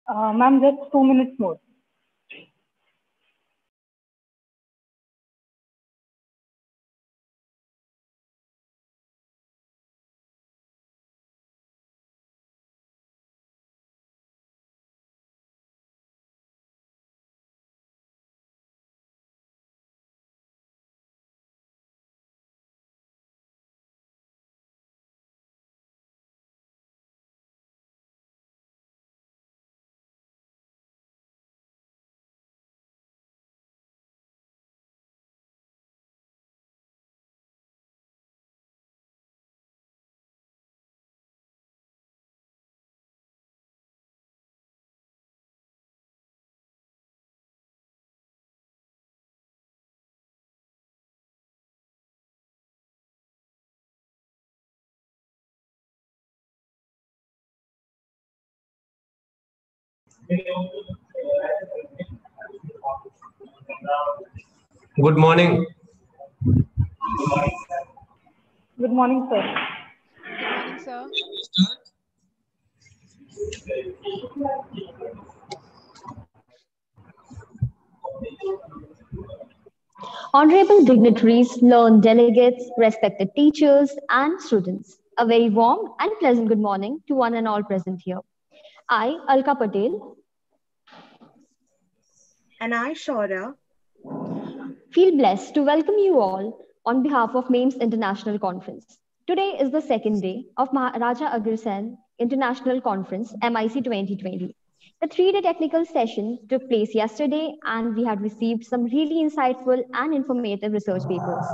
Ma'am, just 2 minutes more. Good morning. Good morning, sir. Good morning, sir. Honorable dignitaries, learned delegates, respected teachers, and students, a very warm and pleasant good morning to one and all present here. I, Alka Patel, And I, Shaura, feel blessed to welcome you all on behalf of MAIMS International Conference. Today is the second day of Maharaja Agrasen International Conference, MIC 2020. The 3-day technical session took place yesterday, and we had received some really insightful and informative research papers.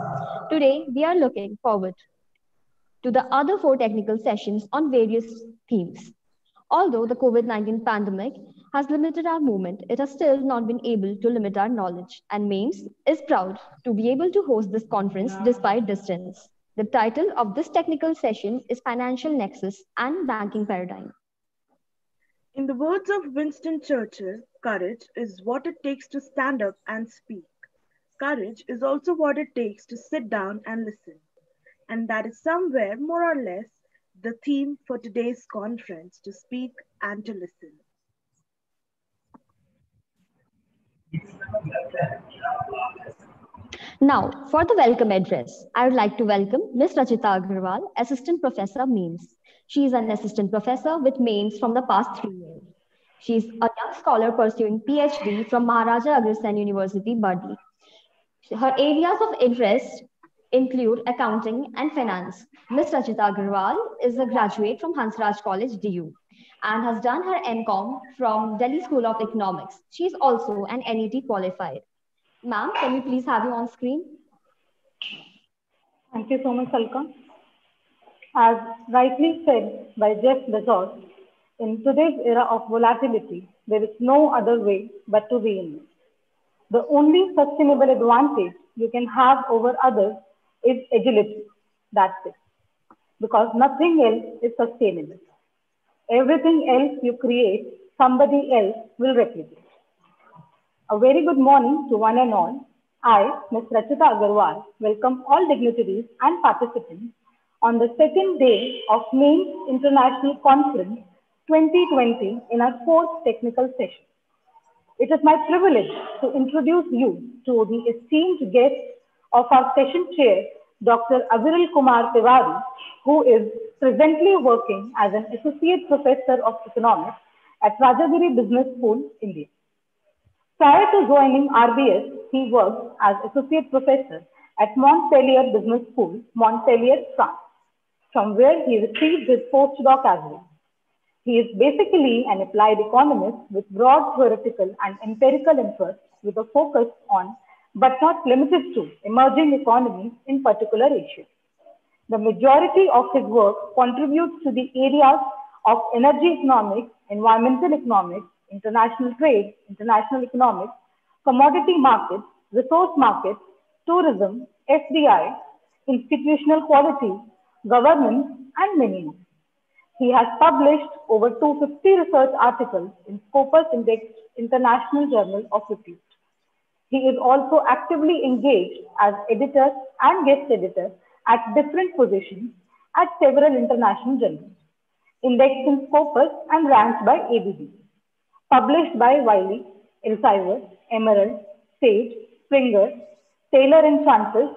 Today, we are looking forward to the other 4 technical sessions on various themes. Although the COVID-19 pandemic has limited our movement, it has still not been able to limit our knowledge, and MAIMS is proud to be able to host this conference despite distance. The title of this technical session is Financial Nexus and Banking Paradigm. in the words of Winston Churchill, courage is what it takes to stand up and speak. Courage is also what it takes to sit down and listen. And that is somewhere more or less the theme for today's conference, to speak and to listen. Now, for the welcome address, I would like to welcome Ms. Rachita Agarwal, Assistant Professor MAIMS. She is an assistant professor with MAIMS from the past 3 years. She is a young scholar pursuing PhD from Maharaja Agrasen University, Badli. Her areas of interest include accounting and finance. Ms. Rachita Agarwal is a graduate from Hansraj College, DU, and has done her MCom from Delhi School of Economics. She is also an NET qualified. Ma'am, can we please have you on screen? Thank you so much, Alka. As rightly said by Jeff Bezos, in today's era of volatility, there is no other way but to reinvest. The only sustainable advantage you can have over others is agility. That's it. Because nothing else is sustainable. Everything else you create, somebody else will replicate. A very good morning to one and all. I, Ms. Rachita Agarwal, welcome all dignitaries and participants on the second day of MAIMS International Conference 2020 in our 4th technical session. It is my privilege to introduce you to the esteemed guest of our session chair, Dr. Aviral Kumar Tiwari, who is presently working as an Associate Professor of Economics at Rajagiri Business School, India. Prior to joining RBS, he worked as Associate Professor at Montpellier Business School, Montpellier, France, from where he received his postdoc as well. He is basically an applied economist with broad theoretical and empirical interests with a focus on, but not limited to, emerging economies, in particular Asia. The majority of his work contributes to the areas of energy economics, environmental economics, international trade, international economics, commodity markets, resource markets, tourism, FDI, institutional quality, governance, and many more. He has published over 250 research articles in Scopus Indexed International Journal of Repute. He is also actively engaged as editor and guest editor at different positions at several international journals, indexed in Scopus and ranked by ABB. Published by Wiley, Elsevier, Emerald, Sage, Springer, Taylor and Francis,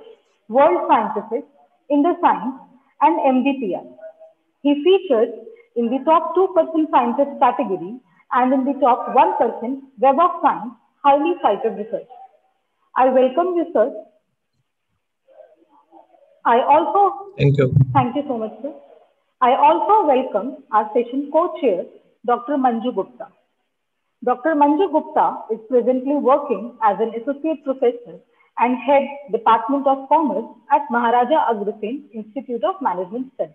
World Scientific, In the Science, and MDPI. He features in the top 2% scientist category and in the top 1% Web of Science highly cited research. I welcome you, sir. I also Thank you. thank you so much, sir. I also welcome our session co-chair, Dr. Manju Gupta. Dr. Manju Gupta is presently working as an associate professor and head Department of Commerce at Maharaja Agrasen Institute of Management Studies.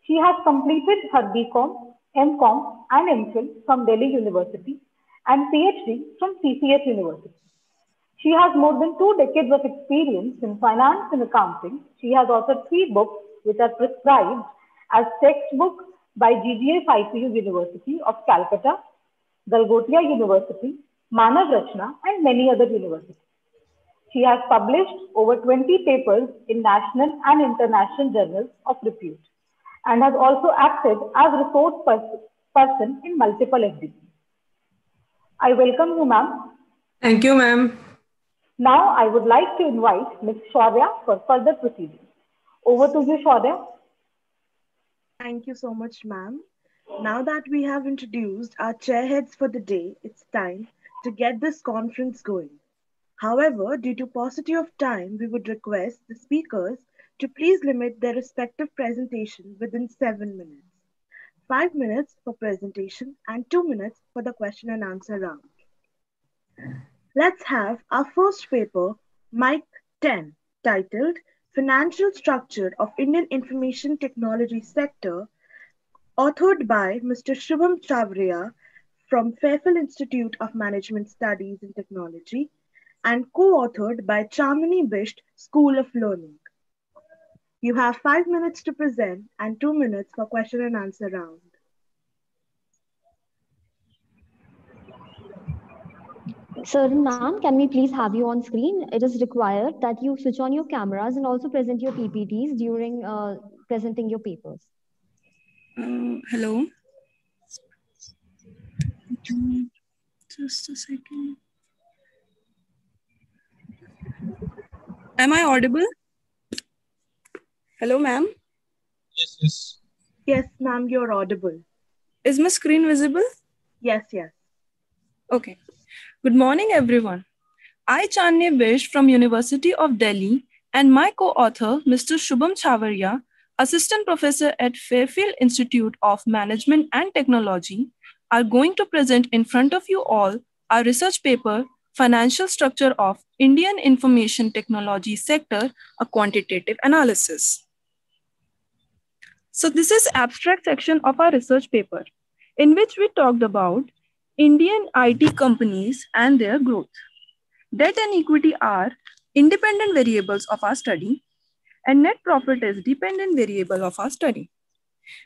She has completed her BCom, MCom, and MPhil from Delhi University and PhD from CCS University. She has more than 2 decades of experience in finance and accounting. She has authored 3 books which are prescribed as textbook by GGS IPU University of Calcutta, Galgotia University, Manav Rachna, and many other universities. She has published over 20 papers in national and international journals of repute and has also acted as resource person in multiple FDPs. I welcome you, ma'am. Thank you, ma'am. Now I would like to invite Ms. Shaurya for further proceedings. Over to you, Shaurya. Thank you so much, ma'am. Now that we have introduced our chairheads for the day, it's time to get this conference going. However, due to paucity of time, we would request the speakers to please limit their respective presentation within 7 minutes. 5 minutes for presentation and 2 minutes for the question and answer round. Let's have our first paper, Mic 10, titled Financial Structure of Indian Information Technology Sector, authored by Mr. Shubham Chavriya from Fairfield Institute of Management Studies and Technology and co-authored by Chamini Bisht School of Learning. You have 5 minutes to present and 2 minutes for question and answer round. Sir Nan, can we please have you on screen? It is required that you switch on your cameras and also present your PPTs during presenting your papers. Hello. Just a second. Am I audible? Hello, ma'am. Yes, yes. Yes, ma'am, you're audible. Is my screen visible? Yes, yes. Okay. Good morning, everyone. I, Chandni Bisht from University of Delhi, and my co-author, Mr. Shubham Chavaria, Assistant Professor at Fairfield Institute of Management and Technology, are going to present in front of you all our research paper, Financial Structure of Indian Information Technology Sector, a Quantitative Analysis. So this is abstract section of our research paper, in which we talked about Indian IT companies and their growth. Debt and equity are independent variables of our study, and net profit is dependent variable of our study.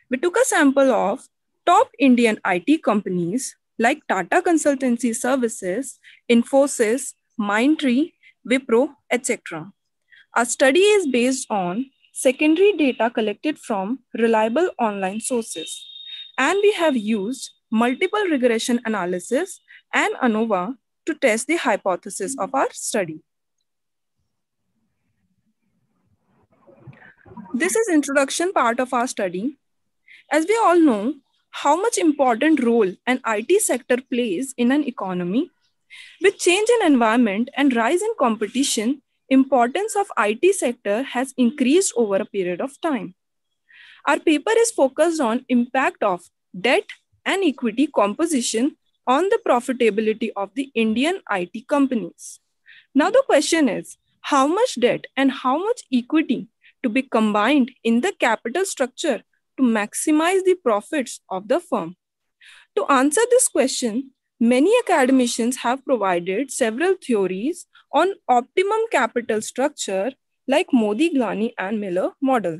We took a sample of top Indian IT companies like Tata Consultancy Services, Infosys, Mindtree, Wipro, etc. Our study is based on secondary data collected from reliable online sources, and we have used multiple regression analysis and ANOVA to test the hypothesis of our study. This is introduction part of our study. As we all know, how much important role an IT sector plays in an economy. With change in environment and rise in competition, importance of IT sector has increased over a period of time. Our paper is focused on impact of debt and equity composition on the profitability of the Indian IT companies. Now the question is, how much debt and how much equity to be combined in the capital structure to maximize the profits of the firm? To answer this question, many academicians have provided several theories on optimum capital structure like Modi, Glani, and Miller model.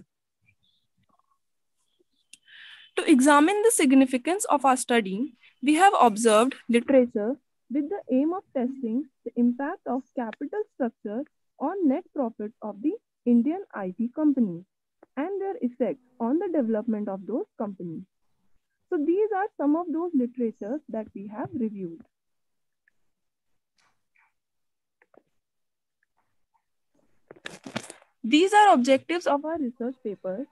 To examine the significance of our study, we have observed literature with the aim of testing the impact of capital structure on net profit of the Indian IT companies and their effect on the development of those companies. So these are some of those literatures that we have reviewed. These are objectives of our research paper.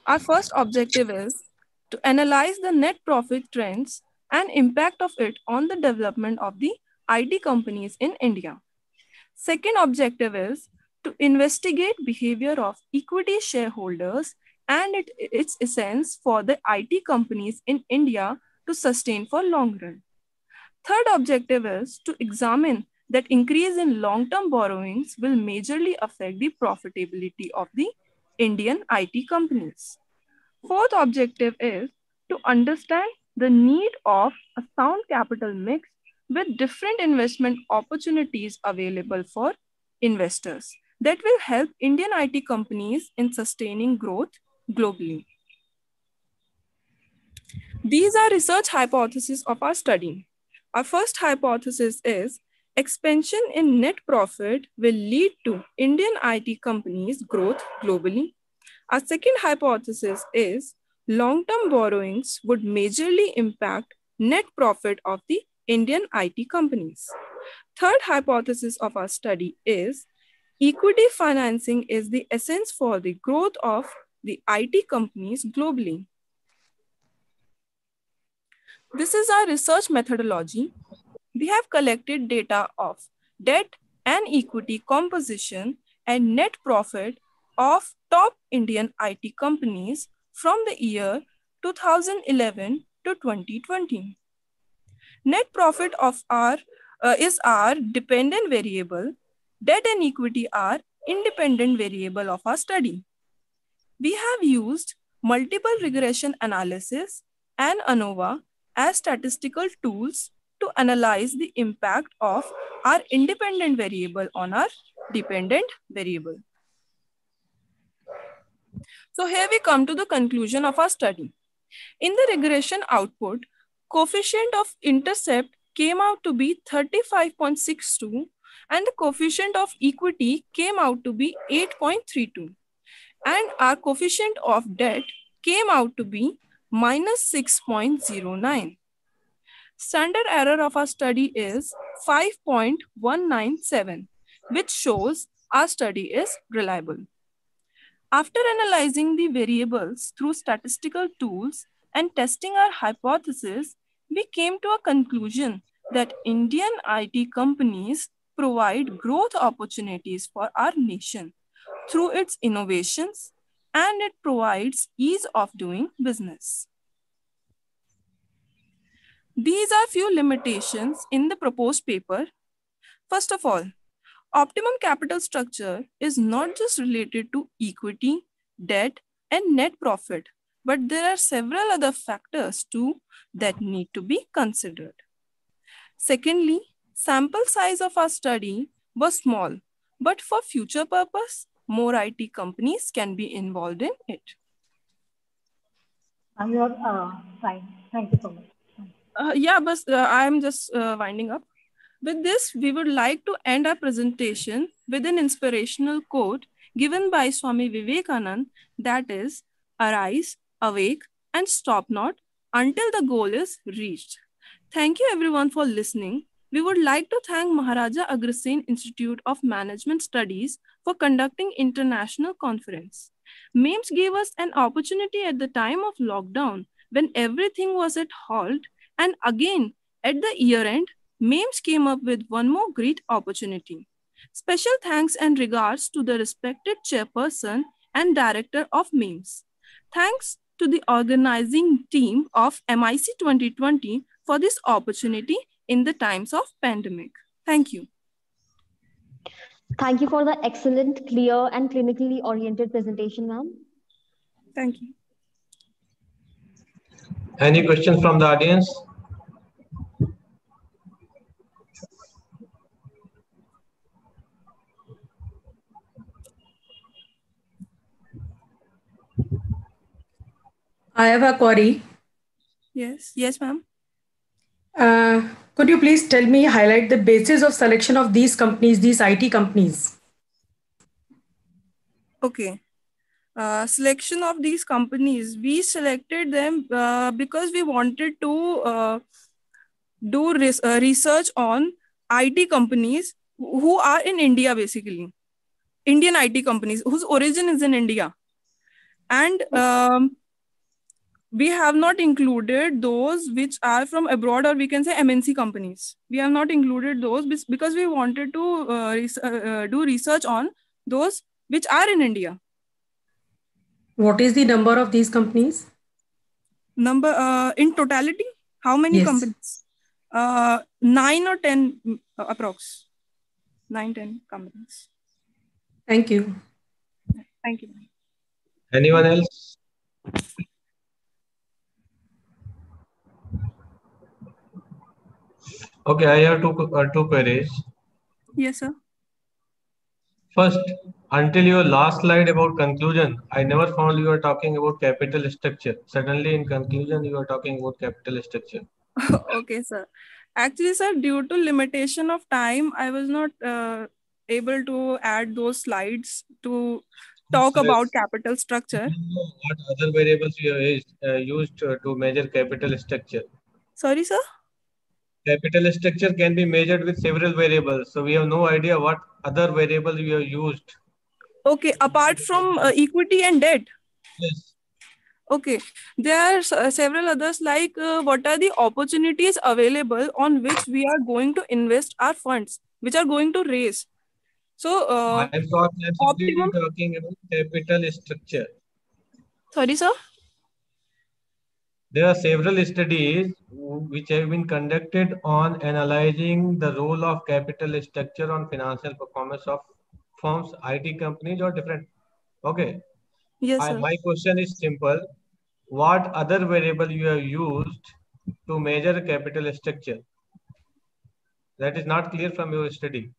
Our first objective is to analyze the net profit trends and impact of it on the development of the IT companies in India. Second objective is to investigate behavior of equity shareholders and its essence for the IT companies in India to sustain for long run. Third objective is to examine that increase in long-term borrowings will majorly affect the profitability of the Indian IT companies. Fourth objective is to understand the need of a sound capital mix with different investment opportunities available for investors that will help Indian IT companies in sustaining growth globally. These are research hypotheses of our study. Our first hypothesis is expansion in net profit will lead to Indian IT companies' growth globally. Our second hypothesis is long-term borrowings would majorly impact net profit of the Indian IT companies. Third hypothesis of our study is equity financing is the essence for the growth of the IT companies globally. This is our research methodology. We have collected data of debt and equity composition and net profit of top Indian IT companies from the year 2011 to 2020. Net profit of is our dependent variable. Debt and equity are independent variable of our study. We have used multiple regression analysis and ANOVA as statistical tools to analyze the impact of our independent variable on our dependent variable. So here we come to the conclusion of our study. In the regression output, coefficient of intercept came out to be 35.62 and the coefficient of equity came out to be 8.32. And our coefficient of debt came out to be minus 6.09. Standard error of our study is 5.197, which shows our study is reliable. After analyzing the variables through statistical tools and testing our hypothesis, we came to a conclusion that Indian IT companies provide growth opportunities for our nation through its innovations, and it provides ease of doing business. These are few limitations in the proposed paper. First of all, optimum capital structure is not just related to equity, debt, and net profit, but there are several other factors too that need to be considered. Secondly, sample size of our study was small, but for future purpose, more IT companies can be involved in it. You're fine. Thank you so much. I'm just winding up. With this, we would like to end our presentation with an inspirational quote given by Swami Vivekanand, that is, arise, awake, and stop not until the goal is reached. Thank you everyone for listening. We would like to thank Maharaja Agrasen Institute of Management Studies for conducting international conference. MAIMS gave us an opportunity at the time of lockdown when everything was at halt, and again at the year end, MAIMS came up with one more great opportunity. Special thanks and regards to the respected chairperson and director of MAIMS. Thanks to the organizing team of MIC 2020 for this opportunity in the times of pandemic. Thank you. Thank you for the excellent, clear, and clinically oriented presentation, ma'am. Thank you. Any questions from the audience? I have a query. Yes, ma'am. Could you please tell me, highlight the basis of selection of these companies, these IT companies? Okay. selection of these companies, we selected them because we wanted to do research on IT companies who are in India, basically. Indian IT companies whose origin is in India. And we have not included those which are from abroad, or we can say MNC companies. We have not included those because we wanted to do research on those which are in India. What is the number of these companies? Number in totality, how many Yes. companies? 9 or 10 approx. 9-10 companies. Thank you. Thank you. Anyone else? Okay, I have two queries. Yes, sir. First, until your last slide about conclusion, I never found you were talking about capital structure. Suddenly in conclusion, you are talking about capital structure. Okay, sir. Actually, sir, due to limitation of time, I was not able to add those slides to talk about capital structure. What other variables you have used to measure capital structure? Sorry, sir? Capital structure can be measured with several variables. So we have no idea what other variables you have used. Okay, apart from equity and debt. Yes. Okay, there are several others like what are the opportunities available on which we are going to invest our funds, which are going to raise. So, I'm simply optimum. talking about capital structure. Sorry, sir? There are several studies which have been conducted on analyzing the role of capital structure on financial performance of firms, IT companies, or different. Okay. Yes, sir. My question is simple. What other variable you have used to measure capital structure? That is not clear from your study.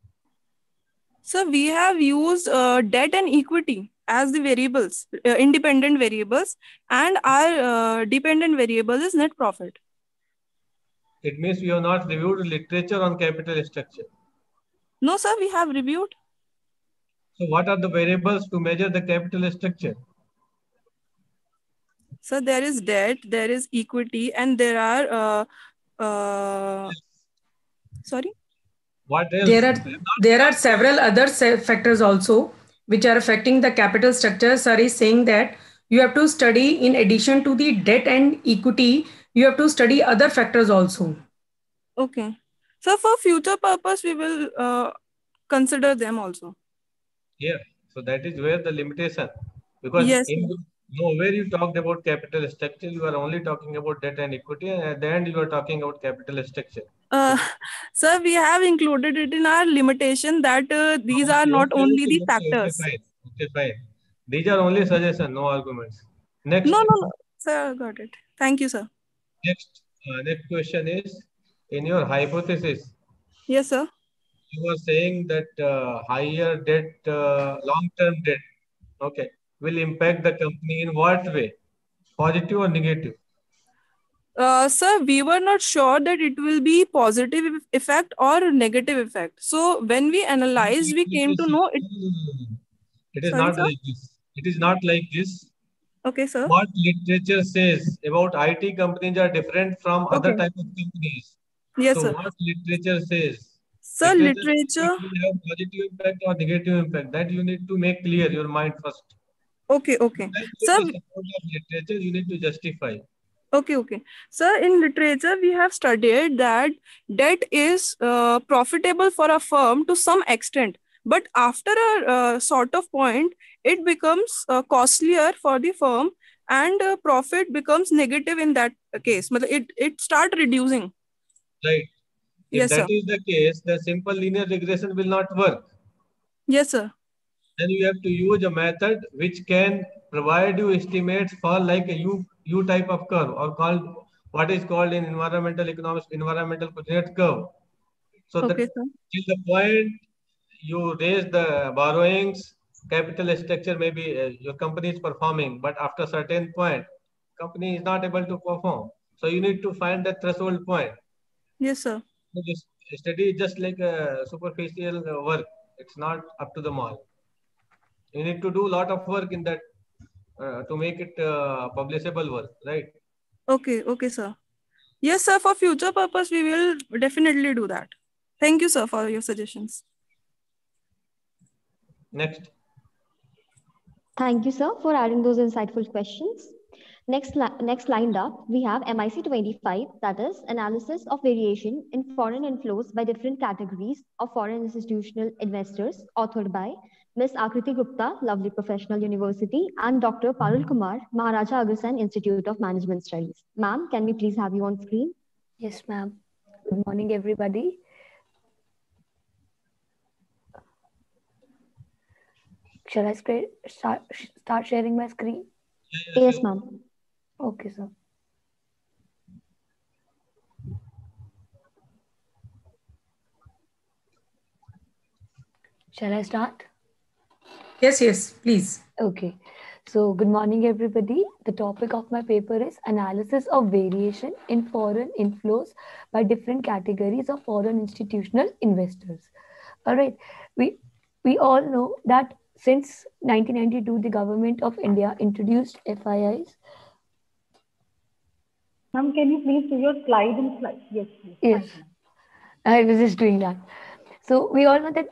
So we have used debt and equity as the variables, independent variables, and our dependent variable is net profit. It means you have not reviewed literature on capital structure. No, sir, we have reviewed. So what are the variables to measure the capital structure? So there is debt, there is equity, and there are sorry. What else? There are several other factors also which are affecting the capital structure. Sir is saying that you have to study, in addition to the debt and equity, you have to study other factors also. Okay. So for future purpose, we will consider them also. Yeah. So that is where the limitation, because Yes, in nowhere you talked about capital structure, you are only talking about debt and equity, and at the end you are talking about capital structure. sir, we have included it in our limitation that these are not only the factors. Okay, fine. These are only suggestions, no arguments. Next. No, sir, got it. Thank you, sir. Next question is, in your hypothesis, Yes, sir. you were saying that higher debt, long-term debt, okay, will impact the company in what way? Positive or negative? Sir, we were not sure that it will be positive effect or negative effect. So when we analyzed, we came to know it. It is Sorry, not sir. like this. It is not like this. Okay, sir. What literature says about IT companies are different from other Okay. type of companies. Yes, So sir. what literature says? Sir, Literature says it literature. will have positive impact or negative impact. That you need to make clear your mind first. Okay. With Sir, the support of literature, you need to justify. okay. Sir, in literature, we have studied that debt is profitable for a firm to some extent. But after a sort of point, it becomes costlier for the firm and profit becomes negative in that case. It start reducing. Right. If Yes, that sir. is the case, the simple linear regression will not work. Yes, sir. Then you have to use a method which can provide you estimates for like a U type of curve, or called what is called in environmental economics environmental coordinate curve. So that Okay, sir. till the point you raise the borrowings, capital structure, maybe your company is performing, but after certain point, company is not able to perform. So you need to find the threshold point. Yes, sir. So this study is just like a superficial work. It's not up to the mark. You need to do a lot of work in that to make it publishable, right? Okay, okay, sir. Yes, sir. For future purpose, we will definitely do that. Thank you, sir, for your suggestions. Next. Thank you, sir, for adding those insightful questions. Next lined up, we have MIC 25, that is analysis of variation in foreign inflows by different categories of foreign institutional investors, authored by Ms. Akriti Gupta, Lovely Professional University, and Dr. Parul Kumar, Maharaja Agrasen Institute of Management Studies. Ma'am, can we please have you on screen? Yes, ma'am. Good morning, everybody. Shall I start sharing my screen? Yes, ma'am. Okay, sir. Shall I start? Yes, yes, please. Okay. So, good morning, everybody. The topic of my paper is analysis of variation in foreign inflows by different categories of foreign institutional investors. All right. We we all know that since 1992, the government of India introduced FIIs. Ma'am, can you please do your slide and slide? Yes, please. Yes, Thank you. I was just doing that. So we all know that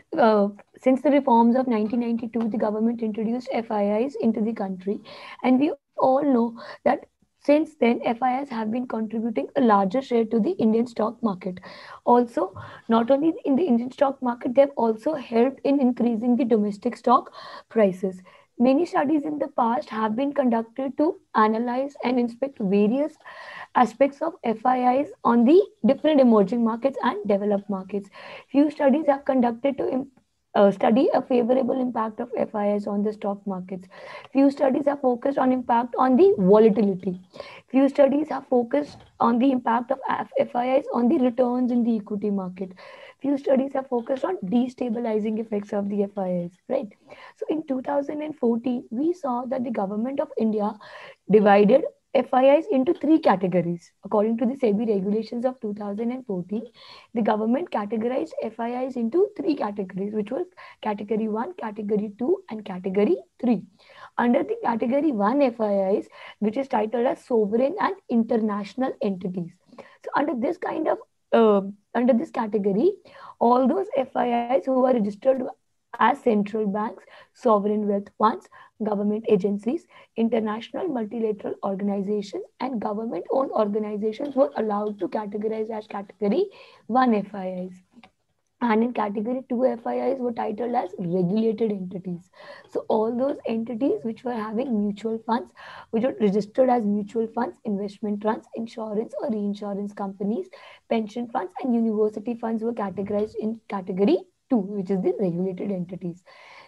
since the reforms of 1992, the government introduced FIIs into the country, and we all know that since then FIIs have been contributing a larger share to the Indian stock market. Also, not only in the Indian stock market, they have also helped in increasing the domestic stock prices. Many studies in the past have been conducted to analyze and inspect various aspects of FIIs on the different emerging markets and developed markets. Few studies have conducted to study a favorable impact of FIIs on the stock markets. Few studies have focused on impact on the volatility. Few studies have focused on the impact of FIIs on the returns in the equity market. Few studies have focused on destabilizing effects of the FIIs, right? So in 2014, we saw that the government of India divided FIIs into three categories. According to the SEBI regulations of 2014, the government categorized FIIs into three categories, which was category 1, category 2, and category 3. Under the category 1 FIIs, which is titled as sovereign and international entities. So under this category, all those FIIs who are registered as central banks, sovereign wealth funds, government agencies, international multilateral organizations, and government owned organizations were allowed to categorize as category 1 FIIs. And in category 2 FIIs were titled as regulated entities. So all those entities which were having mutual funds, which were registered as mutual funds, investment trusts, insurance or reinsurance companies, pension funds, and university funds were categorized in category 2, which is the regulated entities.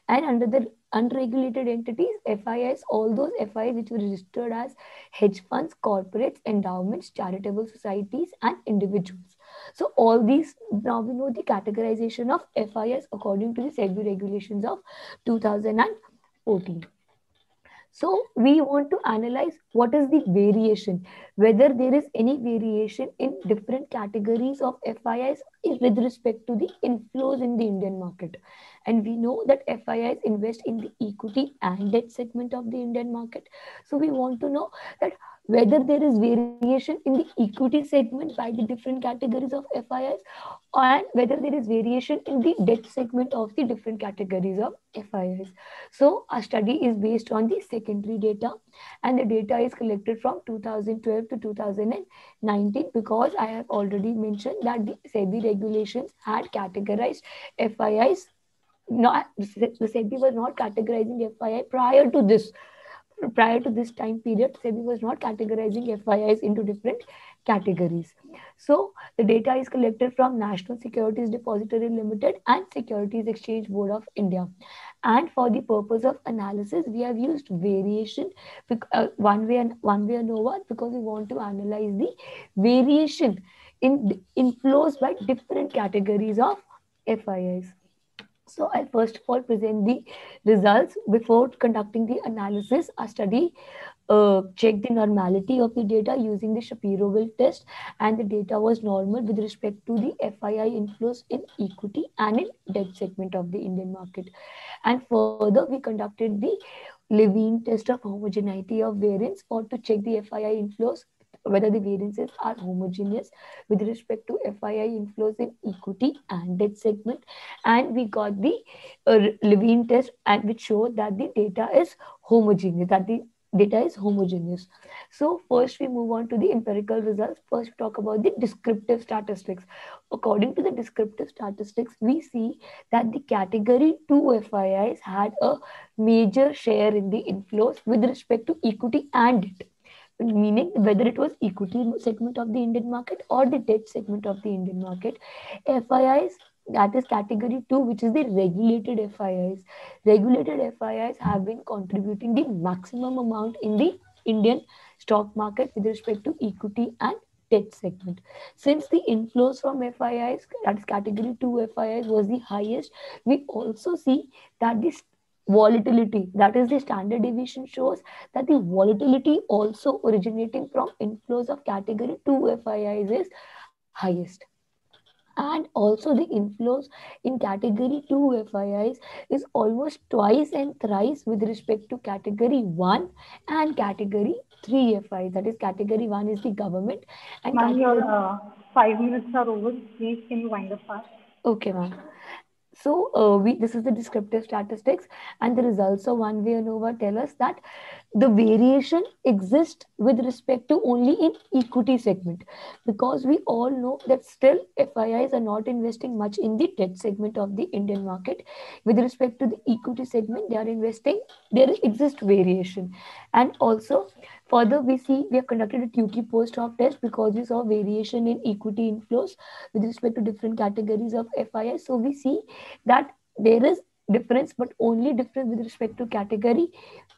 And under the unregulated entities, FIIs, all those FIIs which were registered as hedge funds, corporates, endowments, charitable societies, and individuals. So all these, now we know the categorization of FIIs according to the SEBI regulations of 2014. So we want to analyze what is the variation, whether there is any variation in different categories of FIIs with respect to the inflows in the Indian market. And we know that FIIs invest in the equity and debt segment of the Indian market. So we want to know that whether there is variation in the equity segment by the different categories of FIIs, and whether there is variation in the debt segment of the different categories of FIIs. So our study is based on the secondary data, and the data is collected from 2012 to 2019, because I have already mentioned that the SEBI regulations had categorized FIIs. Not, the SEBI was not categorizing FII prior to this. Prior to this time period, SEBI was not categorizing FIIs into different categories. So the data is collected from National Securities Depository Limited and Securities Exchange Board of India. And for the purpose of analysis, we have used variation one way and ANOVA, because we want to analyze the variation in inflows by different categories of FIIs. So I'll first of all present the results. Before conducting the analysis, a study checked the normality of the data using the Shapiro-Wilk test, and the data was normal with respect to the FII inflows in equity and in debt segment of the Indian market. And further, we conducted the Levine test of homogeneity of variance for to check the FII inflows, whether the variances are homogeneous with respect to FII inflows in equity and debt segment. And we got the Levine test, and which showed that the data is homogeneous, that the data is homogeneous. So first we move on to the empirical results. First we talk about the descriptive statistics. According to the descriptive statistics, we see that the category 2 FIIs had a major share in the inflows with respect to equity and debt, meaning whether it was equity segment of the Indian market or the debt segment of the Indian market. FIIs, that is category 2, which is the regulated FIIs. Regulated FIIs have been contributing the maximum amount in the Indian stock market with respect to equity and debt segment. Since the inflows from FIIs, that is category 2 FIIs, was the highest, we also see that this volatility, that is the standard deviation, shows that the volatility also originating from inflows of category 2 FIIs is highest. And also the inflows in category 2 FIIs is almost twice and thrice with respect to category 1 and category 3 FI. That is category 1 is the government and Ma'am, your category. 5 minutes are over. Please, can you wind up fast? Okay, ma'am. So we this is the descriptive statistics, and the results of one way and over tell us that the variation exists with respect to only in equity segment, because we all know that still FIIs are not investing much in the debt segment of the Indian market. With respect to the equity segment, they are investing. There exists variation, and also further we see we have conducted a QT post hoc test because we saw variation in equity inflows with respect to different categories of FIIs. So we see that there is difference, but only difference with respect to category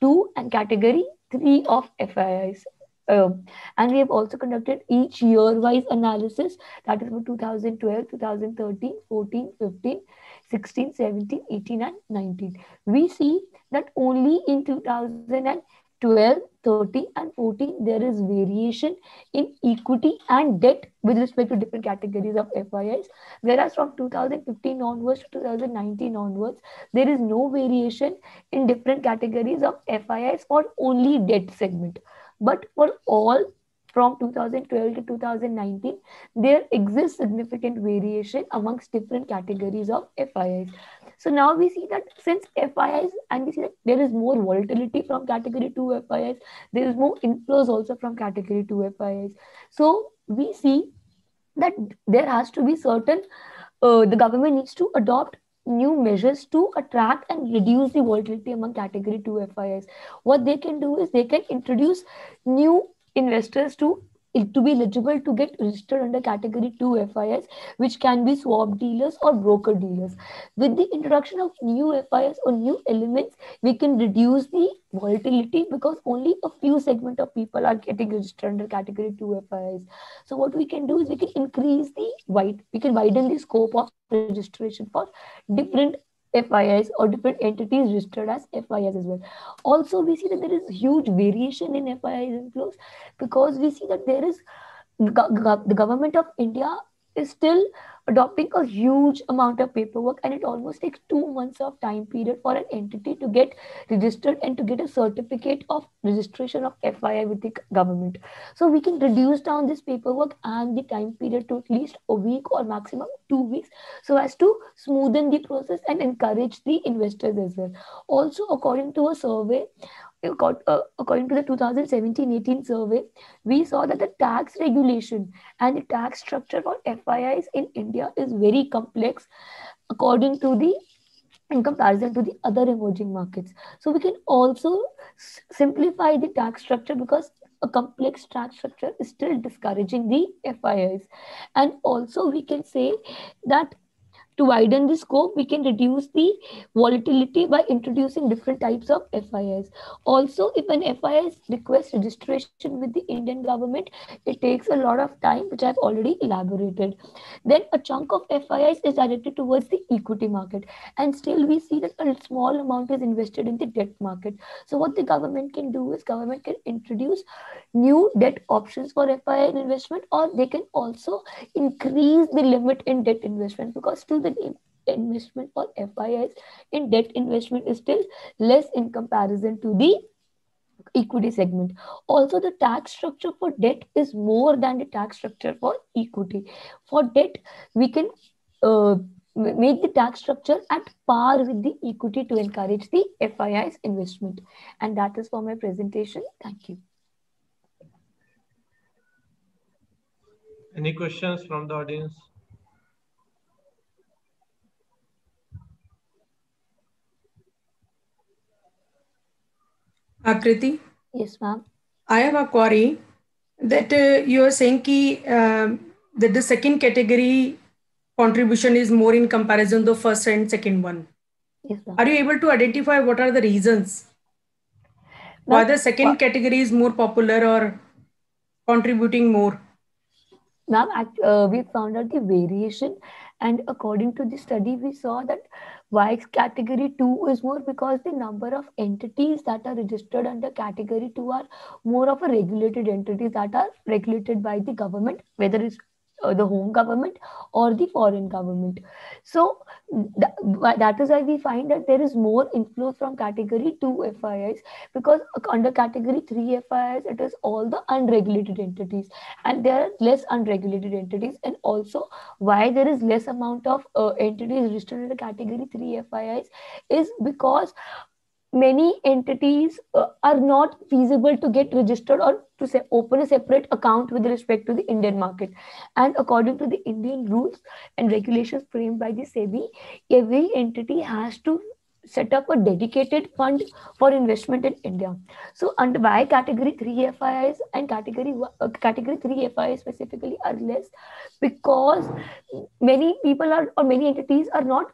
2 and category 3 of FIIs. And we have also conducted each year-wise analysis, that is for 2012, 2013, 14, 15, 16, 17, 18, and 19. We see that only in 2012, 13, and 14, there is variation in equity and debt with respect to different categories of FIIs. Whereas from 2015 onwards to 2019 onwards, there is no variation in different categories of FIIs for only debt segment. But for all from 2012 to 2019, there exists significant variation amongst different categories of FIIs. So now we see that since FIIs, and we see that there is more volatility from category 2 FIIs, there is more inflows also from category 2 FIIs. So we see that there has to be certain, the government needs to adopt new measures to attract and reduce the volatility among category 2 FIIs. What they can do is they can introduce new investors to be eligible to get registered under category 2 FIIs, which can be swap dealers or broker dealers. With the introduction of new FIIs or new elements, we can reduce the volatility because only a few segment of people are getting registered under category 2 FIIs. So what we can do is we can widen the scope of registration for different FIIs or different entities registered as FIIs as well. Also, we see that there is huge variation in FIIs inflows because we see that there is the government of India is still adopting a huge amount of paperwork, and it almost takes 2 months of time period for an entity to get registered and to get a certificate of registration of FII with the government. So we can reduce down this paperwork and the time period to at least a week or maximum 2 weeks, so as to smoothen the process and encourage the investors as well. Also, according to a survey, according to the 2017-18 survey, we saw that the tax regulation and the tax structure for FIIs in India is very complex according to the in comparison to the other emerging markets. So we can also simplify the tax structure because a complex tax structure is still discouraging the FIIs. And also we can say that to widen the scope, we can reduce the volatility by introducing different types of FIIs. Also, if an FIIs requests registration with the Indian government, it takes a lot of time, which I've already elaborated. Then a chunk of FIIs is directed towards the equity market, and still we see that a small amount is invested in the debt market. So what the government can do is government can introduce new debt options for FII investment, or they can also increase the limit in debt investment, because still the investment or FIIs in debt investment is still less in comparison to the equity segment. Also, the tax structure for debt is more than the tax structure for equity. For debt, we can make the tax structure at par with the equity to encourage the FIIs investment. And that is for my presentation. Thank you. Any questions from the audience? Akriti? Yes, ma'am. I have a query that you are saying that the second category contribution is more in comparison to the first and second one. Yes, ma'am. Are you able to identify what are the reasons why the second category is more popular or contributing more? Ma'am, we found out the variation, and according to the study, we saw that why category 2 is more because the number of entities that are registered under category 2 are more of a regulated entities that are regulated by the government, whether it's the home government or the foreign government. So that is why we find that there is more inflow from category 2 FIIs, because under category 3 FIIs, it is all the unregulated entities, and there are less unregulated entities. And also, why there is less amount of entities registered in the category 3 FIIs is because many entities are not feasible to get registered or to open a separate account with respect to the Indian market. And according to the Indian rules and regulations framed by the SEBI, every entity has to set up a dedicated fund for investment in India. So under why category 3 FIIs and category 3 FIIs specifically are less, because many people are, or many entities are not,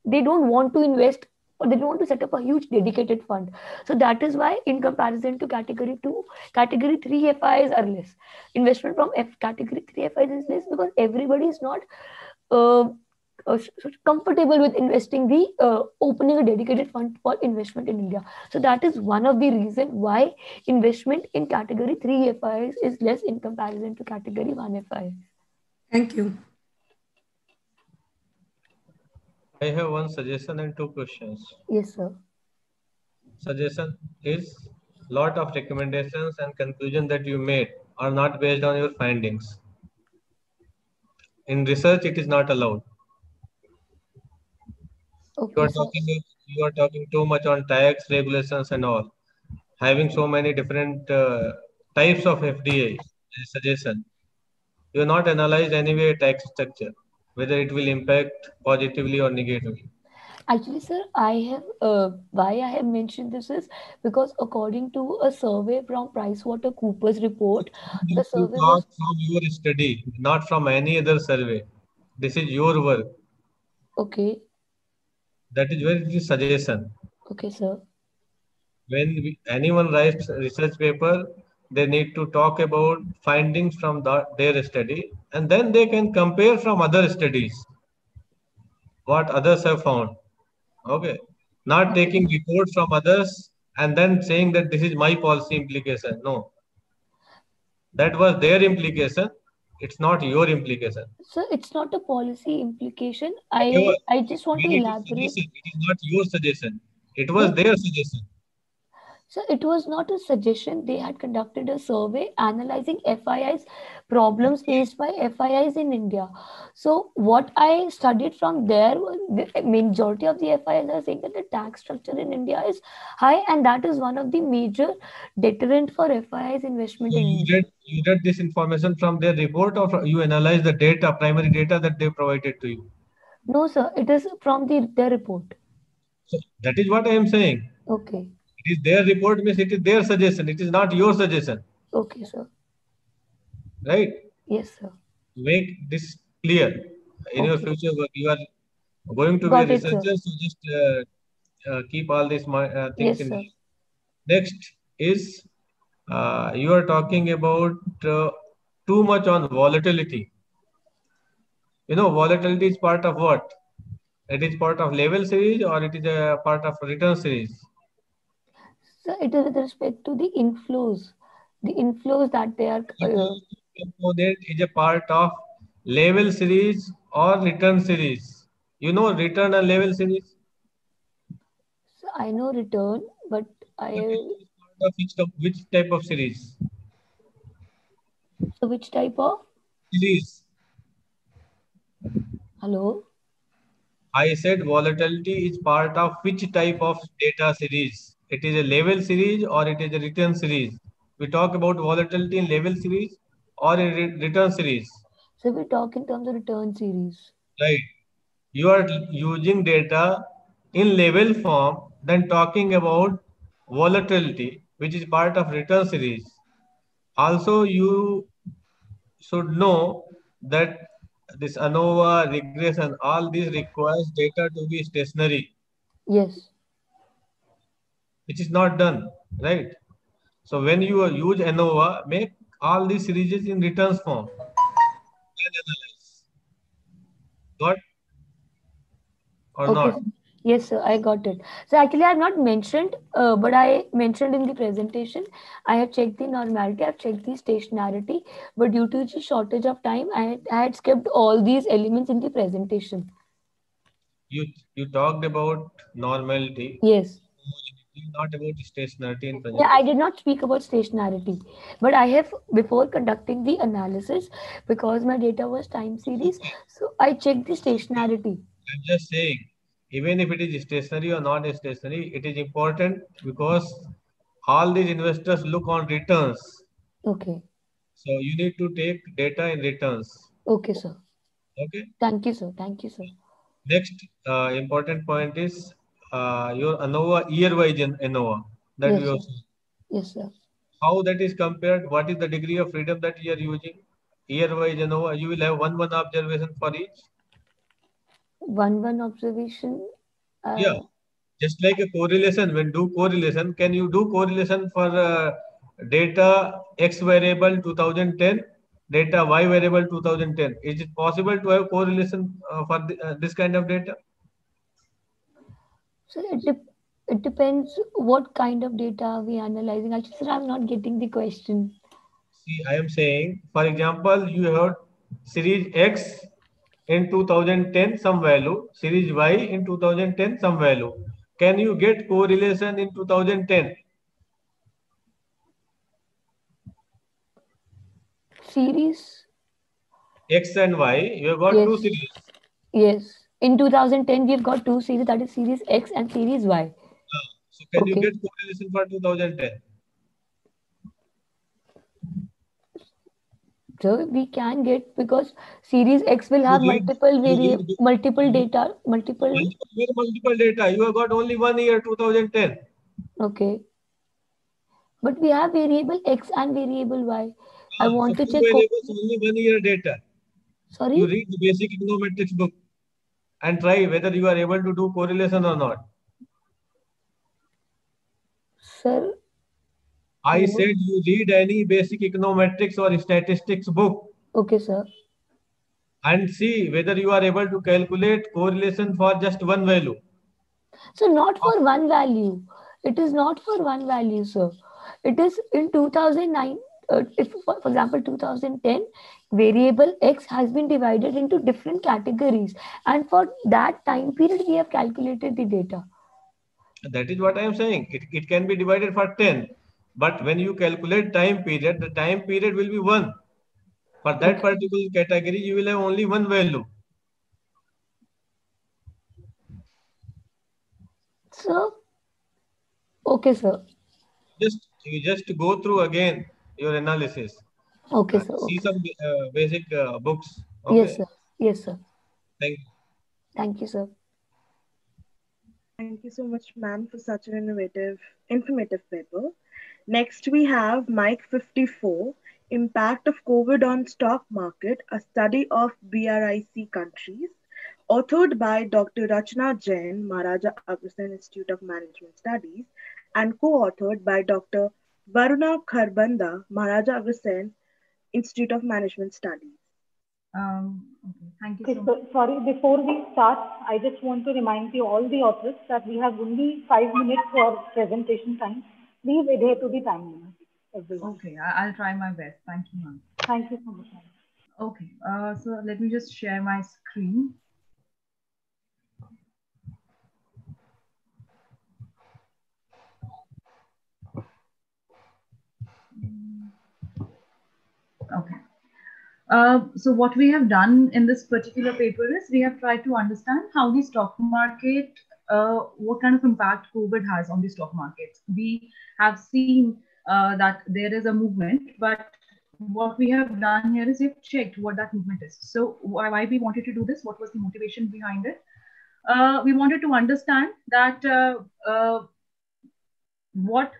they don't want to invest, or they don't want to set up a huge dedicated fund. So that is why in comparison to category 2, category 3 FIIs are less. Investment from category 3 FIIs is less because everybody is not uh, comfortable with investing the opening a dedicated fund for investment in India. So that is one of the reasons why investment in category 3 FIIs is less in comparison to category 1 FIIs. Thank you. I have one suggestion and two questions. Yes, sir. Suggestion is lot of recommendations and conclusion that you made are not based on your findings. In research, it is not allowed. Okay, you are talking too much on tax regulations and all. Having so many different types of FDI suggestion, you are not analyzed anyway tax structure, whether it will impact positively or negatively. Actually, sir, I have why I have mentioned this is because according to a survey from PricewaterhouseCoopers report, the survey talk was from your study, not from any other survey. This is your work. okay. That is where it is suggestion. Okay, sir. When anyone writes research paper, they need to talk about findings from their study, and then they can compare from other studies what others have found. Okay, not taking report from others and then saying that this is my policy implication. No, that was their implication. It's not your implication. So it's not a policy implication. Whatever, I just want to when it is elaborate. suggestion, it is not your suggestion. It was No, their suggestion. so it was not a suggestion. They had conducted a survey analyzing FIIs, problems faced by FIIs in India. So what I studied from there was the majority of the FIIs are saying that the tax structure in India is high, and that is one of the major deterrent for FIIs investment So in India. you read this information from their report, or you analyze the data, primary data that they provided to you. No, sir, it is from their report. So that is what I am saying. Okay. It is their report, means it is their suggestion. It is not your suggestion. Okay, sir. Right? Yes, sir. Make this clear. In your future work, you are going to be a Got it, sir. researcher, so just keep all these things Yes, in sir. mind. Next is you are talking about too much on volatility. You know, volatility is part of what? It is part of level series, or it is a part of return series? So it is with respect to the inflows that they are. Component is a part of level series or return series. You know return and level series? So I know return, but Return I is part of which type of series? so which type of Series. hello? I said volatility is part of which type of data series? It is a level series or it is a return series? We talk about volatility in level series or in return series, So we talk in terms of return series. right? You are using data in level form, then talking about volatility, which is part of return series. Also, you should know that this ANOVA, regression, all these requires data to be stationary, Yes. which is not done, right? So when you use ANOVA, make all these series in returns form and analyze. Got or Okay. not? Sir. Yes, sir, I got it. So actually, I have not mentioned, but I mentioned in the presentation, I have checked the normality, I have checked the stationarity, but due to the shortage of time, I had skipped all these elements in the presentation. You you talked about normality, Yes. homogeneity, not about stationarity in Yeah, I presentation. did not speak about stationarity, but I have, before conducting the analysis, because my data was time series, Okay, so I checked the it's okay. stationarity. I'm just saying, even if it is stationary or not stationary, it is important because all these investors look on returns. Okay. So you need to take data in returns. Okay, sir. Okay. Thank you, sir. Thank you, sir. Next important point is your ANOVA year-wise ANOVA that we Yes, have sir. seen. Yes, sir. How that is compared? What is the degree of freedom that you are using? Year-wise ANOVA, you will have one observation for each. One observation. Yeah. Uh, Just like a correlation, when do correlation, can you do correlation for data X variable 2010, data Y variable 2010? Is it possible to have correlation for this kind of data? so it depends what kind of data are we analyzing. Actually, sir, I'm not getting the question. See, I am saying, for example, you have series X in 2010 some value, series Y in 2010 some value. Can you get correlation in 2010? Series? X and Y, you have got two Yes. series. Yes. In 2010, we've got two series, that is series X and series Y. So can you Okay. get correlation for 2010? So we can get, because series X will You have read, multiple you data, multiple. multiple data. You have got only 1 year, 2010. Okay. But we have variable X and variable Y. I So want to two check. variables, only 1 year data. Sorry, You read the basic econometrics book and try whether you are able to do correlation or not. sir. I Hello. said you read any basic econometrics or statistics book Okay, sir. and see whether you are able to calculate correlation for just one value. So not for one value. It is not for one value, sir. It is in 2009. If, for example, 2010, variable X has been divided into different categories, and for that time period, we have calculated the data. That is what I am saying. It can be divided for 10. But when you calculate time period, the time period will be 1. For that Okay. particular category, you will have only one value. So, okay, sir. You just go through again your analysis. Okay, sir. See Okay. some basic books. Yes, Okay. sir. Yes, sir. Thank you. Thank you, sir. Thank you so much, ma'am, for such an informative paper. Next, we have Mike 54, Impact of COVID on Stock Market, a study of BRIC countries, authored by Dr. Rachna Jain, Maharaja Agrasen Institute of Management Studies, and co-authored by Dr. Varuna Kharbanda, Maharaja Agrasen Institute of Management Studies. Okay, thank you Okay, so much. so sorry, before we start, I just want to remind you all the authors that we have only 5 minutes for presentation time. Please adhere to the time limit, everyone. Okay, I'll try my best. Thank you, ma'am. Thank you so much, ma'am. Okay, so let me just share my screen. Okay. So what we have done in this particular paper is we have tried to understand how the stock market, what kind of impact COVID has on the stock markets. We have seen that there is a movement, but what we have done here is we've checked what that movement is. So why we wanted to do this? What was the motivation behind it? We wanted to understand that how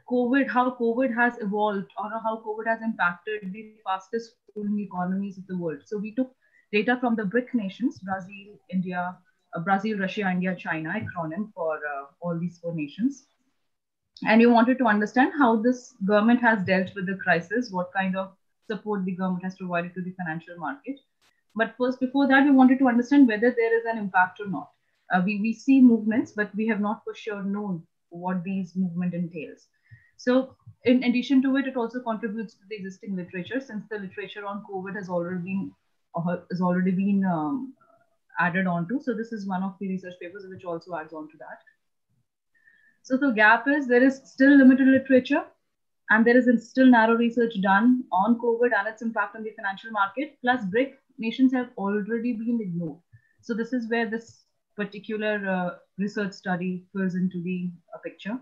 COVID has evolved, or how COVID has impacted the fastest growing economies of the world. So we took data from the BRIC nations, Brazil, Russia, India, China, acronym for all these four nations. And we wanted to understand how this government has dealt with the crisis, what kind of support the government has provided to the financial market. But first, before that, we wanted to understand whether there is an impact or not. We see movements, but we have not for sure known what these movement entails. So in addition to it, it also contributes to the existing literature, since the literature on COVID has already been added on to. So this is one of the research papers which also adds on to that. So the gap is there is still limited literature, and there is still narrow research done on COVID and its impact on the financial market. Plus, BRIC nations have already been ignored. So this is where this particular research study fills into the picture.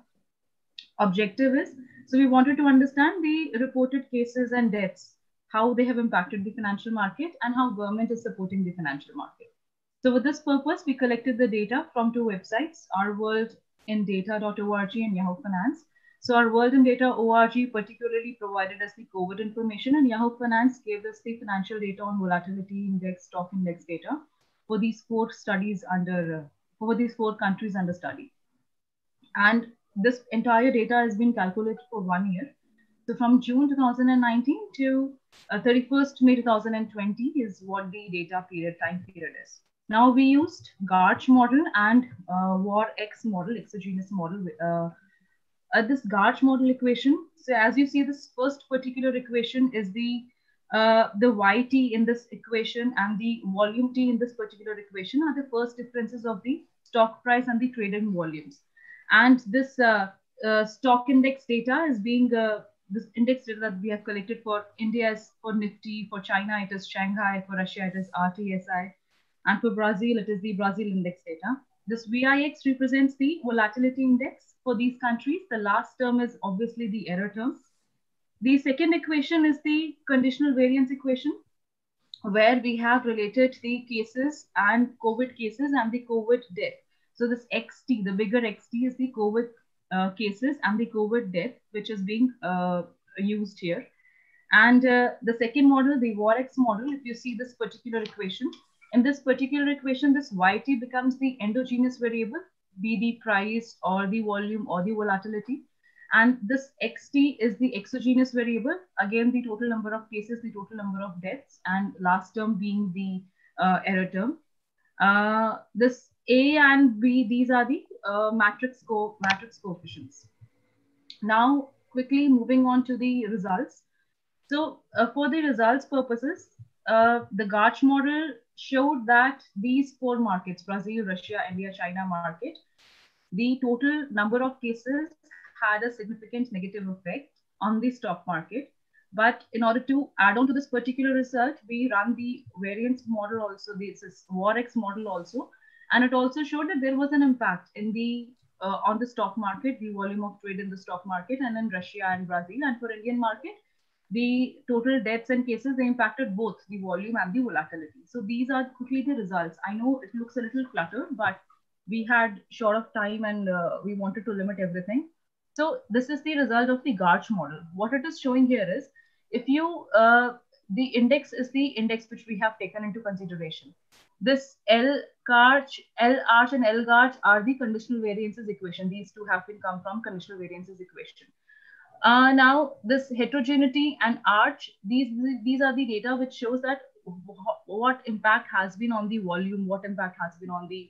Objective is, so we wanted to understand the reported cases and deaths, how they have impacted the financial market, and how government is supporting the financial market. So with this purpose, we collected the data from two websites, ourworldindata.org and Yahoo Finance. So our World in Data org particularly provided us the COVID information, and Yahoo Finance gave us the financial data on volatility index, stock index data for these four countries under study. And this entire data has been calculated for 1 year. So from June 2019 to 31st May 2020 is what the time period is. Now we used GARCH model and WAR-X model, exogenous model. This GARCH model equation. So as you see, this first particular equation is the YT in this equation and the volume T in this particular equation are the first differences of the stock price and the trading volumes. And this stock index data is being this index data that we have collected for India is for Nifty, for China it is Shanghai, for Russia it is RTSI, and for Brazil it is the Brazil index data. This VIX represents the volatility index for these countries. The last term is obviously the error term. The second equation is the conditional variance equation, where we have related the cases and COVID cases and the COVID death. So this XT, the bigger XT is the COVID cases and the COVID death, which is being used here. And the second model, the WAR-X model, if you see this particular equation, in this particular equation, this YT becomes the endogenous variable, be the price or the volume or the volatility. And this XT is the exogenous variable, again, the total number of cases, the total number of deaths, and last term being the error term. This A and B, these are the matrix coefficients. Now, quickly moving on to the results. So for the results purposes, the GARCH model showed that these four markets, Brazil, Russia, India, China market, the total number of cases had a significant negative effect on the stock market. But in order to add on to this particular result, we run the variance model also, this is WAR-X model also, and it also showed that there was an impact in the on the stock market, the volume of trade in the stock market, and in Russia and Brazil. And for Indian market, the total deaths and cases, they impacted both the volume and the volatility. So these are quickly the results. I know it looks a little cluttered, but we had short of time and we wanted to limit everything. So this is the result of the GARCH model. What it is showing here is, if you, the index is the index which we have taken into consideration. This L-GARCH and L-GARCH are the conditional variances equation. These two have been come from conditional variances equation. Now this heterogeneity and arch, these are the data which shows that what impact has been on the volume, what impact has been on the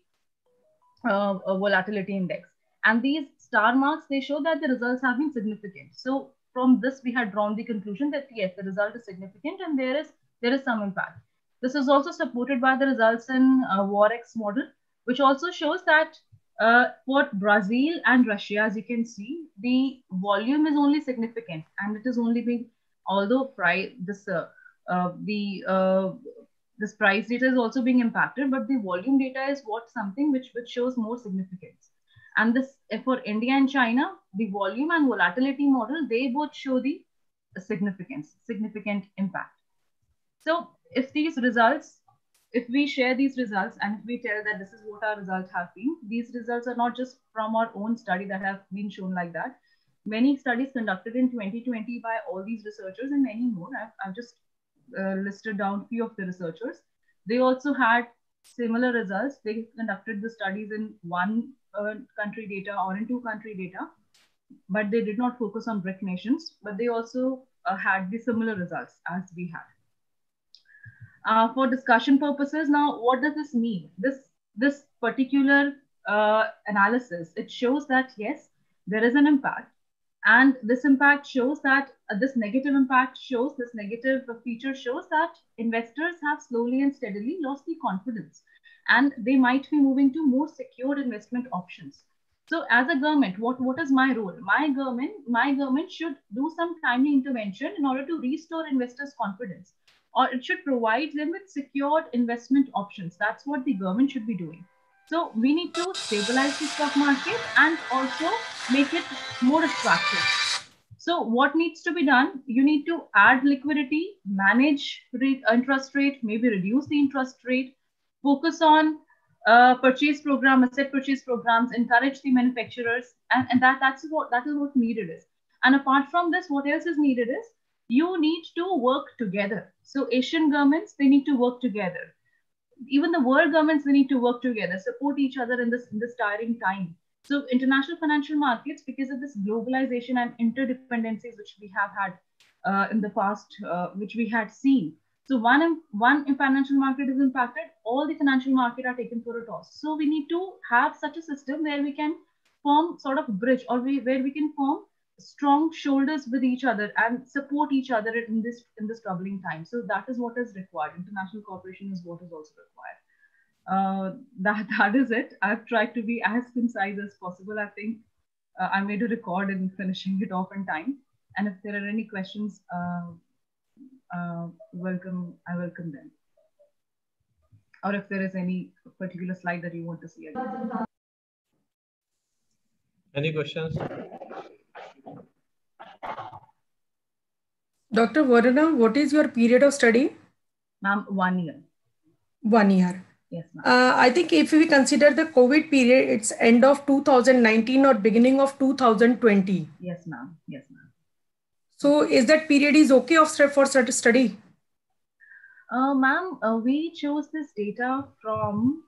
volatility index. And these star marks, they show that the results have been significant. So from this, we had drawn the conclusion that yes, the result is significant and there is some impact. This is also supported by the results in WAR-X model, which also shows that for Brazil and Russia, as you can see, the volume is only significant, and it is only being, although this price data is also being impacted, but the volume data is something which shows more significance. And this, for India and China, the volume and volatility model, they both show the significant impact. So if we share these results and if we tell that this is what our results have been, these results are not just from our own study that have been shown like that. Many studies conducted in 2020 by all these researchers and many more. I've just listed down a few of the researchers. They also had similar results. They conducted the studies in one country data or in two country data, but they did not focus on BRIC nations, but they also had the similar results as we had. For discussion purposes, now, what does this mean? This particular analysis, it shows that yes, there is an impact, and this impact shows that this negative feature shows that investors have slowly and steadily lost the confidence, and they might be moving to more secure investment options. So as a government, what is my role? My government should do some timely intervention in order to restore investors' confidence, or it should provide them with secured investment options. That's what the government should be doing. So we need to stabilize the stock market and also make it more attractive. So what needs to be done? You need to add liquidity, manage interest rate, maybe reduce the interest rate, focus on asset purchase programs, encourage the manufacturers, and that is what needed is. And apart from this, what else is needed is you need to work together. So Asian governments, they need to work together. Even the world governments, they need to work together, support each other in this tiring time. So international financial markets, because of this globalization and interdependencies which we have had in the past, which we had seen. So one financial market is impacted, all the financial market are taken for a toss. So we need to have such a system where we can form sort of bridge, or where we can form strong shoulders with each other and support each other in this troubling time. So that is what is required. International cooperation is what is also required. That is it. I've tried to be as concise as possible. I think I made a record in finishing it off in time. And if there are any questions, I welcome them. Or if there is any particular slide that you want to see again. Any questions? Dr. Varuna, what is your period of study? Ma'am, 1 year. 1 year. Yes, ma'am. I think if we consider the COVID period, it's end of 2019 or beginning of 2020. Yes, ma'am. Yes, ma'am. So is that period is okay for study? Ma'am, we chose this data from,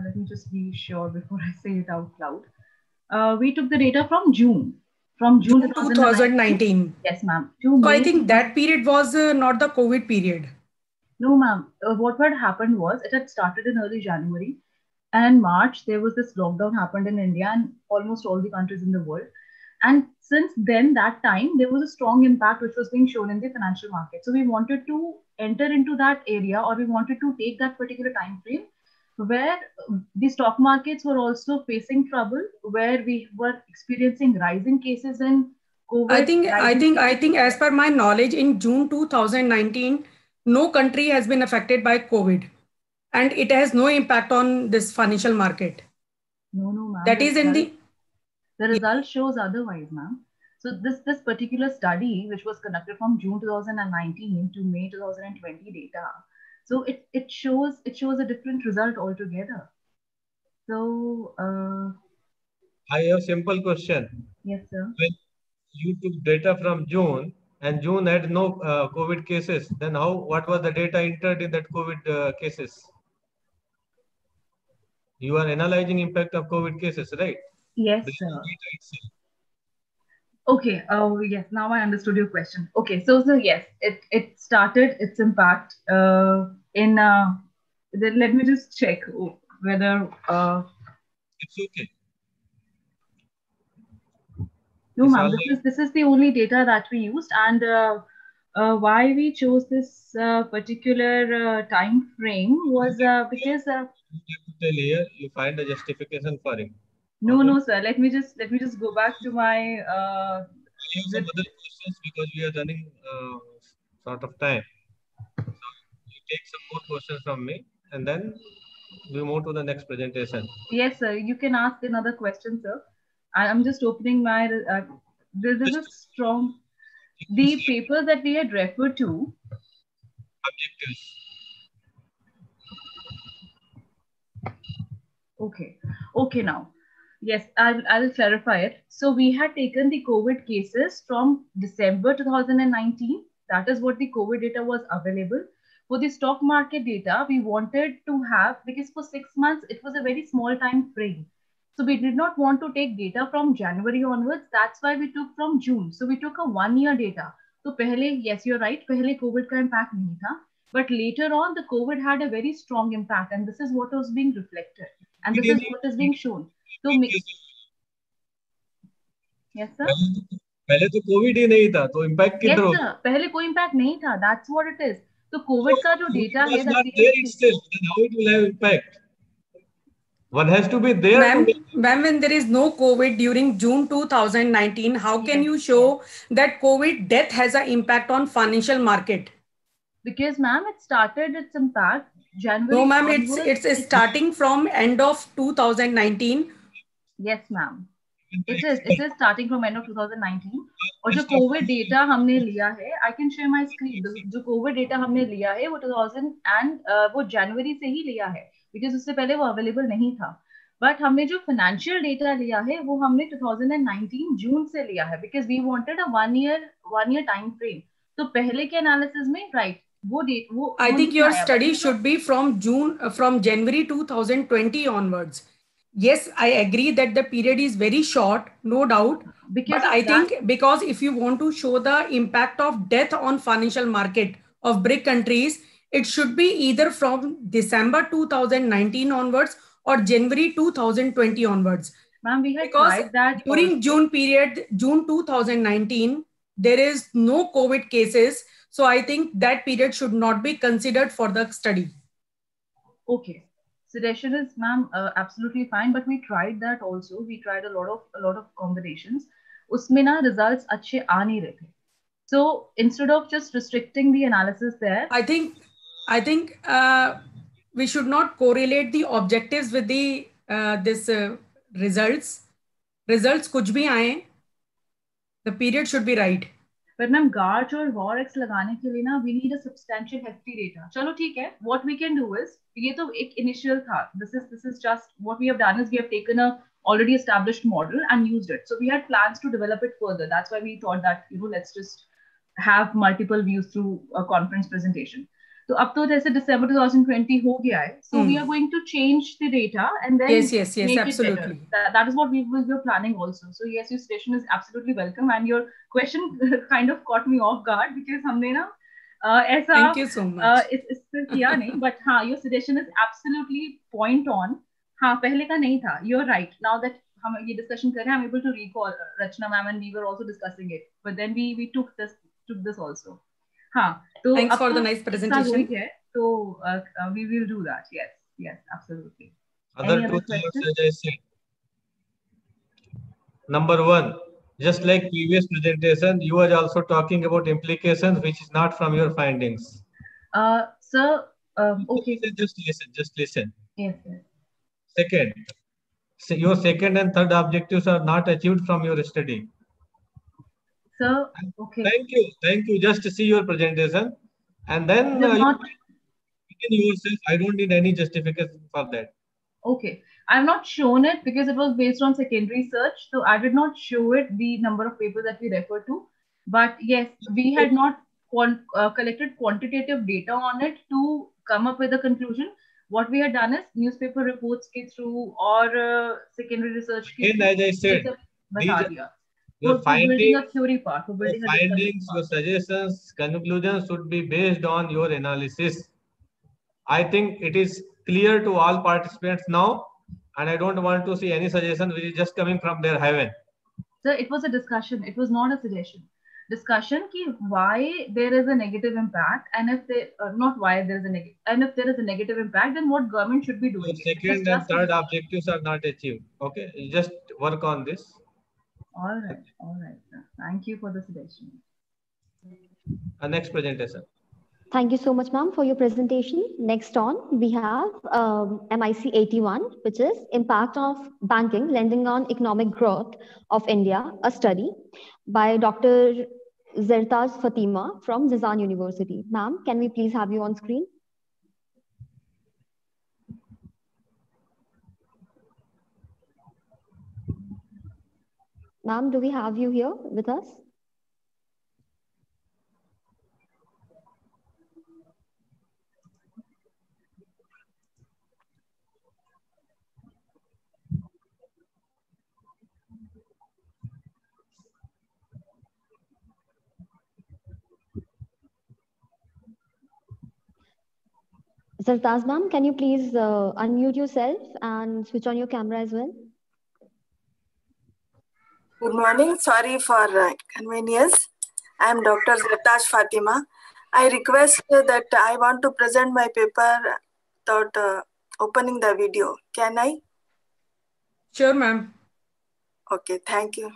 let me just be sure before I say it out loud. We took the data from June. From June 2019. Yes, ma'am. So I think that period was not the COVID period. No, ma'am. What had happened was it had started in early January, and March there was this lockdown happened in India and almost all the countries in the world. And since then, that time, there was a strong impact which was being shown in the financial market. So we wanted to enter into that area, or we wanted to take that particular time frame where the stock markets were also facing trouble, where we were experiencing rising cases in COVID. I think as per my knowledge, in June 2019, no country has been affected by COVID, and it has no impact on this financial market. No, ma'am. That is in the result shows otherwise, ma'am. So this particular study, which was conducted from June 2019 to May 2020 data, so it shows a different result altogether. So I have a simple question. Yes, sir. When you took data from June and June had no COVID cases, then what was the data entered in that COVID cases? You are analyzing impact of COVID cases, right? Yes, sir. Okay. Oh, yes. Now I understood your question. Okay. So yes, it started its impact in. Let me just check whether. It's okay. No, ma'am. This is the only data that we used, and why we chose this particular time frame was because. You have to tell here. You find a justification for it. No, no, sir. Let me just go back to my. I have some other questions because we are running short of time. You take some more questions from me, and then we move to the next presentation. Yes, sir. You can ask another question, sir. I'm just opening my. There's a strong. The papers that we had referred to. Objectives. Okay. Okay, now. Yes, I'll clarify it. So we had taken the COVID cases from December 2019. That is what the COVID data was available. For the stock market data, we wanted to have, because for 6 months, it was a very small time frame. So we did not want to take data from January onwards. That's why we took from June. So we took a 1 year data. So pehle, yes, you're right. Pehle COVID ka impact nahi tha. But later on, the COVID had a very strong impact. And this is what was being reflected. And this is what is being shown. So, yes, sir. पहले तो Covid ही नहीं था, तो impact Yes, किधर हो? sir. पहले कोई impact नहीं था. That's what it is. तो COVID का जो data है was that not we there have itself. Then how it will have impact? One has to be there. Ma'am, when there is no COVID during June 2019, how can you show that COVID death has an impact on financial market? Because, ma'am, it started its impact January. No, ma'am, onwards, it's starting from end of 2019. Yes, ma'am. It is starting from end of 2019. और जो Covid data हमने लिया है, I can share my screen. जो Covid data हमने लिया है वो 2000 and वो जनवरी से ही लिया है, because उससे पहले वो अवेलेबल नहीं था. बट हमने जो फाइनेंशियल डेटा लिया है वो हमने 2019 जून से लिया है, because we wanted a one year time frame. तो पहले के एनालिसिस में राइट वो डेट वो I think your study should be from January 2020 onwards. Yes, I agree that the period is very short, no doubt. But I think because if you want to show the impact of death on financial market of BRIC countries, it should be either from December 2019 onwards or January 2020 onwards. Ma'am, we had because tried that during June period, June 2019, there is no COVID cases. So I think that period should not be considered for the study. Okay. Suggestion is, ma'am, absolutely fine. But we tried that also. We tried a lot of combinations. उसमें ना results अच्छे आ नहीं रहे थे. So instead of just restricting the analysis there, I think we should not correlate the objectives with the results. Results कुछ भी आए, the period should be right. But ma'am, GARCH और VORX लगाने के लिए ना we need a substantial hefty data. चलो ठीक है. What we can do is, ये तो एक initial था. This is just what we have done is we have taken a already established model and used it. So we had plans to develop it further. That's why we thought that let's just have multiple views through a conference presentation. तो अब तो जैसे December 2020 हो गया है. So we are going to change the data and then yes, make absolutely. it better. That is what we were planning also. So yes, your suggestion is absolutely welcome, and your question kind of caught me off guard because हमने ना ऐसा Thank you so much. इससे किया नहीं, but हाँ, your suggestion is absolutely point on. हाँ, पहले का नहीं था. You're right. Now that हम ये discussion कर रहे हैं, I'm able to recall Rachna ma'am and we were also discussing it. But then we took this also. हाँ, तो thanks अब for तो the nice presentation. है, तो we will do that. Yes, absolutely. Other two thoughts, as I said. Number one, just like previous presentation, you are also talking about implications which is not from your findings. Sir, okay. Just listen. Yes. Second, so your second and third objectives are not achieved from your study. Sir, okay. Thank you. Just see your presentation, and then yourself. I don't need any justification for that. Okay, I've not shown it because it was based on secondary search, so I did not show it the number of papers that we refer to. But yes, we had not collected quantitative data on it to come up with a conclusion. What we had done is newspaper reports ke through or secondary research ke through. As I said, your building a theory part, for building your findings, your suggestions, conclusions should be based on your analysis. I think it is clear to all participants now, and I don't want to see any suggestion which is just coming from their heaven. Sir, it was a discussion. It was not a suggestion. Discussion ki why there is a negative impact, and if they not why there is a negative, and if there is a negative impact, then what government should be doing. Your second and third objectives are not achieved. Okay, you just work on this. All right, sir. Thank you for the suggestion. Next presentation. Thank you so much, ma'am, for your presentation. Next on, we have MIC 81, which is Impact of Banking Lending on Economic Growth of India, a study by Dr. Zertaz Fatima from Zizan University. Ma'am, can we please have you on screen? Ma'am, do we have you here with us? Zertaz ma'am, can you please unmute yourself and switch on your camera as well? Good morning. Sorry for inconvenience. I am Dr. Zertash Fatima. I request that I want to present my paper without opening the video. Can I? Sure, ma'am. Okay, thank you.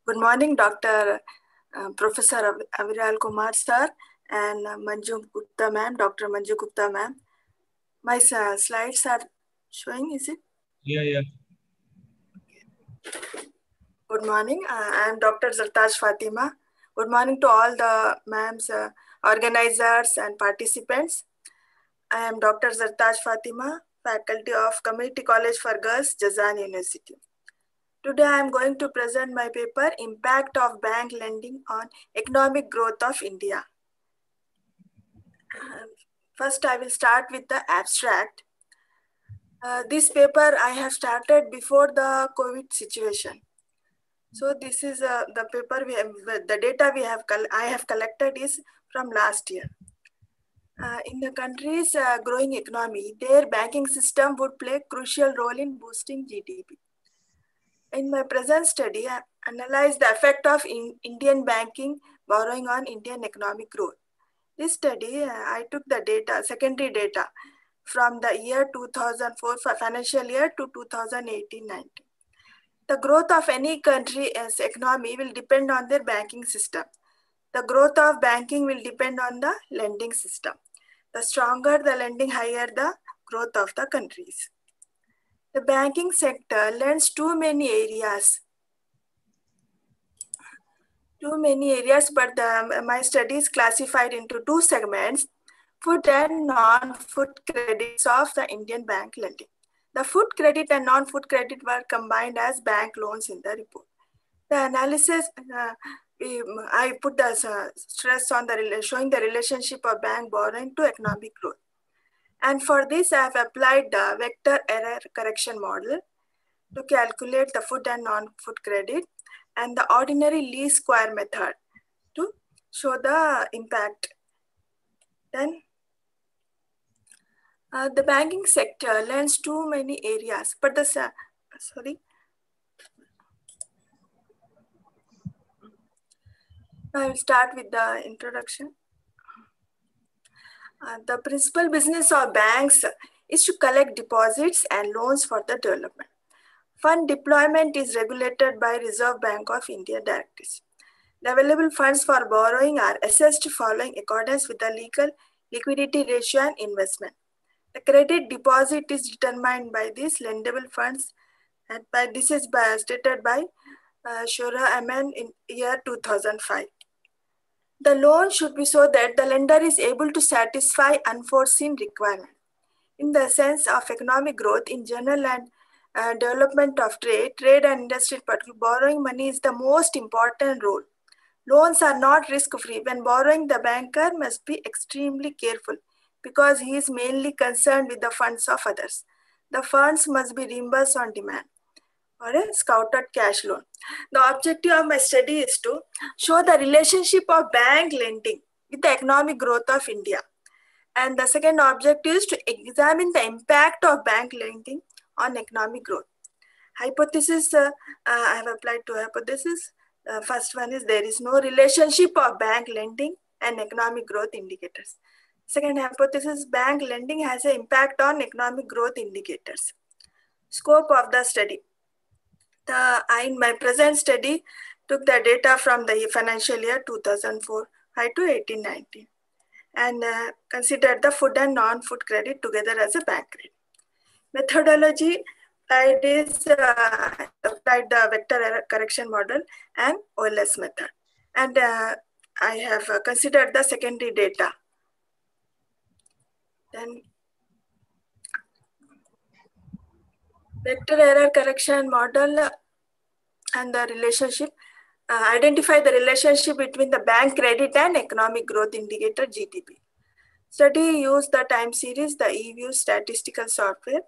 Good morning, Dr. Professor Aviral Kumar sir and Manju Gupta ma'am, Dr. Manju Gupta ma'am. My slides are showing, is it? Yeah. Good morning. I am Dr. Zertaj Fatima. Good morning to all the ma'ams, organizers and participants. I am Dr. Zertaj Fatima, faculty of Community College for Girls, Jazan University. Today I am going to present my paper, Impact of Bank Lending on Economic Growth of India. First, I will start with the abstract. This paper I have started before the COVID situation. So this is the paper we have, the data I have collected is from last year. In the country's growing economy, their banking system would play a crucial role in boosting GDP. In my present study, I analyzed the effect of Indian banking borrowing on Indian economic growth. This study, I took the data, secondary data, from the year 2004 for financial year to 2018-19. The growth of any country's economy will depend on their banking system. The growth of banking will depend on the lending system. The stronger the lending, higher the growth of the countries. The banking sector lends too many areas, but my study is classified into two segments, food and non-food credits of the Indian bank lending. The food credit and non-food credit were combined as bank loans in the report. The analysis, I put the stress on showing the relationship of bank borrowing to economic growth. And for this, I have applied the vector error correction model to calculate the food and non-food credit and the ordinary least square method to show the impact. Then the banking sector lends too many areas, but I will start with the introduction. The principal business of banks is to collect deposits and loans for the development. Fund deployment is regulated by Reserve Bank of India directives. The available funds for borrowing are assessed following accordance with the legal liquidity ratio and investment. The credit deposit is determined by these lendable funds, and this is stated by Shura Aman in year 2005. The loan should be so that the lender is able to satisfy unforeseen requirements. In the sense of economic growth in general and development of trade and industry in particular, borrowing money is the most important role. Loans are not risk-free. When borrowing, the banker must be extremely careful because he is mainly concerned with the funds of others. The funds must be reimbursed on demand or a scouted cash loan. The objective of my study is to show the relationship of bank lending with the economic growth of India. And the second objective is to examine the impact of bank lending on economic growth. Hypothesis, I have applied to hypothesis. First one is there is no relationship of bank lending and economic growth indicators. Second hypothesis, bank lending has an impact on economic growth indicators. Scope of the study. In my present study, took the data from the financial year 2004 to 18-19 and considered the food and non-food credit together as a bank credit. Methodology applied the vector error correction model and OLS method. And I have considered the secondary data. Then vector error correction model and the relationship, identify the relationship between the bank credit and economic growth indicator GDP. Study used the time series, the eView statistical software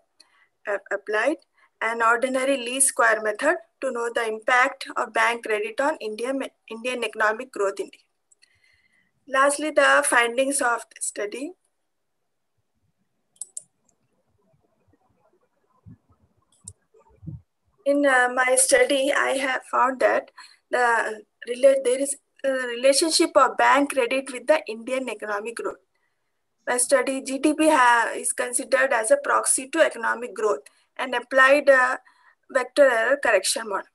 applied, an ordinary least square method to know the impact of bank credit on Indian economic growth indicator. Lastly, the findings of the study. In my study, I have found that there is a relationship of bank credit with the Indian economic growth. My study, GDP is considered as a proxy to economic growth and applied vector error correction model.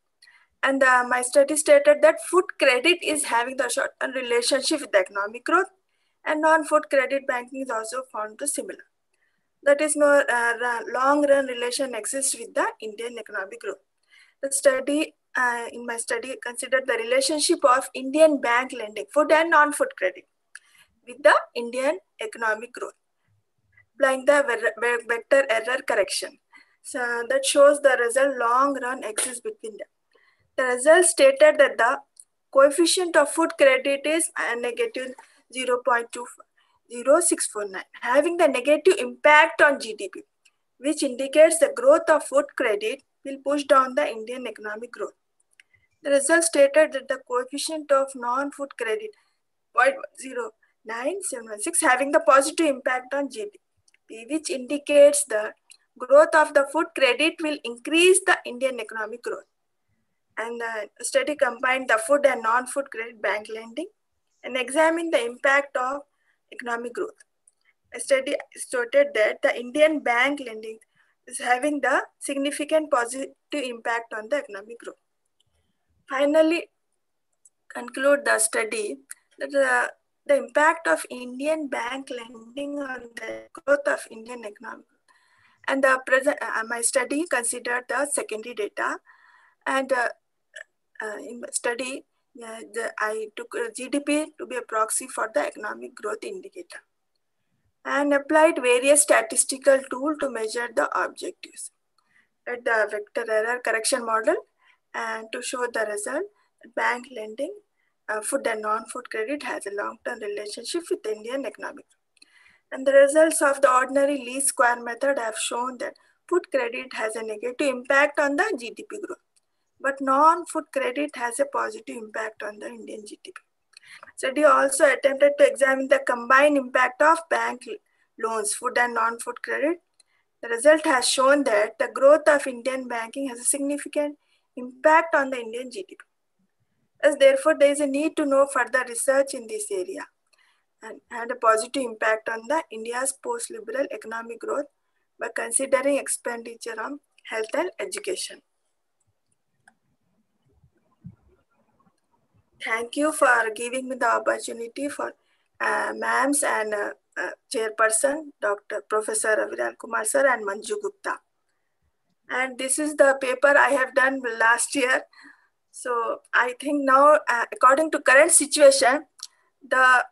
And my study stated that food credit is having the short-term relationship with the economic growth, and non-food credit banking is also found to similar. That is, no long-run relation exists with the Indian economic growth. The study, in my study, considered the relationship of Indian bank lending, food and non-food credit, with the Indian economic growth, applying the vector error correction. So that shows the result long run exists between them. The result stated that the coefficient of food credit is a negative 0.20649, having the negative impact on GDP, which indicates the growth of food credit will push down the Indian economic growth. The result stated that the coefficient of non-food credit 0.09716 having the positive impact on GDP, which indicates the growth of the food credit will increase the Indian economic growth. And the study combined the food and non-food credit bank lending and examined the impact of economic growth. A study stated that the Indian bank lending is having the significant positive impact on the economic growth. Finally, conclude the study that the impact of Indian bank lending on the growth of Indian economy. And the present, my study considered the secondary data, and in my study, I took GDP to be a proxy for the economic growth indicator, and applied various statistical tools to measure the objectives at the vector error correction model, and to show the result, bank lending, food and non-food credit has a long-term relationship with Indian economic. And the results of the ordinary least square method have shown that food credit has a negative impact on the GDP growth, but non-food credit has a positive impact on the Indian GDP. Study also attempted to examine the combined impact of bank loans, food and non-food credit. The result has shown that the growth of Indian banking has a significant impact on the Indian GDP. As therefore, there is a need to know further research in this area and had a positive impact on the India's post-liberal economic growth by considering expenditure on health and education. Thank you for giving me the opportunity for MAIMS and chairperson, Dr. Professor Aviral Kumar sir and Manju Gupta. And this is the paper I have done last year. So I think now, according to current situation, the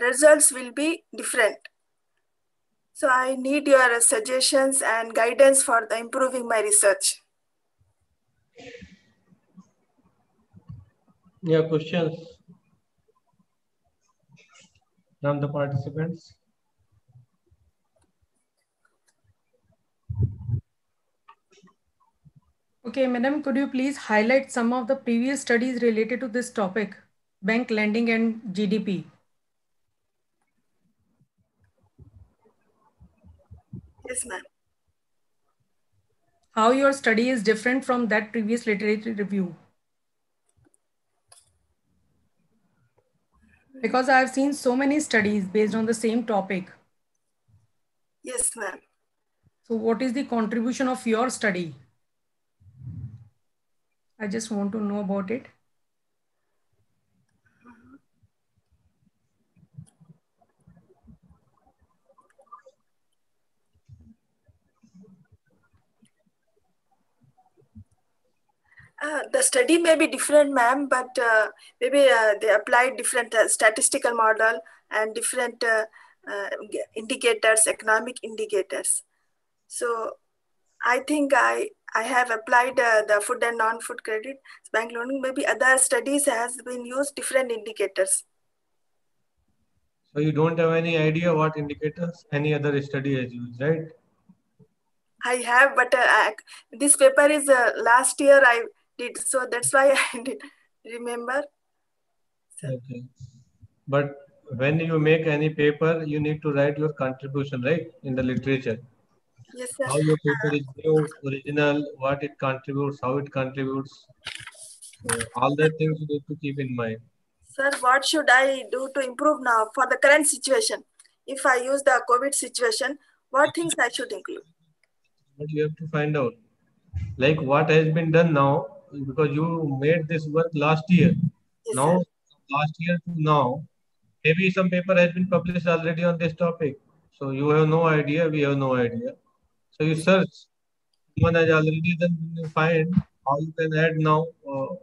results will be different. So I need your suggestions and guidance for the improving my research. Yeah, questions from the participants? Okay, madam, could you please highlight some of the previous studies related to this topic, bank lending and GDP? Yes, ma'am. How your study is different from that previous literature review? Because I have seen so many studies based on the same topic. Yes, ma'am. So what is the contribution of your study? I just want to know about it. The study may be different, ma'am, but maybe they applied different statistical model and different indicators, economic indicators. So I think I have applied the food and non-food credit bank loaning. Maybe other studies has been used different indicators. So you don't have any idea what indicators any other study has used, right? I have, but this paper is last year I did, so that's why I did remember. So. Okay. But when you make any paper, you need to write your contribution, right, in the literature. Yes, sir. How your paper is new, original, what it contributes, how it contributes. So all that things you need to keep in mind. Sir, what should I do to improve now for the current situation? If I use the COVID situation, what things I should include? But you have to find out, like what has been done now, because you made this work last year. Yes, Now, sir. last year to now, maybe some paper has been published already on this topic. So you have no idea, we have no idea. So you search, someone has already done, you find how you can add now,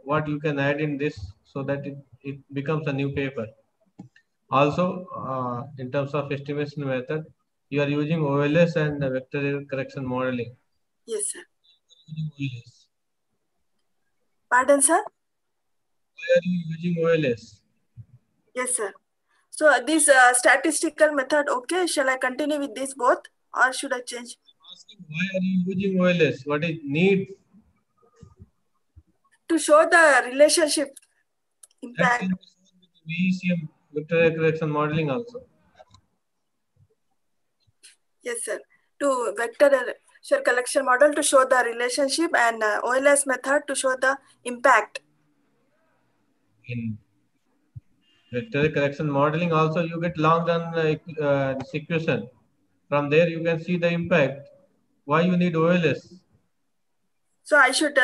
what you can add in this so that it becomes a new paper. Also, in terms of estimation method, you are using OLS and vector error correction modeling. Yes, sir. OLS. Pardon, sir? Why are you using OLS? Yes, sir. So this statistical method, okay, shall I continue with this both or should I change? Asking why are you using OLS? What is need? To show the relationship That impact. can be shown with the VECM vector error correction modeling also. Yes, sir. To vector error collection model to show the relationship and OLS method to show the impact. In vector error correction modeling also you get long run this equation. From there you can see the impact. Why you need OLS? So I should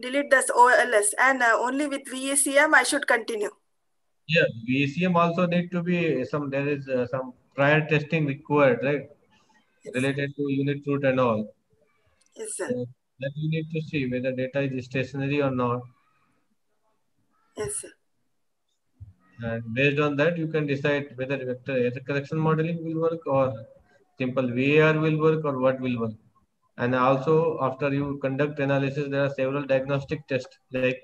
delete this OLS and only with VECM I should continue. Yeah, VECM also need to be some, there is some prior testing required, right? Yes, Related to unit root and all. yes, sir. So that you need to see whether data is stationary or not. Yes, sir. And based on that, you can decide whether vector error correction modeling will work or simple VAR will work or what will work. And also, after you conduct analysis, there are several diagnostic tests like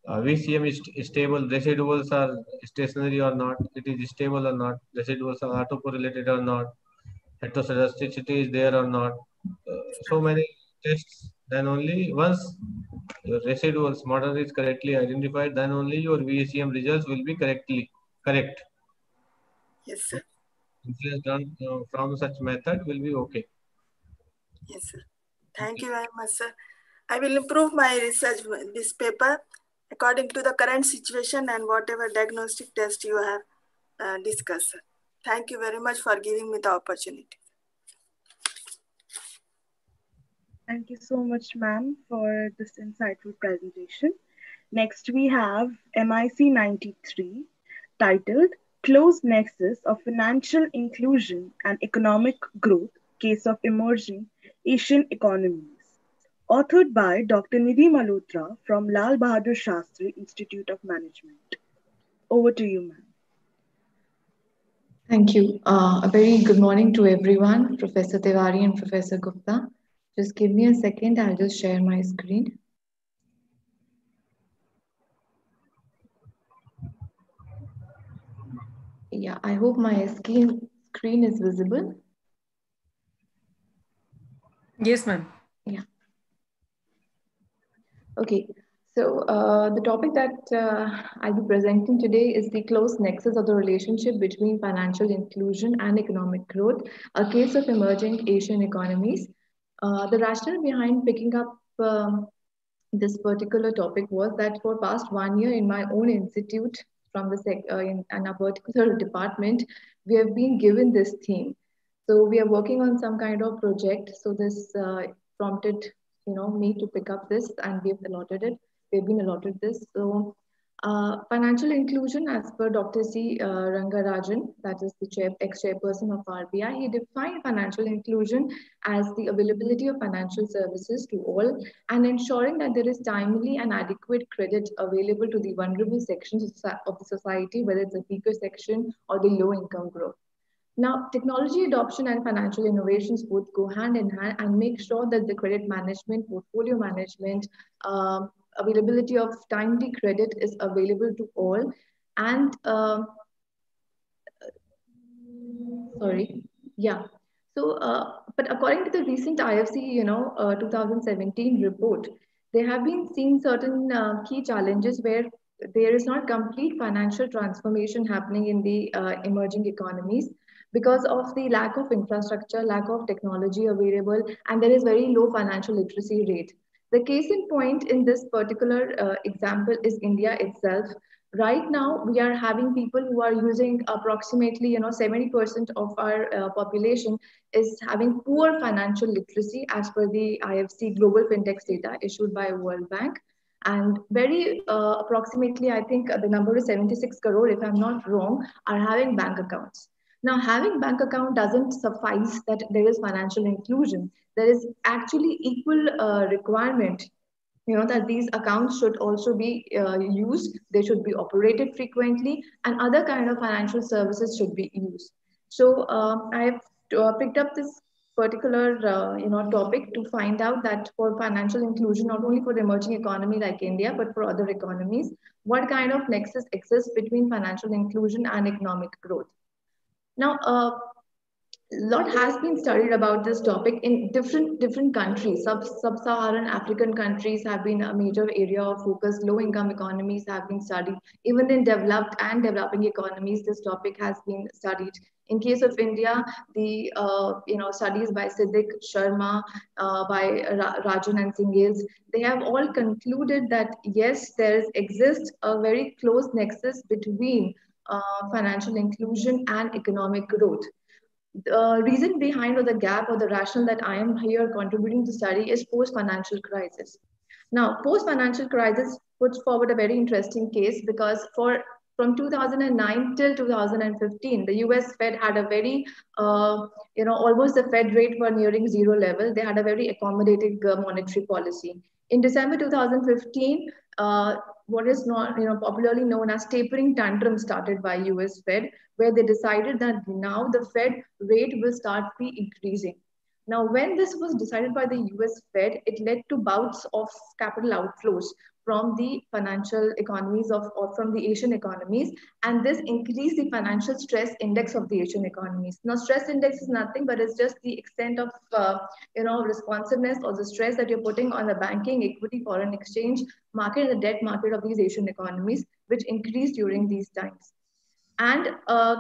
VCM is stable, residuals are stationary or not, it is stable or not, residuals are autocorrelated or not, heteroscedasticity is there or not. So many tests. Then only once your residuals model is correctly identified, then only your VCM results will be correct. Yes, sir. Inference done from such method will be okay. Yes, sir. Thank you very much, sir. I will improve my research this paper according to the current situation and whatever diagnostic test you have discussed. Sir. Thank you very much for giving me the opportunity. Thank you so much, ma'am, for this insightful presentation. Next, we have MIC 93, titled Close Nexus of Financial Inclusion and Economic Growth, Case of Emerging Asian Economies, authored by Dr. Nidhi Malhotra from Lal Bahadur Shastri Institute of Management. Over to you, ma'am. Thank you. A very good morning to everyone, Professor Tiwari and Professor Gupta. Just give me a second, I'll just share my screen. Yeah, I hope my screen is visible. Yes, ma'am. Yeah. Okay, so the topic that I'll be presenting today is the close nexus of the relationship between financial inclusion and economic growth, a case of emerging Asian economies. The rationale behind picking up this particular topic was that for past 1 year in my own institute from the in a particular department, we have been given this theme. So we are working on some kind of project. So this prompted, me to pick up this, and we've allotted it. We've been allotted this. So financial inclusion, as per Dr. C. Rangarajan, that is the ex-chairperson of RBI, he defined financial inclusion as the availability of financial services to all and ensuring that there is timely and adequate credit available to the vulnerable sections of the society, whether it's a weaker section or the low income group. Now, technology adoption and financial innovations both go hand in hand and make sure that the credit management, portfolio management, availability of timely credit is available to all. And sorry, yeah. So, but according to the recent IFC, 2017 report, there have been seen certain key challenges where there is not complete financial transformation happening in the emerging economies because of the lack of infrastructure, lack of technology available, and there is very low financial literacy rate. The case in point in this particular example is India itself. Right now, we are having people who are using approximately, 70% of our population is having poor financial literacy as per the IFC Global Fintech data issued by World Bank. And very approximately, I think the number is 76 crore, if I'm not wrong, are having bank accounts. Now, having bank account doesn't suffice that there is financial inclusion. There is actually equal requirement, that these accounts should also be used. They should be operated frequently, and other kind of financial services should be used. So I've picked up this particular topic to find out that for financial inclusion, not only for the emerging economy like India, but for other economies, what kind of nexus exists between financial inclusion and economic growth. Now, a lot has been studied about this topic in different countries. Sub-Saharan African countries have been a major area of focus. Low-income economies have been studied. Even in developed and developing economies, this topic has been studied. In case of India, the studies by Siddiq Sharma, by Rajan and Singhals, they have all concluded that yes, there exists a very close nexus between financial inclusion and economic growth. The reason behind or the gap or the rationale that I am here contributing to study is post-financial crisis. Now, post-financial crisis puts forward a very interesting case because from 2009 till 2015, the US Fed had a very, almost the Fed rate were nearing zero level. They had a very accommodating monetary policy. In December 2015, what is not, popularly known as tapering tantrum started by US Fed, where they decided that now the Fed rate will start be increasing. Now, when this was decided by the US Fed, it led to bouts of capital outflows from the financial economies or from the Asian economies, and this increased the financial stress index of the Asian economies. Now, stress index is nothing but it's just the extent of responsiveness or the stress that you're putting on the banking, equity, foreign exchange market, and the debt market of these Asian economies, which increased during these times. And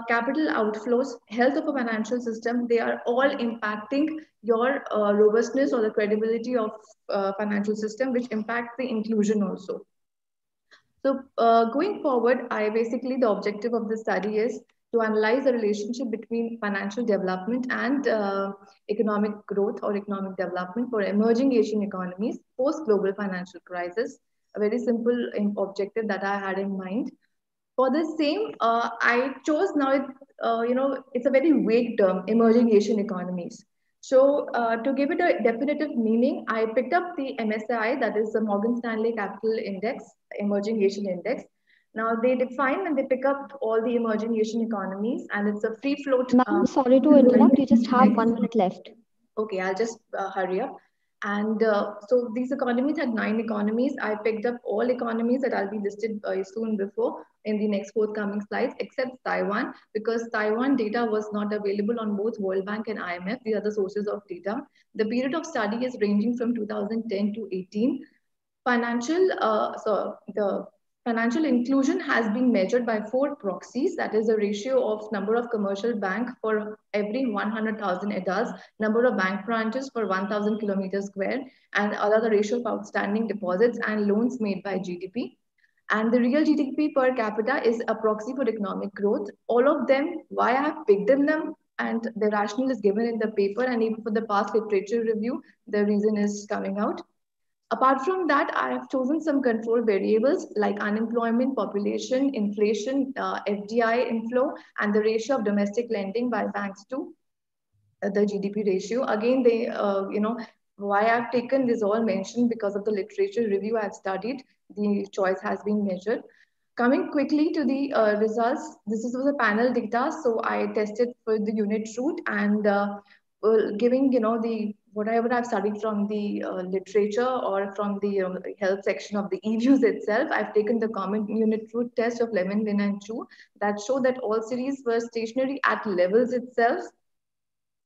capital outflows, health of a financial system, they are all impacting your robustness or the credibility of financial system, which impacts the inclusion also. So going forward, the objective of the study is to analyze the relationship between financial development and economic growth or economic development for emerging Asian economies post-global financial crisis. A very simple objective that I had in mind. For the same, I chose now, it's a very vague term, emerging Asian economies. So to give it a definitive meaning, I picked up the MSCI, that is the Morgan Stanley Capital Index, Emerging Asian Index. Now they define and they pick up all the emerging Asian economies, and it's a free float. Ma'am, sorry to interrupt. You just have 1 minute left. Okay, I'll just hurry up. And so these economies had 9 economies. I picked up all economies that I'll be listed soon before in the next forthcoming slides, except Taiwan, because Taiwan data was not available on both World Bank and IMF, the other sources of data. The period of study is ranging from 2010 to 18. The financial inclusion has been measured by 4 proxies. That is the ratio of number of commercial bank for every 100,000 adults, number of bank branches for 1,000 kilometers square, and other the ratio of outstanding deposits and loans made by GDP. And the real GDP per capita is a proxy for economic growth. All of them, why I have picked in them, and the rationale is given in the paper, and even for the past literature review, the reason is coming out. Apart from that, I have chosen some control variables like unemployment, population, inflation, FDI inflow, and the ratio of domestic lending by banks to the GDP ratio. Again, why I've taken this all mentioned because of the literature review I've studied, the choice has been measured. Coming quickly to the results, this was a panel data, so I tested for the unit root and giving the whatever I've studied from the literature or from the health section of the e-views itself. I've taken the common unit root test of lemon, lin, and chew that show that all series were stationary at levels itself,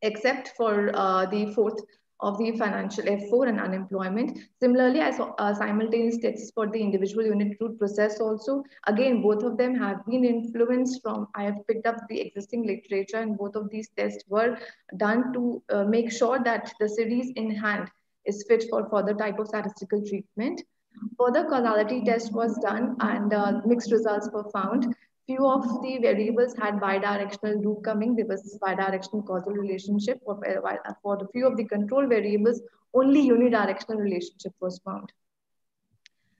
except for the fourth of the financial F4 and unemployment. Similarly, I saw simultaneous tests for the individual unit root process also. Again, both of them have been influenced from, I have picked up the existing literature, and both of these tests were done to make sure that the series in hand is fit for further type of statistical treatment. Further causality test was done and mixed results were found. Few of the variables had bidirectional loop coming. There was bidirectional causal relationship. For the few of the control variables, only unidirectional relationship was found.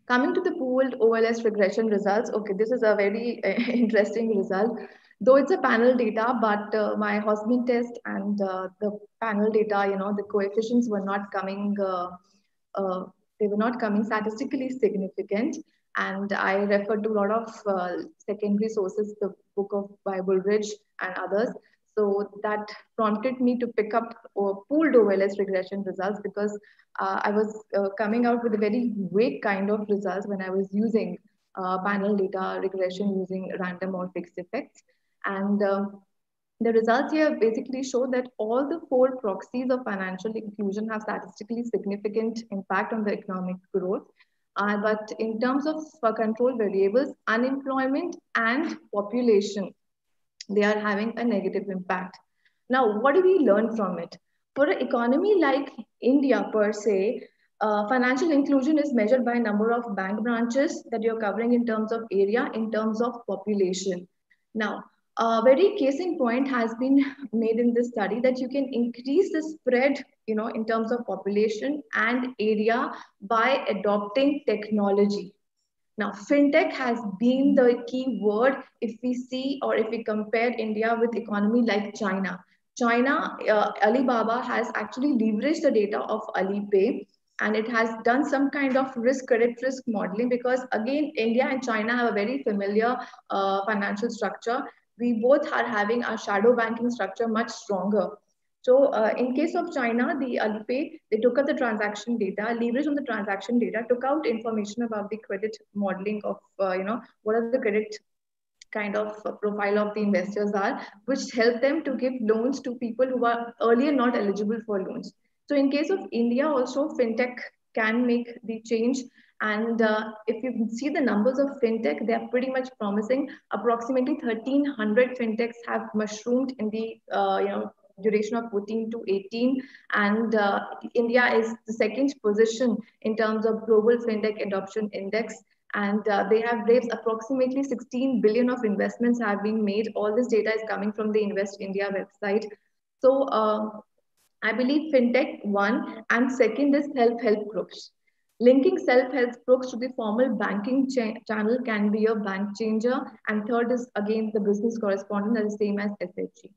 Coming to the pooled OLS regression results, okay, this is a very interesting result. Though it's a panel data, but my Hosmer test and the panel data, the coefficients were not coming uh, they were not coming statistically significant. And I referred to a lot of secondary sources, the book of by Bullridge and others. So that prompted me to pick up pooled OLS regression results because I was coming out with a very vague kind of results when I was using panel data regression using random or fixed effects. And the results here basically show that all the 4 proxies of financial inclusion have statistically significant impact on the economic growth. But in terms of control variables, unemployment and population, they are having a negative impact. Now, what do we learn from it? For an economy like India per se, financial inclusion is measured by number of bank branches that you're covering in terms of area, in terms of population. Now, a very case in point has been made in this study that you can increase the spread, in terms of population and area by adopting technology. Now, fintech has been the key word if we see or if we compare India with economy like China. China, Alibaba has actually leveraged the data of Alipay, and it has done some kind of credit risk modeling because again, India and China have a very familiar financial structure. We both are having a shadow banking structure much stronger. So in case of China, the Alipay, they took up the transaction data, leveraged on the transaction data, took out information about the credit modeling of, what are the credit kind of profile of the investors are, which help them to give loans to people who are earlier not eligible for loans. So in case of India also, fintech can make the change. And if you see the numbers of fintech, they are pretty much promising. Approximately 1,300 fintechs have mushroomed in the duration of 14 to 18. And India is the second position in terms of global fintech adoption index. And they have raised approximately 16 billion of investments have been made. All this data is coming from the Invest India website. So I believe fintech, one, and second is self-help groups. Linking self-help groups to the formal banking channel can be a bank changer. And third is again the business correspondent, that is same as SHG.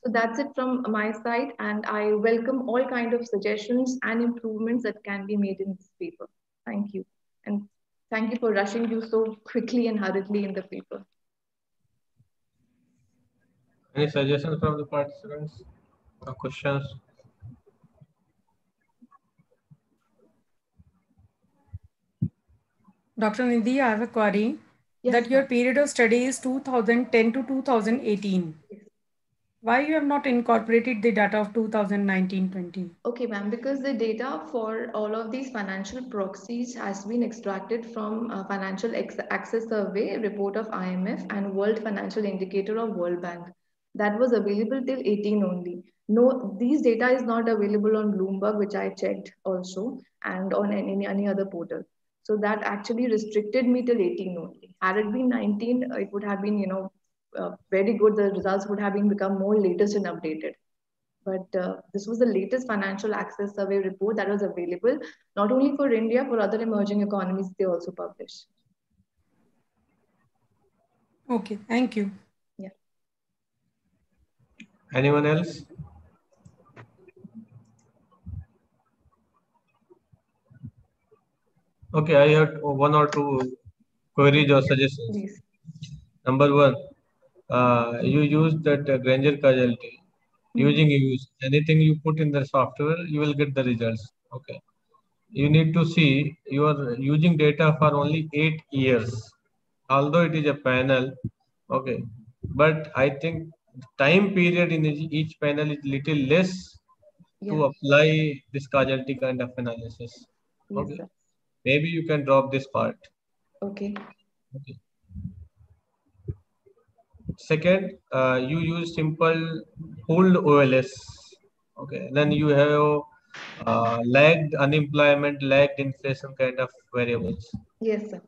So that's it from my side, and I welcome all kind of suggestions and improvements that can be made in this paper. Thank you. And thank you for rushing you so quickly and hurriedly in the paper. Any suggestions from the participants or questions? Dr. Nidhi, I have a query. Yes, that your period of study is 2010 to 2018. Yes. Why you have not incorporated the data of 2019-20? Okay, ma'am, because the data for all of these financial proxies has been extracted from Financial Access Survey report of IMF and World Financial Indicator of World Bank. That was available till 18 only. No, these data is not available on Bloomberg, which I checked also, and on any other portal. So that actually restricted me till 18 only. Had it been 19, it would have been, very good. The results would have been become more latest and updated. But this was the latest financial access survey report that was available, not only for India, for other emerging economies, they also published. Okay, thank you. Yeah. Anyone else? Okay, I have one or two queries or suggestions. Please. Number one, you use that Granger causality. Using use anything you put in the software, you will get the results. Okay. You need to see you are using data for only 8 years, although it is a panel. Okay, but I think time period in each panel is little less Yeah. to apply this causality kind of analysis. Yes, Okay, sir. maybe you can drop this part. Okay. Okay. Second, you use simple pooled OLS. Okay, then you have lagged unemployment, lagged inflation kind of variables. Yes, sir.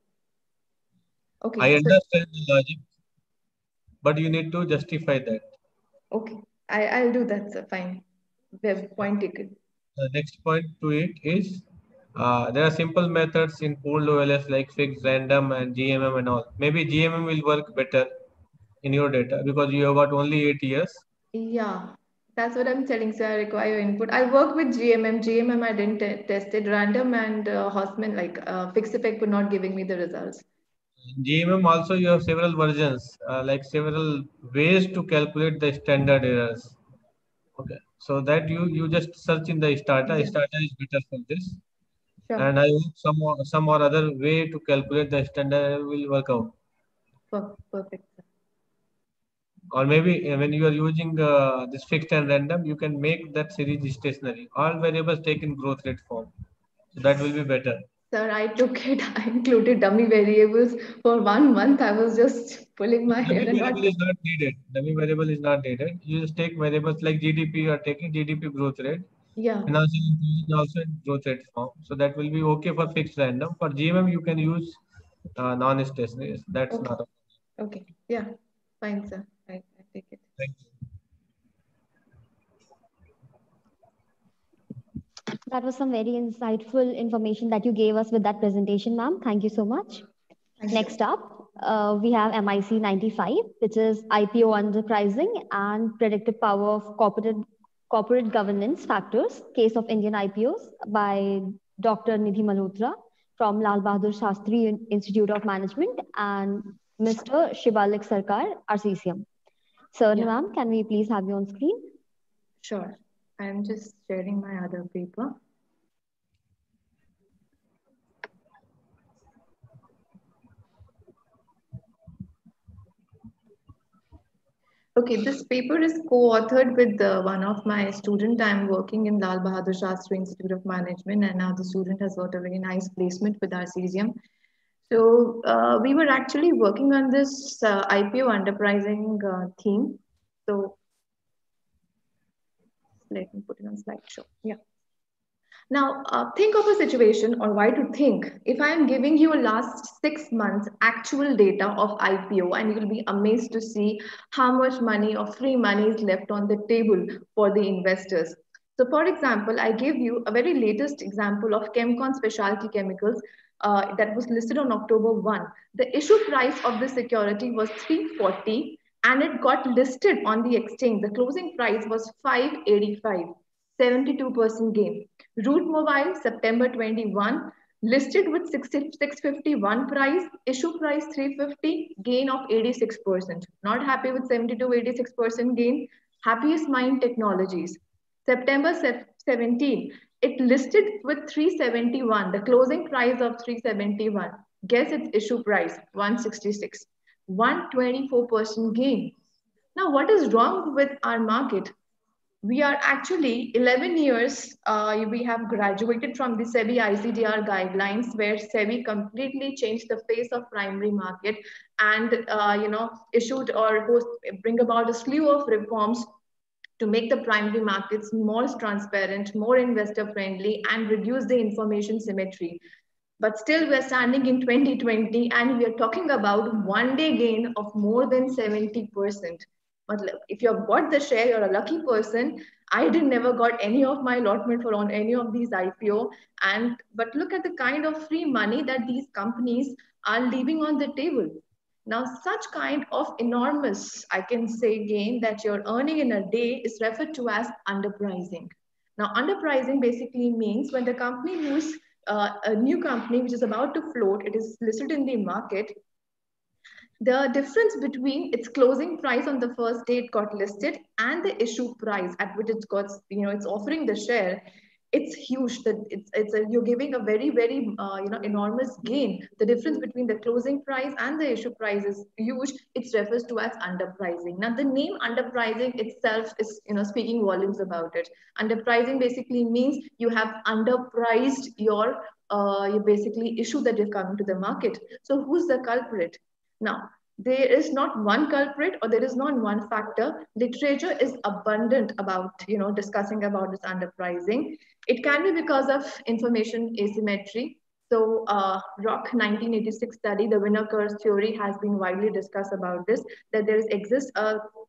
I Okay. So, understand the logic, but you need to justify that. okay. I'll do that, sir. Fine. Point taken. The next point to it is there are simple methods in pooled OLS like fixed, random, and GMM and all. Maybe GMM will work better in your data because you have got only 8 years. Yeah. That's what I'm telling, sir. I require input. I work with GMM. GMM I didn't test it. Random and Hosman, like fixed effect, were not giving me the results. GMM also you have several versions, like several ways to calculate the standard errors. Okay, so that you just search in the Stata. Yeah. Stata is better for this, Sure. and I hope some or other way to calculate the standard error will work out. Perfect, sir. Or maybe when you are using this fixed and random, you can make that series stationary. All variables take in growth rate form, so that will be better. Sir, I took it. I included dummy variables for 1 month. I was just pulling my hair Dummy and not. variable is not needed. Dummy variable is not needed. You just take variables like GDP. You are taking GDP growth rate. Yeah. Financial inclusion also in growth rate form. So that will be okay for fixed random. For GMM, you can use non-stationary. That's Okay. not a Okay. Yeah. Fine, sir. I take it. thank you. That was some very insightful information that you gave us with that presentation, ma'am. Thank you so much. Next up, we have MIC 95, which is IPO underpricing and predictive power of corporate governance factors, case of Indian IPOs by Dr. Nidhi Malhotra from Lal Bahadur Shastri Institute of Management and Mr. Shibalik Sarkar, RCCM. Sir, Yeah. ma'am, can we please have you on screen? Sure. I'm just sharing my other paper. Okay, this paper is co-authored with one of my student. I'm working in Lal Bahadur Shastri Institute of Management, and now the student has got a very nice placement with our CGM. So we were actually working on this IPO underpricing theme. So let me put it on slideshow. Yeah. Now, think of a situation, or why to think, if I am giving you a last 6 months actual data of IPO, and you will be amazed to see how much money or free money is left on the table for the investors. So for example, I gave you a very latest example of Chemcon Specialty Chemicals that was listed on October 1. The issue price of the security was 340 and it got listed on the exchange. The closing price was 585. 72% gain. Root Mobile, September 21, listed with 651 price, issue price 350, gain of 86%. Not happy with 72, 86% gain. Happiest Mind Technologies, September 17, it listed with 371, the closing price of 371. Guess its issue price, 166. 124% gain. Now, what is wrong with our market? We are actually 11 years, we have graduated from the SEBI ICDR guidelines, where SEBI completely changed the face of primary market and issued or bring about a slew of reforms to make the primary markets more transparent, more investor friendly, and reduce the information symmetry. But still, we're standing in 2020 and we are talking about one day gain of more than 70%. But if you've got the share, you're a lucky person. I didn't never got any of my allotment for on any of these IPO. And but look at the kind of free money that these companies are leaving on the table. Now, such kind of enormous, I can say, gain that you're earning in a day is referred to as underpricing. Now, underpricing basically means when the company who's a new company which is about to float, it is listed in the market, the difference between its closing price on the first day it got listed and the issue price at which it's got, it's offering the share, it's huge. That you're giving a very enormous gain. The difference between the closing price and the issue price is huge. It refers to as underpricing. Now the name underpricing itself is speaking volumes about it. Underpricing basically means you have underpriced your basically issue that you've come to the market. So who's the culprit? Now, there is not one culprit or there is not one factor. Literature is abundant about, discussing about this underpricing. It can be because of information asymmetry. So, Rock 1986 study, the winner curse theory, has been widely discussed about this, that there exists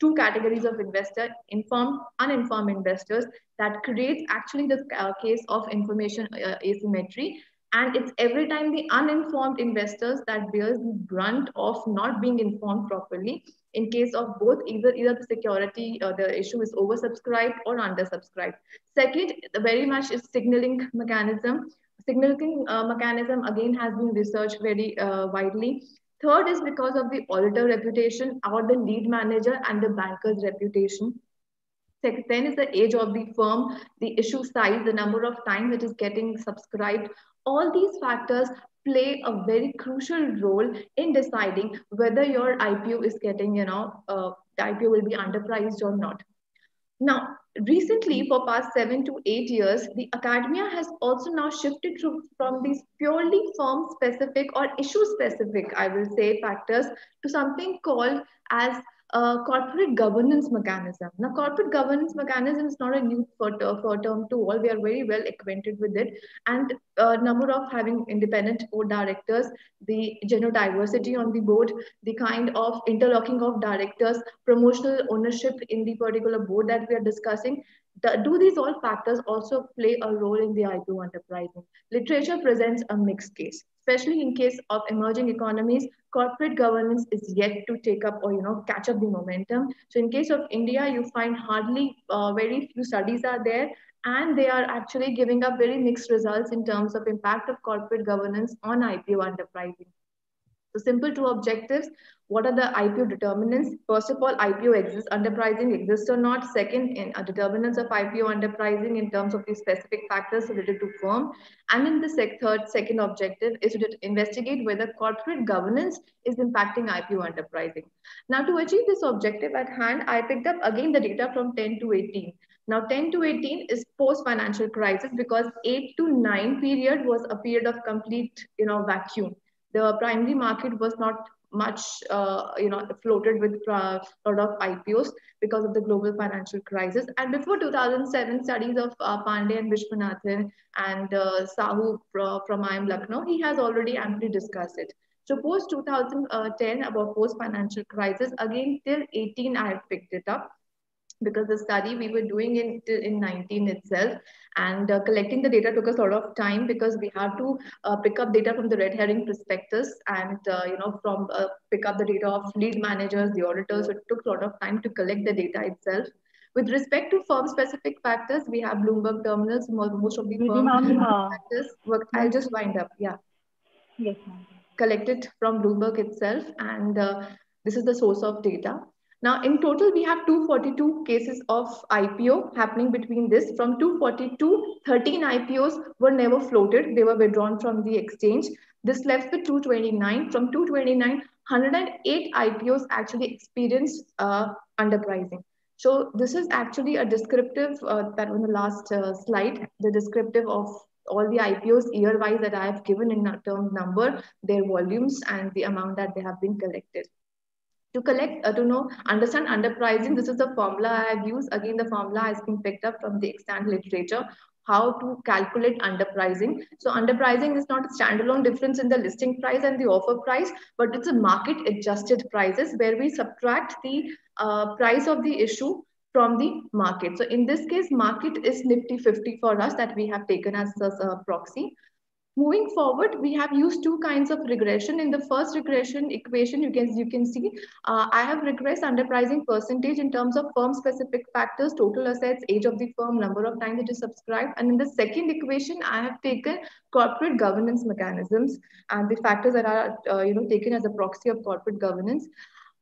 two categories of investor, informed, uninformed investors, that creates actually the case of information asymmetry. And it's every time the uninformed investors that bears the brunt of not being informed properly in case of both either the security or the issue is oversubscribed or undersubscribed. Second, very much is signaling mechanism. Signaling mechanism again has been researched very widely. Third is because of the auditor reputation or the lead manager and the banker's reputation. Then is the age of the firm, the issue size, the number of times it is getting subscribed. All these factors play a very crucial role in deciding whether your IPO is getting, the IPO will be underpriced or not. Now, recently, for past 7 to 8 years, the academia has also now shifted from these purely firm-specific or issue-specific, I will say, factors to something called as a corporate governance mechanism. Now, corporate governance mechanism is not a new term to all. We are very well acquainted with it. And number of having independent board directors, the gender diversity on the board, the kind of interlocking of directors, promotional ownership in the particular board that we are discussing. Do these all factors also play a role in the IPO underpricing? Literature presents a mixed case, especially in case of emerging economies. Corporate governance is yet to take up or catch up the momentum. So in case of India, you find hardly very few studies are there, and they are actually giving up very mixed results in terms of impact of corporate governance on IPO underpricing. So simple two objectives. What are the IPO determinants? First of all, IPO exists, underpricing exists or not. Second, in determinants of IPO underpricing in terms of the specific factors related to firm. And in the second objective is to investigate whether corporate governance is impacting IPO underpricing. Now, to achieve this objective at hand, I picked up again the data from 10 to 18. Now, 10 to 18 is post-financial crisis because 8 to 9 period was a period of complete, vacuum. The primary market was not much, floated with a lot of IPOs because of the global financial crisis. And before 2007, studies of Pandey and Vishwanathan and Sahu from IIM Lucknow, he has already amply discussed it. So post 2010, about post financial crisis, again till 18, I have picked it up because the study we were doing in 19 itself, and collecting the data took us a lot of time because we have to pick up data from the red herring prospectus and from pick up the data of lead managers, the auditors. So it took a lot of time to collect the data itself. With respect to firm specific factors, we have Bloomberg terminals. Most of the firm factors work. I'll just wind up. Yeah. Yes, ma'am. Collected from Bloomberg itself, and this is the source of data. Now, in total, we have 242 cases of IPO happening between this. From 242, 13 IPOs were never floated. They were withdrawn from the exchange. This left with 229. From 229, 108 IPOs actually experienced underpricing. So this is actually a descriptive that on the last slide, the descriptive of all the IPOs year-wise that I have given in terms number, their volumes, and the amount that they have been collected. To collect, to know, understand underpricing, this is the formula I have used. Again, the formula has been picked up from the extant literature, how to calculate underpricing. So underpricing is not a standalone difference in the listing price and the offer price, but it's a market adjusted prices where we subtract the price of the issue from the market. So in this case, market is Nifty 50 for us that we have taken as a proxy. Moving forward, we have used two kinds of regression. In the first regression equation, you can see I have regressed underpricing percentage in terms of firm specific factors, total assets, age of the firm, number of times it is subscribed. And in the second equation, I have taken corporate governance mechanisms and the factors that are taken as a proxy of corporate governance.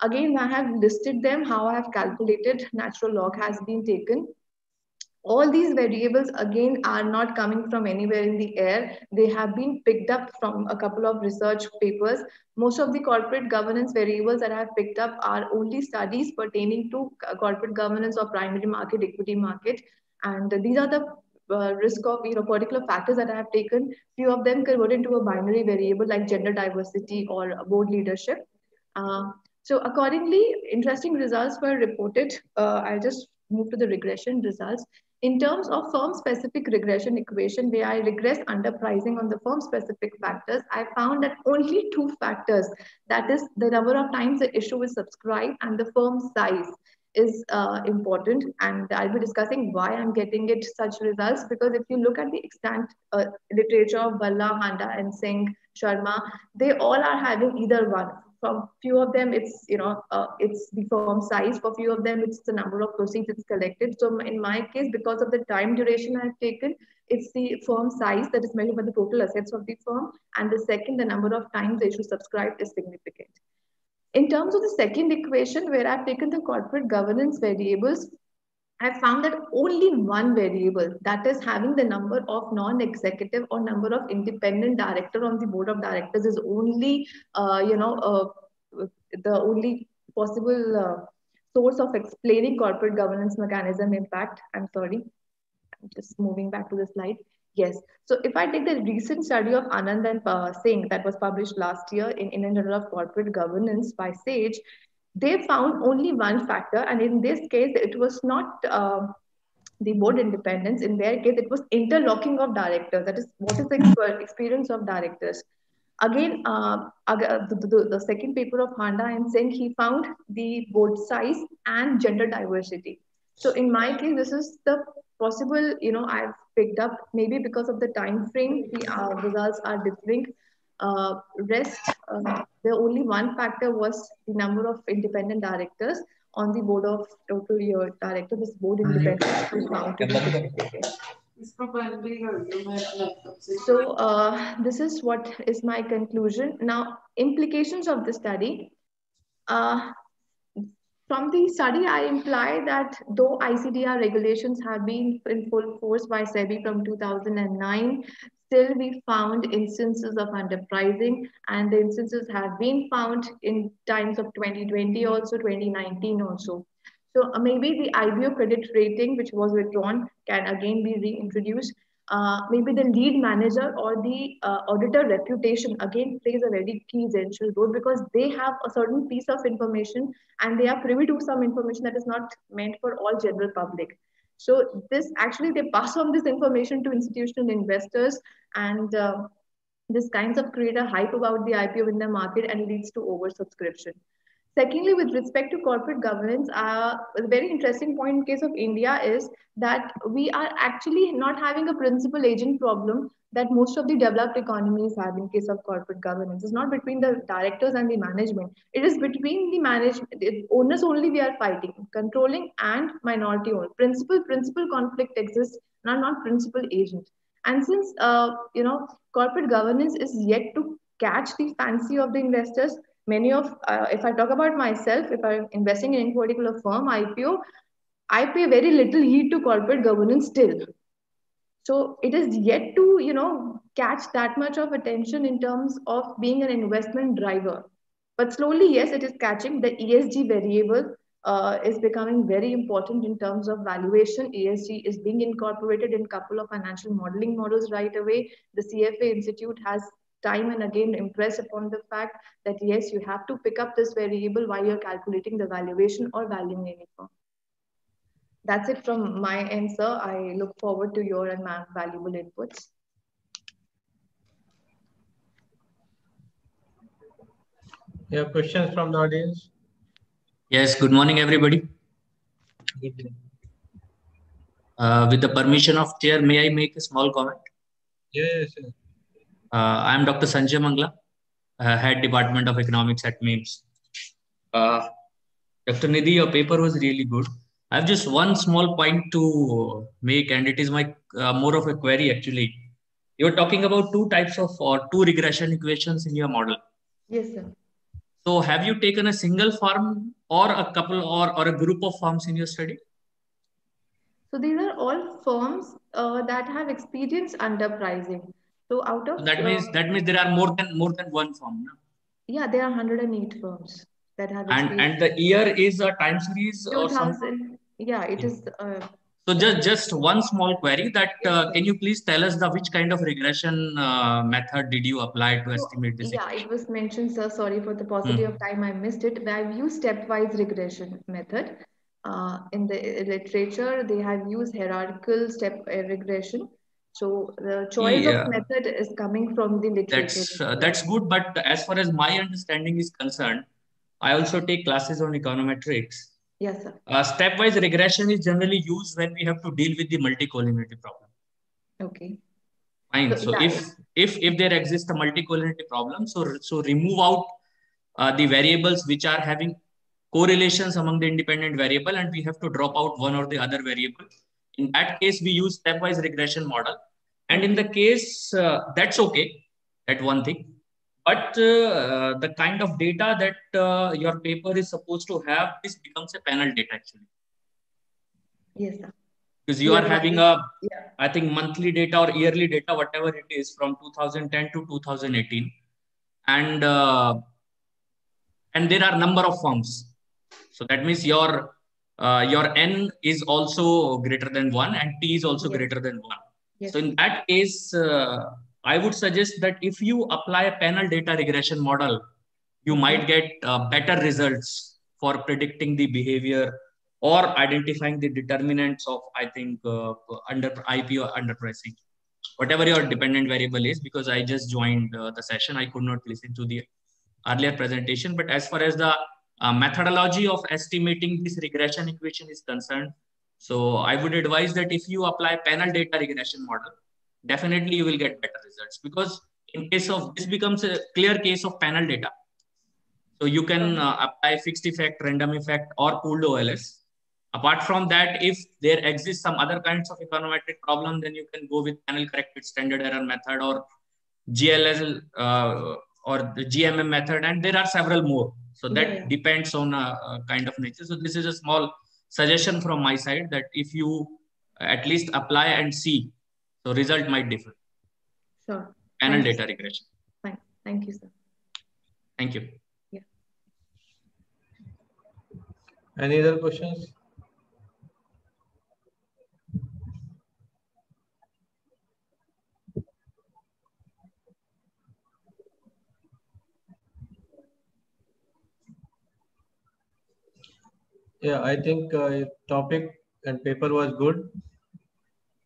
Again, I have listed them, how I have calculated, natural log has been taken. All these variables again are not coming from anywhere in the air. They have been picked up from a couple of research papers. Most of the corporate governance variables that I have picked up are only studies pertaining to corporate governance or primary market, equity market. And these are the risk of particular factors that I have taken. Few of them convert into a binary variable like gender diversity or board leadership. So accordingly, interesting results were reported. I'll just move to the regression results. In terms of firm-specific regression equation, where I regress underpricing on the firm-specific factors, I found that only two factors, that is the number of times the issue is subscribed and the firm size, is important. And I'll be discussing why I'm getting it such results, because if you look at the extant literature of Balla, Handa, and Singh, Sharma, they all are having either one. For few of them, it's it's the firm size. For few of them, it's the number of proceeds it's collected. So in my case, because of the time duration I've taken, it's the firm size that is measured by the total assets of the firm, and the second, the number of times the issue subscribed is significant. In terms of the second equation, where I've taken the corporate governance variables, I found that only one variable, that is having the number of non-executive or number of independent director on the board of directors, is only, the only possible source of explaining corporate governance mechanism impact. I'm sorry, I'm just moving back to the slide. Yes. So if I take the recent study of Anand and Singh that was published last year in Indian Journal of Corporate Governance by SAGE, they found only one factor, and in this case, it was not the board independence. In their case, it was interlocking of directors. That is, what is the experience of directors? Again, the second paper of Handa and Singh, he found the board size and gender diversity. So in my case, this is the possible, I've picked up, maybe because of the time frame, the results are differing. The only one factor was the number of independent directors on the board of total year director. This board independence was found to be significant. So this is what is my conclusion. Now, implications of the study. From the study, I imply that though ICDR regulations have been in full force by SEBI from 2009, still we found instances of underpricing, and the instances have been found in times of 2020 also, 2019 also. So maybe the IBO credit rating, which was withdrawn, can again be reintroduced. Maybe the lead manager or the auditor reputation again plays a very key essential role, because they have a certain piece of information and they are privy to some information that is not meant for all general public. So this actually, they pass on this information to institutional investors, and this kinds of create a hype about the IPO in the market and leads to oversubscription. Secondly, with respect to corporate governance, a very interesting point in case of India is that we are actually not having a principal agent problem that most of the developed economies have in case of corporate governance. It's not between the directors and the management. It is between the management, owners only we are fighting, controlling and minority owned. Principal conflict exists, not principal agent. And since, corporate governance is yet to catch the fancy of the investors, many of, if I talk about myself, if I'm investing in any particular firm, IPO, I pay very little heed to corporate governance still. So it is yet to, catch that much of attention in terms of being an investment driver. But slowly, yes, it is catching. The ESG variable is becoming very important in terms of valuation. ESG is being incorporated in a couple of financial modeling models right away. The CFA Institute has time and again impressed upon the fact that yes, you have to pick up this variable while you're calculating the valuation or valuing any firm. That's it from my end, sir. I look forward to your and ma'am valuable inputs. You have questions from the audience? Yes, good morning, everybody. Good day. With the permission of chair, may I make a small comment? Yes, yes. I am Dr. Sanjay Mangla, Head Department of Economics at MAIMS. Dr. Nidhi, your paper was really good. I have just one small point to make, and it is my more of a query actually. You're talking about two types of or two regression equations in your model. Yes, sir. So have you taken a single farm or a couple or a group of farms in your study? So these are all firms that have experienced underpricing. So out of That means there are more than one farm. No? Yeah, there are 108 firms that have And the year is a time series or something. 2000. Yeah, it is. So just one small query that can you please tell us the which kind of regression method did you apply to estimate this? Yeah, it was mentioned, sir. Sorry for the paucity of time, I missed it. I've used stepwise regression method. In the literature, they have used hierarchical step regression. So the choice of method is coming from the literature. That's good, but as far as my understanding is concerned, I also take classes on econometrics. Yes, sir. Stepwise regression is generally used when we have to deal with the multicollinearity problem. Okay. Fine. So if there exists a multicollinearity problem, so remove out the variables which are having correlations among the independent variable, and we have to drop out one or the other variable. In that case, we use stepwise regression model, and in the case that's okay, that one thing. But the kind of data that your paper is supposed to have, this becomes a panel data actually. Yes, sir. Because you are having I think monthly data or yearly data, whatever it is, from 2010 to 2018, and there are number of firms. So that means your n is also greater than 1 and t is also greater than 1. Yes. So in that case, I would suggest that if you apply a panel data regression model, you might get better results for predicting the behavior or identifying the determinants of, I think, under IP or underpricing, whatever your dependent variable is, because I just joined the session. I could not listen to the earlier presentation, but as far as the methodology of estimating this regression equation is concerned, so I would advise that if you apply panel data regression model, definitely you will get better results, because in case of this becomes a clear case of panel data. So you can apply fixed effect, random effect, or pooled OLS. Apart from that, if there exists some other kinds of econometric problem, then you can go with panel corrected standard error method or GLL or the GMM method, and there are several more. So that depends on a kind of nature. So this is a small suggestion from my side that if you at least apply and see, so result might differ. Sure. Panel data regression. Fine. Thank you, sir. Thank you. Yeah. Any other questions? Yeah, I think topic and paper was good.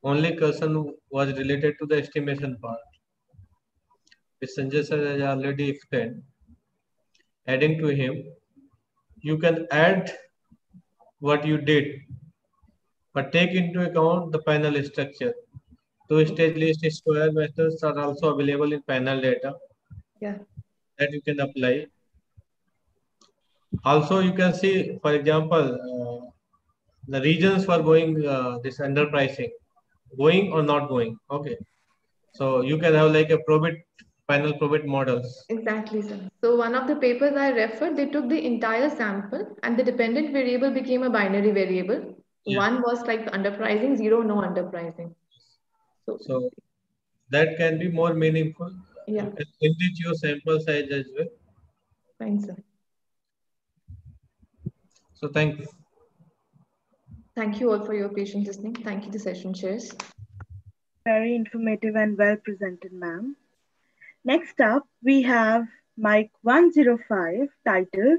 Only question was related to the estimation part, which Sanjay sir has already explained. Adding to him, you can add what you did, but take into account the panel structure. Two-stage least square methods are also available in panel data. Yeah. That you can apply. Also, you can see, for example, the regions for going this underpricing, going or not going. Okay, so you can have like a panel probit models. Exactly, sir. So one of the papers I referred, they took the entire sample and the dependent variable became a binary variable. Yeah. One was like underpricing, 0, no underpricing. So That can be more meaningful. Yeah. You can enrich your sample size as well. Fine, sir. So thank you. Thank you all for your patient listening. Thank you, the session chairs. Very informative and well presented, ma'am. Next up, we have mic 105 titled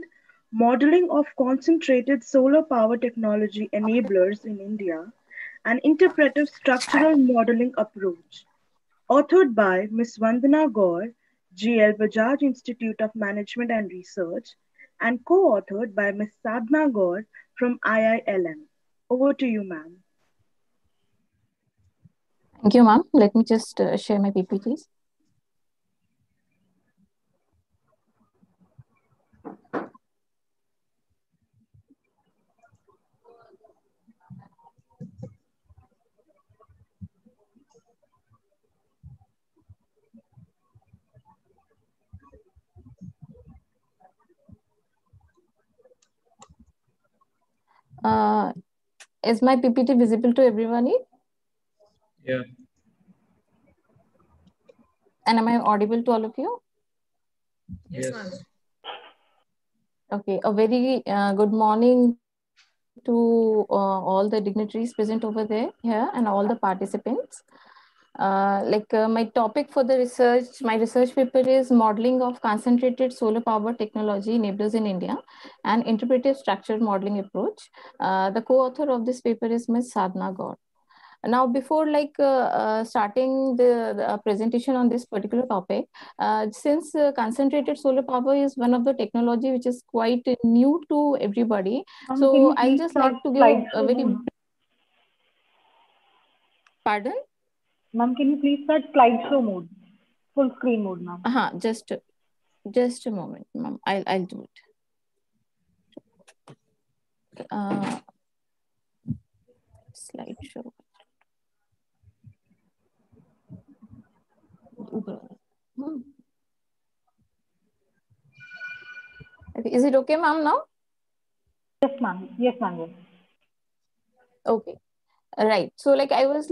Modeling of Concentrated Solar Power Technology Enablers in India, an Interpretive Structural Modeling Approach, authored by Ms. Vandana Gaur, GL Bajaj Institute of Management and Research, and co-authored by Ms. Sadhna Gaur from IILM. Over to you, ma'am. Thank you, ma'am. Let me just share my PPTs. Is my PPT visible to everybody? Yeah. And am I audible to all of you? Yes. Okay, a very good morning to all the dignitaries present over there here and all the participants. My topic for the research, my research paper is Modeling of Concentrated Solar Power Technology Enablers in India, an Interpretive Structured Modeling Approach. The co-author of this paper is Ms. Sadhna Gaur. Now, before starting the presentation on this particular topic, since concentrated solar power is one of the technology which is quite new to everybody, so I'll just like to give a very... Pardon? Ma'am, can you please start slideshow mode, full screen mode now? Just a moment, ma'am. I'll do it. Slideshow. Okay. Is it okay, ma'am, now? Yes, ma'am. Yes, ma'am. Yes. Okay. Right. So I was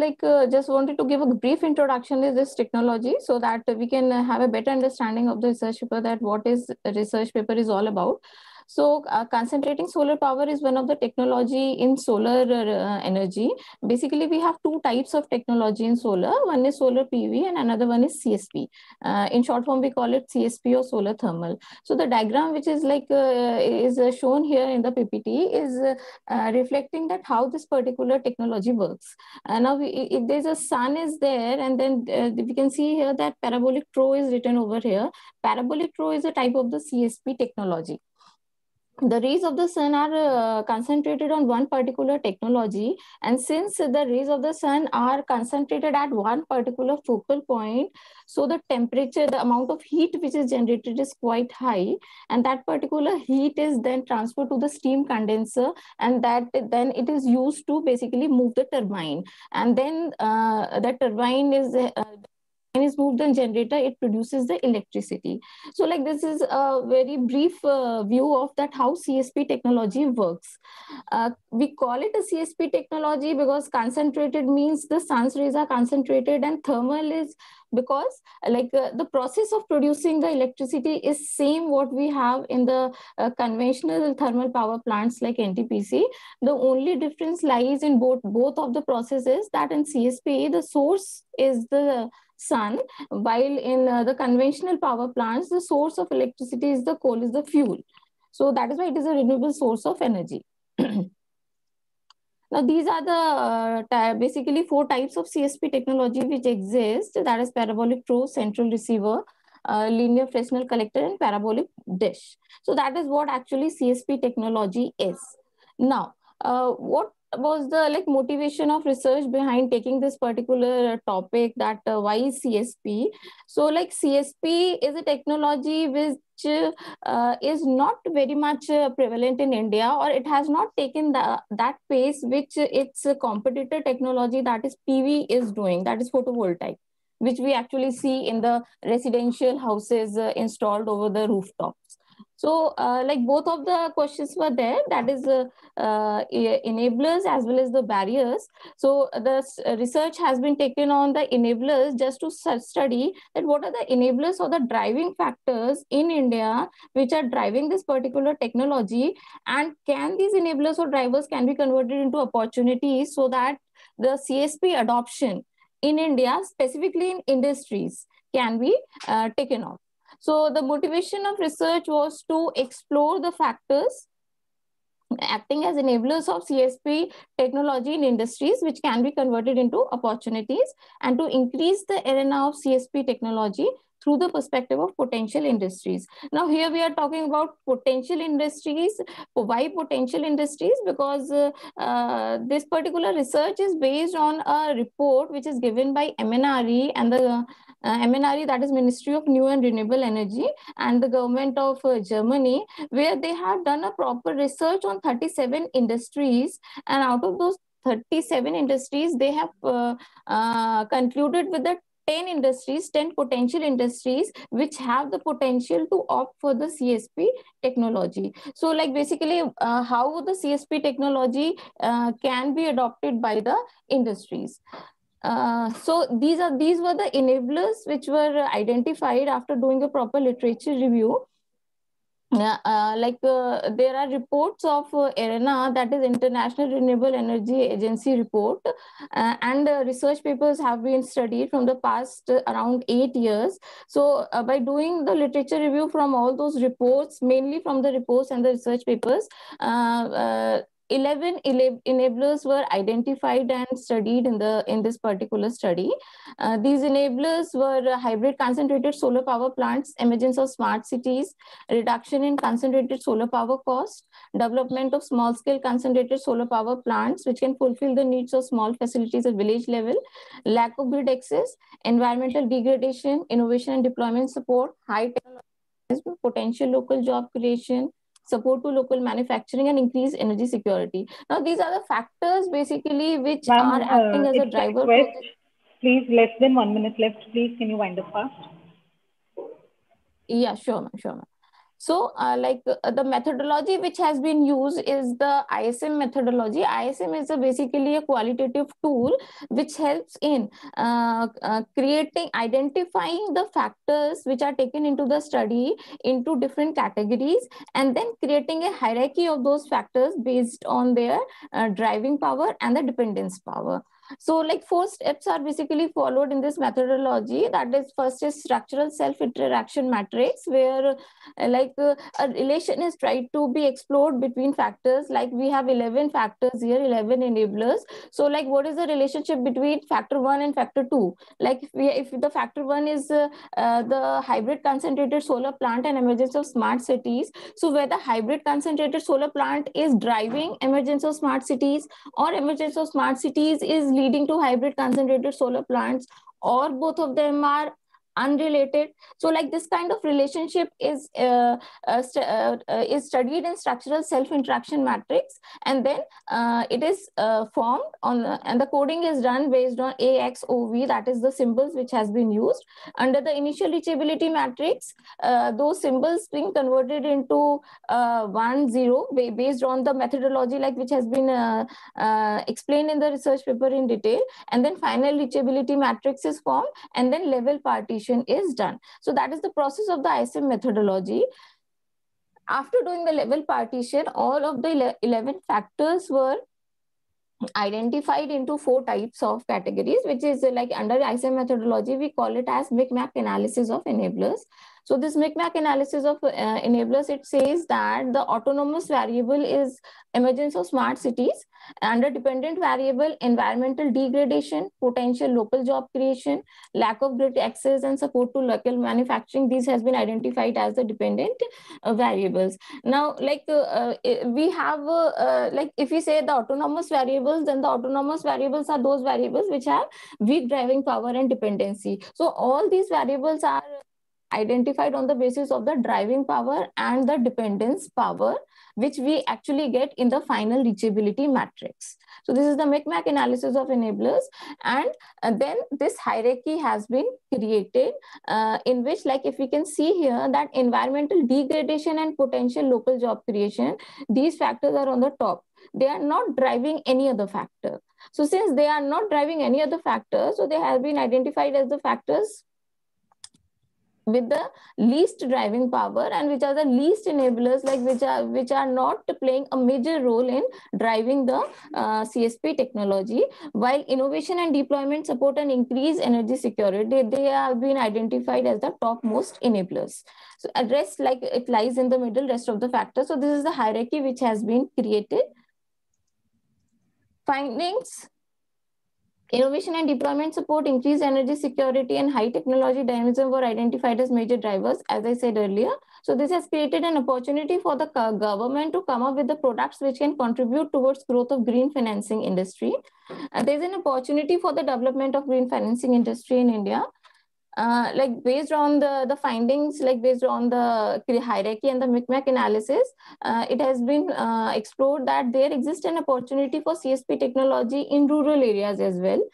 just wanted to give a brief introduction to this technology so that we can have a better understanding of the research paper, that what is a research paper is all about. So concentrating solar power is one of the technology in solar energy. Basically, we have two types of technology in solar. One is solar PV and another one is CSP. In short form, we call it CSP or solar thermal. So the diagram which is shown here in the PPT is reflecting that how this particular technology works. Now, if there's a sun is there, and then we can see here that parabolic throw is written over here. Parabolic throw is a type of the CSP technology. The rays of the sun are concentrated on one particular technology, and since the rays of the sun are concentrated at one particular focal point, so the temperature, the amount of heat which is generated is quite high, and that particular heat is then transferred to the steam condenser, and that then it is used to basically move the turbine, and then that turbine is moved on generator, it produces the electricity. So this is a very brief view of that how CSP technology works. We call it a CSP technology because concentrated means the sun's rays are concentrated, and thermal is because the process of producing the electricity is same what we have in the conventional thermal power plants like NTPC. The only difference lies in both of the processes, that in CSP the source is the sun, while in the conventional power plants the source of electricity is the coal, is the fuel. So that is why it is a renewable source of energy. Now, these are the basically four types of CSP technology which exist. That is parabolic throw, central receiver, linear Fresnel collector, and parabolic dish. So that is what actually CSP technology is. Now, what was the motivation of research behind taking this particular topic, that why is CSP? So CSP is a technology which is not very much prevalent in India, or it has not taken that pace which its competitor technology, that is PV, is doing, that is photovoltaic, which we actually see in the residential houses installed over the rooftops. So like both of the questions were there, that is enablers as well as the barriers. So the research has been taken on the enablers just to study that what are the enablers or the driving factors in India which are driving this particular technology, and can these enablers or drivers can be converted into opportunities so that the CSP adoption in India, specifically in industries, can be taken off. So the motivation of research was to explore the factors acting as enablers of CSP technology in industries which can be converted into opportunities, and to increase the arena of CSP technology through the perspective of potential industries. Now here we are talking about potential industries. Why potential industries? Because this particular research is based on a report which is given by MNRE and the MNRE, that is Ministry of New and Renewable Energy, and the government of Germany, where they have done a proper research on 37 industries, and out of those 37 industries, they have concluded with the 10 industries, 10 potential industries which have the potential to opt for the CSP technology. So like basically how the CSP technology can be adopted by the industries. So these were the enablers which were identified after doing a proper literature review. There are reports of IRENA, that is International Renewable Energy Agency report, and research papers have been studied from the past around 8 years. So by doing the literature review from all those reports, mainly from the reports and the research papers, 11 enablers were identified and studied in this particular study. These enablers were hybrid concentrated solar power plants, emergence of smart cities, reduction in concentrated solar power cost, development of small scale concentrated solar power plants which can fulfill the needs of small facilities at village level, lack of grid access, environmental degradation, innovation and deployment support, high technology, potential local job creation, support to local manufacturing, and increase energy security. Now, these are the factors basically which are acting as a It's a driver for request. this. Please, less than 1 minute left. Please, can you wind up fast? Yeah, sure, sure. So the methodology which has been used is the ISM methodology. ISM is basically a qualitative tool which helps in identifying the factors which are taken into the study into different categories, and then creating a hierarchy of those factors based on their driving power and the dependence power. So like 4 steps are basically followed in this methodology. That is, first is structural self-interaction matrix, where a relation is tried to be explored between factors. Like we have 11 factors here, 11 enablers. So like what is the relationship between factor 1 and factor 2? Like if the factor 1 is the hybrid concentrated solar plant and emergence of smart cities, so where the hybrid concentrated solar plant is driving emergence of smart cities, or emergence of smart cities is leading to hybrid concentrated solar plants, or both of them are unrelated. So like this kind of relationship is studied in structural self-interaction matrix, and then it is formed on and the coding is done based on AXOV, that is the symbols which has been used. Under the initial reachability matrix, those symbols being converted into 1 0 based on the methodology like which has been explained in the research paper in detail, and then final reachability matrix is formed, and then level partition is done. So that is the process of the ISM methodology. After doing the level partition, all of the 11 factors were identified into 4 types of categories, which is like under ISM methodology, we call it as micmac analysis of enablers. So this micmac analysis of enablers, it says that the autonomous variable is emergence of smart cities, under dependent variable, environmental degradation, potential local job creation, lack of grid access, and support to local manufacturing. These has been identified as the dependent variables. Now, like we have like if we say the autonomous variables, then the autonomous variables are those variables which have weak driving power and dependency. So all these variables are identified on the basis of the driving power and the dependence power, which we actually get in the final reachability matrix. So this is the Micmac analysis of enablers. And then this hierarchy has been created in which, like if we can see here, that environmental degradation and potential local job creation, these factors are on the top. They are not driving any other factor. So since they are not driving any other factor, so they have been identified as the factors with the least driving power, and which are the least enablers, like which are not playing a major role in driving the CSP technology, while innovation and deployment support and increase energy security, they have been identified as the topmost enablers. So rest, like it lies in the middle, rest of the factors. So this is the hierarchy which has been created. Findings: innovation and deployment support, increased energy security, and high technology dynamism were identified as major drivers, as I said earlier. So this has created an opportunity for the government to come up with the products which can contribute towards growth of green financing industry. There's an opportunity for the development of green financing industry in India. Like based on the findings, like based on the hierarchy and the Micmac analysis, it has been explored that there exists an opportunity for CSP technology in rural areas as well.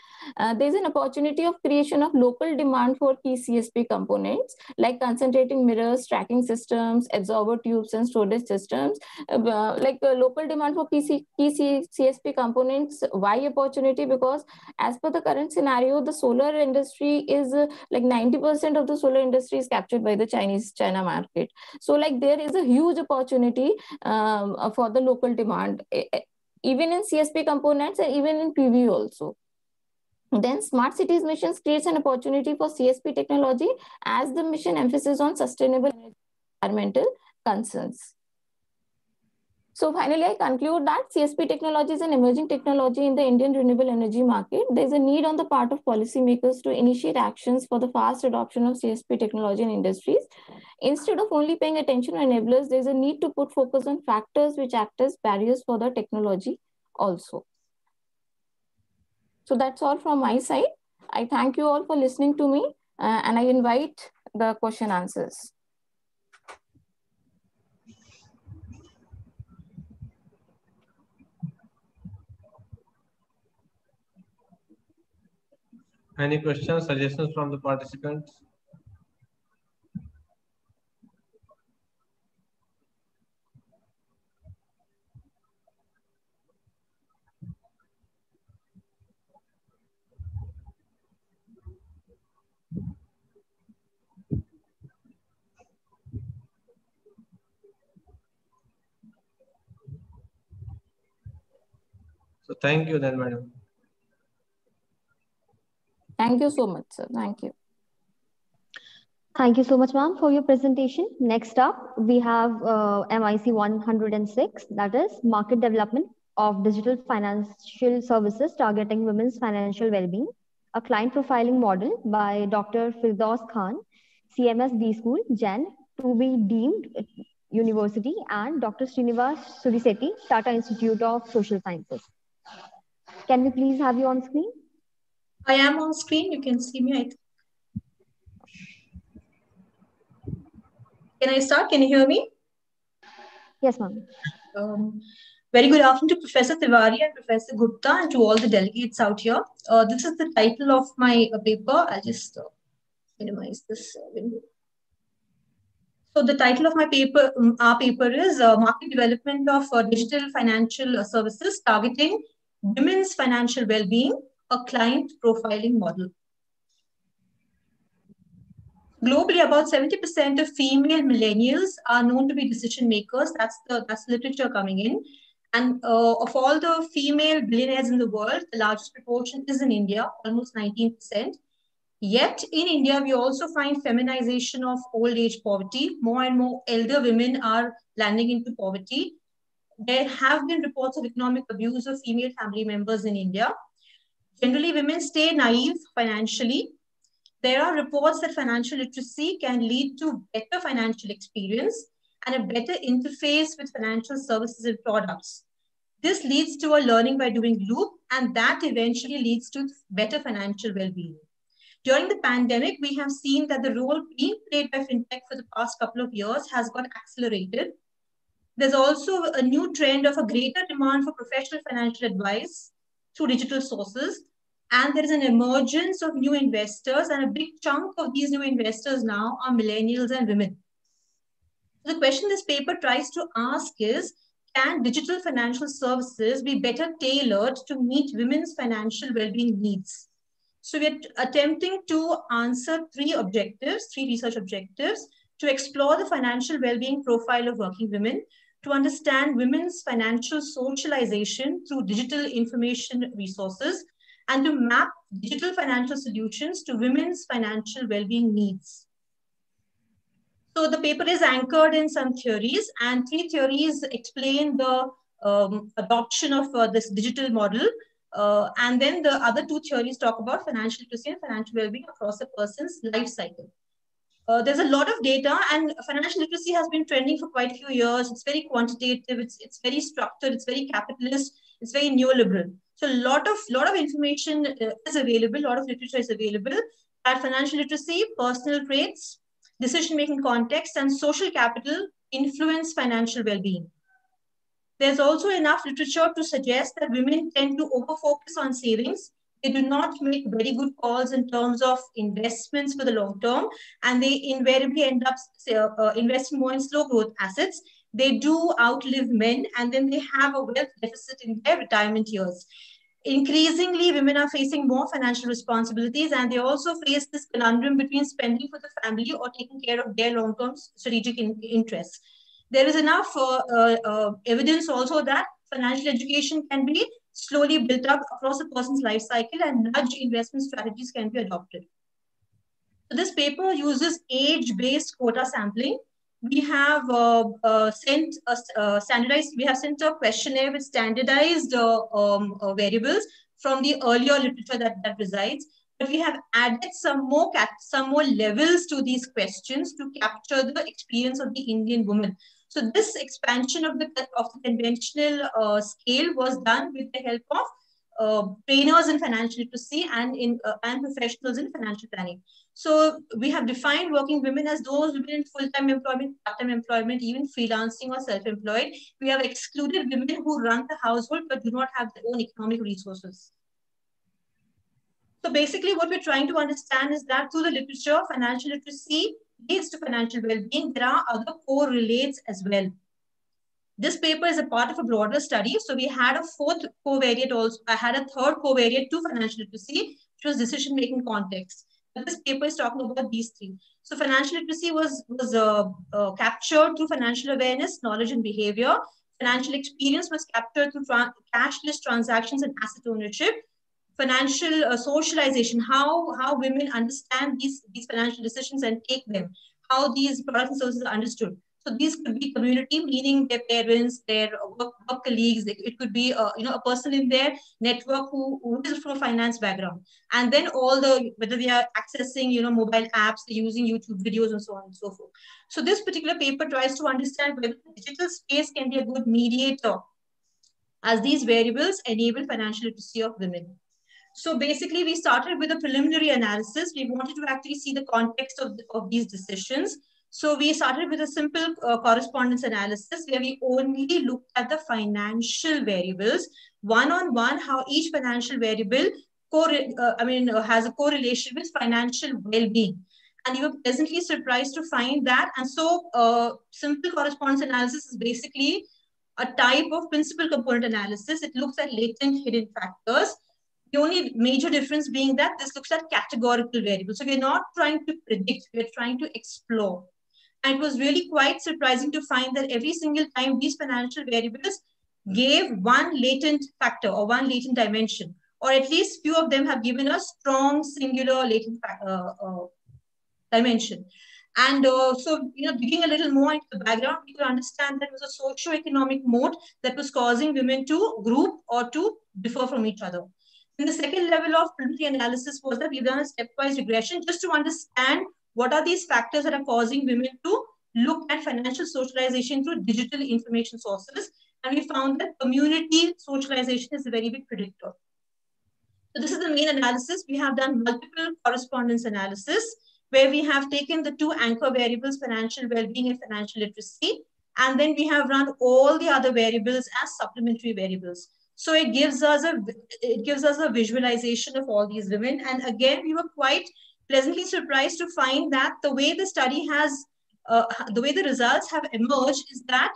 There's an opportunity of creation of local demand for key CSP components like concentrating mirrors, tracking systems, absorber tubes, and storage systems. Local demand for key CSP components. Why opportunity? Because as per the current scenario, the solar industry is like 90% of the solar industry is captured by the China market. So like there is a huge opportunity for the local demand, even in CSP components and even in PV also. Then smart cities missions creates an opportunity for CSP technology as the mission emphasis on sustainable environmental concerns. So finally, I conclude that CSP technology is an emerging technology in the Indian renewable energy market. There is a need on the part of policymakers to initiate actions for the fast adoption of CSP technology in industries. Instead of only paying attention to enablers, there is a need to put focus on factors which act as barriers for the technology also. So that's all from my side. I thank you all for listening to me, and I invite the question answers. Any questions, suggestions from the participants? So thank you then, madam. Thank you so much, sir. Thank you. Thank you so much, ma'am, for your presentation. Next up, we have MIC 106, that is Market Development of Digital Financial Services Targeting Women's Financial Wellbeing, a client profiling model by Dr. Firdaus Khan, CMS B School, Jan, to be deemed University, and Dr. Srinivas Surisetti, Tata Institute of Social Sciences. Can we please have you on screen? I am on screen. You can see me, I think. Can I start? Can you hear me? Yes, ma'am. Very good afternoon to Professor Tiwari and Professor Gupta and to all the delegates out here. This is the title of my paper. I'll just minimize this window. So the title of my paper, our paper is Market Development of Digital Financial Services Targeting Women's Financial Wellbeing, a Client Profiling Model. Globally, about 70% of female millennials are known to be decision makers. That's the literature coming in. And of all the female billionaires in the world, the largest proportion is in India, almost 19%. Yet in India, we also find feminization of old age poverty. More and more elder women are landing into poverty. There have been reports of economic abuse of female family members in India. Generally, women stay naive financially. There are reports that financial literacy can lead to better financial experience and a better interface with financial services and products. This leads to a learning by doing loop, and that eventually leads to better financial well-being. During the pandemic, we have seen that the role being played by fintech for the past couple of years has got accelerated. There's also a new trend of a greater demand for professional financial advice through digital sources. And there is an emergence of new investors, and a big chunk of these new investors now are millennials and women. The question this paper tries to ask is, can digital financial services be better tailored to meet women's financial well-being needs? So we're attempting to answer three research objectives: to explore the financial well-being profile of working women, to understand women's financial socialization through digital information resources, and to map digital financial solutions to women's financial well-being needs. So the paper is anchored in some theories, and three theories explain the adoption of this digital model. And then the other two theories talk about financial literacy and financial well-being across a person's life cycle. There's a lot of data, and financial literacy has been trending for quite a few years. It's very quantitative, it's very structured, it's very capitalist, it's very neoliberal. So a lot of information is available, a lot of literature is available at financial literacy, personal traits, decision-making context, and social capital influence financial well-being. There's also enough literature to suggest that women tend to over-focus on savings. They do not make very good calls in terms of investments for the long term, and they invariably end up investing more in slow growth assets. They do outlive men, and then they have a wealth deficit in their retirement years. Increasingly, women are facing more financial responsibilities, and they also face this conundrum between spending for the family or taking care of their long-term strategic interests. There is enough evidence also that financial education can be slowly built up across a person's life cycle, and nudge investment strategies can be adopted. So this paper uses age-based quota sampling. We have sent a questionnaire with standardized variables from the earlier literature that resides, but we have added some more levels to these questions to capture the experience of the Indian woman. So this expansion of the conventional scale was done with the help of trainers in financial literacy and professionals in financial planning. So we have defined working women as those women in full-time employment, part-time employment, even freelancing or self-employed. We have excluded women who run the household but do not have their own economic resources. So basically what we're trying to understand is that through the literature, financial literacy leads to financial well-being. There are other correlates as well. This paper is a part of a broader study. So we had a fourth covariate also. I had a third covariate to financial literacy, which was decision-making context. But this paper is talking about these three. So financial literacy was captured through financial awareness, knowledge, and behavior. Financial experience was captured through cashless transactions and asset ownership. Financial socialization, how women understand these financial decisions and take them, how these products and services are understood. So these could be community, meaning their parents, their work colleagues. It could be a person in their network who is from a finance background, and then whether they are accessing mobile apps, they're using YouTube videos, and so on and so forth. So this particular paper tries to understand whether digital space can be a good mediator, as these variables enable financial literacy of women. So basically, we started with a preliminary analysis. We wanted to actually see the context of these decisions. So we started with a simple correspondence analysis where we only looked at the financial variables, one-on-one, how each financial variable has a correlation with financial well-being. And you were pleasantly surprised to find that. And so simple correspondence analysis is basically a type of principal component analysis. It looks at latent hidden factors. The only major difference being that this looks at categorical variables. So we're not trying to predict, we're trying to explore. And it was really quite surprising to find that every single time these financial variables gave one latent factor or one latent dimension, or at least few of them have given a strong singular latent dimension. And so, digging a little more into the background, we could understand that it was a socio-economic mode that was causing women to group or to differ from each other. And the second level of preliminary analysis was that we've done a stepwise regression just to understand what are these factors that are causing women to look at financial socialization through digital information sources. And we found that community socialization is a very big predictor. So this is the main analysis. We have done multiple correspondence analysis where we have taken the two anchor variables, financial well-being and financial literacy, and then we have run all the other variables as supplementary variables. So it gives us a visualization of all these women. And again, we were quite pleasantly surprised to find that the way the study has, the way the results have emerged is that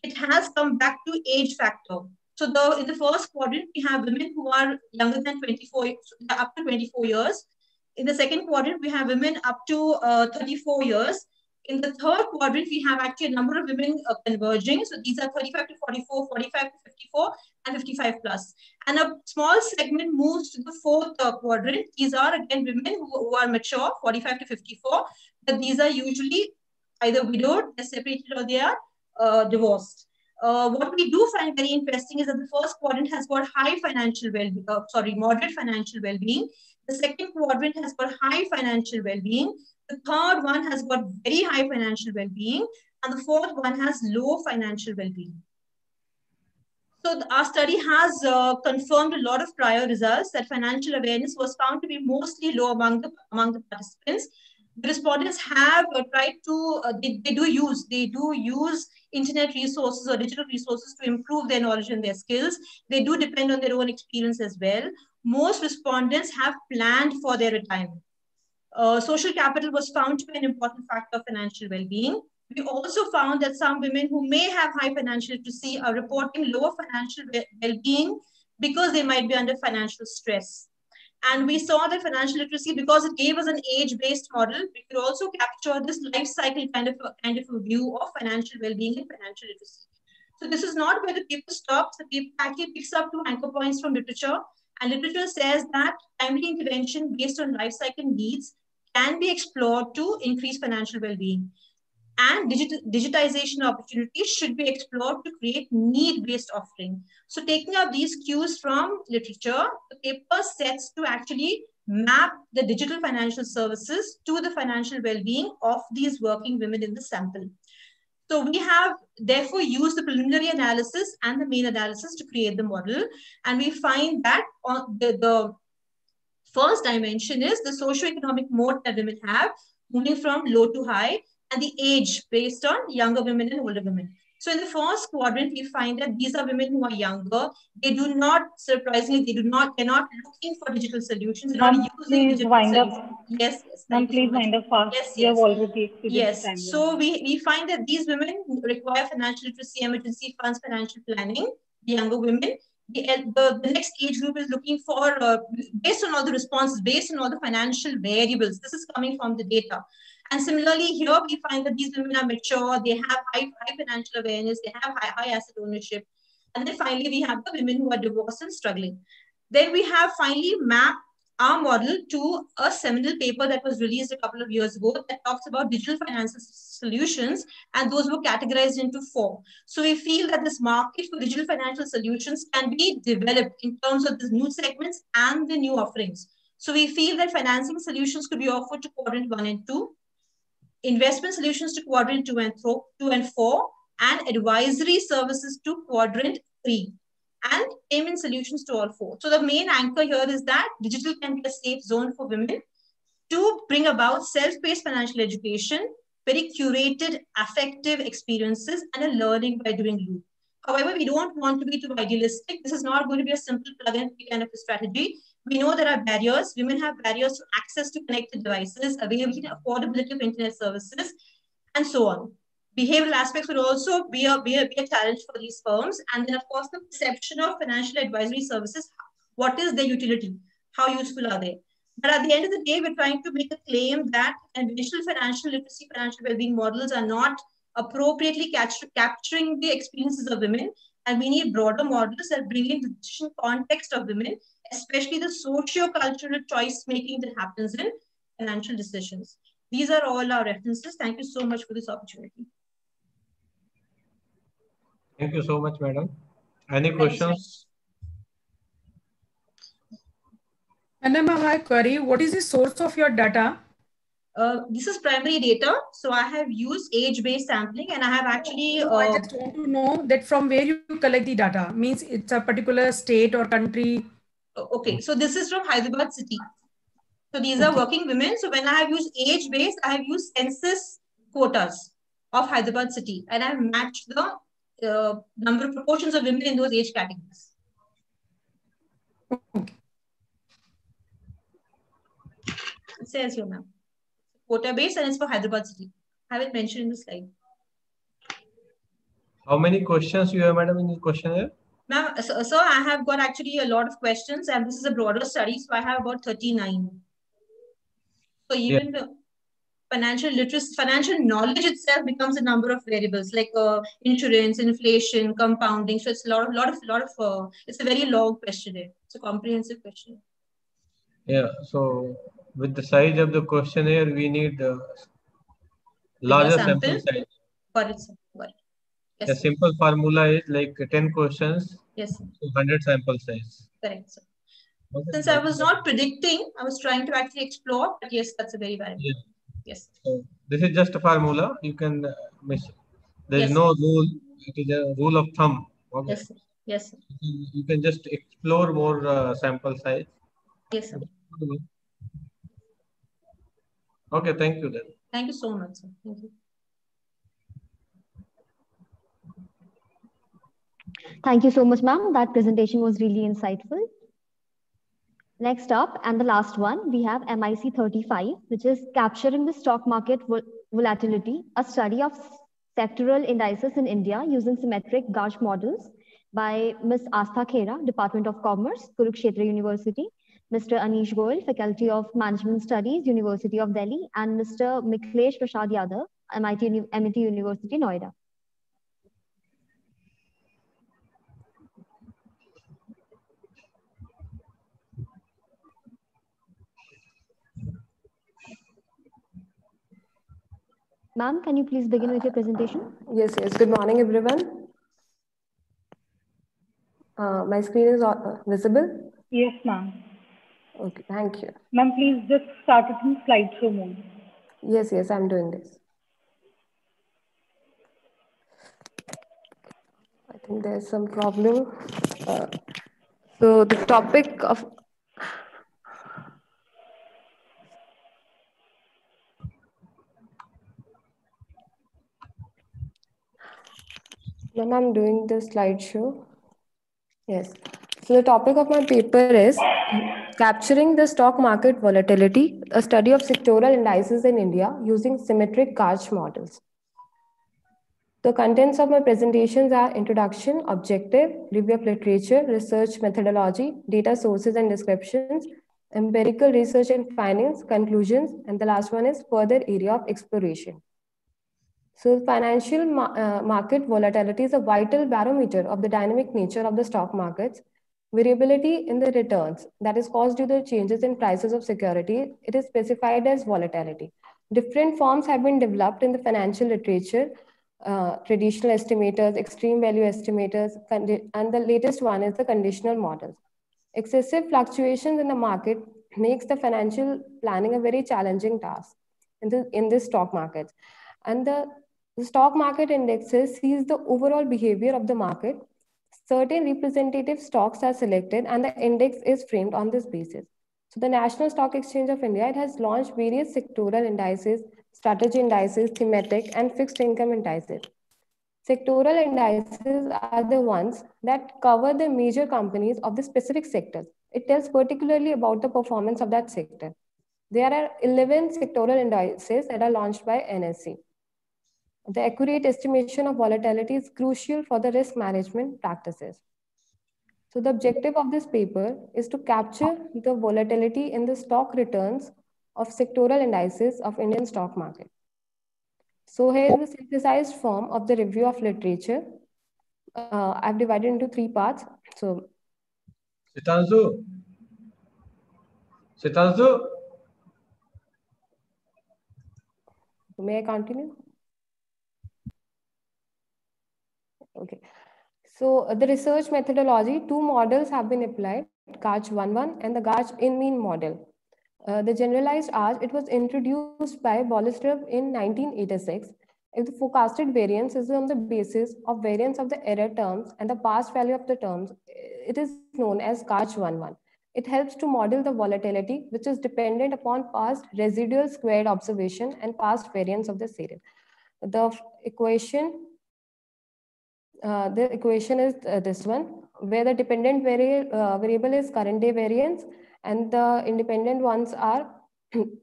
it has come back to age factor. So in the first quadrant, we have women who are younger than 24, up to 24 years. In the second quadrant, we have women up to 34 years. In the third quadrant, we have actually a number of women converging. So these are 35 to 44, 45 to 54, and 55 plus. And a small segment moves to the fourth quadrant. These are again women who are mature, 45 to 54, but these are usually either widowed, they're separated, or they are divorced. What we do find very interesting is that the first quadrant has got high financial well-being, moderate financial well-being. The second quadrant has got high financial well-being. The third one has got very high financial well-being. And the fourth one has low financial well-being. So our study has confirmed a lot of prior results that financial awareness was found to be mostly low among the participants. The respondents have tried to, they do use internet resources or digital resources to improve their knowledge and their skills. They do depend on their own experience as well. Most respondents have planned for their retirement. Social capital was found to be an important factor of financial well-being. We also found that some women who may have high financial literacy are reporting lower financial well-being because they might be under financial stress. And we saw that financial literacy, because it gave us an age-based model, we could also capture this life cycle kind of a view of financial well-being and financial literacy. So this is not where the paper stops. The paper actually picks up two anchor points from literature. And literature says that timely intervention based on life cycle needs can be explored to increase financial well-being. And digitization opportunities should be explored to create need-based offering. So taking up these cues from literature, the paper sets to actually map the digital financial services to the financial well-being of these working women in the sample. So we have therefore used the preliminary analysis and the main analysis to create the model. And we find that on the first dimension is the socioeconomic mode that women have, moving from low to high, and the age based on younger women and older women. So in the first quadrant, we find that these are women who are younger. They do not, surprisingly, they're not looking for digital solutions. They're not using digital solutions. Yes, yes. Ma'am, please wind up fast. Yes, yes. You have already exceeded yes. the time. So we find that these women require financial literacy, emergency funds, financial planning. The younger women. The next age group is looking for, based on all the responses, based on all the financial variables. This is coming from the data. And similarly, here we find that these women are mature, they have high financial awareness, they have high asset ownership. And then finally, we have the women who are divorced and struggling. Then we have finally mapped our model to a seminal paper that was released a couple of years ago that talks about digital financial solutions, and those were categorized into 4. So we feel that this market for digital financial solutions can be developed in terms of the new segments and the new offerings. So we feel that financing solutions could be offered to quadrant 1 and 2, investment solutions to quadrant 2 and 4, and advisory services to quadrant 3. And payment solutions to all 4. So the main anchor here is that digital can be a safe zone for women to bring about self-paced financial education, very curated affective experiences, and a learning by doing loop. However, we don't want to be too idealistic. This is not going to be a simple plug-and kind of a strategy. We know there are barriers. Women have barriers to access to connected devices, availability and affordability of internet services, and so on. Behavioral aspects will also be a challenge for these firms. And then, of course, the perception of financial advisory services. What is their utility? How useful are they? But at the end of the day, we're trying to make a claim that conventional financial literacy, financial well-being models are not appropriately capturing the experiences of women. And we need broader models that bring in the decision context of women, especially the socio-cultural choice-making that happens in financial decisions. These are all our references. Thank you so much for this opportunity. Thank you so much, madam. Any questions? Madam, I have a query. What is the source of your data? This is primary data. So I have used age-based sampling, and I have actually... I just want to know that from where you collect the data. Means it's a particular state or country. Okay, so this is from Hyderabad city. So these are working women. So when I have used age based, I have used census quotas of Hyderabad city, and I have matched the number of proportions of women in those age categories. It says here, ma'am, quota based, and it's for Hyderabad city. I have it mentioned in the slide. How many questions you have, madam, in the questionnaire? Ma'am, so I have got actually a lot of questions, and this is a broader study, so I have about 39. So even the financial literacy, financial knowledge itself becomes a number of variables like insurance, inflation, compounding. So it's a lot of. It's a very long questionnaire. It's a comprehensive questionnaire. Yeah. So with the size of the questionnaire, we need larger sample size. Got it, sir. Got it. Yes, The simple formula is like 10 questions. Yes, sir. 100 sample size. Correct, sir. Since I was not predicting, I was trying to actually explore. But yes, that's a very valid. Yeah. Yes. So this is just a formula. You can miss. There is Yes. no rule. It is a rule of thumb. Okay. Yes, sir. Yes, sir. You can just explore more sample size. Yes, sir. Okay. Thank you then. Thank you so much, sir. Thank you. Thank you so much, ma'am. That presentation was really insightful. Next up, and the last one, we have MIC 35, which is Capturing the Stock Market Volatility, a study of sectoral indices in India using symmetric gauge models by Ms. Astha Khera, Department of Commerce, Kurukshetra University, Mr. Anish Goyal, Faculty of Management Studies, University of Delhi, and Mr. Miklesh Prasad Yadav, MIT University, Noida. Ma'am, can you please begin with your presentation? Yes. Good morning, everyone. My screen is visible? Yes, ma'am. Okay, thank you. Ma'am, please just start it in slideshow mode. Yes, I'm doing this. I think there's some problem. So the topic of when I'm doing the slideshow. Yes. So the topic of my paper is Capturing the Stock Market Volatility, a study of sectoral indices in India using symmetric gauge models. The contents of my presentations are introduction, objective, review of literature, research methodology, data sources and descriptions, empirical research and findings, conclusions, and the last one is further area of exploration. So financial market volatility is a vital barometer of the dynamic nature of the stock markets. Variability in the returns that is caused due to changes in prices of security, it is specified as volatility. Different forms have been developed in the financial literature, traditional estimators, extreme value estimators, and the latest one is the conditional models. Excessive fluctuations in the market makes the financial planning a very challenging task in the stock markets. And the stock market indexes sees the overall behavior of the market. Certain representative stocks are selected and the index is framed on this basis. So the National Stock Exchange of India, it has launched various sectoral indices, strategy indices, thematic, and fixed income indices. Sectoral indices are the ones that cover the major companies of the specific sectors. It tells particularly about the performance of that sector. There are 11 sectoral indices that are launched by NSE. The accurate estimation of volatility is crucial for the risk management practices. So the objective of this paper is to capture the volatility in the stock returns of sectoral indices of Indian stock market. So here is the synthesized form of the review of literature. I've divided into 3 parts. So Sitanzu. May I continue? Okay. So the research methodology, 2 models have been applied, GARCH 1.1 and the GARCH in-mean model. The generalized ARCH, it was introduced by Bollistrup in 1986. If the forecasted variance is on the basis of variance of the error terms and the past value of the terms, it is known as GARCH 1.1. It helps to model the volatility, which is dependent upon past residual squared observation and past variance of the series. The equation is this one, where the dependent variable is current day variance, and the independent ones are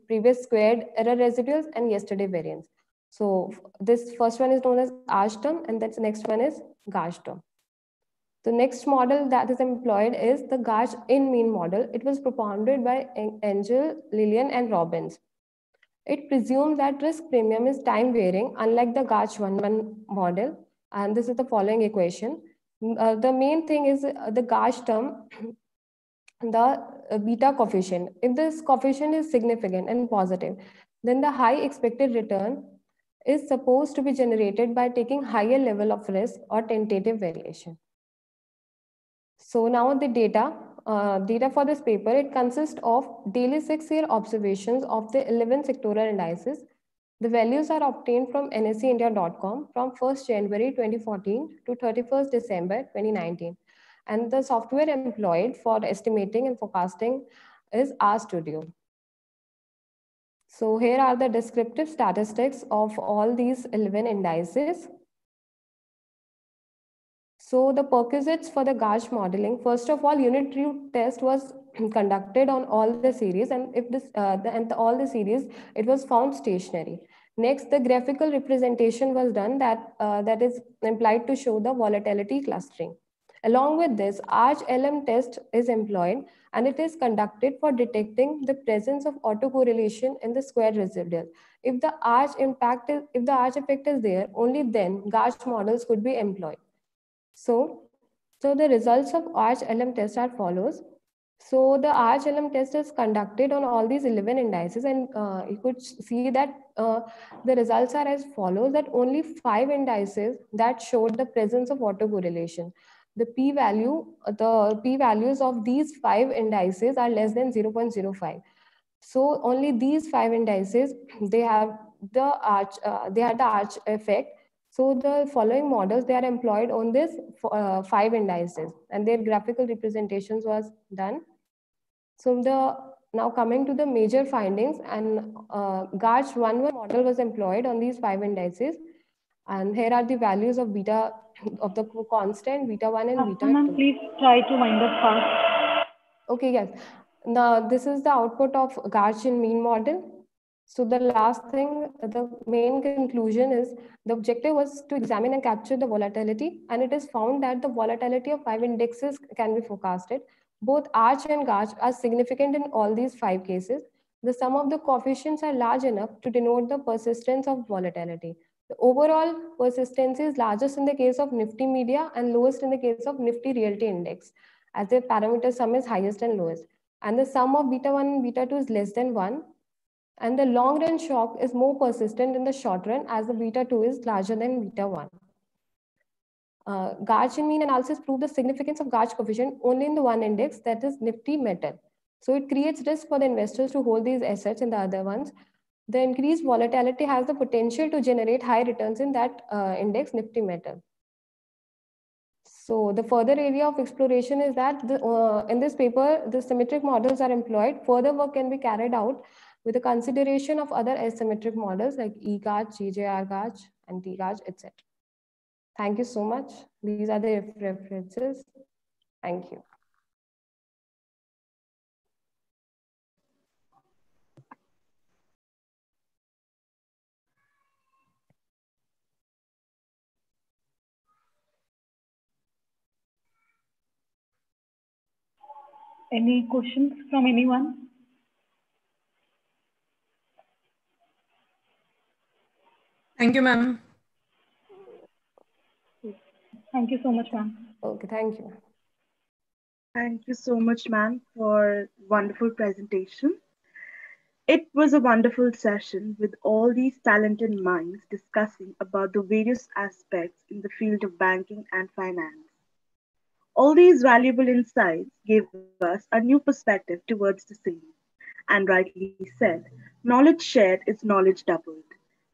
previous squared error residuals and yesterday variance. So this first one is known as Arch term, and the next one is Gauge term. The next model that is employed is the Gauge in mean model. It was propounded by Angel, Lillian, and Robbins. It presumes that risk premium is time varying, unlike the Gauge 1-1 model. And this is the following equation. The main thing is the Gauge term, the beta coefficient. If this coefficient is significant and positive, then the high expected return is supposed to be generated by taking higher level of risk or tentative variation. So now the data for this paper, it consists of daily 6-year observations of the 11 sectoral indices. The values are obtained from nseindia.com from 1st January 2014 to 31st December 2019. And the software employed for estimating and forecasting is RStudio. So here are the descriptive statistics of all these 11 indices. So the perquisites for the Gauge modeling, first of all, unit root test was conducted on all the series, and if this all the series, it was found stationary. Next, the graphical representation was done that is implied to show the volatility clustering. Along with this, Arch LM test is employed, and it is conducted for detecting the presence of autocorrelation in the square residual. If the arch effect is there, only then Gauge models could be employed. So the results of Arch LM test are follows. So the Arch LM test is conducted on all these 11 indices, and you could see that the results are as follows, that only 5 indices that showed the presence of autocorrelation. The p-values of these 5 indices are less than 0.05. So only these 5 indices, they had the arch effect. So the following models, they are employed on this 5 indices, and their graphical representations was done. So now coming to the major findings, and Gauge 1-1 model was employed on these 5 indices, and here are the values of beta of the constant beta 1 and beta 2. Please try to wind up fast. Okay, yes. Now this is the output of Gauge in mean model. So the last thing, the main conclusion is the objective was to examine and capture the volatility, and it is found that the volatility of 5 indexes can be forecasted. Both Arch and Gauge are significant in all these 5 cases. The sum of the coefficients are large enough to denote the persistence of volatility. The overall persistency is largest in the case of Nifty Media and lowest in the case of Nifty Realty Index, as the parameter sum is highest and lowest. And the sum of beta 1 and beta 2 is less than 1. And the long run shock is more persistent in the short run, as the beta 2 is larger than beta 1. Gauge in mean analysis proved the significance of Gauge coefficient only in the one index, that is Nifty Metal. So it creates risk for the investors to hold these assets in the other ones. The increased volatility has the potential to generate high returns in that index, Nifty Metal. So the further area of exploration is that in this paper, the symmetric models are employed. Further work can be carried out with the consideration of other asymmetric models like E-Gauge, GJR Gauge, and T-Gauge, etc. Thank you so much. These are the references. Thank you. Any questions from anyone? Thank you, ma'am. Thank you so much, ma'am. Okay, thank you. Thank you so much, ma'am, for wonderful presentation. It was a wonderful session with all these talented minds discussing about the various aspects in the field of banking and finance. All these valuable insights gave us a new perspective towards the same. And rightly said, knowledge shared is knowledge doubled.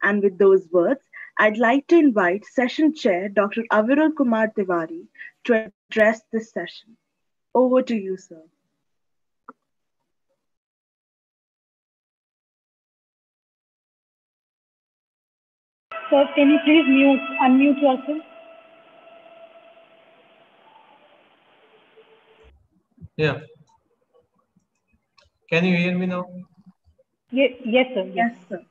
And with those words, I'd like to invite Session Chair Dr. Aviral Kumar Tiwari to address this session. Over to you, sir. Sir, can you please unmute yourself? Yeah. Can you hear me now? Yes, sir. Yes, sir.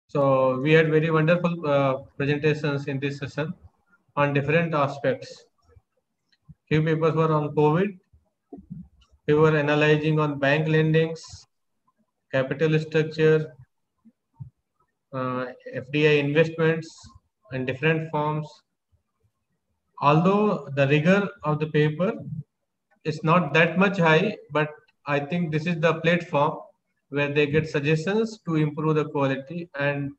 So we had very wonderful presentations in this session on different aspects. Few papers were on COVID. We were analyzing on bank lendings, capital structure, FDI investments in different forms. Although the rigor of the paper is not that much high, but I think this is the platform where they get suggestions to improve the quality. And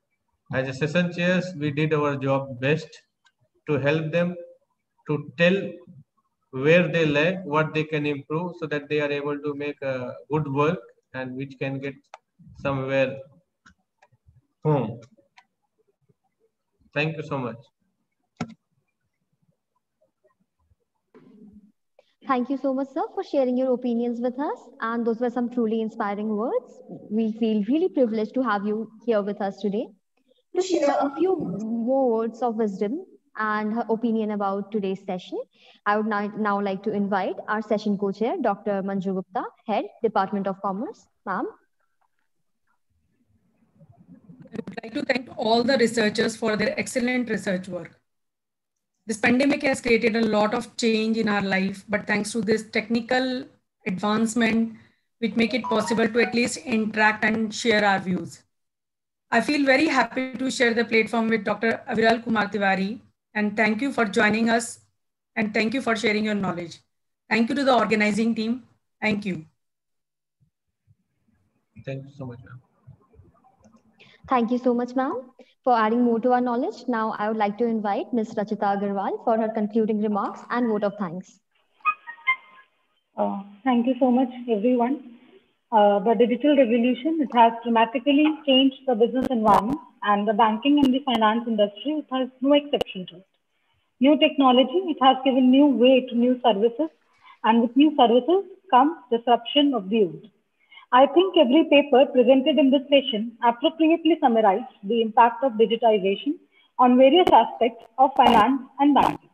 as a session chairs, we did our job best to help them to tell where they lack, what they can improve, so that they are able to make a good work and which can get somewhere home. Thank you so much. Thank you so much, sir, for sharing your opinions with us. And those were some truly inspiring words. We feel really privileged to have you here with us today to share a few more words of wisdom and her opinion about today's session. I would now like to invite our session co-chair, Dr. Manju Gupta, Head, Department of Commerce. Ma'am. I would like to thank all the researchers for their excellent research work. This pandemic has created a lot of change in our life, but thanks to this technical advancement, which make it possible to at least interact and share our views. I feel very happy to share the platform with Dr. Aviral Kumar Tiwari, and thank you for joining us, and thank you for sharing your knowledge. Thank you to the organizing team. Thank you. Thank you so much, ma'am. Thank you so much, ma'am, for adding more to our knowledge. Now, I would like to invite Ms. Rachita Agarwal for her concluding remarks and vote of thanks. Thank you so much, everyone. The digital revolution, it has dramatically changed the business environment, and the banking and the finance industry, it has no exception to it. New technology, it has given new way to new services, and with new services comes disruption of the old. I think every paper presented in this session appropriately summarized the impact of digitization on various aspects of finance and banking.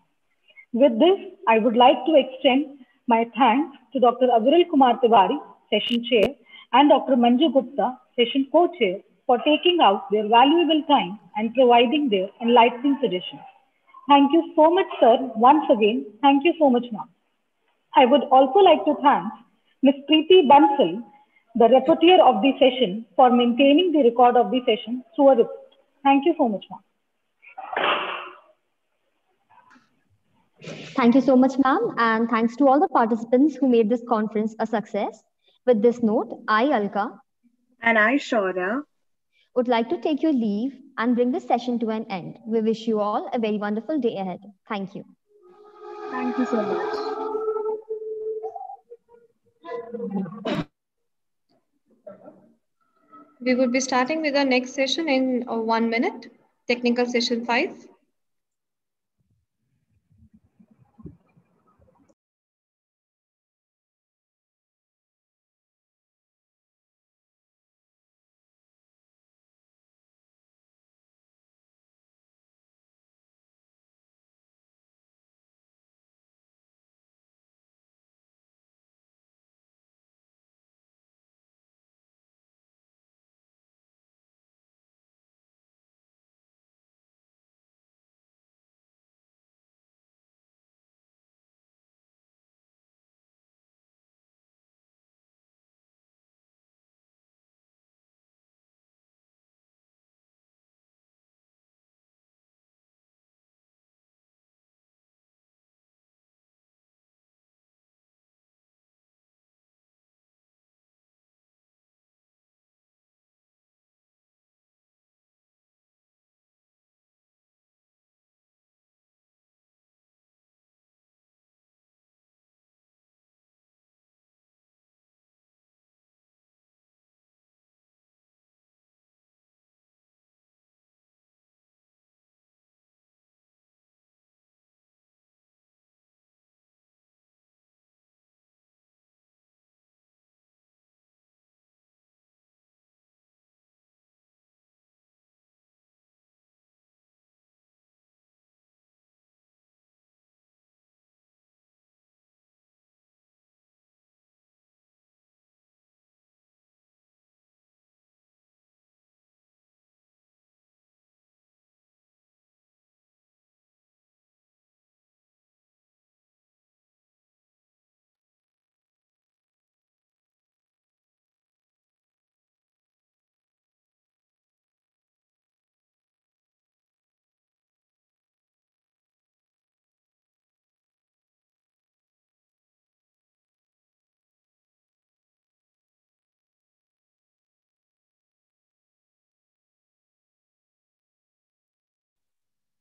With this, I would like to extend my thanks to Dr. Aviral Kumar Tiwari, Session Chair, and Dr. Manju Gupta, Session Co-Chair, for taking out their valuable time and providing their enlightening suggestions. Thank you so much, sir. Once again, thank you so much, ma'am. I would also like to thank Ms. Preeti Bansal, the rapporteur of the session, for maintaining the record of the session through a report. Thank you so much, ma'am. Thank you so much, ma'am, and thanks to all the participants who made this conference a success. With this note, I, Alka, and I, Shaurya, would like to take your leave and bring this session to an end. We wish you all a very wonderful day ahead. Thank you. Thank you so much. We will be starting with our next session in 1 minute, technical session 5.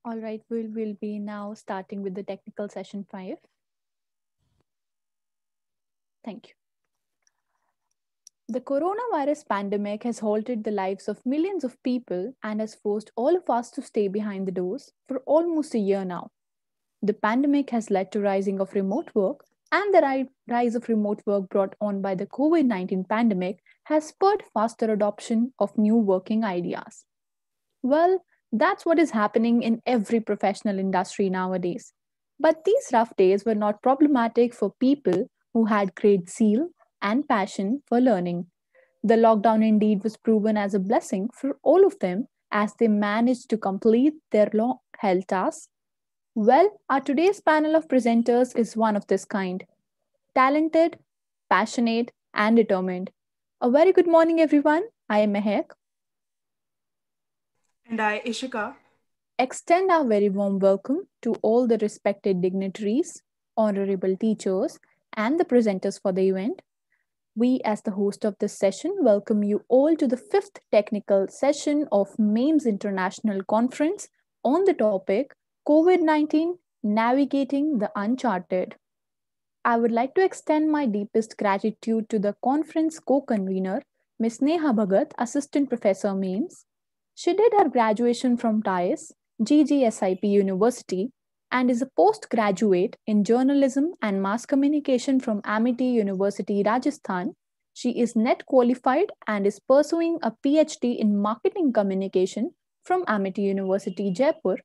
All right, we'll be now starting with the technical session 5. Thank you. The coronavirus pandemic has halted the lives of millions of people and has forced all of us to stay behind the doors for almost a year now. The pandemic has led to rising of remote work, and the rise of remote work brought on by the COVID-19 pandemic has spurred faster adoption of new working ideas. Well, that's what is happening in every professional industry nowadays. But these rough days were not problematic for people who had great zeal and passion for learning. The lockdown indeed was proven as a blessing for all of them as they managed to complete their long held tasks. Well, our today's panel of presenters is one of this kind, talented, passionate, and determined. A very good morning, everyone. I am Mehek. And I, Ishika. Extend our very warm welcome to all the respected dignitaries, honorable teachers, and the presenters for the event. We, as the host of this session, welcome you all to the 5th technical session of MAIMS International Conference on the topic COVID-19 Navigating the Uncharted. I would like to extend my deepest gratitude to the conference co-convener, Ms. Neha Bhagat, Assistant Professor MAIMS. She did her graduation from TIES, GGSIP University, and is a postgraduate in journalism and mass communication from Amity University, Rajasthan. She is net qualified and is pursuing a PhD in marketing communication from Amity University, Jaipur.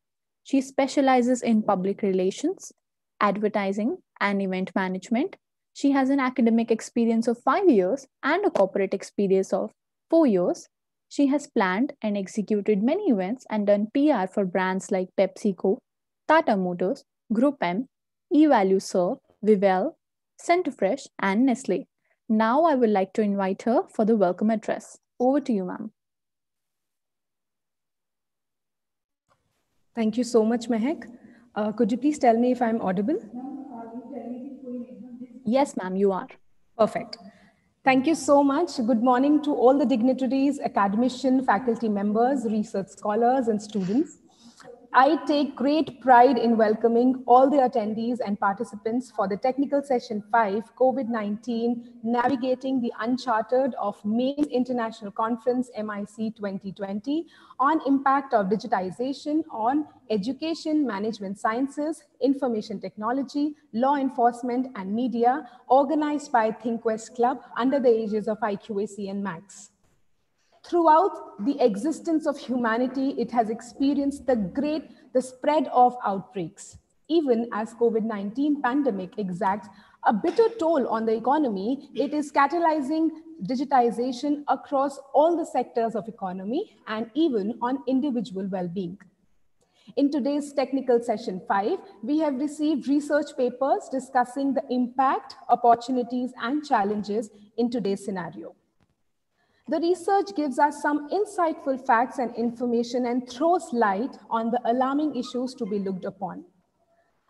She specializes in public relations, advertising, and event management. She has an academic experience of 5 years and a corporate experience of 4 years. She has planned and executed many events and done PR for brands like PepsiCo, Tata Motors, Group M, eValueServe, Vivel, Centerfresh, and Nestle. Now I would like to invite her for the welcome address. Over to you, ma'am. Thank you so much, Mehek. Could you please tell me if I'm audible? Yes, ma'am, you are. Perfect. Thank you so much. Good morning to all the dignitaries, academician, faculty members, research scholars, and students. I take great pride in welcoming all the attendees and participants for the Technical Session 5, COVID-19, Navigating the Uncharted of MAIMS International Conference, MIC 2020, on impact of digitization on education, management sciences, information technology, law enforcement, and media, organized by ThinkWest Club under the aegis of IQAC and MAX. Throughout the existence of humanity, it has experienced the spread of outbreaks. Even as COVID-19 pandemic exacts a bitter toll on the economy, it is catalyzing digitization across all the sectors of economy and even on individual well-being. In today's technical session 5, we have received research papers discussing the impact, opportunities, and challenges in today's scenario. The research gives us some insightful facts and information and throws light on the alarming issues to be looked upon.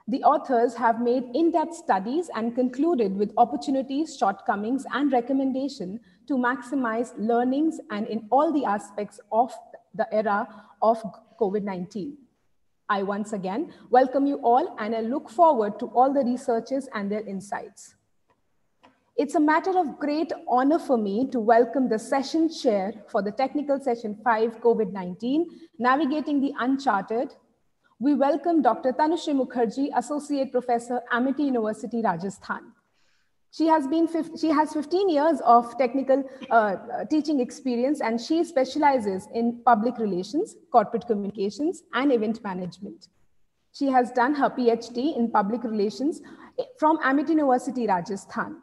The authors have made in-depth studies and concluded with opportunities, shortcomings, and recommendation to maximize learnings and in all the aspects of the era of COVID-19. I once again welcome you all and I look forward to all the researches and their insights. It's a matter of great honor for me to welcome the session chair for the Technical Session 5 COVID-19, Navigating the Uncharted. We welcome Dr. Tanushree Mukherjee, Associate Professor, Amity University, Rajasthan. She has 15 years of technical teaching experience and she specializes in public relations, corporate communications, and event management. She has done her PhD in public relations from Amity University, Rajasthan.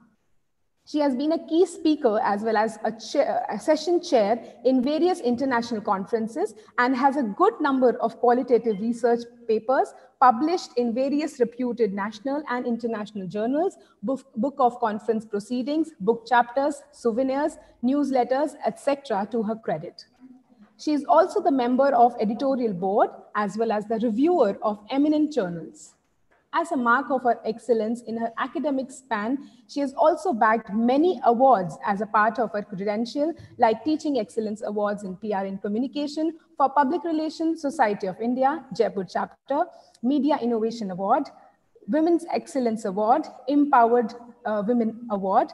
She has been a key speaker as well as a session chair in various international conferences and has a good number of qualitative research papers published in various reputed national and international journals, book of conference proceedings, book chapters, souvenirs, newsletters, etc. to her credit. She is also the member of editorial board as well as the reviewer of eminent journals. As a mark of her excellence in her academic span, she has also bagged many awards as a part of her credential, like Teaching Excellence Awards in PR and Communication for Public Relations, Society of India, Jaipur Chapter, Media Innovation Award, Women's Excellence Award, Empowered Women Award,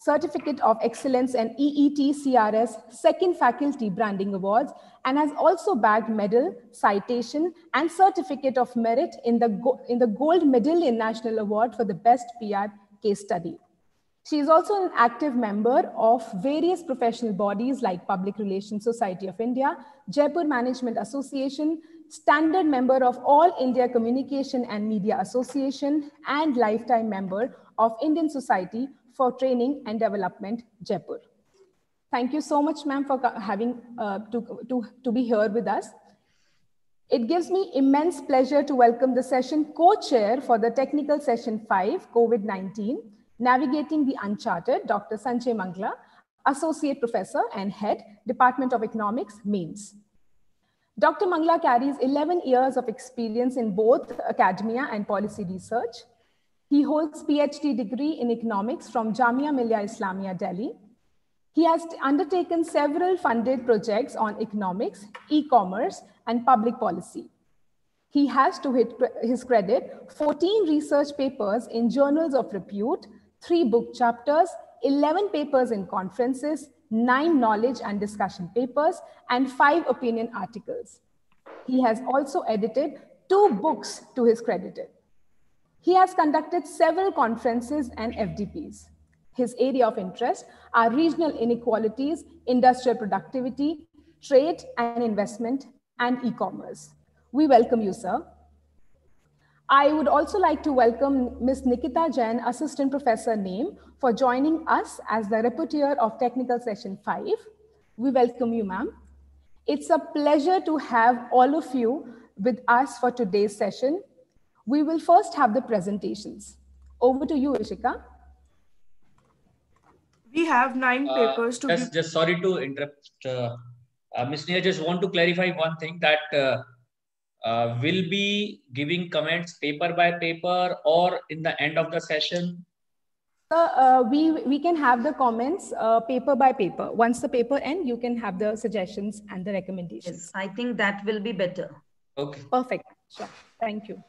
Certificate of Excellence and EET CRS Second Faculty Branding Awards, and has also bagged medal, citation, and certificate of merit in the Gold Medallion National Award for the Best PR Case Study. She is also an active member of various professional bodies like Public Relations Society of India, Jaipur Management Association, standard member of All India Communication and Media Association, and lifetime member of Indian Society for Training and Development, Jaipur. Thank you so much, ma'am, for having to be here with us. It gives me immense pleasure to welcome the session co-chair for the technical session 5, COVID-19, Navigating the Uncharted, Dr. Sanjay Mangla, Associate Professor and Head, Department of Economics, MAIMS. Dr. Mangla carries 11 years of experience in both academia and policy research. He holds PhD degree in economics from Jamia Millia Islamia, Delhi. He has undertaken several funded projects on economics, e-commerce, and public policy. He has, to his credit, 14 research papers in journals of repute, 3 book chapters, 11 papers in conferences, 9 knowledge and discussion papers, and 5 opinion articles. He has also edited 2 books to his credit. He has conducted several conferences and FDPs. His area of interest are regional inequalities, industrial productivity, trade and investment, and e-commerce. We welcome you, sir. I would also like to welcome Ms. Nikita Jain, Assistant Professor NAME, for joining us as the rapporteur of Technical Session 5. We welcome you, ma'am. It's a pleasure to have all of you with us for today's session. We will first have the presentations. Over to you, Ishika. We have 9 papers to be... Just sorry to interrupt. Ms. Nia, just want to clarify one thing that will be giving comments paper by paper or in the end of the session? We can have the comments paper by paper. Once the paper ends, you can have the suggestions and the recommendations. Yes, I think that will be better. Okay. Perfect. Sure. Thank you.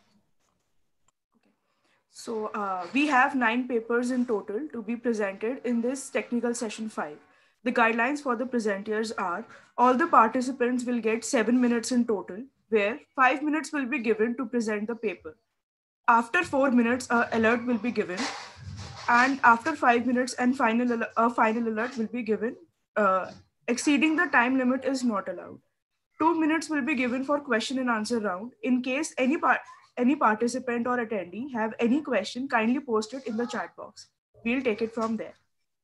So we have 9 papers in total to be presented in this technical session 5. The guidelines for the presenters are all the participants will get 7 minutes in total, where 5 minutes will be given to present the paper. After 4 minutes, an alert will be given. And after 5 minutes, and a final alert will be given. Exceeding the time limit is not allowed. 2 minutes will be given for question and answer round. In case any participant or attendee have any question, kindly post it in the chat box. We'll take it from there.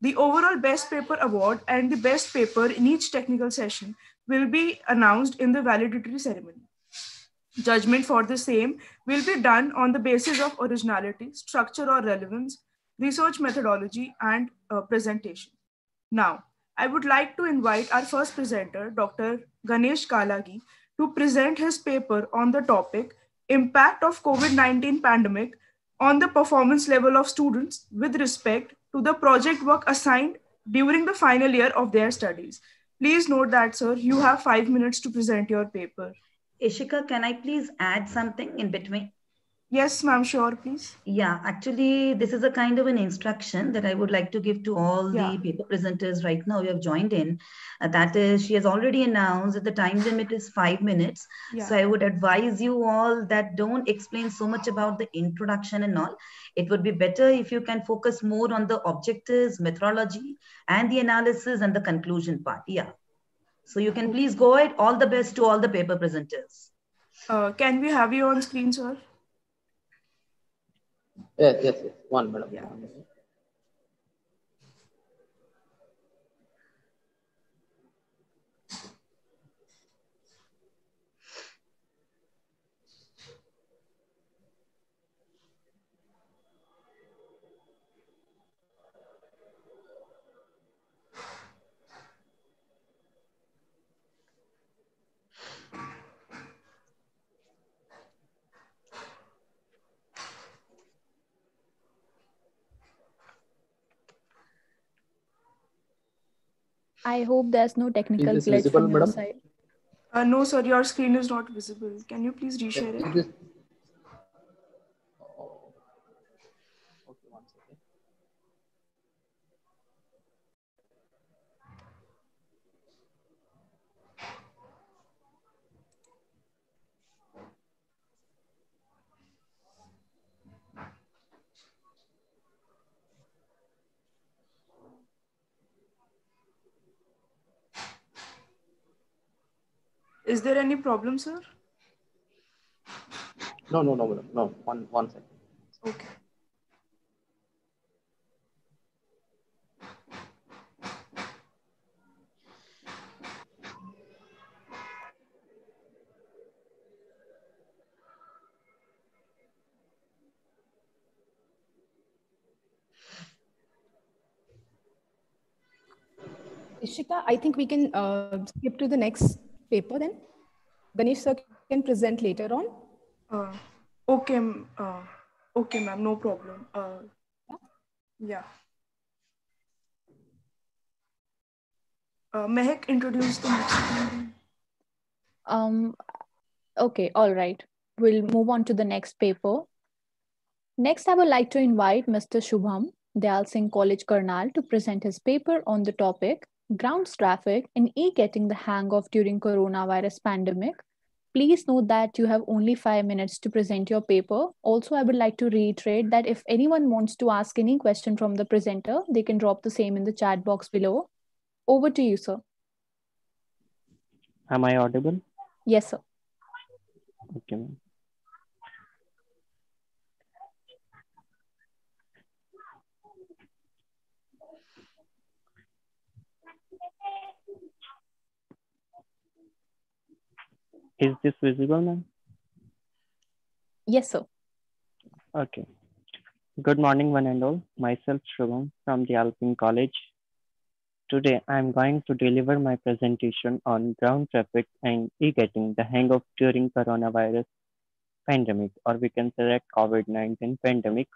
The overall best paper award and the best paper in each technical session will be announced in the valedictory ceremony. Judgment for the same will be done on the basis of originality, structure or relevance, research methodology, and presentation. Now, I would like to invite our first presenter, Dr. Ganesh Kalagi, to present his paper on the topic Impact of COVID-19 Pandemic on the Performance Level of Students with respect to the project work assigned during the final year of their studies. Please note that, sir, you have 5 minutes to present your paper. Ishika, can I please add something in between? Yes, ma'am, sure, please. Yeah, actually, this is a kind of an instruction that I would like to give to all the paper presenters right now who have joined in. That is, she has already announced that the time limit is 5 minutes. Yeah. So I would advise you all that don't explain so much about the introduction and all. It would be better if you can focus more on the objectives, methodology, and the analysis and the conclusion part. Yeah. So you can please go ahead. All the best to all the paper presenters. Can we have you on screen, sir? Yes. One minute. Yeah. I hope there's no Is technical this glitch visible, from your madam? side. No, sir, your screen is not visible. Can you please reshare Is it? this? Okay, one second. Is there any problem, sir? No, no, no, madam. No, one second. Okay. Ishika, I think we can skip to the next paper then. Ganesh sir can present later on. Uh, okay, okay, ma'am, no problem. Yeah. Mehak, introduce the next one. Um, okay, all right. We'll move on to the next paper. Next, I would like to invite Mr. Shubham Dayal Singh College Karnal to present his paper on the topic Grounds Traffic in E-Getting the Hang of During Coronavirus Pandemic. Please note that you have only 5 minutes to present your paper. Also, I would like to reiterate that if anyone wants to ask any question from the presenter, they can drop the same in the chat box below. Over to you, sir. Am I audible? Yes, sir. Okay, ma'am. Is this visible, ma'am? Yes, sir. Okay. Good morning, one and all. Myself, Shubham from the Alpine College. Today, I am going to deliver my presentation on ground traffic and e-getting the hang of during coronavirus pandemic, or we can say that COVID-19 pandemic.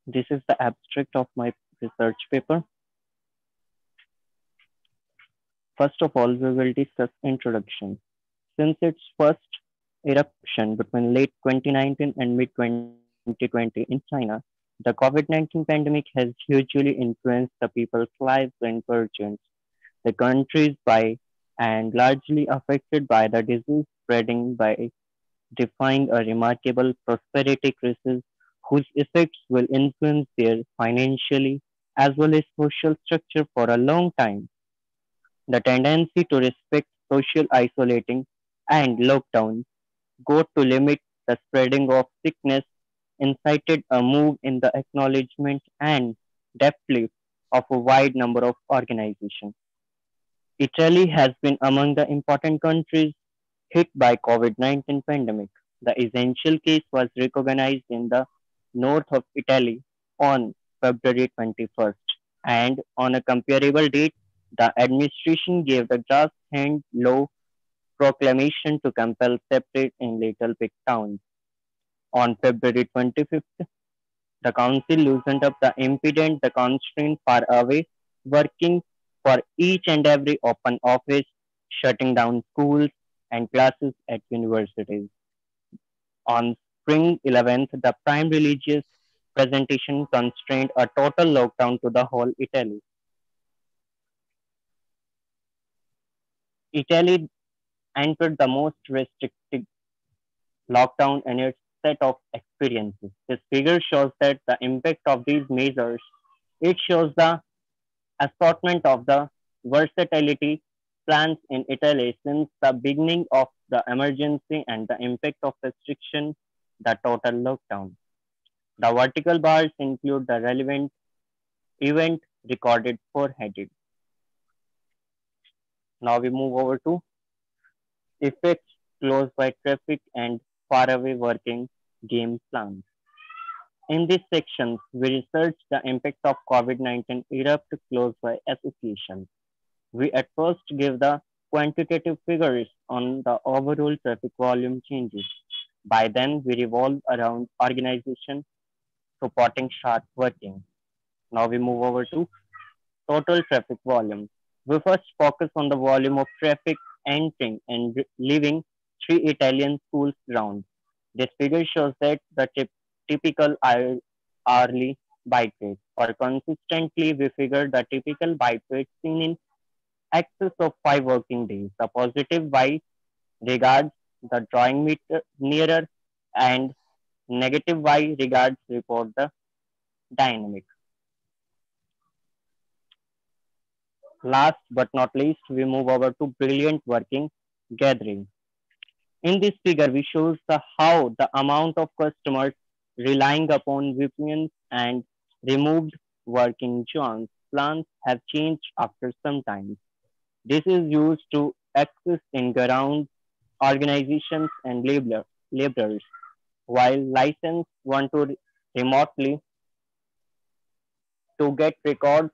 This is the abstract of my research paper. First of all, we will discuss introduction. Since its first eruption between late 2019 and mid 2020 in China, the COVID-19 pandemic has hugely influenced the people's lives and fortunes. The countries by and largely affected by the disease spreading by defying a remarkable prosperity crisis whose effects will influence their financially as well as social structure for a long time. The tendency to respect social isolating and lockdown go to limit the spreading of sickness incited a move in the acknowledgement and depth of a wide number of organizations. Italy has been among the important countries hit by COVID-19 pandemic. The essential case was recognized in the north of Italy on February 21st, and on a comparable date, the administration gave the draft hand law proclamation to compel separate in little big towns. On February 25th, the council loosened up the impediment, the constraint far away, working for each and every open office, shutting down schools and classes at universities. On spring 11th, the prime religious presentation constrained a total lockdown to the whole Italy. Italy entered the most restrictive lockdown in its set of experiences. This figure shows that the impact of these measures. It shows the assortment of the versatility plans in Italy since the beginning of the emergency and the impact of restriction, the total lockdown. The vertical bars include the relevant event recorded four-headed. Now we move over to effects closed by traffic and faraway working game plans. In this section, we research the impact of COVID-19 erupt closed by associations. We at first give the quantitative figures on the overall traffic volume changes. By then, we revolve around organization supporting sharp working. Now we move over to total traffic volume. We first focus on the volume of traffic entering and leaving three Italian schools ground. This figure shows that the typical hourly bike rate, or consistently we figure the typical bike rate seen in excess of 5 working days. The positive Y regards the drawing meter nearer, and negative Y regards report the dynamic. Last but not least, we move over to brilliant working gathering. In this figure, we shows the how the amount of customers relying upon VPNs and removed working zones plans have changed after some time. This is used to access in ground organizations and laborers, while licensed want to remotely to get records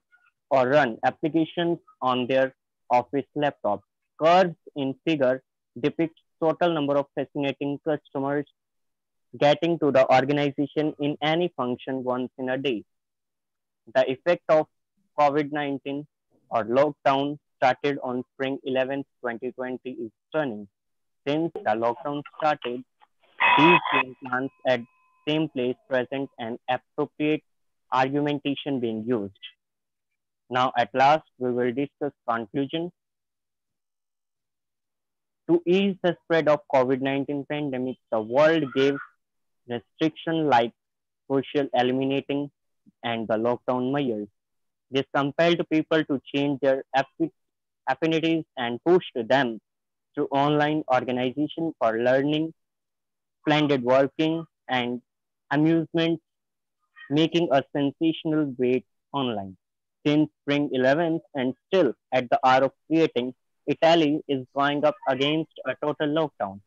or run applications on their office laptop. Curves in figure depict total number of fascinating customers getting to the organization in any function once in a day. The effect of COVID-19 or lockdown started on spring 11th, 2020 is stunning. Since the lockdown started, these game plans at same place present and appropriate argumentation being used. Now, at last, we will discuss conclusion. To ease the spread of COVID-19 pandemic, the world gave restrictions like social eliminating and the lockdown measures. This compelled people to change their affinities and pushed them to online organization for learning, splendid working, and amusement, making a sensational wait online. Since spring 11th and still at the hour of creating, Italy is going up against a total lockdown,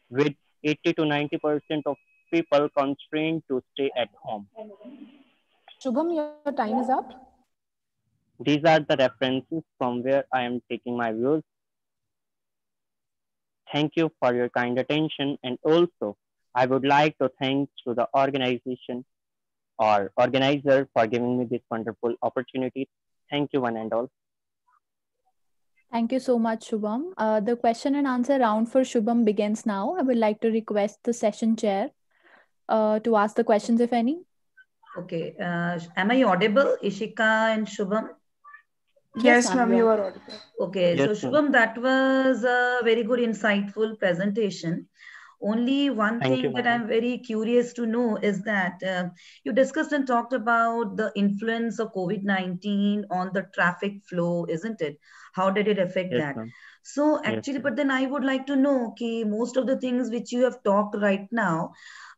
with 80 to 90% of people constrained to stay at home. Shubham, your time is up. These are the references from where I am taking my views. Thank you for your kind attention, and also I would like to thank to the organization or organizer for giving me this wonderful opportunity. Thank you one and all. Thank you so much, Shubham. The question and answer round for Shubham begins now. I would like to request the session chair to ask the questions, if any. Okay. Am I audible, Ishika and Shubham? Yes, ma'am, you are audible. Okay, Yes, so Shubham, that was a very good, insightful presentation. Only one Thank you, thing that madam. I'm very curious to know is that you discussed and talked about the influence of COVID-19 on the traffic flow, isn't it? How did it affect Yes, that? ma'am. So Yes, actually, ma'am. but then I would like to know, okay, most of the things which you have talked right now,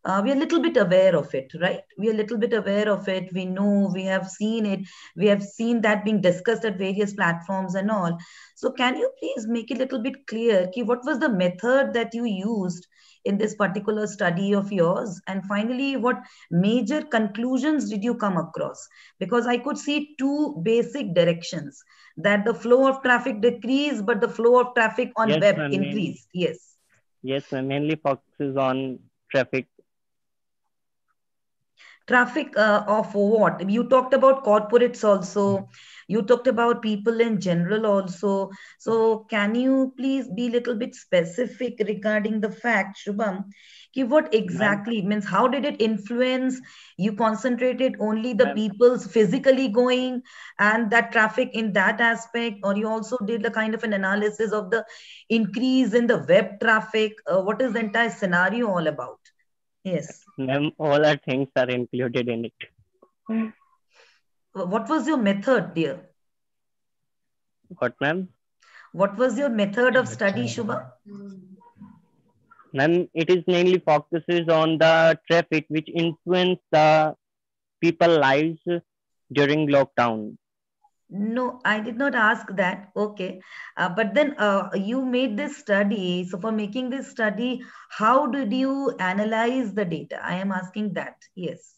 we are a little bit aware of it, right? We are a little bit aware of it. We know, we have seen it. We have seen that being discussed at various platforms and all. So can you please make it a little bit clear, ki, what was the method that you used in this particular study of yours? And finally, what major conclusions did you come across? Because I could see two basic directions, that the flow of traffic decreased, but the flow of traffic on Yes, web ma'am. increased. Yes. Yes, ma'am. Mainly focuses on traffic. Traffic of what? You talked about corporates also. You talked about people in general also. So can you please be a little bit specific regarding the fact, Shubham, ki what Ma'am, exactly means? How did it influence? You concentrated only the ma'am, people's physically going and that traffic in that aspect, or you also did a kind of an analysis of the increase in the web traffic? What is the entire scenario all about? Yes. ma'am, all our things are included in it. What was your method, dear? What, ma'am? What was your method of study, Shubha? Ma'am, it is mainly focuses on the traffic which influence the people lives during lockdown. No, I did not ask that. Okay. But then you made this study. So, for making this study, how did you analyze the data? I am asking that. Yes.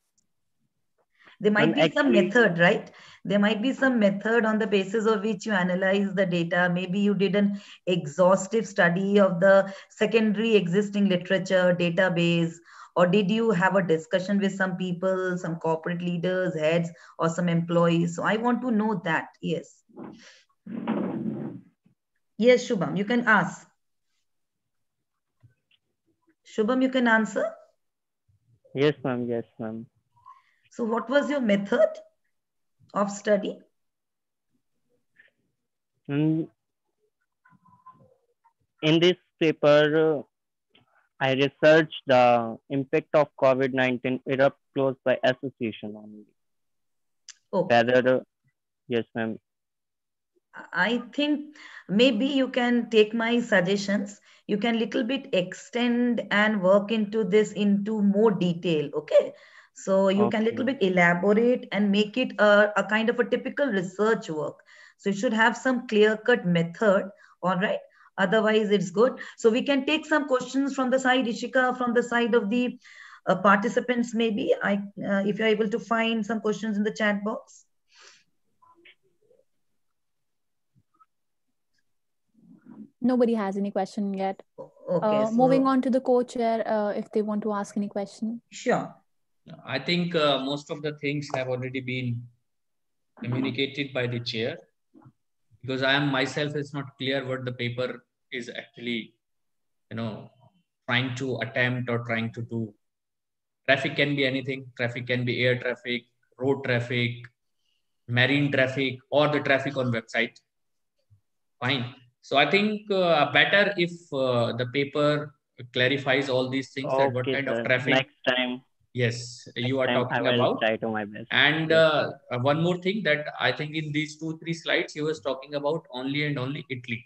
There might Ma'am, be some actually, method, right? There might be some method on the basis of which you analyze the data. Maybe you did an exhaustive study of the secondary existing literature database, or did you have a discussion with some people, some corporate leaders, heads, or some employees? So I want to know that. Yes. Yes, Shubham, you can ask. Shubham, you can answer. Yes, ma'am. Yes, ma'am. So what was your method of study? In this paper, I researched the impact of COVID-19 erupt close by association only. Okay. Rather, yes, ma'am. I think maybe you can take my suggestions. You can little bit extend and work into this into more detail. Okay. So you can little Okay. bit elaborate and make it a kind of a typical research work. So you should have some clear cut method. All right. Otherwise, it's good. So we can take some questions from the side, Ishika, from the side of the participants. Maybe if you're able to find some questions in the chat box. Nobody has any question yet. Okay. Moving on to the co-chair, if they want to ask any question. Sure. I think most of the things have already been communicated by the chair, because I am myself is not clear what the paper is actually, trying to attempt or trying to do. Traffic can be anything. Traffic can be air traffic, road traffic, marine traffic, or the traffic on website. Fine. So I think better if the paper clarifies all these things, that what Okay, kind of sir. traffic, Next time. yes, you Next are time I talking will about. try to my best. And Yes, sir. one more thing, that I think in these 2-3 slides, he was talking about only and only Italy.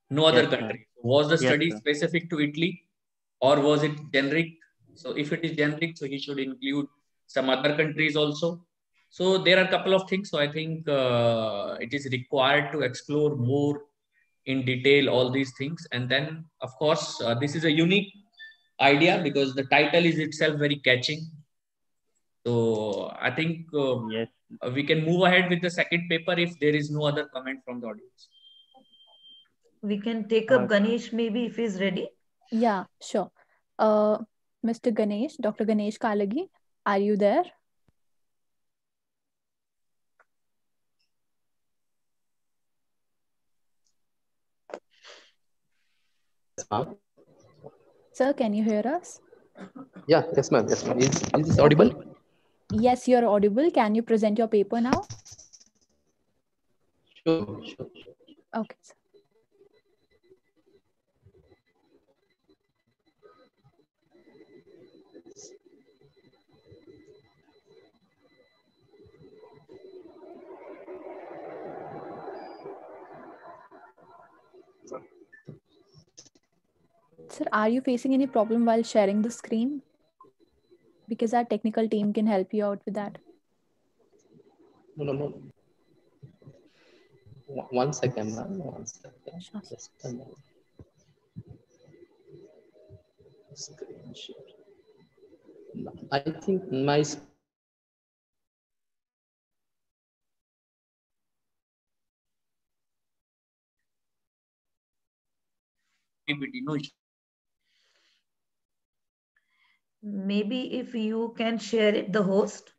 No other Yes, sir. country. Was the Yes, study sir. specific to Italy, or was it generic? So if it is generic, so he should include some other countries also. So there are a couple of things. So I think it is required to explore more in detail all these things. And then, of course, this is a unique idea because the title is itself very catching. So I think Yes. we can move ahead with the second paper if there is no other comment from the audience. We can take up Ganesh maybe if he's ready. Yeah, sure. Mr. Ganesh, Dr. Ganesh Kalagi, are you there? Sir, can you hear us? Yeah, yes, ma'am. Yes, ma'am. Is this audible? Okay. Yes, you're audible. Can you present your paper now? Sure. Okay, sir. Sir, are you facing any problem while sharing the screen? Because our technical team can help you out with that. No. One second, ma'am. 1 second. Sure. Just a moment. Screen share. I think my Maybe if you can share it, the host.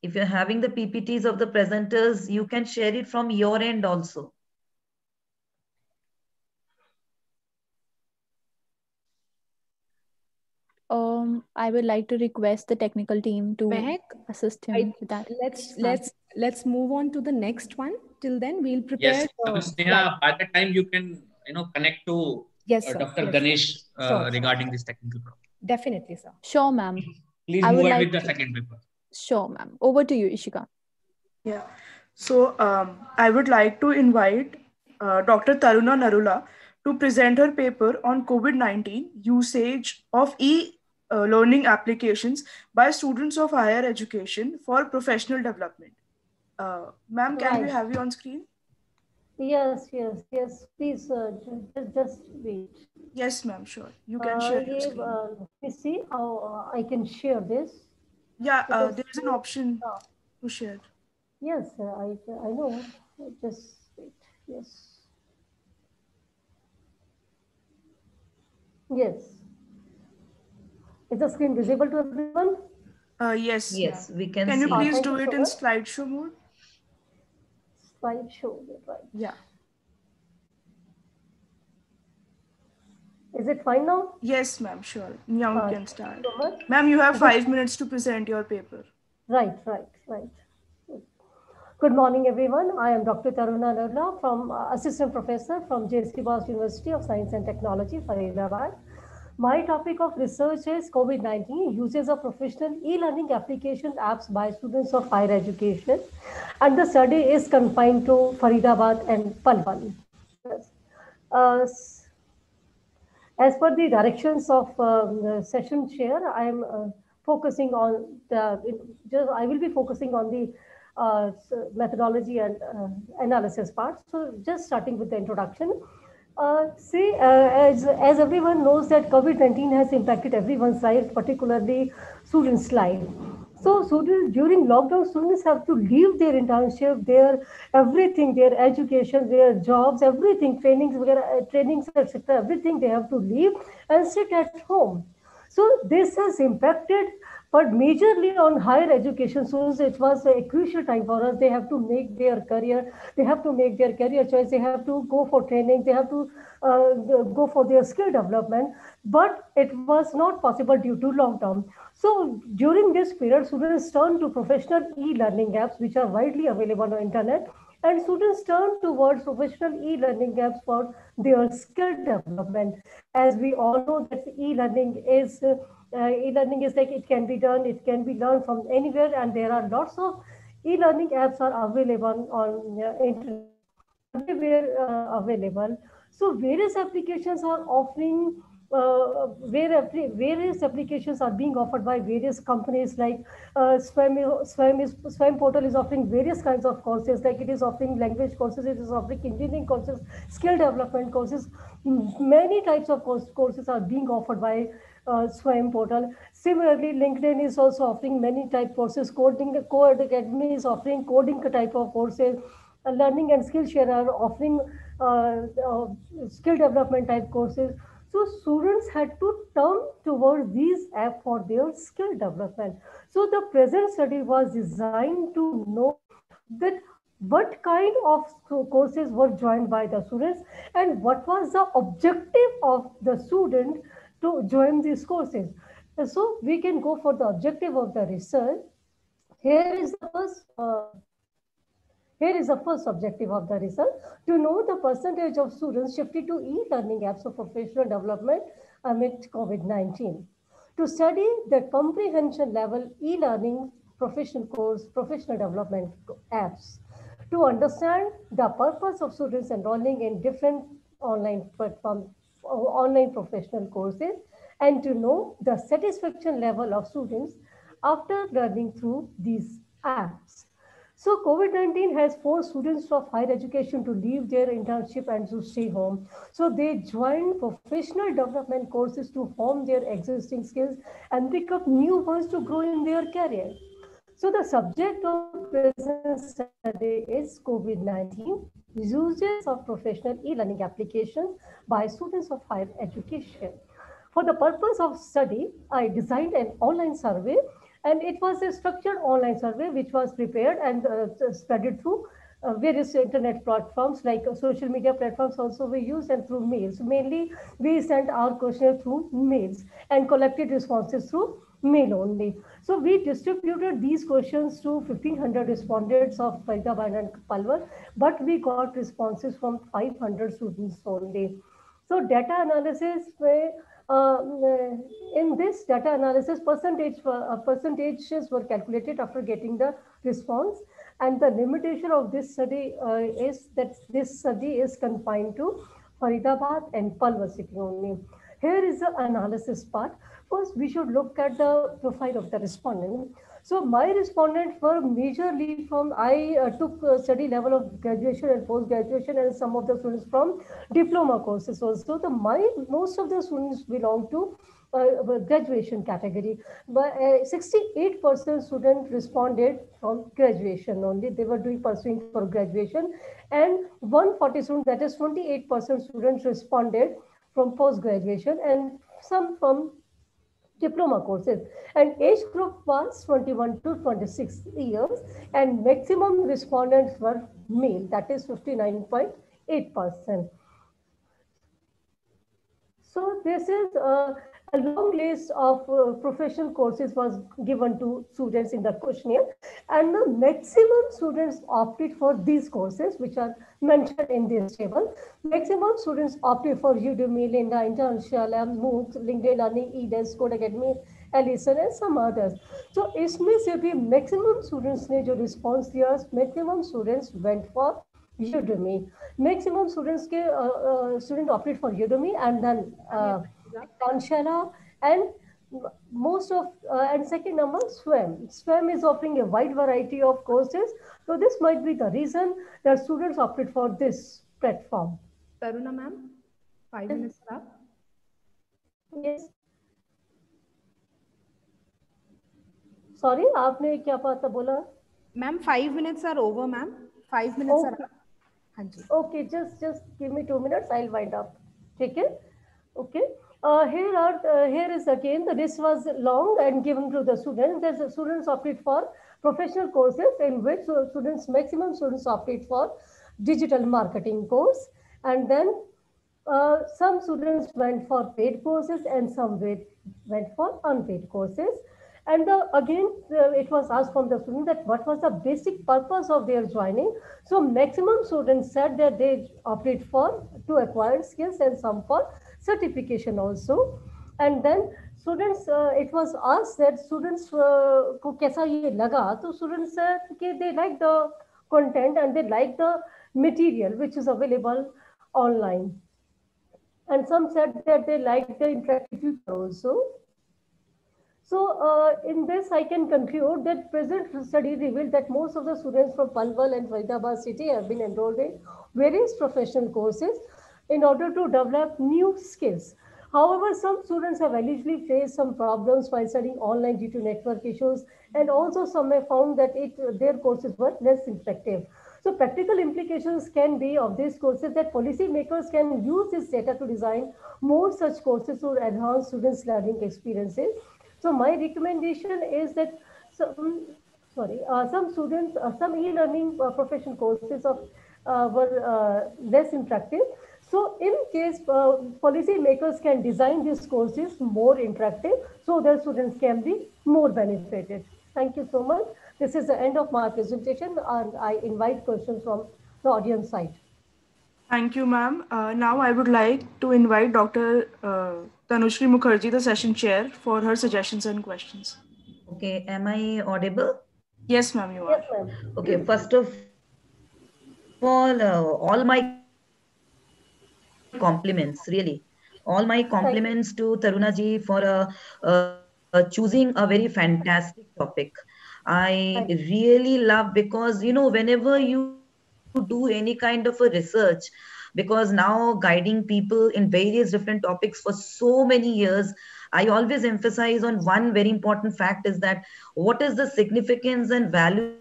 If you're having the PPTs of the presenters, you can share it from your end also. I would like to request the technical team to assist him with that. Let's move on to the next one. Till then, we'll prepare. Yes, Sneha, by the time you can connect to Dr. Ganesh regarding this technical problem. Definitely, sir. Sure, ma'am. Please move ahead with the second paper. Sure, ma'am. Over to you, Ishika. Yeah. So I would like to invite Dr. Taruna Narula to present her paper on COVID-19 usage of e-learning applications by students of higher education for professional development. Ma'am, can we have you on screen? Yes. Please, just wait. Yes, ma'am. Sure. You can share your screen. Let me see how I can share this. Yeah, there's an option to share. Yes, I know. Just wait. Yes. Yes. Is the screen visible to everyone? Yes, ma'am. Yes, we can Can you see. please Thank do you it so in much. slideshow mode? Slideshow, right. Yeah. Is it fine now? Yes, ma'am, sure. Now you can Thank you start. so much. Ma'am, you have Good. 5 minutes to present your paper. Right. Good morning, everyone. I am Dr. Taruna Nirla, from Assistant Professor from JC Bose University of Science and Technology, Faridabad. My topic of research is COVID-19, uses of professional e-learning application apps by students of higher education. And the study is confined to Faridabad and Palwan. Yes. Uh, as per the directions of the session chair, I am focusing on I will be focusing on the methodology and analysis part. So just starting with the introduction. As everyone knows that COVID-19 has impacted everyone's life, particularly students' life. So students, during lockdown, students have to leave their internship, their everything, their education, their jobs, everything, trainings, etc. Everything they have to leave and sit at home. So this has impacted, but majorly on higher education students, it was a crucial time for us. They have to make their career, they have to make their career choice, they have to go for training, they have to go for their skill development, but it was not possible due to lockdown. So during this period, students turn to professional e-learning apps, which are widely available on the internet, and students turn towards professional e-learning apps for their skill development. As we all know that e-learning is like it can be done, it can be learned from anywhere, and there are lots of e-learning apps are available on internet, everywhere available. So various applications are offering various applications are being offered by various companies like Swam portal is offering various kinds of courses, like it is offering language courses, it is offering engineering courses, skill development courses. Many types of courses are being offered by Swam portal. Similarly, LinkedIn is also offering many type courses. Code Academy is offering coding type of courses. Learning and Skillshare are offering skill development type courses. So students had to turn towards these apps for their skill development. So the present study was designed to know that what kind of courses were joined by the students and what was the objective of the student to join these courses. So we can go for the objective of the research. Here is the first objective of the research, to know the percentage of students shifted to e-learning apps for professional development amid COVID-19. To study the comprehension level e-learning professional development apps. To understand the purpose of students enrolling in different online platform, online professional courses, and to know the satisfaction level of students after learning through these apps. So COVID-19 has forced students of higher education to leave their internship and to stay home. So they join professional development courses to hone their existing skills and pick up new ones to grow in their career. So the subject of present study is COVID-19, uses of professional e-learning applications by students of higher education. For the purpose of study, I designed an online survey, and it was a structured online survey which was prepared and spread through various internet platforms, like social media platforms also we use, and through mails. Mainly, we sent our questionnaire through mails and collected responses through mail only. So we distributed these questions to 1,500 respondents of Faridabad and Palwar, but we got responses from 500 students only. So data analysis, in this data analysis, percentages were calculated after getting the response. And the limitation of this study is that this study is confined to Faridabad and Palwar city only. Here is the analysis part. First, we should look at the profile of the respondent. So my respondents were majorly from, I took study level of graduation and post-graduation, and some of the students from diploma courses also. Most of the students belong to graduation category, but 68% students responded from graduation only. They were pursuing for graduation, and 140 students, that is 28% students responded from post-graduation and some from diploma courses, and age group was 21 to 26 years, and maximum respondents were male, that is 59.8%. So this is a long list of professional courses was given to students in the questionnaire, and the maximum students opted for these courses which are mentioned in this table. Maximum students opted for Udemy, Linda, International, MOOCs, LinkedIn Learning, eDesk, Code Academy, Allison and some others. So इसमें से भी maximum students ने जो response दिया, maximum students went for Udemy. Maximum students student opted for Udemy, and then Conchana, and most of and second number SWAM. SWAM is offering a wide variety of courses, so this might be the reason that students opted for this platform. Taruna ma'am, 5 minutes up. Yes. Sorry, आपने क्या बात बोला? Ma'am, 5 minutes are over, ma'am. 5 minutes are up. Okay, just give me 2 minutes. I'll wind up. ठीक है? Okay. Here is again the list was long and given to the students. The students opted for professional courses in which maximum students opted for digital marketing course, and then some students went for paid courses and some went for unpaid courses. And again, it was asked from the student that what was the basic purpose of their joining. So maximum students said that they opted for to acquire skills and some for certification also. And then students, it was asked that students को कैसा ये लगा, तो students said that they like the content and they like the material which is available online. And some said that they like the interactive future also. So in this, I can conclude that present study revealed that most of the students from Palwal and Faridabad city have been enrolled in various professional courses in order to develop new skills. However, some students have allegedly faced some problems while studying online due to network issues, and also some have found that their courses were less effective. So practical implications can be of these courses that policymakers can use this data to design more such courses to enhance students' learning experiences. So my recommendation is that some students, some e-learning professional courses were less interactive. So in case policy makers can design these courses more interactive, so their students can be more benefited. Thank you so much. This is the end of my presentation, and I invite questions from the audience side. Thank you, ma'am. Now I would like to invite Dr. Tanushri Mukherjee, the session chair, for her suggestions and questions. Okay, am I audible? Yes, ma'am, you are. Yes, ma'am. Okay, first of all my compliments, really. All my compliments to Taruna ji for choosing a very fantastic topic. I really love, because whenever you do any kind of a research, because now guiding people in various different topics for so many years, I always emphasize on one very important fact, is that what is the significance and value of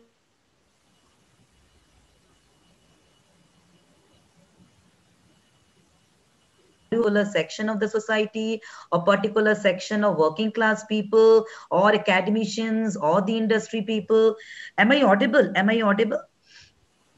research in particular section of the society, or particular section of working class people, or academicians, or the industry people. Am I audible? Am I audible?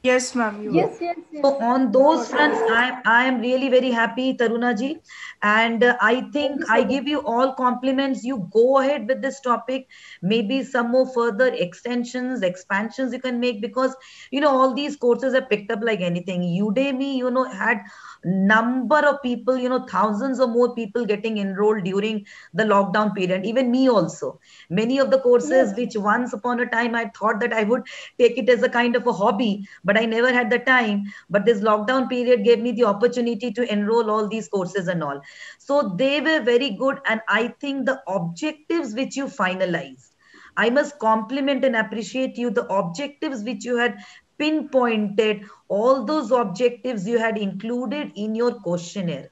Yes, ma'am. Yes. So on those fronts, I am really very happy, Taruna ji, and I think I give you all compliments. You go ahead with this topic. Maybe some more further extensions, expansions you can make, because all these courses are picked up like anything. Udemy, had number of people, thousands or more people getting enrolled during the lockdown period. Even me also. Many of the courses which once upon a time I thought that I would take it as a kind of a hobby, but I never had the time. But this lockdown period gave me the opportunity to enroll all these courses and all. So they were very good. And I think the objectives which you finalized, I must compliment and appreciate you. The objectives which you had pinpointed, all those objectives you had included in your questionnaire.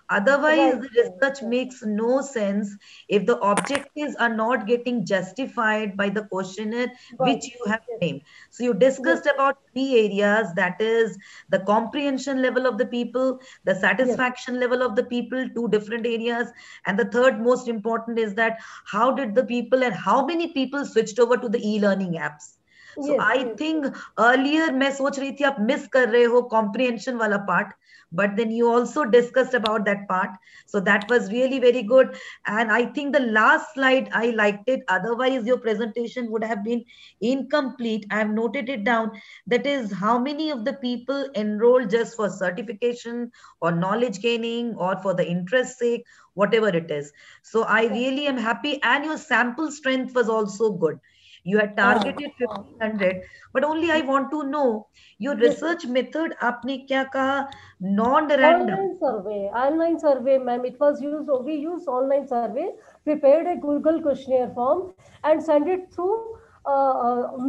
Otherwise, the research makes no sense if the objectives are not getting justified by the questionnaire which you have named. So you discussed about three areas, that is the comprehension level of the people, the satisfaction level of the people, two different areas. And the third most important is that how did the people and how many people switched over to the e-learning apps. So I think earlier मैं सोच रही थी आप miss कर रहे हो comprehension वाला part, but then you also discussed about that part. So that was really very good. And I think the last slide, I liked it. Otherwise, your presentation would have been incomplete. I have noted it down. That is how many of the people enroll just for certification or knowledge gaining or for the interest sake, whatever it is. So I really am happy. And your sample strength was also good. You had targeted 1500, but only I want to know your research method. आपने क्या कहा? Non-random. Online survey, ma'am. It was used. We used online survey, prepared a Google questionnaire form, and sent it through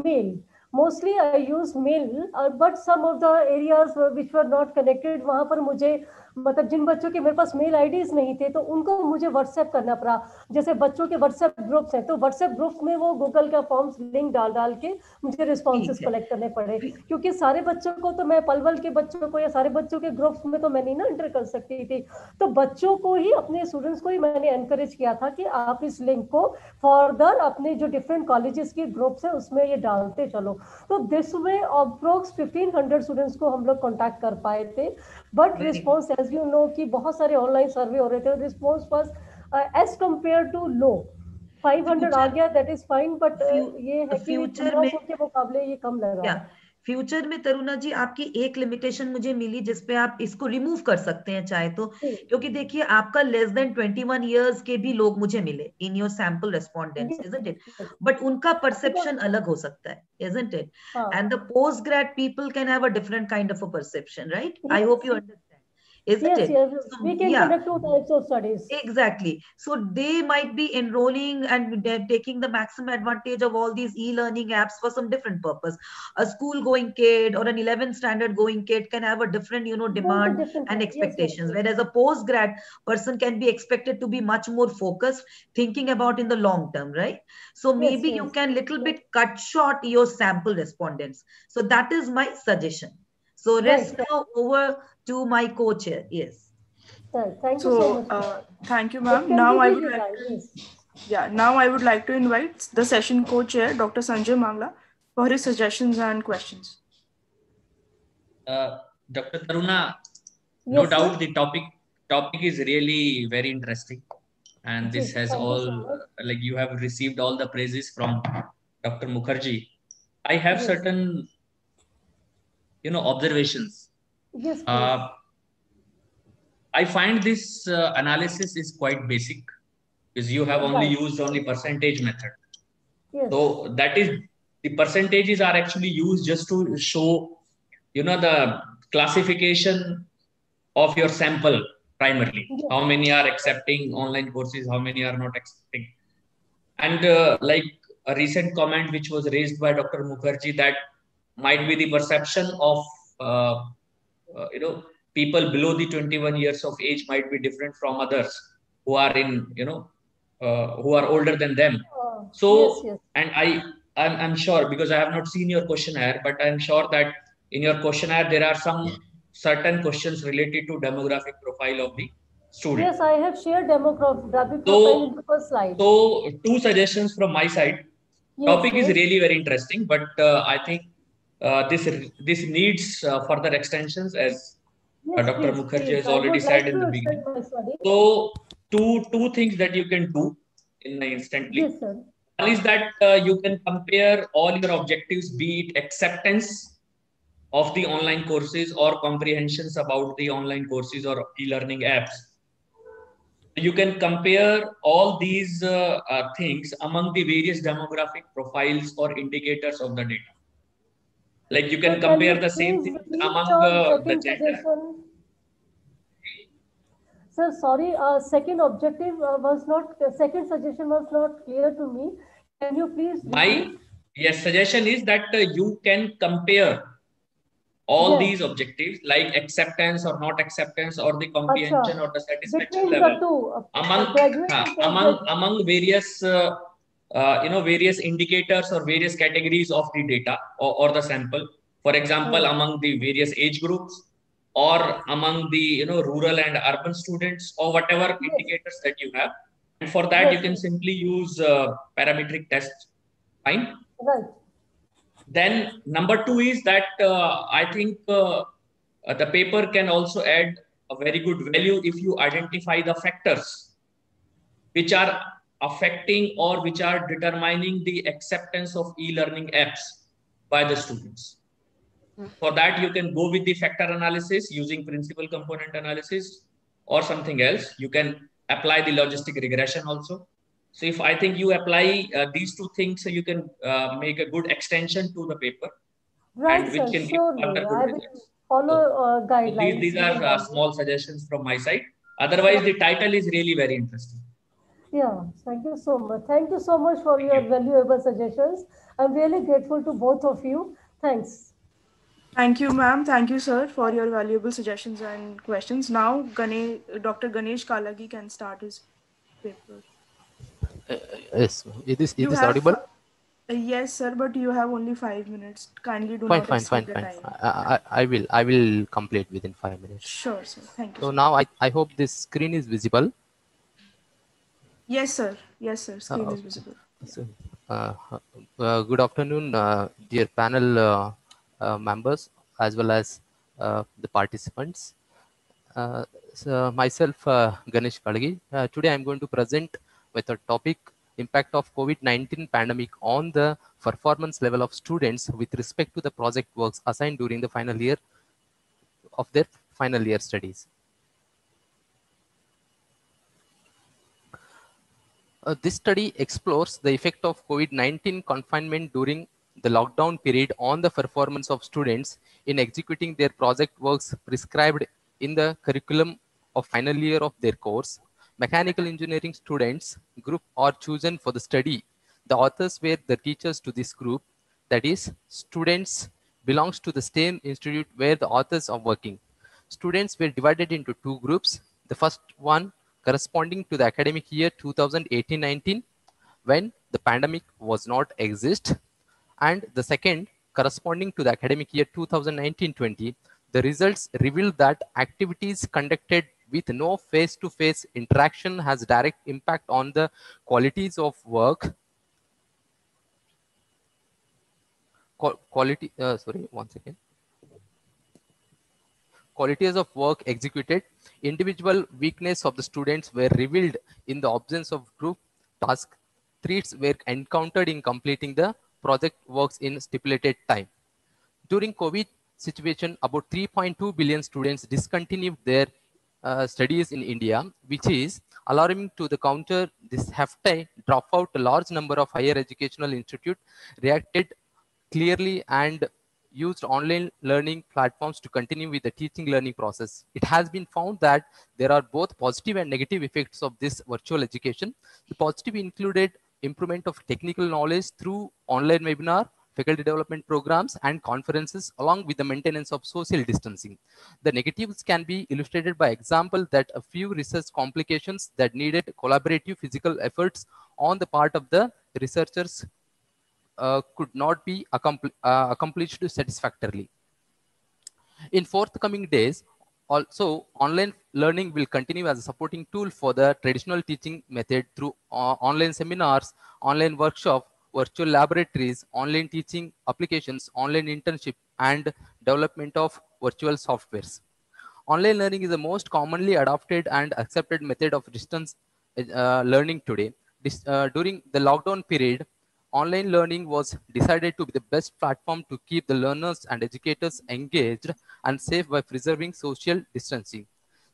mail. Mostly I use mail, but some of the areas which were not connected, वहाँ पर मुझे मतलब जिन बच्चों के मेरे पास mail IDs नहीं थे तो उनको मुझे व्हाट्सएप करना पड़ा. जैसे बच्चों के व्हाट्सएप ग्रुप्स हैं तो व्हाट्सएप ग्रुप्स में वो गूगल का फॉर्म्स लिंक डाल के मुझे रिस्पॉन्सेस कलेक्ट करने पड़े, क्योंकि सारे बच्चों को तो मैं पलवल के बच्चों को या सारे बच्चों के ग्रुप्स में तो मैं नहीं ना एंटर कर सकती थी. तो बच्चों को ही, अपने स्टूडेंट्स को ही मैंने एनकरेज किया था कि आप इस लिंक को फर्दर अपने जो डिफरेंट कॉलेजेस के ग्रुप्स है उसमें ये डालते चलो. तो दिस वे अप्रोक्स 1500 स्टूडेंट्स को हम लोग कॉन्टैक्ट कर पाए थे. But response as you know कि बहुत सारे ऑनलाइन सर्वे हो रहे थे, response was as compare to low. 500 आ गया, दैट इज फाइन, बट ये है कि 1500 के मुकाबले ये कम लगा. फ्यूचर में तरुणा जी आपकी एक लिमिटेशन मुझे मिली जिसपे आप इसको रिमूव कर सकते हैं चाहे तो, क्योंकि देखिए आपका लेस देन 21 इयर्स के भी लोग मुझे मिले in your sample respondents, isn't it? But उनका परसेप्शन अलग हो सकता है, isn't it? And the post grade people can have a different kind of a perception, right? I hope you understand. Isn't it? Yes, we can conduct two types of studies. Exactly. So they might be enrolling and taking the maximum advantage of all these e-learning apps for some different purpose. A school-going kid or an 11th standard going kid can have a different, demand and expectations. Whereas a post-grad person can be expected to be much more focused, thinking about in the long term, right? So maybe you can little bit cut short your sample respondents. So that is my suggestion. So rest now over to my co-chair. Yes. Thank you so much. Thank you, ma'am. Now I would like to invite the session co-chair, Dr. Sanjay Mangla, for his suggestions and questions. Dr. Taruna, no doubt the topic is really very interesting, and this has all like you have received all the praises from Dr. Mukherjee. I have certain observations. Yes, I find this analysis is quite basic because you have only used only percentage method. Yes. So that is, the percentages are actually used just to show, the classification of your sample primarily. How many are accepting online courses, how many are not accepting. And like a recent comment which was raised by Dr. Mukherjee, that might be the perception of, people below the 21 years of age might be different from others who are in, who are older than them. So, and I'm sure, because I have not seen your questionnaire, but I'm sure that in your questionnaire, there are some certain questions related to demographic profile of the student. Yes, I have shared demographic profile in the first slide. So, two suggestions from my side. Topic is really very interesting, but I think this needs further extensions, as Dr. Mukherjee has already said in the beginning. So, two things that you can do instantly. Yes, sir. One is that you can compare all your objectives, be it acceptance of the online courses or comprehensions about the online courses or e-learning apps. You can compare all these things among the various demographic profiles or indicators of the data. Like you can compare the same things among the gender. Sir, sorry, second suggestion was not clear to me. Can you please repeat? My suggestion is that you can compare all Yes. these objectives like acceptance or not acceptance or the Acha. comprehension or the satisfaction Between the level two, graduate and postgraduate. among various various indicators or various categories of the data or the sample, for example among the various age groups or among the rural and urban students or whatever indicators that you have, and for that you can simply use parametric tests. Fine. Right. Then number two is that I think the paper can also add a very good value if you identify the factors which are affecting or which are determining the acceptance of e-learning apps by the students. For that, you can go with the factor analysis using principal component analysis or something else. You can apply the logistic regression also. So if I think you apply these two things, so you can make a good extension to the paper, Right, and sir. which can give Surely. further I good will results. follow So guidelines. these are small suggestions from my side. Otherwise, the title is really very interesting. Yeah, thank you so much. Thank you so much for your valuable suggestions. I'm really grateful to both of you. Thanks. Thank you, ma'am. Thank you, sir, for your valuable suggestions and questions. Now, Dr. Ganesh Kalagi can start his paper. Yes, is this audible? Yes, sir, but you have only 5 minutes. Kindly do Fine, not fine, exceed fine, the fine. time. I will complete within 5 minutes. Sure, sir. Thank you, So sir. now I hope this screen is visible. Yes, sir. Yes, sir. Screen is visible. So, good afternoon, dear panel members, as well as the participants. So myself, Ganesh Kalagi. Today I'm going to present with a topic, impact of COVID-19 pandemic on the performance level of students with respect to the project works assigned during the final year of their final year studies. This study explores the effect of COVID-19 confinement during the lockdown period on the performance of students in executing their project works prescribed in the curriculum of final year of their course. Mechanical engineering students group are chosen for the study. The authors were the teachers to this group, that is, students belongs to the same institute where the authors are working. Students were divided into two groups. The first one corresponding to the academic year 2018-19, when the pandemic was not exist, and the second corresponding to the academic year 2019-20. The results revealed that activities conducted with no face-to-face interaction has direct impact on the qualities of work. Qualities of work executed. Individual weakness of the students were revealed in the absence of group task. Threats were encountered in completing the project works in stipulated time. During COVID situation, about 3.2 billion students discontinued their studies in India, which is alarming. To the counter this hefty dropout, a large number of higher educational institutes reacted clearly and used online learning platforms to continue with the teaching learning process. It has been found that there are both positive and negative effects of this virtual education. The positive included improvement of technical knowledge through online webinar, faculty development programs, and conferences, along with the maintenance of social distancing. The negatives can be illustrated by example that a few research complications that needed collaborative physical efforts on the part of the researchers could not be accomplished satisfactorily. In forthcoming days, also online learning will continue as a supporting tool for the traditional teaching method through online seminars, online workshop, virtual laboratories, online teaching applications, online internship, and development of virtual softwares. Online learning is the most commonly adopted and accepted method of distance learning today. During the lockdown period, online learning was decided to be the best platform to keep the learners and educators engaged and safe by preserving social distancing.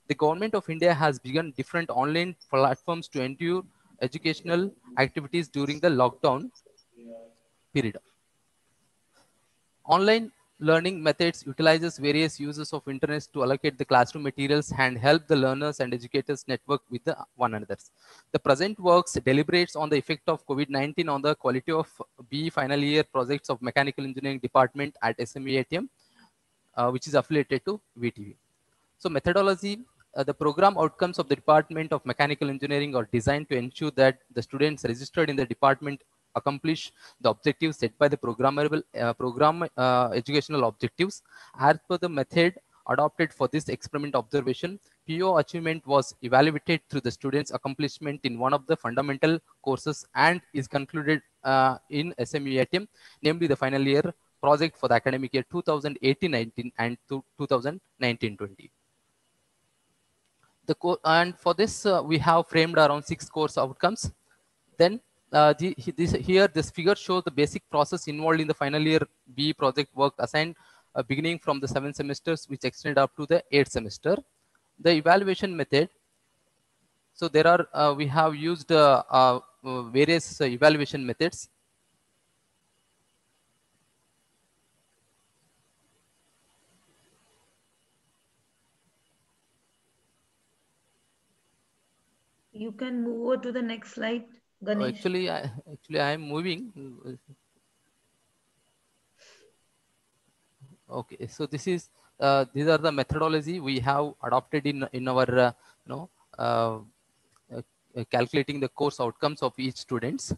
The government of India has begun different online platforms to ensure educational activities during the lockdown period. Online learning methods utilizes various uses of internet to allocate the classroom materials and help the learners and educators network with one another. The present works deliberates on the effect of COVID-19 on the quality of BE final year projects of Mechanical Engineering Department at SME ATM. which is affiliated to VTV. So methodology, the program outcomes of the Department of Mechanical Engineering are designed to ensure that the students registered in the department accomplish the objectives set by the programmable educational objectives. As per the method adopted for this experiment observation, PO achievement was evaluated through the students' accomplishment in one of the fundamental courses and is concluded in SMUATM, namely the final year project for the academic year 2018-19 and 2019-20. And for this, we have framed around 6 course outcomes. Then this figure shows the basic process involved in the final year B project work assigned beginning from the 7 semesters, which extended up to the 8th semester. The evaluation method. So there are we have used various evaluation methods. You can move over to the next slide, Ganesh. Actually, I am moving. Okay, so this is these are the methodology we have adopted in our calculating the course outcomes of each students.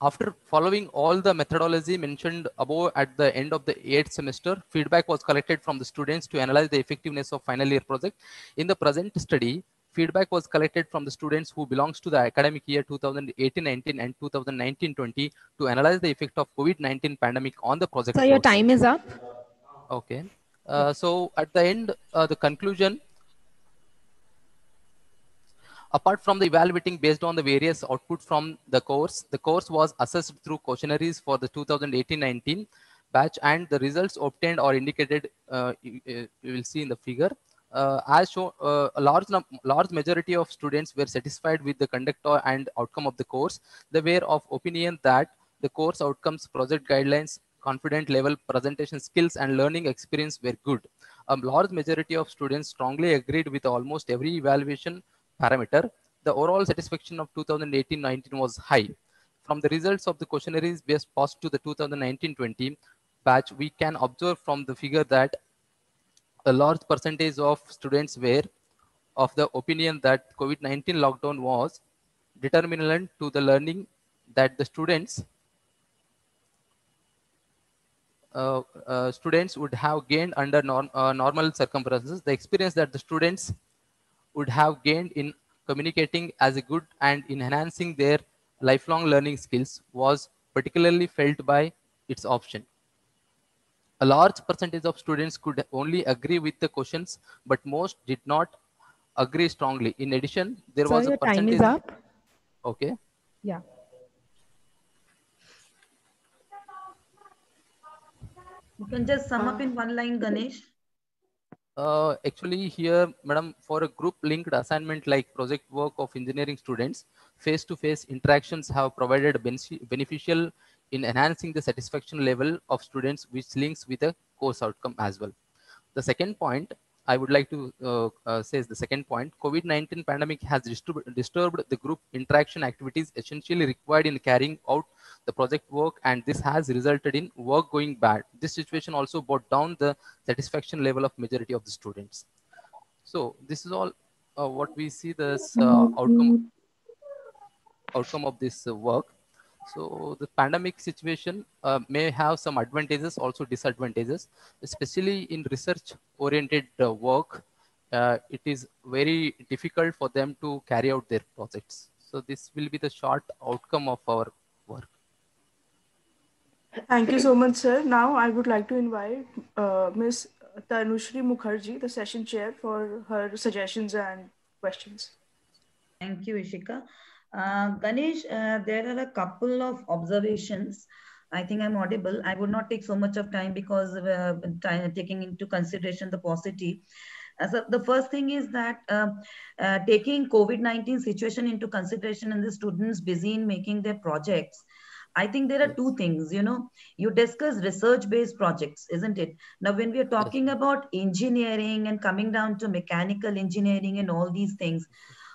After following all the methodology mentioned above at the end of the 8th semester, feedback was collected from the students to analyze the effectiveness of final year project. In the present study, feedback was collected from the students who belongs to the academic year 2018-19 and 2019-20 to analyze the effect of COVID-19 pandemic on the project. So your time is up. Okay. So at the end, the conclusion, apart from the evaluating based on the various outputs from the course was assessed through questionnaires for the 2018-19 batch, and the results obtained are indicated, you will see in the figure. As shown, a large majority of students were satisfied with the conduct and outcome of the course. They were of opinion that the course outcomes, project guidelines, confident level, presentation skills, and learning experience were good. A large majority of students strongly agreed with almost every evaluation parameter. The overall satisfaction of 2018-19 was high. From the results of the questionnaires based passed to the 2019-20 batch, we can observe from the figure that a large percentage of students were of the opinion that COVID-19 lockdown was determinant to the learning that the students would have gained under normal circumstances. The experience that the students would have gained in communicating as a good and in enhancing their lifelong learning skills was particularly felt by its option. A large percentage of students could only agree with the questions, but most did not agree strongly. In addition, there was a percentage. Time is up. Okay. Yeah. You can just sum up in one line, Ganesh. Actually here, madam, for a group linked assignment like project work of engineering students, face-to-face interactions have provided beneficial in enhancing the satisfaction level of students, which links with a course outcome as well. The second point I would like to say is the second point, COVID-19 pandemic has disturbed the group interaction activities essentially required in carrying out the project work, and this has resulted in work going bad. This situation also brought down the satisfaction level of majority of the students. So this is all what we see this outcome of this work. So the pandemic situation may have some advantages, also disadvantages, especially in research-oriented work. It is very difficult for them to carry out their projects. So this will be the short outcome of our work. Thank you so much, sir. Now I would like to invite Ms. Tanushri Mukherjee, the session chair, for her suggestions and questions. Thank you, Ishika. Ganesh, there are a couple of observations. I think I'm audible. I would not take so much of time because taking into consideration the paucity. So the first thing is that taking COVID-19 situation into consideration and the students busy in making their projects, I think there are two things, you discuss research-based projects, isn't it? Now, when we are talking about engineering and coming down to mechanical engineering and all these things,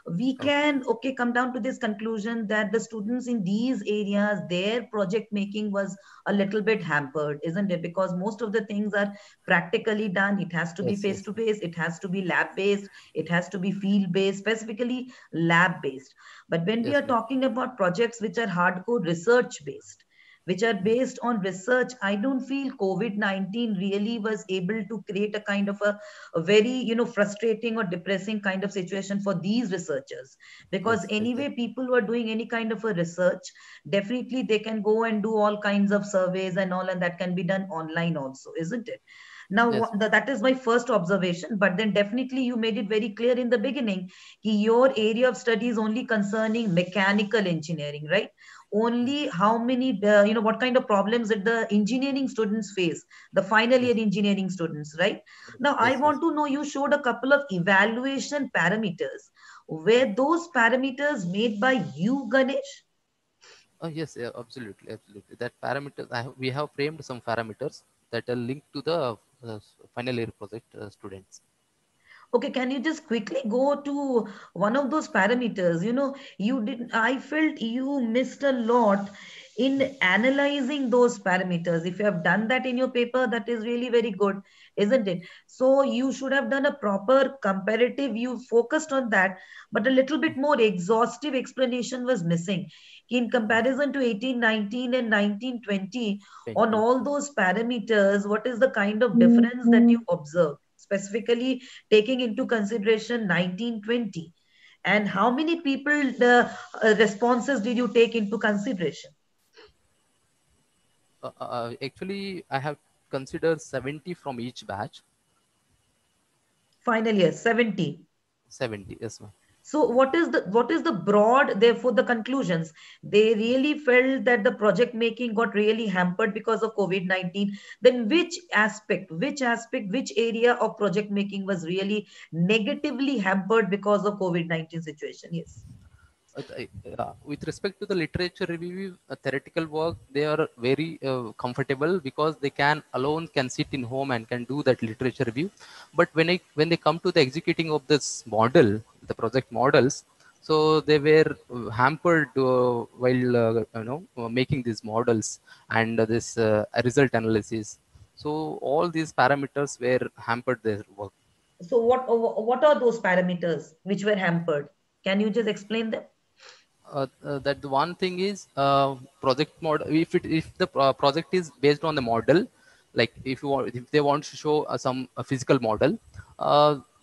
we can come down to this conclusion that the students in these areas, their project making was a little bit hampered, isn't it? Because most of the things are practically done. It has to be Yes, face yes, to face, it has to be lab based, it has to be field based, specifically lab based. But when we yes, are ma'am. talking about projects which are hardcore research based, which are based on research, I don't feel COVID-19 really was able to create a kind of a very, frustrating or depressing kind of situation for these researchers. Because Yes, anyway, exactly. people who are doing any kind of a research, definitely they can go and do all kinds of surveys and all, and that can be done online also, isn't it? Now, Yes, that is my first observation. But then definitely you made it very clear in the beginning कि your area of study is only concerning mechanical engineering, right? Only how many, what kind of problems that the engineering students face, the final year yes, engineering students, right? Now, I yes, want yes. to know, you showed a couple of evaluation parameters. Were those parameters made by you, Ganesh? Oh, yes, yeah, absolutely, absolutely. That parameters, we have framed some parameters that are linked to the final year project students. Okay, can you just quickly go to one of those parameters? I felt you missed a lot in analyzing those parameters. If you have done that in your paper, that is really very good, isn't it? So you should have done a proper comparative. You focused on that, but a little bit more exhaustive explanation was missing. In comparison to 1819 and 1920, on 20. all those parameters, what is the kind of difference that you observe? Specifically taking into consideration 1920, and how many people the responses did you take into consideration? Actually, I have considered 70 from each batch. Final year 70. 70, yes, ma'am. So what is the broad, therefore the conclusions? They really felt that the project making got really hampered because of COVID-19. Then which area of project making was really negatively hampered because of COVID-19 situation? Yes. With respect to the literature review, theoretical work, they are very comfortable because they can sit in home and can do that literature review. But when they come to the executing of this model, the project models, so they were hampered while making these models and this result analysis. So all these parameters were hampered their work. So what are those parameters which were hampered? Can you just explain them? That the one thing is project model. If the project is based on the model, like if they want to show some physical model,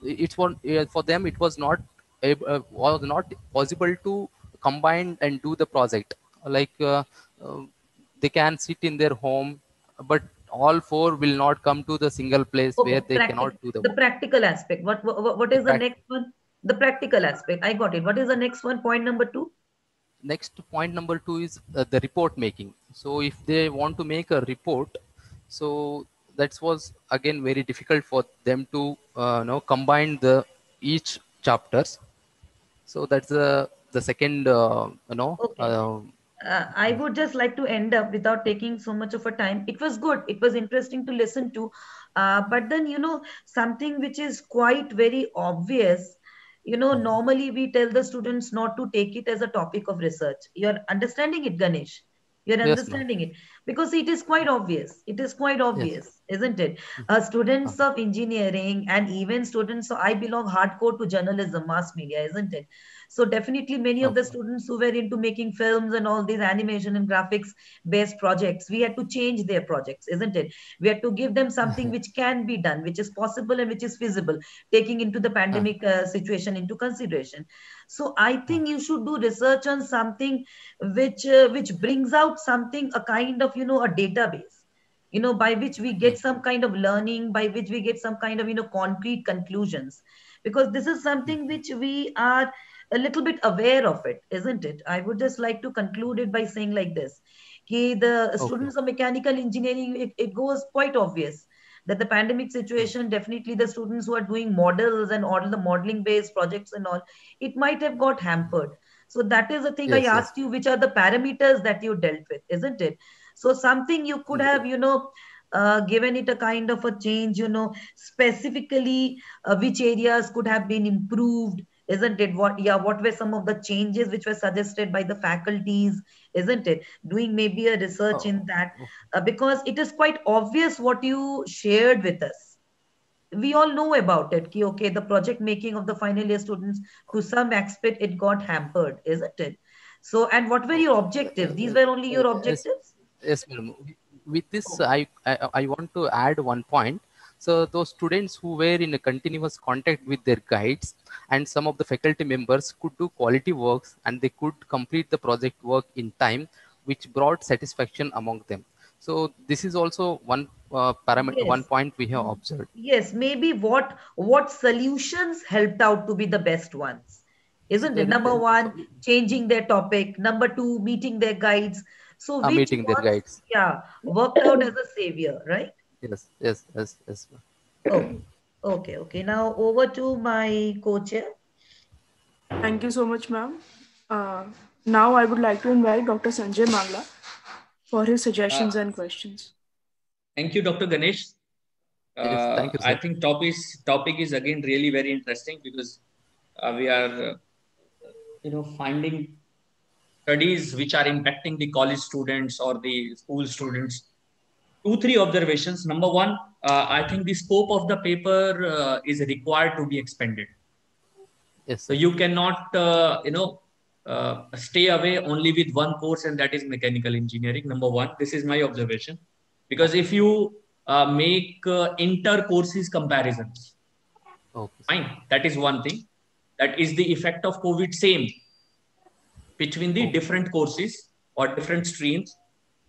it's one for them it was not possible to combine and do the project. Like uh, they can sit in their home, but all four will not come to the single place where Okay, they cannot do the the work. practical aspect. What The is the next one? The practical aspect. I got it. What is the next one? Point number two. Next point number two is the report making. So if they want to make a report, so that was again very difficult for them to combine the each chapters. So that's the second Okay. I would just like to end up without taking so much of a time. It was good. It was interesting to listen to. But then, something which is quite very obvious, normally we tell the students not to take it as a topic of research. You're understanding it, Ganesh? You're yes, ma'am. understanding it because it is quite obvious. It is quite Yes. obvious, isn't it? Students of engineering and even students, so I belong hardcore to journalism, mass media, isn't it? So definitely many of the Okay. students who were into making films and all these animation and graphics based projects, we had to change their projects, isn't it? We had to give them something which can be done, which is possible and which is feasible, taking into the pandemic situation into consideration. So I think you should do research on something which brings out something, a kind of, a database, by which we get some kind of learning, by which we get some kind of, concrete conclusions, because this is something which we are a little bit aware of it, isn't it? I would just like to conclude it by saying like this. The Okay. students of mechanical engineering, it goes quite obvious that the pandemic situation, definitely the students who are doing models and all the modeling based projects and all, it might have got hampered. So that is the thing I Yes, yes. asked you, which are the parameters that you dealt with, isn't it? So something you could have, given it a kind of a change, specifically which areas could have been improved, isn't it? What were some of the changes which were suggested by the faculties, isn't it? Doing maybe a research in that, because it is quite obvious what you shared with us. We all know about it. Okay, the project making of the final year students, to some aspect, it got hampered, isn't it? So, and what were your objectives? These were only your Yes, objectives? yes, madam. With this, I want to add one point. So those students who were in a continuous contact with their guides and some of the faculty members could do quality works and they could complete the project work in time, which brought satisfaction among them. So this is also one parameter, one Yes. point we have observed. Yes, maybe what solutions helped out to be the best ones, So isn't it? there, Number one, changing their topic. Number two, meeting their guides. So which meeting their ones, guides. yeah, worked out as a savior, right? Yes, yes, yes, yes. Okay, okay. Now over to my co-chair. Thank you so much, ma'am. Now I would like to invite Dr. Sanjay Mangla for his suggestions and questions. Thank you, Dr. Ganesh. Yes, thank you, I sir. think topic is again really very interesting because we are finding studies which are impacting the college students or the school students. Two, three observations. Number one, I think the scope of the paper is required to be expanded. Yes, so sir. you cannot stay away only with one course, and that is mechanical engineering. Number one, this is my observation, because if you make inter courses comparisons, okay, fine, that is one thing. That is the effect of COVID same between the different courses or different streams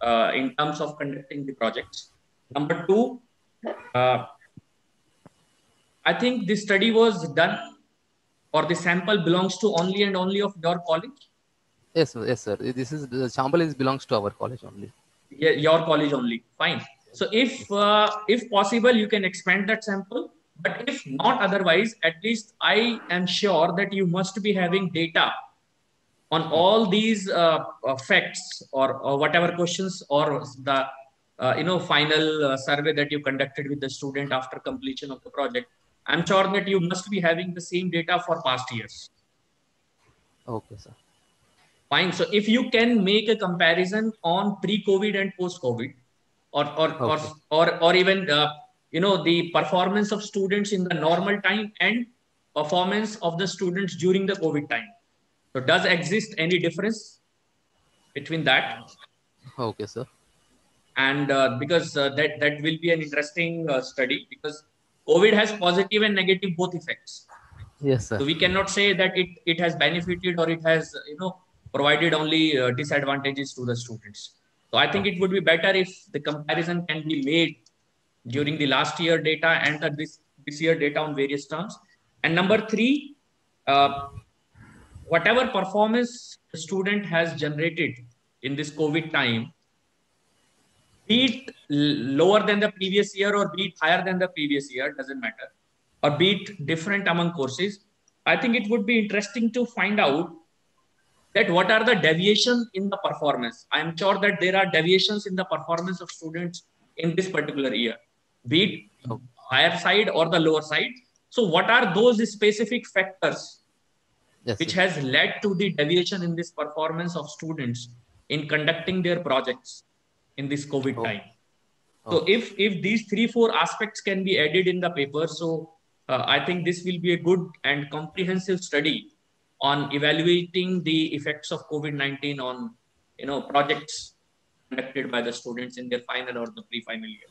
in terms of conducting the projects. Number two, I think this study was done, or the sample belongs to only and only of your college. Yes, yes, sir. This is the sample is belongs to our college only. Yeah, your college only. Fine. So if possible, you can expand that sample. But if not otherwise, at least I am sure that you must be having data on all these facts, or whatever questions, or the final survey that you conducted with the student after completion of the project. I'm sure that you must be having the same data for past years. Okay, sir. Fine. So if you can make a comparison on pre-COVID and post-COVID, or even the performance of students in the normal time and performance of the students during the COVID time. So does exist any difference between that? Okay, sir. And because that will be an interesting study, because COVID has positive and negative both effects. Yes, sir. So we cannot say that it has benefited or it has provided only disadvantages to the students. So I think it would be better if the comparison can be made during the last year data and this year data on various terms. And number three, whatever performance the student has generated in this COVID time, be it lower than the previous year or be it higher than the previous year, doesn't matter, or be it different among courses, I think it would be interesting to find out that what are the deviations in the performance. I am sure that there are deviations in the performance of students in this particular year, be it higher side or the lower side. So what are those specific factors which has led to the deviation in this performance of students in conducting their projects in this COVID time? So if these 3-4 aspects can be added in the paper, so I think this will be a good and comprehensive study on evaluating the effects of COVID-19 on projects conducted by the students in their final or the pre-final year.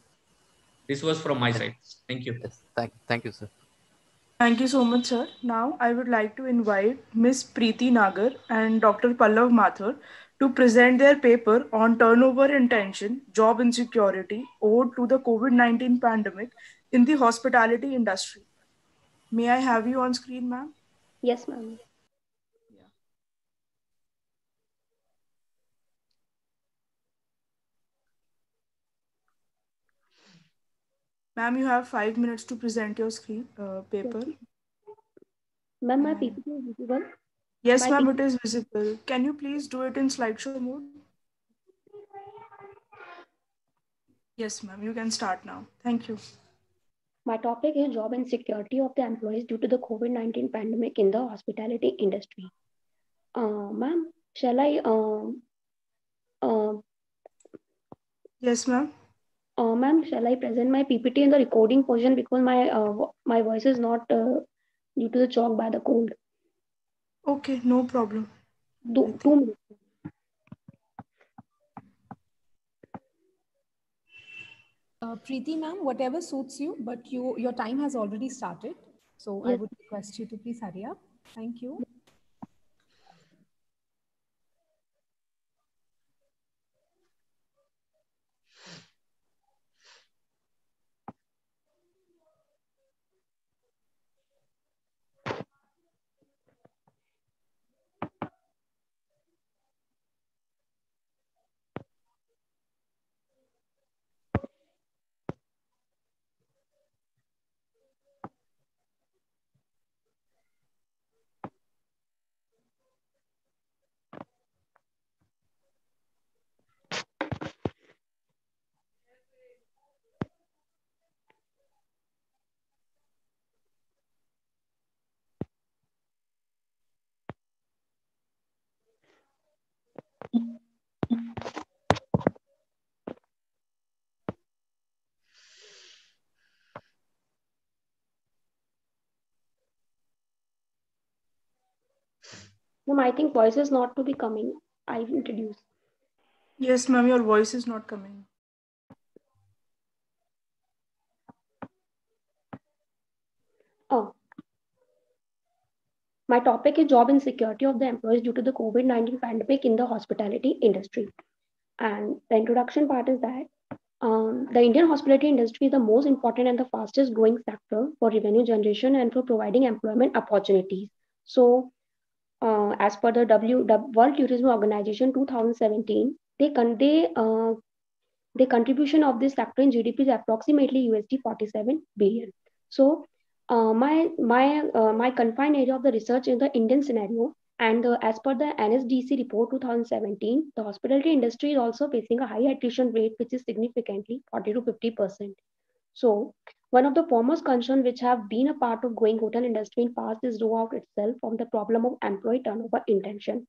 This was from my side. Thank you. Yes, thank you, sir. Thank you so much, sir. Now I would like to invite Ms. Preeti Nagar and Dr. Pallav Mathur to present their paper on turnover intention, job insecurity owed to the COVID-19 pandemic in the hospitality industry. May I have you on screen, ma'am? Yes, ma'am. Ma'am, you have 5 minutes to present your screen paper. Ma'am, my PPT is visible? Yes, ma'am, it is visible. Can you please do it in slideshow mode? Yes, ma'am, you can start now. Thank you. My topic is job and security of the employees due to the COVID-19 pandemic in the hospitality industry. Ma'am, shall I? Yes, ma'am. Ma'am, shall I present my PPT in the recording portion because my voice is not due to the chalk by the cold. Okay, no problem. 2 minutes. Preeti ma'am, whatever suits you, but your time has already started. So I Yes. would request you to please hurry up. Thank you. Ma'am, I think voice is not to be coming. I introduce. Yes, ma'am, your voice is not coming. Oh. My topic is job insecurity of the employees due to the COVID-19 pandemic in the hospitality industry. And the introduction part is that the Indian hospitality industry is the most important and the fastest growing sector for revenue generation and for providing employment opportunities. So, as per the World Tourism Organization 2017, the contribution of this sector in GDP is approximately USD 47 billion. So, my confined area of the research is the Indian scenario, and as per the NSDC report 2017, the hospitality industry is also facing a high attrition rate, which is significantly 40 to 50%. So, one of the foremost concerns which have been a part of growing hotel industry in past is draw out itself from the problem of employee turnover intention.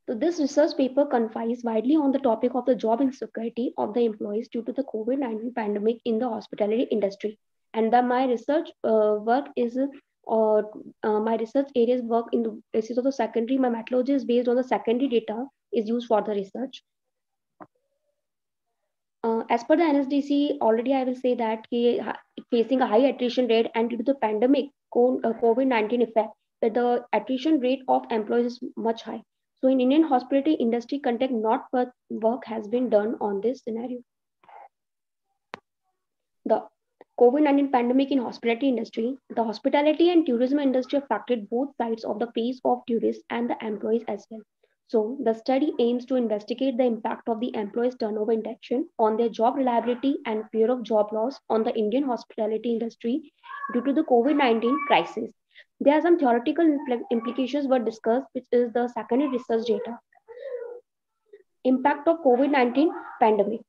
So this research paper confides widely on the topic of the job insecurity of the employees due to the COVID-19 pandemic in the hospitality industry. And my research work is my research areas work in the basis of the secondary. My methodology is based on the secondary data is used for the research. As per the NSDC, already I will say that facing a high attrition rate and due to the pandemic COVID-19 effect, that the attrition rate of employees is much high. So in Indian hospitality industry context, not work has been done on this scenario. The COVID-19 pandemic in hospitality industry, the hospitality and tourism industry affected both sides of the face of tourists and the employees as well. So the study aims to investigate the impact of the employees' turnover intention on their job reliability and fear of job loss on the Indian hospitality industry due to the COVID-19 crisis. There are some theoretical implications were discussed, which is the secondary research data. Impact of COVID-19 pandemic.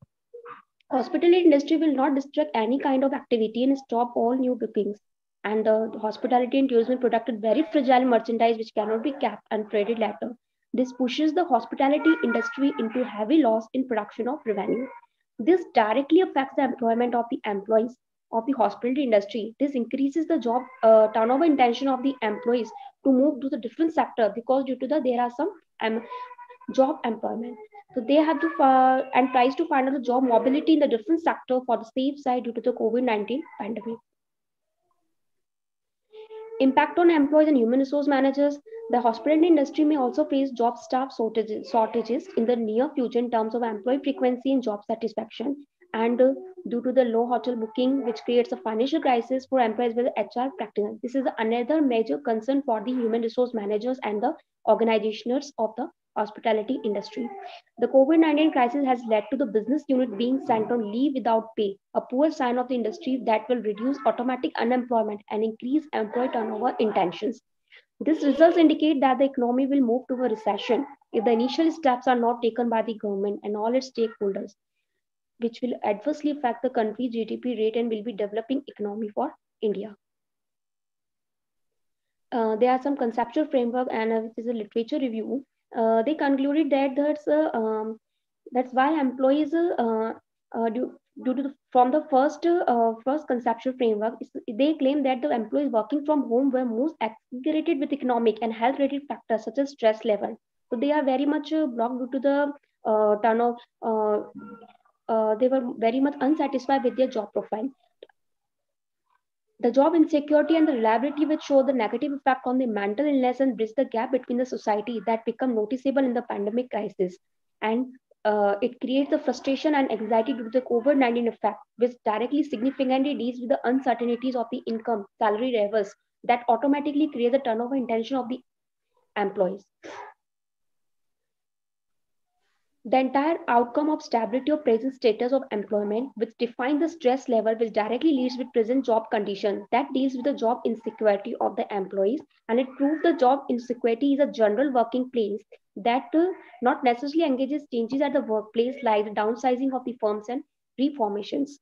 Hospitality industry will not restrict any kind of activity and stop all new bookings. And the hospitality and tourism product is very fragile merchandise which cannot be kept and traded later. This pushes the hospitality industry into heavy loss in production of revenue. This directly affects the employment of the employees of the hospitality industry. This increases the job turnover intention of the employees to move to the different sector because due to there are some job employment. So they have to and tries to find out the job mobility in the different sector for the safe side due to the COVID-19 pandemic. Impact on employees and human resource managers. The hospitality industry may also face job staff shortages in the near future in terms of employee frequency and job satisfaction. And due to the low hotel booking, which creates a financial crisis for employees with HR practitioners. This is another major concern for the human resource managers and the organizations of the hospitality industry. The COVID-19 crisis has led to the business unit being sent on leave without pay, a poor sign of the industry that will reduce automatic unemployment and increase employee turnover intentions. These results indicate that the economy will move to a recession if the initial steps are not taken by the government and all its stakeholders. which will adversely affect the country's GDP rate and will be developing economy for India. There are some conceptual framework and which is a literature review. They concluded that that's why employees due to from the first conceptual framework, they claim that the employees working from home were most exaggerated with economic and health related factors such as stress level. So they are very much blocked due to the turnover. They were very much unsatisfied with their job profile. The job insecurity and the reliability which show the negative effect on the mental illness and bridge the gap between the society that become noticeable in the pandemic crisis. And it creates the frustration and anxiety due to the COVID-19 effect, which directly significantly deals with the uncertainties of the income, salary levels that automatically create the turnover intention of the employees. The entire outcome of stability of present status of employment, which defines the stress level, which directly leads with present job condition that deals with the job insecurity of the employees, and it proves the job insecurity is a general working place that not necessarily engages changes at the workplace like the downsizing of the firms and reformations.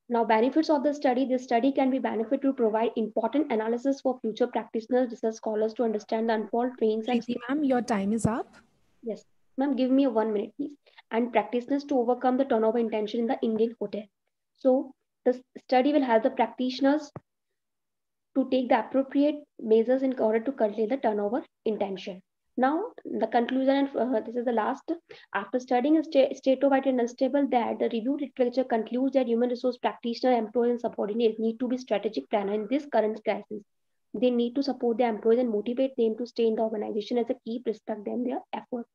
Now, benefits of the study. This study can be benefit to provide important analysis for future practitioners, research scholars to understand the unfold trends. And ma'am, your time is up. Yes, ma'am, give me a 1 minute, please. And practitioners to overcome the turnover intention in the Indian hotel. So, the study will help the practitioners to take the appropriate measures in order to curtail the turnover intention. Now, the conclusion, and this is the last. After studying a state-of-art and unstable, that the review literature concludes that human resource practitioner, employees, and subordinates need to be strategic planner in this current crisis. They need to support their employees and motivate them to stay in the organization as a key, respect them their efforts.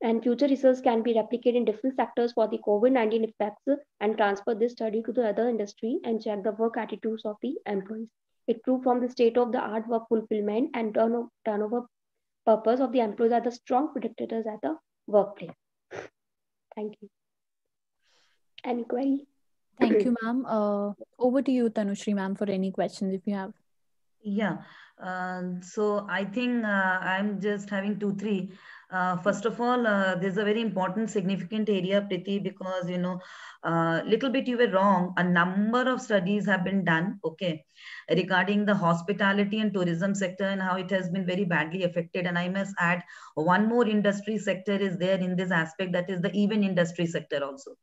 And future research can be replicated in different sectors for the COVID-19 effects and transfer this study to the other industry and check the work attitudes of the employees. It proved from the state-of-the-art work fulfillment and turnover purpose of the employees are the strong predictors at the workplace. Thank you. Any query? Thank you, ma'am. Over to you, Tanushri, ma'am, for any questions if you have. Yeah. So I think I'm just having 2-3. First of all, there's a very important, significant area, Priti, because little bit you were wrong. A number of studies have been done, okay, regarding the hospitality and tourism sector and how it has been very badly affected. And I must add, one more industry sector is there in this aspect, that is the event industry sector also.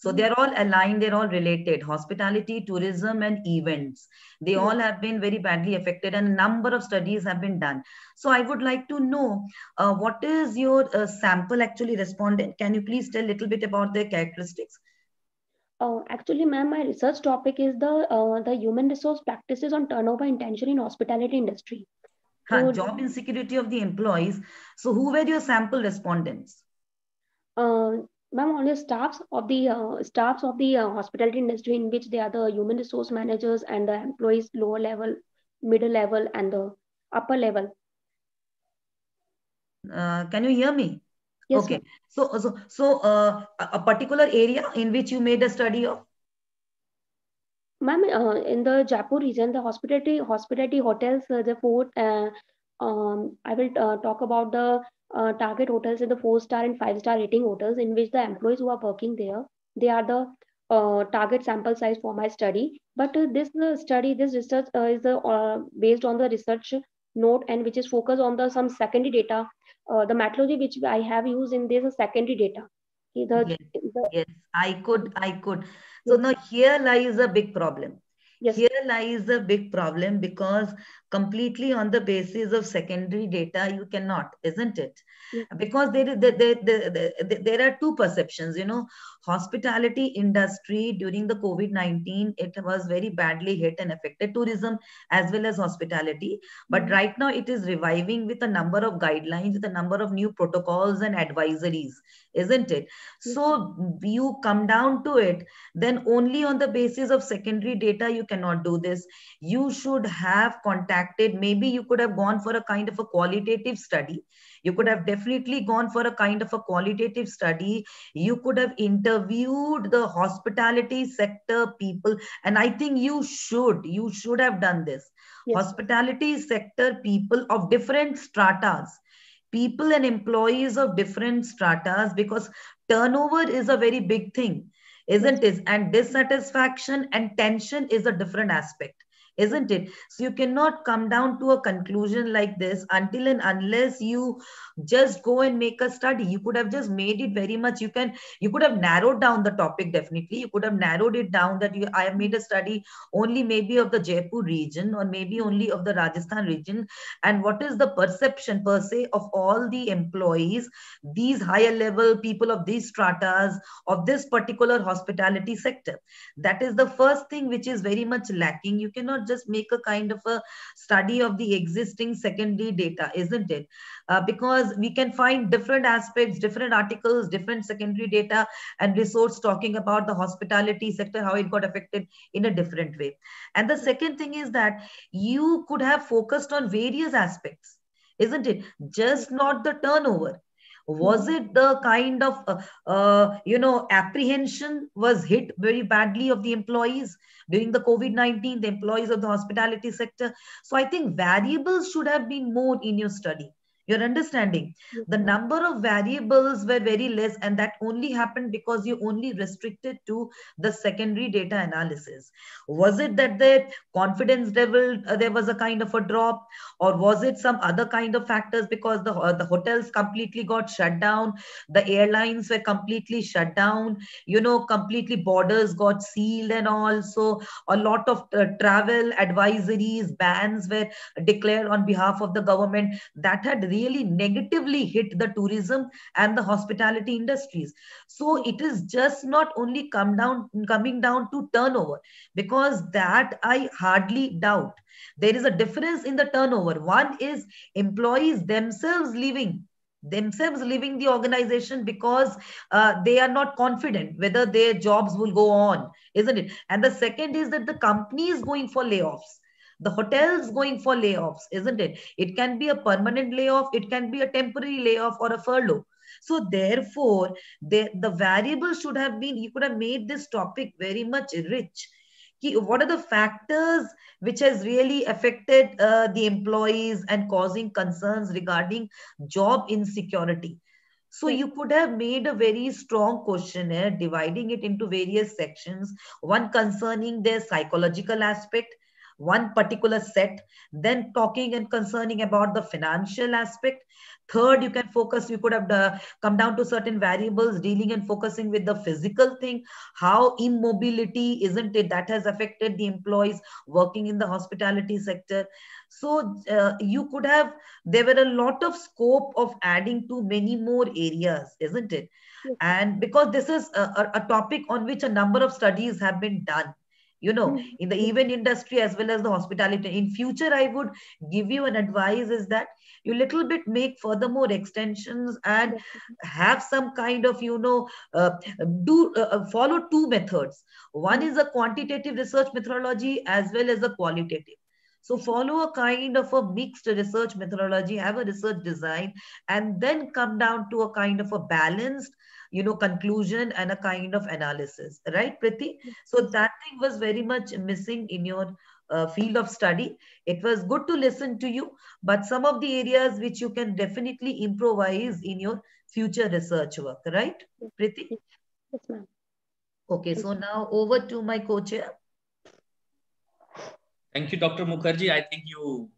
So they're all aligned, they're all related. Hospitality, tourism, and events. They all have been very badly affected, and a number of studies have been done. So I would like to know what is your sample actually respondent? Can you please tell a little bit about their characteristics? Actually, ma'am, my research topic is the human resource practices on turnover intention in hospitality industry. So, job insecurity of the employees. So who were your sample respondents? Ma'am, only staffs of the hospitality industry, in which they are the human resource managers and the employees lower level, middle level, and the upper level. Can you hear me? Yes. Okay. So a particular area in which you made a study of? Ma'am, in the Jaipur region, the hospitality hotels, the four. I will talk about the target hotels in the 4-star and 5-star rating hotels, in which the employees who are working there, they are the target sample size for my study. But this research is based on the research note, and which is focused on the some secondary data. The methodology which I have used in this is secondary data. Yes, I could. So now here lies a big problem. Yes. Here lies a big problem, because completely on the basis of secondary data, you cannot, isn't it? Yes. Because there are two perceptions, hospitality industry during the COVID-19, it was very badly hit and affected tourism as well as hospitality. But right now it is reviving with a number of guidelines, with a number of new protocols and advisories, isn't it? So you come down to it, then only on the basis of secondary data, you cannot do this. You should have contacted, maybe you could have gone for a kind of a qualitative study. You could have definitely gone for a kind of a qualitative study. You could have interviewed the hospitality sector people. And I think you should have done this. Yes. Hospitality sector people of different stratas, people and employees of different stratas, because turnover is a very big thing, isn't it? And dissatisfaction and tension is a different aspect, isn't it? So you cannot come down to a conclusion like this until and unless you just go and make a study. You could have just made it very much, you could have narrowed down the topic. Definitely you could have narrowed it down that I have made a study only maybe of the Jaipur region or maybe only of the Rajasthan region, and what is the perception per se of all the employees, these higher level people of these stratas of this particular hospitality sector. That is the first thing which is very much lacking. You cannot just make a kind of a study of the existing secondary data, isn't it? Because we can find different aspects, different articles, different secondary data and resource talking about the hospitality sector, how it got affected in a different way. And the second thing is that you could have focused on various aspects, isn't it? Just not the turnover. Was it the kind of apprehension was hit very badly of the employees during the COVID-19, the employees of the hospitality sector? So I think variables should have been more in your study. You're understanding? The number of variables were very less, and that only happened because you only restricted to the secondary data analysis. Was it that the confidence level, there was a kind of a drop, or was it some other kind of factors because the hotels completely got shut down, the airlines were completely shut down, completely borders got sealed, and also a lot of travel advisories, bans were declared on behalf of the government that had really negatively hit the tourism and the hospitality industries. So it is just not only coming down to turnover, because that I hardly doubt. There is a difference in the turnover. One is employees themselves leaving the organization because they are not confident whether their jobs will go on, isn't it? And the second is that the company is going for layoffs, the hotels going for layoffs, isn't it? It can be a permanent layoff, it can be a temporary layoff or a furlough. So therefore the variable should have been, you could have made this topic very much rich. What are the factors which has really affected the employees and causing concerns regarding job insecurity? So you could have made a very strong questionnaire, dividing it into various sections, one concerning their psychological aspect, one particular set, then talking and concerning about the financial aspect. Third, you could have come down to certain variables dealing and focusing with the physical thing, how immobility, isn't it, that has affected the employees working in the hospitality sector. So you could have, there were a lot of scope of adding to many more areas, isn't it? And because this is a topic on which a number of studies have been done, in the event industry as well as the hospitality. In future, I would give you an advice is that you little bit make furthermore extensions and have some kind of, follow two methods. One is a quantitative research methodology as well as a qualitative. So follow a kind of a mixed research methodology, have a research design, and then come down to a kind of a balanced, conclusion and a kind of analysis, right, Priti? So that thing was very much missing in your field of study. It was good to listen to you, but some of the areas which you can definitely improvise in your future research work, right, Priti? Yes, ma'am. Okay, so now over to my co-chair. Thank you, Dr. Mukherjee. I think you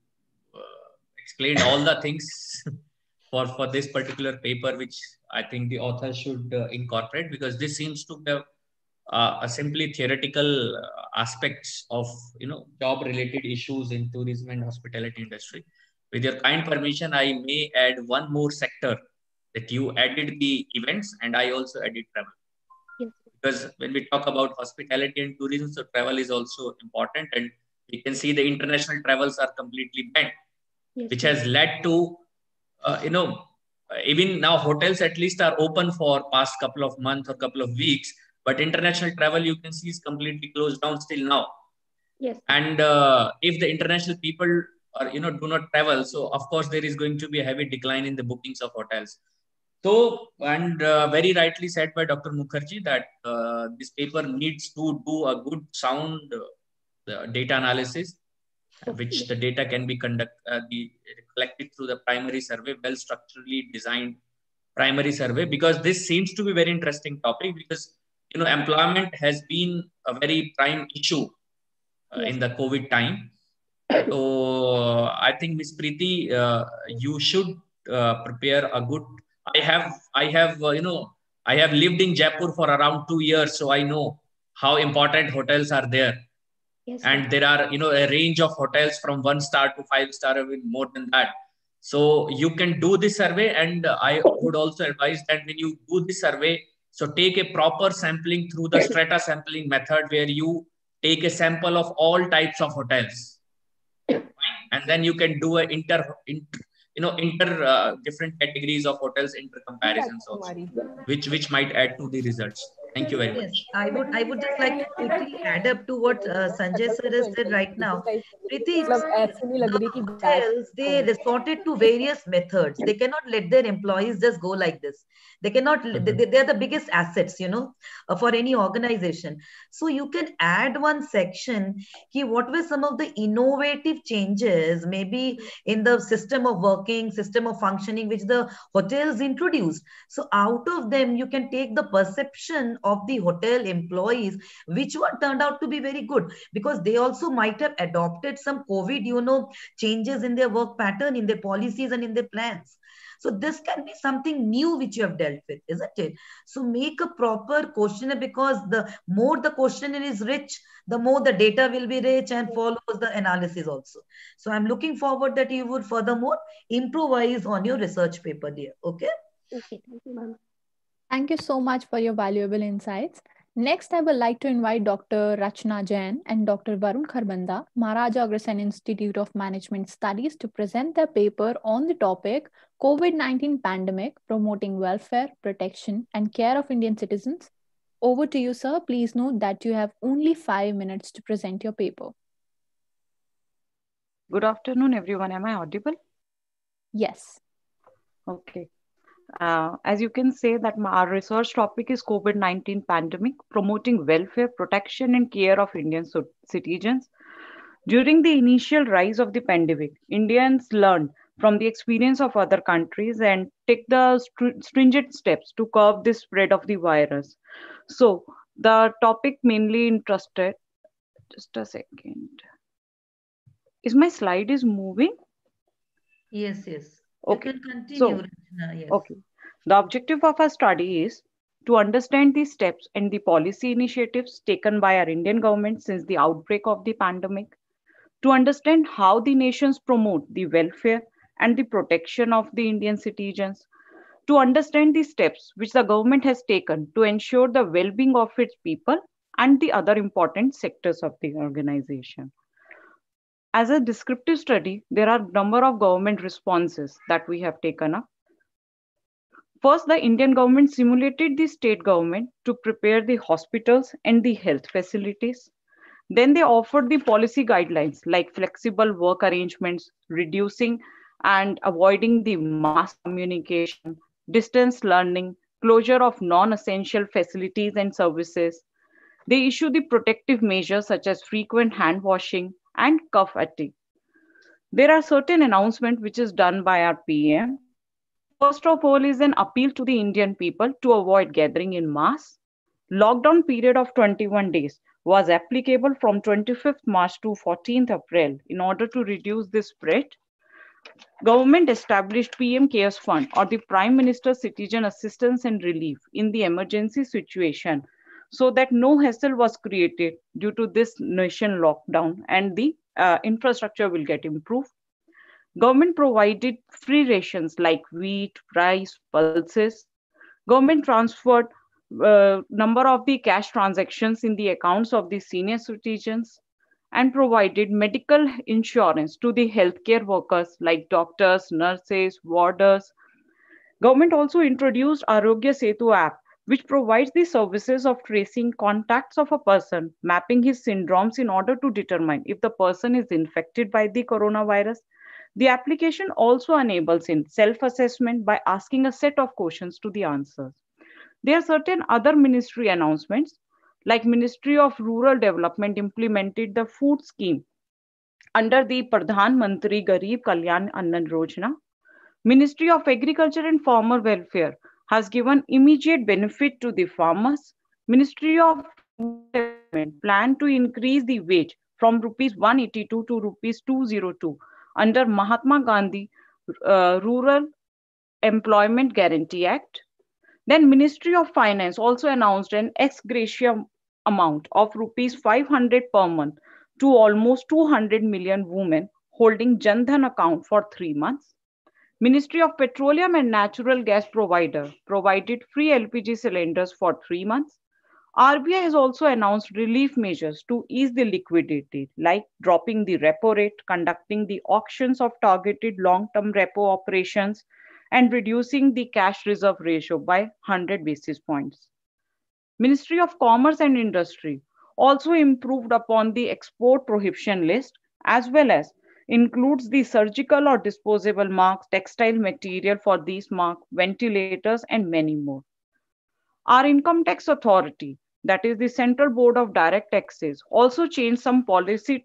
explained all the things for this particular paper, which I think the author should incorporate, because this seems to be a simply theoretical aspects of job related issues in tourism and hospitality industry. With your kind permission, I may add one more sector, that you added the events and I also added travel. Yes. Because when we talk about hospitality and tourism, so travel is also important, and we can see the international travels are completely banned, Yes, which has led to even now hotels at least are open for past couple of months or couple of weeks, but international travel you can see is completely closed down still now. Yes. And if the international people are do not travel, so of course there is going to be a heavy decline in the bookings of hotels. So, and very rightly said by Dr. Mukherjee that this paper needs to do a good sound data analysis, which the data can be collected through the primary survey, well structurally designed primary survey, because this seems to be very interesting topic, because employment has been a very prime issue in the COVID time. So I think Miss Preeti, you should prepare a good. I have lived in Jaipur for around 2 years, so I know how important hotels are there. Yes, And there are a range of hotels from 1 star to 5 star, even more than that. So you can do this survey, and I would also advise that when you do this survey, so take a proper sampling through the strata sampling method, where you take a sample of all types of hotels, and then you can do a inter different categories of hotels, inter comparisons also, which might add to the results. Thank you very Yes, much. I would just like to quickly add up to what Sanjay sir has said right now. Preeti, you see, the hotels, they resorted to various methods. They cannot let their employees just go like this. They cannot, they are the biggest assets, for any organization. So you can add one section, what were some of the innovative changes, maybe in the system of working, system of functioning, which the hotels introduced. So out of them, you can take the perception of the hotel employees, which one turned out to be very good, because they also might have adopted some COVID, changes in their work pattern, in their policies and in their plans. So this can be something new which you have dealt with, isn't it? So make a proper questionnaire, because the more the questionnaire is rich, the more the data will be rich and follows the analysis also. So I'm looking forward that you would furthermore improvise on your research paper, dear. Okay? Okay, thank you, ma'am. Thank you so much for your valuable insights. Next, I would like to invite Dr. Rachna Jain and Dr. Varun Kharbanda, Maharaja Agrasen Institute of Management Studies, to present their paper on the topic COVID-19 Pandemic, Promoting Welfare, Protection, and Care of Indian Citizens. Over to you, sir. Please note that you have only 5 minutes to present your paper. Good afternoon, everyone. Am I audible? Yes. Okay. As you can say that our research topic is COVID-19 pandemic, promoting welfare, protection and care of Indian citizens. During the initial rise of the pandemic, Indians learned from the experience of other countries and take the stringent steps to curb the spread of the virus. So the topic mainly interested, just a second. Is my slide is moving? Yes. Okay. You can continue, Rachna. Yes. Okay. The objective of our study is to understand the steps and the policy initiatives taken by our Indian government since the outbreak of the pandemic, to understand how the nations promote the welfare and the protection of the Indian citizens, to understand the steps which the government has taken to ensure the well-being of its people and the other important sectors of the organization. As a descriptive study, there are a number of government responses that we have taken up. First, the Indian government simulated the state government to prepare the hospitals and the health facilities. Then they offered the policy guidelines like flexible work arrangements, reducing and avoiding the mass communication, distance learning, closure of non-essential facilities and services. They issued the protective measures such as frequent hand washing and cough fatigue. There are certain announcements which is done by our PM. First of all is an appeal to the Indian people to avoid gathering in mass. Lockdown period of 21 days was applicable from 25th March to 14th April in order to reduce the spread. Government established PM Cares Fund or the Prime Minister's Citizen Assistance and Relief in the emergency situation, so that no hassle was created due to this nation lockdown and the infrastructure will get improved. Government provided free rations like wheat, rice, pulses. Government transferred number of the cash transactions in the accounts of the senior citizens and provided medical insurance to the healthcare workers like doctors, nurses, warders. Government also introduced Arogya Setu app, which provides the services of tracing contacts of a person, mapping his syndromes in order to determine if the person is infected by the coronavirus. The application also enables in self-assessment by asking a set of questions to the answers. There are certain other ministry announcements, like Ministry of Rural Development implemented the food scheme under the Pradhan Mantri Garib Kalyan Anna Yojana. Ministry of Agriculture and Farmer Welfare has given immediate benefit to the farmers. Ministry of Rural Development planned to increase the wage from rupees 182 to rupees 202 under Mahatma Gandhi Rural Employment Guarantee Act. Then Ministry of Finance also announced an ex gratia amount of rupees 500 per month to almost 200 million women holding Jan Dhan account for 3 months. Ministry of Petroleum and Natural Gas provider provided free LPG cylinders for 3 months. RBI has also announced relief measures to ease the liquidity, like dropping the repo rate, conducting the auctions of targeted long-term repo operations, and reducing the cash reserve ratio by 100 basis points. Ministry of Commerce and Industry also improved upon the export prohibition list, as well as includes the surgical or disposable masks, textile material for these masks, ventilators, and many more. Our income tax authority, that is the Central Board of Direct Taxes, also changed some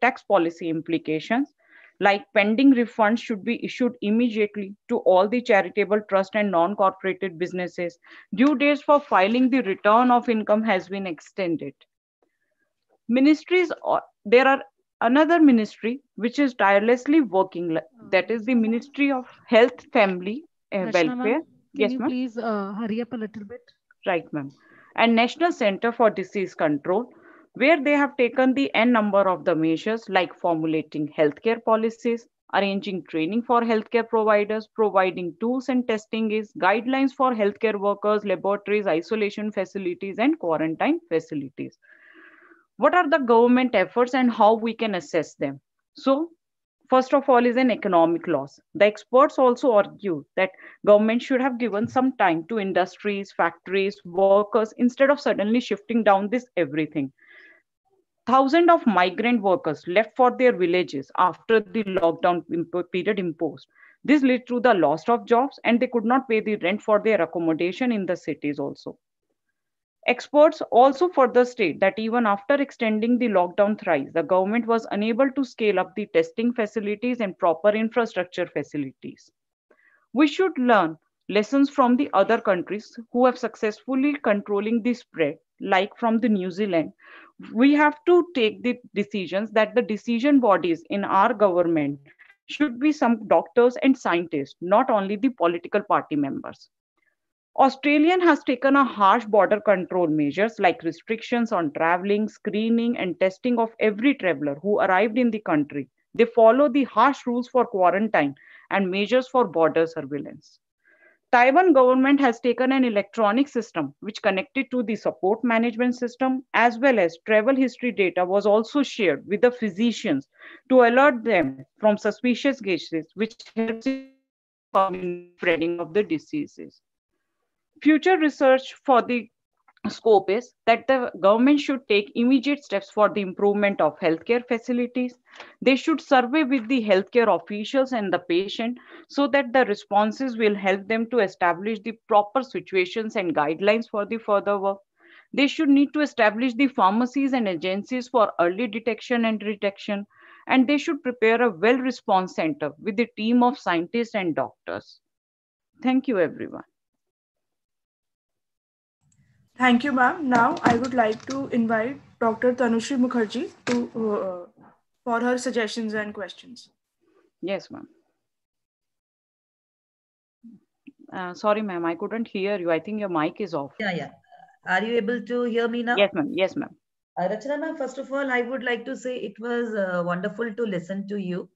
tax policy implications, like pending refunds should be issued immediately to all the charitable trust and non-corporated businesses. Due dates for filing the return of income has been extended. Ministries, there are another ministry which is tirelessly working, that is the Ministry of Health, Family, Welfare. Can you please hurry up a little bit? Right, ma'am. And National Center for Disease Control, where they have taken the N number of the measures like formulating healthcare policies, arranging training for healthcare providers, providing tools and testing is guidelines for healthcare workers, laboratories, isolation facilities, and quarantine facilities. What are the government efforts and how we can assess them? So, first of all is an economic loss. The experts also argue that government should have given some time to industries, factories, workers, instead of suddenly shifting down this everything. Thousands of migrant workers left for their villages after the lockdown period imposed. This led to the loss of jobs and they could not pay the rent for their accommodation in the cities also. Experts also further state that even after extending the lockdown thrice, the government was unable to scale up the testing facilities and proper infrastructure facilities. We should learn lessons from the other countries who have successfully controlling the spread, like from the New Zealand. We have to take the decisions that the decision bodies in our government should be some doctors and scientists, not only the political party members. Australian has taken a harsh border control measures like restrictions on traveling, screening, and testing of every traveler who arrived in the country. They follow the harsh rules for quarantine and measures for border surveillance. Taiwan government has taken an electronic system which connected to the support management system as well as travel history data was also shared with the physicians to alert them from suspicious cases, which helps in confirming the spreading of the diseases. Future research for the scope is that the government should take immediate steps for the improvement of healthcare facilities. They should survey with the healthcare officials and the patient so that the responses will help them to establish the proper situations and guidelines for the further work. They should need to establish the pharmacies and agencies for early detection and detection, and they should prepare a well response center with a team of scientists and doctors. Thank you, everyone. Thank you, ma'am. Now I would like to invite Dr. Tanushri Mukherjee for her suggestions and questions. Yes, ma'am. Sorry, ma'am, I couldn't hear you. I think your mic is off. Yeah. Are you able to hear me now? Yes, ma'am. Yes, ma'am. Rachana ma'am, first of all, I would like to say it was wonderful to listen to you.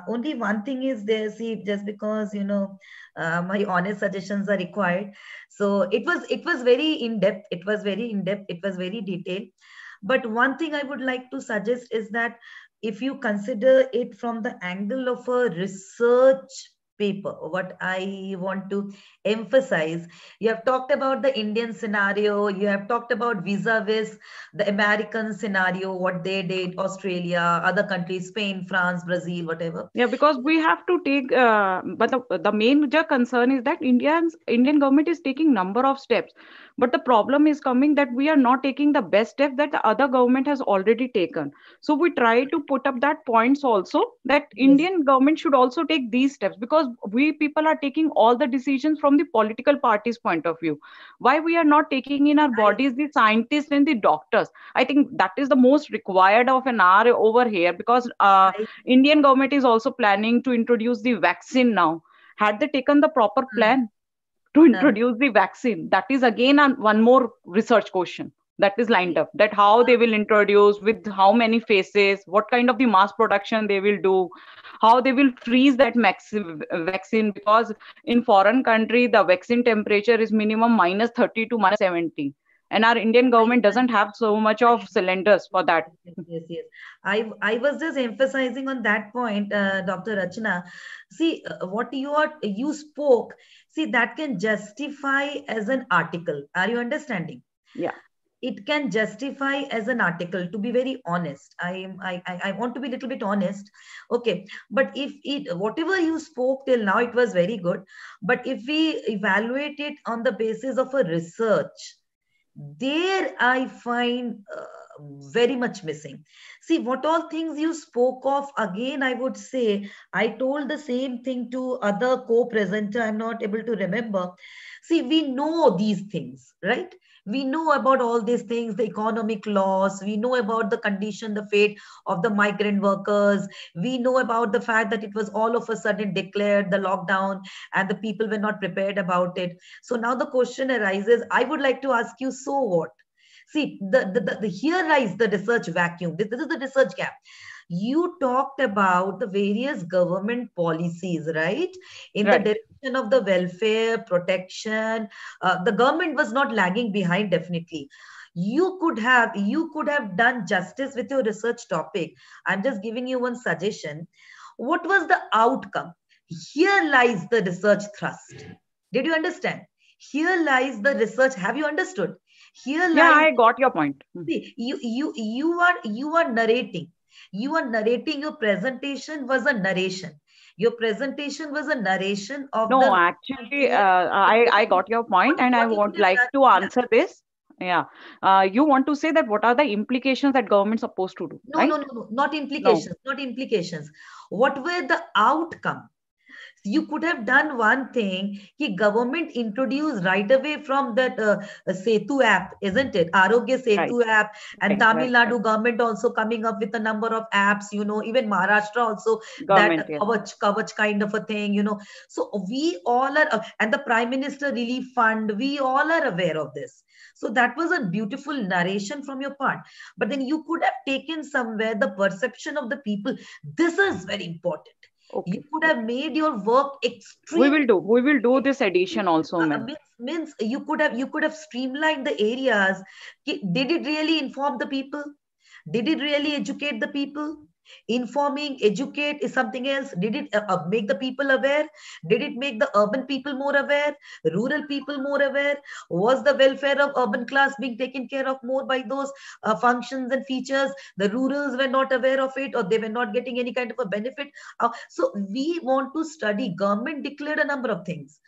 Only one thing is there, see, just because, my honest suggestions are required. So it was very in-depth. It was very in-depth. It was very detailed. But one thing I would like to suggest is that if you consider it from the angle of a research paper, what I want to emphasize, you have talked about the Indian scenario, you have talked about vis-a-vis the American scenario, what they did, Australia, other countries, Spain, France, Brazil, whatever. Yeah, because we have to take, but the major concern is that Indian government is taking number of steps, But the problem is coming that we are not taking the best step that the other government has already taken. So we try to put up that points also that Indian government should also take these steps, because we people are taking all the decisions from the political parties point of view. Why we are not taking in our bodies the scientists and the doctors? I think that is the most required of an hour over here, because Indian government is also planning to introduce the vaccine now. Had they taken the proper plan to introduce the vaccine, that is again one more research question that is lined up, that how they will introduce, with how many phases, what kind of the mass production they will do, how they will freeze that vaccine, because in foreign country the vaccine temperature is minimum minus 30 to minus 70, and our Indian government doesn't have so much of cylinders for that. Yes. I was just emphasizing on that point, Dr. Rachna. See, what you spoke, see, that can justify as an article. Are you understanding? Yeah. It can justify as an article, to be very honest. I want to be a little bit honest. Okay. But if whatever you spoke till now, it was very good. But if we evaluate it on the basis of a research, there I find very much missing. See, what all things you spoke of, again, I would say, I told the same thing to other co-presenter, I'm not able to remember. See, we know these things, right? We know about all these things, the economic loss, we know about the condition, the fate of the migrant workers, we know about the fact that it was all of a sudden declared the lockdown and the people were not prepared about it. So now the question arises, I would like to ask you, so what? See, here lies the research vacuum. This is the research gap. You talked about the various government policies, right? In the direction of the welfare, protection. The government was not lagging behind, definitely. You could have done justice with your research topic. I'm just giving you one suggestion. What was the outcome? Here lies the research thrust. Did you understand? Here lies the research. Have you understood? Here lies. Yeah, I got your point. See, you are narrating. You are narrating. Your presentation was a narration. Your presentation was a narration of the. No, actually, I got your point, and I would like to answer this. Yeah. You want to say that what are the implications that government supposed to do? No, right? no. Not implications. No. Not implications. What were the outcome? You could have done one thing. Ki government introduced right away from that Setu app, isn't it? Arogya Setu app, and Tamil Nadu government also coming up with a number of apps. Even Maharashtra also government, that Kavach kind of a thing. So we all are, and the Prime Minister Relief Fund. We all are aware of this. So that was a beautiful narration from your part. But then you could have taken somewhere the perception of the people. This is very important. Okay. You could have made your work extreme. We will do this edition also, ma'am. Means you could have streamlined the areas. Did it really inform the people? Did it really educate the people? Informing, educate is something else. Did it make the people aware? Did it make the urban people more aware? Rural people more aware? Was the welfare of urban class being taken care of more by those functions and features? The rurals were not aware of it, or they were not getting any kind of a benefit. So we want to study. Government declared a number of things.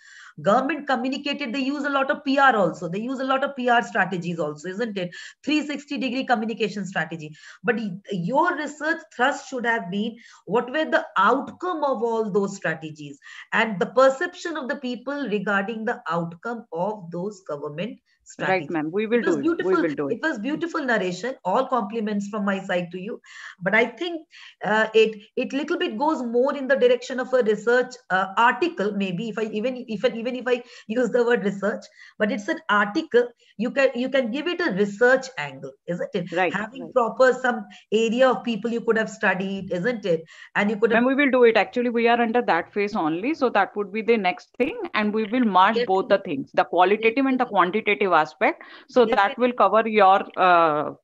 Government communicated. They use a lot of PR also. They use a lot of PR strategies also, isn't it? 360-degree communication strategy. But your research thrust should have been, what were the outcome of all those strategies and the perception of the people regarding the outcome of those government strategy. Right, ma'am. We will do it. We will do it. It was beautiful narration. All compliments from my side to you. But I think it little bit goes more in the direction of a research article. Maybe if I use the word research, but it's an article. You can give it a research angle, isn't it? Right. Having proper some area of people you could have studied, isn't it? And you could have. And we will do it. Actually, we are under that phase only. So that would be the next thing. And we will merge both the things, the qualitative and the quantitative aspect. So that will cover your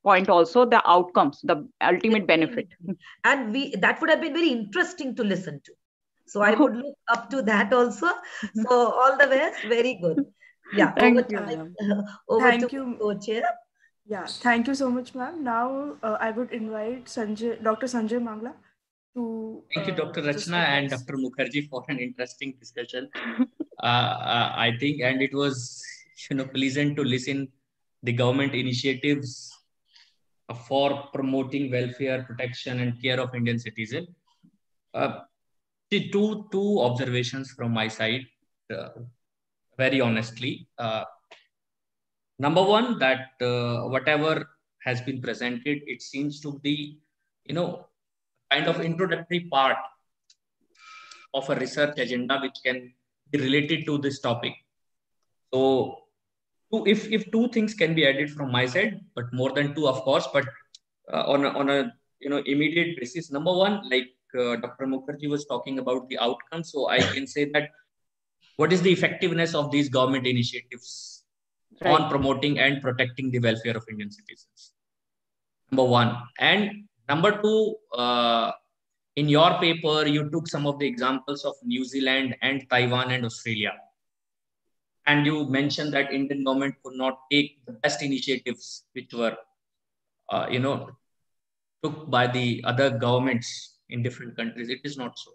point also, the outcomes, the ultimate benefit. And that would have been very interesting to listen to. So I would look up to that also. So all the best. Very good. Yeah. Thank you. Thank you, co-chair. Yeah. Thank you so much, ma'am. Now I would invite Dr. Sanjay Mangla to. Thank you, Dr. Rachna and Dr. Mukherjee, for an interesting discussion. I think, and it was pleasant to listen the government initiatives for promoting welfare, protection, and care of Indian citizen. See, two observations from my side, very honestly. Number one, that whatever has been presented, it seems to be, kind of introductory part of a research agenda which can be related to this topic. So, if two things can be added from my side, but more than two, of course, but on a immediate basis. Number one, like Dr. Mukherjee was talking about the outcome, so I can say that what is the effectiveness of these government initiatives on promoting and protecting the welfare of Indian citizens? Number one. And number two, in your paper, you took some of the examples of New Zealand and Taiwan and Australia. And you mentioned that Indian government could not take the best initiatives which were, took by the other governments in different countries. It is not so.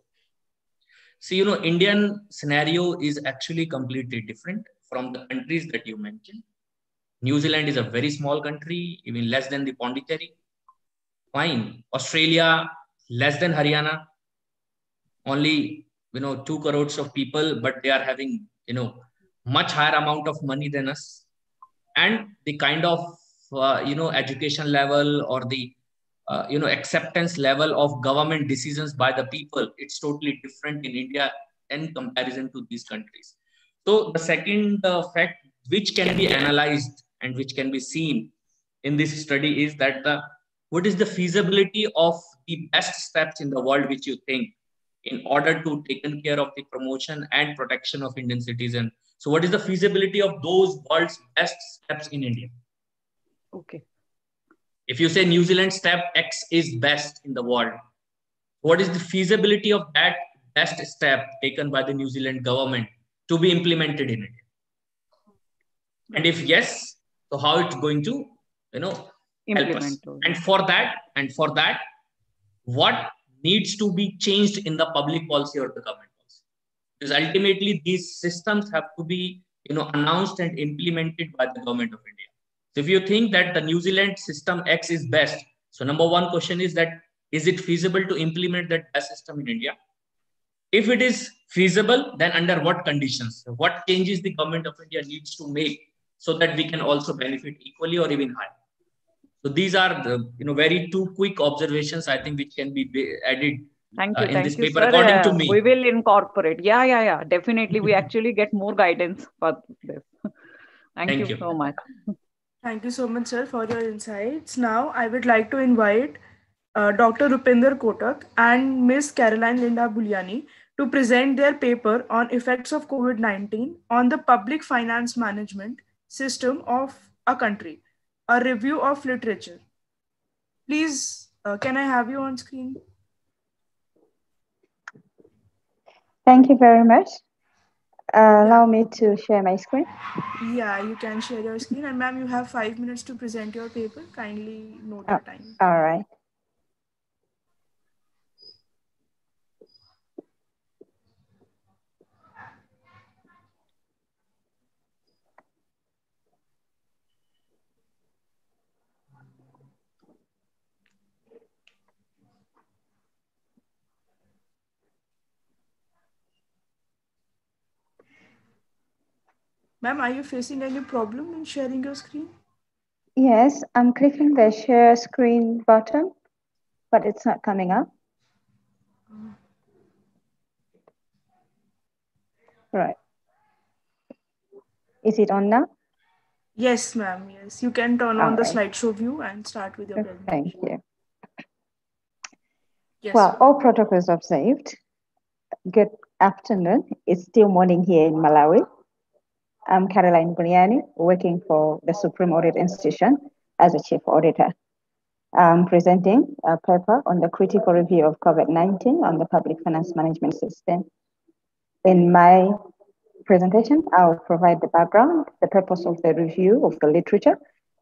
See, Indian scenario is actually completely different from the countries that you mentioned. New Zealand is a very small country, even less than the Pondicherry. Fine. Australia, less than Haryana. Only, 2 crores of people, but they are having, much higher amount of money than us. And the kind of, education level or the, acceptance level of government decisions by the people, it's totally different in India in comparison to these countries. So the second fact which can be analyzed and which can be seen in this study is that what is the feasibility of the best steps in the world which you think in order to taken care of the promotion and protection of Indian citizens. So what is the feasibility of those world's best steps in India? Okay. If you say New Zealand step X is best in the world, what is the feasibility of that best step taken by the New Zealand government to be implemented in India? And if yes, so how it's going to, help us? And for that, what needs to be changed in the public policy or the government policy? Because ultimately these systems have to be, announced and implemented by the government of India. So if you think that the New Zealand system X is best, so number one question is that, is it feasible to implement that best system in India? If it is feasible, then under what conditions? What changes the government of India needs to make so that we can also benefit equally or even higher? So these are the very two quick observations I think which can be added in this paper, sir. according to me. We will incorporate. Yeah. Definitely, we actually get more guidance for this. Thank you so much. Thank you so much, sir, for your insights. Now, I would like to invite Dr. Rupinder Kotak and Ms. Caroline Linda Buliani to present their paper on effects of COVID-19 on the public finance management system of a country, a review of literature. Please, can I have you on screen? Thank you very much. Allow me to share my screen. Yeah, you can share your screen. And ma'am, you have 5 minutes to present your paper. Kindly note your time. All right. Ma'am, are you facing any problem in sharing your screen? Yes, I'm clicking the share screen button, but it's not coming up. Right. Is it on now? Yes, ma'am. Yes, you can turn on the slideshow view and start with your presentation. Thank you. Yes, well, all protocols observed. Good afternoon. It's still morning here in Malawi. I'm Caroline Buliani, working for the Supreme Audit Institution as a chief auditor. I'm presenting a paper on the critical review of COVID-19 on the public finance management system. In my presentation, I'll provide the background, the purpose of the review of the literature,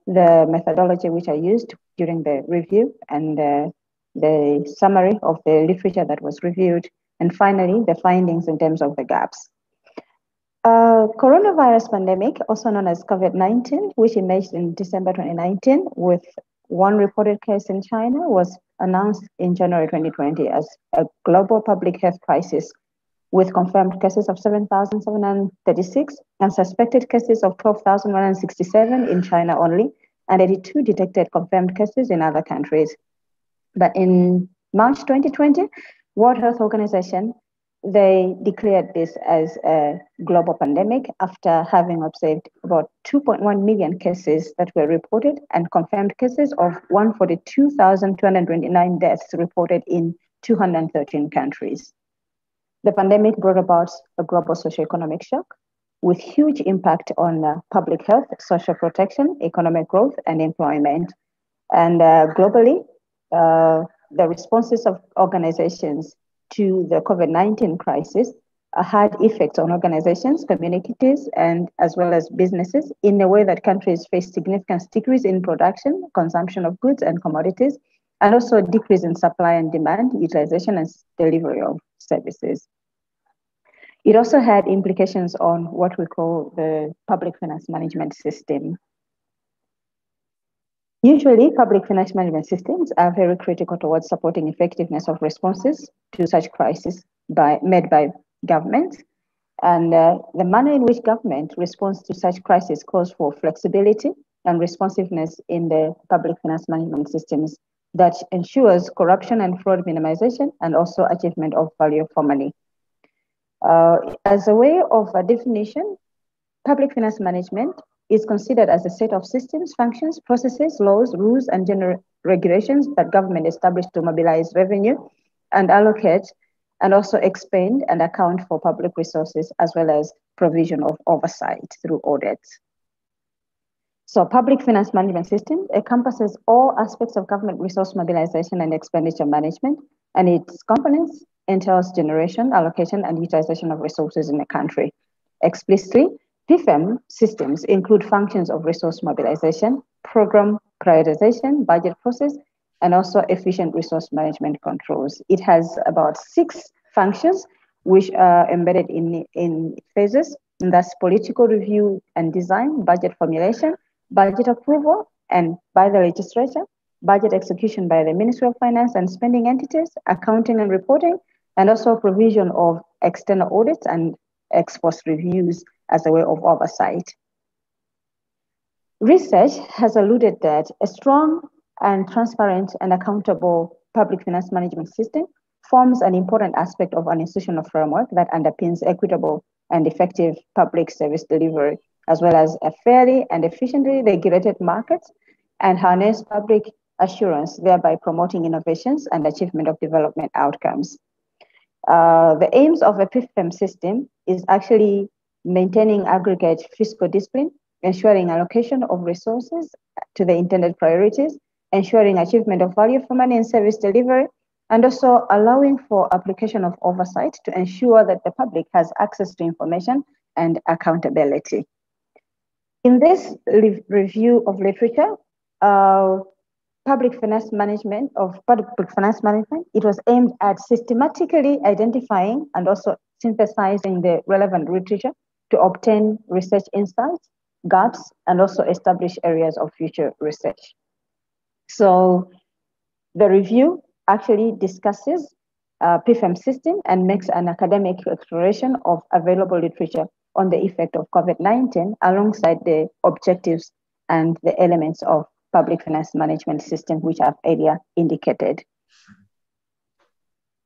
the methodology which I used during the review, and the summary of the literature that was reviewed, and finally, the findings in terms of the gaps. Coronavirus pandemic, also known as COVID-19, which emerged in December 2019 with one reported case in China, was announced in January 2020 as a global public health crisis with confirmed cases of 7,736 and suspected cases of 12,167 in China only, and 82 detected confirmed cases in other countries. But in March 2020, World Health Organization, they declared this as a global pandemic after having observed about 2.1 million cases that were reported and confirmed cases of 142,229 deaths reported in 213 countries. The pandemic brought about a global socioeconomic shock with huge impact on public health, social protection, economic growth, and employment. And globally, the responses of organizations to the COVID-19 crisis had effects on organizations, communities, and as well as businesses in a way that countries face significant decrease in production, consumption of goods and commodities, and also a decrease in supply and demand, utilization and delivery of services. It also had implications on what we call the public finance management system. Usually, public finance management systems are very critical towards supporting effectiveness of responses to such crises made by governments. And the manner in which government responds to such crises calls for flexibility and responsiveness in the public finance management systems that ensures corruption and fraud minimization and also achievement of value for money. As a way of a definition, public finance management is considered as a set of systems, functions, processes, laws, rules, and general regulations that government established to mobilize revenue and allocate and also expend and account for public resources, as well as provision of oversight through audits. So public finance management system encompasses all aspects of government resource mobilization and expenditure management, and its components entails generation, allocation, and utilization of resources in a country. Explicitly, PFM systems include functions of resource mobilization, program prioritization, budget process, and also efficient resource management controls. It has about 6 functions which are embedded in phases, and that's political review and design, budget formulation, budget approval and by the legislature, budget execution by the Ministry of Finance and spending entities, accounting and reporting, and also provision of external audits and ex post reviews as a way of oversight. Research has alluded that a strong and transparent and accountable public finance management system forms an important aspect of an institutional framework that underpins equitable and effective public service delivery, as well as a fairly and efficiently regulated market, and harness public assurance, thereby promoting innovations and achievement of development outcomes. The aims of a PFM system is actually maintaining aggregate fiscal discipline, ensuring allocation of resources to the intended priorities, ensuring achievement of value for money in service delivery, and also allowing for application of oversight to ensure that the public has access to information and accountability. In this review of literature, public finance management, it was aimed at systematically identifying and also synthesizing the relevant literature to obtain research insights, gaps, and also establish areas of future research. So the review actually discusses PFM system and makes an academic exploration of available literature on the effect of COVID-19 alongside the objectives and the elements of public finance management system, which I've earlier indicated.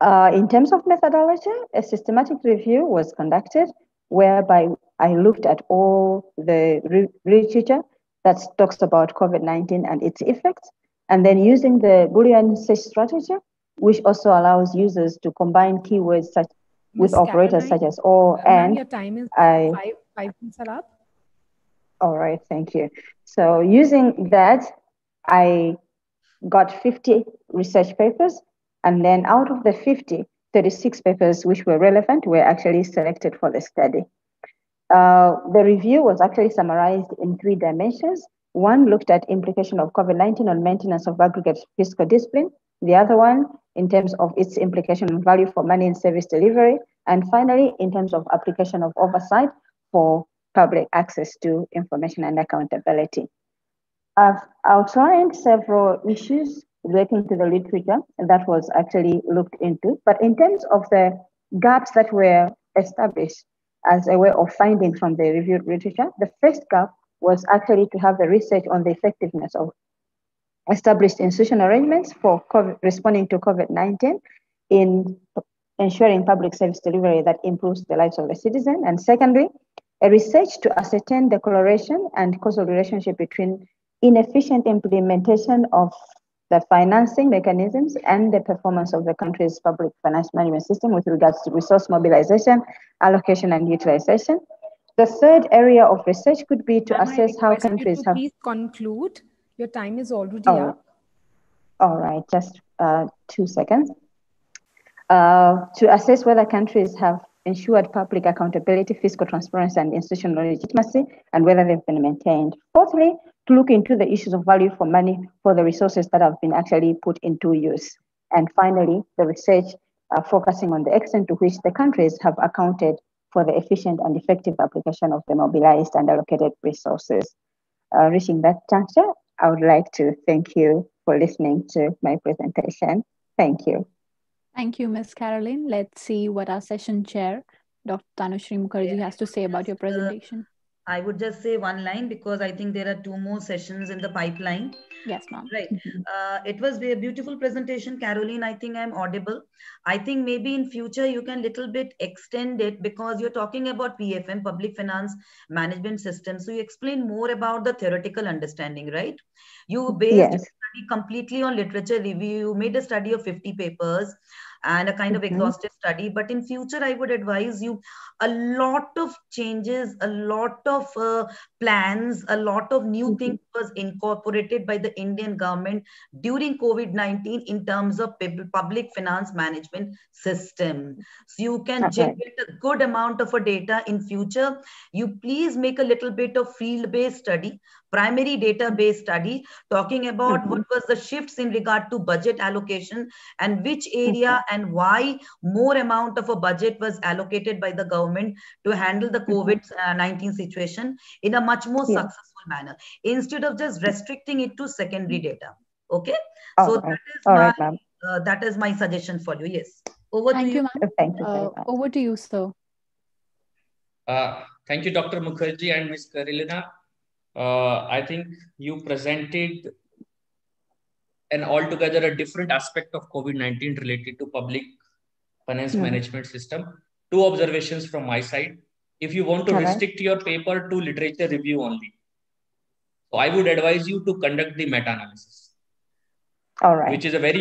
In terms of methodology, a systematic review was conducted whereby I looked at all the literature that talks about COVID-19 and its effects, and then using the Boolean search strategy, which also allows users to combine keywords with operators such as or and. Your time is 5 minutes are up. All right, thank you. So using that, I got 50 research papers, and then out of the 50, 36 papers which were relevant were actually selected for the study. The review was actually summarized in 3 dimensions. One looked at implication of COVID-19 on maintenance of aggregate fiscal discipline. The other one in terms of its implication on value for money in service delivery. And finally, in terms of application of oversight for public access to information and accountability. I've outlined several issues relating to the literature that was actually looked into, but in terms of the gaps that were established as a way of finding from the reviewed literature, the first gap was actually to have the research on the effectiveness of established institutional arrangements for responding to COVID-19 in ensuring public service delivery that improves the lives of the citizen. And secondly, a research to ascertain the correlation and causal relationship between inefficient implementation of the financing mechanisms and the performance of the country's public finance management system with regards to resource mobilization, allocation, and utilization. The third area of research could be to assess how countries have... Please conclude. Your time is already up. All right, just 2 seconds. To assess whether countries have ensured public accountability, fiscal transparency, and institutional legitimacy, and whether they've been maintained. Fourthly, to look into the issues of value for money for the resources that have been actually put into use. And finally, the research focusing on the extent to which the countries have accounted for the efficient and effective application of the mobilized and allocated resources. Reaching that juncture, I would like to thank you for listening to my presentation. Thank you. Thank you, Ms. Caroline. Let's see what our session chair, Dr. Tanushri Mukherjee, has to say about your presentation. I would just say one line because I think there are 2 more sessions in the pipeline. Yes, ma'am. Right. It was a beautiful presentation, Caroline. I think I'm audible. I think maybe in future you can little bit extend it because you're talking about PFM, Public Finance Management System. So you explain more about the theoretical understanding, right? You based your study completely on literature review. You made a study of 50 papers and a kind of exhaustive study. But in future, I would advise you a lot of changes, a lot of plans, a lot of new things was incorporated by the Indian government during COVID-19 in terms of public finance management system. So you can generate a good amount of data in future. You please make a little bit of field-based study, primary database study, talking about what was the shifts in regard to budget allocation and which area and why more amount of a budget was allocated by the government to handle the COVID-19 situation in a much more successful manner, instead of just restricting it to secondary data. Okay? So that is my suggestion for you. Yes. Over to you. Thank you very much. Over to you, sir. Thank you, Dr. Mukherjee and Ms. Carolina. I think you presented an altogether a different aspect of COVID-19 related to public finance management system. 2 observations from my side. If you want to restrict your paper to literature review only, so I would advise you to conduct the meta-analysis. All right. Which is a very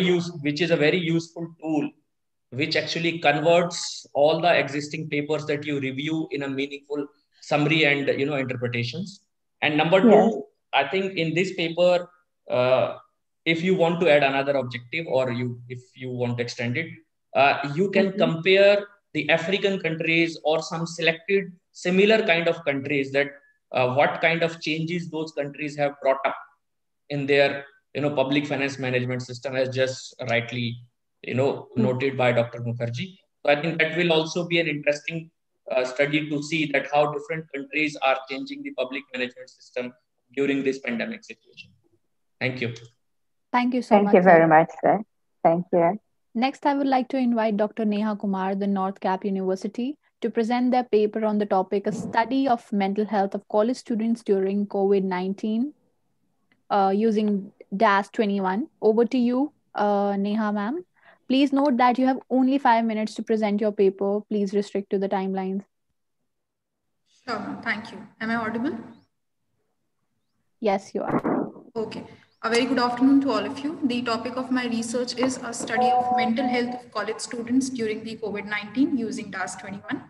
useful tool, which actually converts all the existing papers that you review in a meaningful summary and interpretations. And number 2, I think in this paper, if you want to add another objective or if you want to extend it, you can compare the African countries or some selected similar kind of countries that what kind of changes those countries have brought up in their public finance management system, as just rightly noted by Dr. Mukherjee. So I think that will also be an interesting study to see that how different countries are changing the public management system during this pandemic situation. Thank you. Thank you so much. Thank you very much, sir. Thank you. Next, I would like to invite Dr. Neha Kumar, the North Cap University, to present their paper on the topic, a study of mental health of college students during COVID-19 using DAS21. Over to you, Neha ma'am. Please note that you have only 5 minutes to present your paper. Please restrict to the timelines. Sure, thank you. Am I audible? Yes, you are. Okay. A very good afternoon to all of you. The topic of my research is a study of mental health of college students during the COVID-19 using DAS21.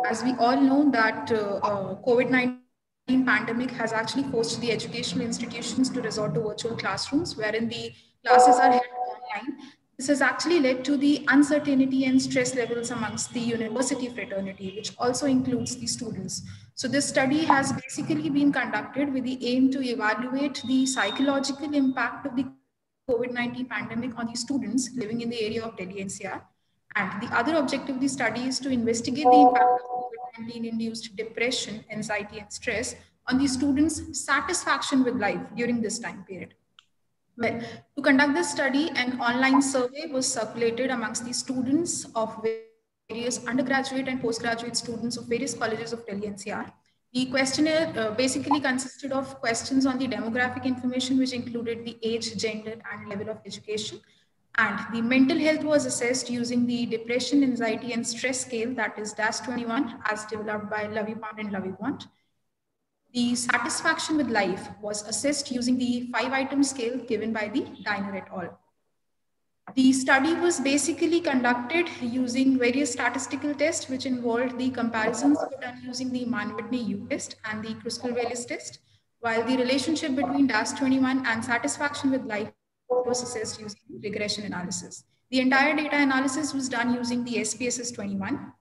As we all know that COVID-19 pandemic has actually forced the educational institutions to resort to virtual classrooms wherein the classes are held online. This has actually led to the uncertainty and stress levels amongst the university fraternity, which also includes the students. So this study has basically been conducted with the aim to evaluate the psychological impact of the COVID-19 pandemic on the students living in the area of Delhi NCR And the other objective of the study is to investigate the impact of COVID-19 induced depression, anxiety, and stress on the students' satisfaction with life during this time period. Well, to conduct this study, an online survey was circulated amongst the students of various undergraduate and postgraduate students of various colleges of Delhi NCR. The questionnaire basically consisted of questions on the demographic information, which included the age, gender, and level of education. And the mental health was assessed using the depression, anxiety, and stress scale, that is DAS-21, as developed by Lavipond and Lavipont. The satisfaction with life was assessed using the 5-item scale given by the Diner et al. The study was basically conducted using various statistical tests, which involved the comparisons were done using the Mann-Whitney U test and the Kruskal-Wallis test, while the relationship between DAS-21 and satisfaction with life was assessed using regression analysis. The entire data analysis was done using the SPSS-21.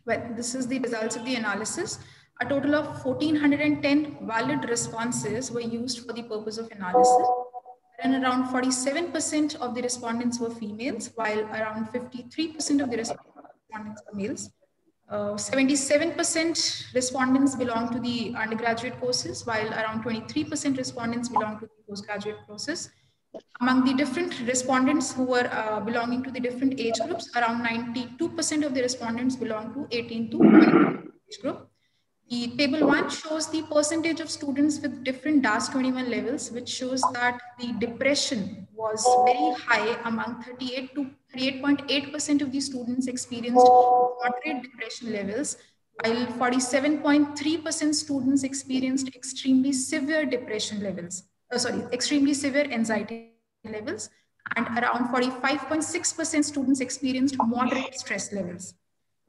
Well, this is the results of the analysis. A total of 1,410 valid responses were used for the purpose of analysis, and around 47% of the respondents were females, while around 53% of the respondents were males. 77% respondents belong to the undergraduate courses, while around 23% respondents belong to the postgraduate courses. Among the different respondents who were belonging to the different age groups, around 92% of the respondents belong to 18 to 20 age group. The table 1 shows the percentage of students with different DAS-21 levels, which shows that the depression was very high among 38.8% of the students experienced moderate depression levels, while 47.3% students experienced extremely severe depression levels, extremely severe anxiety levels, and around 45.6% students experienced moderate stress levels.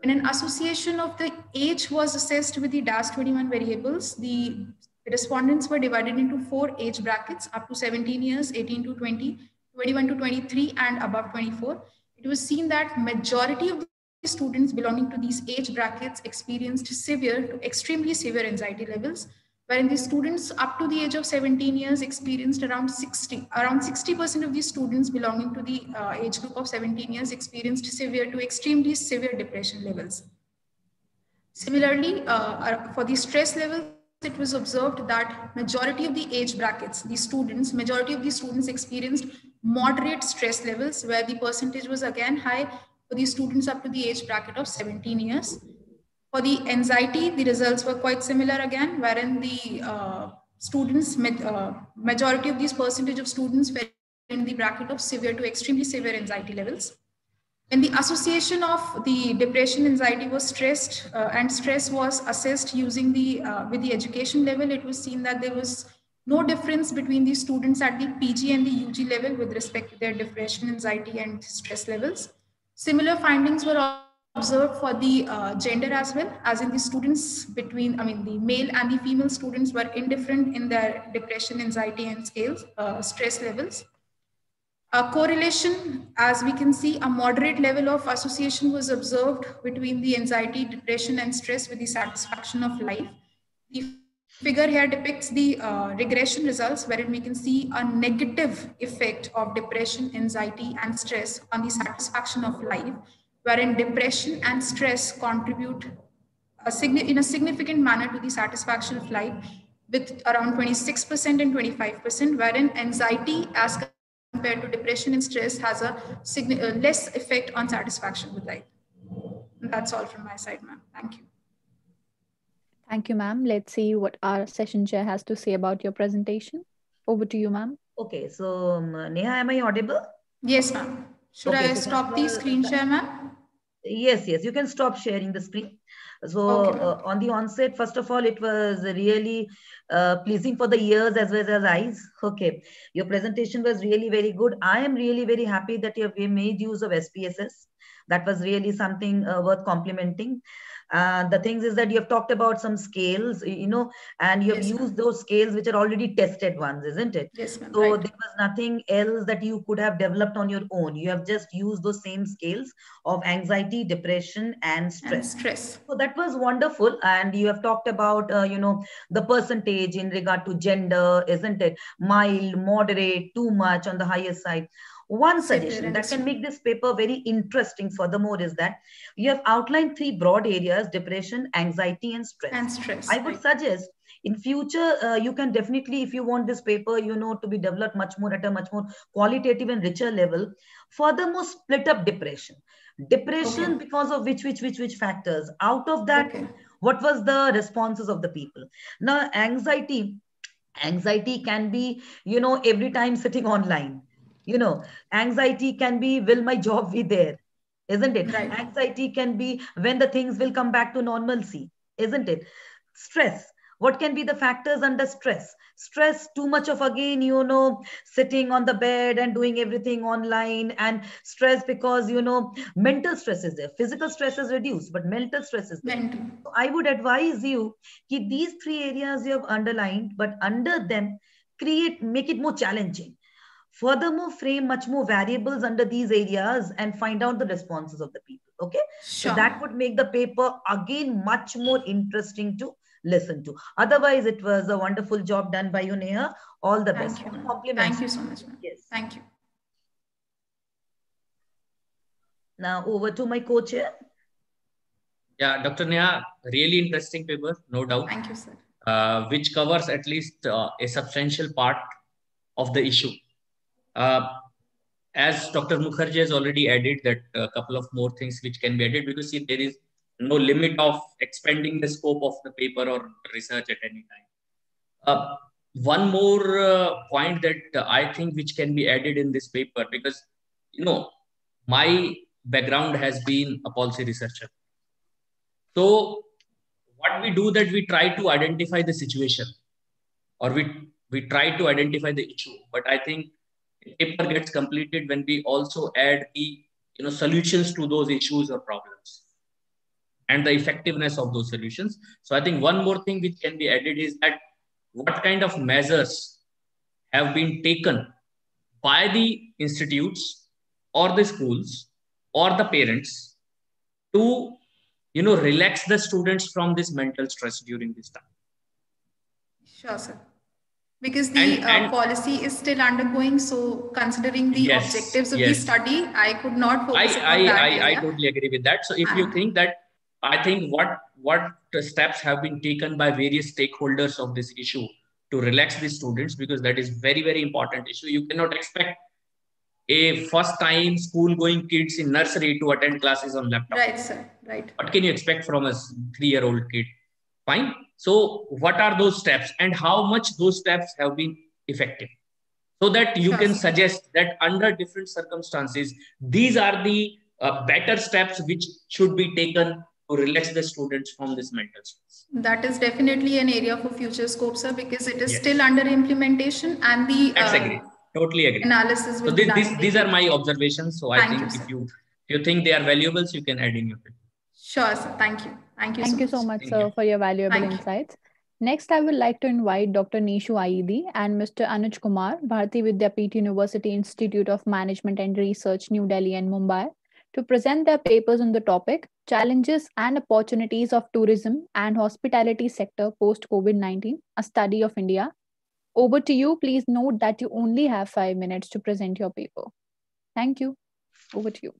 When an association of the age was assessed with the DAS-21 variables, the respondents were divided into 4 age brackets up to 17 years, 18 to 20, 21 to 23, and above 24. It was seen that majority of the students belonging to these age brackets experienced severe to extremely severe anxiety levels, wherein the students up to the age of 17 years experienced around 60% of the students belonging to the age group of 17 years experienced severe to extremely severe depression levels. Similarly, for the stress levels, it was observed that majority of the age brackets, majority of the students experienced moderate stress levels, where the percentage was again high for the students up to the age bracket of 17 years. For the anxiety, the results were quite similar again, wherein the majority of these percentage of students fell in the bracket of severe to extremely severe anxiety levels. When the association of the depression, anxiety was stressed and stress was assessed using the with the education level, it was seen that there was no difference between the students at the PG and the UG level with respect to their depression, anxiety, and stress levels. Similar findings were observed for the gender as well, as in the students between, the male and the female students were indifferent in their depression, anxiety, and stress levels. A correlation, as we can see, a moderate level of association was observed between the anxiety, depression, and stress with the satisfaction of life. The figure here depicts the regression results, wherein we can see a negative effect of depression, anxiety, and stress on the satisfaction of life, wherein depression and stress contribute in a significant manner to the satisfaction of life, with around 26% and 25%, wherein anxiety as compared to depression and stress has a less effect on satisfaction with life. And that's all from my side, ma'am. Thank you. Thank you, ma'am. Let's see what our session chair has to say about your presentation. Over to you, ma'am. Okay, so Neha, am I audible? Yes, ma'am. Should I stop the screen share, ma'am? Yes, you can stop sharing the screen. So on the onset, first of all, it was really pleasing for the ears as well as eyes. Okay, your presentation was really very good. I am really very happy that you have made use of SPSS. That was really something worth complimenting. The things is that you have talked about some scales, and you have used those scales which are already tested ones, isn't it? Yes, ma'am. So there was nothing else that you could have developed on your own. You have just used those same scales of anxiety, depression, and stress. So that was wonderful. And you have talked about, the percentage in regard to gender, isn't it? Mild, moderate, too much on the higher side. One suggestion that can make this paper very interesting furthermore is that you have outlined three broad areas: depression, anxiety, and stress. I would suggest in future, you can definitely, if you want this paper, to be developed much more at a much more qualitative and richer level, furthermore split up depression. Depression because of which factors? Out of that, what was the responses of the people? Now, anxiety can be, every time sitting online. Anxiety can be, will my job be there? Isn't it? Right. Anxiety can be when the things will come back to normalcy. Isn't it? Stress. What can be the factors under stress? Stress, too much of, again, sitting on the bed and doing everything online, and stress because, mental stress is there. Physical stress is reduced, but mental stress is there. So I would advise you that these three areas you have underlined, but under them, make it more challenging. Furthermore, frame much more variables under these areas and find out the responses of the people. Okay. So that would make the paper again much more interesting to listen to. Otherwise, it was a wonderful job done by you, Neha. All the best. Compliments. Thank you so much, ma'am. Yes. Thank you. Now over to my co-chair. Yeah, Dr. Neha, really interesting paper, no doubt. Thank you, sir. Which covers at least a substantial part of the issue. As Dr. Mukherjee has already added that a couple of more things which can be added, because see, there is no limit of expanding the scope of the paper or research at any time. One more point that I think which can be added in this paper, because, my background has been a policy researcher. So what we do that we try to identify the situation, or we try to identify the issue. But I think paper gets completed when we also add the solutions to those issues or problems and the effectiveness of those solutions. So I think one more thing which can be added is that what kind of measures have been taken by the institutes or the schools or the parents to relax the students from this mental stress during this time. Sure, sir. Because the policy is still undergoing, so considering the objectives of the study, I could not focus on that area. I totally agree with that. So if you think that, I think what steps have been taken by various stakeholders of this issue to relax the students, because that is very, very important issue. You cannot expect a first-time school-going kids in nursery to attend classes on laptop. Right, sir. Right. What can you expect from a 3-year-old kid? Fine. So what are those steps and how much those steps have been effective? So that you can suggest that under different circumstances, these are the better steps which should be taken to relax the students from this mental stress. That is definitely an area for future scope, sir, because it is still under implementation, and the totally agree. Analysis will so be done. These are my observations. So I think if you think they are valuable, you can add in your paper. Sure, sir. Thank you. Thank you so much, sir, for your valuable insights. Next, I would like to invite Dr. Nishu Aidi and Mr. Anuj Kumar, Bharati Vidyapith University Institute of Management and Research, New Delhi and Mumbai, to present their papers on the topic Challenges and Opportunities of Tourism and Hospitality Sector Post-COVID-19, a Study of India. Over to you. Please note that you only have 5 minutes to present your paper. Thank you. Over to you.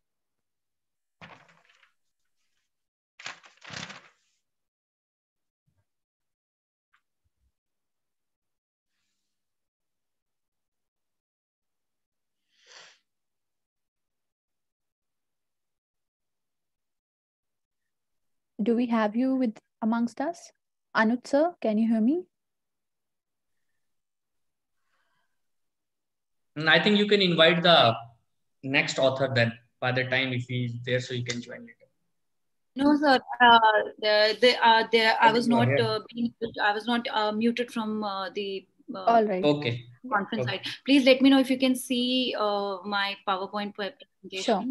Do we have you with amongst us? Anuj sir, can you hear me? I think you can invite the next author then by the time if he's there, so you can join later. No, sir. I was not I was not muted from the all right conference side. Please let me know if you can see my PowerPoint presentation. Sure.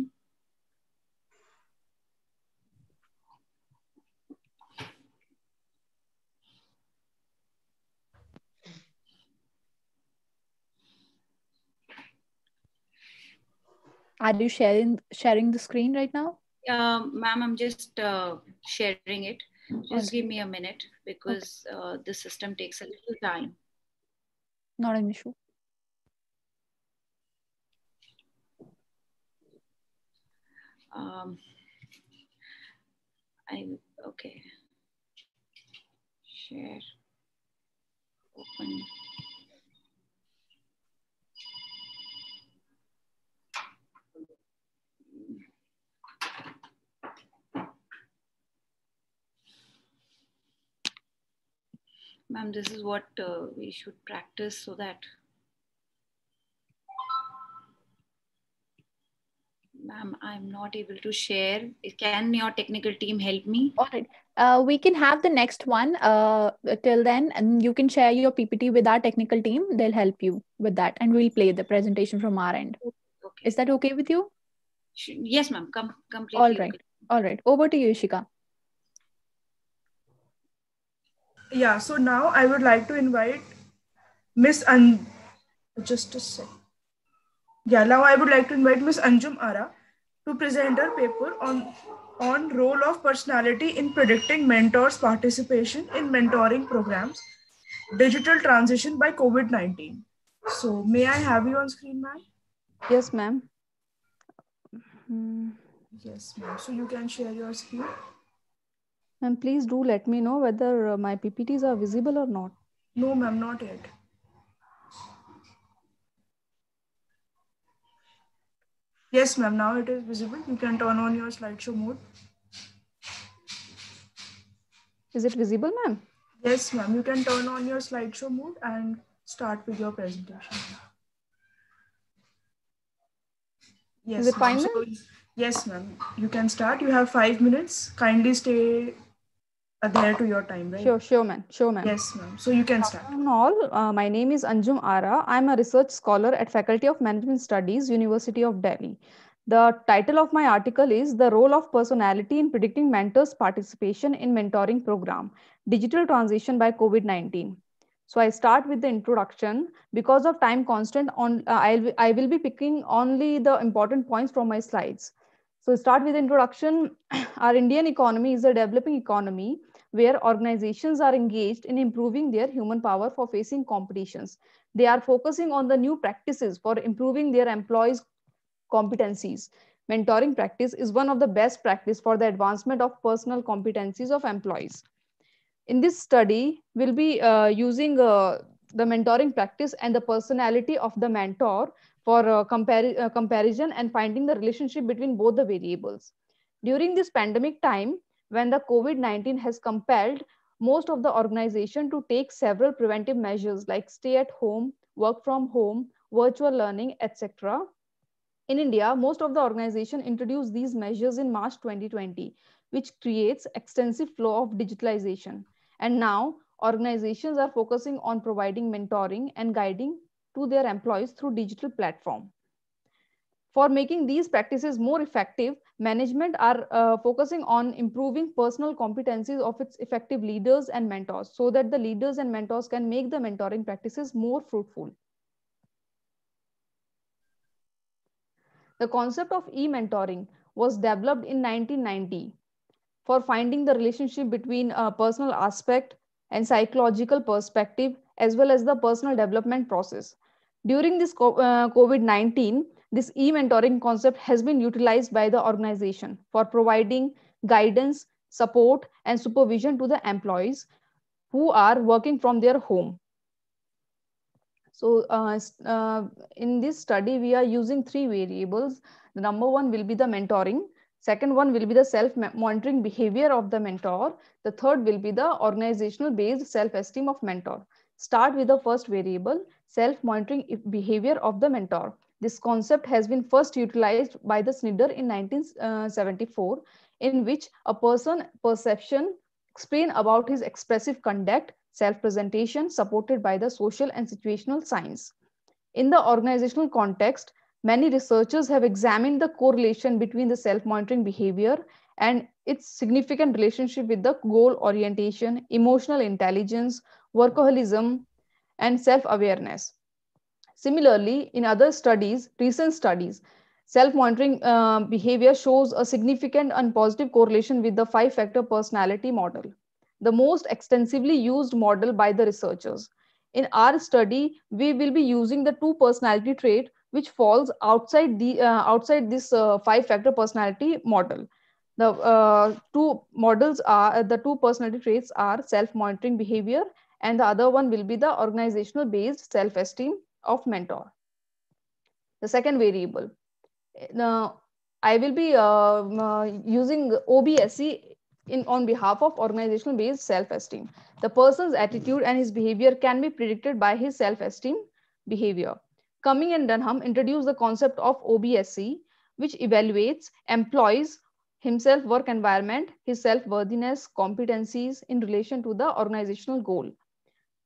Are you sharing the screen right now? Ma'am, I'm just sharing it. Just give me a minute because the system takes a little time. Not an issue. Okay. Share. Open. Ma'am, this is what we should practice so that. Ma'am, I'm not able to share. Can your technical team help me? All right. We can have the next one till then, and you can share your PPT with our technical team. They'll help you with that, and we'll play the presentation from our end. Okay. Is that okay with you? Yes, ma'am. Completely. All right. Okay. All right. Over to you, Ishika. Yeah, so now I would like to invite just a sec. Yeah, now I would like to invite Miss Anjum Ara to present her paper on role of personality in predicting mentors' participation in mentoring programs, digital transition by COVID-19. So may I have you on screen, ma'am? Yes, ma'am. Yes, ma'am. So you can share your screen. And please do let me know whether my PPTs are visible or not. No, ma'am, not yet. Yes, ma'am, now it is visible. You can turn on your slideshow mode. Is it visible, ma'am? Yes, ma'am. You can turn on your slideshow mode and start with your presentation. Yes, is it fine so, yes, ma'am. You can start. You have 5 minutes. Kindly stay adhere to your time, right? Sure, ma'am. Sure, ma'am. Yes, ma'am. So you can start. All, my name is Anjum Ara. I'm a research scholar at Faculty of Management Studies, University of Delhi. The title of my article is The Role of Personality in Predicting Mentors' Participation in Mentoring Program, Digital Transition by COVID-19. So I start with the introduction. Because of time constant, I will be picking only the important points from my slides. So start with the introduction. Our Indian economy is a developing economy where organizations are engaged in improving their human power for facing competitions. They are focusing on the new practices for improving their employees' competencies. Mentoring practice is one of the best practice for the advancement of personal competencies of employees. In this study, we'll be using the mentoring practice and the personality of the mentor for comparison and finding the relationship between both the variables. During this pandemic time, when the COVID-19 has compelled most of the organization to take several preventive measures like stay at home, work from home, virtual learning, etc. In India, most of the organization introduced these measures in March 2020, which creates extensive flow of digitalization. And now organizations are focusing on providing mentoring and guiding to their employees through digital platform. For making these practices more effective, management are focusing on improving personal competencies of its effective leaders and mentors so that the leaders and mentors can make the mentoring practices more fruitful. The concept of e-mentoring was developed in 1990 for finding the relationship between a personal aspect and psychological perspective as well as the personal development process. During this COVID-19, this e-mentoring concept has been utilized by the organization for providing guidance, support, and supervision to the employees who are working from their home. So in this study, we are using 3 variables. The number one will be the mentoring. Second one will be the self-monitoring behavior of the mentor. The third will be the organizational based self-esteem of mentor. Start with the first variable, self-monitoring behavior of the mentor. This concept has been first utilized by the Snyder in 1974, in which a person perception explain about his expressive conduct, self-presentation supported by the social and situational science. In the organizational context, many researchers have examined the correlation between the self-monitoring behavior and its significant relationship with the goal orientation, emotional intelligence, workaholism, and self-awareness. Similarly, in other studies, recent studies, self-monitoring behavior shows a significant and positive correlation with the 5-factor personality model, the most extensively used model by the researchers. In our study, we will be using the 2 personality traits which falls outside this 5-factor personality model. The two personality traits are self-monitoring behavior, and the other one will be the organizational based self-esteem of mentor. The second variable, now I will be using OBSE on behalf of organizational based self-esteem. The person's attitude and his behavior can be predicted by his self-esteem behavior. Cumming and Dunham introduced the concept of OBSE, which evaluates employees himself work environment, his self-worthiness, competencies in relation to the organizational goal.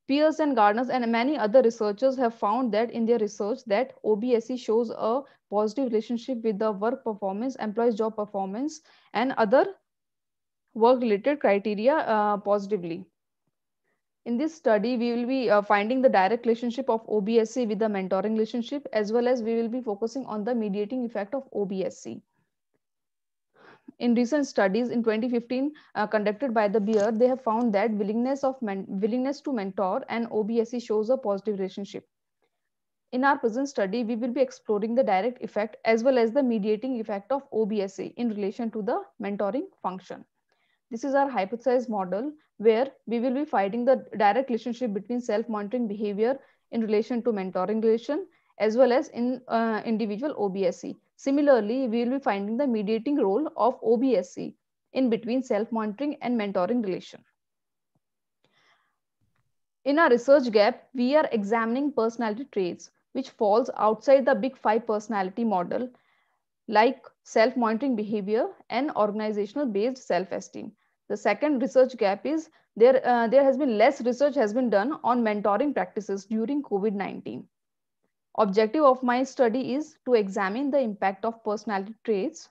Pierce and Gardner and many other researchers have found that in their research that OBSE shows a positive relationship with the work performance, employees' job performance, and other work-related criteria positively. In this study, we will be finding the direct relationship of OBSE with the mentoring relationship, as well as we will be focusing on the mediating effect of OBSE. In recent studies in 2015 conducted by the Beer, they have found that willingness to mentor and OBSE shows a positive relationship. In our present study, we will be exploring the direct effect as well as the mediating effect of OBSE in relation to the mentoring function. This is our hypothesized model where we will be finding the direct relationship between self-monitoring behavior in relation to mentoring relation as well as in individual OBSE. Similarly, we will be finding the mediating role of OBSE in between self-monitoring and mentoring relation. In our research gap, we are examining personality traits which falls outside the big 5 personality model, like self-monitoring behavior and organizational based self-esteem. The second research gap is there has been less research has been done on mentoring practices during COVID-19. Objective of my study is to examine the impact of personality traits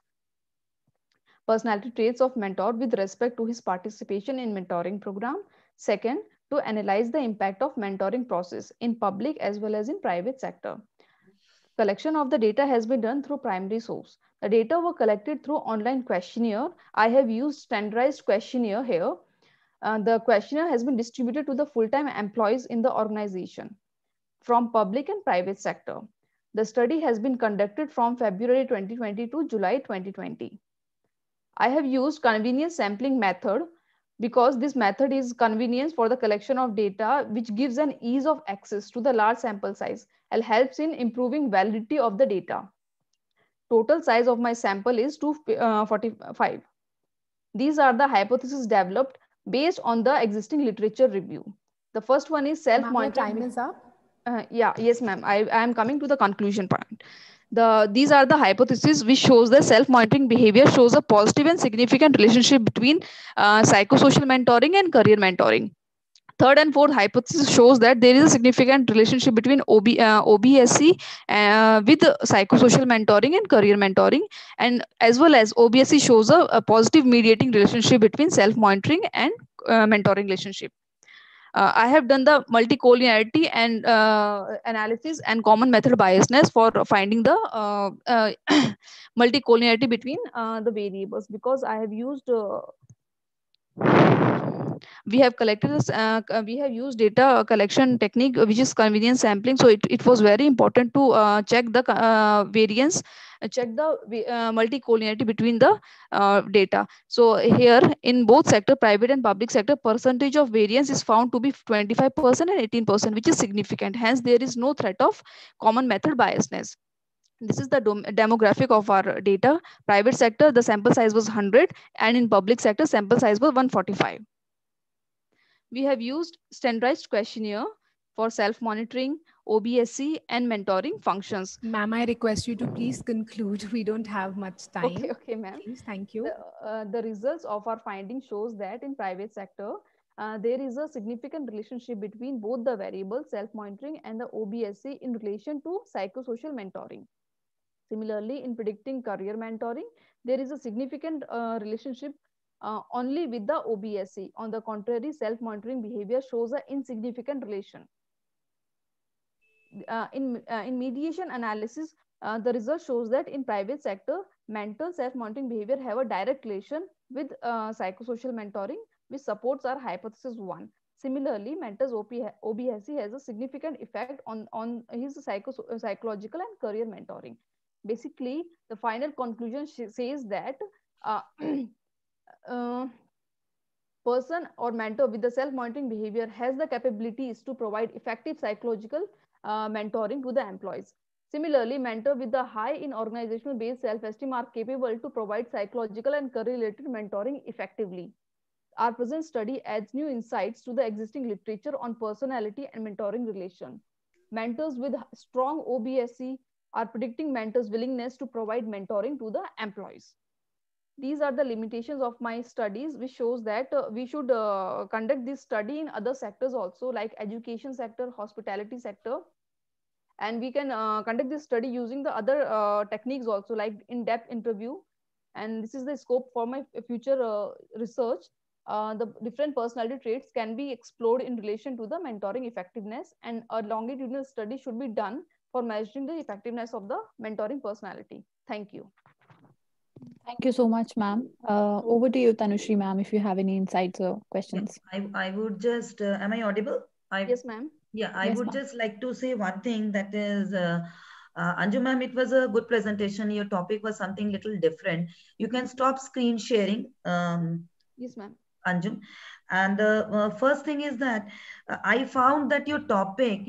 of mentor with respect to his participation in mentoring program. Second, to analyze the impact of mentoring process in public as well as in private sector. Collection of the data has been done through primary source. The data were collected through online questionnaire. I have used standardized questionnaire here. The questionnaire has been distributed to the full-time employees in the organization from public and private sector. The study has been conducted from February 2020 to July 2020. I have used convenience sampling method because this method is convenient for the collection of data, which gives an ease of access to the large sample size and helps in improving validity of the data. Total size of my sample is 245. These are the hypotheses developed based on the existing literature review. The first one is self-monitoring. Time is up. Yes, ma'am. I am coming to the conclusion point. These are the hypotheses which shows the self-monitoring behavior shows a positive and significant relationship between psychosocial mentoring and career mentoring. Third and fourth hypothesis shows that there is a significant relationship between OBSE with psychosocial mentoring and career mentoring, and as well as OBSE shows a positive mediating relationship between self-monitoring and mentoring relationship. I have done the multicollinearity and analysis and common method biasness for finding the multicollinearity between the variables, because I have used we have used data collection technique, which is convenience sampling. So it was very important to check the variance, check the multicollinearity between the data. So here in both sector, private and public sector, percentage of variance is found to be 25% and 18%, which is significant. Hence, there is no threat of common method biasness. This is the demographic of our data. Private sector, the sample size was 100, and in public sector, sample size was 145. We have used standardized questionnaire for self-monitoring, OBSE, and mentoring functions. Ma'am, I request you to please conclude. We don't have much time. Okay, ma'am. Please, thank you. The results of our finding shows that in private sector, there is a significant relationship between both the variables, self-monitoring and the OBSE in relation to psychosocial mentoring. Similarly, in predicting career mentoring, there is a significant relationship only with the OBSE. On the contrary, self-monitoring behavior shows an insignificant relation. In mediation analysis, the result shows that in private sector, mental self-monitoring behavior have a direct relation with psychosocial mentoring, which supports our hypothesis 1. Similarly, mentor's OBSC has a significant effect on his psychological and career mentoring. Basically, the final conclusion says that uh, uh, person or mentor with the self-monitoring behavior has the capabilities to provide effective psychological mentoring to the employees. Similarly, mentor with the high in organizational based self-esteem are capable to provide psychological and career-related mentoring effectively. Our present study adds new insights to the existing literature on personality and mentoring relation. Mentors with strong OBSC are predicting mentors' willingness to provide mentoring to the employees. These are the limitations of my studies, which shows that we should conduct this study in other sectors also, like education sector, hospitality sector, and we can conduct this study using the other techniques also, like in-depth interview. And this is the scope for my future research. The different personality traits can be explored in relation to the mentoring effectiveness, and a longitudinal study should be done for measuring the effectiveness of the mentoring personality. Thank you. Thank you so much, ma'am. Over to you, Tanushri, ma'am, if you have any insights or questions. I would just, am I audible? Yes, ma'am. Yeah, I Yes, would ma'am. just like to say one thing, that is, Anju ma'am, it was a good presentation. Your topic was something little different. You can stop screen sharing. Yes, ma'am. Anjum. And first thing is that I found that your topic,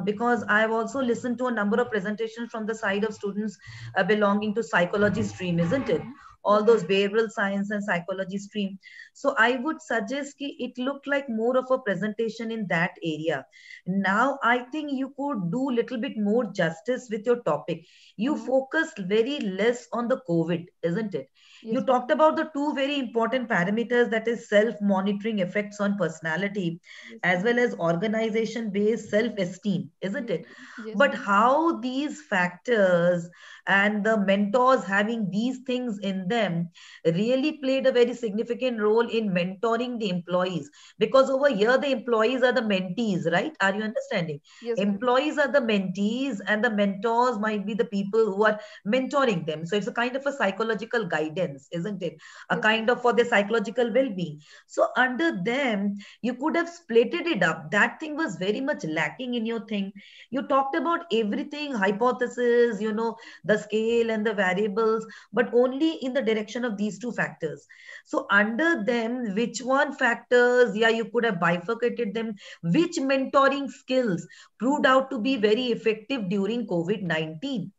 because I've also listened to a number of presentations from the side of students belonging to psychology stream, isn't it? All those behavioral science and psychology stream. So I would suggest that it looked like more of a presentation in that area. Now I think you could do little bit more justice with your topic. You focused very less on the COVID, isn't it? You talked about the two very important parameters, that is self-monitoring effects on personality, as well as organization-based self-esteem, isn't it? But how these factors and the mentors having these things in them really played a very significant role in mentoring the employees. Because over here, the employees are the mentees, right? Are you understanding? Yes, employees are the mentees, and the mentors might be the people who are mentoring them. So it's a kind of a psychological guidance, isn't it? A kind of for their psychological well-being. So under them, you could have splitted it up. That thing was very much lacking in your thing. You talked about everything, hypothesis, the scale and the variables, but only in the direction of these two factors. So under them, which one factors, yeah, you could have bifurcated them. Which mentoring skills proved out to be very effective during COVID-19?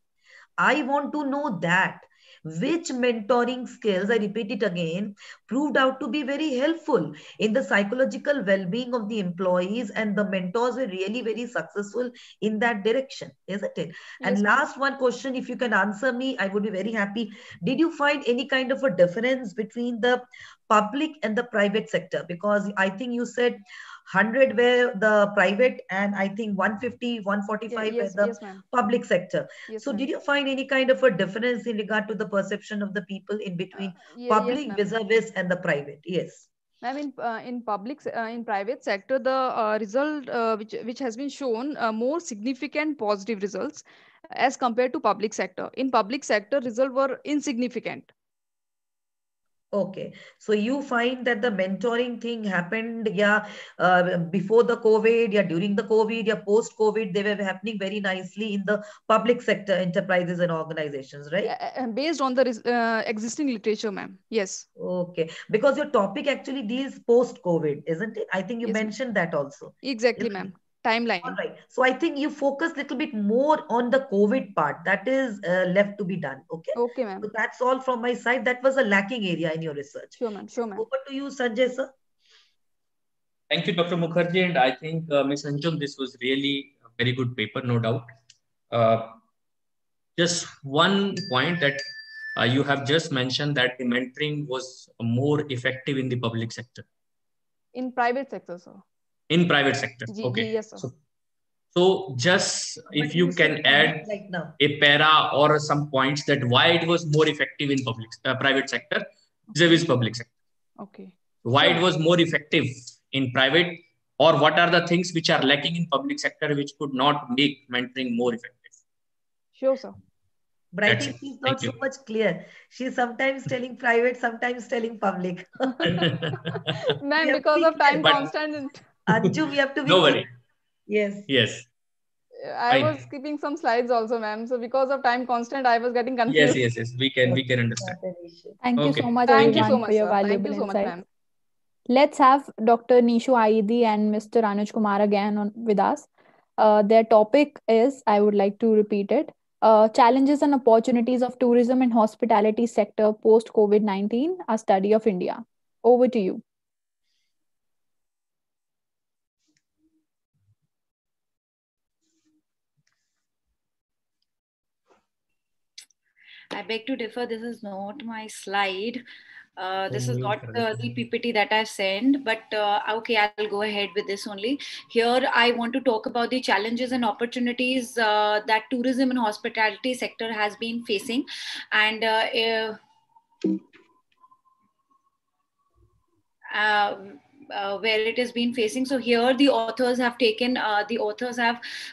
I want to know that. Which mentoring skills, I repeat it again, proved out to be very helpful in the psychological well-being of the employees, and the mentors were really very successful in that direction, isn't it? And last one question, if you can answer me, I would be very happy. Did you find any kind of a difference between the public and the private sector? Because I think you said 100 were the private, and I think 150, 145 were the public sector. So did you find any kind of a difference in regard to the perception of the people in between public vis-a-vis and the private? Yes. Ma'am, in private sector, the result which has been shown more significant positive results as compared to public sector. In public sector, results were insignificant. Okay, so you find that the mentoring thing happened, yeah, before the COVID, yeah, during the COVID, yeah, post-COVID, they were happening very nicely in the public sector enterprises and organizations, right? Based on the existing literature, ma'am. Yes. Okay, because your topic actually deals post-COVID, isn't it? I think you mentioned that also. Exactly, ma'am. Timeline. All right. So I think you focus a little bit more on the COVID part. That is left to be done. Okay. Okay, ma'am. So that's all from my side. That was a lacking area in your research. Sure, ma'am. Sure, ma'am. Over to you, Sanjay, sir. Thank you, Dr. Mukherjee. And I think, Ms. Anjum, this was really a very good paper, no doubt. Just one point that you have just mentioned, that the mentoring was more effective in the public sector. In private sector, sir. In private sector. Okay. Yes, sir. So just if you can add a para or some points that why it was more effective in private sector vis-a-vis public sector. Okay. Why it was more effective in private, or what are the things which are lacking in public sector which could not make mentoring more effective? Sure, sir. But I think she's not so much clear. She's sometimes telling private, sometimes telling public. Ma'am, because of time constant. Arju, we have to be No quick. worry. Yes. Yes. I was Fine. skipping some slides also, ma'am. So because of time constant, I was getting Yes, confused. yes, yes. We can understand. Thank you so Okay. much, Thank you so everyone, for much, your sir. Thank valuable you so much, insights. ma'am. Let's have Dr. Nishu Aidi and Mr. Anuj Kumar again with us. Their topic is, I would like to repeat it, challenges and opportunities of tourism and hospitality sector post COVID-19, a study of India. Over to you. I beg to differ. This is not my slide. This is Mute not kar the PPT that I sent, but okay, I'll go ahead with this only. Here, I want to talk about the challenges and opportunities that tourism and hospitality sector has been facing, and where it has been facing. So here the authors have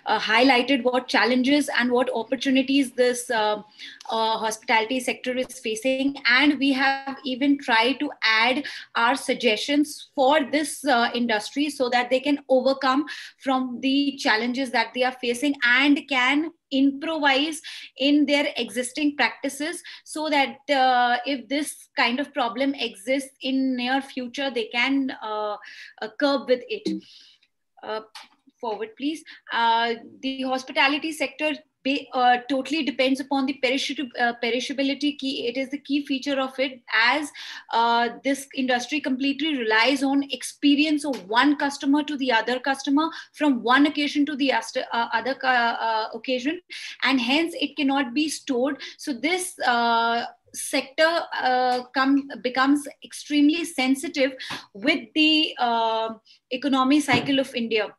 highlighted what challenges and what opportunities this hospitality sector is facing, and we have even tried to add our suggestions for this industry so that they can overcome from the challenges that they are facing and can improvise in their existing practices, so that if this kind of problem exists in near future, they can curb with it. Forward, please. The hospitality sector totally depends upon the perishability key. It is the key feature of it, as this industry completely relies on experience of one customer to the other customer from one occasion to the other occasion, and hence it cannot be stored. So this sector becomes extremely sensitive with the economy cycle of India.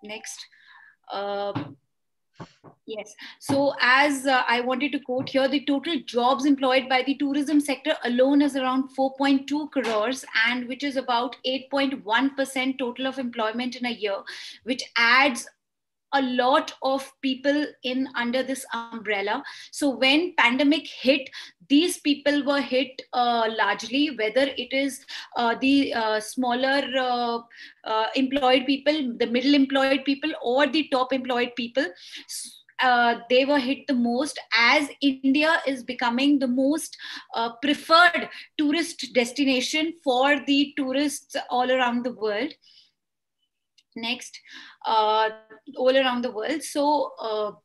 Next. Yes. So as I wanted to quote here, the total jobs employed by the tourism sector alone is around 4.2 crores, and which is about 8.1% total of employment in a year, which adds a lot of people in under this umbrella. So when pandemic hit, these people were hit largely, whether it is the smaller employed people, the middle employed people, or the top employed people. They were hit the most, as India is becoming the most preferred tourist destination for the tourists all around the world. Next. All around the world. So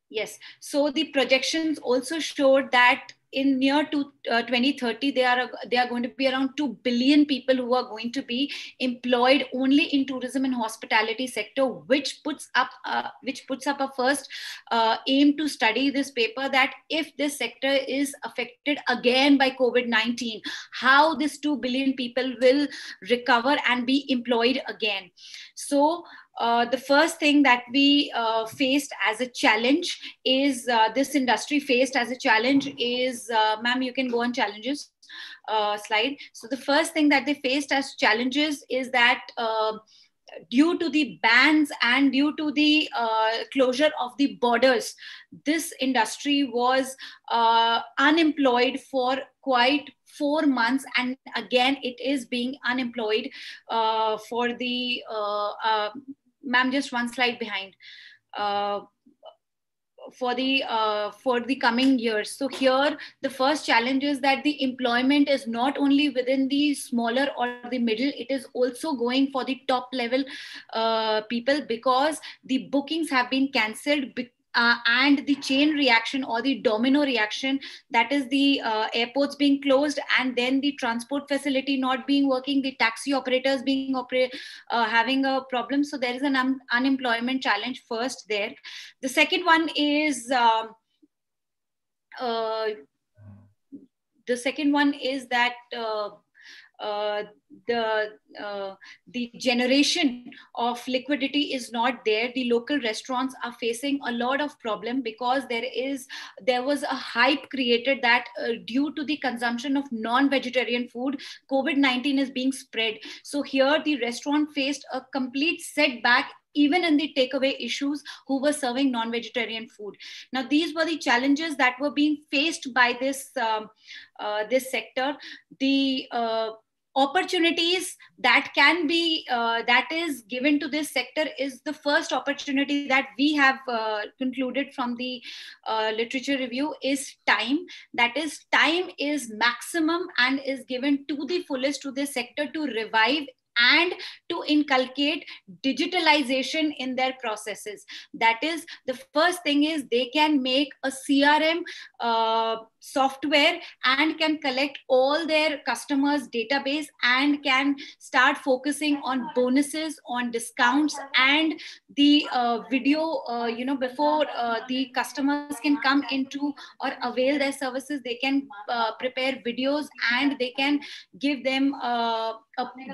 yes, so the projections also showed that in near to 2030, they are going to be around 2 billion people who are going to be employed only in tourism and hospitality sector, which puts up a first aim to study this paper, that if this sector is affected again by COVID-19, how this 2 billion people will recover and be employed again. So the first thing that we faced as a challenge is this industry faced as a challenge is, ma'am, you can go on challenges slide. So the first thing that they faced as challenges is that due to the bans and due to the closure of the borders, this industry was unemployed for quite 4 months, and again it is being unemployed for the ma'am, just one slide behind, for the coming years. So here the first challenge is that the employment is not only within the smaller or the middle, it is also going for the top level people, because the bookings have been cancelled, and the chain reaction or the domino reaction, that is the airports being closed, and then the transport facility not being working, the taxi operators being having a problem. So there is an unemployment challenge first there. The second one is that the generation of liquidity is not there. The local restaurants are facing a lot of problem, because there was a hype created that due to the consumption of non-vegetarian food, COVID-19 is being spread. So here the restaurant faced a complete setback, even in the takeaway issues, who were serving non-vegetarian food. Now, these were the challenges that were being faced by this sector. The opportunities that can be that is given to this sector is the first opportunity that we have concluded from the literature review is time. That is, time is maximum and is given to the fullest to this sector to revive and to inculcate digitalization in their processes. That is, the first thing is they can make a CRM software and can collect all their customers database and can start focusing on bonuses, on discounts, and the video before the customers can come into or avail their services. They can prepare videos and they can give them a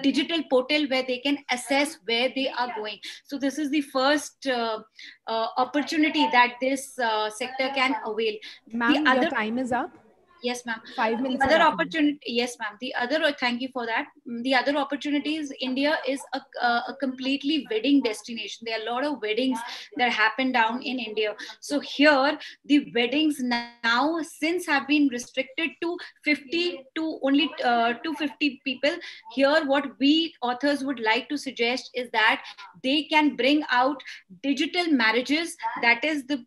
digital portal where they can assess where they are going. So this is the first opportunity that this sector can avail. Ma'am, your time is up. Yes, ma'am. 5 minutes. The other opportunity, yes, ma'am. The other, thank you for that. The other opportunity is India is a completely wedding destination. There are a lot of weddings that happen down in India. So here, the weddings now since have been restricted to 50 to only 250 people. Here, what we authors would like to suggest is that they can bring out digital marriages. That is the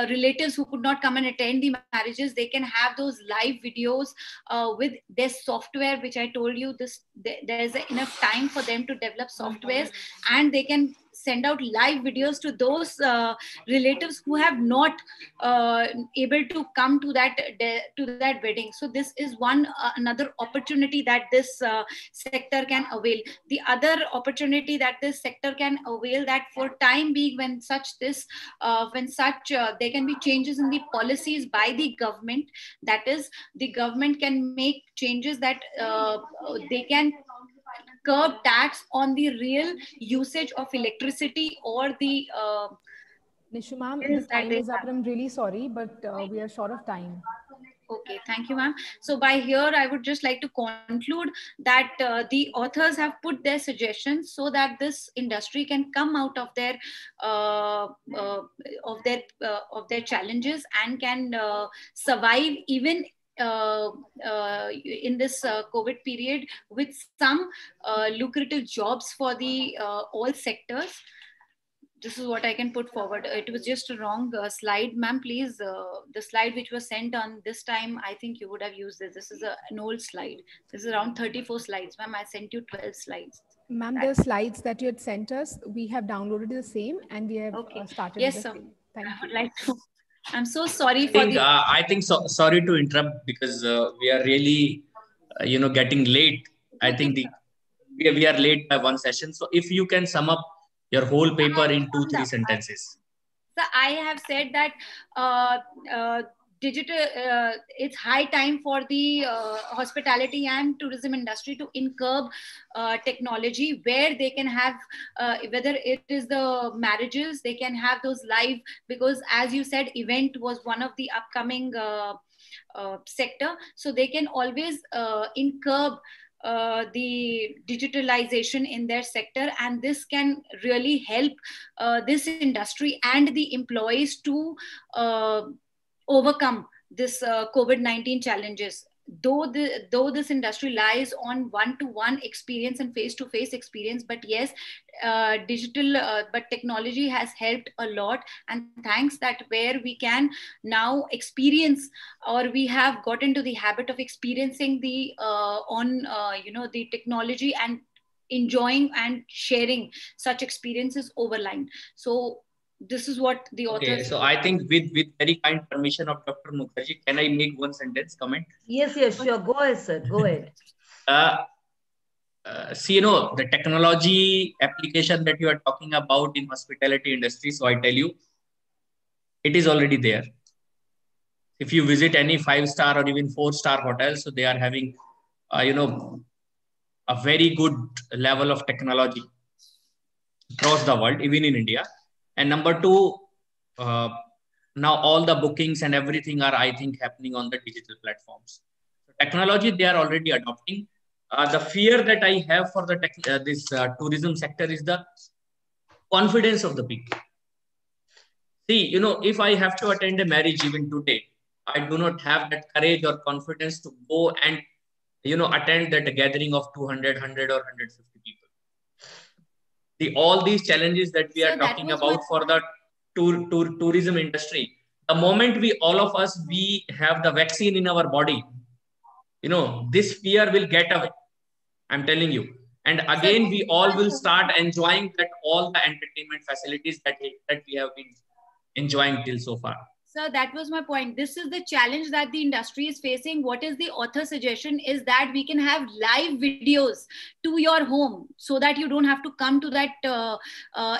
relatives who could not come and attend the marriages, they can have those live videos with their software, which I told you there's enough time for them to develop softwares, and they can send out live videos to those relatives who have not able to come to that wedding. So this is one another opportunity that this sector can avail. The other opportunity that this sector can avail, that for time being when there can be changes in the policies by the government, that is, the government can make changes that they can curb tax on the real usage of electricity or the Nishu ma'am, the time is up and I'm really sorry, but we are short of time. Okay, thank you, ma'am. So by here, I would just like to conclude that the authors have put their suggestions so that this industry can come out of their challenges and can survive even in this COVID period with some lucrative jobs for the all sectors. This is what I can put forward. It was just a wrong slide, ma'am. Please, the slide which was sent on this time, I think you would have used this. This is an old slide. This is around 34 slides, ma'am. I sent you 12 slides. Ma'am, the slides that you had sent us, we have downloaded the same and we have started yes, the sir. same. Thank you. I would like to. I'm so sorry for the. I think so. Sorry to interrupt because we are really, getting late. I think we are late by one session. So if you can sum up your whole paper in 2-3 sentences. So I have said that it's high time for the hospitality and tourism industry to incurb technology where they can have, whether it is the marriages, they can have those live, because as you said, event was one of the upcoming sector. So they can always incurb the digitalization in their sector, and this can really help this industry and the employees to overcome this COVID-19 challenges. Though this industry lies on one-to-one experience and face-to-face experience, but yes, but technology has helped a lot, and thanks that where we can now experience, or we have got into the habit of experiencing the the technology and enjoying and sharing such experiences over line. So this is what the authors. Okay, so I think with very kind permission of Dr. Mukherjee, can I make one sentence comment? Yes, sure. Go ahead, sir. Go ahead. See, the technology application that you are talking about in hospitality industry. So I tell you, it is already there. If you visit any 5-star or even 4-star hotel, so they are having, a very good level of technology across the world, even in India. And number two, now all the bookings and everything are, I think, happening on the digital platforms. So technology, they are already adopting. The fear that I have for the this tourism sector is the confidence of the people. See, if I have to attend a marriage even today, I do not have that courage or confidence to go and, attend that gathering of 200, 100 or 150 people. All these challenges that we are talking about for the tourism industry, the moment all of us, we have the vaccine in our body, this fear will get away. I'm telling you. And again, we all will start enjoying all the entertainment facilities that we have been enjoying till so far. So that was my point. This is the challenge that the industry is facing. What is the author suggestion is that we can have live videos to your home so that you don't have to come to that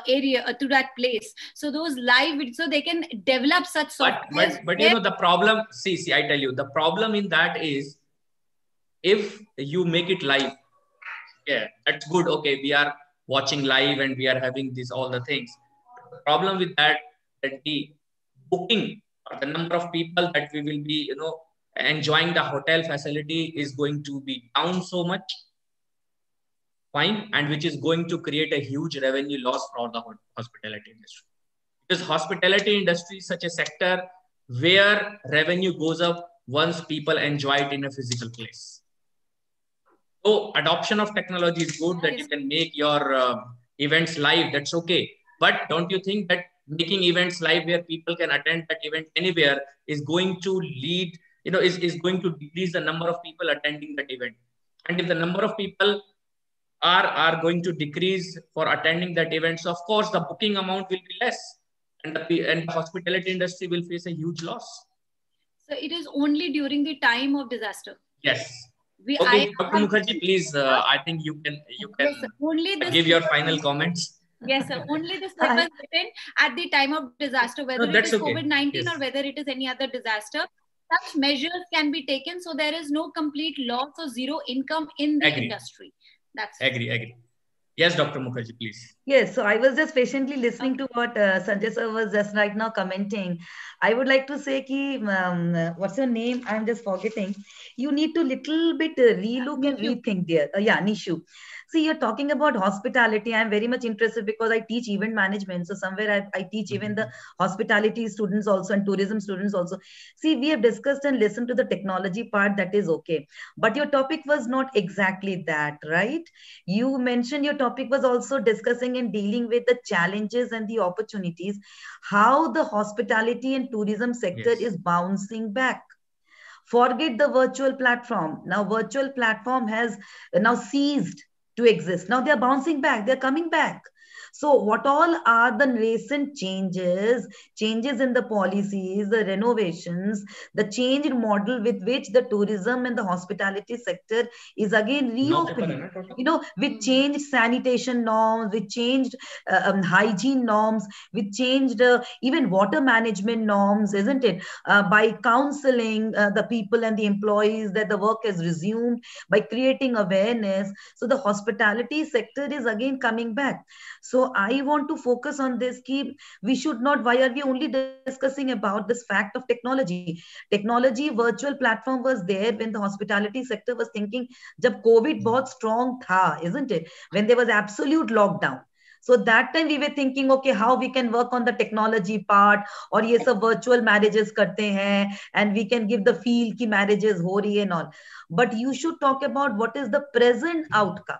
area, to that place. So those live videos, so they can develop such software. But the problem, see, I tell you, the problem in that is, if you make it live, yeah, that's good. Okay, we are watching live and we are having all the things. The problem with that the booking or the number of people that we will be, enjoying the hotel facility is going to be down so much. Fine. And which is going to create a huge revenue loss for the hospitality industry. Because hospitality industry is such a sector where revenue goes up once people enjoy it in a physical place. So adoption of technology is good, that you can make your events live. That's okay. But don't you think that making events live where people can attend that event anywhere is going to lead, is going to decrease the number of people attending that event? And if the number of people are going to decrease for attending that event, so of course the booking amount will be less, and the hospitality industry will face a huge loss. So it is only during the time of disaster. Yes. Okay, Dr. Mukherjee, please, I think you can yes, only give your final comments. Yes, sir. Only this paper is written at the time of disaster, whether it is COVID-19 yes. or whether it is any other disaster. Such measures can be taken, so there is no complete loss or zero income in the industry. That's agree. Yes, Dr. Mukherjee, please. Yes, so I was just patiently listening to what Sanjay sir was just right now commenting. I would like to say, ki, what's your name? I'm just forgetting. You need to little bit relook and rethink there. Yeah, Nishu. See, you're talking about hospitality. I'm very much interested because I teach event management. So somewhere I teach even the hospitality students also and tourism students also. See, we have discussed and listened to the technology part. That is okay. But your topic was not exactly that, right? You mentioned your topic was also discussing and dealing with the challenges and the opportunities, how the hospitality and tourism sector is bouncing back. Forget the virtual platform. Now, virtual platform has now ceased to exist. Now they're bouncing back, they're coming back. So what all are the recent changes in the policies, the renovations, the change in model with which the tourism and the hospitality sector is again reopening, with changed sanitation norms, with changed hygiene norms, with changed even water management norms, isn't it? By counseling the people and the employees that the work has resumed, by creating awareness. So the hospitality sector is again coming back. So I want to focus on this. We should not, why are we only discussing about this fact of technology? Technology, virtual platform was there when the hospitality sector was thinking, jab COVID bahut strong tha, isn't it? When there was absolute lockdown. So that time we were thinking, okay, how we can work on the technology part, or ye sab virtual marriages karte hain, and we can give the feel ki marriages ho rahi and all. But you should talk about what is the present outcome.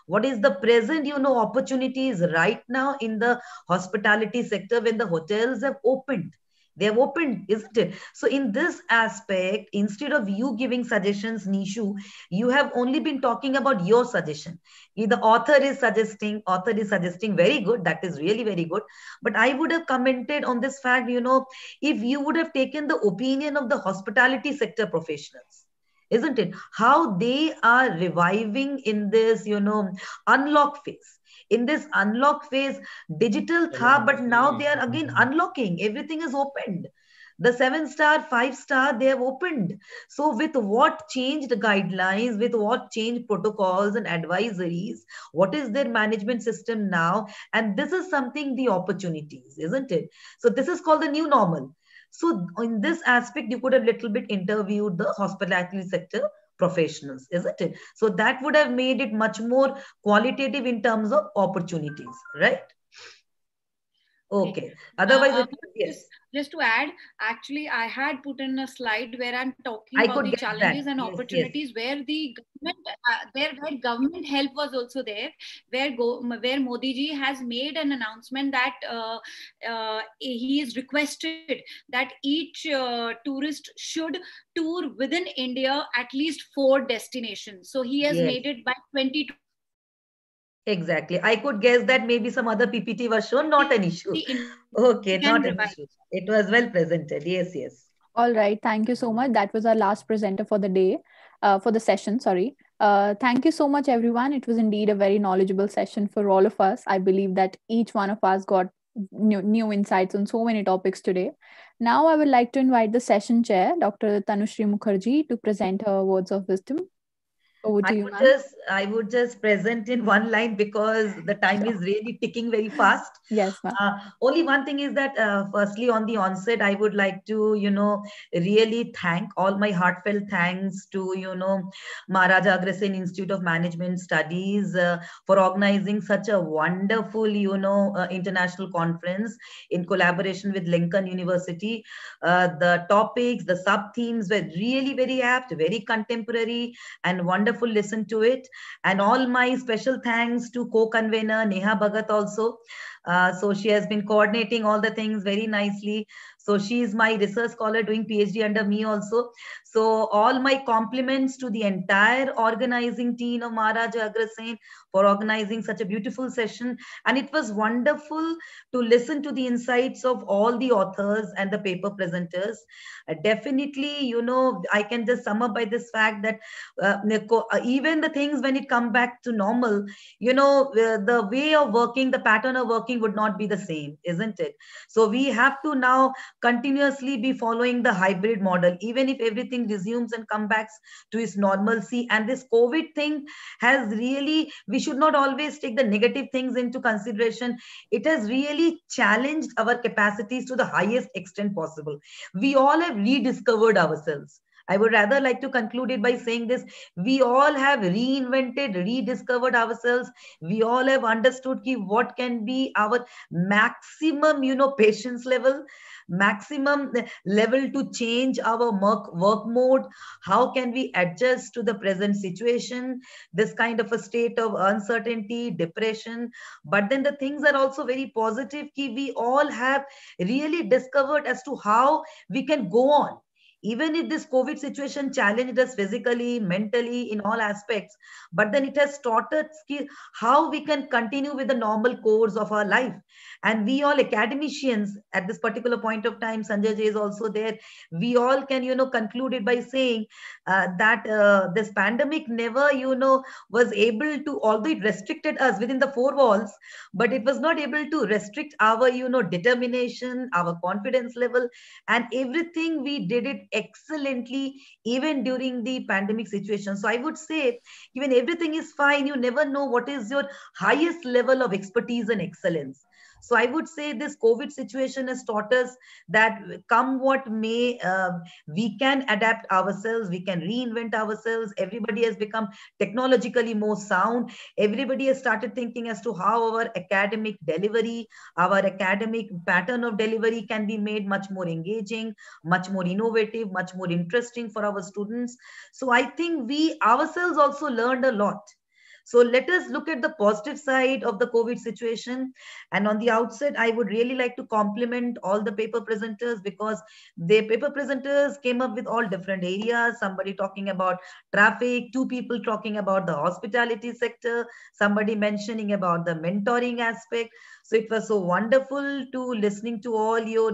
What is the present, opportunities right now in the hospitality sector when the hotels have opened? They have opened, isn't it? So in this aspect, instead of you giving suggestions, Nishu, you have only been talking about your suggestion. The author is suggesting, very good. That is really very good. But I would have commented on this fact, if you would have taken the opinion of the hospitality sector professionals, isn't it? How they are reviving in this, unlock phase. In this unlock phase, digital tha, but now they are again unlocking. Everything is opened. The 7-star, 5-star, they have opened. So with what changed guidelines, with what changed protocols and advisories, what is their management system now? And this is something, the opportunities, isn't it? So this is called the new normal. So in this aspect, you could have little bit interviewed the hospitality sector professionals, isn't it? So that would have made it much more qualitative in terms of opportunities, right? Okay. Otherwise, yes. Just to add, actually, I had put in a slide where I'm talking I about could the get challenges that. and Yes, opportunities where the government, where government help was also there, where Modi ji has made an announcement that he is requested that each tourist should tour within India at least 4 destinations. So he has Yes. made it by 20. Exactly. I could guess that maybe some other PPT was shown, not an issue. Okay, not an issue. It was well presented. Yes, yes. All right. Thank you so much. That was our last presenter for the day, for the session. Sorry. Thank you so much, everyone. It was indeed a very knowledgeable session for all of us. I believe that each one of us got new insights on so many topics today. Now, I would like to invite the session chair, Dr. Tanushri Mukherjee, to present her words of wisdom. Over to you, ma'am. I would just present in one line because the time is really ticking very fast. Yes, ma'am. Only one thing is that, firstly, on the onset, I would like to, really thank all my heartfelt thanks to, Maharaja Agrasen Institute of Management Studies for organizing such a wonderful, international conference in collaboration with Lincoln University. The topics, the sub themes were really very apt, very contemporary, and wonderful. Listen to it. And all my special thanks to co-convener Neha Bhagat also. So she has been coordinating all the things very nicely. So she is my research scholar doing PhD under me also. So all my compliments to the entire organizing team of Maharaja Agrasen for organizing such a beautiful session. And it was wonderful to listen to the insights of all the authors and the paper presenters. Definitely, I can just sum up by this fact that even the things when it come back to normal, the way of working, the pattern of working would not be the same, isn't it? So we have to now continuously be following the hybrid model, even if everything resumes and comes back to its normalcy. And this COVID thing has really, we should not always take the negative things into consideration. It has really challenged our capacities to the highest extent possible. We all have rediscovered ourselves. I would rather like to conclude it by saying this. We all have reinvented, rediscovered ourselves. We all have understood what can be our maximum, patience level, maximum level to change our work mode. How can we adjust to the present situation, this kind of a state of uncertainty, depression? But then the things are also very positive. We all have really discovered as to how we can go on. Even if this COVID situation challenged us physically, mentally, in all aspects, but then it has taught us how we can continue with the normal course of our life. And we all academicians at this particular point of time, Sanjay Jay is also there, we all can, conclude it by saying that this pandemic never, was able to, although it restricted us within the four walls, but it was not able to restrict our, determination, our confidence level, and everything we did it excellently even during the pandemic situation. So I would say, even everything is fine, you never know what is your highest level of expertise and excellence. So I would say this COVID situation has taught us that come what may, we can adapt ourselves, we can reinvent ourselves. Everybody has become technologically more sound. Everybody has started thinking as to how our academic delivery, our academic pattern of delivery can be made much more engaging, much more innovative, much more interesting for our students. So I think we ourselves also learned a lot. So let us look at the positive side of the COVID situation. And on the outset, I would really like to compliment all the paper presenters, because the paper presenters came up with all different areas. Somebody talking about traffic, two people talking about the hospitality sector, somebody mentioning about the mentoring aspect. So it was so wonderful to listening to all your,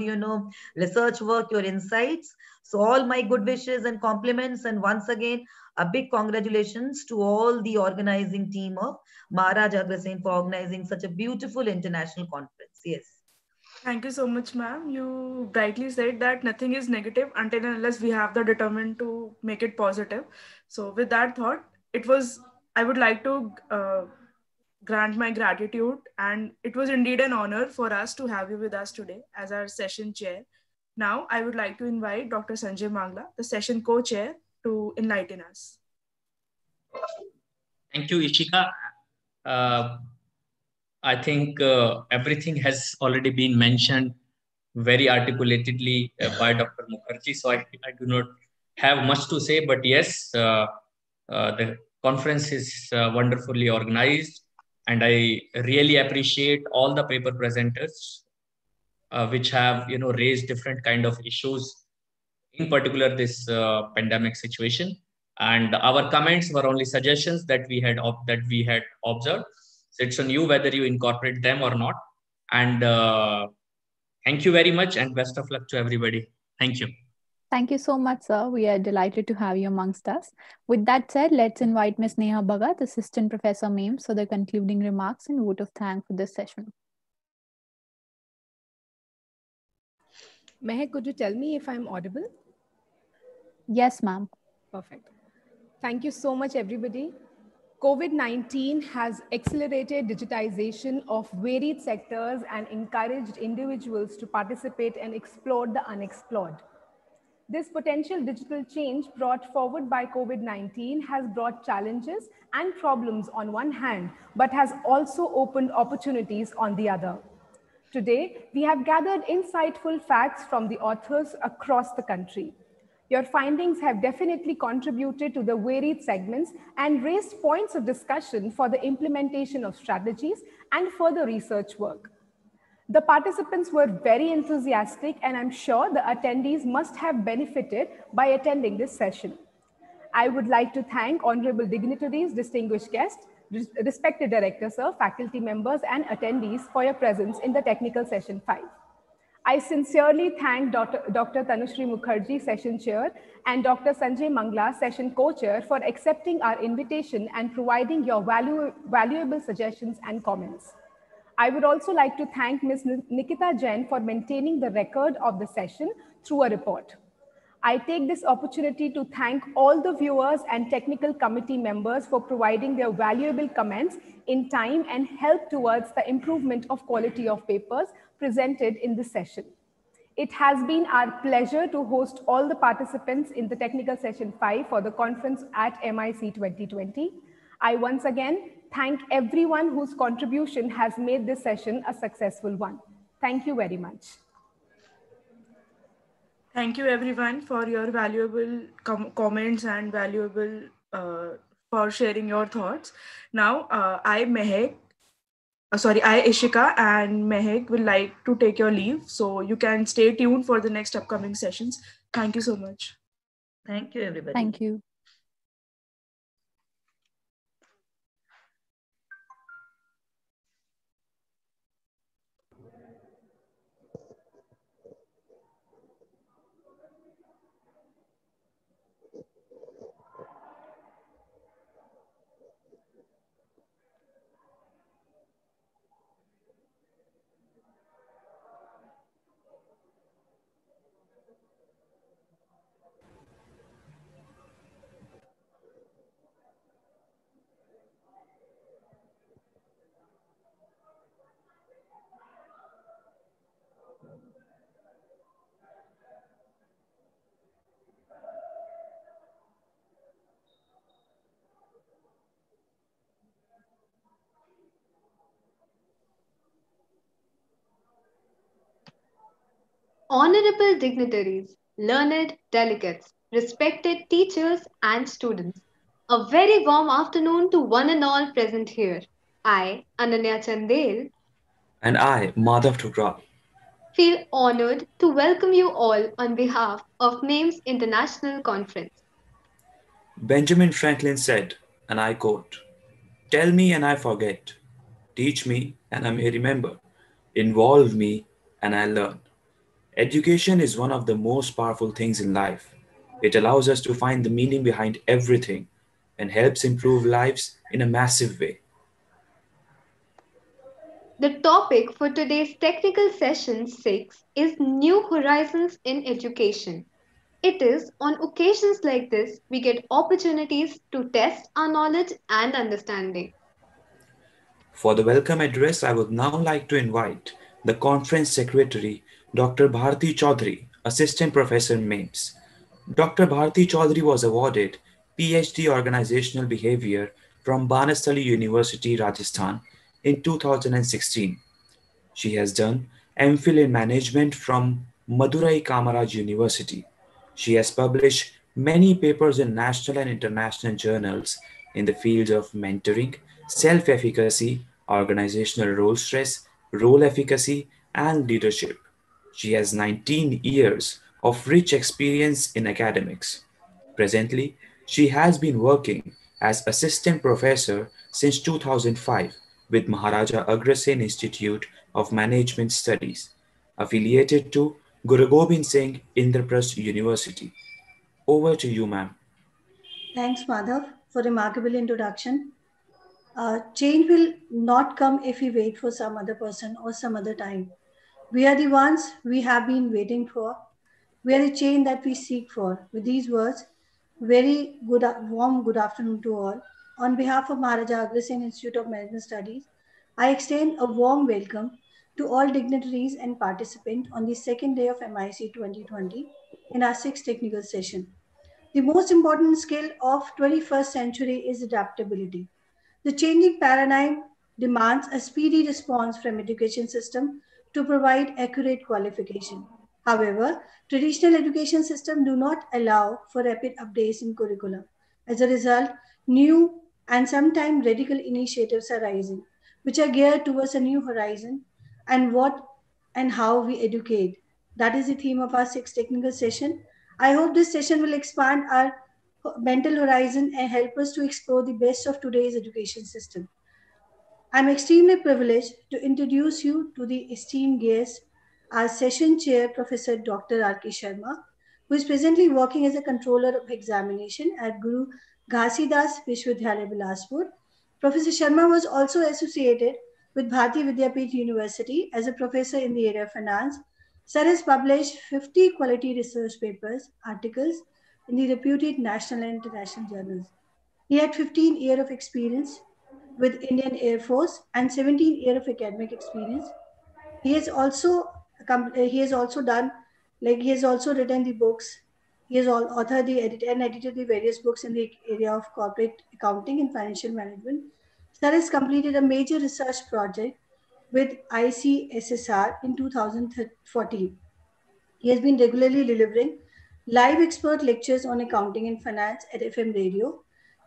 research work, your insights. So all my good wishes and compliments. And once again, a big congratulations to all the organizing team of Maharaj Agrasen for organizing such a beautiful international conference. Yes. Thank you so much, ma'am. You brightly said that nothing is negative until and unless we have the determined to make it positive. So with that thought, I would like to grant my gratitude, and it was indeed an honor for us to have you with us today as our session chair. Now, I would like to invite Dr. Sanjay Mangla, the session co-chair, to enlighten us. Thank you, Ishika. I think everything has already been mentioned very articulatedly by Dr. Mukherjee. So I do not have much to say, but yes, the conference is wonderfully organized, and I really appreciate all the paper presenters, which have raised different kind of issues, in particular this pandemic situation. And our comments were only suggestions that we had observed. So it's on you whether you incorporate them or not. And thank you very much, and best of luck to everybody. Thank you. Thank you so much, sir. We are delighted to have you amongst us. With that said, let's invite Ms. Neha Bhagat, Assistant Professor MAIMS, for the concluding remarks and vote of thanks for this session. Mehak, could you tell me if I'm audible? Yes, ma'am. Perfect. Thank you so much, everybody. COVID-19 has accelerated digitization of varied sectors and encouraged individuals to participate and explore the unexplored. This potential digital change brought forward by COVID-19 has brought challenges and problems on one hand, but has also opened opportunities on the other. Today, we have gathered insightful facts from the authors across the country. Your findings have definitely contributed to the varied segments and raised points of discussion for the implementation of strategies and further research work. The participants were very enthusiastic, and I'm sure the attendees must have benefited by attending this session. I would like to thank honorable dignitaries, distinguished guests, respected directors, sir, faculty members, and attendees for your presence in the technical session 5. I sincerely thank Dr. Tanushree Mukherjee, Session Chair, and Dr. Sanjay Mangla, Session Co-Chair, for accepting our invitation and providing your valuable suggestions and comments. I would also like to thank Ms. Nikita Jain for maintaining the record of the session through a report. I take this opportunity to thank all the viewers and technical committee members for providing their valuable comments in time and help towards the improvement of quality of papers presented in this session. It has been our pleasure to host all the participants in the technical session 5 for the conference at MIC 2020. I once again thank everyone whose contribution has made this session a successful one. Thank you very much. Thank you everyone for your valuable comments and valuable for sharing your thoughts. Now, I Ishika and Mehek will like to take your leave, so you can stay tuned for the next upcoming sessions. Thank you so much. Thank you, everybody. Thank you. Honorable dignitaries, learned delegates, respected teachers and students, a very warm afternoon to one and all present here. I, Ananya Chandel, and I, Madhav Thukral, feel honored to welcome you all on behalf of MAIMS International Conference. Benjamin Franklin said, and I quote, "Tell me and I forget, teach me and I may remember, involve me and I learn." Education is one of the most powerful things in life. It allows us to find the meaning behind everything and helps improve lives in a massive way. The topic for today's technical session 6 is New Horizons in Education. It is on occasions like this we get opportunities to test our knowledge and understanding. For the welcome address, I would now like to invite the conference secretary, Dr. Bharti Chaudhary, Assistant Professor MAIMS. Dr. Bharti Chaudhary was awarded PhD Organizational Behavior from Banastali University, Rajasthan in 2016. She has done MPhil in Management from Madurai Kamaraj University. She has published many papers in national and international journals in the fields of mentoring, self efficacy, organizational role stress, role efficacy, and leadership. She has 19 years of rich experience in academics. Presently, she has been working as assistant professor since 2005 with Maharaja Agrasen Institute of Management Studies, affiliated to Guru Gobind Singh Indraprasth University. Over to you, ma'am. Thanks, Madhav, for remarkable introduction. Change will not come if we wait for some other person or some other time. We are the ones we have been waiting for. We are the change that we seek for. With these words, very good, warm good afternoon to all. On behalf of Maharaja Agrasen Institute of Management Studies, I extend a warm welcome to all dignitaries and participants on the second day of MIC 2020 in our sixth technical session. The most important skill of 21st century is adaptability. The changing paradigm demands a speedy response from education system to provide accurate qualification. However, traditional education systems do not allow for rapid updates in curriculum. As a result, new and sometimes radical initiatives are rising, which are geared towards a new horizon and what and how we educate. That is the theme of our sixth technical session. I hope this session will expand our mental horizon and help us to explore the best of today's education system. I'm extremely privileged to introduce you to the esteemed guest, our session chair, Professor Dr. R.K. Sharma, who is presently working as a controller of examination at Guru Ghasidas Vishwavidyalaya Bilaspur. Professor Sharma was also associated with Bharati Vidyapith University as a professor in the area of finance. Sir has published 50 quality research papers, articles in the reputed national and international journals. He had 15 years of experience with Indian Air Force and 17 years of academic experience. He has also he has also done he has also written the books. He has all authored the edit and edited the various books in the area of corporate accounting and financial management. Sir has completed a major research project with ICSSR in 2014. He has been regularly delivering live expert lectures on accounting and finance at FM radio.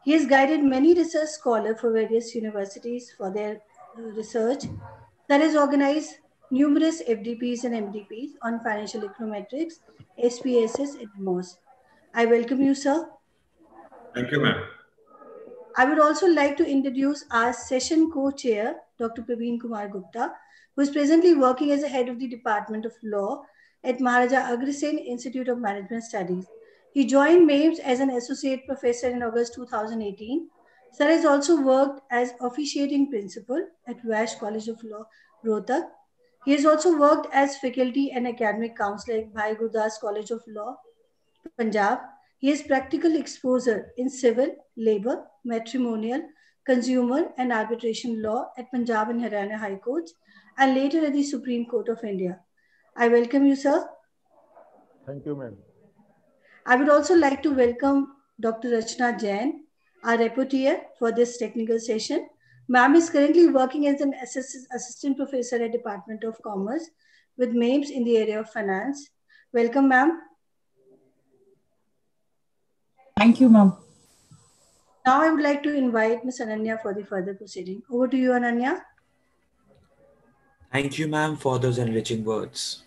He has guided many research scholars for various universities for their research that has organized numerous FDPs and MDPs on financial econometrics, SPSS, and MOS. I welcome you, sir. Thank you, ma'am. I would also like to introduce our session co-chair, Dr. Praveen Kumar Gupta, who is presently working as the head of the Department of Law at Maharaja Agrasen Institute of Management Studies. He joined MAIMS as an associate professor in August 2018. Sir has also worked as officiating principal at Vash College of Law, Rohtak. He has also worked as faculty and academic counselor at Bhai Gurdas College of Law, Punjab. He has practical exposure in civil, labor, matrimonial, consumer, and arbitration law at Punjab and Haryana High Courts, and later at the Supreme Court of India. I welcome you, sir. Thank you, ma'am. I would also like to welcome Dr. Rachna Jain, our rapporteur for this technical session. Ma'am is currently working as an assistant professor at Department of Commerce with MAIMS in the area of finance. Welcome, ma'am. Thank you, ma'am. Now I would like to invite Ms. Ananya for the further proceeding. Over to you, Ananya. Thank you, ma'am, for those enriching words.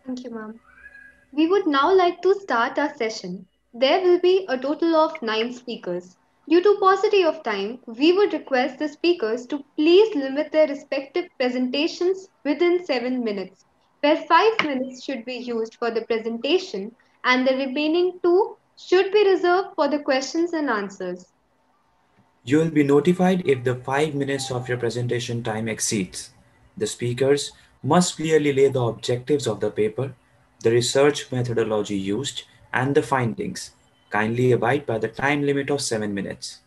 Thank you, ma'am. We would now like to start our session. There will be a total of 9 speakers. Due to paucity of time, we would request the speakers to please limit their respective presentations within 7 minutes, where 5 minutes should be used for the presentation and the remaining 2 should be reserved for the questions and answers. You will be notified if the 5 minutes of your presentation time exceeds. The speakers must clearly lay the objectives of the paper, the research methodology used, and the findings. Kindly abide by the time limit of 7 minutes.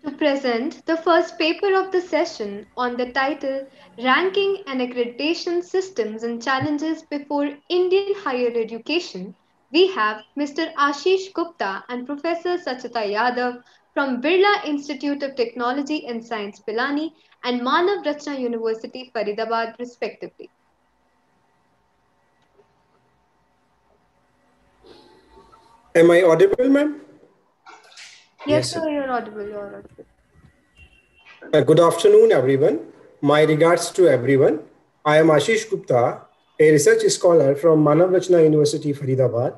To present the first paper of the session on the title Ranking and Accreditation Systems and Challenges Before Indian Higher Education, we have Mr. Ashish Gupta and Professor Sachita Yadav from Birla Institute of Technology and Science, Pilani, and Manav Rachna University, Faridabad, respectively. Am I audible, ma'am? Yes, sir, you're audible. You're audible. Good afternoon, everyone. My regards to everyone. I am Ashish Gupta, a research scholar from Manav Rachna University, Faridabad.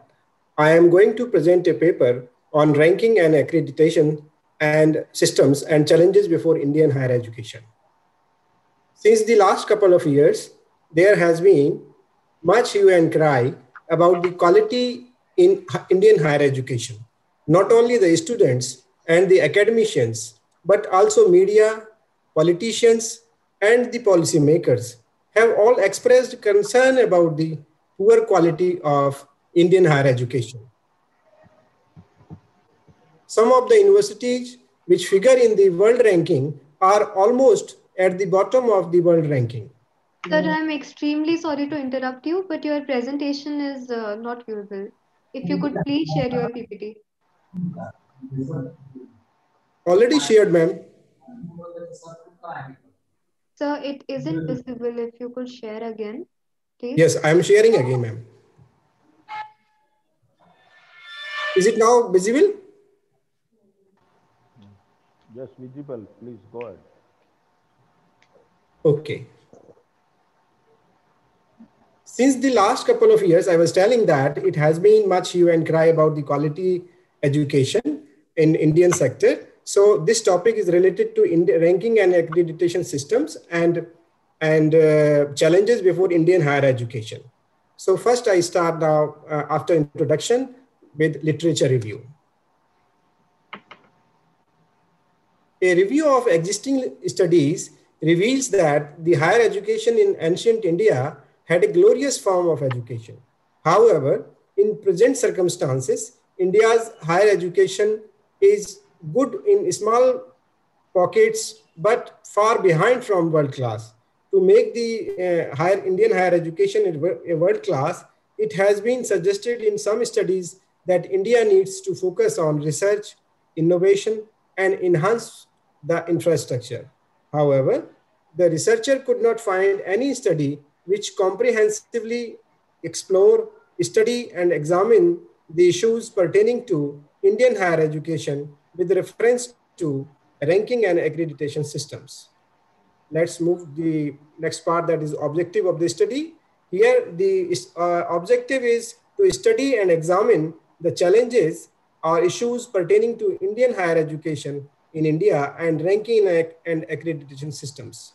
I am going to present a paper on ranking and accreditation and systems and challenges before Indian higher education. Since the last couple of years, there has been much hue and cry about the quality in Indian higher education. Not only the students and the academicians, but also media, politicians, and the policymakers have all expressed concern about the poor quality of Indian higher education. Some of the universities which figure in the world ranking are almost at the bottom of the world ranking. Sir, I'm extremely sorry to interrupt you, but your presentation is not viewable. If you could please share your PPT. Already shared, ma'am. Sir, it isn't visible. If you could share again, please. Yes, I am sharing again, ma'am. Is it now visible? Yes, visible. Please go ahead. Okay. Since the last couple of years, I was telling that it has been much hue and cry about the quality education in Indian sector. So this topic is related to ranking and accreditation systems and challenges before Indian higher education. So first I start now after introduction with literature review. A review of existing studies reveals that the higher education in ancient India had a glorious form of education. However, in present circumstances, India's higher education is good in small pockets, but far behind from world class. To make the Indian higher education a world class, it has been suggested in some studies that India needs to focus on research, innovation, and enhance the infrastructure. However, the researcher could not find any study which comprehensively explore, study, and examine the issues pertaining to Indian higher education with reference to ranking and accreditation systems. Let's move the next part, that is objective of the study. Here, the objective is to study and examine the challenges or issues pertaining to Indian higher education in India and ranking and accreditation systems.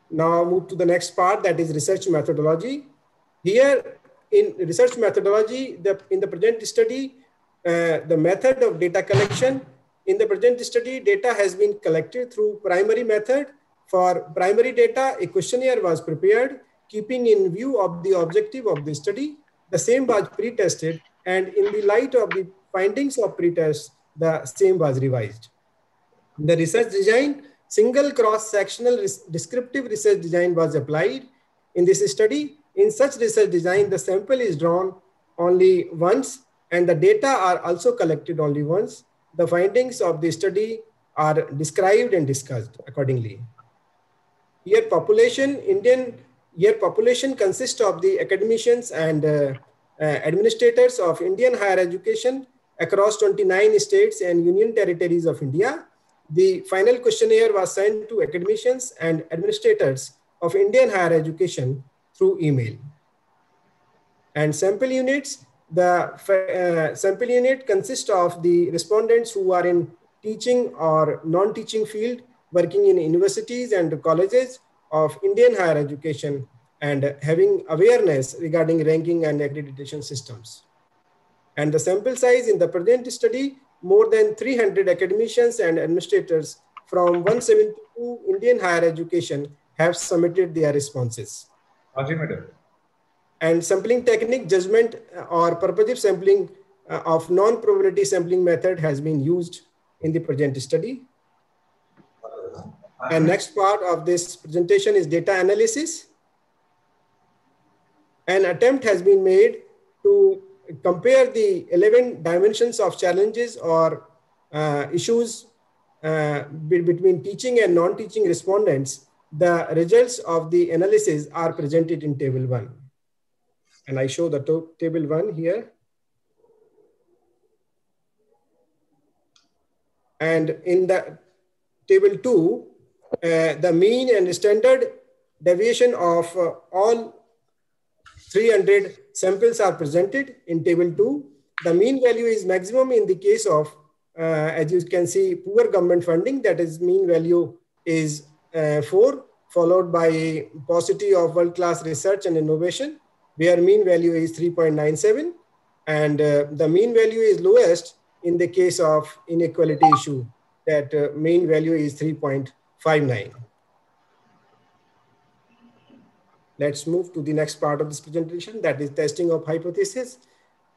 Now move to the next part, that is research methodology. Here in research methodology, in the present study, the method of data collection. In the present study, data has been collected through primary method. For primary data, a questionnaire was prepared, keeping in view of the objective of the study. The same was pre-tested, and in the light of the findings of pre-test, the same was revised. The research design, single cross-sectional descriptive research design was applied in this study. In such research design, the sample is drawn only once and the data are also collected only once. The findings of the study are described and discussed accordingly. Here population consists of the academicians and administrators of Indian higher education across 29 states and union territories of India. The final questionnaire was sent to academicians and administrators of Indian higher education through email. And sample units, the sample unit consists of the respondents who are in teaching or non-teaching field, working in universities and colleges of Indian higher education and having awareness regarding ranking and accreditation systems. And the sample size in the present study, more than 300 academicians and administrators from 172 Indian higher education have submitted their responses. And sampling technique, judgment or purposive sampling of non-probability sampling method has been used in the present study. And next part of this presentation is data analysis. An attempt has been made to compare the 11 dimensions of challenges or issues between teaching and non-teaching respondents, the results of the analysis are presented in table 1. And I show the table 1 here. And in the table 2, the mean and standard deviation of all 300 samples are presented in table 2. The mean value is maximum in the case of, as you can see, poor government funding, that is mean value is 4, followed by paucity of world-class research and innovation, where mean value is 3.97. And the mean value is lowest in the case of inequality issue, that mean value is 3.59. Let's move to the next part of this presentation, that is testing of hypothesis.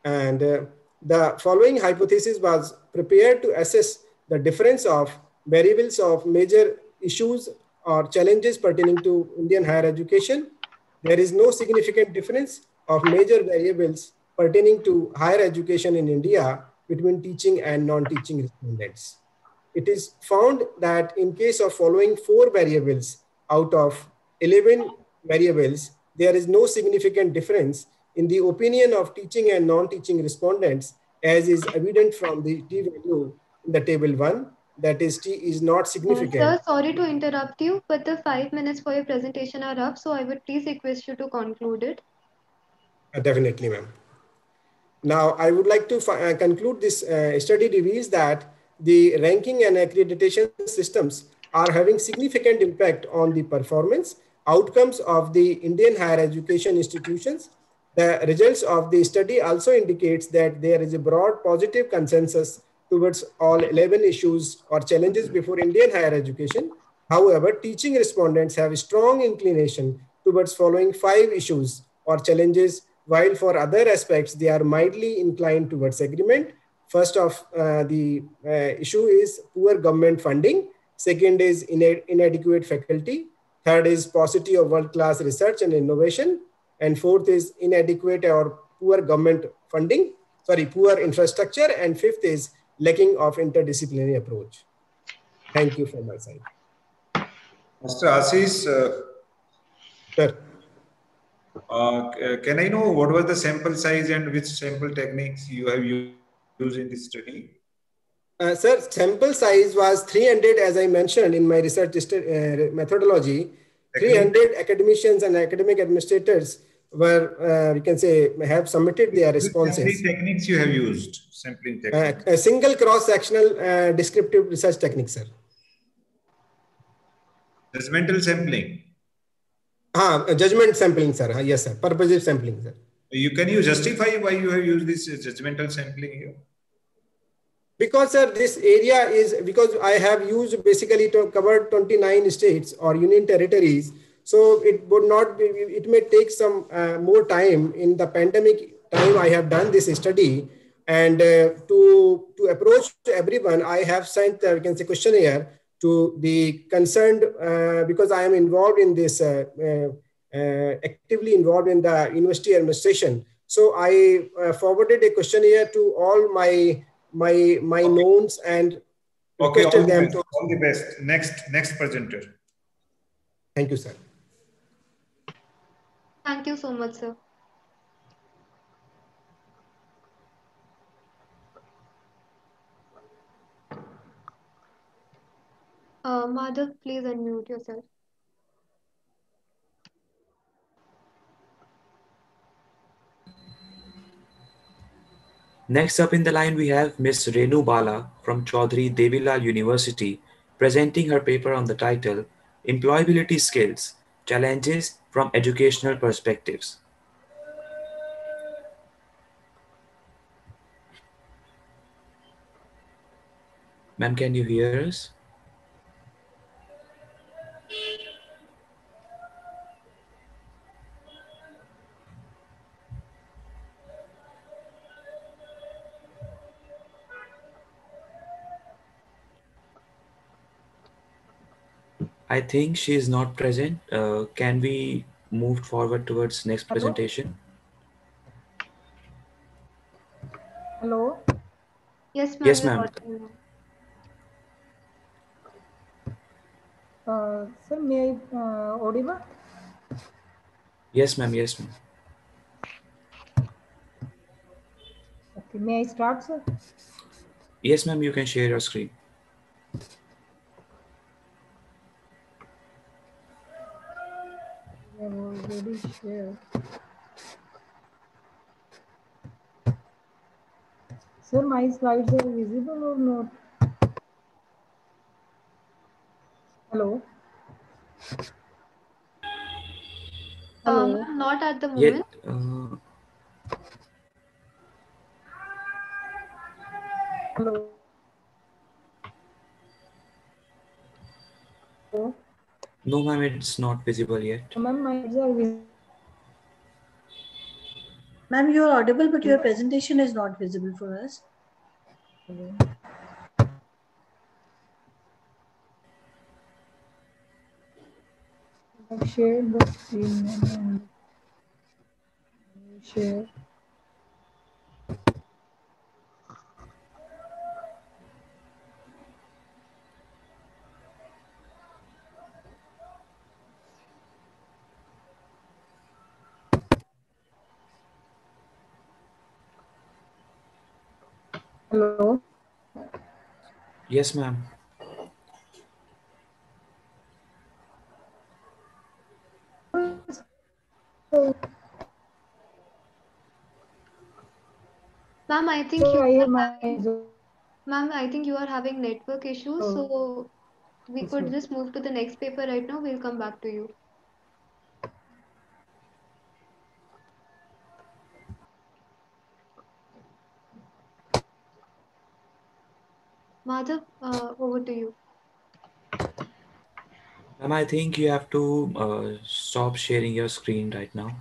And the following hypothesis was prepared to assess the difference of variables of major issues or challenges pertaining to Indian higher education. There is no significant difference of major variables pertaining to higher education in India between teaching and non-teaching respondents. It is found that in case of following 4 variables out of 11 variables, there is no significant difference in the opinion of teaching and non-teaching respondents, as is evident from the t value in the table 1, that is t is not significant. Sir, sorry to interrupt you, but the 5 minutes for your presentation are up, so I would please request you to conclude it. Definitely, ma'am. Now, I would like to conclude this study reveals that the ranking and accreditation systems are having significant impact on the performance outcomes of the Indian higher education institutions. The results of the study also indicates that there is a broad positive consensus towards all 11 issues or challenges before Indian higher education. However, teaching respondents have a strong inclination towards following 5 issues or challenges, while for other aspects, they are mildly inclined towards agreement. First of the issue is poor government funding. Second is inadequate faculty. Third is paucity of world-class research and innovation. And fourth is inadequate or poor government funding, poor infrastructure. And fifth is lacking of interdisciplinary approach. Thank you from my side. Mr. Assis, sir. Can I know what was the sample size and which sample techniques you have used in this study? Sir, sample size was 300, as I mentioned in my research methodology. 300 academicians and academic administrators were, we can say, have submitted their responses. Which sampling techniques you have used? Sampling techniques? A single cross-sectional descriptive research technique, sir. Judgmental sampling? Judgment sampling, sir. Yes, sir. Purposive sampling, sir. Can you justify why you have used this judgmental sampling here? Because, sir, this area is, because I have used basically to cover 29 states or union territories. So it would not be, it may take some more time. In the pandemic time, I have done this study. And to approach everyone, I have sent, we can say, questionnaire to the concerned, because I am involved in this, actively involved in the university administration. So I forwarded a questionnaire to all my knowns and requested them to. All the best. Next presenter. Thank you, sir. Thank you so much, sir. Madhav, please unmute yourself. Next up in the line, we have Ms. Renu Bala from Chaudhry Devilal University presenting her paper on the title Employability Skills, Challenges from Educational Perspectives. Ma'am, can you hear us? I think she is not present. Can we move forward towards next presentation? Hello? Yes, ma'am. Yes, ma'am. Sir, may I audible? Yes, ma'am. Yes, ma'am. Okay, may I start, sir? Yes, ma'am. You can share your screen. I have already shared. Sir, my slides are visible or not? Hello? Hello? Ma'am, not at the Yet, moment. Hello? no, ma'am. It's not visible yet. Ma'am, my slides are visible. Ma'am, you are audible, but your presentation is not visible for us. I've shared the screen and share. Hello? Yes, ma'am. Ma'am, I think So you I are have my having, ma'am, I think you are having network issues, oh, so we yes, could ma'am. just move to the next paper right now. We'll come back to you. Madhav, over to you. Ma'am, I think you have to stop sharing your screen right now.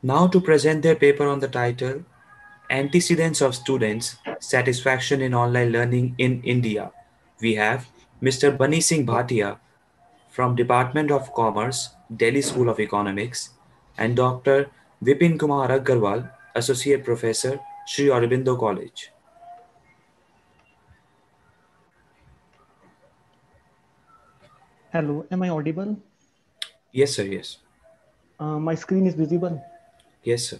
Now to present their paper on the title, Antecedents of Students' Satisfaction in Online Learning in India, we have Mr. Bunny Singh Bhatia from Department of Commerce, Delhi School of Economics, and Dr. Vipin Kumar Agarwal, Associate Professor, Sri Aurobindo College. Hello, am I audible? Yes, sir, yes. My screen is visible. Yes, sir.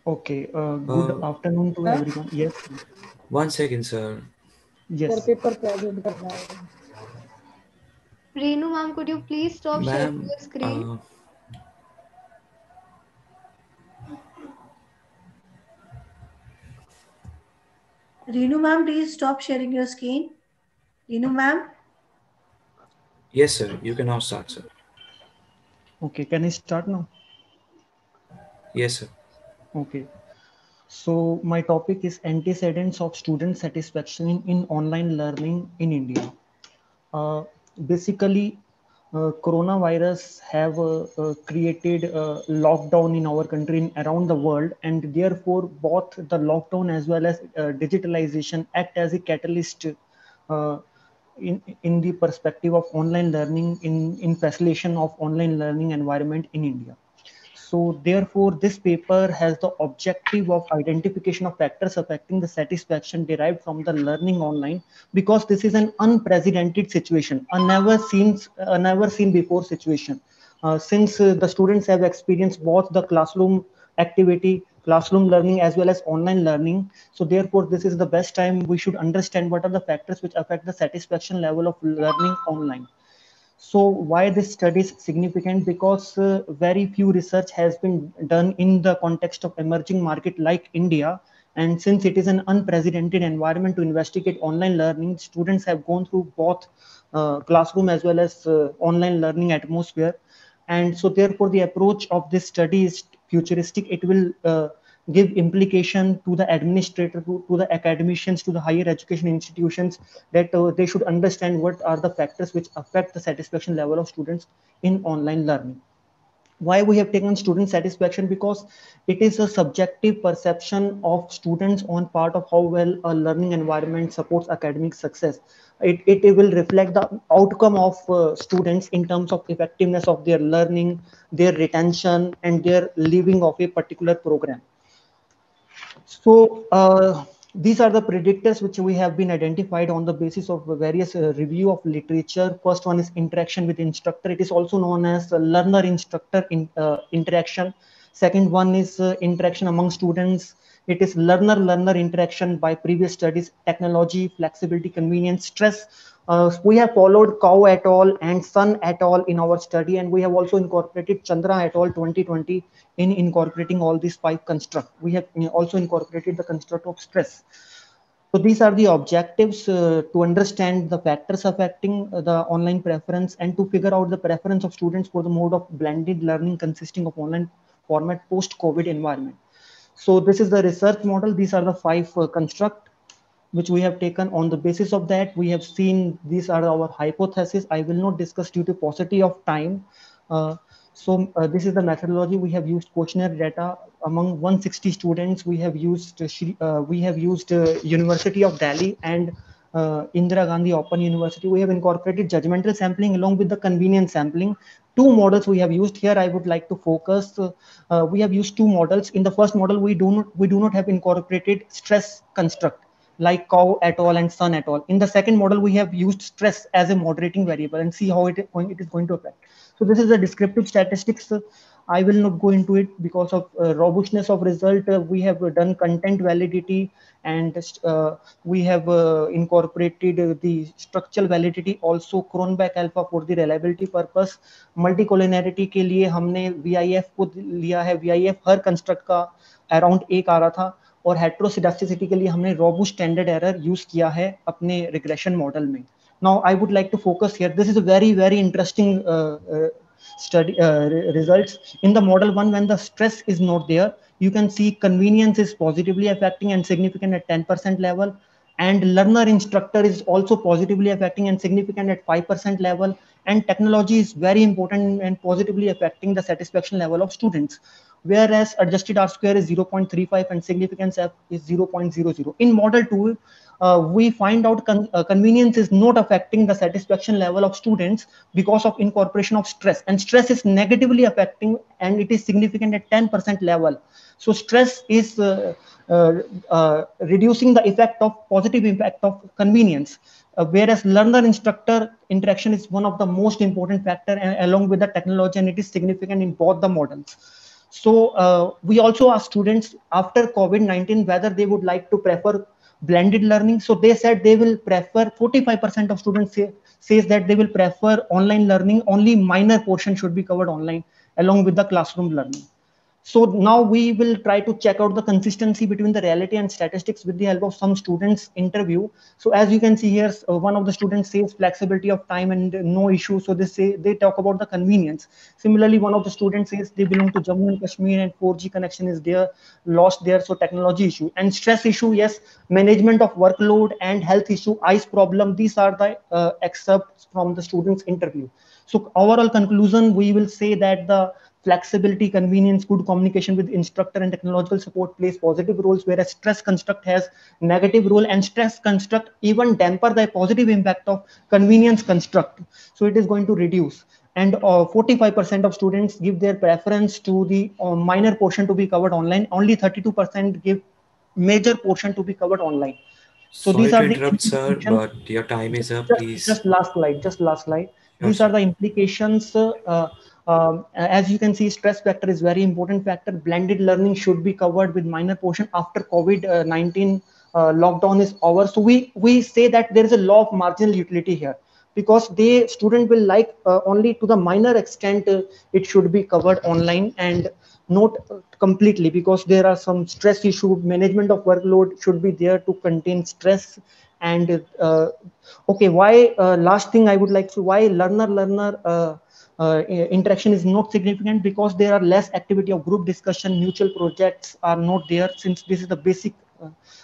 Okay, good Uh, afternoon to everyone. Yes, One second, sir. yes. Sir, paper present करना है. Renu, ma'am, could you please stop sharing Ma'am, your screen? Reenu ma'am, please stop sharing your screen. Reenu ma'am. yes, sir. You can now start, sir. Okay, can I start now? Yes, sir. Okay. So my topic is antecedents of student satisfaction in online learning in India. Uh, Basically, coronavirus have created a lockdown in our country and around the world, and therefore both the lockdown as well as digitalization act as a catalyst uh, in the perspective of online learning in facilitation of online learning environment in India. So therefore, this paper has the objective of identification of factors affecting the satisfaction derived from the learning online, because this is an unprecedented situation, a never seen before situation. Since the students have experienced both the classroom activity, classroom learning as well as online learning. So therefore, this is the best time we should understand what are the factors which affect the satisfaction level of learning online. So why this study is significant? Because very few research has been done in the context of emerging market like India. And since it is an unprecedented environment to investigate online learning, students have gone through both classroom as well as online learning atmosphere. And so therefore the approach of this study is futuristic. It will give implication to the administrator, to the academicians, to the higher education institutions, that they should understand what are the factors which affect the satisfaction level of students in online learning. Why we have taken student satisfaction? Because it is a subjective perception of students on part of how well a learning environment supports academic success. It will reflect the outcome of students in terms of effectiveness of their learning, their retention, and their living of a particular program. So These are the predictors which we have been identified on the basis of various review of literature. First one is interaction with instructor. It is also known as learner-instructor interaction. Second one is interaction among students. It is learner-learner interaction by previous studies, technology, flexibility, convenience, stress. We have followed Cow et al. And Sun et al. In our study, and we have also incorporated Chandra et al. 2020 in incorporating all these 5 constructs. We have also incorporated the construct of stress. So these are the objectives to understand the factors affecting the online preference and to figure out the preference of students for the mode of blended learning consisting of online format post-COVID environment. So this is the research model. These are the 5 construct which we have taken. On the basis of that, we have seen these are our hypotheses. I will not discuss due to paucity of time. This is the methodology. We have used questionnaire data among 160 students. We have used University of Delhi and Indira Gandhi Open University. We have incorporated judgmental sampling along with the convenience sampling. 2 models we have used here. I would like to focus. We have used 2 models. In the first model, we do not have incorporated stress construct like Cow et al. And Sun et al. In the second model, we have used stress as a moderating variable and see how it is going to affect. So this is a descriptive statistics. I will not go into it because of robustness of result. We have done content validity and we have incorporated the structural validity, also Cronbach alpha for the reliability purpose. Multicollinearity के लिए हमने VIF को लिया है. VIF हर construct का around 1 आ रहा था और heteroscedasticity के लिए हमने robust standard error use किया है अपने regression model में. Now I would like to focus here. This is a very interesting study results. In the model 1, when the stress is not there, you can see convenience is positively affecting and significant at 10% level, and learner instructor is also positively affecting and significant at 5% level, and technology is very important and positively affecting the satisfaction level of students, whereas adjusted R square is 0.35 and significance F is 0.00. In model 2, we find out convenience is not affecting the satisfaction level of students because of incorporation of stress, and stress is negatively affecting and it is significant at 10% level. So stress is reducing the effect of positive impact of convenience, whereas learner instructor interaction is one of the most important factor along with the technology, and it is significant in both the models. So we also asked students after COVID-19 whether they would like to prefer blended learning. So they said they will prefer, 45% of students says that they will prefer online learning. Only minor portion should be covered online along with the classroom learning. So now we will try to check out the consistency between the reality and statistics with the help of some students interview. So as you can see here, one of the students says flexibility of time and no issue. So they talk about the convenience. Similarly, one of the students says they belong to Jammu and Kashmir and 4G connection is there, lost there. So technology issue and stress issue. Yes, management of workload and health issue, eyes problem. These are the excerpts from the students interview. So overall conclusion, we will say that the flexibility, convenience, good communication with instructor and technological support plays positive roles, whereas stress construct has negative role, and stress construct even damper the positive impact of convenience construct. So it is going to reduce. And 45% of students give their preference to the minor portion to be covered online. Only 32% give major portion to be covered online. So Sorry these to are the interrupt, sir, implications. but your time is up. Please. Just last slide. Just last slide. Sure, These are sir. the implications. As you can see, stress factor is very important factor. Blended learning should be covered with minor portion after COVID-19 lockdown is over. So we say that there is a law of marginal utility here, because the student will like only to the minor extent it should be covered online and not completely, because there are some stress issue. Management of workload should be there to contain stress. And okay, why last thing I would like to, why learner interaction is not significant? Because there are less activity of group discussion, mutual projects are not there, since this is the basic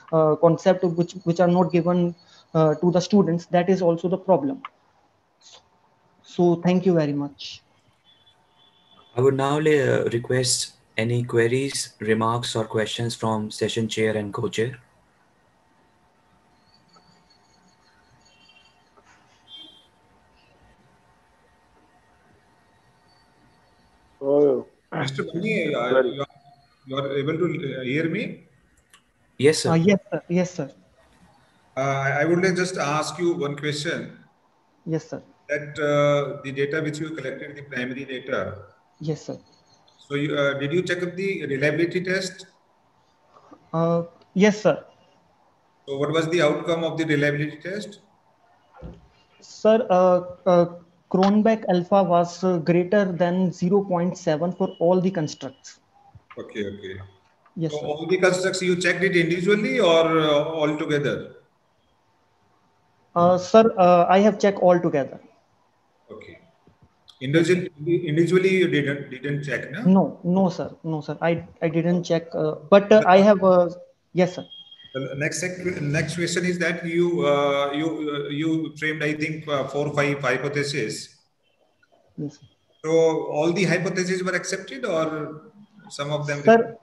concept of which are not given to the students. That is also the problem. So thank you very much. I would now request any queries, remarks, or questions from session chair and co-chair. So, Mr. Bunny, query. you are able to hear me? Yes, sir. Yes, sir. Yes, sir. I would like just ask you one question. Yes, sir. That the data which you collected, the primary data. Yes, sir. So did you check up the reliability test? Yes, sir. So what was the outcome of the reliability test? Sir, Cronbach alpha was greater than 0.7 for all the constructs. Okay, okay. Yes, So sir. all the constructs you checked it individually or all together? Sir, I have checked all together. Okay. Yes, sir. Individually you didn't check, no? No, no, sir. No, sir. I didn't check, but I have. Yes, sir. The next question is that you framed, I think, 4 or 5 hypotheses. Yes. So all the hypotheses were accepted, or some of them? Sir,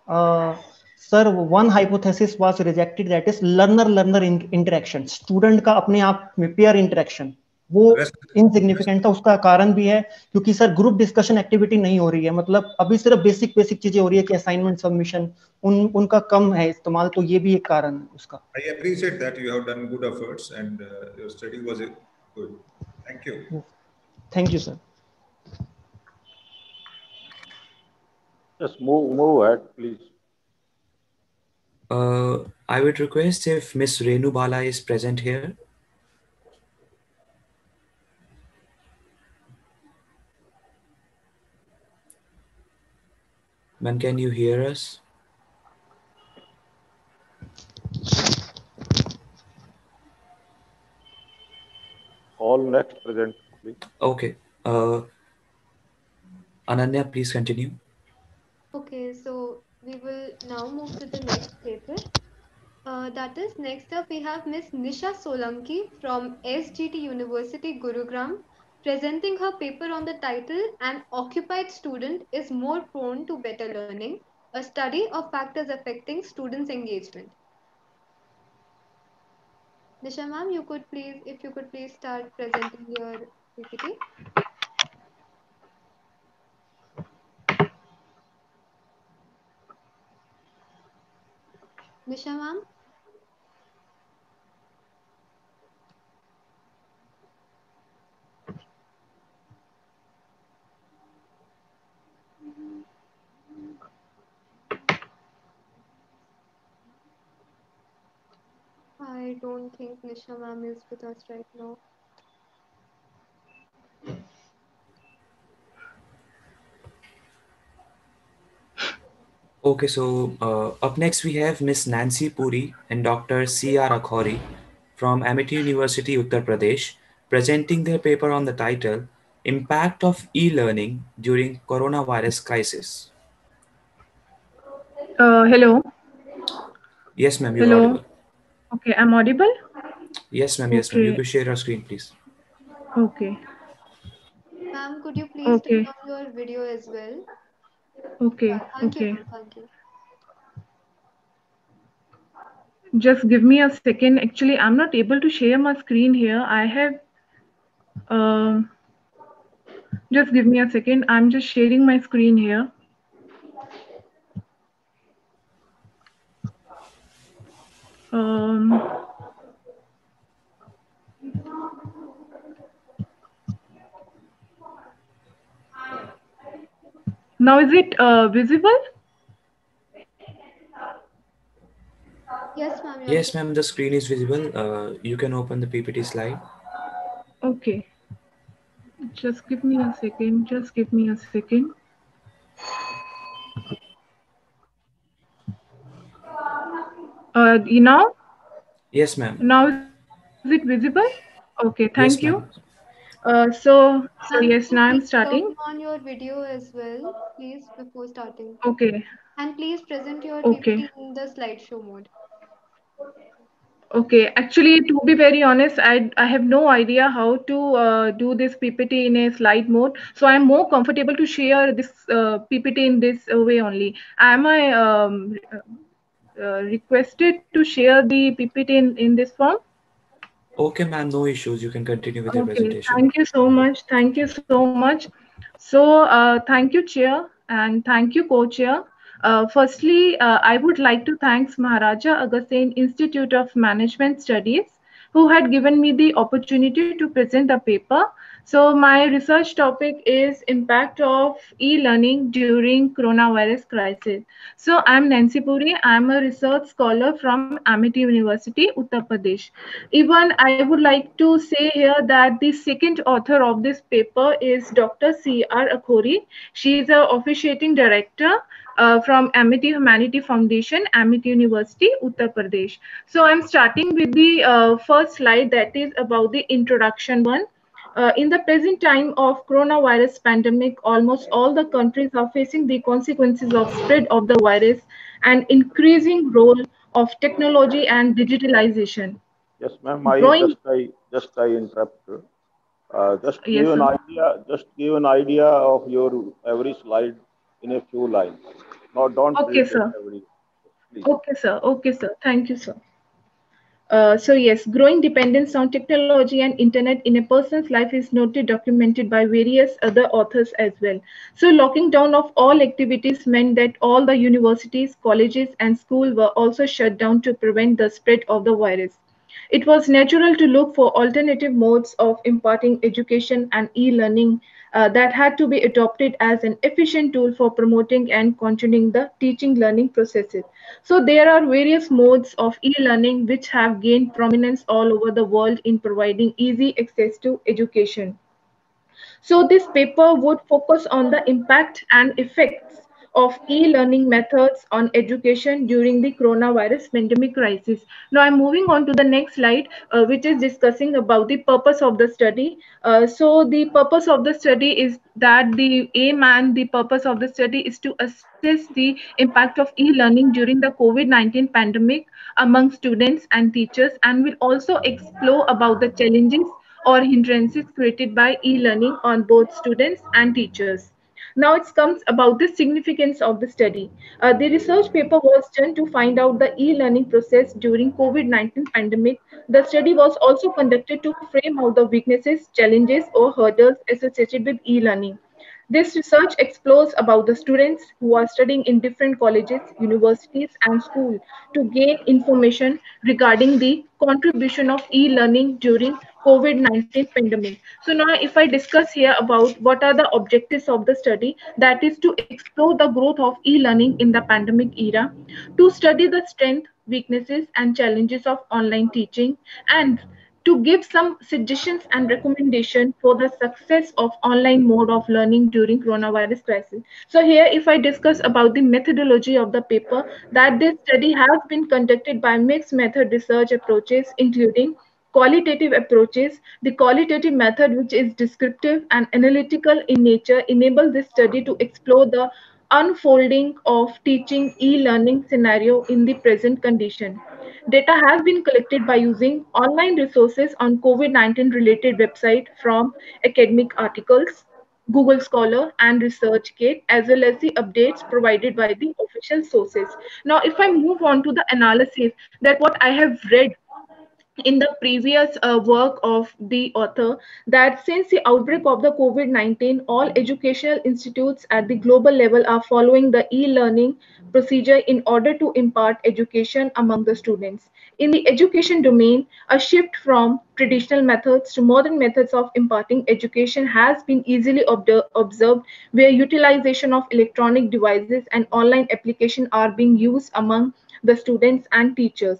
uh, sir, one hypothesis was rejected. That is learner-learner interaction. Student का अपने आप में peer interaction वो insignificant था. उसका कारण भी है क्योंकि सर ग्रुप डिस्कशन एक्टिविटी नहीं हो रही है. मतलब अभी सिर्फ बेसिक चीजें हो रही है कि असाइनमेंट सबमिशन उनका कम है इस्तेमाल. तो ये भी एक कारण है उसका. I appreciate that you have done good efforts and your study was good. Thank you. Thank you, sir. Just move ahead, please. I would request if Miss Renu Bala is present here. Ma'am, can you hear us? All next present, please. Okay. Ananya, please continue. Okay, so we will now move to the next paper. That is, next up we have Miss Nisha Solanki from SGT University, Gurugram, presenting her paper on the title An Occupied Student is More Prone to Better Learning, a study of factors affecting students' engagement. Nisha ma'am, if you could please start presenting your PPT. Nisha ma'am? I don't think Nisha ma'am is with us right now. Okay, so up next we have Miss Nancy Puri and Dr. C.R. Akhori from Amity University, Uttar Pradesh, presenting their paper on the title Impact of E-Learning During Coronavirus Crisis. Hello. Yes, ma'am, you're Hello. audible. Okay, I'm audible? Yes, ma'am, yes, ma'am. You Okay. could share your screen, please. Okay. Ma'am, could you please turn Okay. on your video as well? Okay. Thank you, Okay. ma'am. Thank you. Just give me a second. Actually, I'm not able to share my screen here. I have just give me a second. I'm just sharing my screen here. Um, Now is it visible? Yes, ma'am. Yes, ma'am, the screen is visible. You can open the PPT slide. Okay. Just give me a second. Just give me a second. You know? Yes, ma'am. Now is it visible? Okay, thank you. Yes, ma'am. So Ma'am, yes, could now you I'm please starting. turn on your video as well, please, before starting? Okay. And please present your Okay. PPT in the slideshow mode. Okay, actually, to be very honest, I have no idea how to do this PPT in a slide mode. So I'm more comfortable to share this PPT in this way only. Am I requested to share the PPT in this form? Okay, ma'am, no issues. You can continue with your Okay, presentation. thank you so much. Thank you so much. So, thank you, Chair, and thank you, Co-Chair. Firstly, I would like to thank Maharaja Agassiz Institute of Management Studies, who had given me the opportunity to present the paper. So my research topic is impact of e-learning during coronavirus crisis. So I'm Nancy Puri. I'm a research scholar from Amity University, Uttar Pradesh. Even I would like to say here that the second author of this paper is Dr. C.R. Akhori. She is a officiating director from Amity Humanity Foundation, Amity University, Uttar Pradesh. So I'm starting with the first slide, that is about the introduction one. In the present time of coronavirus pandemic, almost all the countries are facing the consequences of spread of the virus and increasing role of technology and digitalization. Yes, ma'am. Growing, Just I interrupt. Just give yes, an sir. idea. Just give an idea of your every slide in a few lines. No, don't Okay, read sir. every. Please. Okay, sir. Okay, sir. Thank you, sir. So yes, growing dependence on technology and internet in a person's life is noted documented by various other authors as well. So locking down of all activities meant that all the universities, colleges and schools were also shut down to prevent the spread of the virus. It was natural to look for alternative modes of imparting education and e-learning that had to be adopted as an efficient tool for promoting and continuing the teaching learning processes. So there are various modes of e-learning which have gained prominence all over the world in providing easy access to education. So this paper would focus on the impact and effects of e-learning methods on education during the coronavirus pandemic crisis. Now I'm moving on to the next slide, which is discussing about the purpose of the study. So the purpose of the study is that the aim and the purpose of the study is to assess the impact of e-learning during the COVID-19 pandemic among students and teachers, and will also explore about the challenges or hindrances created by e-learning on both students and teachers. Now it comes about the significance of the study. The research paper was done to find out the e-learning process during COVID-19 pandemic. The study was also conducted to frame out the weaknesses, challenges, or hurdles associated with e-learning. This research explores about the students who are studying in different colleges, universities, and schools to gain information regarding the contribution of e-learning during COVID-19 pandemic. So now if I discuss here about what are the objectives of the study, that is to explore the growth of e-learning in the pandemic era, to study the strength, weaknesses, and challenges of online teaching, and to give some suggestions and recommendations for the success of online mode of learning during coronavirus crisis. So here if I discuss about the methodology of the paper, that this study has been conducted by mixed method research approaches, including qualitative approaches. The qualitative method, which is descriptive and analytical in nature, enables this study to explore the unfolding of teaching e-learning scenario in the present condition. Data has been collected by using online resources on COVID-19 related website from academic articles, Google Scholar and ResearchGate, as well as the updates provided by the official sources. Now, if I move on to the analysis, that what I have read in the previous work of the author, that since the outbreak of the COVID-19, all educational institutes at the global level are following the e-learning procedure in order to impart education among the students. In the education domain, a shift from traditional methods to modern methods of imparting education has been easily observed, where utilization of electronic devices and online application are being used among the students and teachers.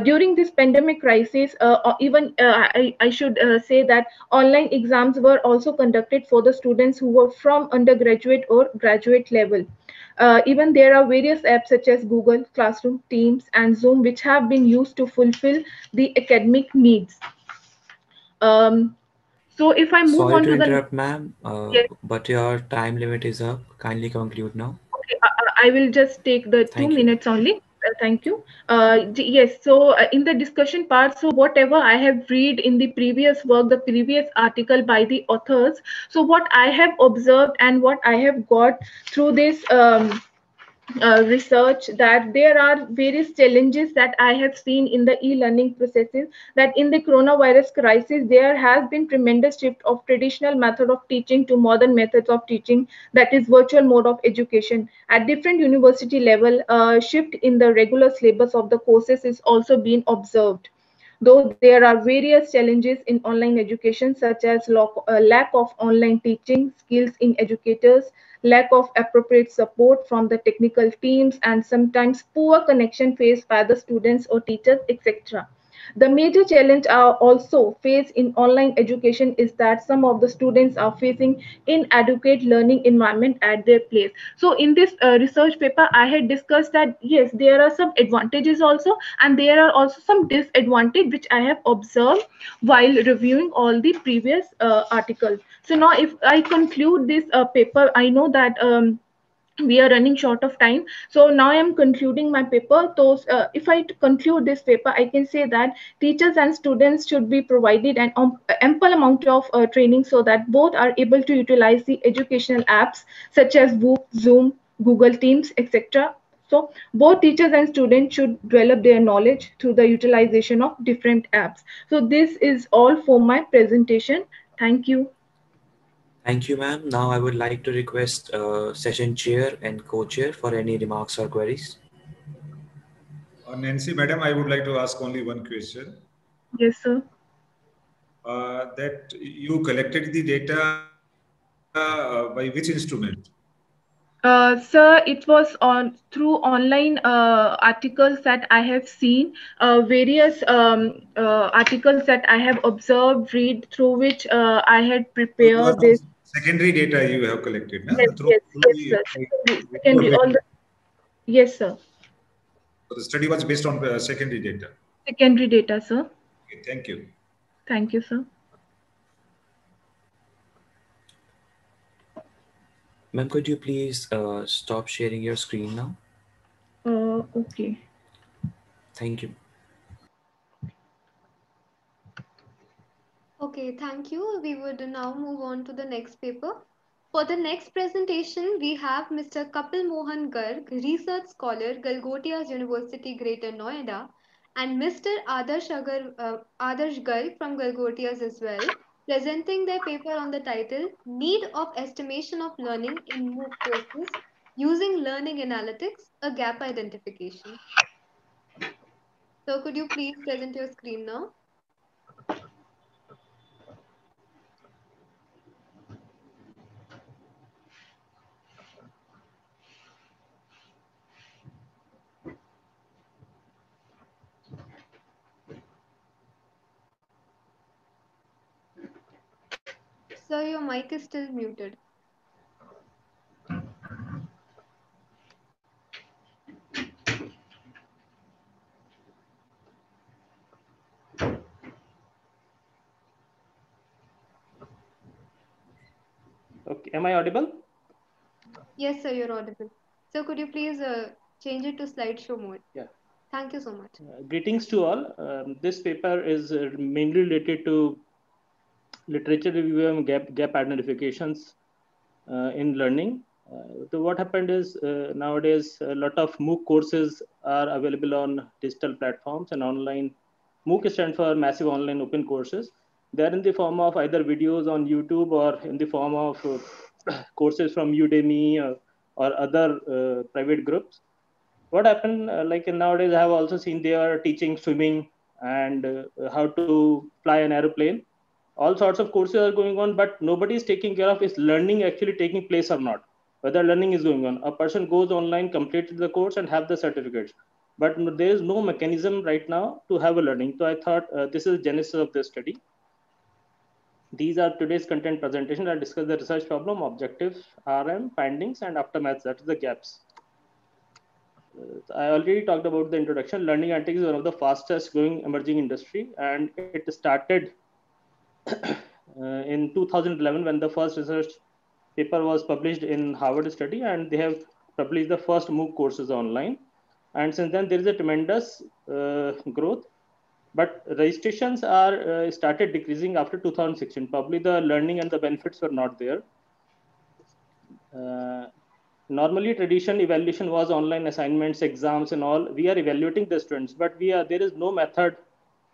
During this pandemic crisis, I should say that online exams were also conducted for the students who were from undergraduate or graduate level. Even there are various apps such as Google Classroom, Teams, and Zoom, which have been used to fulfill the academic needs. So if I move Sorry on to to the interrupt, ma'am, yes, but your time limit is up. Kindly conclude now. okay, I will just take the two Thank you. minutes only. Thank you. Yes, so in the discussion part, so whatever I have read in the previous work, the previous article by the authors, so what I have observed and what I have got through this research that there are various challenges that I have seen in the e-learning processes, that in the coronavirus crisis there has been tremendous shift of traditional method of teaching to modern methods of teaching, that is virtual mode of education at different university level. Shift in the regular syllabus of the courses is also being observed, though there are various challenges in online education such as lack of online teaching skills in educators, lack of appropriate support from the technical teams, and sometimes poor connection faced by the students or teachers, etc. The major challenge are also faced in online education is that some of the students are facing inadequate learning environment at their place. So in this research paper, I had discussed that yes, there are some advantages also, and there are also some disadvantages which I have observed while reviewing all the previous articles. So now if I conclude this paper, I know that we are running short of time, so now I am concluding my paper. So if I conclude this paper, I can say that teachers and students should be provided an ample amount of training so that both are able to utilize the educational apps such as book, zoom, google teams, etc. So both teachers and students should develop their knowledge through the utilization of different apps. So this is all for my presentation. Thank you. Thank you, ma'am. Now I would like to request session chair and co-chair for any remarks or queries. Nancy, madam, I would like to ask only one question. Yes, sir. That you collected the data by which instrument? Sir, it was on through online articles that I have seen, various articles that I have observed, read, through which I had So it was prepared this. secondary data you have collected, na? Yes, Through yes, yes, sir. Secondary, all the, yes, sir. So the study was based on secondary data. Secondary data, sir. Okay, thank you. Thank you, sir. Ma'am, could you please stop sharing your screen now? Okay. Thank you. Okay, thank you. We would now move on to the next paper. For the next presentation, we have Mr. Kapil Mohan Garg, Research Scholar, Galgotia University, Greater Noida, and Mr. Adarsh Garg from Galgotias as well, presenting their paper on the title Need of Estimation of Learning in MOOC Courses Using Learning Analytics, a Gap Identification. So could you please present your screen now? Sir, your mic is still muted. Okay, am I audible? Yes, sir, you're audible. So could you please change it to slideshow mode? Yeah. Thank you so much. Greetings to all. This paper is mainly related to literature review and gap identifications in learning. So what happened is nowadays a lot of MOOC courses are available on digital platforms and online. MOOC stands for Massive Online Open Courses. They're in the form of either videos on YouTube or in the form of courses from Udemy or other private groups. What happened, like nowadays, I have also seen they are teaching swimming and how to fly an aeroplane. All sorts of courses are going on, but nobody is taking care of is learning actually taking place or not. Whether learning is going on, a person goes online, completed the course, and have the certificates. But there is no mechanism right now to have a learning. So I thought this is the genesis of this study. These are today's content presentation. I'll discuss the research problem, objectives, RM, findings, and aftermath, that is the gaps. I already talked about the introduction. Learning analytics is one of the fastest growing emerging industry, and it started in 2011 when the first research paper was published in Harvard study, and they have published the first MOOC courses online. And since then, there is a tremendous growth. But registrations are started decreasing after 2016. Probably the learning and the benefits were not there. Normally, traditional evaluation was online assignments, exams, and all. We are evaluating the students, but there is no method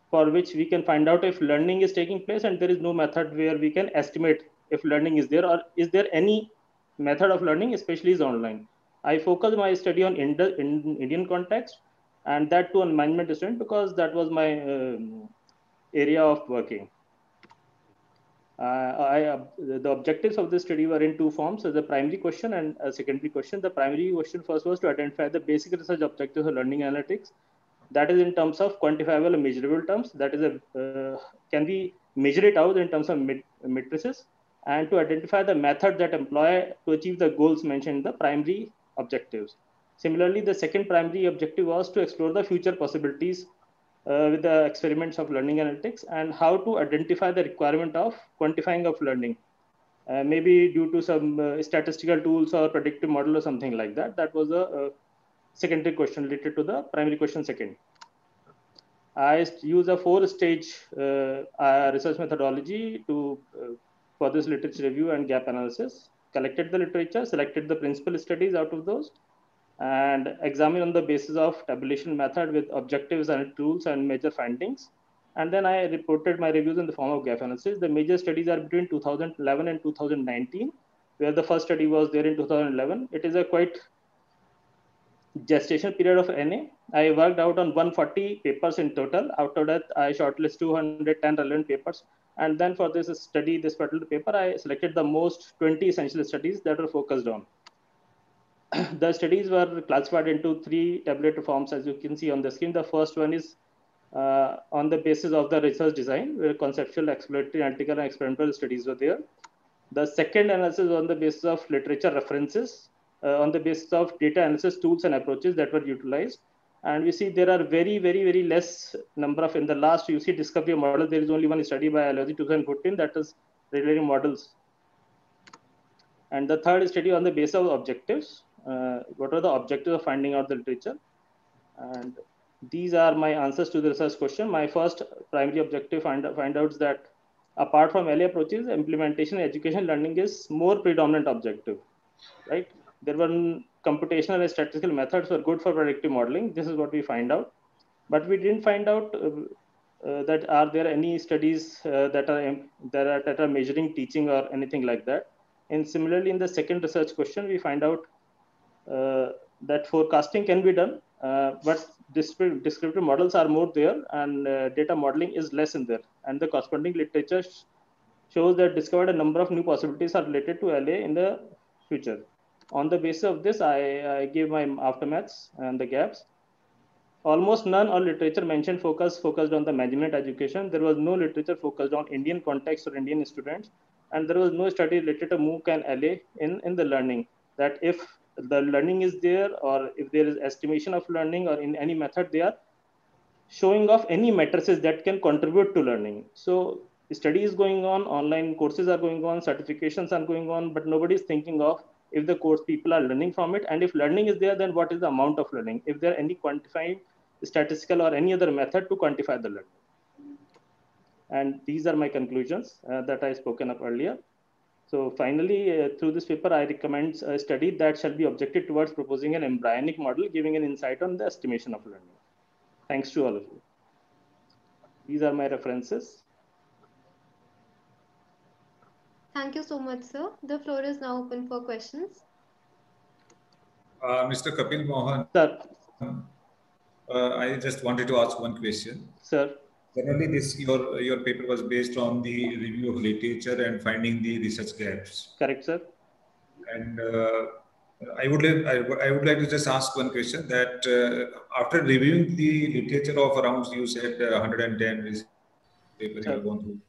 for which we can find out if learning is taking place, and there is no method where we can estimate if learning is there, or is there any method of learning, especially is online. I focus my study on Indian context, and that too on management student, because that was my area of working. The objectives of this study were in two forms: as a primary question and a secondary question. The primary question first was to identify the basic research objectives of learning analytics, that is in terms of quantifiable and measurable terms, that is can we measure it out in terms of matrices, and to identify the method that employ to achieve the goals mentioned in the primary objectives. Similarly, the second primary objective was to explore the future possibilities with the experiments of learning analytics, and how to identify the requirement of quantifying of learning, maybe due to some statistical tools or predictive model or something like that. That was a secondary question related to the primary question second. I use a 4-stage research methodology to for this literature review and gap analysis. Collected the literature, selected the principal studies out of those, and examine on the basis of tabulation method with objectives and tools and major findings. And then I reported my reviews in the form of gap analysis. The major studies are between 2011 and 2019, where the first study was there in 2011. It is a quite gestation period of NA. I worked out on 140 papers in total. Out of that, I shortlisted 210 relevant papers. And then for this study, this particular paper, I selected the most 20 essential studies that were focused on. The studies were classified into 3 tabulated forms, as you can see on the screen. The first one is on the basis of the research design, where conceptual, exploratory, analytical, and experimental studies were there. The second analysis on the basis of literature references, on the basis of data analysis tools and approaches that were utilized. And we see there are very less number of, in the last, you see discovery of models, there is only one study by Allozy 2014 that is relating models. And the third study on the basis of objectives. What are the objectives of finding out the literature? And these are my answers to the research question. My first primary objective find out that apart from LA approaches, implementation education learning is more predominant objective, right? There were computational and statistical methods were good for predictive modeling. This is what we find out, but we didn't find out that are there any studies that are measuring teaching or anything like that. And similarly, in the second research question, we find out that forecasting can be done, but descriptive models are more there, and data modeling is less in there. And the corresponding literature shows that discovered a number of new possibilities are related to LA in the future. On the basis of this, I gave my aftermaths and the gaps. Almost none or literature mentioned focused on the management education. There was no literature focused on Indian context or Indian students, and there was no study related to MOOC and LA in the learning. That if the learning is there, or if there is estimation of learning, or in any method they are showing off any matrices that can contribute to learning. So study is going on, online courses are going on, certifications are going on, but nobody is thinking of if the course people are learning from it, and if learning is there, then what is the amount of learning, if there are any quantifying statistical or any other method to quantify the learning. And these are my conclusions that I spoken up earlier. So finally, through this paper, I recommend a study that shall be objective towards proposing an embryonic model, giving an insight on the estimation of learning. Thanks to all of you. These are my references. Thank you so much, sir. The floor is now open for questions. Mr. Kapil Mohan, sir. I just wanted to ask one question. Sir. Generally, your paper was based on the review of literature and finding the research gaps. Correct, sir. And I would like to just ask one question, that after reviewing the literature of around, you said 110 research papers you have gone through.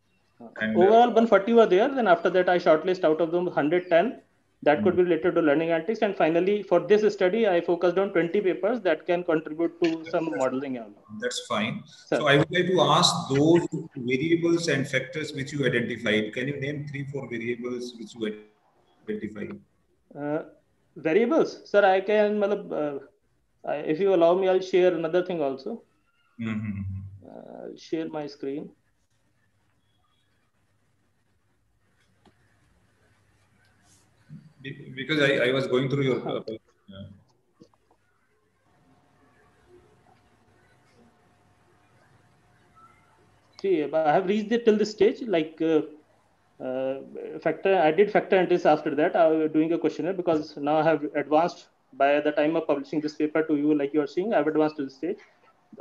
And, overall 140 were there. Then after that, I shortlist out of them 110 that could be related to learning analytics. And finally, for this study, I focused on 20 papers that can contribute to some modeling. That's fine. Sir. So I would like to ask those variables and factors which you identified. Can you name 3-4 variables which you identified? Variables, sir, I can, if you allow me, I'll share another thing also. I'll share my screen. Because I was going through your. See, I have reached it till this stage. Like I did factor analysis after that. I was doing a questionnaire because now I have advanced by the time of publishing this paper to you. Like you are seeing, I have advanced to the stage.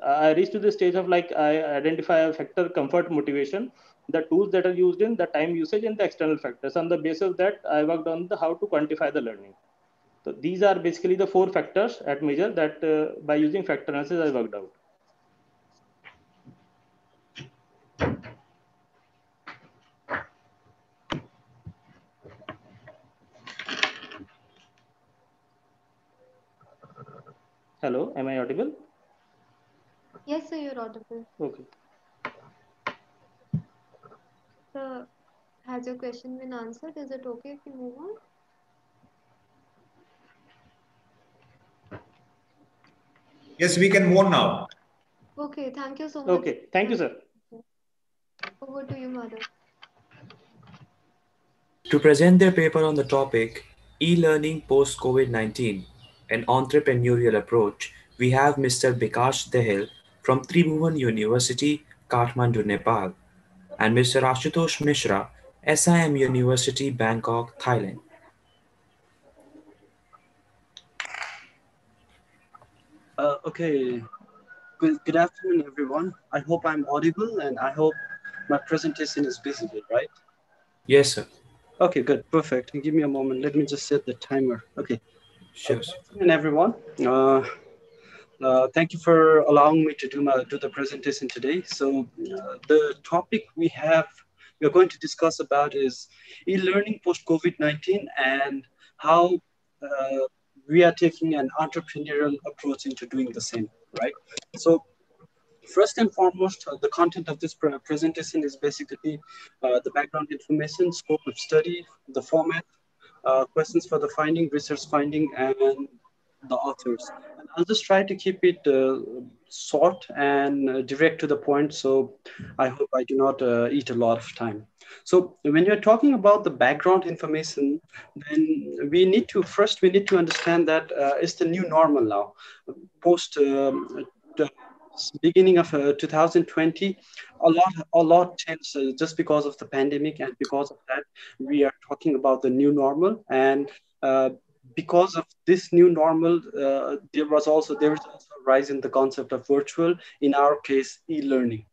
I reached to the stage of like I identify a factor, comfort, motivation, the tools that are used in the time usage and the external factors. On the basis of that, I worked on the how to quantify the learning. So these are basically the 4 factors at measure that by using factor analysis I worked out. Hello, am I audible? Yes, sir, you're audible. Okay. So, has your question been answered? Is it okay if we move on? Yes, we can move on now. Okay, thank you so much. Okay, thank you, sir. Over to you, Madhav. To present their paper on the topic E-Learning Post-COVID-19, an entrepreneurial approach, we have Mr. Bikash Dehel from Tribhuvan University, Kathmandu, Nepal, and Mr. Ashutosh Mishra, SIM University, Bangkok, Thailand. Okay, good afternoon, everyone. I hope I'm audible and I hope my presentation is visible, right? Yes, sir. Okay, good, perfect. Give me a moment. Let me just set the timer. Okay. Sure. Good afternoon, everyone. Thank you for allowing me to do the presentation today. So the topic we're going to discuss about is e-learning post-COVID-19 and how we are taking an entrepreneurial approach into doing the same, right? So first and foremost, the content of this presentation is basically the background information, scope of study, the format, questions for the finding, research finding, and the authors. And I'll just try to keep it short and direct to the point. So I hope I do not eat a lot of time. So when you're talking about the background information, then we need to understand that it's the new normal now. Post the beginning of 2020, a lot changed just because of the pandemic, and because of that, we are talking about the new normal. And because of this new normal, there is also a rise in the concept of virtual, in our case, e-learning.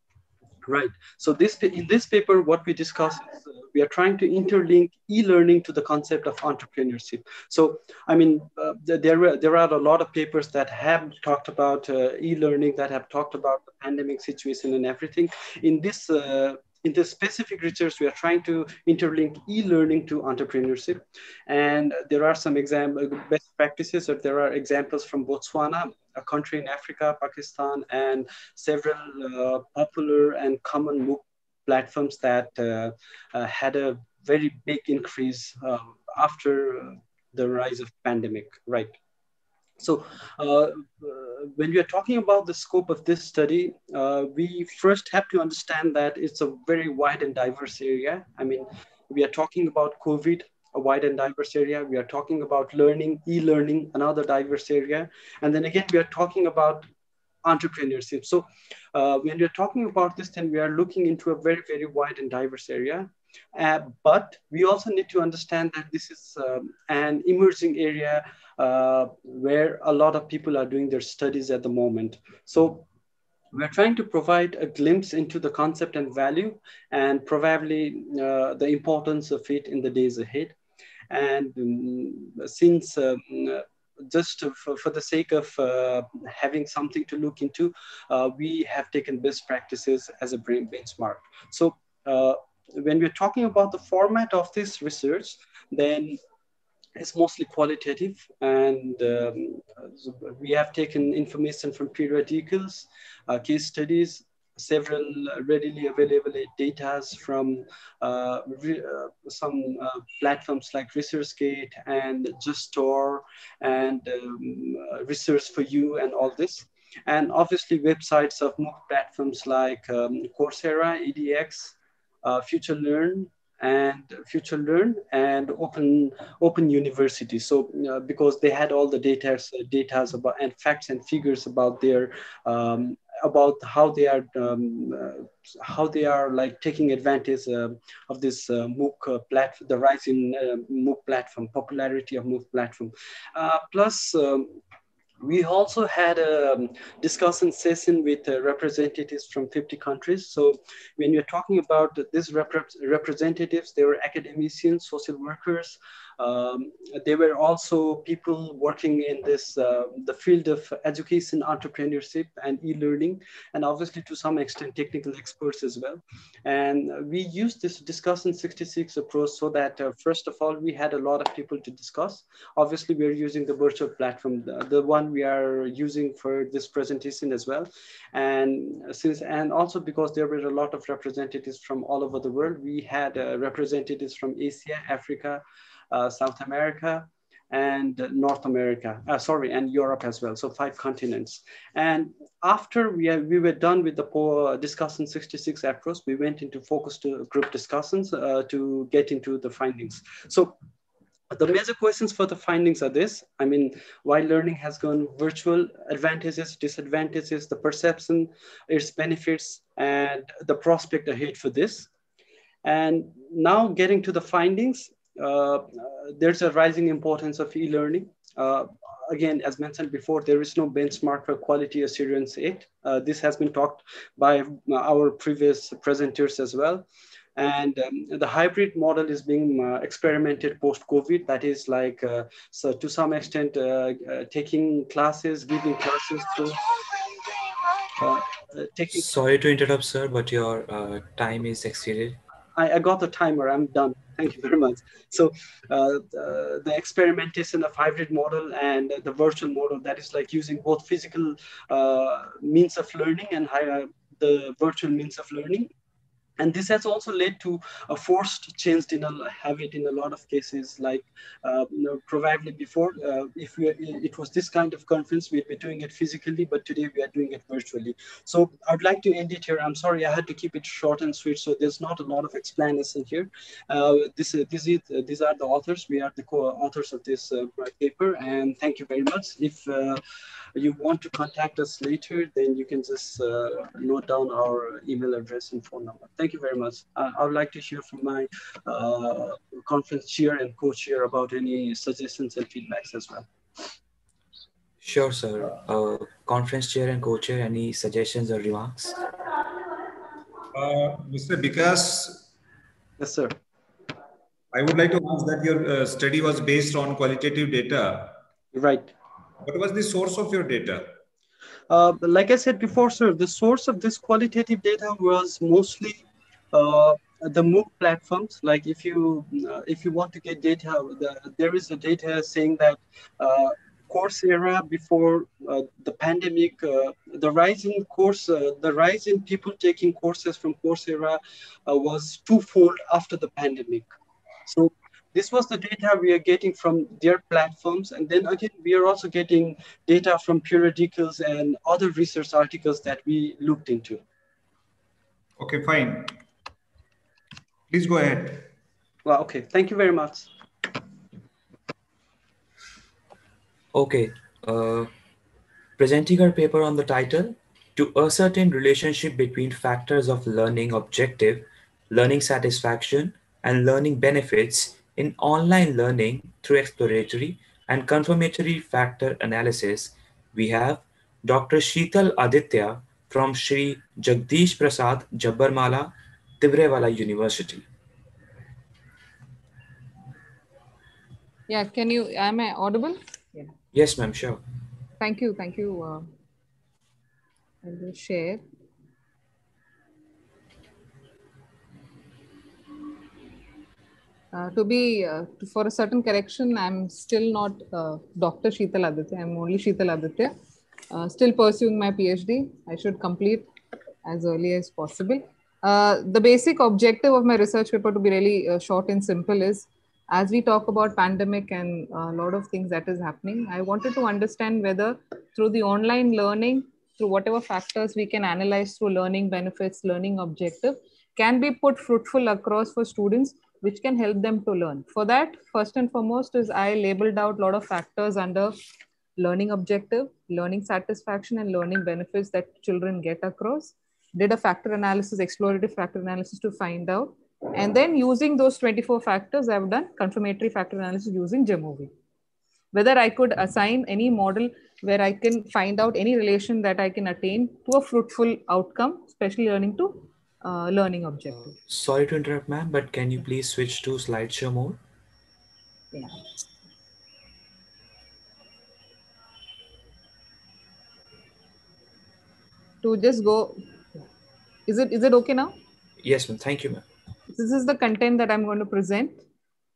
Right. So in this paper, what we discuss is we are trying to interlink e-learning to the concept of entrepreneurship. So, I mean, there are a lot of papers that have talked about e-learning, that have talked about the pandemic situation and everything. In this specific research, we are trying to interlink e-learning to entrepreneurship. And there are some best practices, or there are examples from Botswana, a country in Africa, Pakistan, and several popular and common MOOC platforms that had a very big increase after the rise of pandemic, right? So when we are talking about the scope of this study, we first have to understand that it's a very wide and diverse area. I mean, we are talking about COVID, a wide and diverse area. We are talking about learning, e-learning, another diverse area. And then again, we are talking about entrepreneurship. So when we're talking about this, then we are looking into a very, very wide and diverse area. But we also need to understand that this is an emerging area where a lot of people are doing their studies at the moment. So we're trying to provide a glimpse into the concept and value, and probably the importance of it in the days ahead. And since just for the sake of having something to look into, we have taken best practices as a benchmark. So when we're talking about the format of this research, then it's mostly qualitative, and we have taken information from periodicals, case studies, several readily available data from some platforms like ResearchGate and JustStore and Research4U and all this. And obviously websites of MOOC platforms like Coursera, edX, FutureLearn, and Future Learn and Open University. So because they had all the data about and facts and figures about their about how they are like taking advantage of this MOOC platform, the rise in MOOC platform, popularity of MOOC platform. Plus, we also had a discussion session with representatives from 50 countries. So when you're talking about these representatives, they were academicians, social workers. They were also people working in this the field of education, entrepreneurship, and e-learning, and obviously to some extent technical experts as well. And we used this discussion 66 approach so that first of all, we had a lot of people to discuss. Obviously, we're using the virtual platform, the one we are using for this presentation as well. And also because there were a lot of representatives from all over the world, we had representatives from Asia, Africa, South America, and North America, and Europe as well. So 5 continents. And after we were done with the discussion 66 approach, we went into focused group discussions to get into the findings. So the major questions for the findings are this. I mean, why learning has gone virtual, advantages, disadvantages, the perception, its benefits, and the prospect ahead for this. And now getting to the findings, there's a rising importance of e-learning. Again, as mentioned before, there is no benchmark for quality assurance yet. This has been talked by our previous presenters as well. And the hybrid model is being experimented post-COVID. That is like, so to some extent, taking classes, giving classes through Sorry to interrupt, sir, but your time is exceeded. I got the timer, I'm done. Thank you very much. So the experimentation of hybrid model and the virtual model, that is like using both physical means of learning and the virtual means of learning. And this has also led to a forced change in a habit in a lot of cases. Like, probably before, if it was this kind of conference, we'd be doing it physically, but today we are doing it virtually. So I'd like to end it here. I'm sorry, I had to keep it short and sweet, so there's not a lot of explanation here. These are the authors. We are the co-authors of this paper, and thank you very much. If you want to contact us later, then you can just note down our email address and phone number. Thank you very much. I would like to hear from my conference chair and co-chair about any suggestions and feedbacks as well. Sure, sir. Conference chair and co-chair, any suggestions or remarks? Mr. Vikas. Yes, sir. I would like to ask that your study was based on qualitative data. Right. What was the source of your data? Like I said before, sir, the source of this qualitative data was mostly the MOOC platforms. Like if you want to get data, there is a data saying that Coursera before the pandemic, the rise in people taking courses from Coursera was twofold after the pandemic. So this was the data we are getting from their platforms. And then again, we are also getting data from periodicals and other research articles that we looked into. Okay, fine. Please go ahead. Well, okay, thank you very much. Okay, presenting our paper on the title, To Ascertain Relationship Between Factors of Learning Objective, Learning Satisfaction, and Learning Benefits in Online Learning through Exploratory and Confirmatory Factor Analysis, we have Dr. Sheetal Aditya from Shri Jagdish Prasad Jabbarmala, Tibrewala University. Yeah, am I audible? Yeah. Yes, ma'am, sure. Thank you. I will share. For a certain correction, I'm still not Dr. Sheetal Aditya. I'm only Sheetal Aditya. Still pursuing my PhD. I should complete as early as possible. The basic objective of my research paper, to be really short and simple, is as we talk about pandemic and a lot of things that is happening, I wanted to understand whether through the online learning, through whatever factors we can analyze through learning benefits, learning objective, can be put fruitful across for students which can help them to learn. For that, first and foremost is I labeled out a lot of factors under learning objective, learning satisfaction, and learning benefits that children get across. Did a factor analysis, explorative factor analysis to find out. And then using those 24 factors, I've done confirmatory factor analysis using Jamovi. Whether I could assign any model where I can find out any relation that I can attain to a fruitful outcome, especially learning to learning objective. Sorry to interrupt, ma'am, but can you please switch to slideshow mode? Yeah. To just go, is it okay now? Yes, ma'am. Thank you, ma'am. This is the content that I'm going to present.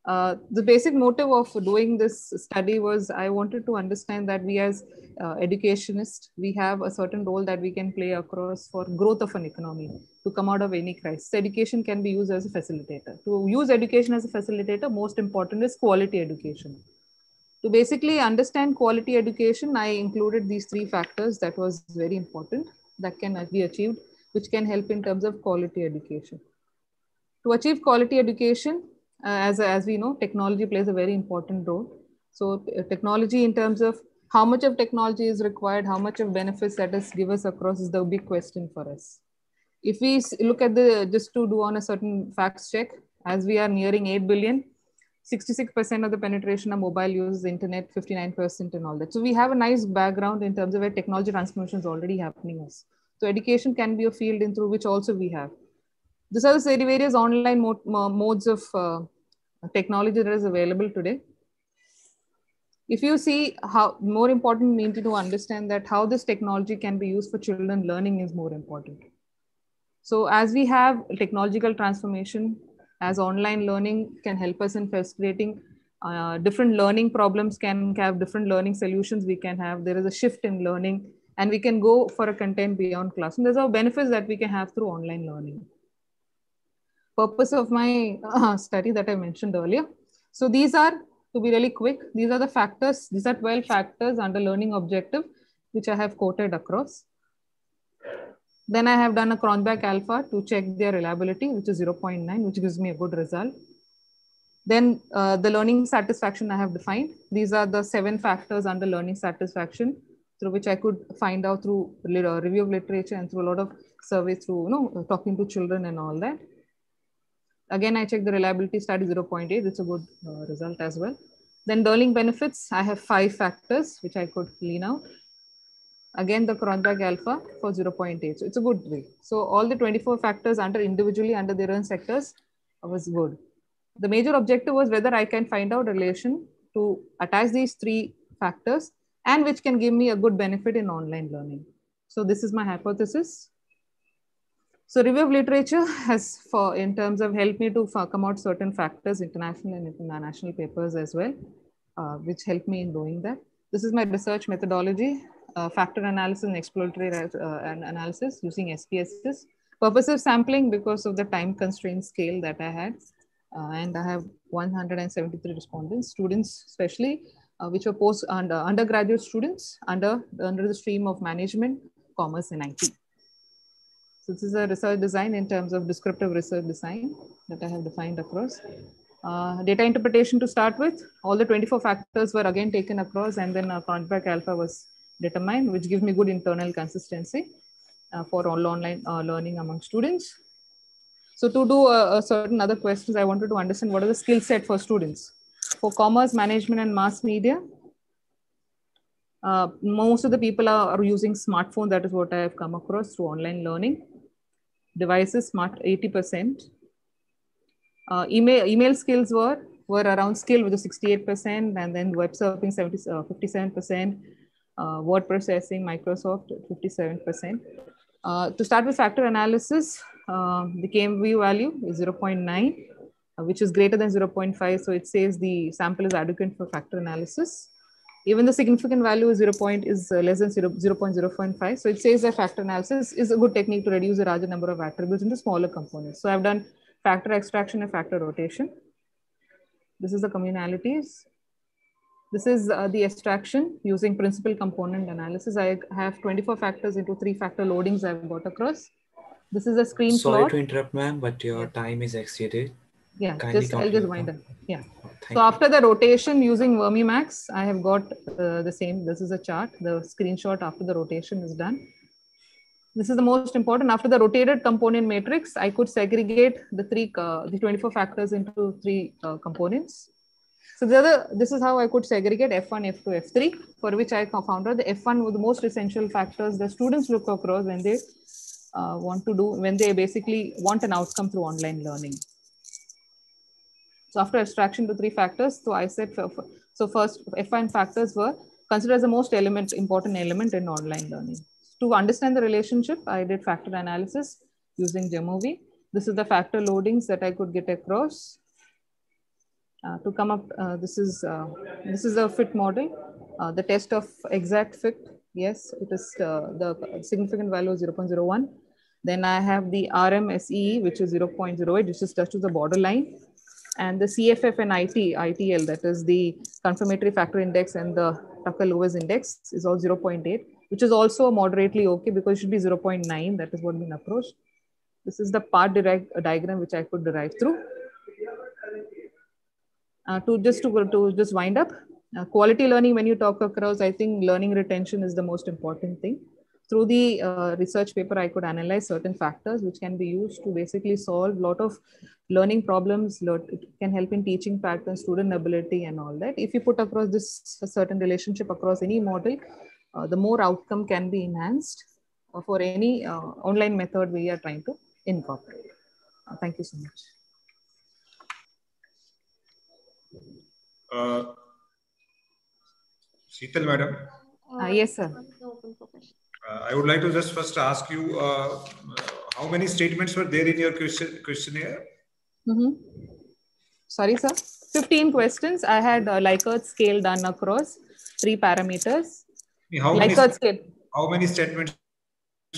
The basic motive of doing this study was I wanted to understand that we as educationists, we have a certain role that we can play across for growth of an economy to come out of any crisis. Education can be used as a facilitator. To use education as a facilitator, most important is quality education. To basically understand quality education, I included these three factors that was very important that can be achieved, which can help in terms of quality education. To achieve quality education, as we know, technology plays a very important role. So technology in terms of how much of technology is required, how much of benefits that is give us across is the big question for us. If we look at just to do on a certain facts check, as we are nearing 8 billion, 66% of the penetration of mobile uses internet, 59% and all that. So we have a nice background in terms of where technology transformation is already happening. So education can be a field in through which also we have. These are the various online modes of technology that is available today. If you see how more important, we need to understand that how this technology can be used for children learning is more important. So as we have technological transformation, as online learning can help us in facilitating different learning problems, can have different learning solutions we can have. There is a shift in learning and we can go for a content beyond classroom. There's our benefits that we can have through online learning. Purpose of my study that I mentioned earlier. So these are, to be really quick, these are the factors, these are 12 factors under learning objective, which I have quoted across. Then I have done a Cronbach alpha to check their reliability, which is 0.9, which gives me a good result. Then the learning satisfaction I have defined. These are the 7 factors under learning satisfaction through which I could find out through review of literature and through a lot of surveys through talking to children and all that. Again, I checked the reliability study 0.8. It's a good result as well. Then learning benefits, I have 5 factors which I could clean out. Again, the Cronbach alpha for 0.8. So it's a good way. So all the 24 factors individually under their own sectors was good. The major objective was whether I can find out a relation to attach these 3 factors and which can give me a good benefit in online learning. So this is my hypothesis. So review of literature has, in terms of helped me to come out certain factors, international and international papers as well, which helped me in doing that. This is my research methodology, factor analysis and exploratory analysis using SPSS. Purpose of sampling because of the time constraint scale that I had. And I have 173 respondents, students especially, which were undergraduate students under the stream of management, commerce and IT. So this is a research design in terms of descriptive research design that I have defined across. Data interpretation to start with, all the 24 factors were again taken across and then a Cronbach alpha was determined, which gives me good internal consistency for all online learning among students. So to do a certain other questions, I wanted to understand what are the skill set for students. For commerce, management and mass media, most of the people are using smartphone. That is what I have come across through online learning. Devices, smart 80%. Email skills were around skill with a 68%, and then web surfing 57%, word processing, Microsoft 57%. To start with factor analysis, the KMV value is 0.9, which is greater than 0.5. So it says the sample is adequate for factor analysis. Even the significant value is less than 0.0.5. So it says that factor analysis is a good technique to reduce the larger number of attributes into smaller components. So I've done factor extraction and factor rotation. This is the communalities. This is the extraction using principal component analysis. I have 24 factors into 3 factor loadings I've got across. This is a screen plot. Sorry to interrupt, ma'am, but your time is exceeded. Yeah, Kindly I'll just complete wind that. up. Yeah. Thank So you. after the rotation using Vermimax, I have got the same. This is a chart. The screenshot after the rotation is done. This is the most important. After the rotated component matrix, I could segregate the 24 factors into three components. So this is how I could segregate F1, F2, F3, for which I found out the F1 were the most essential factors the students look across when they when they basically want an outcome through online learning. So after abstraction to three factors, so I said, so first F1 factors were considered as the most important element in online learning. To understand the relationship, I did factor analysis using Jamovi. This is the factor loadings that I could get across. To come up, this is a fit model, the test of exact fit. Yes, it is the significant value is 0.01. Then I have the RMSE, which is 0.08, which is just to the borderline. And the CFF and ITL, that is the confirmatory factor index and the Tucker-Lewis index, is all 0.8, which is also moderately okay because it should be 0.9. That is what been approached. This is the part diagram which I could derive through. To just wind up, quality learning, when you talk across, I think learning retention is the most important thing. Through the research paper, I could analyze certain factors which can be used to basically solve a lot of learning problems. It can help in teaching patterns, student ability and all that. If you put across this certain relationship across any model, the more outcome can be enhanced for any online method we are trying to incorporate. Thank you so much. Sheetal madam. Yes, sir. I would like to just first ask you how many statements were there in your questionnaire? Sorry, sir. 15 questions. I had a Likert scale done across 3 parameters. How many statements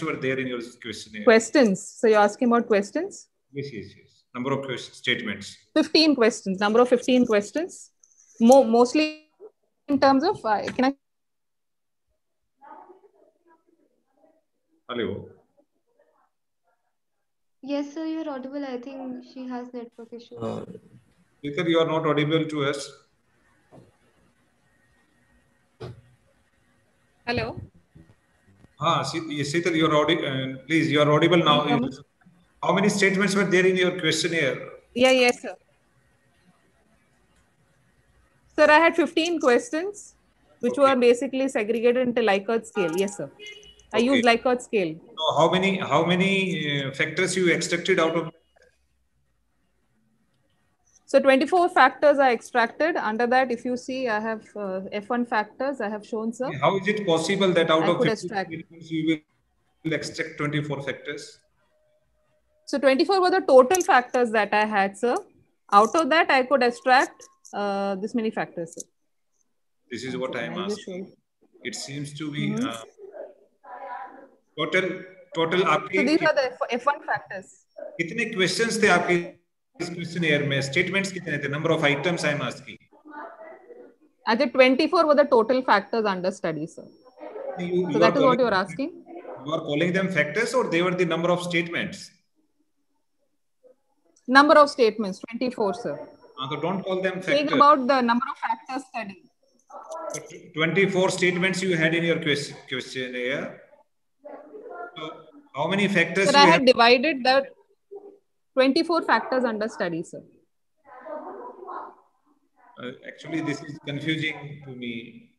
were there in your questionnaire? Questions. So you're asking about questions? Yes. Number of statements. 15 questions. Number of 15 questions. Mostly in terms of, can I? Hello. Yes, sir, you're audible. I think she has network issues. Because you are not audible to us. Hello. Sheetal, you are audible. Please, you are audible now. How many statements were there in your questionnaire? Yes, sir. Sir, I had 15 questions, which were basically segregated into Likert scale. Yes, sir. I used Likert scale. So how many factors you extracted out of? So 24 factors are extracted. Under that, if you see, I have F1 factors I have shown, sir. How is it possible that out of 50 statements you will extract 24 factors? So 24 were the total factors that I had, sir. Out of that, I could extract this many factors, sir. This is what I am asking. It seems to be total. So these are the F1 factors. कितने questions थे आपके इस questionnaire में? Statements कितने थे? Number of items I am asking. At the 24 were the total factors under study, sir. So that is what you are asking. You are calling them factors, or they were the number of statements? Number of statements, 24, sir. So don't call them factors. Saying about the number of factors studied. 24 statements you had in your questionnaire. So how many factors Sir, I had divided the 24 factors under study, sir. Actually, this is confusing to me.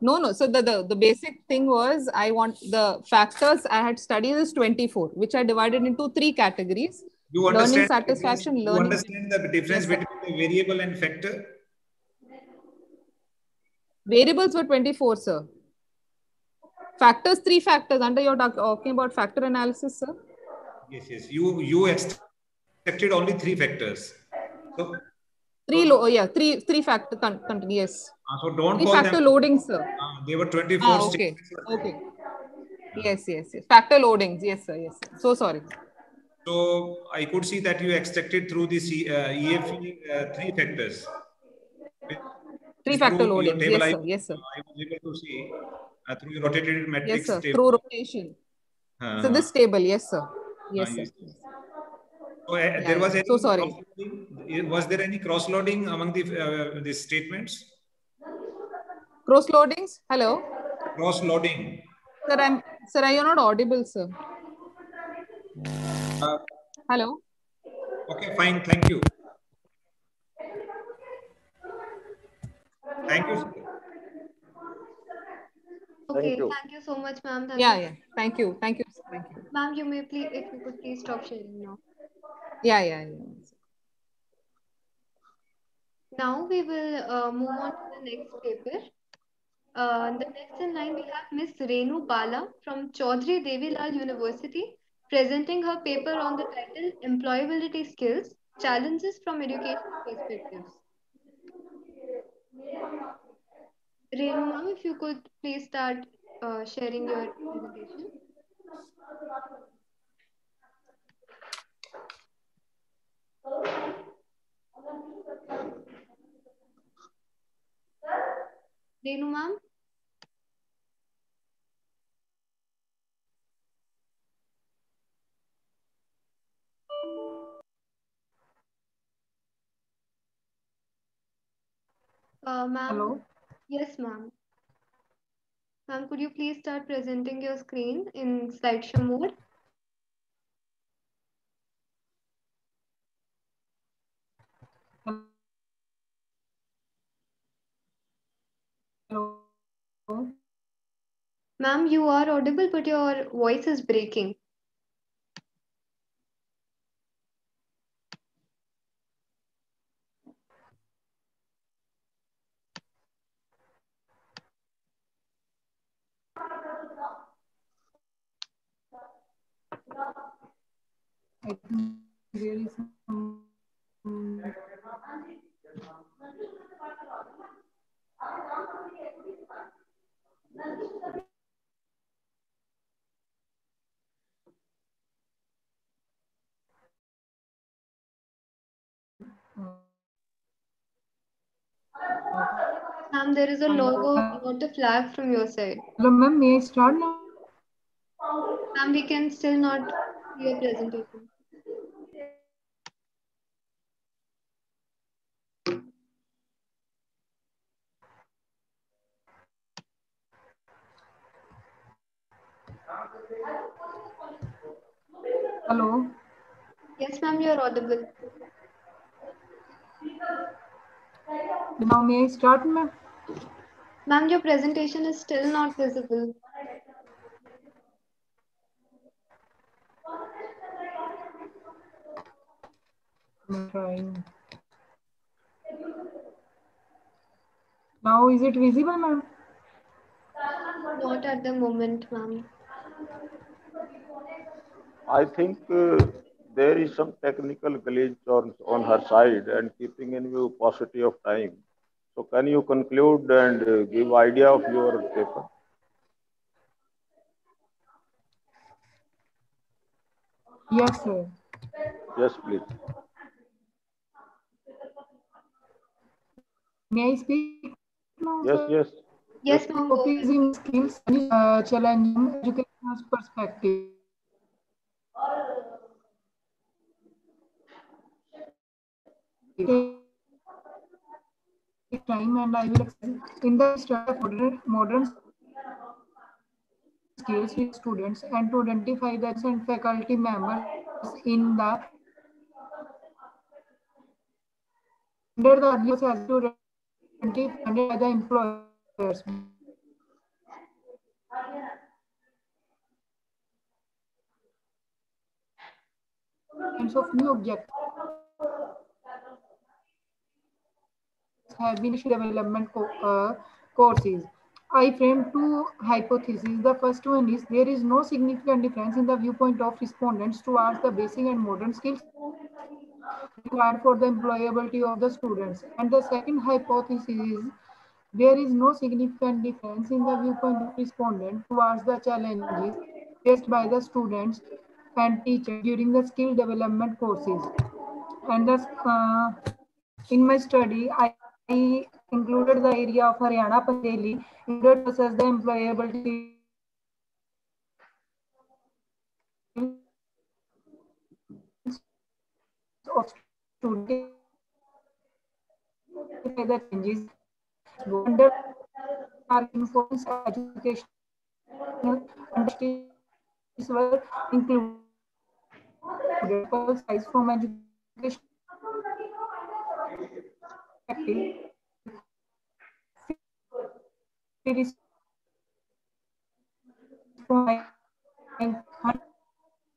No. So the basic thing was I want the factors I had studied is 24, which I divided into 3 categories. You understand learning satisfaction, you learning. understand the difference between the variable and factor? Variables were 24, sir. Factors, 3 factors. Under you're talking about factor analysis, sir? Yes. You extracted only 3 factors. So, three factor yes. So don't 3 call factor them loading, sir. They were 24 statements. Okay. Yes. Factor loadings. Yes, sir. So sorry. So I could see that you extracted through this EFE 3 factors. 3 factor loadings. Your table yes, sir. I was able to see through your rotated matrix. Yes, sir. Table. Through rotation. So this table, yes, sir. Yes, sir. So, there was any cross-loading? Was there any cross-loading among the statements? Cross loadings. Hello. Cross-loading. Sir, are you not audible, sir? Hello. Okay, fine. Thank you. Thank you, sir. Okay, thank you so much, ma'am. Yeah. Thank you. Thank you. Thank you. Ma'am, you may please, if you could please stop sharing now. Yeah. Now we will move on to the next paper. The next in line we have Miss Renu Bala from Chaudhary Devilal University presenting her paper on the title Employability Skills, Challenges from Education Perspectives. Renu ma'am, if you could please start sharing your presentation. Renu ma'am? Ma'am? Hello. Yes, ma'am. Ma'am, could you please start presenting your screen in slideshow mode? Hello. Ma'am, you are audible, but your voice is breaking. I think there is some. Ma'am, there is a logo, not a flag from your side. Hello, ma'am. May I start now? Ma'am, we can still not see your presentation. Hello. Yes, ma'am, you are audible. Now may I start, ma'am? Ma'am, your presentation is still not visible. I'm trying. Now is it visible, ma'am? Not at the moment, ma'am. I think there is some technical glitch on her side and keeping in view paucity of time. So can you conclude and give idea of your paper? Yes, sir. Yes, please. May I speak now, Yes, sir? yes. Yes, ma'am, go Topic is ahead. in skills challenging education's perspective. Take time and I will explain. In the study of modern skills with students and to identify the and faculty members in the under the early as to identify funded by the employers kinds of new objectives have been development courses. I framed two hypotheses. The first one is there is no significant difference in the viewpoint of respondents towards the basic and modern skills required for the employability of the students. And the second hypothesis is there is no significant difference in the viewpoint of respondent towards the challenges faced by the students and teachers during the skill development courses. And thus, in my study, I included the area of Haryana, Punjab, in order to assess the employability skills of students the changes under informs educational understandings were included. Sample size from education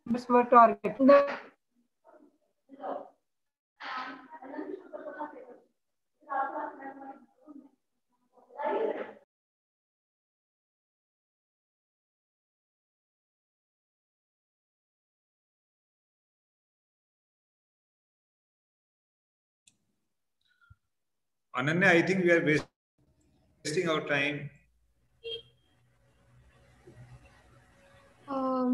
hundreds were targeted. Ananya, I think we are wasting our time.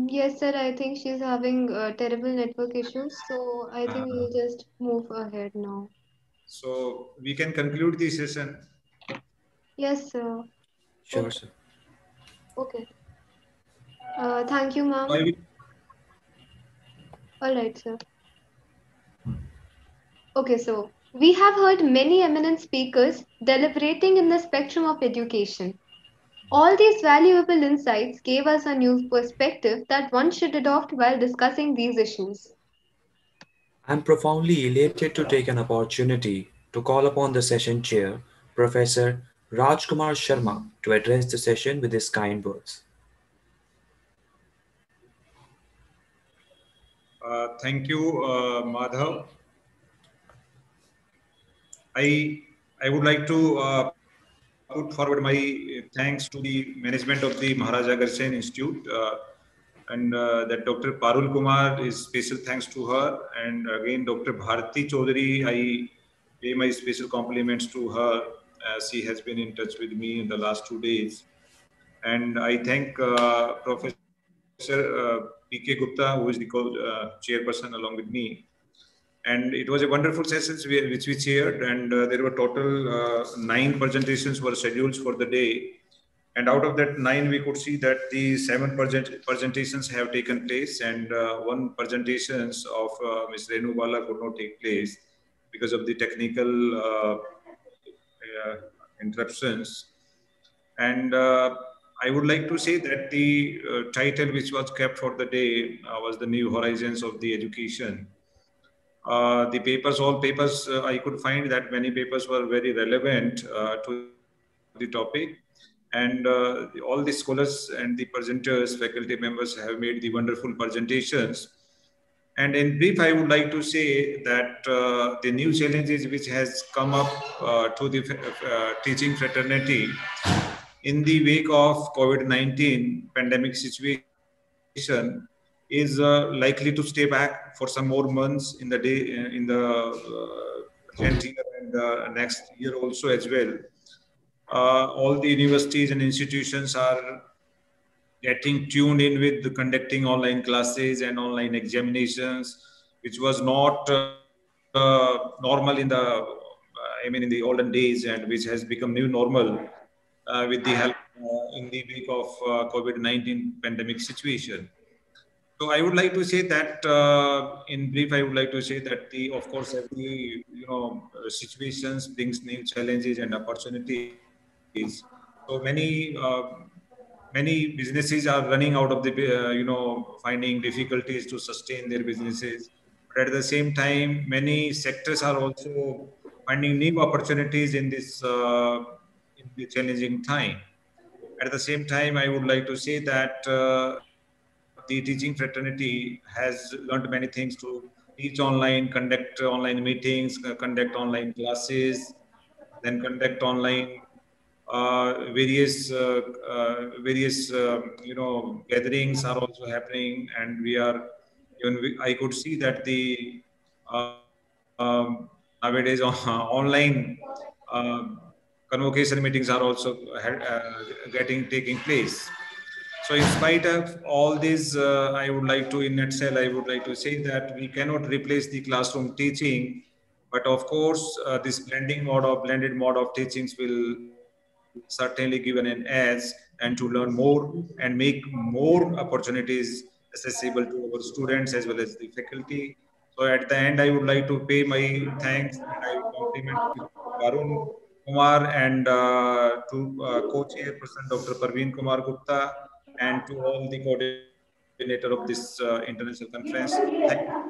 Yes, sir. I think she's having terrible network issues, so I think we'll just move ahead now. So we can conclude the session. Yes, sir. Sure, Okay. sir. Okay. Thank you, ma'am. All right, sir. Okay, so we have heard many eminent speakers deliberating in the spectrum of education. All these valuable insights gave us a new perspective that one should adopt while discussing these issues. I'm profoundly elated to take an opportunity to call upon the session chair, Professor Rajkumar Sharma, to address the session with his kind words. Thank you, Madhav. I would like to put forward my thanks to the management of the Maharaja Agrasen Institute and that Dr. Parul Kumar is special thanks to her, and again Dr. Bharti Chaudhary, I pay my special compliments to her as she has been in touch with me in the last 2 days. And I thank Professor P.K. Gupta, who is the chairperson along with me. And it was a wonderful session which we chaired, and there were total 9 presentations were scheduled for the day. And out of that 9, we could see that the 7 presentations have taken place, and 1 presentations of Ms. Renu Bala could not take place because of the technical interruptions. And I would like to say that the title which was kept for the day was the New Horizons of the Education. The papers, all papers, I could find that many papers were very relevant to the topic. And all the scholars and the presenters, faculty members have made the wonderful presentations. And in brief, I would like to say that the new challenges which has come up to the teaching fraternity in the wake of COVID-19 pandemic situation is likely to stay back for some more months in the day in the present year and next year also as well. All the universities and institutions are getting tuned in with the conducting online classes and online examinations, which was not normal in the in the olden days, and which has become new normal with the help in the wake of COVID-19 pandemic situation. So I would like to say that, in brief, I would like to say that of course, every situations brings new challenges and opportunities. So many businesses are running out of the finding difficulties to sustain their businesses. But at the same time, many sectors are also finding new opportunities in the challenging time. At the same time, I would like to say that the teaching fraternity has learned many things to teach online, conduct online meetings, conduct online classes, then conduct online various gatherings are also happening, and I could see that the nowadays online convocation meetings are also taking place. So in spite of all this, I would like to, in nutshell, I would like to say that we cannot replace the classroom teaching, but of course, this blended mode of teachings will certainly give an edge and to learn more and make more opportunities accessible to our students as well as the faculty. So So at the end, I would like to pay my thanks and I compliment to Varun Kumar and to co-chairperson Dr. Parveen Kumar Gupta and to all the coordinator of this international conference. Thank you.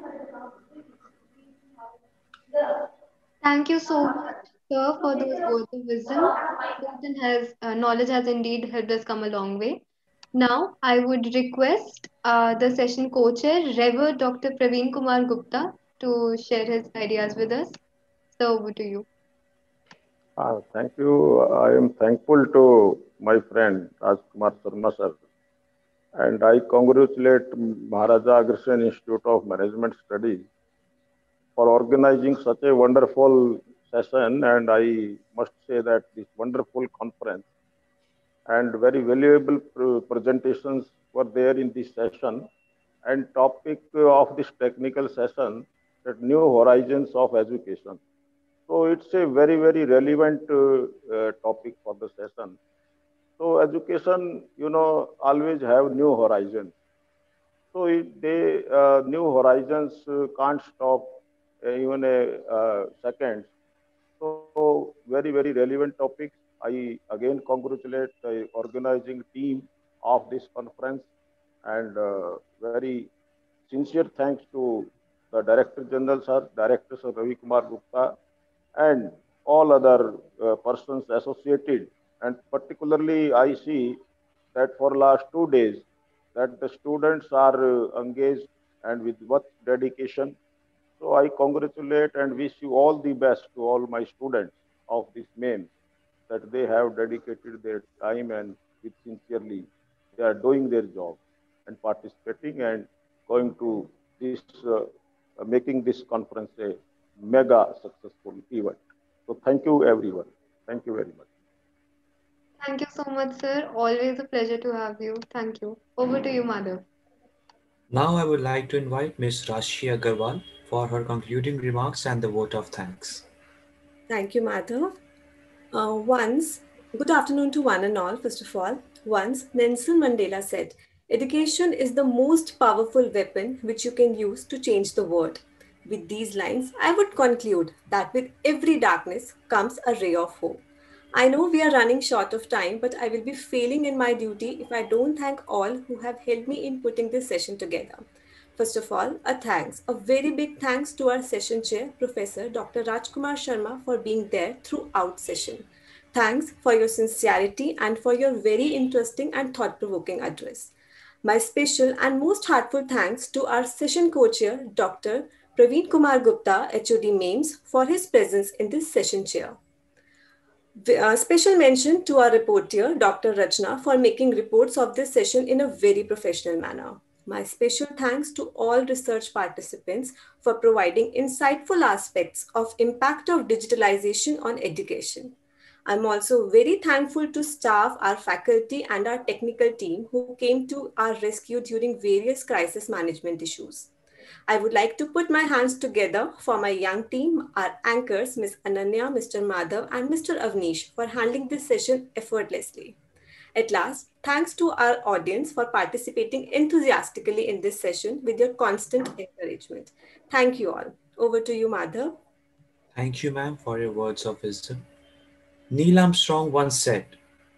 Thank you so much, sir, for those words of wisdom. Knowledge has indeed helped us come a long way. Now, I would request the session co-chair, Reverend Dr. Praveen Kumar Gupta, to share his ideas with us. So, over to you. Thank you. I am thankful to my friend Rajkumar Sharma sir, and I congratulate Maharaja Agrasen Institute of Management Studies for organizing such a wonderful session. And I must say that this wonderful conference and very valuable presentations were there in this session. And topic of this technical session, that new horizons of education. So it's a very, very relevant topic for the session. So education, always have new horizons. So new horizons can't stop even a second. So very, very relevant topics. I again congratulate the organizing team of this conference and very sincere thanks to the Director General Sir, Director Sir Ravi Kumar Gupta, and all other persons associated. And particularly, I see that for last 2 days, that the students are engaged and with much dedication. So I congratulate and wish you all the best to all my students of this MAIMS, that they have dedicated their time and with sincerely they are doing their job and participating and going to this making this conference a mega successful event. So thank you everyone. Thank you very much. Thank you so much, sir. Always a pleasure to have you. Thank you. Over to you, Madhav. Now I would like to invite Ms. Rashi Agarwal for her concluding remarks and the vote of thanks. Thank you, Madhav. Good afternoon to one and all, first of all. Once, Nelson Mandela said, education is the most powerful weapon which you can use to change the world. With these lines, I would conclude that with every darkness comes a ray of hope. I know we are running short of time, but I will be failing in my duty if I don't thank all who have helped me in putting this session together. First of all, a very big thanks to our session chair, Professor Dr. Rajkumar Sharma, for being there throughout session. Thanks for your sincerity and for your very interesting and thought-provoking address. My special and most heartfelt thanks to our session co-chair, Dr. Praveen Kumar Gupta, HOD MAIMS, for his presence in this session chair. Special mention to our reporter, Dr. Rachna, for making reports of this session in a very professional manner. My special thanks to all research participants for providing insightful aspects of impact of digitalization on education. I'm also very thankful to staff, our faculty and our technical team who came to our rescue during various crisis management issues. I would like to put my hands together for my young team, our anchors, Ms. Ananya, Mr. Madhav, and Mr. Avnish for handling this session effortlessly. At last, thanks to our audience for participating enthusiastically in this session with your constant encouragement. Thank you all. Over to you, Madhav. Thank you, ma'am, for your words of wisdom. Neil Armstrong once said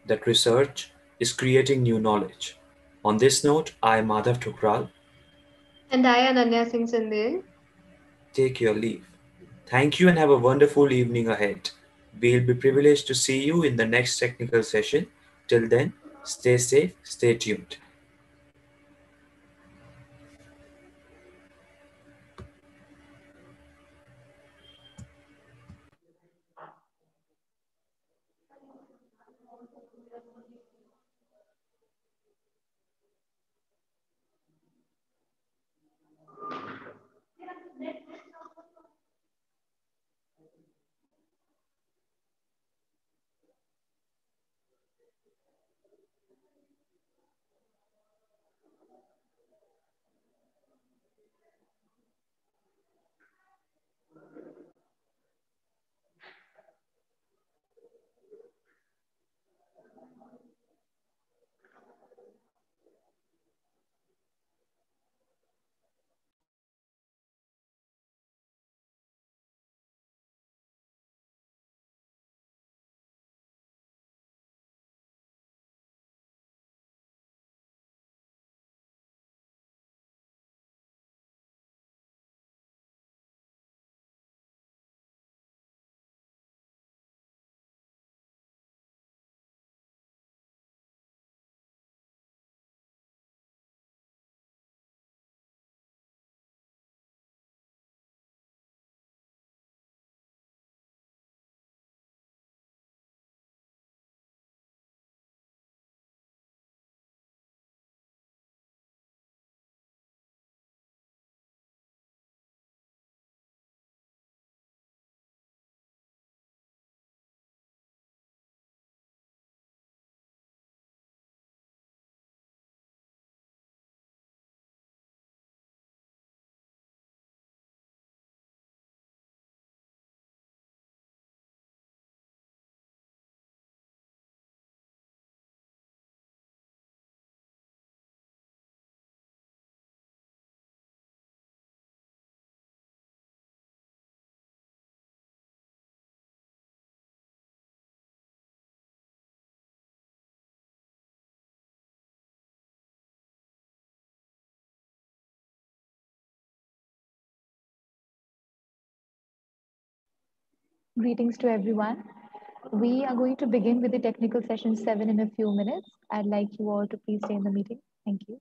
that research is creating new knowledge. On this note, I, Madhav Thukral, And I, Ananya Singh Chandel, take your leave. Thank you and have a wonderful evening ahead. We'll be privileged to see you in the next technical session. Till then, stay safe, stay tuned. Greetings to everyone. We are going to begin with the technical session 7 in a few minutes. I'd like you all to please stay in the meeting. Thank you.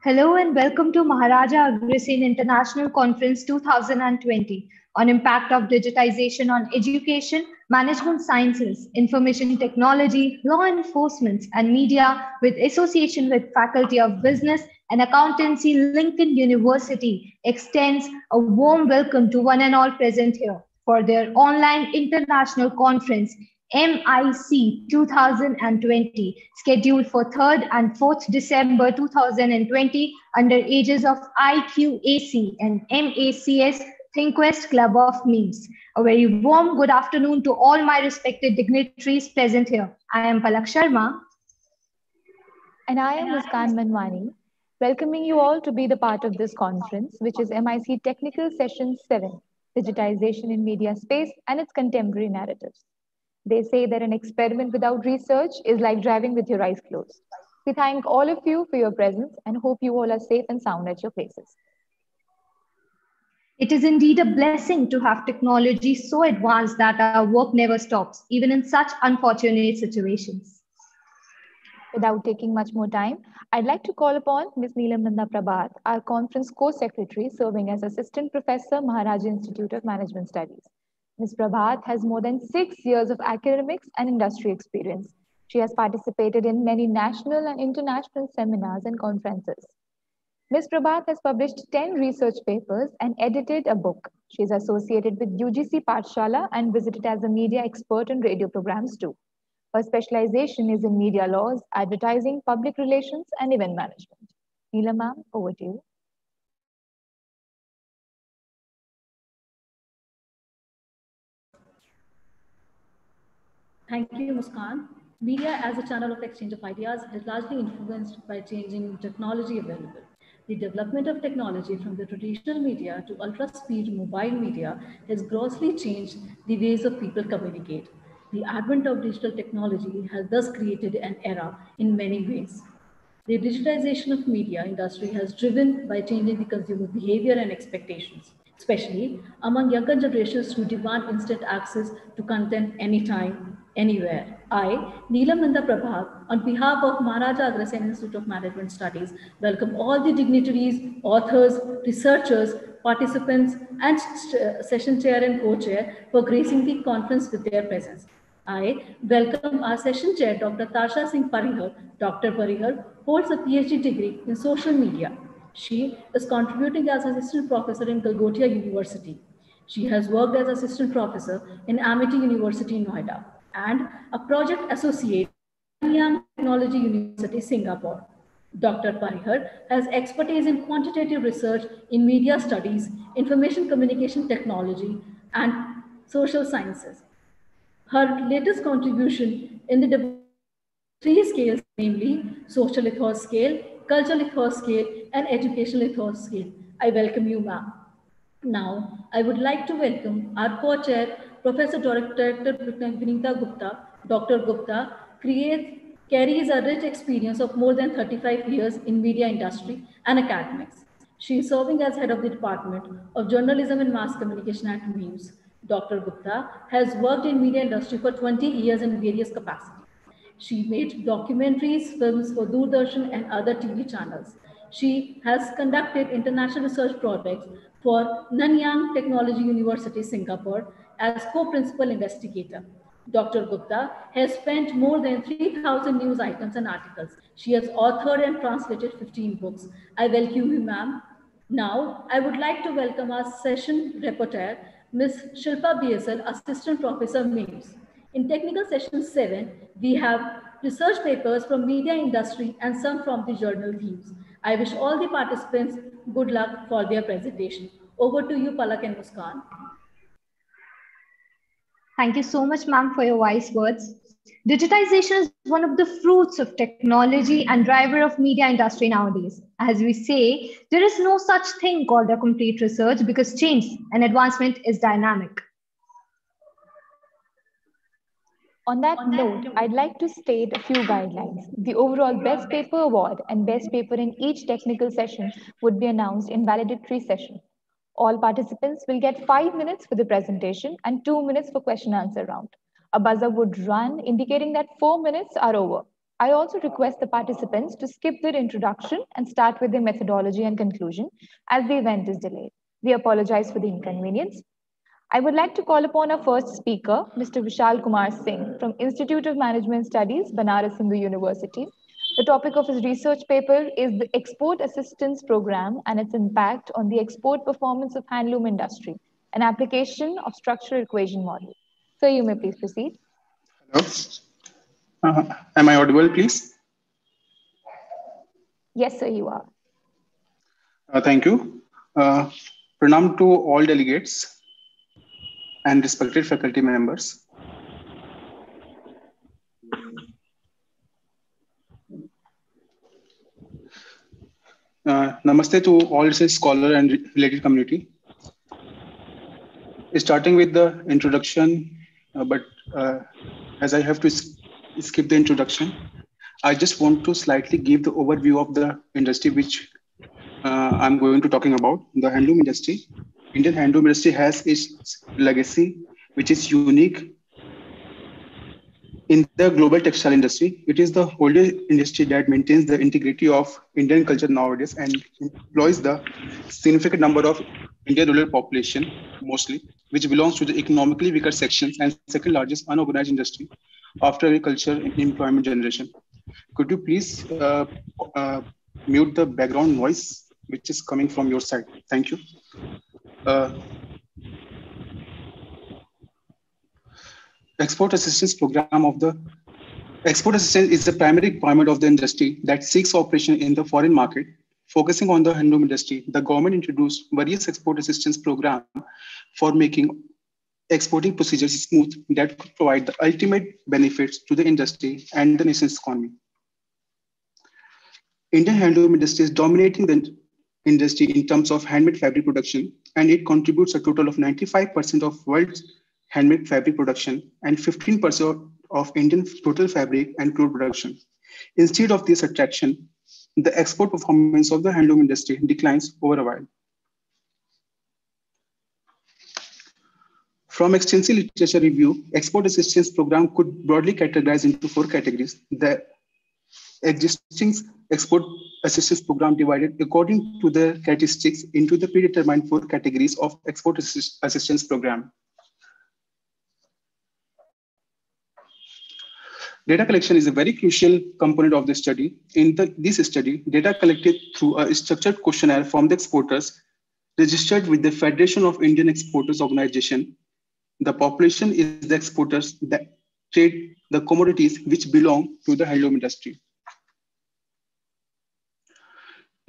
Hello and welcome to Maharaja Agrasen International Conference 2020 on impact of digitization on education, management sciences, information technology, law enforcement and media with association with Faculty of Business and Accountancy Lincoln University extends a warm welcome to one and all present here for their online international conference MIC 2020, scheduled for 3rd and 4th December 2020 under aegis of IQAC and MACS ThinkWest Club of MAIMS. A very warm good afternoon to all my respected dignitaries present here. I am Palak Sharma. And I am Muskan Manwani, welcoming you all to be the part of this conference, which is MIC Technical Session 7, Digitization in Media Space and its Contemporary Narratives. They say that an experiment without research is like driving with your eyes closed. We thank all of you for your presence and hope you all are safe and sound at your places. It is indeed a blessing to have technology so advanced that our work never stops, even in such unfortunate situations. Without taking much more time, I'd like to call upon Ms. Neelam Nanda Prabhat, our conference co-secretary serving as Assistant Professor, Maharaja Institute of Management Studies. Ms. Prabhat has more than 6 years of academics and industry experience. She has participated in many national and international seminars and conferences. Ms. Prabhat has published 10 research papers and edited a book. She is associated with UGC Pathshala and visited as a media expert in radio programs too. Her specialization is in media laws, advertising, public relations, and event management. Neelam ma'am, over to you. Thank you, Muskan. Media as a channel of exchange of ideas is largely influenced by changing technology available. The development of technology from the traditional media to ultra-speed mobile media has grossly changed the ways of people communicate. The advent of digital technology has thus created an era in many ways. The digitization of media industry has driven by changing the consumer behavior and expectations. especially among younger generations who demand instant access to content anytime, anywhere. I, Neelam Nanda Prabhat, on behalf of Maharaja Agrasen Institute of Management Studies, welcome all the dignitaries, authors, researchers, participants, and session chair and co-chair for gracing the conference with their presence. I welcome our session chair, Dr. Tasha Singh Parihar. Dr. Parihar holds a PhD degree in social media. She is contributing as assistant professor in Galgotia University. She has worked as assistant professor in Amity University in Noida and a project associate in Nanyang Technology University, Singapore. Dr. Parihar has expertise in quantitative research in media studies, information communication technology, and social sciences. Her latest contribution in the development of three scales, namely social ethos scale, cultural ethos scale, and educational ethos scale. I welcome you, ma'am. Now, I would like to welcome our co-chair, Professor Dr. Vinita Gupta. Dr. Gupta carries a rich experience of more than 35 years in media industry and academics. She is serving as head of the Department of Journalism and Mass Communication at MAIMS. Dr. Gupta has worked in media industry for 20 years in various capacities. She made documentaries, films for Doordarshan and other TV channels. She has conducted international research projects for Nanyang Technology University, Singapore, as co-principal investigator. Dr. Gupta has spent more than 3,000 news items and articles. She has authored and translated 15 books. I welcome you, ma'am. Now, I would like to welcome our session rapporteur, Ms. Shilpa BSL, Assistant Professor MAIMS. In technical session 7, we have research papers from media industry and some from the journal themes. I wish all the participants good luck for their presentation. Over to you, Palak and Muskan. Thank you so much, ma'am, for your wise words. Digitization is one of the fruits of technology and driver of media industry nowadays. As we say, there is no such thing called a complete research because change and advancement is dynamic. On that note, I'd like to state a few guidelines. The overall Best Paper Award and Best Paper in each technical session would be announced in valedictory session. All participants will get 5 minutes for the presentation and 2 minutes for question answer round. A buzzer would run indicating that 4 minutes are over. I also request the participants to skip their introduction and start with their methodology and conclusion as the event is delayed. We apologize for the inconvenience. I would like to call upon our first speaker, Mr. Vishal Kumar Singh from Institute of Management Studies, Banaras Hindu University. The topic of his research paper is the Export Assistance Program and its impact on the export performance of handloom industry, an application of structural equation model. Sir, you may please proceed. Hello. Am I audible, please? Yes, sir, you are. Thank you. Pranam to all delegates and respected faculty members. Namaste to all research scholar and related community. Starting with the introduction, but as I have to skip the introduction, I just want to slightly give the overview of the industry which I'm going to talking about, the handloom industry. Indian handloom industry has its legacy, which is unique in the global textile industry. It is the oldest industry that maintains the integrity of Indian culture nowadays and employs the significant number of Indian rural population, mostly, which belongs to the economically weaker sections and second largest unorganized industry after agriculture and employment generation. Could you please mute the background noise which is coming from your side? Thank you. Export assistance program of the export assistance is the primary requirement of the industry that seeks operation in the foreign market. Focusing on the handloom industry, the government introduced various export assistance programs for making exporting procedures smooth that could provide the ultimate benefits to the industry and the nation's economy. Indian handloom industry is dominating the industry in terms of handmade fabric production, and it contributes a total of 95% of world's handmade fabric production and 15% of Indian total fabric and cloth production. Instead of this attraction, the export performance of the handloom industry declines over a while. From extensive literature review, export assistance program could broadly categorize into four categories. The existing export assistance program divided according to the characteristics into the predetermined four categories of export assistance program. Data collection is a very crucial component of the study. In this study, data collected through a structured questionnaire from the exporters registered with the Federation of Indian Exporters Organization. The population is the exporters that trade the commodities which belong to the handloom industry.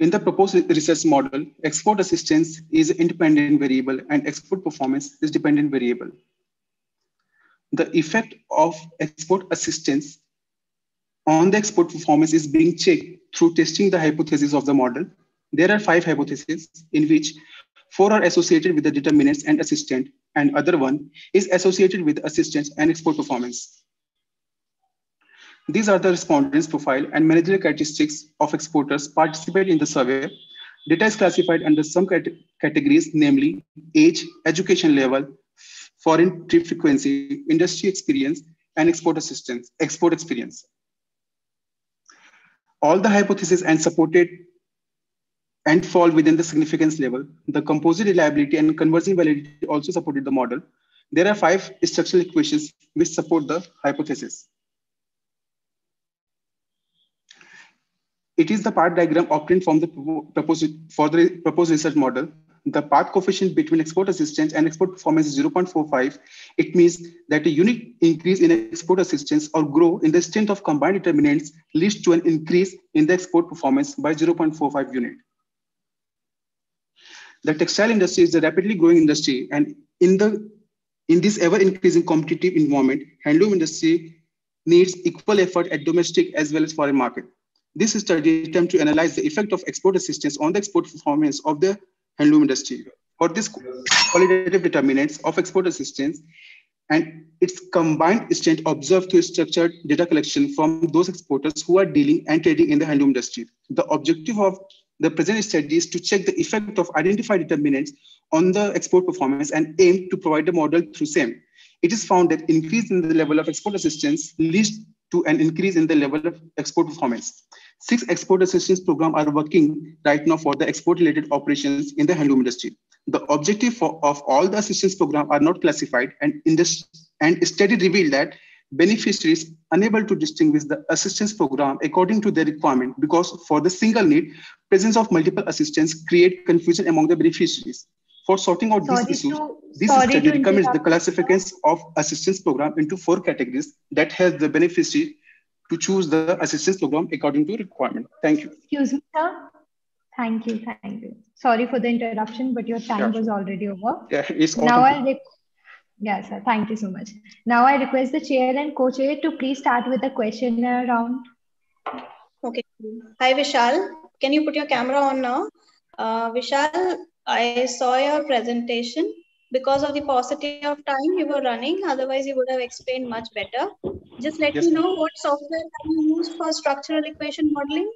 In the proposed research model, export assistance is an independent variable and export performance is dependent variable. The effect of export assistance on the export performance is being checked through testing the hypothesis of the model. There are 5 hypotheses in which 4 are associated with the determinants and assistant, and other one is associated with assistance and export performance. These are the respondents' profile and managerial characteristics of exporters participate in the survey. Data is classified under some categories, namely age, education level, foreign trip frequency, industry experience, and export experience. All the hypotheses and supported and fall within the significance level. The composite reliability and conversion validity also supported the model. There are 5 structural equations which support the hypothesis. It is the path diagram obtained from the proposed research model. The path coefficient between export assistance and export performance is 0.45. It means that a unique increase in export assistance or growth in the strength of combined determinants leads to an increase in the export performance by 0.45 unit. The textile industry is a rapidly growing industry, and in this ever-increasing competitive environment, handloom industry needs equal effort at domestic as well as foreign market. This study attempts to analyze the effect of export assistance on the export performance of the handloom industry. For this qualitative determinants of export assistance and its combined strength observed through structured data collection from those exporters who are dealing and trading in the handloom industry. The objective of the present study is to check the effect of identified determinants on the export performance and aim to provide a model through same. It is found that increase in the level of export assistance leads to an increase in the level of export performance. 6 export assistance programs are working right now for the export-related operations in the handloom industry. The objective of all the assistance programs are not classified, and study revealed that beneficiaries unable to distinguish the assistance program according to their requirement because for the single need, presence of multiple assistance create confusion among the beneficiaries. For sorting out these issues, this study recommends the classification of assistance program into 4 categories that help the beneficiary to choose the assistance program according to requirement. Thank you. Excuse me, sir. Thank you. Thank you. Sorry for the interruption, but your time was already over. Yeah, it's now Yes, sir. Thank you so much. Now I request the chair and co-chair to please start with the question round. Okay. Hi, Vishal. Can you put your camera on now? Vishal, I saw your presentation. Because of the paucity of time, you were running. Otherwise, you would have explained much better. Just let me know what software have you used for structural equation modeling?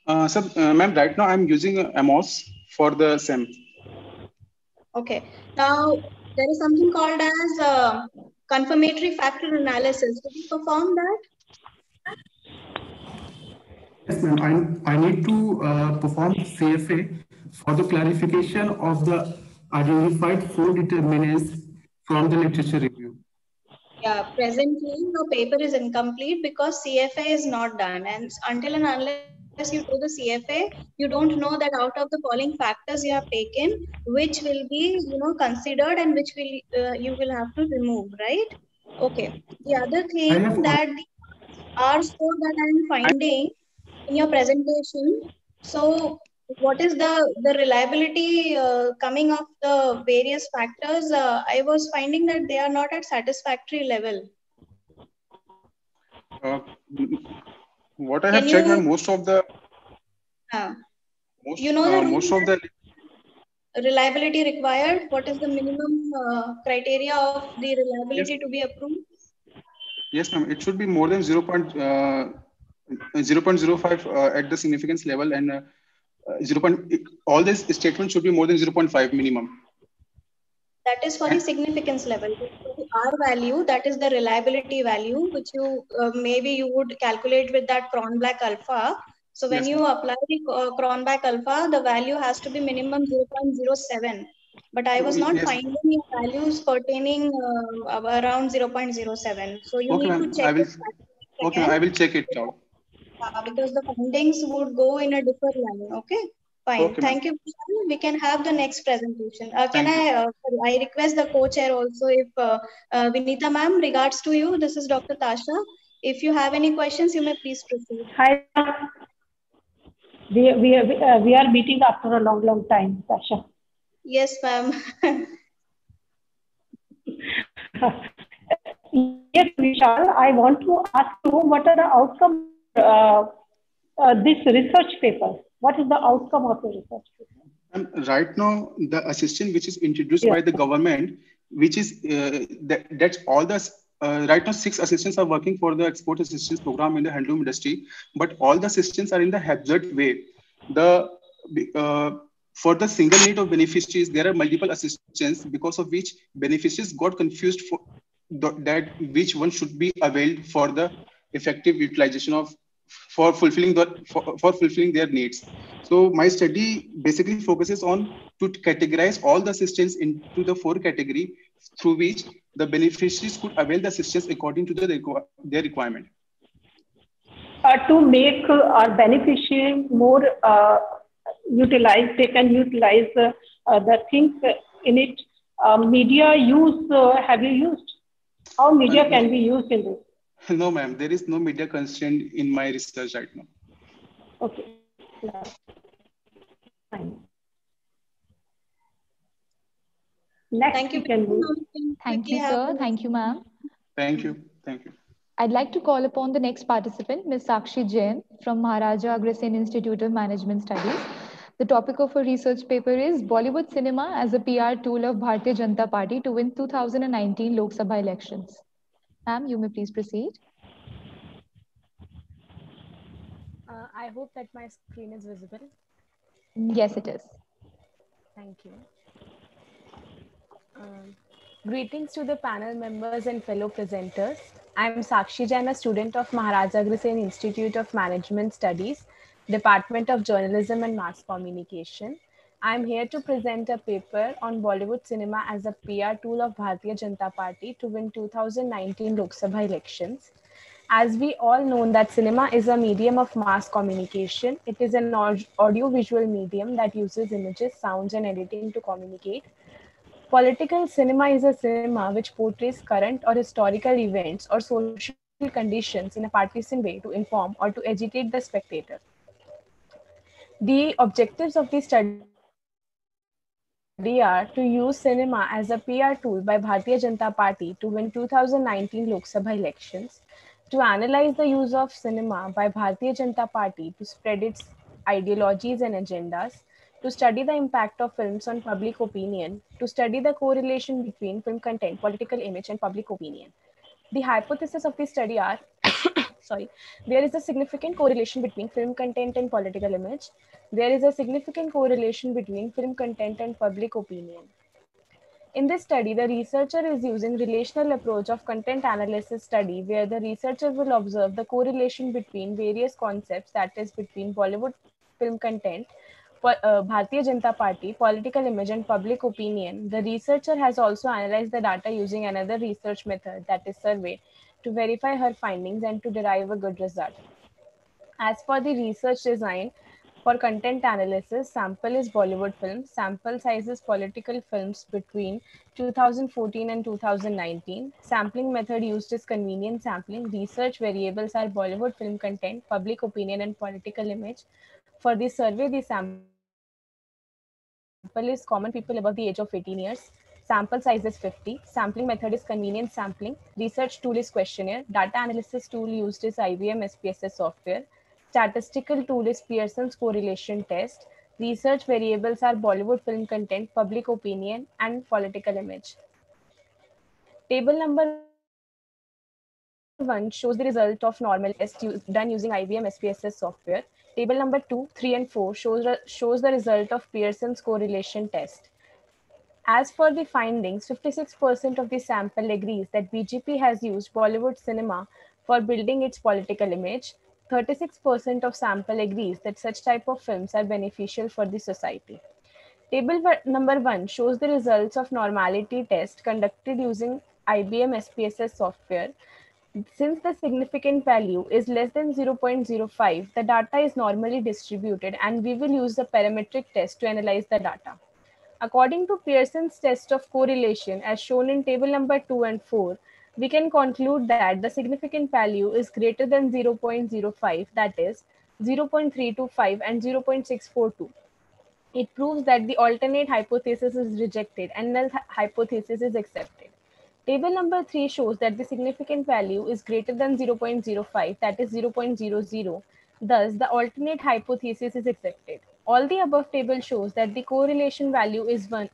Ma'am, right now I'm using MOS for the SEM. Okay. Now, there is something called as confirmatory factor analysis. Did you perform that? Yes, ma'am. I need to perform CFA for the clarification of the identified 4 determinants from the literature review. Yeah, presently your paper is incomplete because CFA is not done, and until and unless you do the CFA, you don't know that out of the following factors you have taken, which will be considered and which will you will have to remove, right? Okay. The other thing that the R score that I am finding in your presentation. So, what is the reliability coming of the various factors? I was finding that they are not at satisfactory level. What I have checked, most of the most of the reliability required. What is the minimum criteria of the reliability to be approved? Yes, ma'am. It should be more than 0.05 at the significance level, and all these statements should be more than 0.5 minimum. That is for the significance level. For the R value, that is the reliability value, which you maybe you would calculate with that Cronbach alpha. So when Yes, you ma'am. apply the Cronbach alpha, the value has to be minimum 0.07. But I was not Yes. finding your values pertaining around 0.07. So you Okay, need to ma'am. check I will. it Okay, ma'am. again I will check it out. because the findings would go in a different line. Okay, fine. Okay, ma'am. Thank you, Vishal. We can have the next presentation. Can Thank you. sorry, I request the co-chair also if Vinita ma'am, regards to you. This is Dr. Tasha. If you have any questions, you may please proceed. Hi, we are meeting after a long time, Sasha. Yes, ma'am. Yes, Vishal, I want to ask you what are the outcomes this research paper? What is the outcome of the research paper? Right now, the assistant which is introduced Yeah. by the government, which is that's all the right now 6 assistants are working for the export assistance program in the handloom industry, but all the assistants are in the hazard way. The uh, for the single need of beneficiaries, there are multiple assistants because of which beneficiaries got confused for that which one should be availed for the effective utilization of for fulfilling their needs. So my study basically focuses on to categorize all the assistants into the 4 category through which the beneficiaries could avail the assistance according to their requirement. To make our beneficiary more utilized, they can utilize the things in it. Media use, have you used? How media No, can be used in this? no, ma'am, there is no media constraint in my research right now. Okay, fine. Next, Thank you. we can move. Thank Quickly you, have sir. the Thank you, ma'am. Thank you. Thank you. I'd like to call upon the next participant, Ms. Sakshi Jain from Maharaja Agrasen Institute of Management Studies. The topic of her research paper is Bollywood cinema as a PR tool of Bharatiya Janata Party to win 2019 Lok Sabha elections. Ma'am, you may please proceed. I hope that my screen is visible. Yes, it is. Thank you. Greetings to the panel members and fellow presenters. I am Sakshi Jain, a student of Maharaja Agrasen Institute of Management Studies, Department of Journalism and Mass Communication. I am here to present a paper on Bollywood cinema as a PR tool of Bharatiya Janata Party to win 2019 Lok Sabha elections. As we all know that cinema is a medium of mass communication. It is an audio-visual medium that uses images, sounds, and editing to communicate. Political cinema is a cinema which portrays current or historical events or social conditions in a partisan way to inform or to agitate the spectator. The objectives of the study are to use cinema as a PR tool by Bharatiya Janata Party to win 2019 Lok Sabha elections, to analyze the use of cinema by Bharatiya Janata Party to spread its ideologies and agendas, to study the impact of films on public opinion, to study the correlation between film content, political image, and public opinion. The hypothesis of the study are sorry, there is a significant correlation between film content and political image. There is a significant correlation between film content and public opinion. In this study, the researcher is using relational approach of content analysis study, where the researcher will observe the correlation between various concepts, that is between Bollywood film content, Bharatiya Janata Party, political image, and public opinion. The researcher has also analyzed the data using another research method, that is survey, to verify her findings and to derive a good result. As for the research design, for content analysis, sample is Bollywood films, sample size is political films between 2014 and 2019. Sampling method used is convenient sampling. Research variables are Bollywood film content, public opinion, and political image. For the survey, the sample is common people above the age of 18 years. Sample size is 50. Sampling method is convenient sampling. Research tool is questionnaire. Data analysis tool used is IBM SPSS software. Statistical tool is Pearson's correlation test. Research variables are Bollywood film content, public opinion, and political image. Table number 1 shows the result of normal test done using IBM SPSS software. Table number 2, 3, and 4 shows the result of Pearson's correlation test. As per the As for the findings, 56% of the sample agrees that BJP has used Bollywood cinema for building its political image. 36% of sample agrees that such type of films are beneficial for the society. Number 1 shows the results of normality test conducted using IBM SPSS software. Since the significant value is less than 0.05, the data is normally distributed and we will use the parametric test to analyze the data. According to Pearson's test of correlation, as shown in table number 2 and 4, we can conclude that the significant value is greater than 0.05, that is 0.325 and 0.642. It proves that the alternate hypothesis is rejected and null hypothesis is accepted. Table number 3 shows that the significant value is greater than 0.05, that is 0.00. Thus, the alternate hypothesis is accepted. All the above table shows that the correlation value is 1,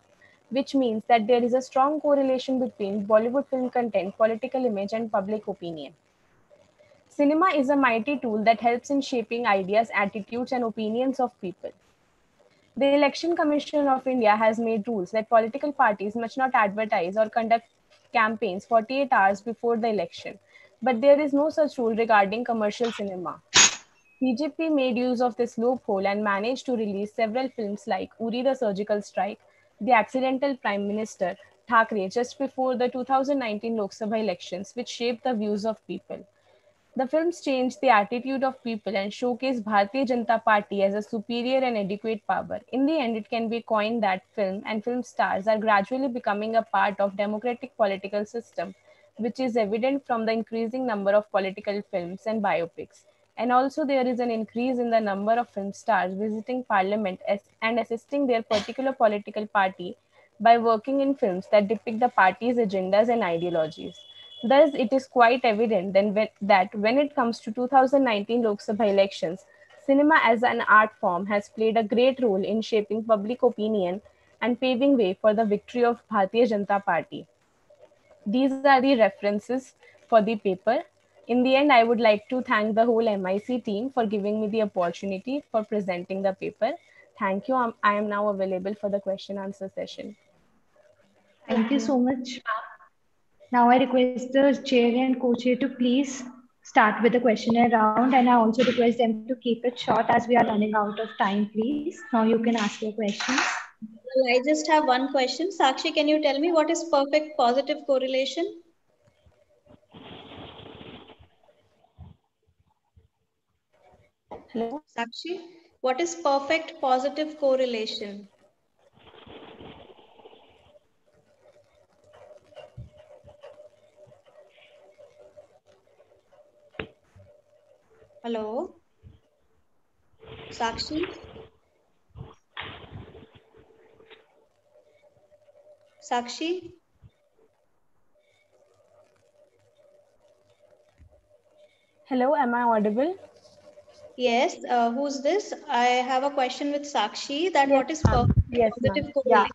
which means that there is a strong correlation between Bollywood film content, political image, and public opinion. Cinema is a mighty tool that helps in shaping ideas, attitudes, and opinions of people. The Election Commission of India has made rules that political parties must not advertise or conduct campaigns 48 hours before the election. But there is no such rule regarding commercial cinema. BJP made use of this loophole and managed to release several films like Uri the Surgical Strike, The Accidental Prime Minister, Thackeray just before the 2019 Lok Sabha elections, which shaped the views of people. The films changed the attitude of people and showcased Bharatiya Janata Party as a superior and adequate power. In the end, it can be coined that film and film stars are gradually becoming a part of democratic political system, which is evident from the increasing number of political films and biopics. And also there is an increase in the number of film stars visiting parliament and assisting their particular political party by working in films that depict the party's agendas and ideologies. Thus, it is quite evident that when it comes to 2019 Lok Sabha elections, cinema as an art form has played a great role in shaping public opinion and paving way for the victory of Bharatiya Janata Party. These are the references for the paper. In the end, I would like to thank the whole MIC team for giving me the opportunity for presenting the paper. Thank you. I am now available for the question answer session. Thank you so much. Now I request the chair and co-chair to please start with the questionnaire round, and I also request them to keep it short as we are running out of time, please. Now you can ask your questions. Well, I just have one question. Sakshi, can you tell me what is perfect positive correlation? Hello? Sakshi, what is perfect positive correlation? Hello? Sakshi? Sakshi? Hello, am I audible? Yes, who's this? I have a question with Sakshi that Yes, what is ma'am. perfect Yes, ma'am. positive Yeah,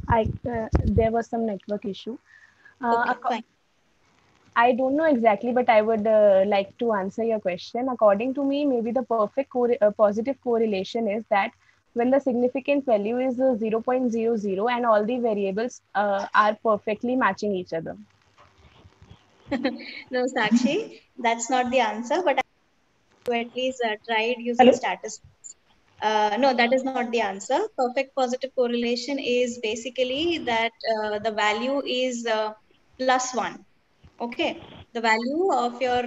correlation? there was some network issue. Okay, Acco- fine. I don't know exactly, but I would like to answer your question. According to me, maybe the perfect positive correlation is that when the significant value is 0.00 and all the variables are perfectly matching each other. No, Sakshi, that's not the answer, but I at least tried using Hello? statistics. No, that is not the answer. Perfect positive correlation is basically that the value is plus one. Okay. The value of your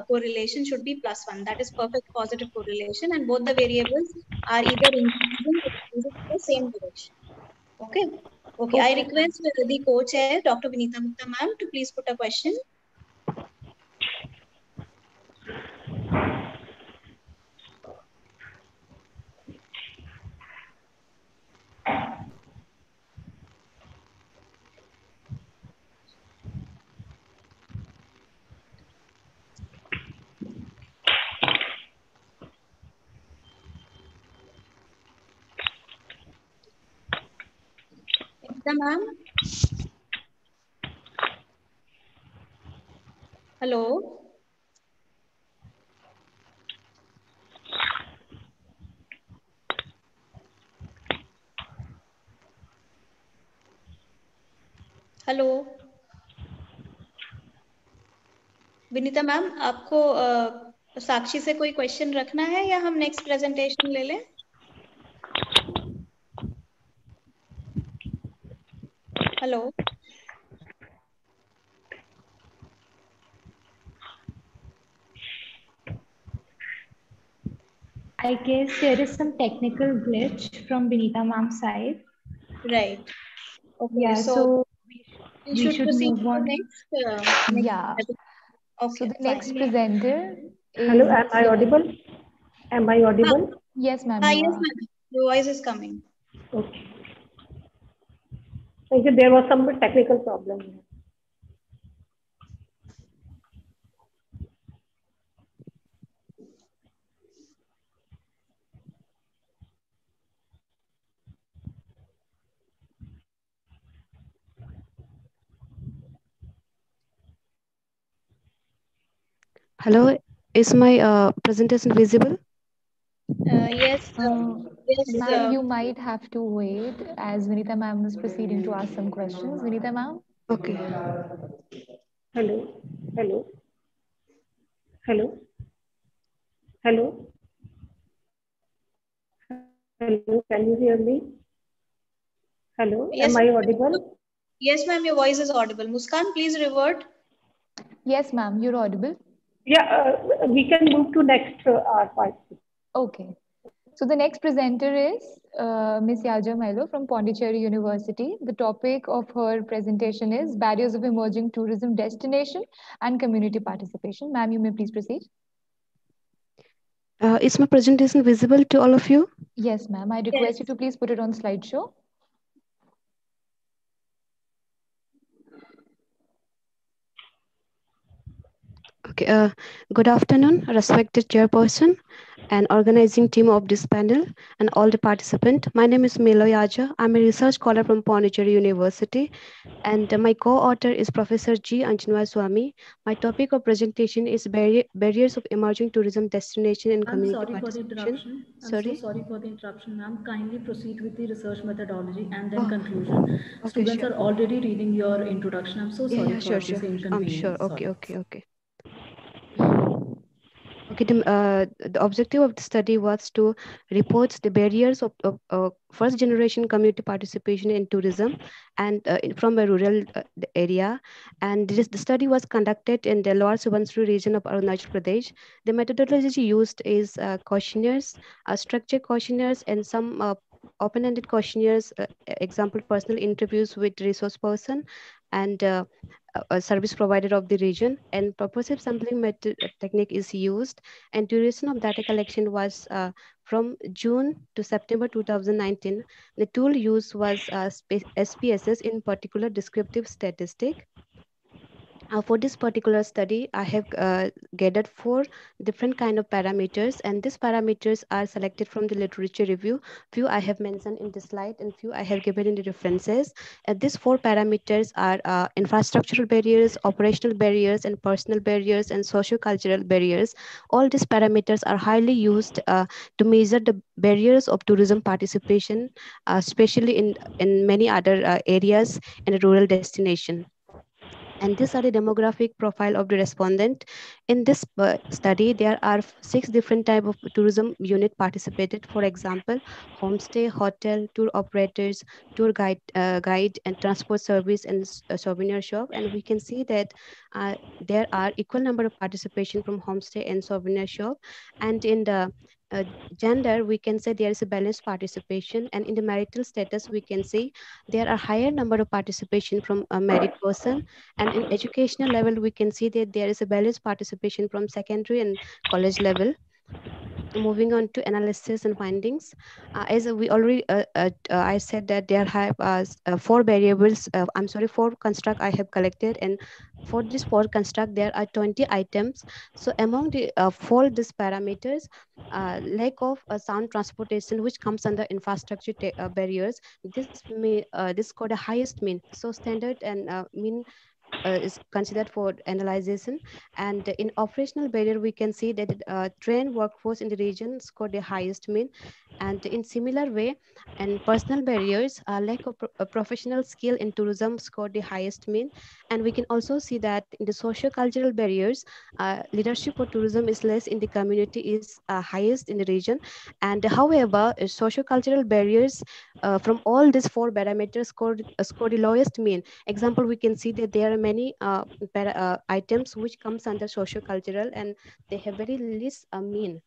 correlation should be plus one. That is perfect positive correlation, and both the variables are either increasing or decreasing in the same direction. Okay. Okay. I Okay. request the co-chair, Dr. Vinita Gupta ma'am, to please put a question. Vinita ma'am. Hello. Hello Vinita ma'am, आपको साक्षी से कोई question रखना है या हम next presentation ले लें? Hello I guess there is some technical glitch from Vinita ma'am's side. Right. Okay, Yeah, so so we we should should proceed move to the on. next Yeah. So Okay, the fine. next presenter Hello, is am I audible? Am I Ah, audible? Yes, ma'am, you yes, are. ma'am. Your voice is coming. Okay. Thank you. There was some technical problem. Hello, is my presentation visible? Yes, yes. Ma'am, you might have to wait as Vinita ma'am is proceeding to ask some questions. Vinita ma'am? Okay. Hello, hello, hello, hello, hello. Can you hear me? Hello, am Yes, I audible? yes, ma'am. Your voice is audible. Muskan, please revert. Yes, ma'am, you're audible. Yeah, we can move to next part. Okay. So the next presenter is Ms. Yaja Milo from Pondicherry University. The topic of her presentation is Barriers of Emerging Tourism Destination and Community Participation. Ma'am, you may please proceed. Is my presentation visible to all of you? Yes, ma'am. I request you to please put it on slideshow. Okay. Good afternoon, respected chairperson and organizing team of this panel and all the participants. My name is Melo Yaja. I'm a research scholar from Pondicherry University, and my co-author is Professor G. Anjanwa Swami. My topic of presentation is barriers of emerging tourism destination and I'm community sorry for the participation. interruption. I'm so Sorry. sorry for the interruption, ma'am. Kindly proceed with the research methodology and then Oh, conclusion. okay, Students sure. are already reading your introduction. I'm so sorry Yeah, for sure, this sure. I'm sure. inconvenience. Okay, Sorry. okay. Okay, the objective of the study was to report the barriers of first generation community participation in tourism and from a rural area. And the study was conducted in the Lower Subansuri region of Arunachal Pradesh. The methodology used is questionnaires, structured questionnaires, and some open-ended questionnaires, example, personal interviews with resource person and a service provider of the region, and purposive sampling method technique is used, and duration of data collection was from June to September 2019. The tool used was SPSS, in particular descriptive statistic. For this particular study, I have gathered four different kind of parameters, and these parameters are selected from the literature review. Few I have mentioned in the slide, and few I have given in the references. These four parameters are infrastructural barriers, operational barriers, and personal barriers, and socio-cultural barriers. All these parameters are highly used to measure the barriers of tourism participation, especially in many other areas in a rural destination. And these are the demographic profile of the respondent. In this study, there are six different type of tourism unit participated. For example, homestay, hotel, tour operators, guide and transport service, and souvenir shop. And we can see that there are equal number of participation from homestay and souvenir shop. And in the uh, gender, we can say there is a balanced participation, and in the marital status, we can see there are higher number of participation from a married person, and in educational level, we can see that there is a balanced participation from secondary and college level. Moving on to analysis and findings, as we already I said that there have four variables, I'm sorry, four construct I have collected, and for this four construct there are 20 items. So among the four these parameters, lack of sound transportation, which comes under infrastructure barriers, this scored the highest mean. So standard and mean is considered for analyzation. And in operational barrier, we can see that trained workforce in the region scored the highest mean. And in similar way, and personal barriers, lack of professional skill in tourism scored the highest mean. And we can also see that in the socio-cultural barriers, leadership for tourism is less in the community is highest in the region. And however, socio-cultural barriers from all these four parameters scored the lowest mean. Example, we can see that there are many items which comes under socio-cultural and they have very least mean.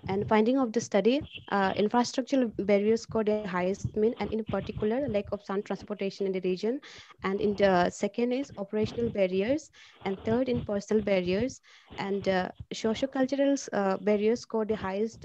And finding of the study, infrastructural barriers scored the highest mean, and in particular, lack of sound transportation in the region. And in the second is operational barriers, and third in personal barriers, and socio-cultural barriers scored the highest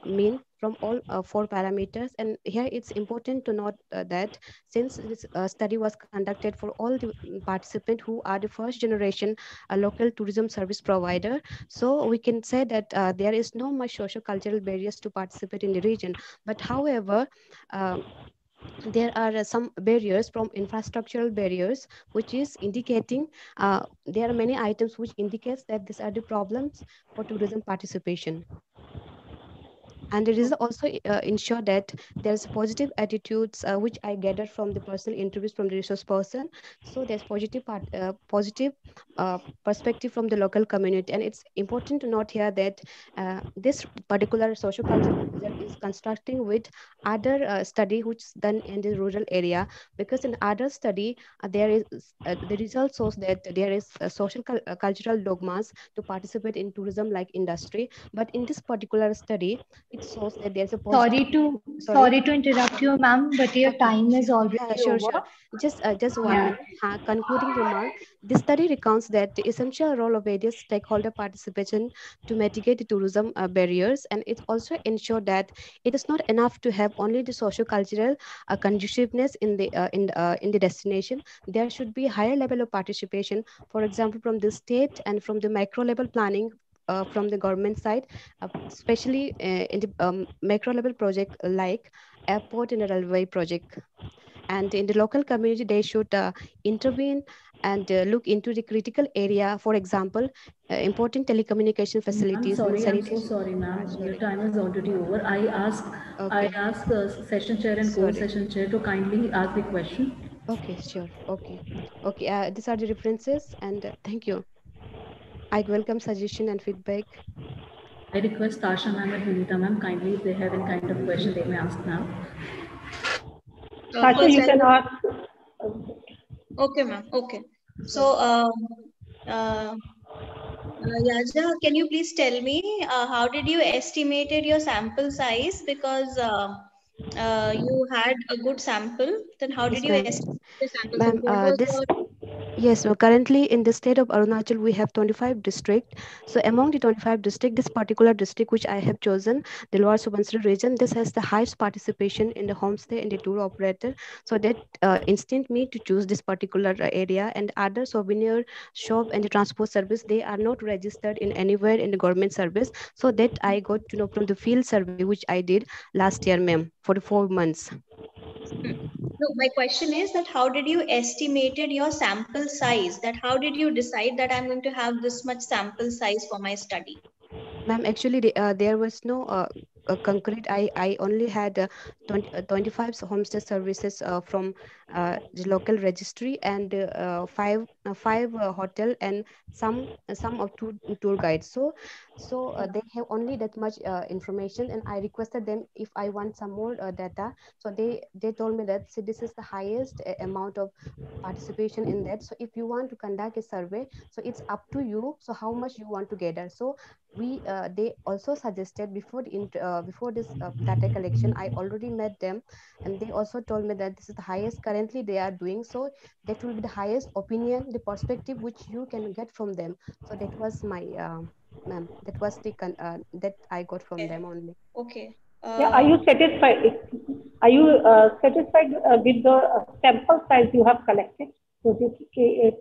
mean from all four parameters. And here it's important to note that since this study was conducted for all the participants who are the first generation local tourism service provider, so we can say that there is no much social cultural barriers to participate in the region. But however, there are some barriers from infrastructural barriers, which is indicating there are many items which indicates that these are the problems for tourism participation. And it is also ensure that there's positive attitudes which I gathered from the personal interviews from the resource person. So there's positive perspective from the local community. And it's important to note here that this particular social cultural result is constructing with other study which is done in the rural area, because in other study there is the result shows that there is cultural dogmas to participate in tourism like industry. But in this particular study, it shows that there's a positive. Sorry to interrupt you, ma'am, but your Okay. time is Yeah, already sure, over. sure. Just one Yeah. minute. Concluding remark. This study recounts that the essential role of various stakeholder participation to mitigate the tourism barriers, and it also ensured that it is not enough to have only the socio-cultural conduciveness in the destination. There should be higher level of participation, for example, from the state and from the macro level planning. From the government side, especially in the macro level project like airport and a railway project. And in the local community, they should intervene and look into the critical area, for example, important telecommunication facilities and I'm so sanitation. sorry, ma'am. Your Sorry. time is already over. I Okay. ask session chair and Sorry. co-session chair to kindly ask the question. Okay, sure. Okay. Okay. These are the references, and thank you. I welcome suggestion and feedback. I request Tasha ma'am and Vinita ma'am kindly, if they have any kind of question, they may ask now. Sasha, First, you can ask. okay, ma'am. Okay. So, uh, Yaja, can you please tell me how did you estimated your sample size? Because you had a good sample. Then how did Yes, you ma'am. estimate the sample size? Ma'am, What was this your yes, so currently in the state of Arunachal, we have 25 district. So among the 25 district, this particular district which I have chosen, the Lower Subansiri region, this has the highest participation in the homestay and the tour operator. So that instinct me to choose this particular area. And other souvenir shop and the transport service, they are not registered in anywhere in the government service. So that I got to know from the field survey which I did last year, ma'am, for the 4 months. No, my question is that how did you estimated your sample size? That how did you decide that I'm going to have this much sample size for my study? Ma'am, actually, there was no concrete. I only had 25 homestay services from the local registry, and five hotel, and some of tour guides. So they have only that much information, and I requested them if I want some more data. So they told me that, see, this is the highest amount of participation in that. So if you want to conduct a survey, so it's up to you. So how much you want to gather. So we they also suggested before this data collection, I already met them, and they also told me that this is the highest currently they are doing. So that will be the highest opinion, the perspective which you can get from them. So that was my ma'am, that was that I got from them only. Okay. Yeah, are you satisfied? Are you satisfied with the sample size you have collected? So it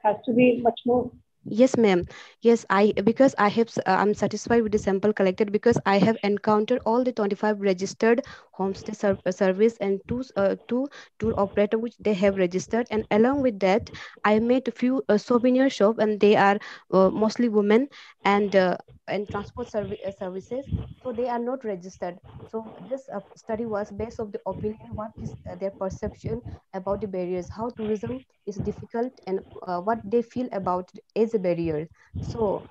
has to be much more. Yes, ma'am. Yes, because I'm satisfied with the sample collected, because I have encountered all the 25 registered homestay service and two tour operator which they have registered, and along with that, I met a few souvenir shop, and they are mostly women, and and transport services, so they are not registered. So this study was based on the opinion, what is their perception about the barriers, how tourism is difficult, and what they feel about it as a barrier. So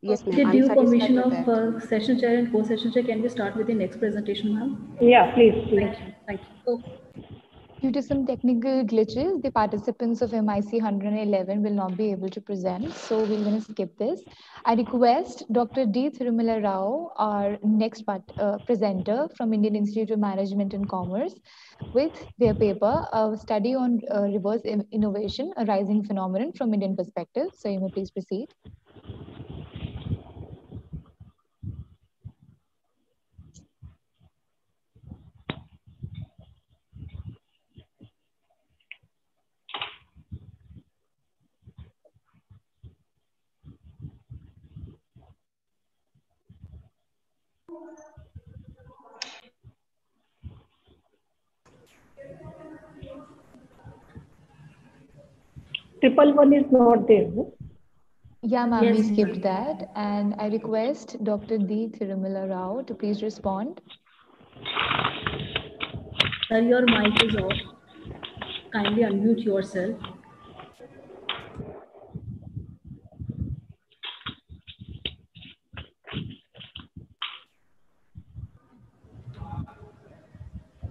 yes, ma'am, With I'm due satisfied permission with of that. session chair and co-session chair, can we start with the next presentation, ma'am? Yeah, please, please. Thank you. Thank you. Due to some technical glitches, the participants of MIC 111 will not be able to present, so we're going to skip this. I request Dr. D. Thirumala Rao, our next presenter from Indian Institute of Management and Commerce, with their paper, a study on reverse innovation, a rising phenomenon from Indian perspective. So you may please proceed. Triple one is not there. No? Yeah, ma'am, Yes, we skipped ma'am. that. And I request Dr. D. Thirumala Rao to please respond. Sir, your mic is off. Kindly unmute yourself.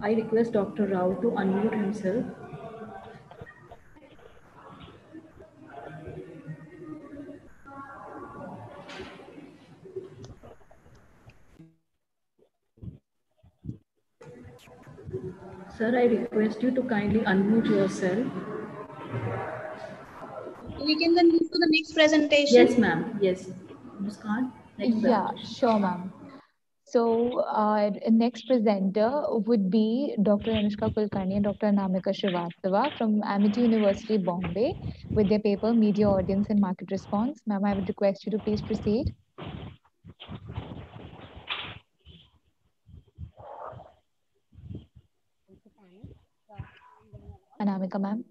I request Dr. Rao to unmute himself. Sir, I request you to kindly unmute yourself. We can then move to the next presentation. Yes, ma'am. Yes. Muskan, next Yeah, presentation. sure, ma'am. So our next presenter would be Dr. Anushka Kulkarni and Dr. Anamika Srivastava from Amity University, Bombay, with their paper Media Audience and Market Response. Ma'am, I would request you to please proceed. Anamika, ma'am.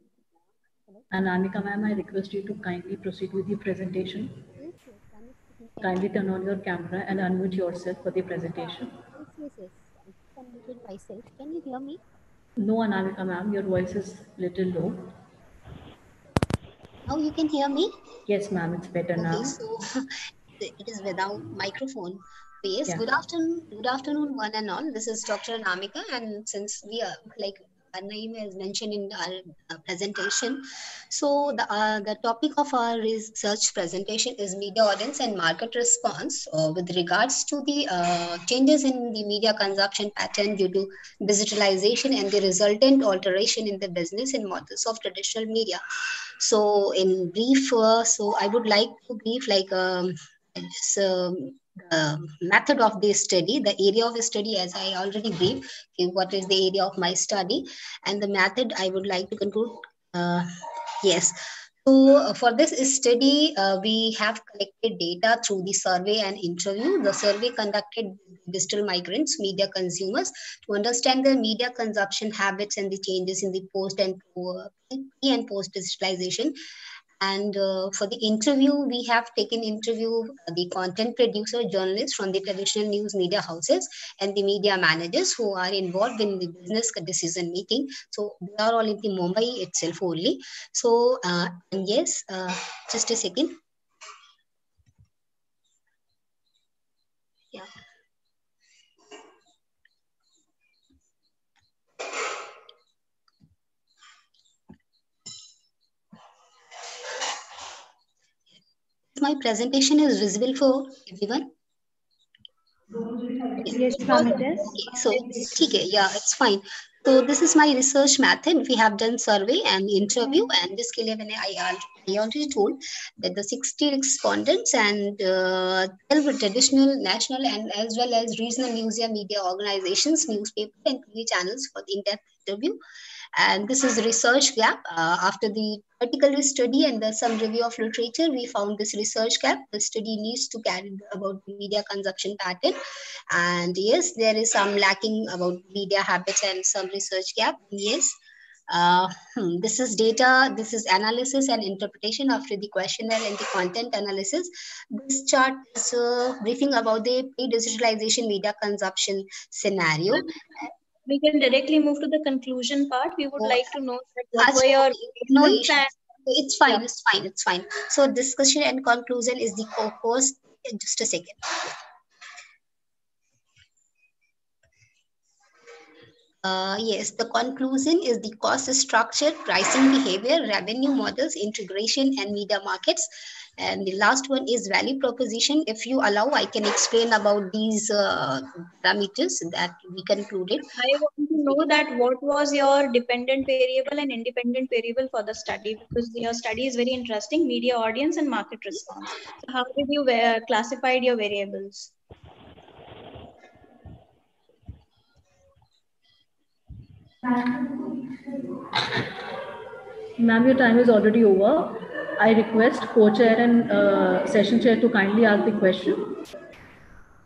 Anamika, ma'am, I request you to kindly proceed with the presentation. Yes, yes, I'm speaking. Kindly turn on your camera and unmute yourself for the presentation. Yes, yes, yes. I just unmuted myself. Can you hear me? No, Anamika, ma'am, your voice is little low. Now you can hear me? Yes, ma'am, it's better Okay, now. so it is without microphone. So yes, Yeah. good afternoon, one and all. This is Dr. Namika, and since we are like our name is mentioned in our presentation, so the topic of our research presentation is media audience and market response with regards to the changes in the media consumption pattern due to digitalization and the resultant alteration in the business and models of traditional media. So in brief, so I would like to brief like so the method of this study, the area of study, as I already briefed, okay, what is the area of my study, and the method I would like to conclude. Yes. So for this study, we have collected data through the survey and interview. The survey conducted with digital migrants, media consumers, to understand their media consumption habits and the changes in the post and pre and post digitalization. And for the interview, we have taken interview the content producer, journalists from the traditional news media houses and the media managers who are involved in the business decision making. So they are all in the Mumbai itself only. So and yes, just a second. Yeah. My presentation is visible for everyone. Yes, ma'am, it is. Okay, so okay, yeah, it's fine. So this is my research method. We have done survey and interview, and this I already told that the 60 respondents and 12 traditional, national, and as well as regional news and media organizations, newspaper, and TV channels for the in-depth interview. And this is research gap. After the particular study and some review of literature, we found this research gap. The study needs to carry about media consumption pattern, and yes, there is some lacking about media habits and some research gap. Yes, This is data, this is analysis and interpretation after the questionnaire and the content analysis. This chart is briefing about the pre-digitalization media consumption scenario. We can directly move to the conclusion part. We would like to know that what were Achha, your no reasons issue. and It's fine, yeah. it's fine, it's fine. So discussion and conclusion is the course. Just a second. Yes, the conclusion is the cost structure, pricing behavior, revenue models, integration, and media markets. And the last one is value proposition. If you allow, I can explain about these parameters that we concluded. I want to know that what was your dependent variable and independent variable for the study, because your study is very interesting, media audience and market response. So how did you classified your variables? Ma'am, your time is already over. I request co-chair and session chair to kindly ask the question.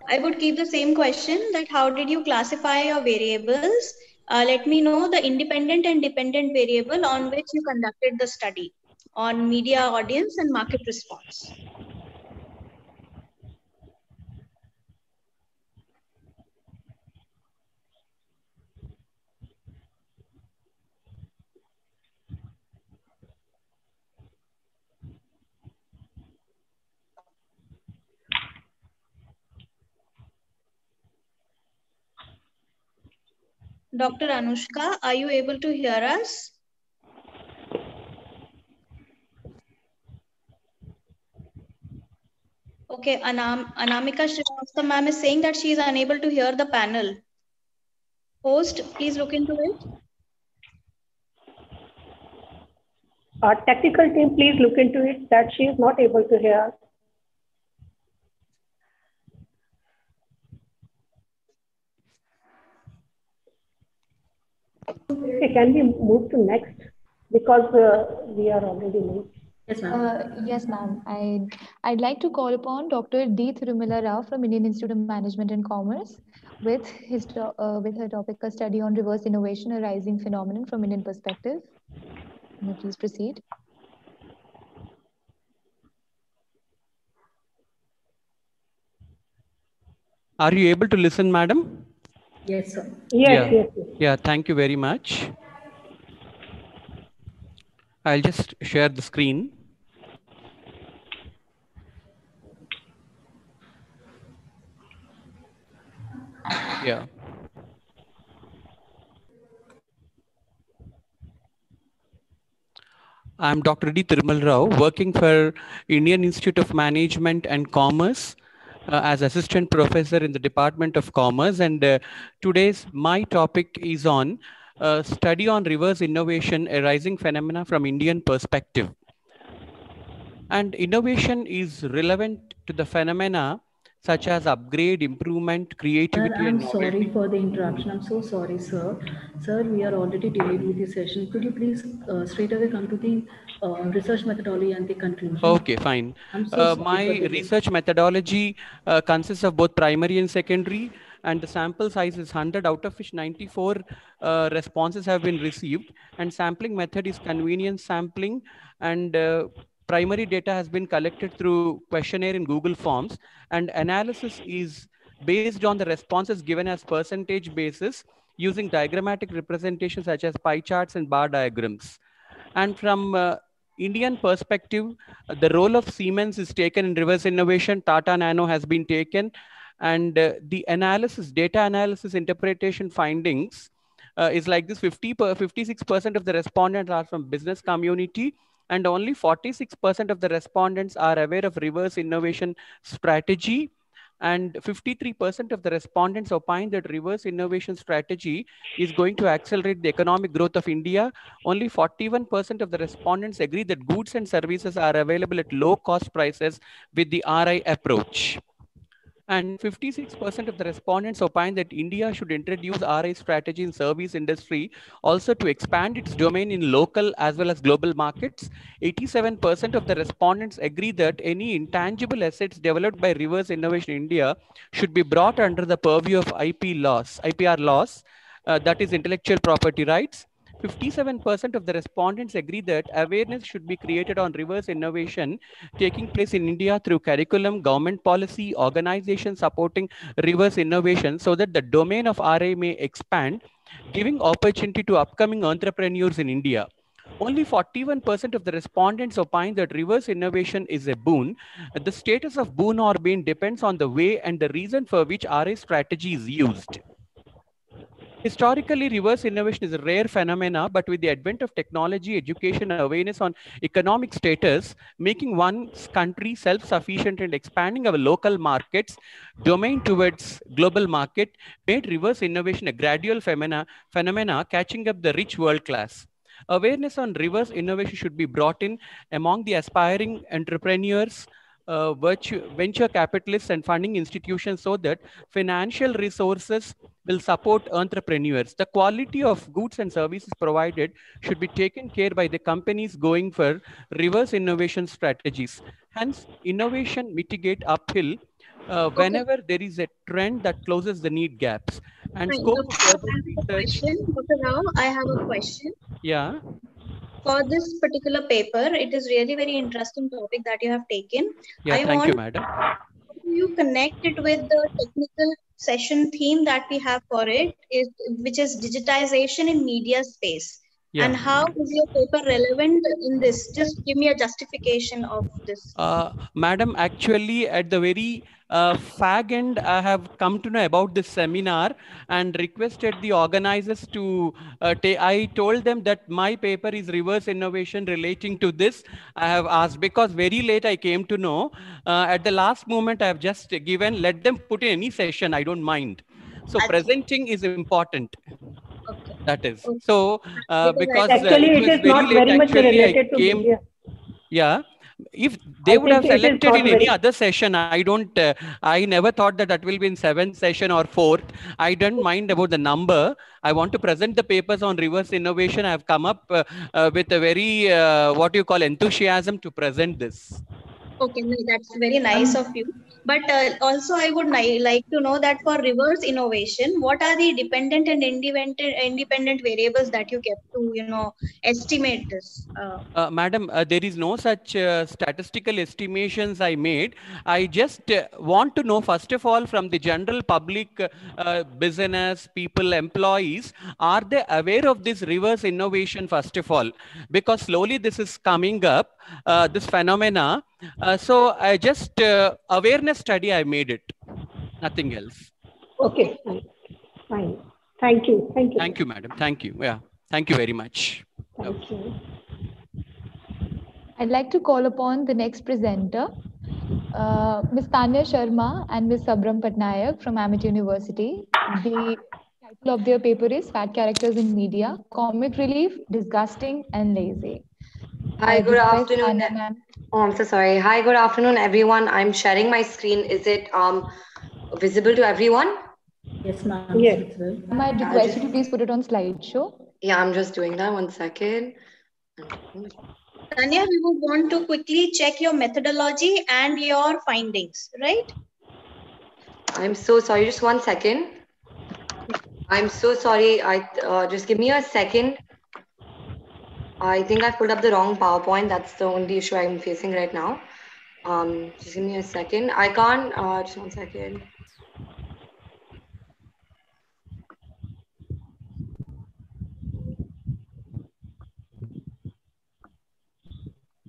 I would keep the same question, that how did you classify your variables? Let me know the independent and dependent variable on which you conducted the study on media audience and market response. Dr. Anushka, are you able to hear us? Okay, Anamika Srivastava ma'am is saying that she is unable to hear the panel. Host, please look into it. Our technical team, please look into it that she is not able to hear us. Okay, can we move to next? Because we are already late. Yes, ma'am. I'd like to call upon Dr. D. Thirumala Rao from Indian Institute of Management and Commerce with her topic, a study on reverse innovation, a rising phenomenon from Indian perspective. May you please proceed? Are you able to listen, madam? Yes, sir. Yes. Yeah, thank you very much. I'll just share the screen. Yeah. I'm Dr. D. Thirumala Rao, working for Indian Institute of Management and Commerce as Assistant Professor in the Department of Commerce. And today's my topic is on study on reverse innovation, a rising phenomena from Indian perspective. And innovation is relevant to the phenomena such as upgrade, improvement, creativity, Sir, I'm and novelty. sorry for the interruption. I'm so sorry, sir. Sir, we are already delayed with the session. Could you please straight away come to the research methodology and the conclusion? Okay, fine. I'm so sorry My for the research methodology consists of both primary and secondary, and the sample size is 100, out of which 94 responses have been received. And sampling method is convenience sampling, and primary data has been collected through questionnaire in Google Forms, and analysis is based on the responses given as percentage basis using diagrammatic representations such as pie charts and bar diagrams. And from Indian perspective, the role of Siemens is taken in reverse innovation. Tata Nano has been taken, and the analysis, data analysis interpretation findings is like this: 56% of the respondents are from business community, and only 46% of the respondents are aware of reverse innovation strategy. And 53% of the respondents opine that reverse innovation strategy is going to accelerate the economic growth of India. Only 41% of the respondents agree that goods and services are available at low cost prices with the RI approach. And 56% of the respondents opine that India should introduce RI strategy in service industry also to expand its domain in local as well as global markets. 87% of the respondents agree that any intangible assets developed by reverse innovation in India should be brought under the purview of IPR laws, that is intellectual property rights. 57% of the respondents agree that awareness should be created on reverse innovation taking place in India through curriculum, government policy, organizations supporting reverse innovation so that the domain of RA may expand, giving opportunity to upcoming entrepreneurs in India. Only 41% of the respondents opine that reverse innovation is a boon. The status of boon or bane depends on the way and the reason for which RA strategy is used. Historically, reverse innovation is a rare phenomena, but with the advent of technology, education, awareness on economic status, making one's country self-sufficient and expanding our local markets, domain towards global market, made reverse innovation a gradual phenomena catching up the rich world class. Awareness on reverse innovation should be brought in among the aspiring entrepreneurs, venture capitalists and funding institutions so that financial resources will support entrepreneurs. The quality of goods and services provided should be taken care by the companies going for reverse innovation strategies. Hence, innovation mitigate uphill Okay. whenever there is a trend that closes the need gaps. And Fine. scope of Dr. Rao, further I have a research. question. Dr. Rao, I have a question. Yeah. For this particular paper, it is really very interesting topic that you have taken. Yeah, I thank you, want madam. you connect it with the technical session theme that we have for it, which is digitization in media space. Yeah. And how is your paper relevant in this? Just give me a justification of this. Madam, actually, at the very fag end, I have come to know about this seminar and requested the organizers to take. I told them that my paper is reverse innovation relating to this. I have asked because very late I came to know. At the last moment, I have just given. Let them put in any session. I don't mind. So presenting is important. Okay. That is Okay. so Because I because think Actually, it it was is very not late. very much Actually, I related to came. media. Yeah, if they I would have think it is selected not in any very. other session, I don't. I never thought that that will be in seventh session or fourth. I don't mind about the number. I want to present the papers on reverse innovation. I have come up with a very what you call enthusiasm to present this. okay, no, that's very nice of you. But also, I would like to know that for reverse innovation, what are the dependent and independent variables that you kept to, estimate this? Madam, there is no such statistical estimations I made. I just want to know, first of all, from the general public, business, people, employees, are they aware of this reverse innovation, first of all? Because slowly this is coming up, this phenomena. So I just, awareness study, I made it, nothing else. Okay, fine. Fine. Thank you. Thank you. Thank you, madam. Thank you. Yeah. Thank you very much. Thank you. I'd like to call upon the next presenter, Ms. Tanya Sharma and Ms. Sabram Patnaik from Amit University. The title of their paper is Fat Characters in Media, Comic Relief, Disgusting and Lazy. Hi, I good request afternoon. Tanya ma'am. Oh, I'm so sorry. Hi, good afternoon, everyone. I'm sharing my screen. Is it visible to everyone? Yes, ma'am. Yes. Ma'am, I request you to please put it on slideshow. Yeah, I'm just doing that. 1 second. Tanya, we would want to quickly check your methodology and your findings, right? I'm so sorry. Just 1 second. I'm so sorry. I just give me a second. I think I pulled up the wrong PowerPoint. That's the only issue I'm facing right now. Just give me a second. I can't. Just 1 second.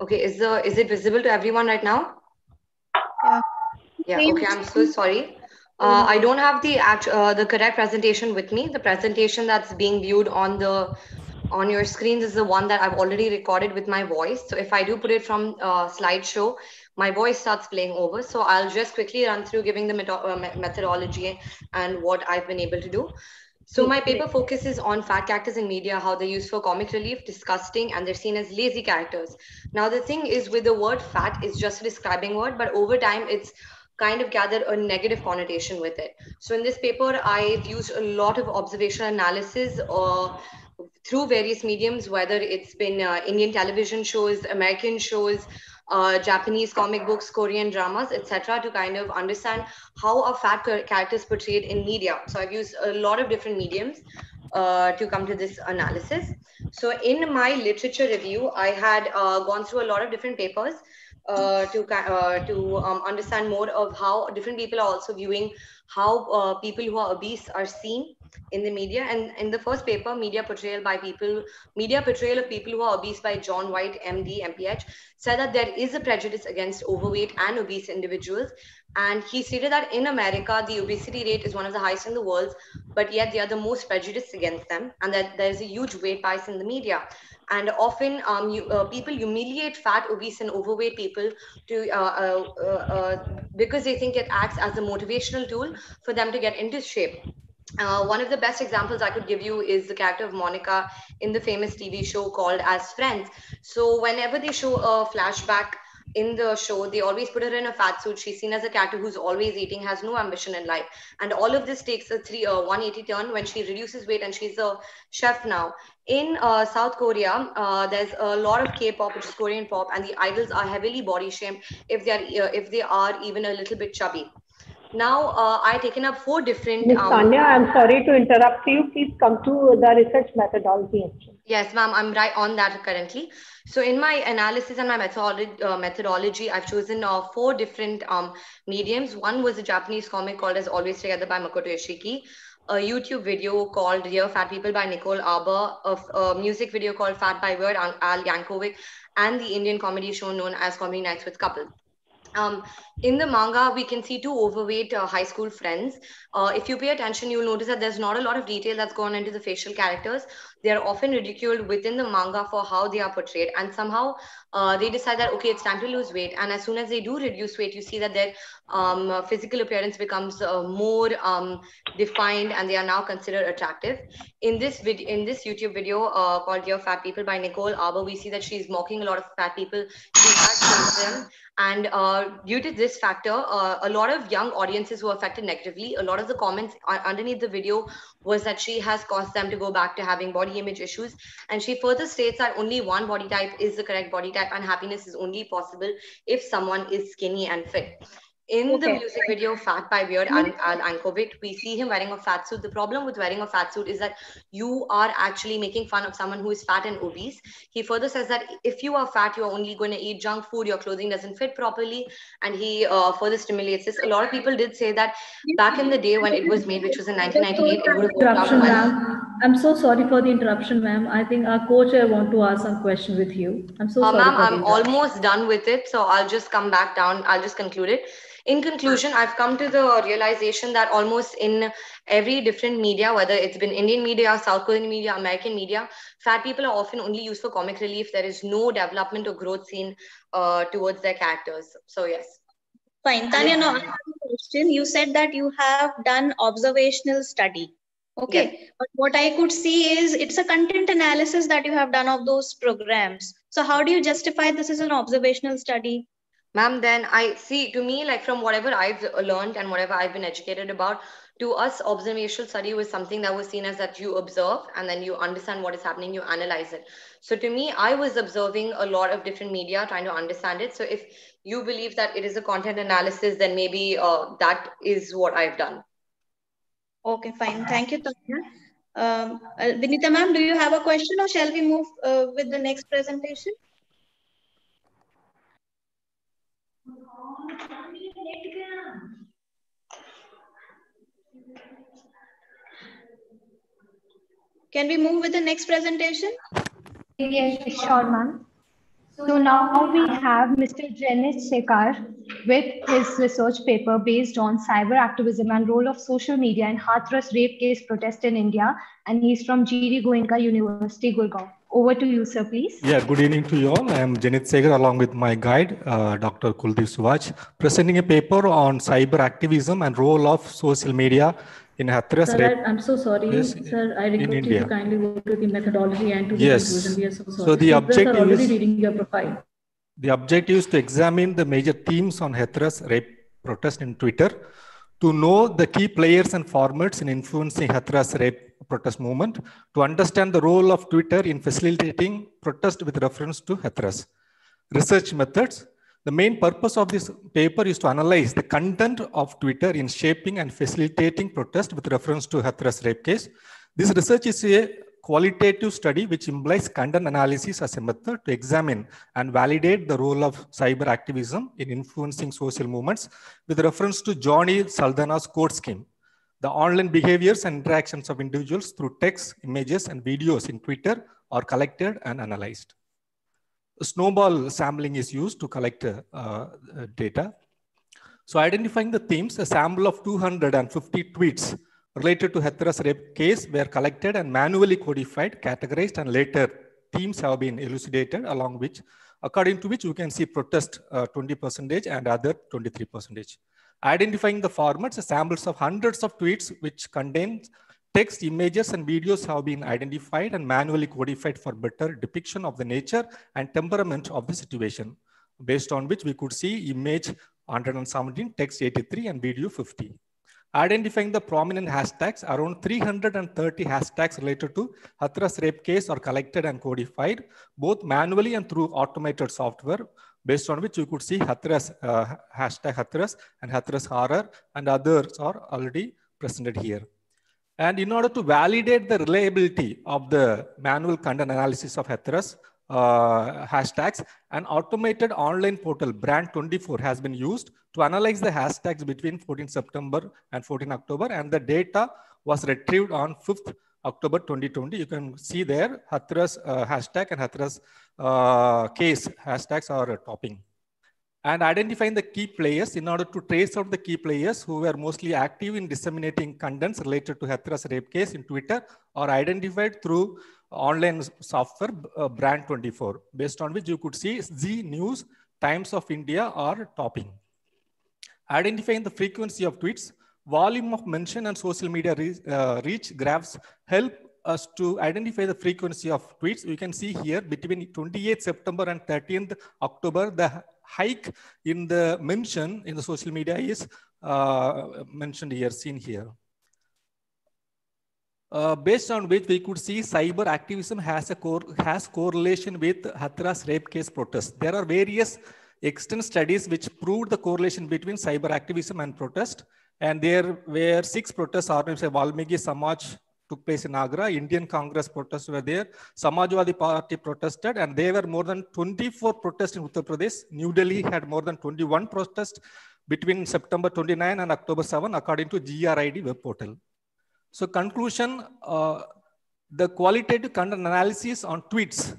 Okay, is it visible to everyone right now? Yeah. Yeah. Okay. I'm so sorry. I don't have the correct presentation with me. The presentation that's being viewed on your screens is the one that I've already recorded with my voice. So if I do put it from slideshow, my voice starts playing over. So I'll just quickly run through giving the methodology and what I've been able to do. So my paper focuses on fat characters in media, how they're used for comic relief, disgusting, and they're seen as lazy characters. Now the thing is with the word fat, it's just a describing word, but over time it's kind of gathered a negative connotation with it. So in this paper, I've used a lot of observational analysis through various mediums, whether it's been Indian television shows, American shows, Japanese comic books, Korean dramas, etc., to kind of understand how are fat characters portrayed in media. So I've used a lot of different mediums. to come to this analysis. So in my literature review, I had gone through a lot of different papers to understand more of how different people are also viewing how people who are obese are seen in the media. And in the first paper, media portrayal of people who are obese by John White, MD, MPH, said that there is a prejudice against overweight and obese individuals. And he stated that in America, the obesity rate is one of the highest in the world, but yet they are the most prejudiced against them, and that there is a huge weight bias in the media. And often people humiliate fat, obese, and overweight people to because they think it acts as a motivational tool for them to get into shape. One of the best examples I could give you is the character of Monica in the famous TV show called As Friends. So whenever they show a flashback in the show, they always put her in a fat suit. She's seen as a character who's always eating, has no ambition in life. And all of this takes a 180 turn when she reduces weight and she's a chef now. In South Korea, there's a lot of K-pop, which is Korean pop, and the idols are heavily body shamed if they are even a little bit chubby. Now, I taken up 4 different. Ms. Tanya, I'm sorry to interrupt you. Please come to the research methodology. Yes, ma'am, I'm right on that currently. So in my analysis and my methodology, I've chosen 4 different mediums. One was a Japanese comic called as Always Together by Makoto Yoshiki, a YouTube video called Dear Fat People by Nicole Arbour, a music video called Fat by Weird, Al Yankovic, and the Indian comedy show known as Comedy Nights with Couple. In the manga, we can see 2 overweight high school friends. If you pay attention, you'll notice that there's not a lot of detail that's gone into the facial characters. They are often ridiculed within the manga for how they are portrayed. And somehow they decide that, okay, it's time to lose weight. And as soon as they do reduce weight, you see that their physical appearance becomes more defined and they are now considered attractive. In this YouTube video called Dear Fat People by Nicole Arbour, we see that she's mocking a lot of fat people. She has them. And due to this factor, a lot of young audiences were affected negatively. A lot of the comments underneath the video was that she has caused them to go back to having body image issues. And she further states that only one body type is the correct body type, and happiness is only possible if someone is skinny and fit. In the music video Fat by Weird and Al Yankovic, we see him wearing a fat suit. The problem with wearing a fat suit is that you are actually making fun of someone who is fat and obese. He further says that if you are fat, you are only going to eat junk food, your clothing doesn't fit properly, and he further stimulates this. A lot of people did say that back in the day when it was made, which was in 1998, it would have worked out well. I'm so sorry for the interruption, ma'am. I think our co-chair want to ask some question with you. I'm so sorry. Ma'am, I'm almost done with it, so I'll just come back down. I'll just conclude it. In conclusion, I've come to the realization that almost in every different media, whether it's been Indian media, South Korean media, American media, fat people are often only used for comic relief. There is no development or growth seen towards their characters. So yes. Fine. Tanya, now I have a question. You said that you have done observational study. Okay. Yes. But what I could see is it's a content analysis that you have done of those programs. So how do you justify this as an observational study? Ma'am, then I see, to me, like from whatever I've learned and whatever I've been educated about, to us, observational study was something that was seen as that you observe and then you understand what is happening, you analyze it. So to me, I was observing a lot of different media, trying to understand it. So if you believe that it is a content analysis, then maybe that is what I've done. Okay, fine. Thank you, Tanya. Vinita ma'am, do you have a question or shall we move with the next presentation? Can we move with the next presentation? Yes, sure, ma'am. So now we have Mr. Janish Sekar with his research paper based on cyber activism and role of social media in Hathras rape case protest in India. And he's from GD Goenka University, Gurgaon. Over to you, sir, please. Yeah, good evening to you all. I am Janish Sekar along with my guide, Dr. Kuldeep Suvaj, presenting a paper on cyber activism and role of social media in Hathras sir, rape. I'm so sorry, sir. I request you to kindly go to the methodology and to the conclusion. We are so sorry. So the objective are already is reading your profile. The objective is to examine the major themes on Hathras rape protest in Twitter, to know the key players and formats in influencing Hathras rape protest movement, to understand the role of Twitter in facilitating protest with reference to Hathras. Research methods. The main purpose of this paper is to analyze the content of Twitter in shaping and facilitating protest with reference to Hathras rape case. This research is a qualitative study which implies content analysis as a method to examine and validate the role of cyber activism in influencing social movements with reference to Johnny Saldana's code scheme. The online behaviors and interactions of individuals through text, images, and videos in Twitter are collected and analyzed. Snowball sampling is used to collect data. So identifying the themes, a sample of 250 tweets related to Hathras rape case were collected and manually codified, categorized, and later themes have been elucidated, along which, according to which you can see protest 20% and other 23%. Identifying the formats, samples of hundreds of tweets which contain text, images, and videos have been identified and manually codified for better depiction of the nature and temperament of the situation, based on which we could see image 117, text 83, and video 50. Identifying the prominent hashtags, around 330 hashtags related to Hathras rape case are collected and codified, both manually and through automated software, based on which you could see Hathras, hashtag Hathras and Hathras horror, and others are already presented here. And in order to validate the reliability of the manual content analysis of Hathras hashtags, an automated online portal, Brand24, has been used to analyze the hashtags between 14 September and 14 October, and the data was retrieved on 5th October 2020. You can see there Hathras hashtag and Hathras case hashtags are topping. And identifying the key players in order to trace out the key players who were mostly active in disseminating contents related to Hathras rape case in Twitter are identified through online software Brand24, based on which you could see Z News, Times of India are topping. Identifying the frequency of tweets, volume of mention, and social media reach graphs help us to identify the frequency of tweets. You can see here between 28th September and 30th October, the hike in the mention in the social media is mentioned here, seen here. Based on which we could see cyber activism has correlation with Hathras rape case protests. There are various extent studies which proved the correlation between cyber activism and protest. And there were 6 protests organized by Valmiki Samaj took place in Agra. Indian Congress protests were there. Samajwadi Party protested, and there were more than 24 protests in Uttar Pradesh. New Delhi had more than 21 protests between September 29 and October 7, according to GRID web portal. So conclusion, the qualitative content analysis on tweets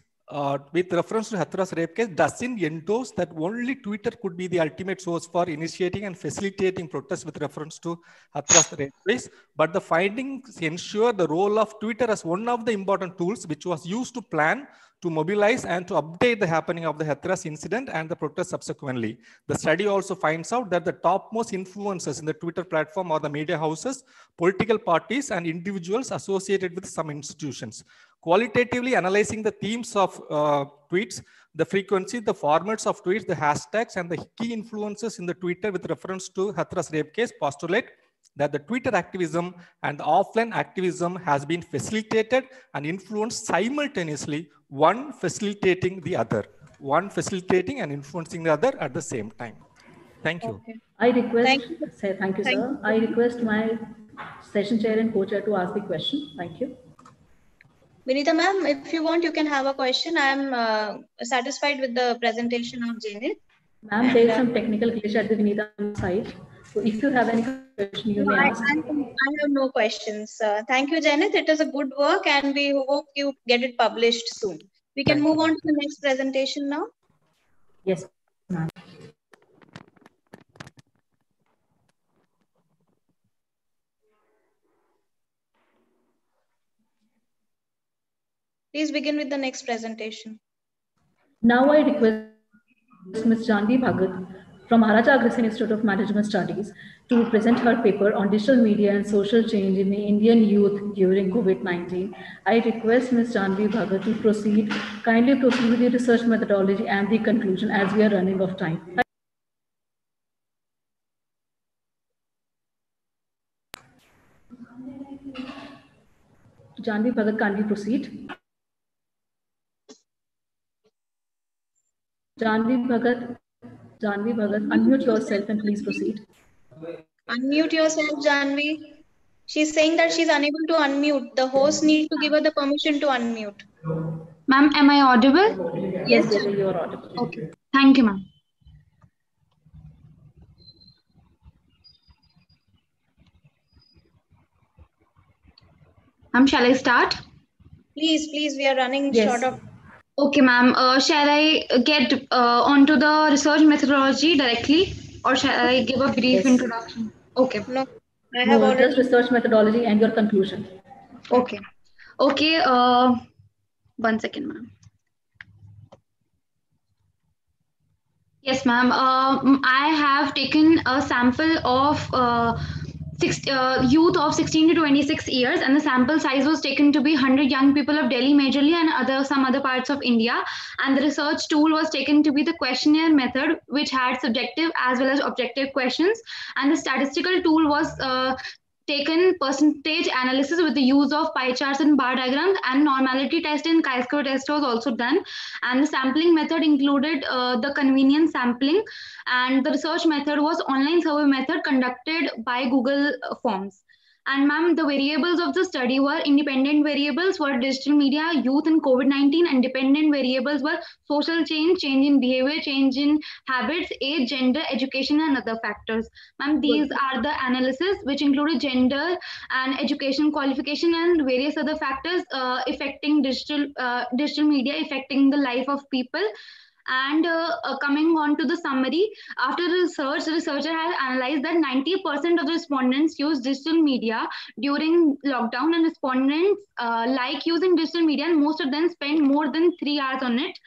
with reference to Hathras rape case doesn't endorse that only Twitter could be the ultimate source for initiating and facilitating protests with reference to Hathras rape case, but the findings ensure the role of Twitter as one of the important tools which was used to plan, to mobilize, and to update the happening of the Hathras incident and the protest subsequently. The study also finds out that the topmost influencers in the Twitter platform are the media houses, political parties, and individuals associated with some institutions. Qualitatively analyzing the themes of tweets, the frequency, the formats of tweets, the hashtags, and the key influences in the Twitter with reference to Hathras rape case postulate that the Twitter activism and the offline activism has been facilitated and influenced simultaneously, one facilitating the other, one facilitating and influencing the other at the same time. Thank you. Okay. I request, Thank you. thank you, Thank sir. you. I request my session chair and co-chair to ask the question. Thank you. Vinita ma'am, if you want, you can have a question. I am satisfied with the presentation of Janet. Ma'am, there is some technical glitch at the Vinita side. So if you have any question, you No, may I ask. have no questions. Thank you, Janet. It is a good work, and we hope you get it published soon. We can move on to the next presentation now. Yes, ma'am. Please begin with the next presentation. Now I request Ms. Janvi Bhagat from Maharaja Agresyan Institute of Management Studies to present her paper on digital media and social change in the Indian youth during COVID-19. I request Ms. Janvi Bhagat to kindly proceed with the research methodology and the conclusion as we are running out of time. Janvi Bhagat, kindly proceed. Janvi Bhagat, unmute yourself and please proceed. Unmute yourself, Janvi. She's saying that she's unable to unmute. The host needs to give her the permission to unmute. Ma'am, am I audible? Yes, Yes, Jyoti, you're audible. Okay. Thank you, ma'am. Ma'am, shall I start? Please, we are running Yes. short of. Okay, ma'am. Shall I get onto the research methodology directly, or shall I give a brief Yes. introduction? Okay. No, I have No, just already. research methodology and your conclusion. Okay. Okay. 1 second, ma'am. Yes, ma'am. I have taken a sample of youth of 16 to 26 years, and the sample size was taken to be 100 young people of Delhi majorly and some other parts of India. And the research tool was taken to be the questionnaire method, which had subjective as well as objective questions. And the statistical tool was taken percentage analysis with the use of pie charts and bar diagrams, and normality test and chi-square test was also done. And the sampling method included the convenience sampling, and the research method was online survey method conducted by Google Forms. And ma'am, the variables of the study were independent variables were digital media, youth, and COVID-19, and dependent variables were social change, change in behavior, change in habits, age, gender, education, and other factors. Ma'am, these are the analysis which included gender and education qualification and various other factors affecting digital media, affecting the life of people. And coming on to the summary, after research, the researcher has analyzed that 90% of the respondents use digital media during lockdown, and respondents like using digital media, and most of them spend more than 3 hours on it.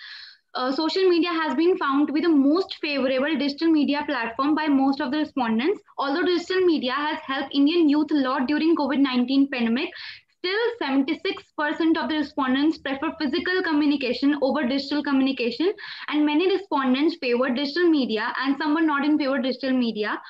Social media has been found to be the most favorable digital media platform by most of the respondents. Although digital media has helped Indian youth a lot during COVID-19 pandemic, still 76% of the respondents prefer physical communication over digital communication, and many respondents favor digital media and some were not in favor of digital media.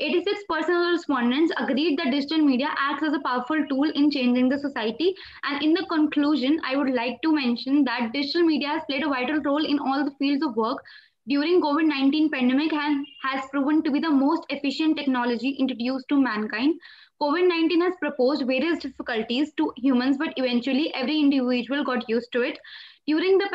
86% of the respondents agreed that digital media acts as a powerful tool in changing the society. And in the conclusion, I would like to mention that digital media has played a vital role in all the fields of work during COVID-19 pandemic and has proven to be the most efficient technology introduced to mankind. COVID-19 has proposed various difficulties to humans, but eventually every individual got used to it. During the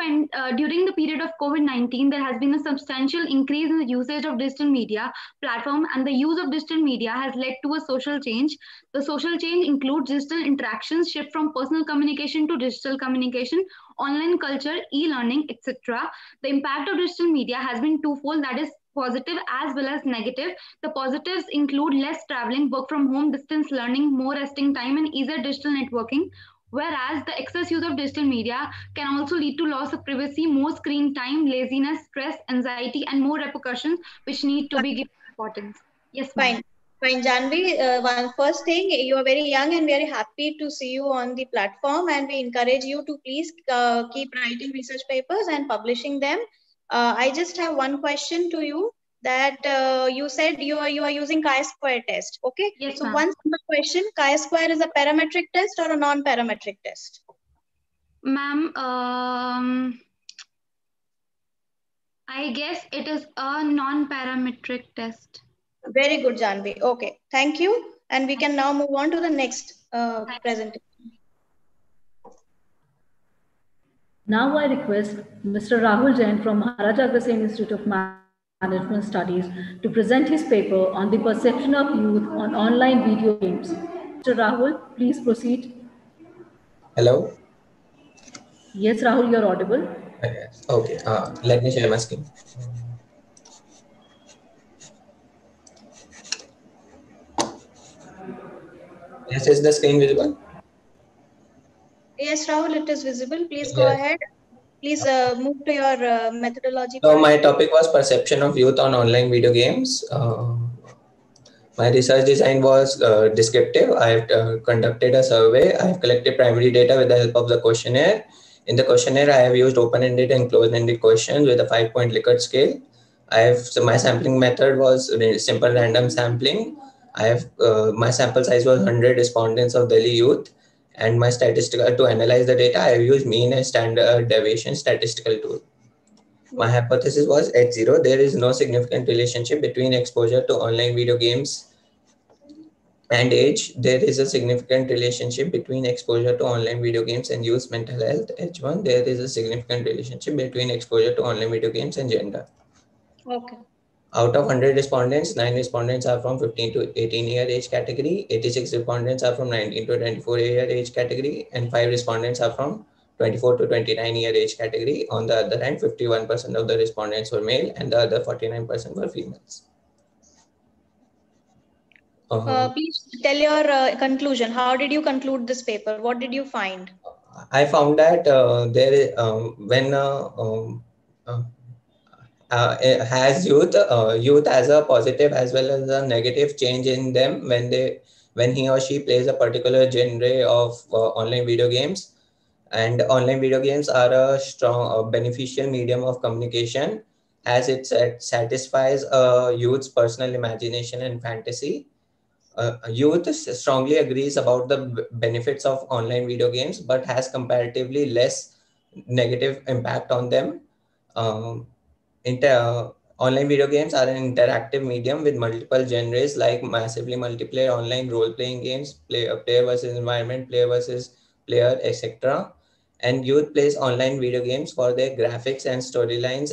period of COVID-19, there has been a substantial increase in the usage of digital media platform, and the use of digital media has led to a social change. The social change includes digital interactions, shift from personal communication to digital communication, online culture, e-learning, etc. The impact of digital media has been twofold, that is positive as well as negative. The positives include less traveling, work from home, distance learning, more resting time, and easier digital networking. Whereas the excess use of digital media can also lead to loss of privacy, more screen time, laziness, stress, anxiety, and more repercussions which need to be given importance. Yes, ma'am. Fine, Janvi. One first thing, you are very young and very happy to see you on the platform, and we encourage you to please keep writing research papers and publishing them. I just have one question to you. That you said you are using chi-square test. Okay. Yes, so ma'am. one simple question: chi-square is a parametric test or a non-parametric test? Ma'am, I guess it is a non-parametric test. Very good, Janvi. Okay, thank you. And we can now move on to the next presentation. Now I request Mr. Rahul Jain from Maharaja Agrasen Institute of Management Studies to present his paper on the perception of youth on online video games. Mr. Rahul, please proceed. Hello? Yes, Rahul, you're audible. Okay, let me share my screen. Yes, is the screen visible? Yes, Rahul, it is visible. Please go Yes. ahead. Please move to your methodology So part. my topic was perception of youth on online video games. My research design was descriptive. I have conducted a survey. I have collected primary data with the help of the questionnaire. In the questionnaire, I have used open-ended and closed-ended questions with a 5-point Likert scale. So my sampling method was simple random sampling. My sample size was 100 respondents of Delhi youth, and my statistical to analyze the data, I have used mean and standard deviation statistical tool. My hypothesis was at zero. There is no significant relationship between exposure to online video games and age, there is a significant relationship between exposure to online video games and youth mental health. H1, there is a significant relationship between exposure to online video games and gender. Okay. Out of 100 respondents, 9 respondents are from 15 to 18-year age category, 86 respondents are from 19 to 24-year age category, and 5 respondents are from 24 to 29-year age category. On the other hand, 51% of the respondents were male and the other 49% were females. Please tell your conclusion. How did you conclude this paper? What did you find? I found that when has youth has a positive as well as a negative change in them when he or she plays a particular genre of online video games, and online video games are a strong beneficial medium of communication as it satisfies a youth's personal imagination and fantasy. Youth strongly agrees about the benefits of online video games but has comparatively less negative impact on them. um, Online video games are an interactive medium with multiple genres like massively multiplayer online role-playing games, player versus environment, player versus player, etc. And youth plays online video games for their graphics and storylines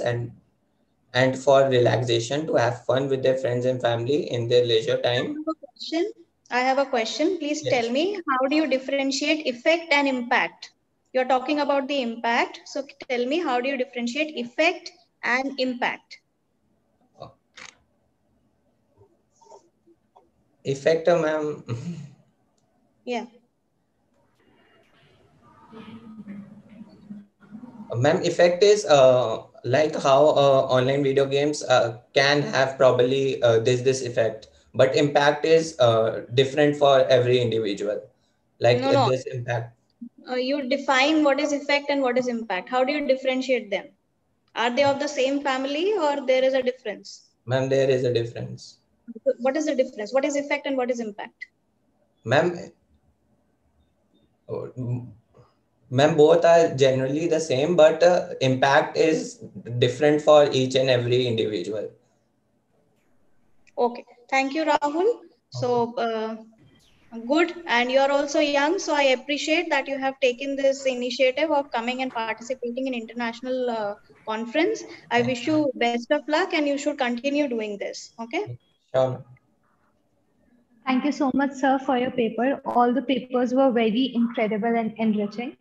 and for relaxation to have fun with their friends and family in their leisure time. I have a question. Please tell me, how do you differentiate effect and impact? You're talking about the impact. So tell me, how do you differentiate effect and impact? Effect, ma'am. Yeah. Ma'am, effect is like how online video games can have probably this effect, but impact is different for every individual. Like No, no. this impact. You define what is effect and what is impact. How do you differentiate them? Are they of the same family or there is a difference? Ma'am, there is a difference. What is the difference? What is effect and what is impact? Ma'am, ma'am, both are generally the same, but impact is different for each and every individual. Okay. Thank you, Rahul. So, good. And you're also young. So I appreciate that you have taken this initiative of coming and participating in international conference. I wish you best of luck and you should continue doing this. Okay. Sure. Thank you so much, sir, for your paper. All the papers were very incredible and enriching.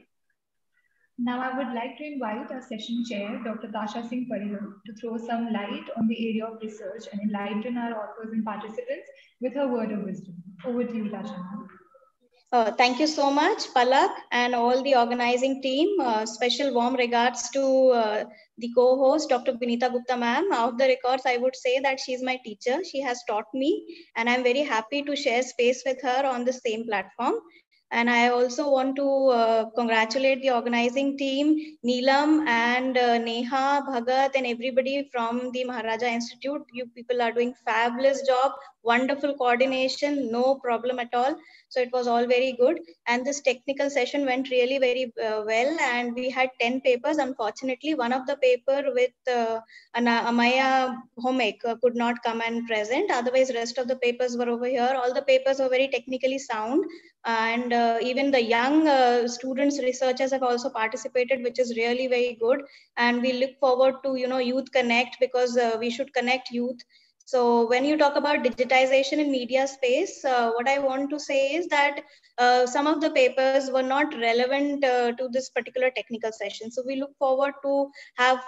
Now, I would like to invite our session chair, Dr. Tasha Singh Parihar, to throw some light on the area of research and enlighten our authors and participants with her word of wisdom. Over to you, Tasha. Thank you so much, Palak, and all the organizing team. Special warm regards to the co-host, Dr. Vinita Gupta ma'am. Off the records, I would say that she's my teacher. She has taught me, and I'm very happy to share space with her on the same platform. And I also want to congratulate the organizing team, Neelam and Neha, Bhagat, and everybody from the Maharaja Institute. You people are doing fabulous job, wonderful coordination, no problem at all. So it was all very good. And this technical session went really very well. And we had 10 papers. Unfortunately, one of the paper with Amaya Homek could not come and present. Otherwise, rest of the papers were over here. All the papers were very technically sound. And even the young students, researchers have also participated, which is really very good. And we look forward to, Youth Connect, because we should connect youth. So when you talk about digitization in media space, what I want to say is that some of the papers were not relevant to this particular technical session. So we look forward to have,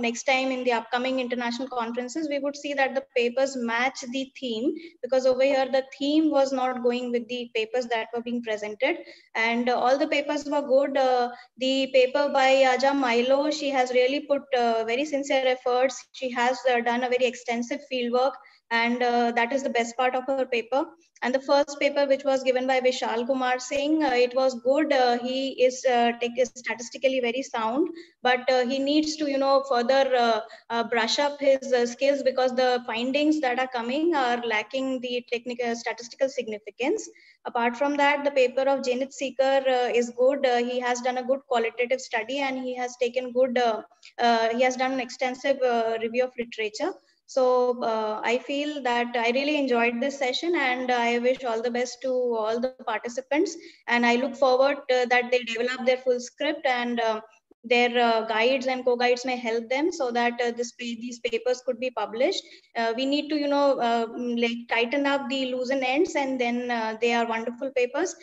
next time in the upcoming international conferences, we would see that the papers match the theme, because over here the theme was not going with the papers that were being presented. And all the papers were good. The paper by Aja Milo, she has really put very sincere efforts. She has done a very extensive field work, and that is the best part of her paper. And the first paper, which was given by Vishal Kumar Singh, it was good. He is statistically very sound, but he needs to, further brush up his skills, because the findings that are coming are lacking the technical statistical significance. Apart from that, the paper of Janit Seeker is good. He has done a good qualitative study, and he has taken good, he has done an extensive review of literature. So I feel that I really enjoyed this session, and I wish all the best to all the participants. And I look forward that they develop their full script, and their guides and co-guides may help them so that these papers could be published. We need to, like tighten up the loosen ends, and then they are wonderful papers.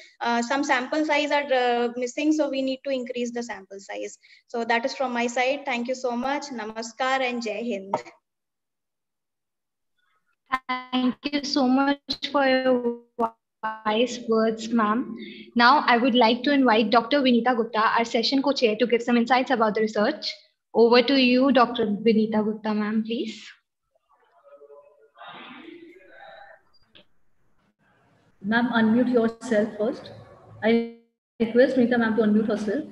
Some sample size are missing, so we need to increase the sample size. So that is from my side. Thank you so much. Namaskar and Jai Hind. Thank you so much for your wise words, ma'am. Now, I would like to invite Dr. Vinita Gupta, our session co-chair, to give some insights about the research. Over to you, Dr. Vinita Gupta, ma'am, please. Ma'am, unmute yourself first. I request Meeta ma'am to unmute herself.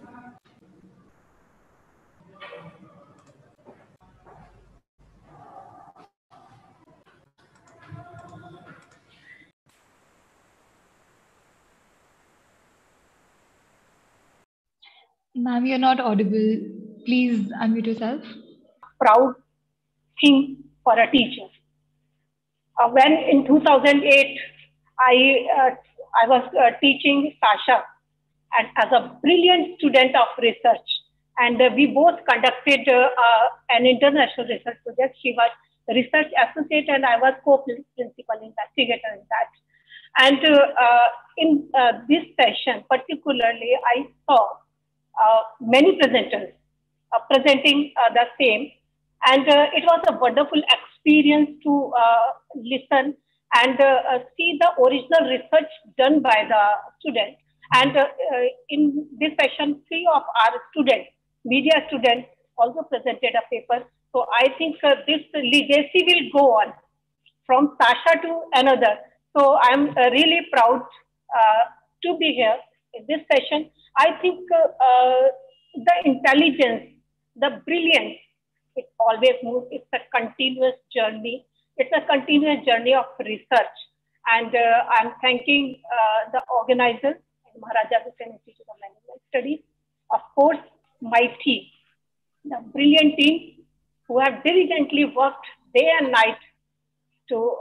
Ma'am, you're not audible. Please unmute yourself. Proud thing for a teacher. When in 2008, I was teaching Sasha, and as a brilliant student of research, and we both conducted an international research project. She was research associate, and I was co-principal investigator in that. And in this session, particularly, I saw many presenters presenting the same. And it was a wonderful experience to listen and see the original research done by the students. And in this session, 3 of our students, media students, also presented a paper. So I think this legacy will go on from Sasha to another. So I'm really proud to be here in this session. I think the intelligence, the brilliance, it always moves. It's a continuous journey. It's a continuous journey of research. And I'm thanking the organizers, Maharaja Hussain Institute of Management Studies, of course, my team, the brilliant team who have diligently worked day and night to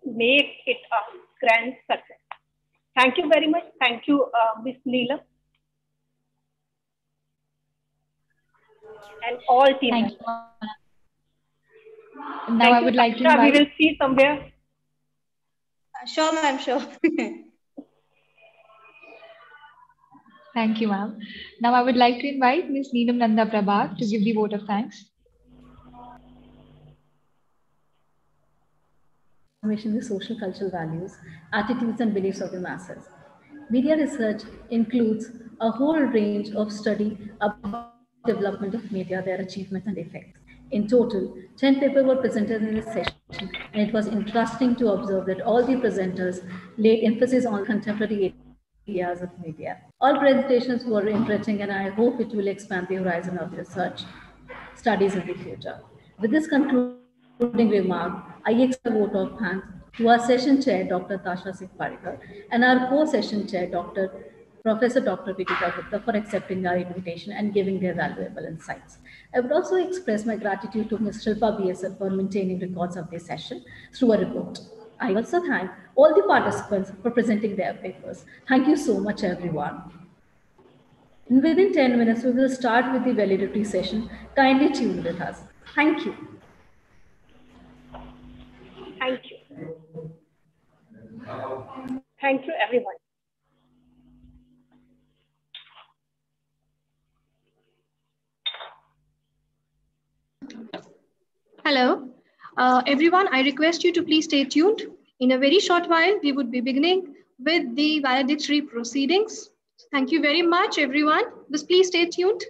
make it a grand success. Thank you very much. Thank you, Ms. Neelam, and all team members. Now I would like to invite. We will see somewhere. Sure, ma'am, sure. Thank you, ma'am. Now I would like to invite Ms. Neelam Nanda Prabha to give the vote of thanks. Transformation the social cultural values, attitudes, and beliefs of the masses. Media research includes a whole range of study about development of media, their achievements and effects. In total, 10 papers were presented in this session, and it was interesting to observe that all the presenters laid emphasis on contemporary areas of media. All presentations were enriching, and I hope it will expand the horizon of research studies in the future. With this concluding remark, I extend a vote of thanks to our session chair, Dr. Tasha Singh Parikar, and our co-session chair, Professor Dr. Vitika Gupta, for accepting our invitation and giving their valuable insights. I would also express my gratitude to Ms. Shilpa BSF for maintaining records of this session through a report. I also thank all the participants for presenting their papers. Thank you so much, everyone. And within 10 minutes, we will start with the validity session. Kindly tune with us. Thank you. Thank you. Thank you, everyone. Hello. Everyone, I request you to please stay tuned. In a very short while, we would be beginning with the valedictory proceedings. Thank you very much, everyone. Just please stay tuned.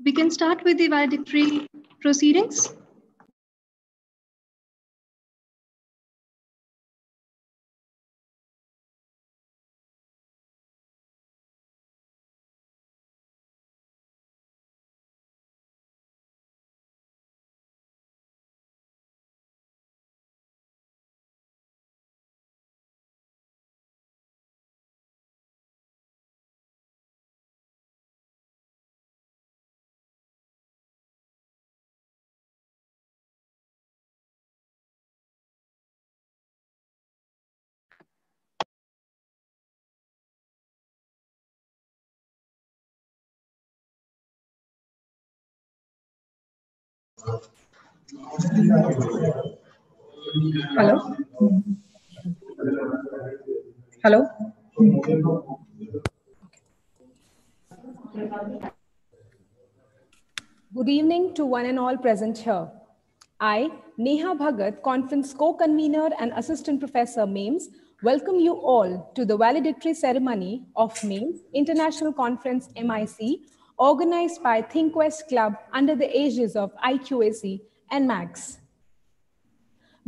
We can start with the valedictory proceedings. Hello? Hello? Good evening to one and all present here. I, Neha Bhagat, Conference Co-Convener and Assistant Professor MAIMS, welcome you all to the valedictory ceremony of MAIMS International Conference MIC, organized by ThinkQuest Club under the aegis of IQAC and MAX.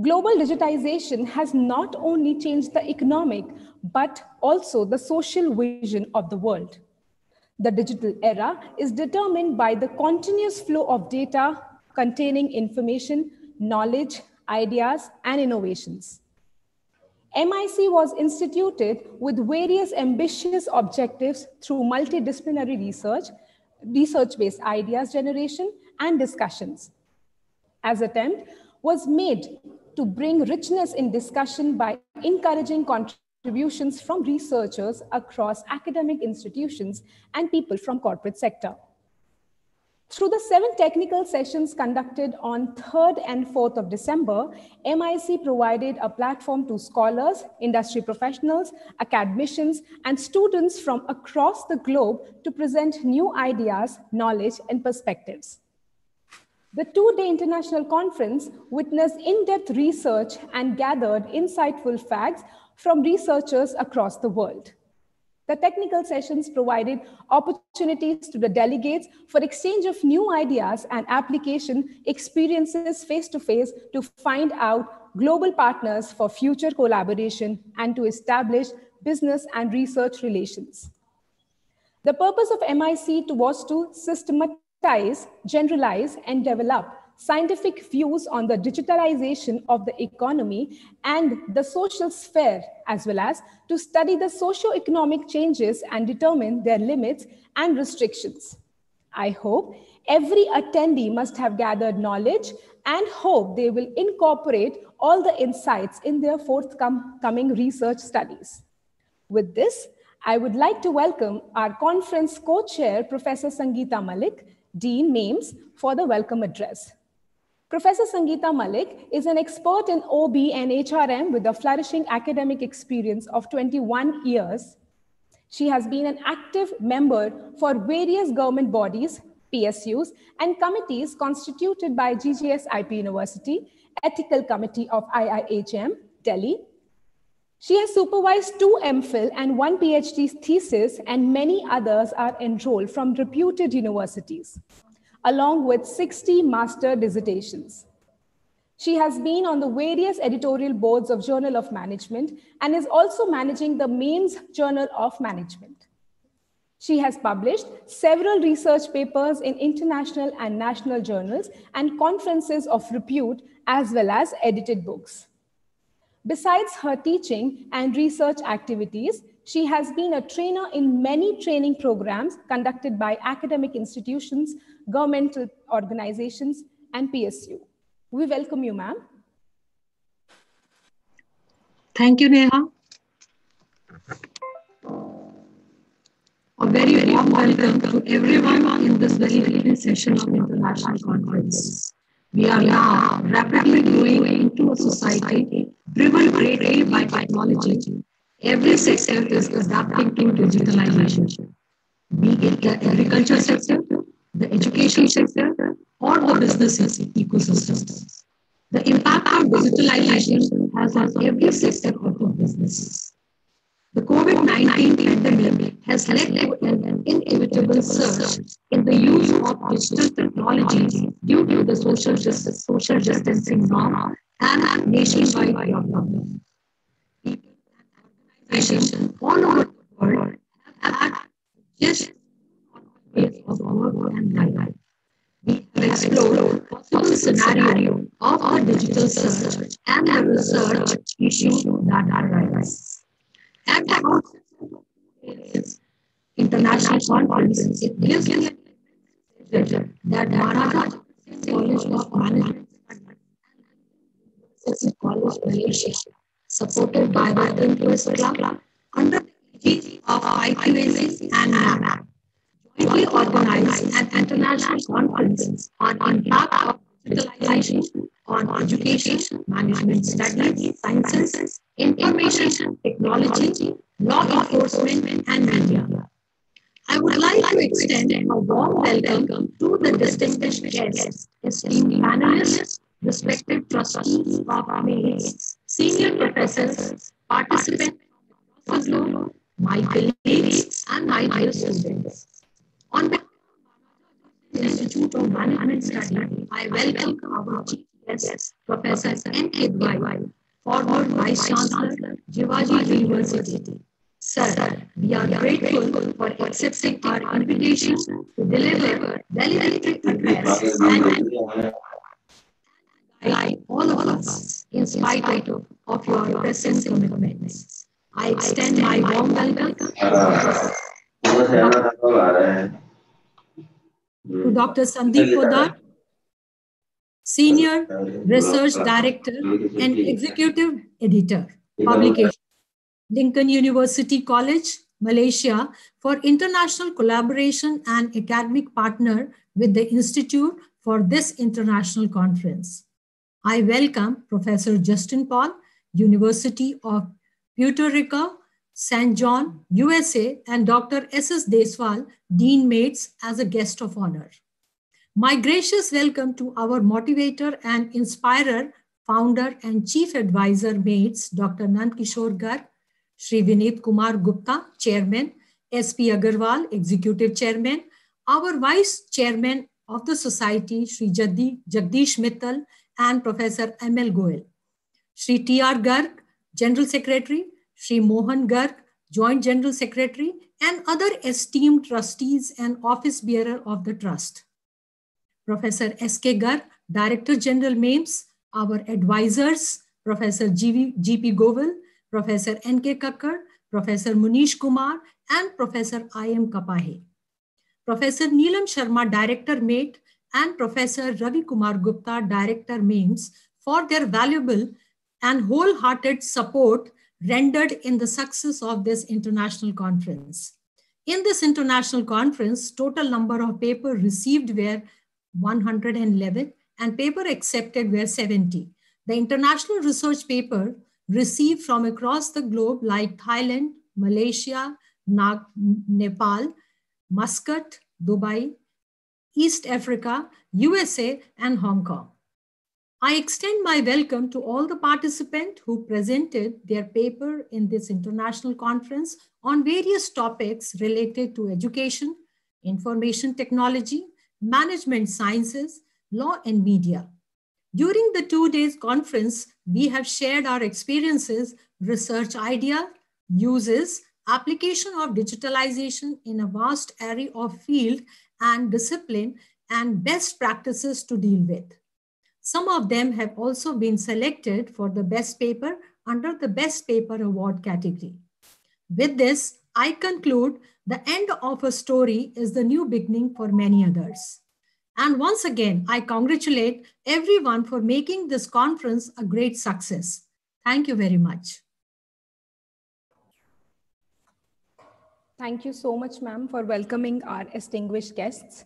Global digitization has not only changed the economic, but also the social vision of the world. The digital era is determined by the continuous flow of data containing information, knowledge, ideas, and innovations. MIC was instituted with various ambitious objectives through multidisciplinary research, research-based ideas generation, and discussions. As attempt was made to bring richness in discussion by encouraging contributions from researchers across academic institutions and people from corporate sector. Through the 7 technical sessions conducted on 3rd and 4th of December, MIC provided a platform to scholars, industry professionals, academicians, and students from across the globe to present new ideas, knowledge, and perspectives. The 2-day international conference witnessed in-depth research and gathered insightful facts from researchers across the world. The technical sessions provided opportunities to the delegates for exchange of new ideas and application experiences face-to-face to find out global partners for future collaboration and to establish business and research relations. The purpose of MIC was to systematize, generalize, and develop scientific views on the digitalization of the economy and the social sphere, as well as to study the socio-economic changes and determine their limits and restrictions. I hope every attendee must have gathered knowledge and hope they will incorporate all the insights in their forthcoming research studies. With this, I would like to welcome our conference co-chair, Professor Sangeeta Malik, Dean MAIMS, for the welcome address. Professor Sangeeta Malik is an expert in OB and HRM with a flourishing academic experience of 21 years. She has been an active member for various government bodies, PSUs, and committees constituted by GGS IP University, Ethical Committee of IIHM, Delhi. She has supervised 2 MPhil and 1 PhD thesis, and many others are enrolled from reputed universities, along with 60 master dissertations. She has been on the various editorial boards of Journal of Management and is also managing the MAIMS Journal of Management. She has published several research papers in international and national journals and conferences of repute, as well as edited books. Besides her teaching and research activities, she has been a trainer in many training programs conducted by academic institutions, governmental organizations, and PSU. We welcome you, ma'am. Thank you, Neha. A very warm welcome to everyone in this very session of International Conference. We are now rapidly growing into a society driven greatly by technology. Every sector is adapting to digitalization, be it the agriculture sector, the education sector, or the business ecosystem. The impact of digitalization has on every sector of the business. The COVID-19 pandemic has led to an inevitable surge in the use of digital technologies due to the social distancing norm and nationwide development. Organizations all over the world have had just ways of work and life. We have explored possible scenario of the digital search and the research issue that arise. At the outset of today's international conference, it gives me a pleasure that Maharaja College of Management College, Malaysia, supported by the Thinkers Club under the aegis of IQAC and NAP, jointly organized an international conference on impact of digitalization on education, management studies, sciences, information technology, law enforcement, and media. I would like to extend a warm welcome to the distinguished guests, esteemed panelists, respected trustees of MAIMS, senior professors, participants across the globe, my colleagues, and my dear students. On behalf of the Institute of Management Studies, I welcome our chief guest, Professor N.K. Dwight, former Vice Chancellor, Jivaji University. Sir, we are grateful for accepting our invitation to deliver valedictory address and guide all of us in spite of your present commitments. I extend my warm welcome to Dr. Sandeep Poddar, Senior Research Director and Executive Editor, Publication, Lincoln University College, Malaysia, for international collaboration and academic partner with the Institute for this international conference. I welcome Professor Justin Paul, University of Puerto Rico, St. John, USA, and Dr. S.S. Deswal, Dean MAIMS, as a guest of honor. My gracious welcome to our motivator and inspirer, founder and chief advisor MAIMS, Dr. Nand Kishore Garg, Shri Vineet Kumar Gupta, Chairman, S.P. Agarwal, Executive Chairman, our Vice Chairman of the Society, Shri Jagdish Mittal, and Professor M.L. Goel, Shri T.R. Garg, General Secretary, Shri Mohan Garg, Joint General Secretary, and other esteemed trustees and office bearer of the trust. Professor S.K. Garg, Director General MAIMS, our advisors, Professor G.P. Goval, Professor N.K. Kakkar, Professor Munish Kumar, and Professor I.M. Kapahe. Professor Neelam Sharma, Director MATE, and Professor Ravi Kumar Gupta, Director MAIMS, for their valuable and wholehearted support rendered in the success of this international conference. In this international conference, total number of papers received were 111 and paper accepted were 70. The international research paper received from across the globe like Thailand, Malaysia, Nepal, Muscat, Dubai, East Africa, USA, and Hong Kong. I extend my welcome to all the participants who presented their paper in this international conference on various topics related to education, information technology, management sciences, law, and media. During the 2 days conference, we have shared our experiences, research idea, uses, application of digitalization in a vast array of field and discipline, and best practices to deal with. Some of them have also been selected for the best paper under the Best Paper Award category. With this, I conclude the end of a story is the new beginning for many others. And once again, I congratulate everyone for making this conference a great success. Thank you very much. Thank you so much, ma'am, for welcoming our distinguished guests.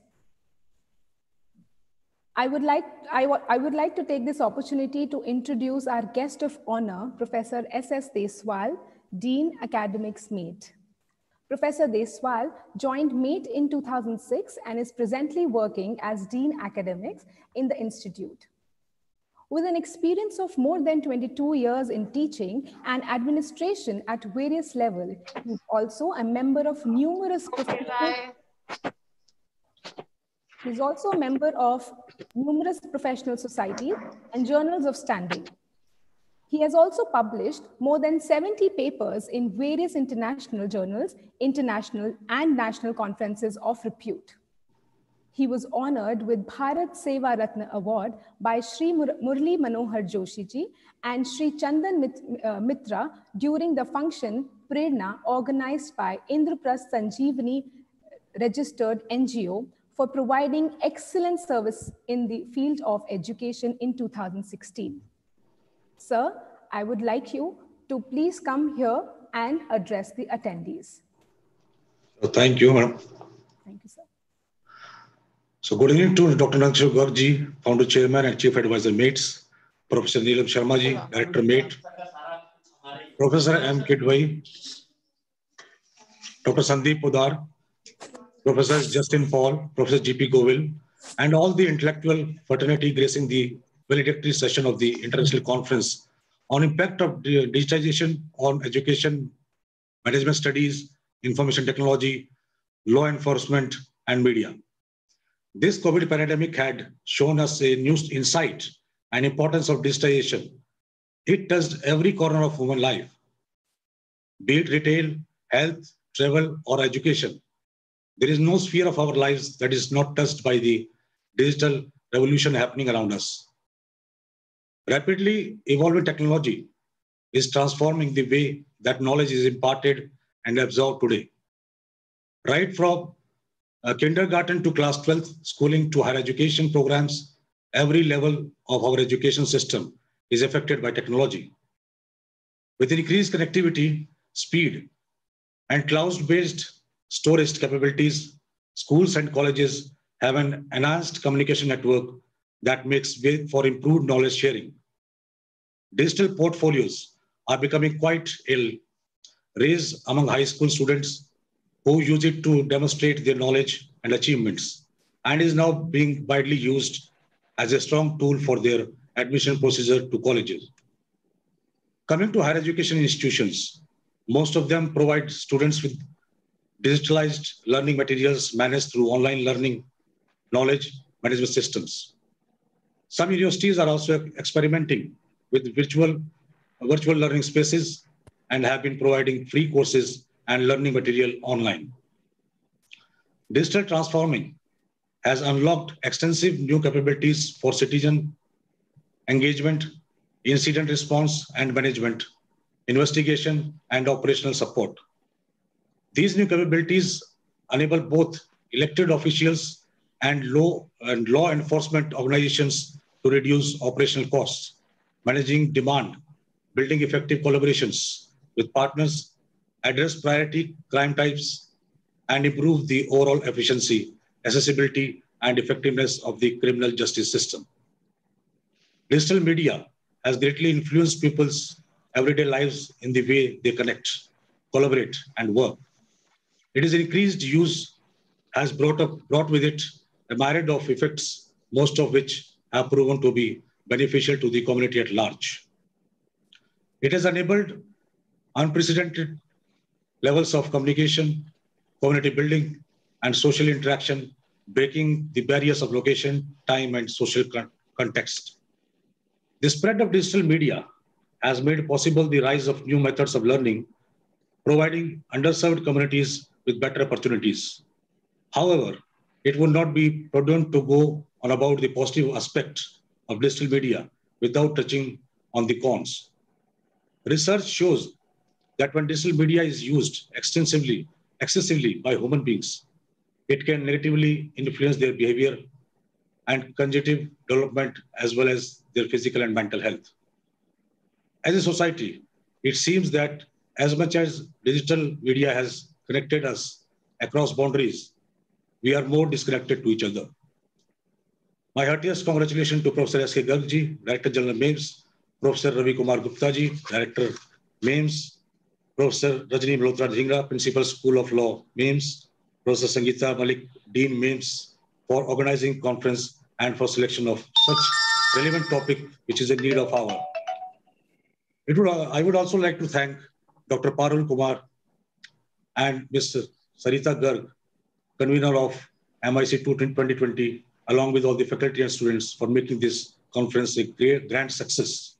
I would like to take this opportunity to introduce our guest of honor, Professor S.S. Deswal, Dean Academics MATE. Professor Deswal joined MATE in 2006 and is presently working as Dean Academics in the Institute. With an experience of more than 22 years in teaching and administration at various levels, he's also a member of numerous He's also a member of numerous professional societies and journals of standing. He has also published more than 70 papers in various international journals, international and national conferences of repute. He was honored with Bharat Seva Ratna Award by Sri Murli Manohar Joshi ji and Sri Chandan Mitra during the function Prerna organized by Indraprasth Sanjeevani registered NGO for providing excellent service in the field of education in 2016. Sir, I would like you to please come here and address the attendees. Thank you, madam. Thank you, sir. So good evening to Dr. Nanshu Garg, Founder Chairman and Chief Advisor MAITS, Professor Neelam Sharma ji, Director MAIT, Professor M. Kidwai, Dr. Sandeep Udar, Professor Justin Paul, Professor G.P. Govil, and all the intellectual fraternity gracing the valedictory session of the International Conference on Impact of Digitization on Education, Management Studies, Information Technology, Law Enforcement, and Media. This COVID pandemic had shown us a new insight and importance of digitization. It touched every corner of human life, be it retail, health, travel, or education. There is no sphere of our lives that is not touched by the digital revolution happening around us. Rapidly evolving technology is transforming the way that knowledge is imparted and absorbed today. Right from kindergarten to class 12th schooling to higher education programs, every level of our education system is affected by technology. With increased connectivity, speed, and cloud-based storage capabilities, schools and colleges have an enhanced communication network that makes way for improved knowledge sharing. Digital portfolios are becoming quite a race among high school students who use it to demonstrate their knowledge and achievements, and is now being widely used as a strong tool for their admission procedure to colleges. Coming to higher education institutions, most of them provide students with digitalized learning materials managed through online learning knowledge management systems. Some universities are also experimenting with virtual learning spaces and have been providing free courses and learning material online. Digital transforming has unlocked extensive new capabilities for citizen engagement, incident response and management, investigation, and operational support. These new capabilities enable both elected officials and law enforcement organizations to reduce operational costs, managing demand, building effective collaborations with partners, address priority crime types, and improve the overall efficiency, accessibility, and effectiveness of the criminal justice system. Digital media has greatly influenced people's everyday lives in the way they connect, collaborate, and work. Its increased use has brought with it a myriad of effects, most of which have proven to be beneficial to the community at large. It has enabled unprecedented levels of communication, community building, and social interaction, breaking the barriers of location, time, and social context. The spread of digital media has made possible the rise of new methods of learning, providing underserved communities with better opportunities. However, it would not be prudent to go on about the positive aspects of digital media without touching on the cons. Research shows that when digital media is used excessively by human beings, it can negatively influence their behavior and cognitive development as well as their physical and mental health. As a society, it seems that as much as digital media has connected us across boundaries, we are more disconnected to each other. My heartiest congratulations to Professor S.K. Garg ji, Director General MAIMS, Professor Ravi Kumar Gupta ji, Director MAIMS, Professor Rajni Malhotra Dhingra, Principal School of Law, MAIMS, Professor Sangeeta Malik, Dean MAIMS, for organizing conference and for selection of such relevant topic which is in need of our. I would also like to thank Dr. Parul Kumar and Mr. Sarita Garg, convener of MIC 2020, along with all the faculty and students for making this conference a great, grand success.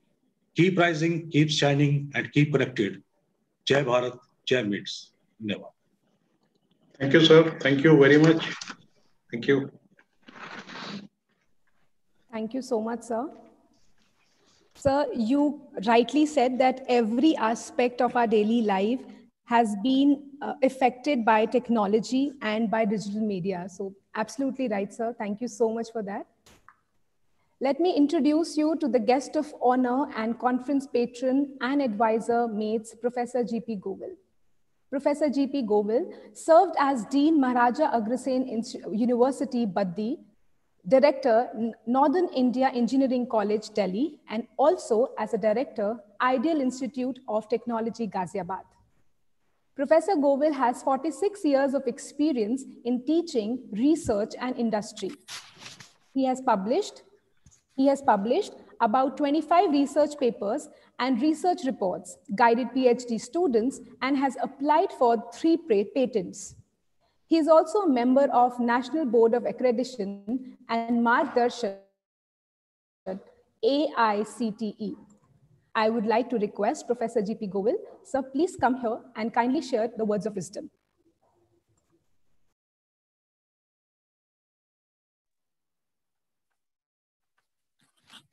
Keep rising, keep shining, and keep connected. Jai Bharat, Jai MAIMS. Never. Thank you, sir. Thank you very much. Thank you. Thank you so much, sir. Sir, you rightly said that every aspect of our daily life has been affected by technology and by digital media. So absolutely right, sir. Thank you so much for that. Let me introduce you to the guest of honor and conference patron and advisor MAIMS, Professor G.P. Govil. Professor G.P. Govil served as Dean Maharaja Agrasen University, Baddi, Director, Northern India Engineering College, Delhi, and also as a Director, Ideal Institute of Technology, Ghaziabad. Professor Govil has 46 years of experience in teaching, research, and industry. He has published about 25 research papers and research reports, guided PhD students, and has applied for 3 patents. He is also a member of National Board of Accreditation and Margdarshak AICTE. I would like to request Professor G.P. Govil, sir, please come here and kindly share the words of wisdom.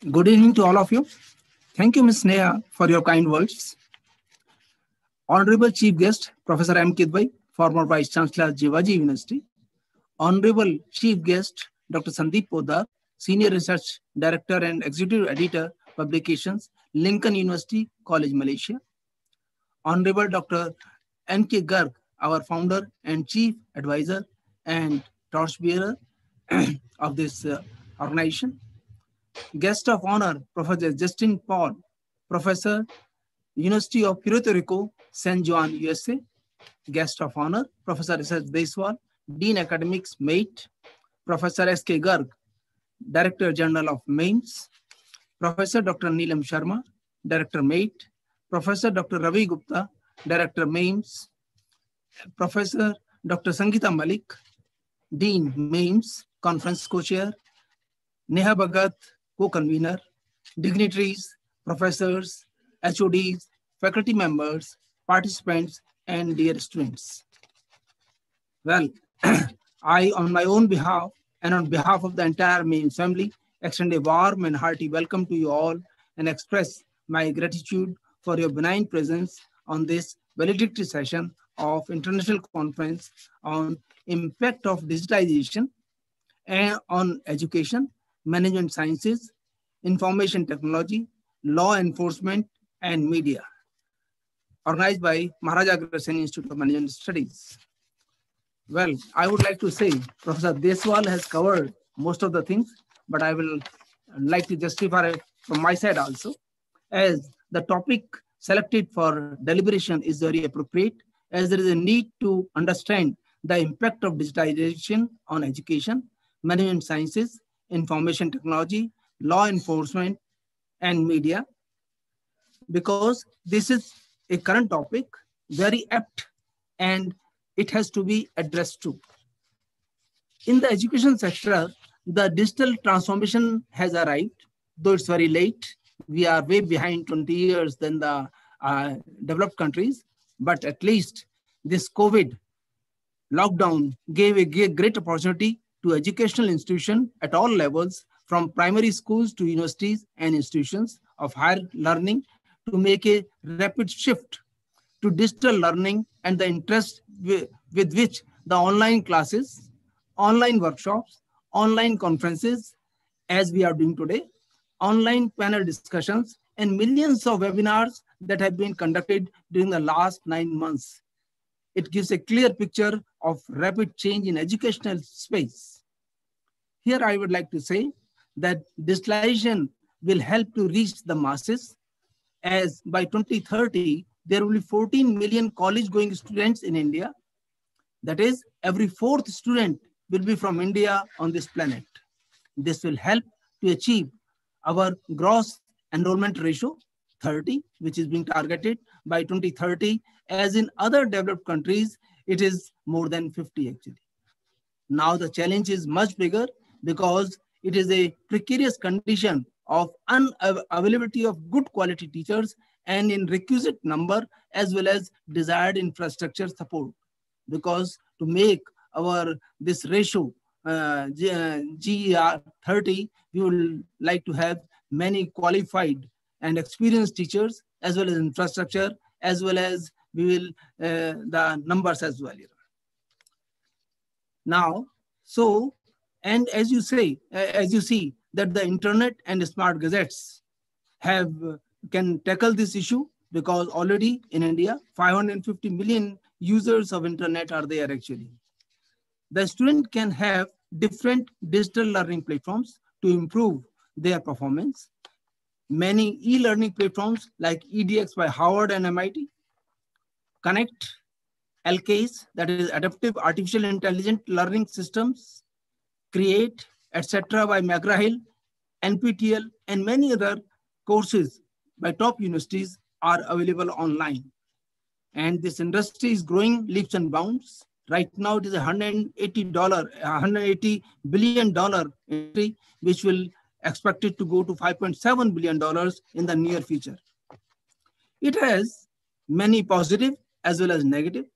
Good evening to all of you. Thank you, Ms. Neha, for your kind words. Honorable Chief Guest, Professor M. Kidwai, former Vice Chancellor, Jivaji University. Honorable Chief Guest, Dr. Sandeep Poddar, Senior Research Director and Executive Editor, Publications, Lincoln University, College, Malaysia. Honorable Dr. N.K. Garg, our founder and Chief Advisor and torchbearer of this organization. Guest of honor, Professor Justin Paul, Professor, University of Puerto Rico, San Juan, USA. Guest of honor, Professor Research Deswal, Dean Academics, MAIT. Professor S.K. Garg, Director General of MAIMS. Professor Dr. Neelam Sharma, Director MAIT. Professor Dr. Ravi Gupta, Director MAIMS. Professor Dr. Sangeeta Malik, Dean MAIMS, Conference Co-Chair. Neha Bhagat, Co-Convener. Dignitaries, professors, HODs, faculty members, participants, and dear students. Well, I, on my own behalf and on behalf of the entire MAIMS family, extend a warm and hearty welcome to you all and express my gratitude for your benign presence on this valedictory session of International Conference on Impact of Digitalization and on Education, Management Sciences, Information Technology, Law Enforcement, and Media, organized by Maharaja Agrasen Institute of Management Studies. Well, I would like to say Professor Deswal has covered most of the things, but I will like to justify it from my side also, as the topic selected for deliberation is very appropriate, as there is a need to understand the impact of digitization on education, management sciences, information technology, law enforcement, and media, because this is a current topic, very apt, and it has to be addressed too. In the education sector, the digital transformation has arrived, though it's very late. We are way behind 20 years than the developed countries, but at least this COVID lockdown gave a great opportunity to educational institutions at all levels, from primary schools to universities and institutions of higher learning, to make a rapid shift to digital learning and the interest with which the online classes, online workshops, online conferences, as we are doing today, online panel discussions, and millions of webinars that have been conducted during the last 9 months. It gives a clear picture of rapid change in educational space. Here I would like to say that digitalization will help to reach the masses, as by 2030, there will be 14 million college-going students in India. That is, every 4th student will be from India on this planet. This will help to achieve our gross enrollment ratio 30, which is being targeted by 2030. As in other developed countries, it is more than 50 actually. Now the challenge is much bigger because it is a precarious condition of unavailability of good quality teachers and in requisite number as well as desired infrastructure support. Because to make our this ratio GER 30, we would like to have many qualified and experienced teachers as well as infrastructure as well as we will the numbers as well. Now, so, and as you say, as you see that the internet and smart gazettes have can tackle this issue because already in India, 550 million users of internet are there actually. The student can have different digital learning platforms to improve their performance. Many e-learning platforms like EDX by Harvard and MIT, Connect, LKs, that is Adaptive Artificial Intelligent Learning Systems, Create, etc. by McGraw-Hill, NPTEL, and many other courses by top universities are available online. And this industry is growing leaps and bounds. Right now, it is $180 billion industry, which will expected to go to $5.7 billion in the near future. It has many positive as well as negative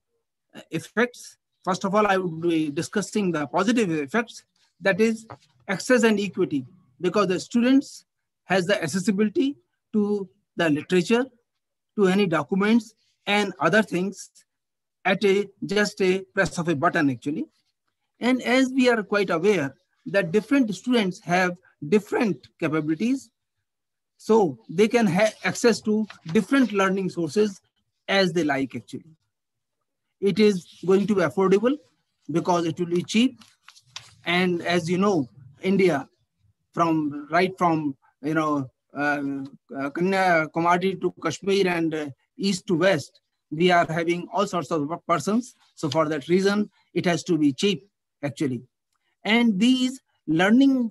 effects. First of all, I would be discussing the positive effects, that is access and equity, because the students has the accessibility to the literature, to any documents and other things at just a press of a button actually. And as we are quite aware that different students have different capabilities, so they can have access to different learning sources as they like actually. It is going to be affordable because it will be cheap. And as you know, India, right from Kanyakumari to Kashmir and east to west, we are having all sorts of persons. So for that reason, it has to be cheap actually. And these learning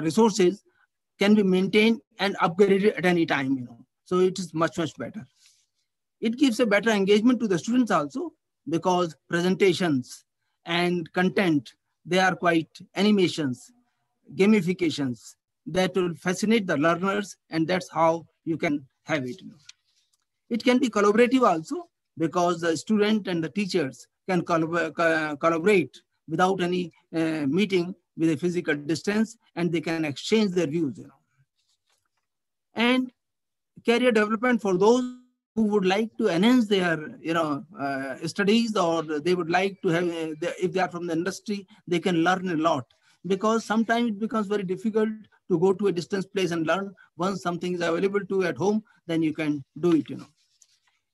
resources can be maintained and upgraded at any time. So it is much, much better. It gives a better engagement to the students also because presentations and content, they are quite animations, gamifications that will fascinate the learners, and that's how you can have it. It can be collaborative also because the student and the teachers can collaborate without any meeting with a physical distance, and they can exchange their views. And career development for those who would like to enhance their studies, or they would like to have, if they are from the industry, they can learn a lot. Because sometimes it becomes very difficult to go to a distance place and learn. Once something is available to you at home, then you can do it.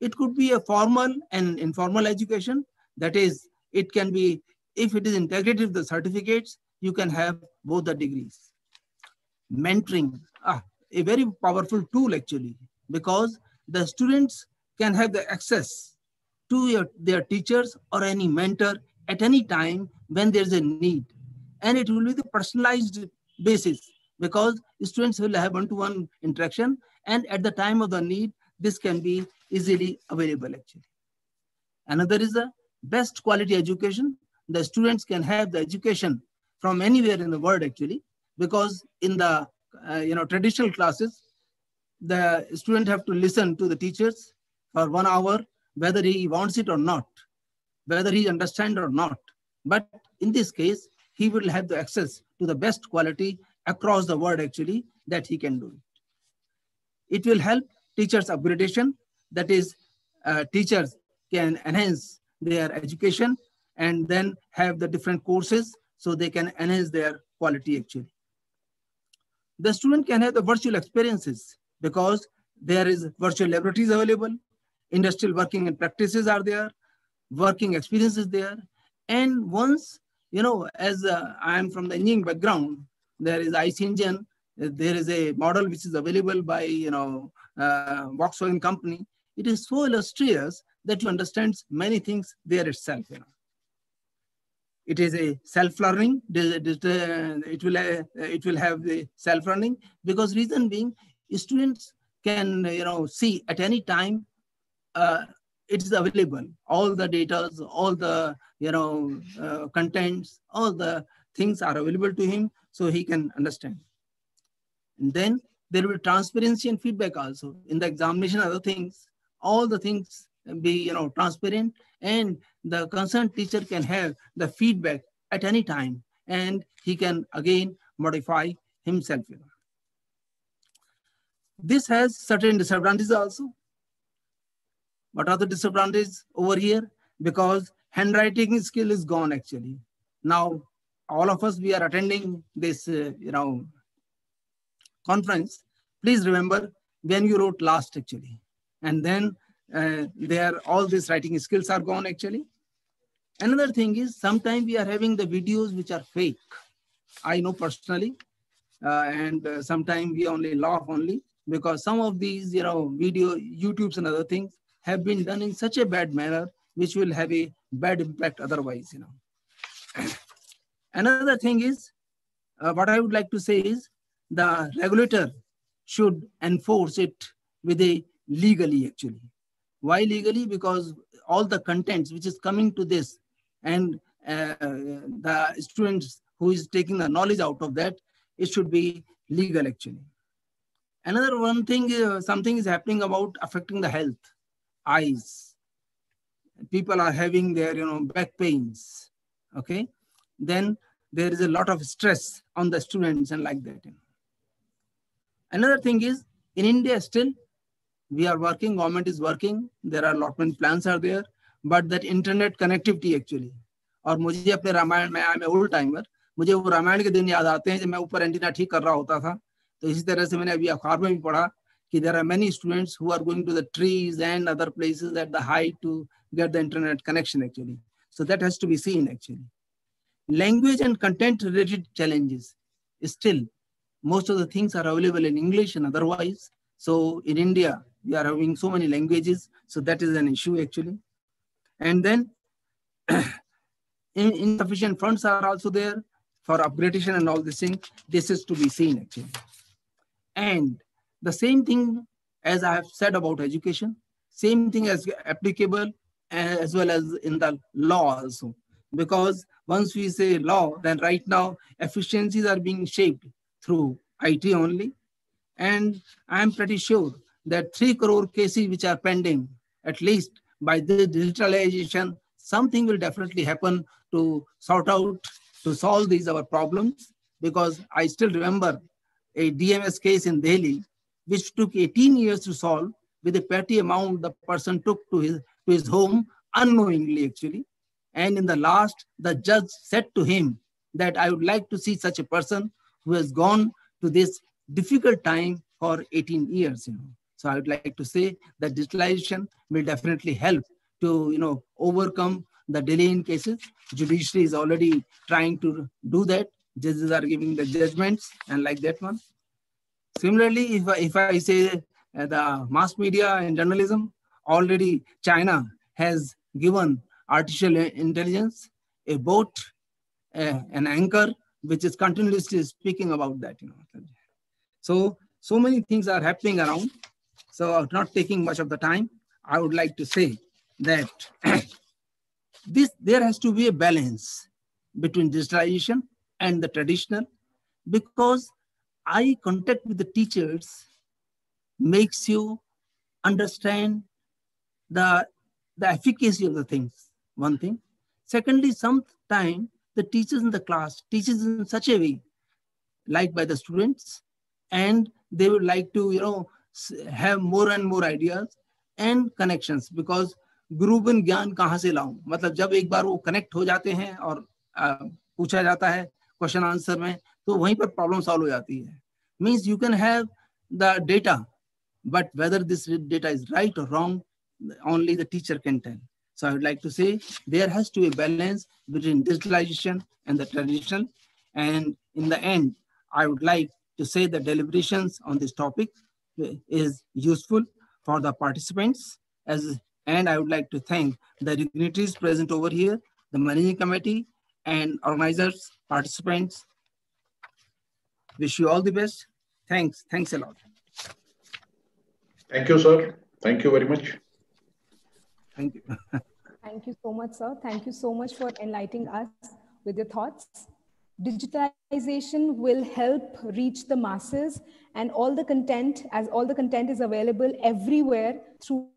It could be a formal and informal education. That is, it can be, if it is integrated with the certificates, you can have both the degrees. Mentoring, a very powerful tool actually, because the students can have the access to their teachers or any mentor at any time when there's a need. And it will be the personalized basis because students will have one-to-one interaction, and at the time of the need, this can be easily available actually. Another is the best quality education. The students can have the education from anywhere in the world actually, because in the traditional classes, the student have to listen to the teachers for 1 hour, whether he wants it or not, whether he understands or not. But in this case, he will have the access to the best quality across the world actually that he can do it. It will help teachers upgradation. That is, teachers can enhance their education and then have the different courses so they can enhance their quality actually. The student can have the virtual experiences because there is virtual laboratories available, industrial working and practices are there, working experiences there. And once, as I am from the engineering background, there is IC engine, there is a model which is available by, Volkswagen company. It is so illustrious that you understand many things there itself. it is a self-learning. It will have the self-learning, because reason being, students can see at any time. It is available. All the data, all the contents, all the things are available to him, so he can understand. And then there will be transparency and feedback also in the examination. Other things, all the things be transparent, and the concerned teacher can have the feedback at any time, and he can again modify himself. This has certain disadvantages also. What are the disadvantages over here? Because handwriting skill is gone actually. Now, all of us, we are attending this, conference. Please remember when you wrote last actually. And then all these writing skills are gone actually. Another thing is sometimes we are having the videos which are fake. I know personally, and sometimes we only laugh only because some of these, video, YouTubes and other things have been done in such a bad manner, which will have a bad impact otherwise, Another thing is, what I would like to say is the regulator should enforce it with a legally actually. Why legally? Because all the contents which is coming to this, and the students who is taking the knowledge out of that, it should be legal actually. Another one thing, something is happening about affecting the health, eyes. People are having their, back pains, okay? Then there is a lot of stress on the students and like that. Another thing is, in India still, we are working, government is working, there are allotment plans are there, but that internet connectivity actually. और मुझे अपने रामायण में, I am old timer, मुझे वो रामायण के दिन याद आते हैं जब मैं ऊपर एंटीना ठीक कर रहा होता था. तो इसी तरह से मैंने अभी अखबार में भी पढ़ा कि there are many students who are going to the trees and other places at the height to get the internet connection actually. So that has to be seen actually. Language and content related challenges. Still, most of the things are available in English and otherwise. So in India, we are having so many languages. So that is an issue actually. And then insufficient funds are also there for upgradation and all this thing. This is to be seen actually. And the same thing as I have said about education, same thing as applicable as well as in the law also. Because once we say law, then right now efficiencies are being shaped through IT only. And I'm pretty sure that 3 crore cases which are pending, at least by the digitalization, something will definitely happen to sort out, to solve these our problems. Because I still remember a DMS case in Delhi, which took 18 years to solve with a petty amount the person took to his home unknowingly actually. And in the last, the judge said to him that I would like to see such a person who has gone to this difficult time for 18 years. So I would like to say that digitalization will definitely help to overcome the delay in cases. Judiciary is already trying to do that. Judges are giving the judgments and like that one. Similarly, if I say the mass media and journalism, already China has given artificial intelligence a bot, an anchor, which is continuously speaking about that. So many things are happening around. So not taking much of the time, I would like to say that there has to be a balance between digitalization and the traditional, because eye contact with the teachers makes you understand the efficacy of the things, one thing. Secondly, sometimes the teachers in the class teaches in such a way liked by the students, and they would like to have more and more ideas and connections, because गुरुबन ज्ञान कहाँ से लाऊं, मतलब जब एक बार वो connect हो जाते हैं और पूछा जाता है क्वेश्चन आंसर में, तो वहीं पर प्रॉब्लम सॉल्व हो जाती है. Means you can have the data, but whether this data is right or wrong, only the teacher can tell. So I would like to say there has to be a balance between digitalization and the traditional. And in the end, I would like to say the deliberations on this topic is useful for the participants, and I would like to thank the dignitaries present over here, the managing committee, and organizers, participants. Wish you all the best. Thanks. Thanks a lot. Thank you, sir. Thank you very much. Thank you. Thank you so much, sir. Thank you so much for enlightening us with your thoughts. Digitalization will help reach the masses, and all the content, as all the content is available everywhere through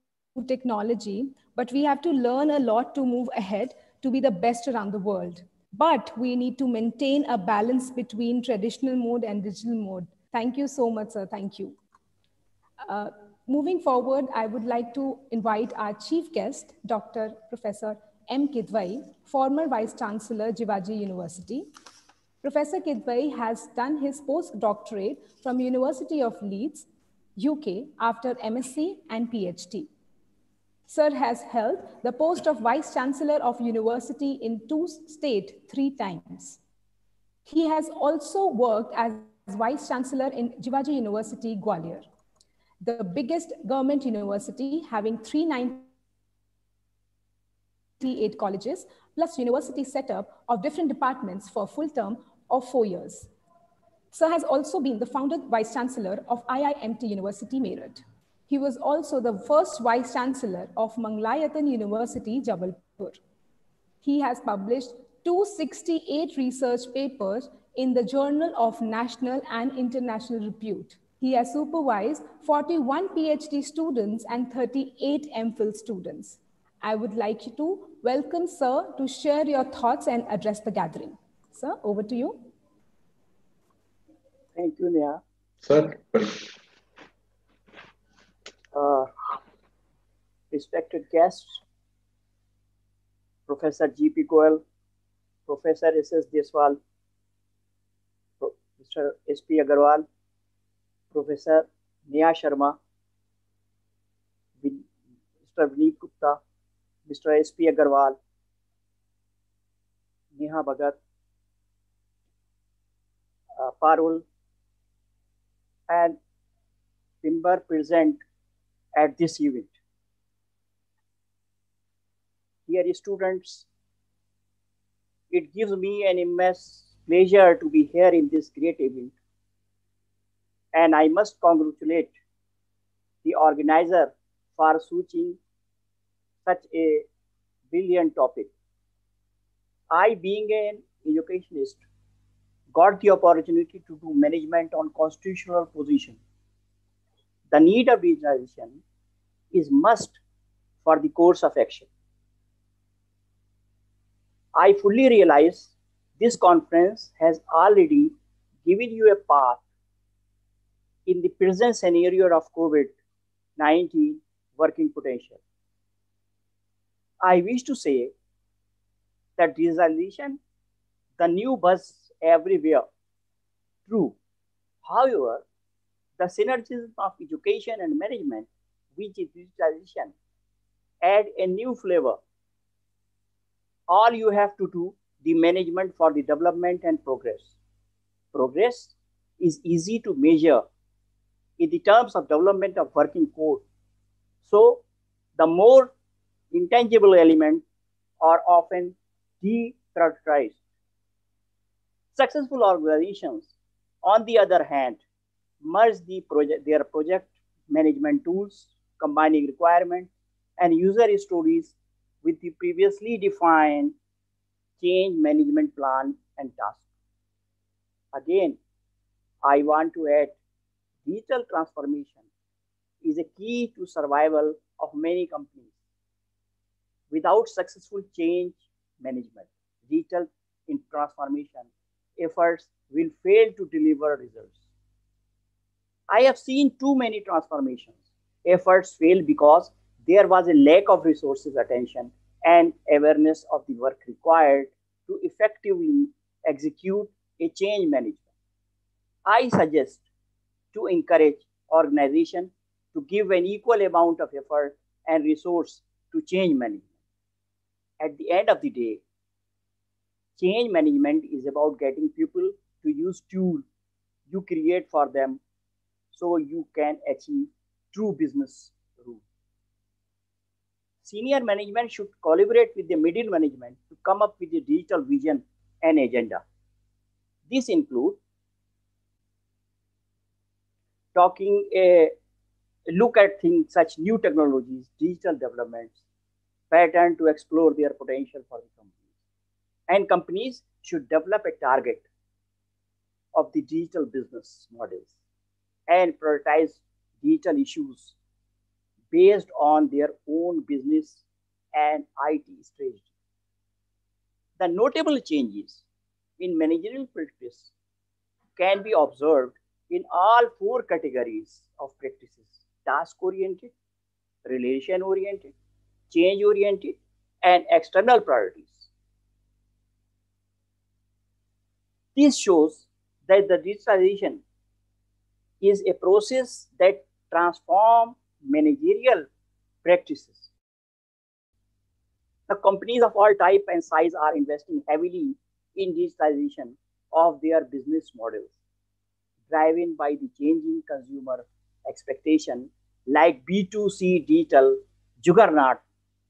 technology, but we have to learn a lot to move ahead to be the best around the world. But we need to maintain a balance between traditional mode and digital mode. Thank you so much, sir. Thank you. Moving forward, I would like to invite our chief guest, Dr. Professor M. Kidwai, former Vice Chancellor, Jivaji University. Professor Kidwai has done his postdoctorate from University of Leeds, UK, after MSc and PhD. Sir has held the post of Vice Chancellor of University in 2 states 3 times. He has also worked as Vice Chancellor in Jivaji University, Gwalior, the biggest government university having 398 colleges, plus university setup of different departments for full term of 4 years. Sir has also been the founder Vice Chancellor of IIMT University, Meerut. He was also the first Vice Chancellor of Manglayatan University, Jabalpur. He has published 268 research papers in the Journal of National and International Repute. He has supervised 41 PhD students and 38 MPhil students. I would like you to welcome Sir to share your thoughts and address the gathering. Sir, over to you. Thank you, Neha. Sir. Respected guests, Professor G.P. Goel, Professor S.S. Deswal, Mr. S.P. Agarwal, Professor Neha Sharma, Mr. Vineet Gupta, Mr. S.P. Agarwal, Neha Bhagat, Parul, and member present at this event. Dear students, it gives me an immense pleasure to be here in this great event, and I must congratulate the organizer for choosing such a brilliant topic. I, being an educationist, got the opportunity to do management on constitutional position. The need of digitalization is must for the course of action. I fully realize this conference has already given you a path in the present scenario of COVID-19 working potential. I wish to say that digitalization, the new buzz everywhere, true. However, the synergism of education and management, which is digitalization, add a new flavor. All you have to do the management for the development and progress. Progress is easy to measure in the terms of development of working code. So the more intangible elements are often deprioritized. Successful organizations, on the other hand, merge their project management tools, combining requirements and user stories with the previously defined change management plan and task. Again, I want to add, digital transformation is a key to survival of many companies. Without successful change management, digital transformation efforts will fail to deliver results. I have seen too many transformations. Efforts fail because there was a lack of resources, attention, and awareness of the work required to effectively execute a change management. I suggest to encourage organizations to give an equal amount of effort and resource to change management. At the end of the day, change management is about getting people to use tools you create for them so you can achieve true business rules. Senior management should collaborate with the middle management to come up with a digital vision an agenda. These include talking a look at things such new technologies, digital developments, pattern to explore their potential for the companies. And companies should develop a target of the digital business models and prioritize digital issues based on their own business and IT strategy. The notable changes in managerial practice can be observed in all four categories of practices: task oriented, relation oriented, change oriented, and external priorities. This shows that the digitalization is a process that transforms managerial practices. The companies of all type and size are investing heavily in digitalization of their business models, driven by the changing consumer expectation, like B2C digital juggernaut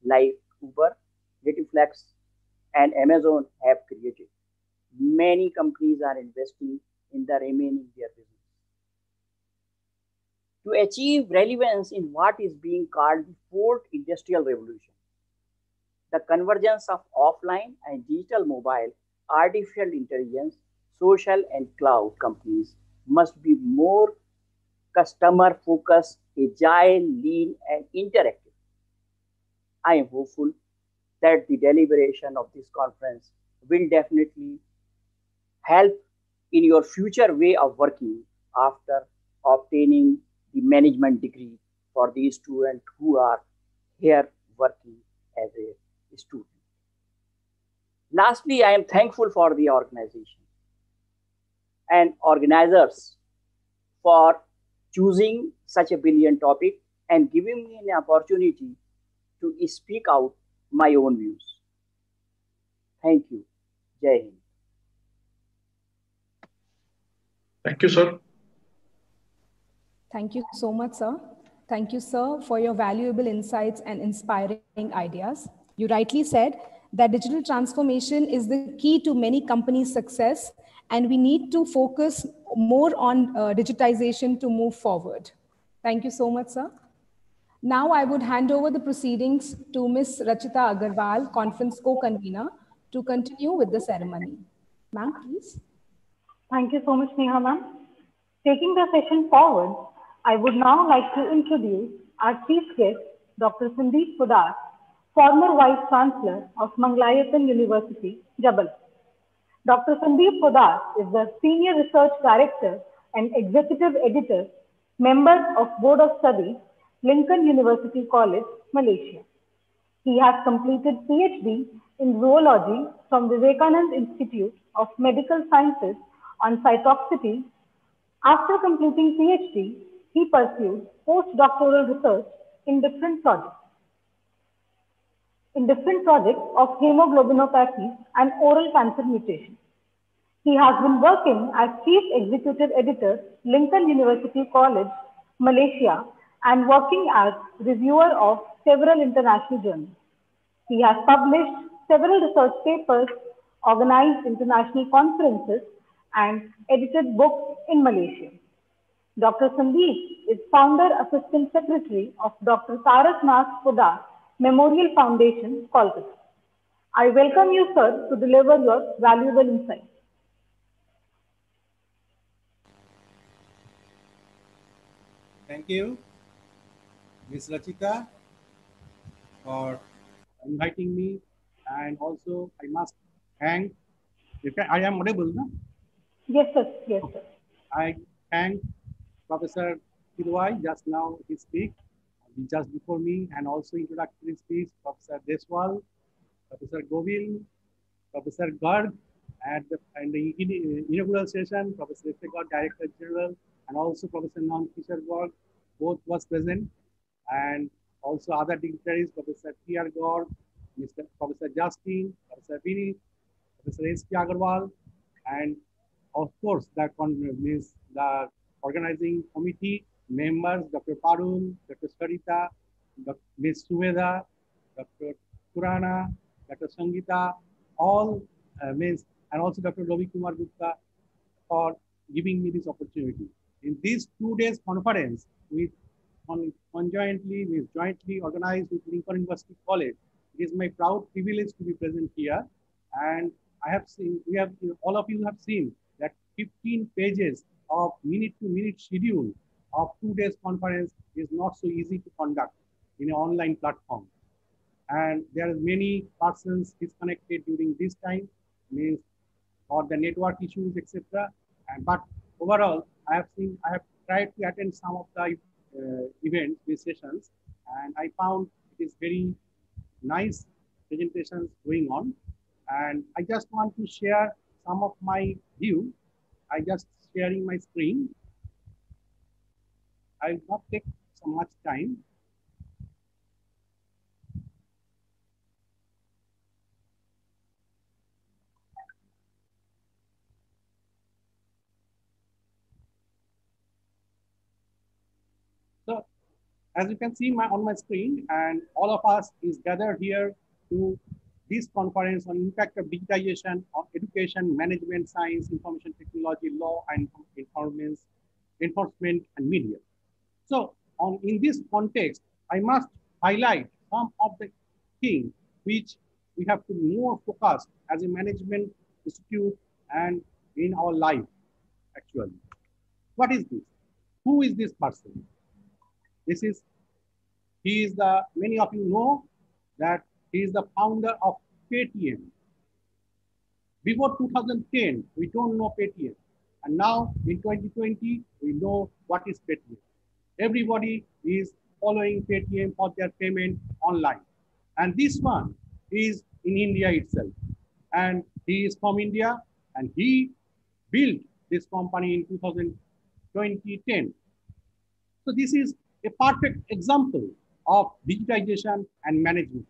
like Uber, Netflix, and Amazon have created. Many companies are investing in the remaining their business. To achieve relevance in what is being called the fourth industrial revolution, the convergence of offline and digital mobile, artificial intelligence, social and cloud companies must be more customer focused, agile, lean, and interactive. I am hopeful that the deliberation of this conference will definitely help in your future way of working after obtaining the management degree for the students who are here working as a student. Lastly, I am thankful for the organization and organizers for choosing such a brilliant topic and giving me an opportunity to speak out my own views. Thank you. Jai Hind. Thank you, sir. Thank you so much, sir. Thank you, sir, for your valuable insights and inspiring ideas. You rightly said that digital transformation is the key to many companies' success, and we need to focus more on digitization to move forward. Thank you so much, sir. Now I would hand over the proceedings to Ms. Rachita Agarwal, conference co-convener, to continue with the ceremony. Ma'am, please. Thank you so much, Neha ma'am. Taking the session forward, I would now like to introduce our chief guest, Dr. Sandeep Podar, former Vice Chancellor of Mangalayatan University, Jabal. Dr. Sandeep Podar is the Senior Research Director and Executive Editor, member of Board of Studies, Lincoln University College, Malaysia. He has completed PhD in Zoology from Vivekanand Institute of Medical Sciences on cytotoxicity. After completing PhD, he pursued postdoctoral research in different projects of hemoglobinopathy and oral cancer mutation. He has been working as Chief Executive Editor, Lincoln University College, Malaysia, and working as reviewer of several international journals. He has published several research papers, organized international conferences, and edited books in Malaysia. Dr. Sandeep is founder assistant secretary of Dr. Tarak Nas Podar Memorial Foundation, Kolkata. I welcome you, sir, to deliver your valuable insights. Thank you, Ms. Rachita, for inviting me, and also I must thank. I am audible, no? Yes, sir. Yes, sir. I thank Professor Kidwai. Just now he speak, just before me, and also introductory speech, Professor Deswal, Professor Govil, Professor Garg, at the inaugural session, Professor Iftegor, Director General, and also Professor Non Fisher Gorg, both was present, and also other dignitaries, Professor T.R. Gorg, Professor Justin, Professor Vinny, Professor S.P. Agarwal, and of course, the organizing committee members, Dr. Parul, Dr. Sarita, Ms. Suveda, Dr. Purana, Dr. Sangita, all means and also Dr. Ravi Kumar Gupta for giving me this opportunity. In this 2 days conference, we jointly organized with Lincoln University College, it is my proud privilege to be present here. And I have seen, all of you have seen that 15 pages of minute-to-minute schedule of 2 days conference is not so easy to conduct in an online platform. And there are many persons disconnected during this time, means or the network issues, etc. But overall, I have tried to attend some of the events, these sessions, and I found it is very nice presentations going on. And I just want to share some of my view. I just sharing my screen. I will not take so much time. So as you can see on my screen, and all of us is gathered here to this conference on impact of digitization on education, management, science, information technology, law, and enforcement, and media. So in this context, I must highlight some of the things which we have to more focus as a management institute and in our life, actually. What is this? Who is this person? Many of you know that he is the founder of Paytm. Before 2010, we don't know Paytm. And now in 2020, we know what is Paytm. Everybody is following Paytm for their payment online. And this one is in India itself. And he is from India, and he built this company in 2010. So this is a perfect example of digitization and management.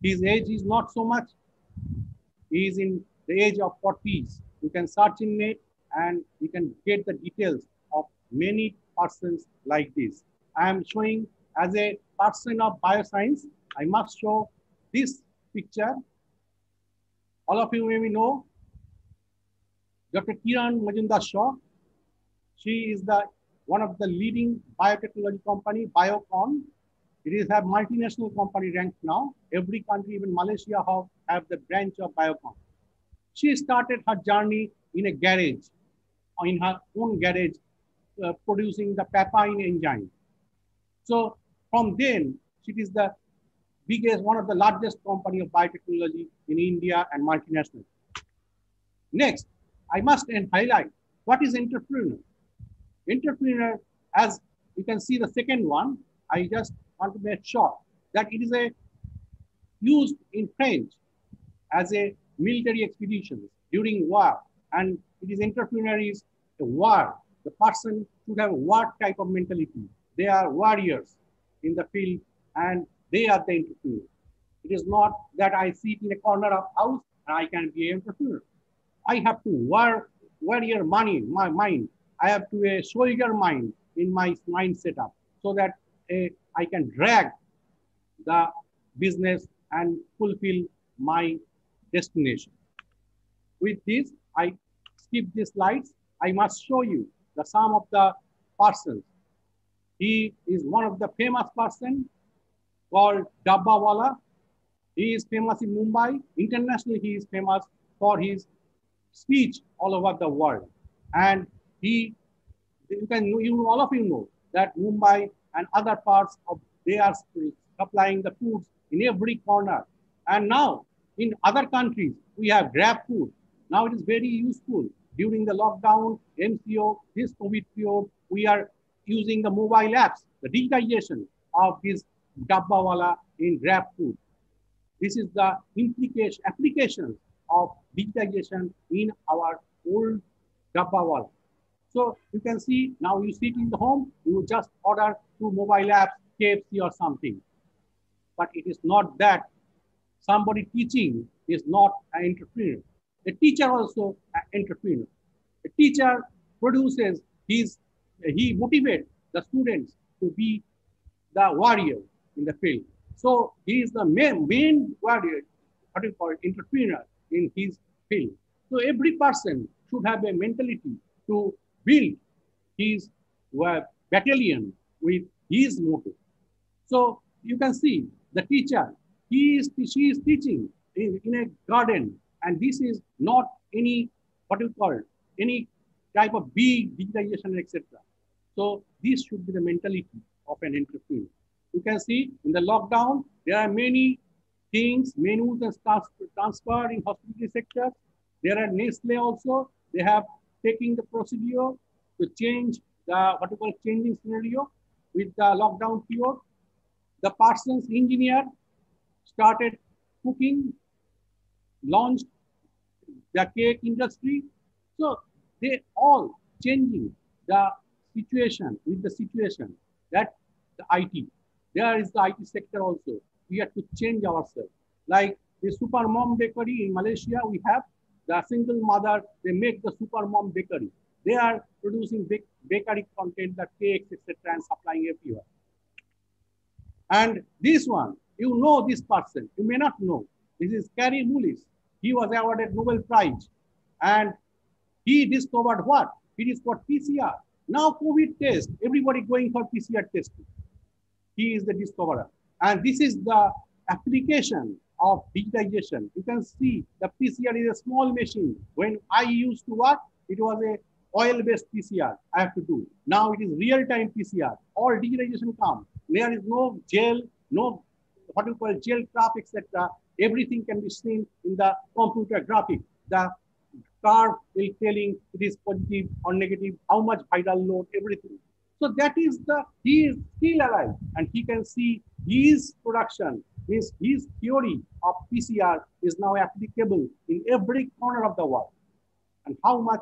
His age is not so much. He is in the age of 40s. You can search in net and you can get the details of many persons like this. I am showing as a person of bioscience, I must show this picture. All of you maybe know Dr. Kiran Majumdar-Shaw. She is one of the leading biotechnology company, Biocon. It is a multinational company ranked now. Every country, even Malaysia, have the branch of Biocon. She started her journey in a garage, in her own garage, producing the papain enzyme. So from then, she is the biggest, one of the largest company of biotechnology in India and multinational. Next, I must highlight what is entrepreneur. Entrepreneur, as you can see the second one, I just want to make sure that it is used in French as a military expedition during war, and it is entrepreneur is a war. The person should have a war type of mentality. They are warriors in the field, and they are the entrepreneur. It is not that I sit in a corner of house and I can be an entrepreneur. I have to warrior money, my mind. I have to a soldier mind in my mind setup so that I can drag the business and fulfill my destination. With this, I skip these slides. I must show you the some of the persons. He is one of the famous person called Dabbawala. He is famous in Mumbai. Internationally, he is famous for his speech all over the world. And all of you know that Mumbai and other parts of, they are supplying the foods in every corner. And now in other countries, we have Grab food. Now it is very useful. During the lockdown, MCO, this COVID period, we are using the mobile apps, the digitization of this Dabbawala in Grab food. This is the application of digitization in our old Dabbawala. So you can see now you sit in the home, you just order through mobile apps, KFC or something. But it is not that. Somebody teaching is not an entrepreneur. A teacher also an entrepreneur. A teacher produces, he motivates the students to be the warrior in the field. So he is the main warrior, what you call entrepreneur in his field. So every person should have a mentality to build his battalion with his motto. So you can see the teacher, she is teaching in a garden, and this is not any, what you call, any type of big digitization, etc. So this should be the mentality of an entrepreneur. You can see in the lockdown, there are many things, menus and transfer in hospitality sector. There are Nestle also. They have taken the procedure to change the what you call changing scenario with the lockdown period. The Parsons engineer started cooking, launched the cake industry. So they all changing the situation with the situation that the IT. There is the IT sector also. We have to change ourselves. Like the Super Mom Bakery in Malaysia, we have the single mother, they make the Super Mom Bakery. They are producing bakery content, the cakes, etc., and supplying everywhere. And this one, you know this person, you may not know. This is Carey Mullis. He was awarded Nobel Prize. And he discovered what? He discovered PCR. Now COVID test, everybody going for PCR testing. He is the discoverer. And this is the application of digitization. You can see the PCR is a small machine. When I used to work, it was a oil-based PCR I have to do. Now it is real-time PCR. All digitization comes. There is no gel, no what you call gel trap, etc. Everything can be seen in the computer graphic. The curve is telling it is positive or negative, how much viral load, everything. So that is he is still alive and he can see his production, means his theory of PCR is now applicable in every corner of the world. And how much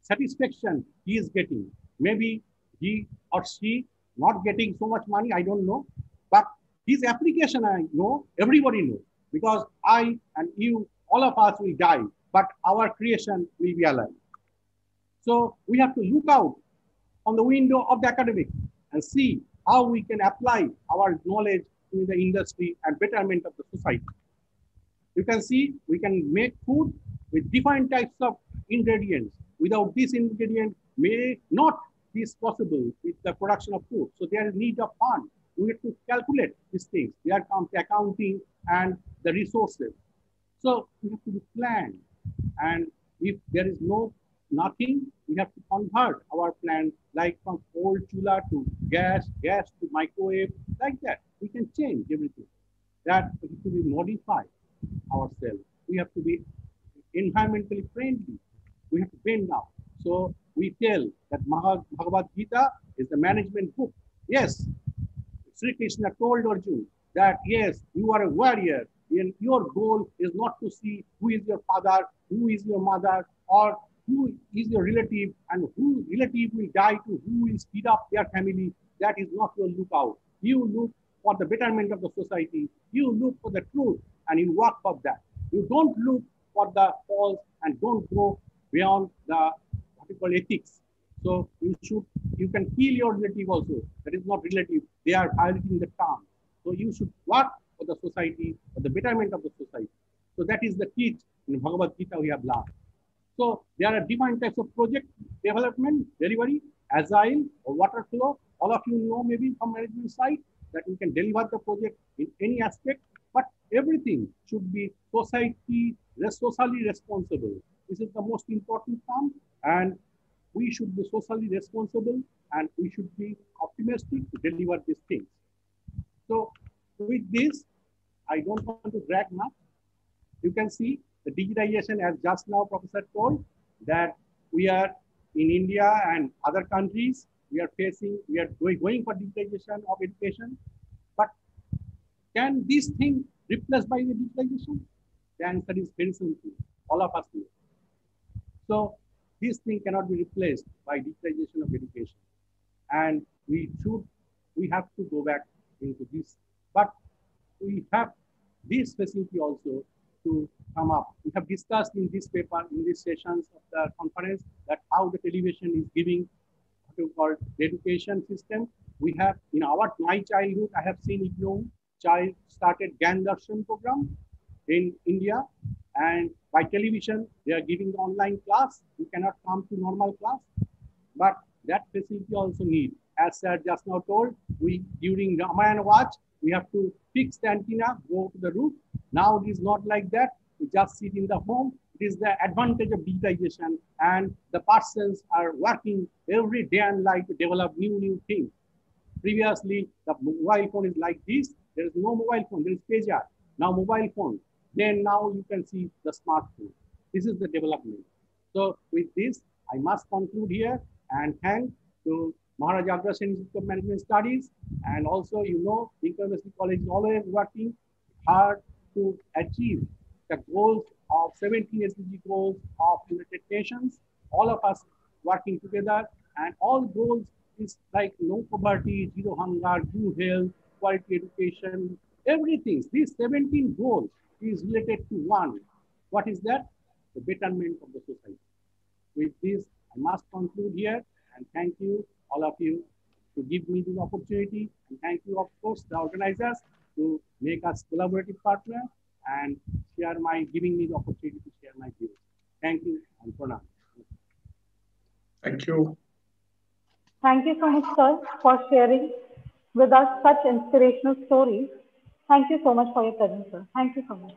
satisfaction he is getting. Maybe he or she not getting so much money, I don't know. But his application, I know, everybody knows. Because I and you, all of us will die, but our creation will be alive. So we have to look out on the window of the academic and see how we can apply our knowledge in the industry and betterment of the society. You can see we can make food with different types of ingredients. Without this ingredient, may not be possible with the production of food. So there is need of fund. We have to calculate these things. There comes the accounting and the resources. So we have to be planned. And if there is nothing, we have to convert our plan like from old chula to gas to microwave, like that. We can change everything. That we have to be modified ourselves. We have to be environmentally friendly. We have to bend down. So we tell that Bhagavad Gita is the management book. Yes, Sri Krishna told Arjuna that yes, you are a warrior and your goal is not to see who is your father, who is your mother, or who is your relative and who relative will die to who will speed up their family. That is not your lookout. You look for the betterment of the society. You look for the truth and you work for that. You don't look for the false and don't go beyond the what you call ethics. So you can kill your relative also. That is not relative. They are violating the term. So you should work for the society, for the betterment of the society. So that is the teach in Bhagavad Gita we have learned. So there are different types of project development, delivery, agile or water flow. All of you know maybe from management side that we can deliver the project in any aspect, but everything should be socially responsible. This is the most important term, and we should be socially responsible and we should be optimistic to deliver these things. So with this, I don't want to drag much. You can see the digitization, as just now Professor told, that we are in India and other countries, we are going for digitization of education. But can this thing replaced by the digitization? The answer is very simple. All of us know. So this thing cannot be replaced by digitization of education. And we have to go back into this. But we have this facility also to come up. We have discussed in this paper, in these sessions of the conference, that how the television is giving what you call the education system. We have, in my childhood, I have seen IGNOU child started Gyan Darshan program in India. And by television, they are giving the online class. You cannot come to normal class. But that facility also need. As sir just now told, we during Ramayana watch, we have to fix the antenna, go to the roof. Now it is not like that. We just sit in the home. It is the advantage of digitization, and the persons are working every day and night to develop new things. Previously, the mobile phone is like this. There is no mobile phone. There is pager. Now mobile phone. Then now you can see the smartphone. This is the development. So with this, I must conclude here and thank to Maharaja Agrasen Institute of Management Studies, and also International College is always working hard to achieve the goals of 17 SDG goals of United Nations. All of us working together, and all goals is like no poverty, zero hunger, good health, quality education, everything. These 17 goals is related to one. What is that? The betterment of the society. With this, I must conclude here, and thank you, all of you, to give me this opportunity. And thank you, of course, the organizers to make us collaborative partner and giving me the opportunity to share my views. Thank you, and pranam. Thank you. Thank you so much, sir, for sharing with us such inspirational stories. Thank you so much for your presence, sir. Thank you so much.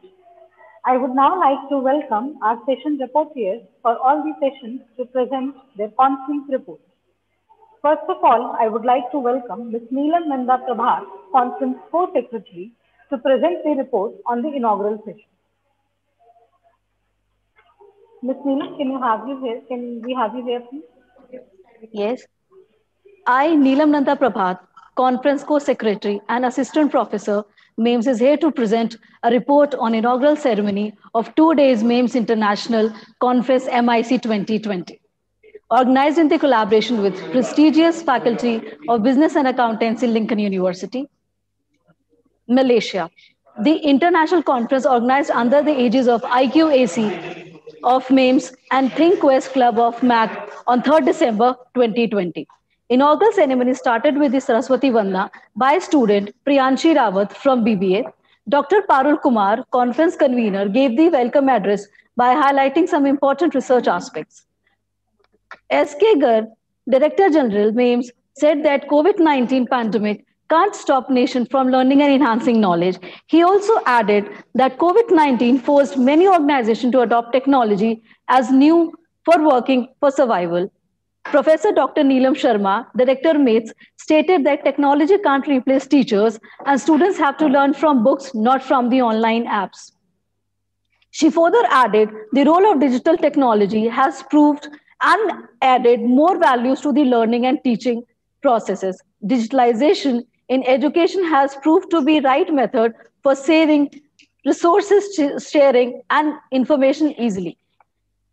I would now like to welcome our session reporters for all the sessions to present their conference reports. First of all, I would like to welcome Ms. Neelam Nanda Prabhat, Conference Co-Secretary, to present the report on the inaugural session. Ms. Neelam, can we have you here, please? Yes. I, Neelam Nanda Prabhat, Conference Co-Secretary and Assistant Professor, MAIMS is here to present a report on inaugural ceremony of 2 days MAIMS International Conference MIC 2020. Organized in the collaboration with prestigious Faculty of Business and Accountancy, Lincoln University, Malaysia. The international conference organized under the aegis of IQAC of MAIMS and ThinkQuest Club of MAC on 3rd December 2020. Inaugural ceremony started with the Saraswati Vandana by student Priyanshi Rawat from BBA. Dr. Parul Kumar, conference convener, gave the welcome address by highlighting some important research aspects. S.K. Garg, Director General, MAIMS, said that COVID-19 pandemic can't stop nation from learning and enhancing knowledge. He also added that COVID-19 forced many organizations to adopt technology as new for working for survival. Professor Dr. Neelam Sharma, Director MAIMS, stated that technology can't replace teachers and students have to learn from books, not from the online apps. She further added, the role of digital technology has proved and added more values to the learning and teaching processes. Digitalization in education has proved to be right method for saving resources, sharing, and information easily.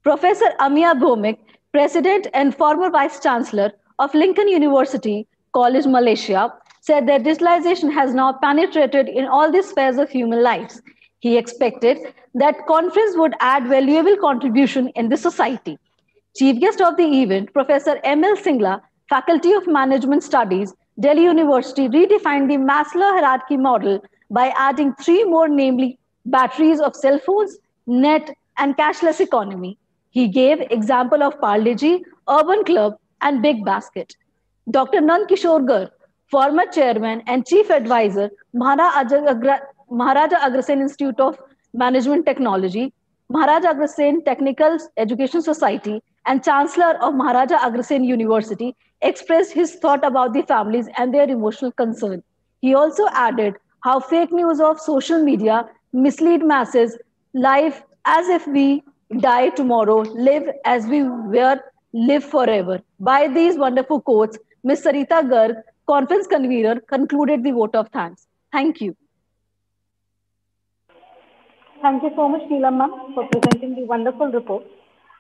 Professor Amia Bhomik, President and former Vice Chancellor of Lincoln University College, Malaysia, said that digitalization has now penetrated in all the spheres of human lives. He expected that conference would add valuable contribution in the society. Chief guest of the event, Professor M.L. Singla, Faculty of Management Studies, Delhi University, redefined the Maslow hierarchy model by adding 3 more, namely batteries of cell phones, net, and cashless economy. He gave example of Parle-G, Urban Club, and Big Basket. Dr. Nand Kishore Garg, former chairman and chief advisor, Maharaja Agrasen Institute of Management Technology, Maharaja Agrasen Technical Education Society, and Chancellor of Maharaja Agrasen University, expressed his thought about the families and their emotional concern. He also added how fake news of social media mislead masses, life as if we die tomorrow, live as we were, live forever. By these wonderful quotes, Ms. Sarita Garg, conference convener, concluded the vote of thanks. Thank you. Thank you so much, Neelam ma'am, for presenting the wonderful report.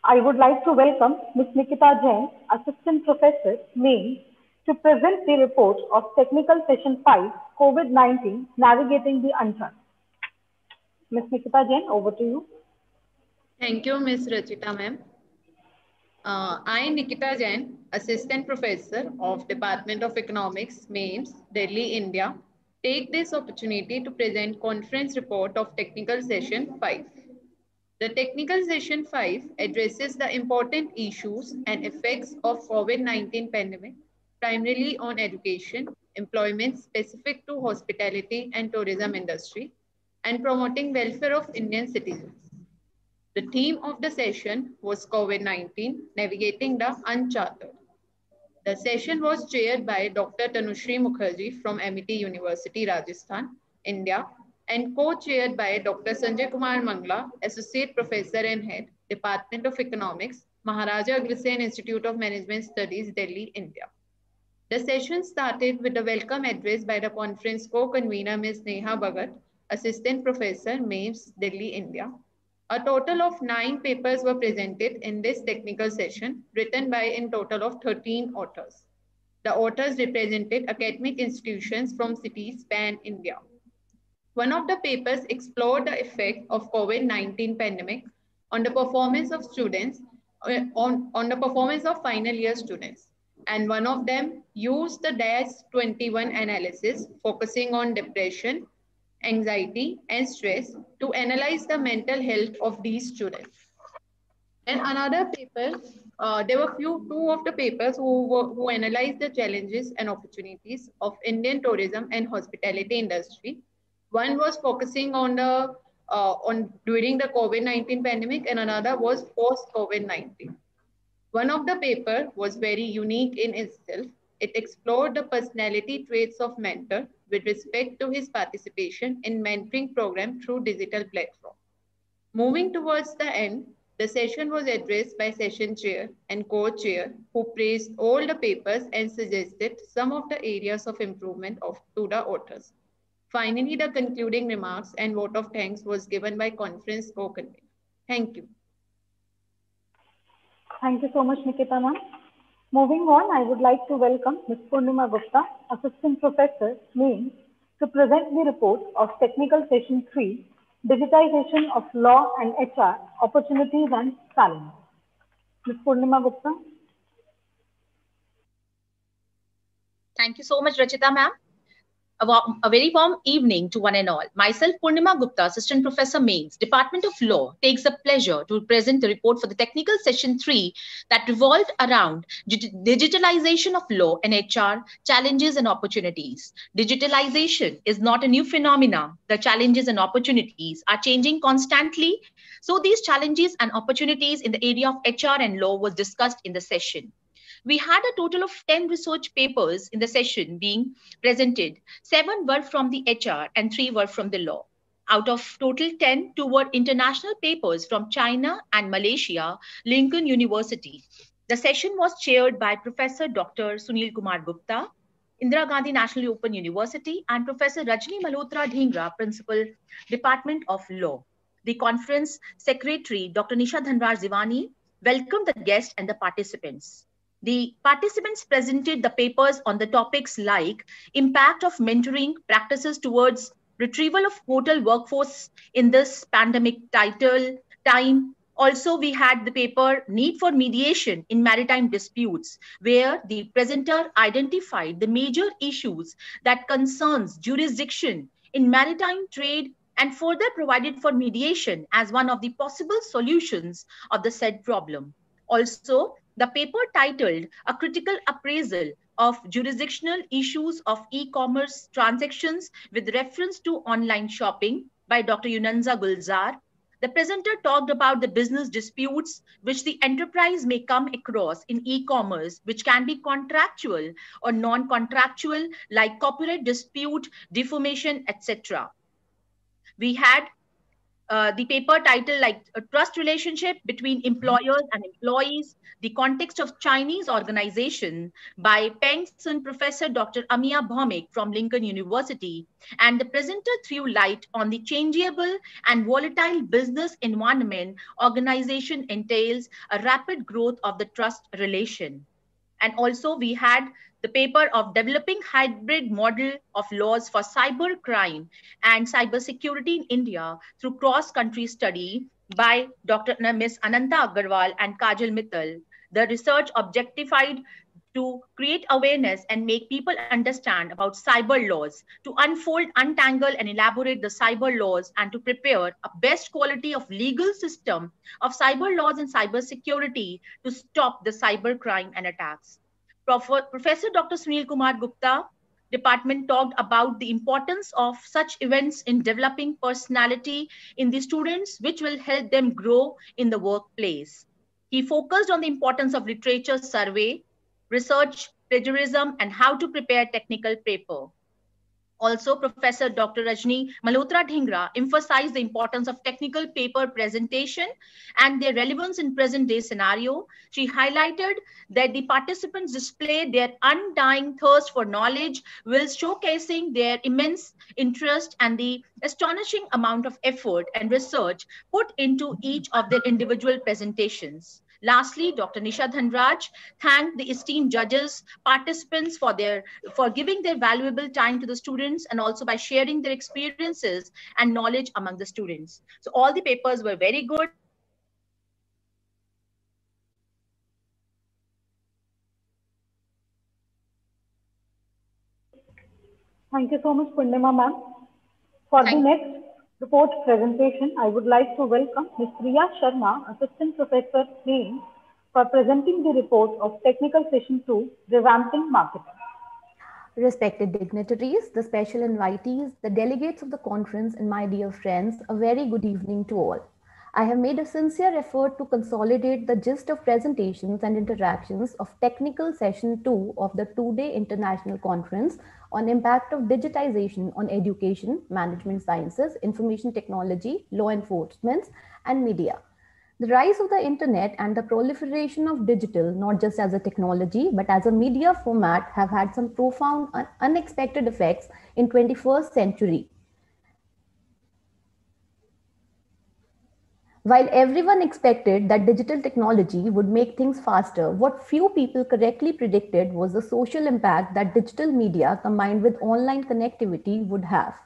I would like to welcome Ms. Nikita Jain, Assistant Professor, MAIMS, to present the report of Technical Session 5, COVID-19, Navigating the Unturned. Ms. Nikita Jain, over to you. Thank you, Ms. Rachita ma'am. I, Nikita Jain, Assistant Professor of Department of Economics, MAIMS, Delhi, India, take this opportunity to present conference report of Technical Session 5. The technical session 5 addresses the important issues and effects of COVID-19 pandemic, primarily on education, employment specific to hospitality and tourism industry, and promoting welfare of Indian citizens. The theme of the session was COVID-19, Navigating the Uncharted. The session was chaired by Dr. Tanushri Mukherjee from MET University, Rajasthan, India, and co-chaired by Dr. Sanjay Kumar Mangla, Associate Professor and Head, Department of Economics, Maharaja Agrisen Institute of Management Studies, Delhi, India. The session started with a welcome address by the conference co-convener Ms. Neha Bhagat, Assistant Professor, MAIMS, Delhi, India. A total of 9 papers were presented in this technical session, written by in total of 13 authors. The authors represented academic institutions from cities pan-India. One of the papers explored the effect of COVID-19 pandemic on the performance of students, on the performance of final year students. And one of them used the DAS-21 analysis, focusing on depression, anxiety, and stress to analyze the mental health of these students. And another paper, there were two of the papers who analyzed the challenges and opportunities of Indian tourism and hospitality industry. One was focusing on the during the COVID-19 pandemic, and another was post COVID-19. One of the paper was very unique in itself. It explored the personality traits of mentor with respect to his participation in mentoring program through digital platform. Moving towards the end, the session was addressed by session chair and co-chair who praised all the papers and suggested some of the areas of improvement to the authors. Finally, the concluding remarks and vote of thanks was given by conference co-convener. Thank you. Thank you so much, Nikita ma'am. Moving on, I would like to welcome Ms. Purnima Gupta, Assistant Professor, MAIMS, to present the report of Technical Session 3, Digitization of Law and HR, Opportunities and Challenges. Ms. Purnima Gupta. Thank you so much, Rachita ma'am. A very warm evening to one and all. Myself, Purnima Gupta, Assistant Professor MAIMS, Department of Law, takes the pleasure to present the report for the Technical Session 3 that revolved around digitalization of law and HR, challenges and opportunities. Digitalization is not a new phenomena. The challenges and opportunities are changing constantly. So these challenges and opportunities in the area of HR and law was discussed in the session. We had a total of 10 research papers in the session being presented. 7 were from the HR and 3 were from the law. Out of total 10, 2 were international papers from China and Malaysia, Lincoln University. The session was chaired by Professor Dr. Sunil Kumar Gupta, Indira Gandhi National Open University, and Professor Rajni Malhotra Dhingra, Principal, Department of Law. The conference secretary, Dr. Nisha Dhanraj Zivani, welcomed the guests and the participants. The participants presented the papers on the topics like impact of mentoring practices towards retrieval of total workforce in this pandemic time. Also, we had the paper Need for Mediation in Maritime Disputes, where the presenter identified the major issues that concerns jurisdiction in maritime trade and further provided for mediation as one of the possible solutions of the said problem. Also, the paper titled A Critical Appraisal of Jurisdictional Issues of E-Commerce Transactions with Reference to Online Shopping by Dr. Yunanza Gulzar. The presenter talked about the business disputes which the enterprise may come across in e-commerce, which can be contractual or non-contractual, like copyright dispute, defamation, etc. We had the paper title like a trust relationship between employers and employees, the context of Chinese organization by Peng Sun Professor Dr. Amia Bhaumik from Lincoln University. And the presenter threw light on the changeable and volatile business environment organization entails a rapid growth of the trust relation. And also we had the paper of developing hybrid model of laws for cyber crime and cybersecurity in India through cross-country study by Dr. Ms. Ananta Agarwal and Kajal Mittal. The research objectified to create awareness and make people understand about cyber laws, to unfold, untangle, and elaborate the cyber laws, and to prepare a best quality of legal system of cyber laws and cyber security to stop the cyber crime and attacks. Professor Dr. Sunil Kumar Gupta department talked about the importance of such events in developing personality in the students, which will help them grow in the workplace. He focused on the importance of literature survey, research, plagiarism, and how to prepare technical paper. Also, Professor Dr. Rajni Malhotra Dhingra emphasized the importance of technical paper presentation and their relevance in present day scenario. She highlighted that the participants display their undying thirst for knowledge while showcasing their immense interest and the astonishing amount of effort and research put into each of their individual presentations. Lastly, Dr. Nisha Dhanraj thanked the esteemed judges, participants for giving their valuable time to the students and also by sharing their experiences and knowledge among the students. So all the papers were very good. Thank you so much, Purnima ma'am. For the next report presentation, I would like to welcome Ms. Priya Sharma, Assistant Professor MAIMS, for presenting the report of Technical Session 2, Revamping Marketing. Respected dignitaries, the special invitees, the delegates of the conference, and my dear friends, a very good evening to all. I have made a sincere effort to consolidate the gist of presentations and interactions of Technical Session 2 of the two-day international conference on impact of digitization on education, management sciences, information technology, law enforcement, and media. The rise of the internet and the proliferation of digital, not just as a technology, but as a media format, have had some profound and unexpected effects in 21st century. While everyone expected that digital technology would make things faster, what few people correctly predicted was the social impact that digital media combined with online connectivity would have.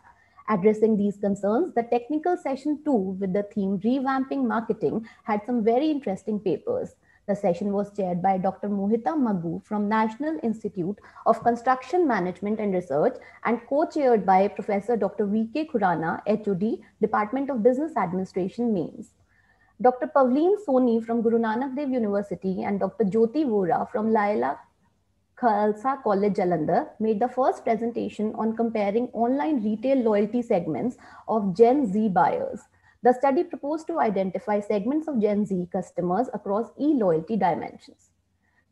Addressing these concerns, the technical session 2 with the theme Revamping Marketing had some very interesting papers. The session was chaired by Dr. Mohita Maggu from National Institute of Construction Management and Research and co-chaired by Professor Dr. V.K. Khurana, HOD, Department of Business Administration, MAIMS. Dr. Pavleen Soni from Guru Nanak Dev University and Dr. Jyoti Vora from Laila Khalsa College Jalandhar made the first presentation on comparing online retail loyalty segments of Gen Z buyers. The study proposed to identify segments of Gen Z customers across e-loyalty dimensions.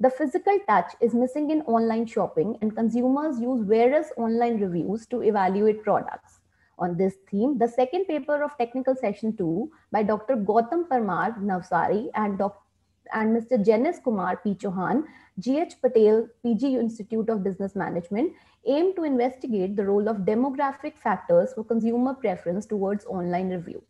The physical touch is missing in online shopping, and consumers use various online reviews to evaluate products. On this theme, the second paper of Technical Session 2 by Dr. Gautam Parmar Navsari and Mr. Janice Kumar P. Chauhan, G.H. Patel, PG Institute of Business Management, aim to investigate the role of demographic factors for consumer preference towards online review.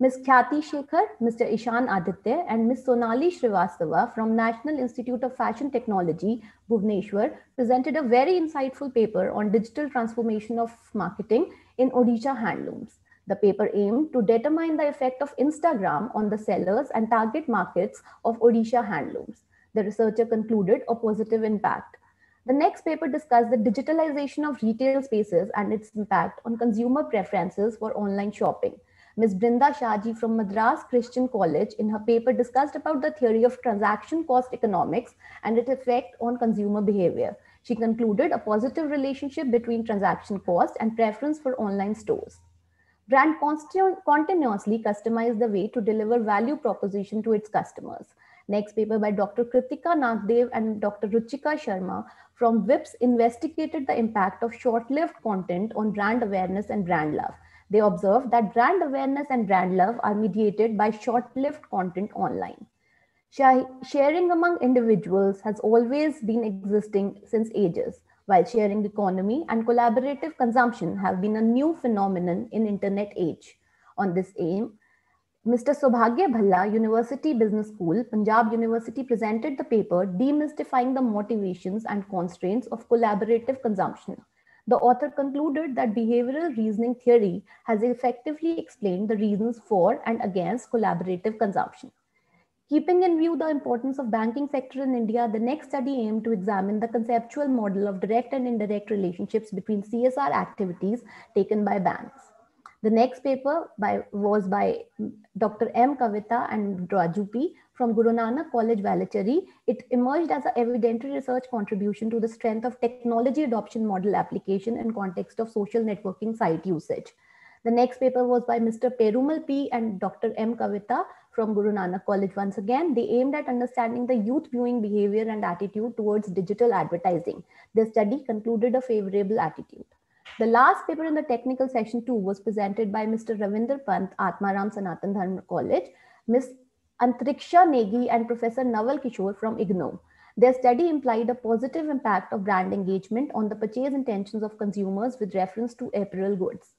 Ms. Khyati Shekhar, Mr. Ishan Aditya, and Ms. Sonali Srivastava from National Institute of Fashion Technology, Bhubaneswar, presented a very insightful paper on digital transformation of marketing in Odisha handlooms. The paper aimed to determine the effect of Instagram on the sellers and target markets of Odisha handlooms. The researcher concluded a positive impact. The next paper discussed the digitalization of retail spaces and its impact on consumer preferences for online shopping. Ms. Brinda Shahji from Madras Christian College in her paper discussed about the theory of transaction cost economics and its effect on consumer behavior. She concluded a positive relationship between transaction cost and preference for online stores. Brand continuously customize the way to deliver value proposition to its customers. Next paper by Dr. Kritika Nagdev and Dr. Ruchika Sharma from WIPS investigated the impact of short-lived content on brand awareness and brand love. They observed that brand awareness and brand love are mediated by short-lived content online. Sharing among individuals has always been existing since ages, while sharing economy and collaborative consumption have been a new phenomenon in internet age. On this aim, Mr. Sobhagya Bhalla, University Business School, Punjab University presented the paper Demystifying the Motivations and Constraints of Collaborative Consumption. The author concluded that behavioral reasoning theory has effectively explained the reasons for and against collaborative consumption. Keeping in view the importance of banking sector in India, the next study aimed to examine the conceptual model of direct and indirect relationships between CSR activities taken by banks. The next paper was by Dr. M. Kavita and Raju P. from Guru Nanak College, Velachery. It emerged as an evidentiary research contribution to the strength of technology adoption model application in context of social networking site usage. The next paper was by Mr. Perumal P. and Dr. M. Kavita from Guru Nanak College. Once again, they aimed at understanding the youth viewing behavior and attitude towards digital advertising. Their study concluded a favorable attitude. The last paper in the technical session 2 was presented by Mr. Ravinder Pant, Atmaram Sanatan Dharma College, Ms. Antariksha Negi and Professor Naval Kishore from IGNOU. Their study implied a positive impact of brand engagement on the purchase intentions of consumers with reference to apparel goods.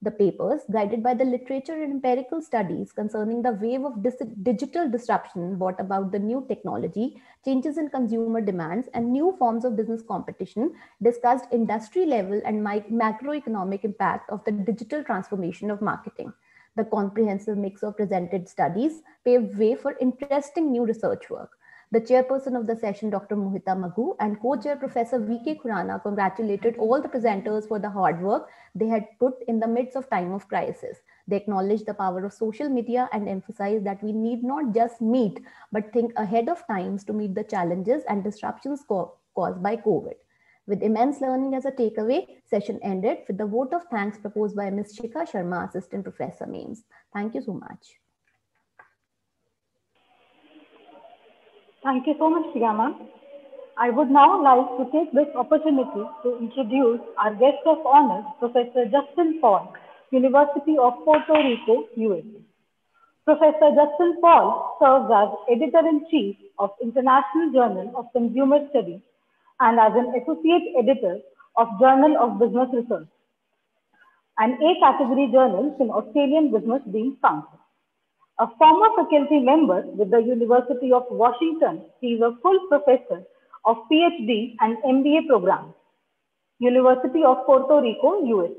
The papers, guided by the literature and empirical studies concerning the wave of digital disruption brought about the new technology, changes in consumer demands, and new forms of business competition, discussed industry level and macroeconomic impact of the digital transformation of marketing. The comprehensive mix of presented studies paved way for interesting new research work. The chairperson of the session, Dr. Mohita Maghu, and co-chair Professor V.K. Khurana congratulated all the presenters for the hard work they had put in the midst of time of crisis. They acknowledged the power of social media and emphasized that we need not just meet, but think ahead of times to meet the challenges and disruptions caused by COVID. With immense learning as a takeaway, session ended with the vote of thanks proposed by Ms. Shikha Sharma, Assistant Professor MAIMS. Thank you so much. Thank you so much, Priya ma'am. I would now like to take this opportunity to introduce our guest of honor, Professor Justin Paul, University of Puerto Rico, USA. Professor Justin Paul serves as Editor-in-Chief of International Journal of Consumer Studies and as an Associate Editor of Journal of Business Research, an A-category journal in Australian Business Being Council. A former faculty member with the University of Washington, he is a full professor of PhD and MBA programs, University of Puerto Rico, USA.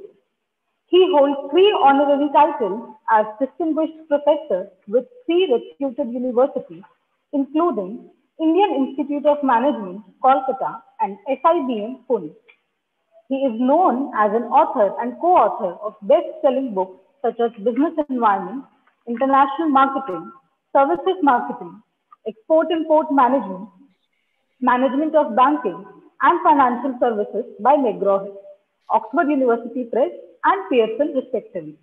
He holds 3 honorary titles as Distinguished Professor with 3 reputed universities, including Indian Institute of Management, Kolkata, and SIBM, Pune. He is known as an author and co-author of best-selling books such as Business Environment, International Marketing, Services Marketing, Export-Import Management, Management of Banking and Financial Services by McGraw-Hill, Oxford University Press, and Pearson, respectively.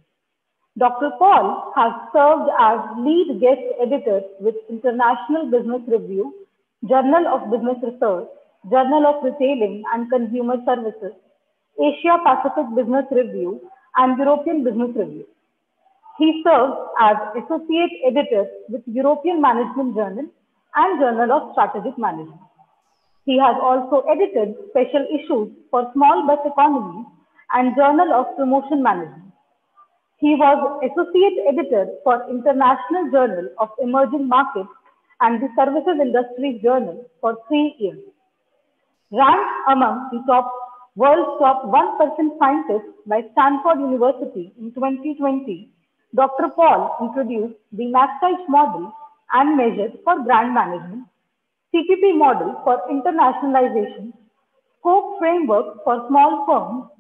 Dr. Paul has served as lead guest editor with International Business Review, Journal of Business Research, Journal of Retailing and Consumer Services, Asia Pacific Business Review, and European Business Review. He serves as Associate Editor with European Management Journal and Journal of Strategic Management. He has also edited special issues for Small Bus Economy and Journal of Promotion Management. He was Associate Editor for International Journal of Emerging Markets and the Services Industries Journal for 3 years. Ranked among the world's top 1% scientists by Stanford University in 2020, Dr. Paul introduced the MASTICE model and measures for brand management, CPP model for internationalization, SCOPE framework for small firms,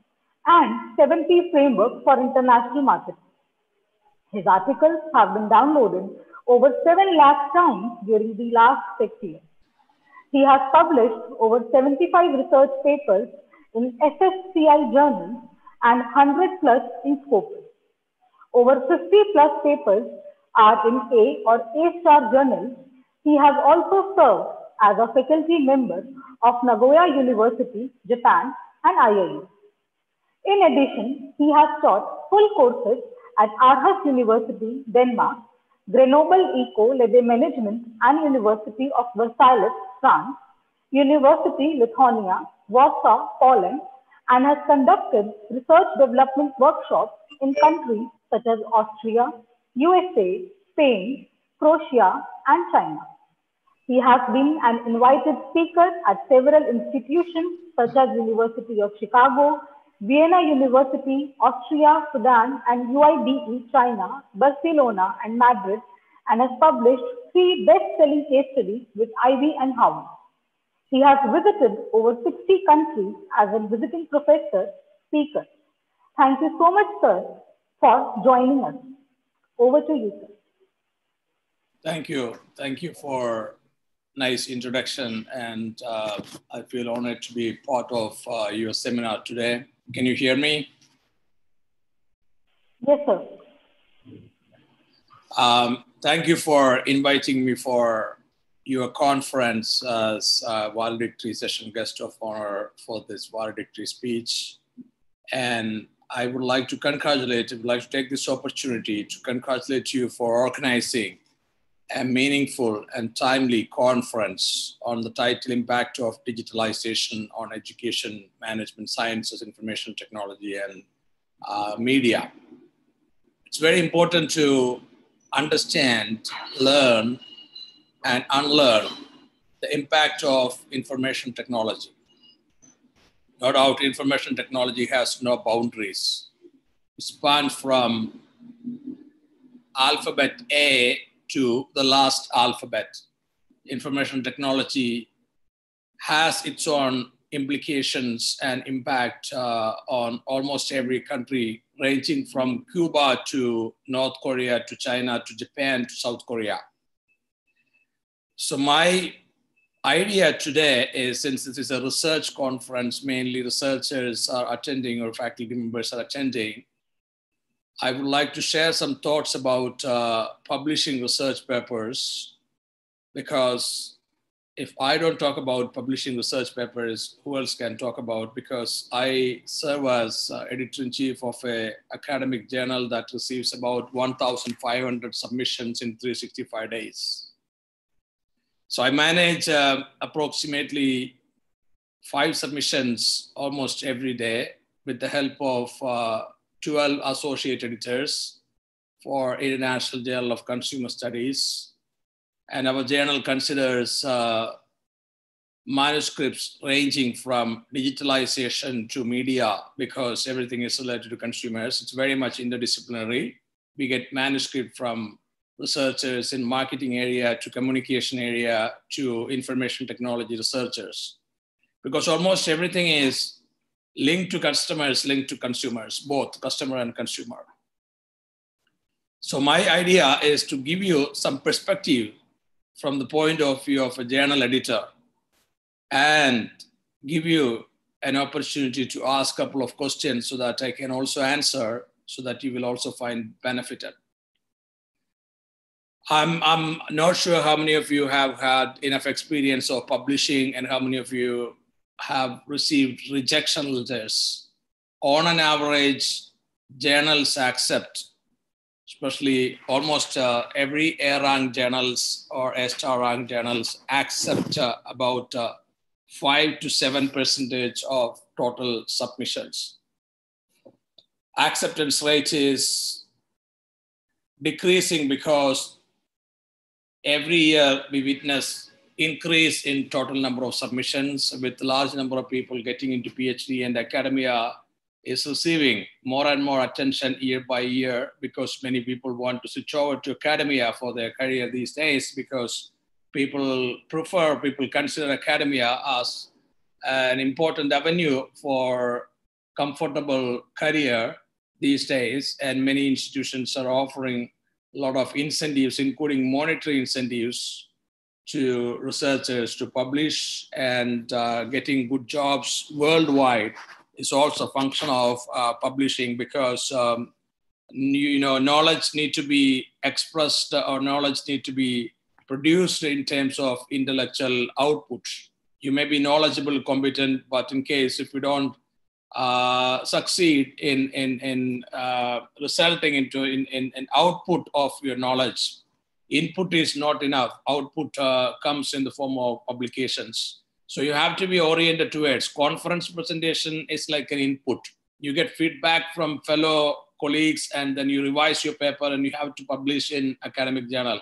and 7P framework for international markets. His articles have been downloaded over 7 lakh times during the last 6 years. He has published over 75 research papers in SSCI journals and 100 plus in Scopus. Over 50 plus papers are in A or A-star journals. He has also served as a faculty member of Nagoya University, Japan, and IIU. In addition, he has taught full courses at Aarhus University, Denmark, Grenoble Eco Lede Management and University of Versailles, France, University Lithuania, Warsaw, Poland, and has conducted research development workshops in countries such as Austria, USA, Spain, Croatia, and China. He has been an invited speaker at several institutions such as University of Chicago, Vienna University, Austria, Sudan, and UIDE, China, Barcelona, and Madrid, and has published 3 best-selling case studies with Ivy and Howard. He has visited over 60 countries as a visiting professor speaker. Thank you so much, sir, for joining us. Over to you, sir. Thank you. Thank you for nice introduction, and I feel honored to be part of your seminar today. Can you hear me? Yes, sir. Thank you for inviting me for your conference as valedictory session guest of honor for this valedictory speech. And I would like to take this opportunity to congratulate you for organizing a meaningful and timely conference on the title Impact of Digitalization on Education, Management, Sciences, Information Technology, and Media. It's very important to understand, learn, and unlearn the impact of information technology. No doubt, information technology has no boundaries. It spans from alphabet A to the last alphabet. Information technology has its own implications and impact on almost every country, ranging from Cuba to North Korea to China to Japan to South Korea. So my idea today is, since this is a research conference, mainly researchers are attending or faculty members are attending, I would like to share some thoughts about publishing research papers, because if I don't talk about publishing research papers, who else can talk about? Because I serve as editor-in-chief of an academic journal that receives about 1,500 submissions in 365 days. So I manage approximately 5 submissions almost every day with the help of 12 associate editors for International Journal of Consumer Studies. And our journal considers manuscripts ranging from digitalization to media, because everything is related to consumers. It's very much interdisciplinary. We get manuscript from researchers in marketing area to communication area to information technology researchers, because almost everything is linked to customers, linked to consumers, both customer and consumer. So my idea is to give you some perspective from the point of view of a journal editor and give you an opportunity to ask a couple of questions so that I can also answer, so that you will also find benefited. I'm not sure how many of you have had enough experience of publishing and how many of you have received rejection letters. On an average, journals accept, especially almost every A-rank journals or A-star rank journals accept about 5 to 7% of total submissions. Acceptance rate is decreasing because every year we witness increase in total number of submissions, with large number of people getting into PhD, and academia is receiving more and more attention year by year, because many people want to switch over to academia for their career these days, because people consider academia as an important avenue for comfortable career these days. And many institutions are offering a lot of incentives, including monetary incentives to researchers to publish, and getting good jobs worldwide is also a function of publishing, because knowledge need to be expressed, or knowledge need to be produced in terms of intellectual output. You may be knowledgeable, competent, but in case if you don't succeed in resulting into an output of your knowledge, input is not enough. Output comes in the form of publications. So you have to be oriented towards conference presentation is like an input. You get feedback from fellow colleagues, and then you revise your paper and you have to publish in academic journal.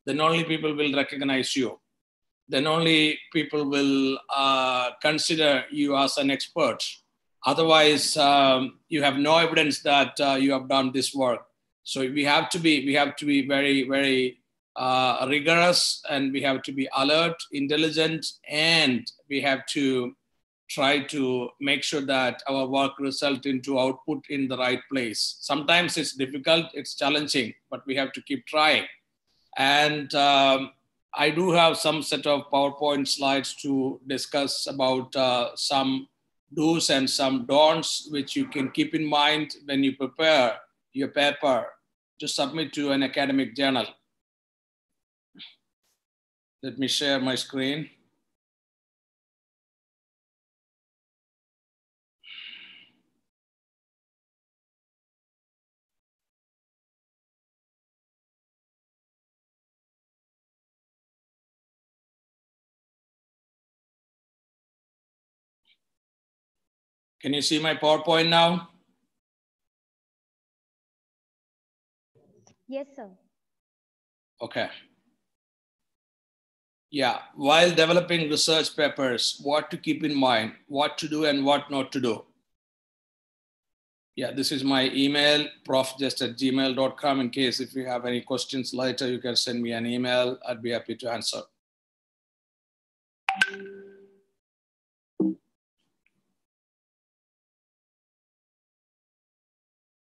Then only people will recognize you. Then only people will consider you as an expert. Otherwise, you have no evidence that you have done this work. So we have to be very, very rigorous, and we have to be alert, intelligent, and we have to try to make sure that our work results into output in the right place. Sometimes it's difficult, it's challenging, but we have to keep trying. And I do have some set of PowerPoint slides to discuss about some do's and some don'ts, which you can keep in mind when you prepare your paper to submit to an academic journal. Let me share my screen. Can you see my PowerPoint now? Yes, sir. Okay. Yeah, while developing research papers, what to keep in mind, what to do and what not to do. Yeah, this is my email, profjust@gmail.com. In case if you have any questions later, you can send me an email. I'd be happy to answer.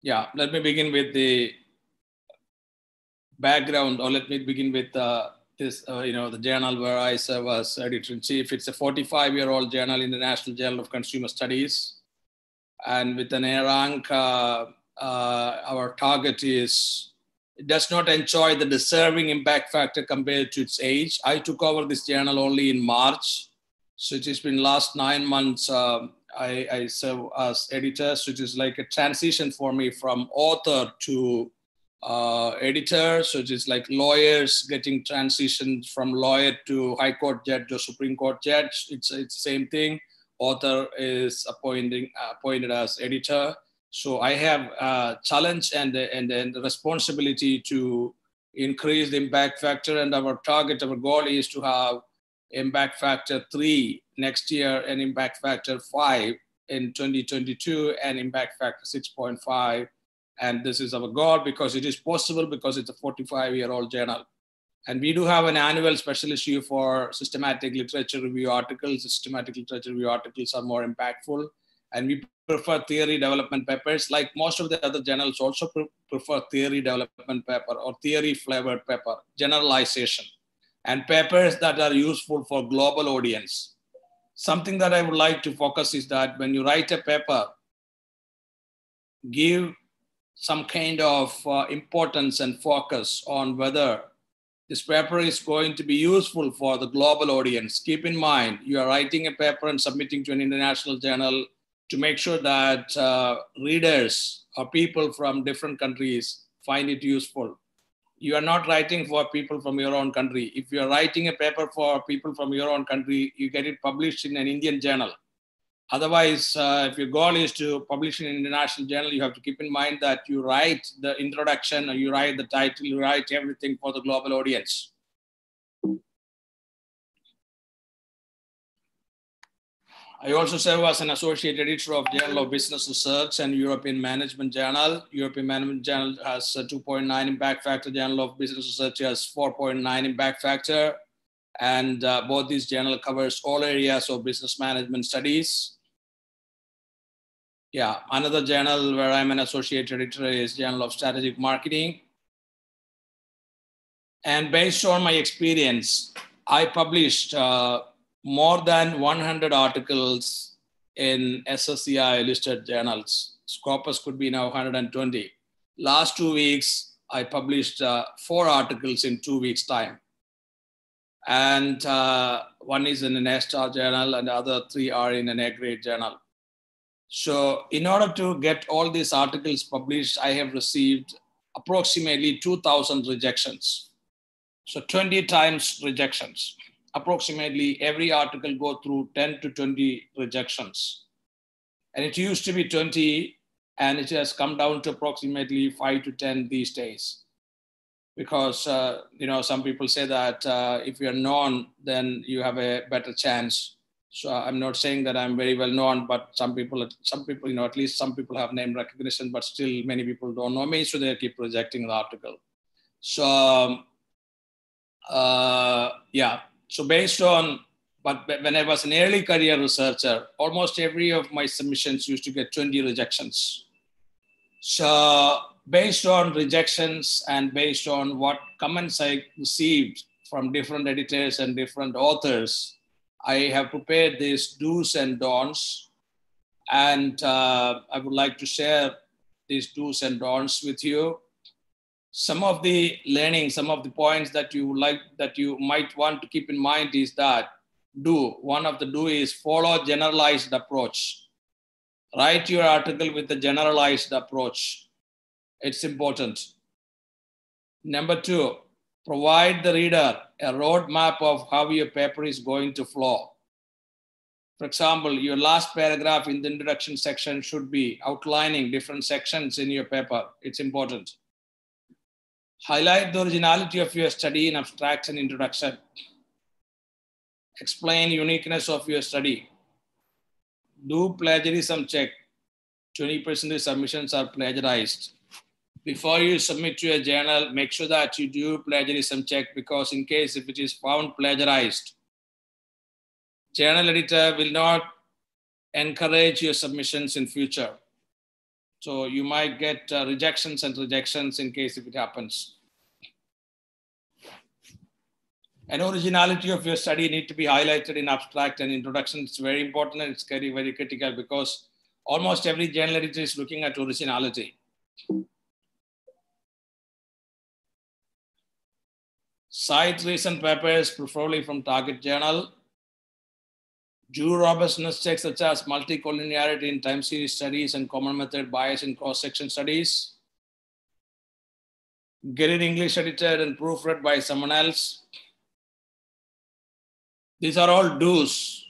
Yeah, let me begin with the background, or let me begin with this, the journal where I serve as editor-in-chief. It's a 45-year-old journal, International Journal of Consumer Studies. And with an A rank, our target is, it does not enjoy the deserving impact factor compared to its age. I took over this journal only in March. So it has been last 9 months I serve as editor, so it is like a transition for me from author to editor. So it is like lawyers getting transitioned from lawyer to high court judge or Supreme Court judge. It's the same thing. Author is appointed as editor. So I have a challenge and the responsibility to increase the impact factor, and our target, our goal is to have impact factor 3 next year and impact factor 5 in 2022 and impact factor 6.5. And this is our goal because it is possible, because it's a 45-year-old journal. And we do have an annual special issue for systematic literature review articles. Systematic literature review articles are more impactful. And we prefer theory development papers, like most of the other journals also prefer theory development paper or theory flavored paper, generalization, and papers that are useful for global audience. Something that I would like to focus is that when you write a paper, give some kind of importance and focus on whether this paper is going to be useful for the global audience. Keep in mind, you are writing a paper and submitting to an international journal to make sure that readers or people from different countries find it useful. You are not writing for people from your own country. If you are writing a paper for people from your own country, you get it published in an Indian journal. Otherwise, if your goal is to publish in an international journal, you have to keep in mind that you write the introduction, or you write the title, you write everything for the global audience. I also serve as an associate editor of Journal of Business Research and European Management Journal. European Management Journal has a 2.9 impact factor. Journal of Business Research has 4.9 impact factor. And both these journals covers all areas of business management studies. Yeah, another journal where I'm an associate editor is Journal of Strategic Marketing. And based on my experience, I published more than 100 articles in SSCI listed journals. Scopus could be now 120. Last 2 weeks, I published 4 articles in 2 weeks' time. And one is in an A-star journal and the other 3 are in an A-grade journal. So in order to get all these articles published, I have received approximately 2,000 rejections. So 20 times rejections. Approximately every article go through 10 to 20 rejections. And it used to be 20, and it has come down to approximately 5 to 10 these days. Because some people say that if you're known, then you have a better chance. So I'm not saying that I'm very well known, but some people, at least some people have name recognition, but still many people don't know me, so they keep rejecting the article. So Yeah, so based on, but when I was an early career researcher, almost every of my submissions used to get 20 rejections. So based on rejections and based on what comments I received from different editors and different authors, I have prepared these do's and don'ts. And I would like to share these do's and don'ts with you. Some of the learning, some of the points that you might want to keep in mind is that one of the do is follow generalized approach. Write your article with a generalized approach. It's important. Number 2, provide the reader a roadmap of how your paper is going to flow. For example, your last paragraph in the introduction section should be outlining different sections in your paper. It's important. Highlight the originality of your study in abstract and introduction. Explain uniqueness of your study. Do plagiarism check. 20% of submissions are plagiarized. Before you submit to a journal, make sure that you do plagiarism check, because in case if it is found plagiarized, journal editor will not encourage your submissions in future. So you might get rejections in case if it happens. And originality of your study need to be highlighted in abstract and introduction. It's very important and it's very, very critical, because almost every journal editor is looking at originality. Cite recent papers, preferably from target journal. Do robustness checks such as multicollinearity in time series studies and common method bias in cross-section studies. Get it English edited and proofread by someone else. These are all do's.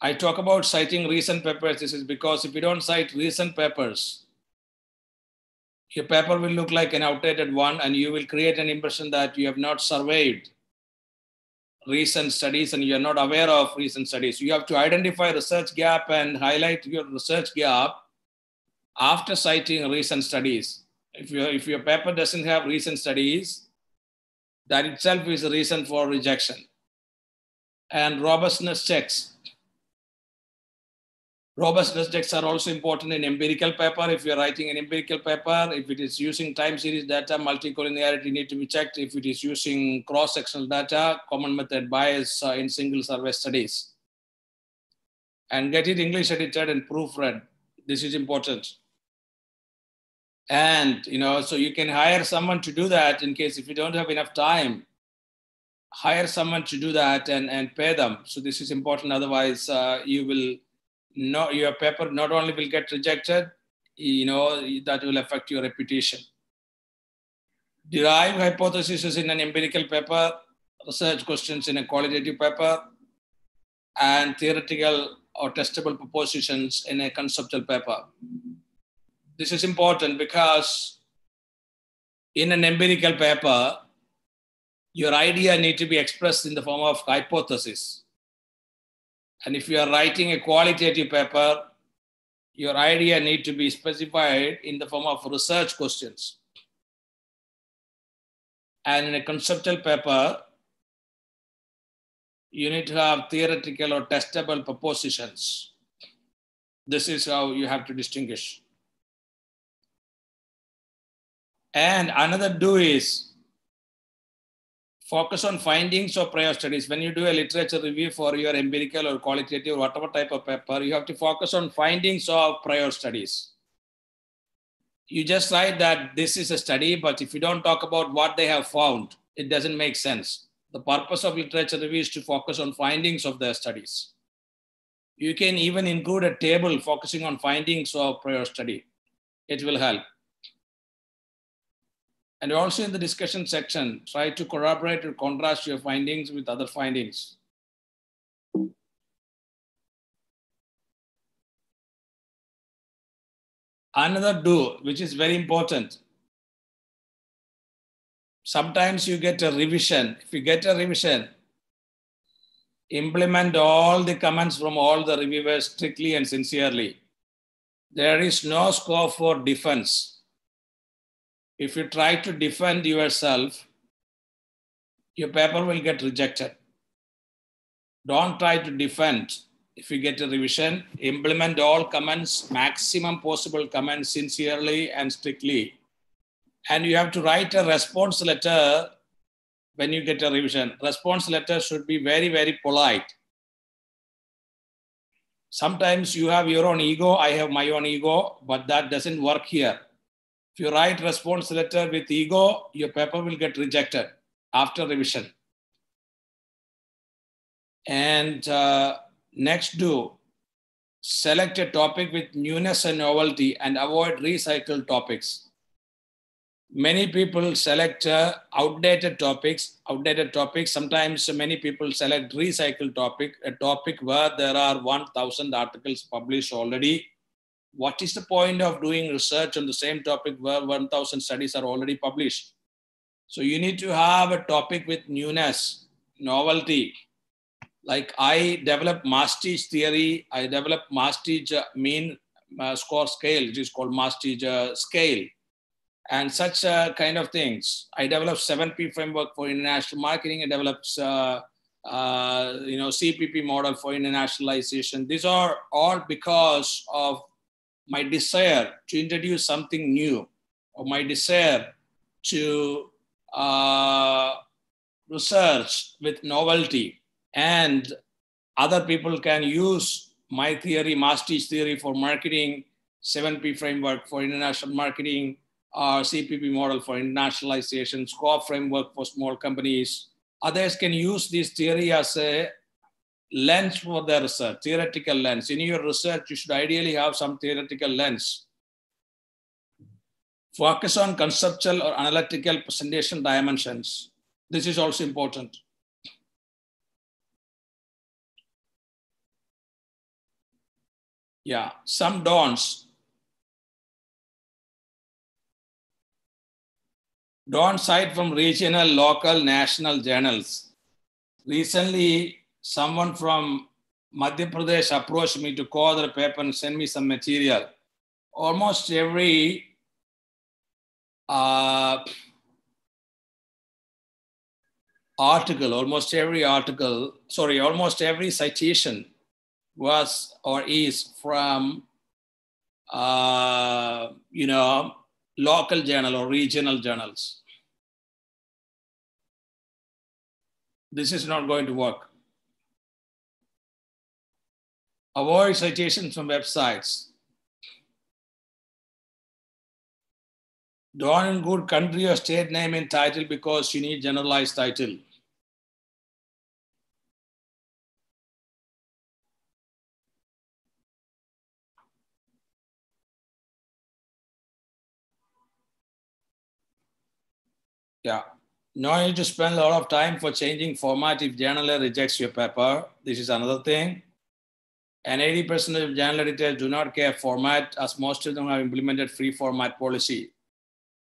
I talk about citing recent papers. This is because if you don't cite recent papers, your paper will look like an outdated one, and you will create an impression that you have not surveyed recent studies and you're not aware of recent studies. You have to identify research gap and highlight your research gap after citing recent studies. If your paper doesn't have recent studies, that itself is a reason for rejection. And robustness checks. Robustness checks are also important in empirical paper. If you're writing an empirical paper, if it is using time series data, multicollinearity need to be checked. If it is using cross-sectional data, common method bias in single survey studies. And get it English edited and proofread. This is important. And, so you can hire someone to do that in case if you don't have enough time, hire someone to do that and pay them. So this is important. Otherwise, your paper not only will get rejected, that will affect your reputation. Derive hypotheses in an empirical paper, research questions in a qualitative paper, and theoretical or testable propositions in a conceptual paper. This is important because in an empirical paper, your idea needs to be expressed in the form of hypothesis. And if you are writing a qualitative paper, your idea needs to be specified in the form of research questions. And in a conceptual paper, you need to have theoretical or testable propositions. This is how you have to distinguish. And another do is focus on findings of prior studies. When you do a literature review for your empirical or qualitative, whatever type of paper, you have to focus on findings of prior studies. You just write that this is a study, but if you don't talk about what they have found, it doesn't make sense. The purpose of literature review is to focus on findings of their studies. You can even include a table focusing on findings of prior study. It will help. And also in the discussion section, try to corroborate or contrast your findings with other findings. Another do, which is very important. Sometimes you get a revision. If you get a revision, implement all the comments from all the reviewers strictly and sincerely. There is no scope for defense. If you try to defend yourself, your paper will get rejected. Don't try to defend. If you get a revision, implement all comments, maximum possible comments sincerely and strictly. And you have to write a response letter when you get a revision. Response letter should be very, very polite. Sometimes you have your own ego, I have my own ego, but that doesn't work here. If you write response letter with ego, your paper will get rejected after revision. And next, select a topic with newness and novelty and avoid recycled topics. Many people select outdated topics. Sometimes many people select recycled topic, a topic where there are 1,000 articles published already. What is the point of doing research on the same topic where 1,000 studies are already published? So you need to have a topic with newness, novelty. Like I developed Mastige theory, I developed Mastige mean score scale, which is called Mastige scale, and such kind of things. I developed 7P framework for international marketing. I developed CPP model for internationalization. These are all because of my desire to introduce something new, or my desire to research with novelty. And other people can use my theory, Mastige theory for marketing, 7P framework for international marketing, or CPP model for internationalization, SCORE framework for small companies. Others can use this theory as a lens for their research, theoretical lens. In your research, you should ideally have some theoretical lens. Focus on conceptual or analytical presentation dimensions. This is also important. Yeah, some don'ts. Don't cite from regional, local, national journals. Recently, someone from Madhya Pradesh approached me to co-author a paper and send me some material. Almost every almost every citation was or is from, local journal or regional journals. This is not going to work. Avoid citations from websites. Don't include country or state name in title because you need generalized title. Yeah, no need to spend a lot of time for changing format if journal rejects your paper. This is another thing. And 80% of journal editors do not care format, as most of them have implemented free format policy.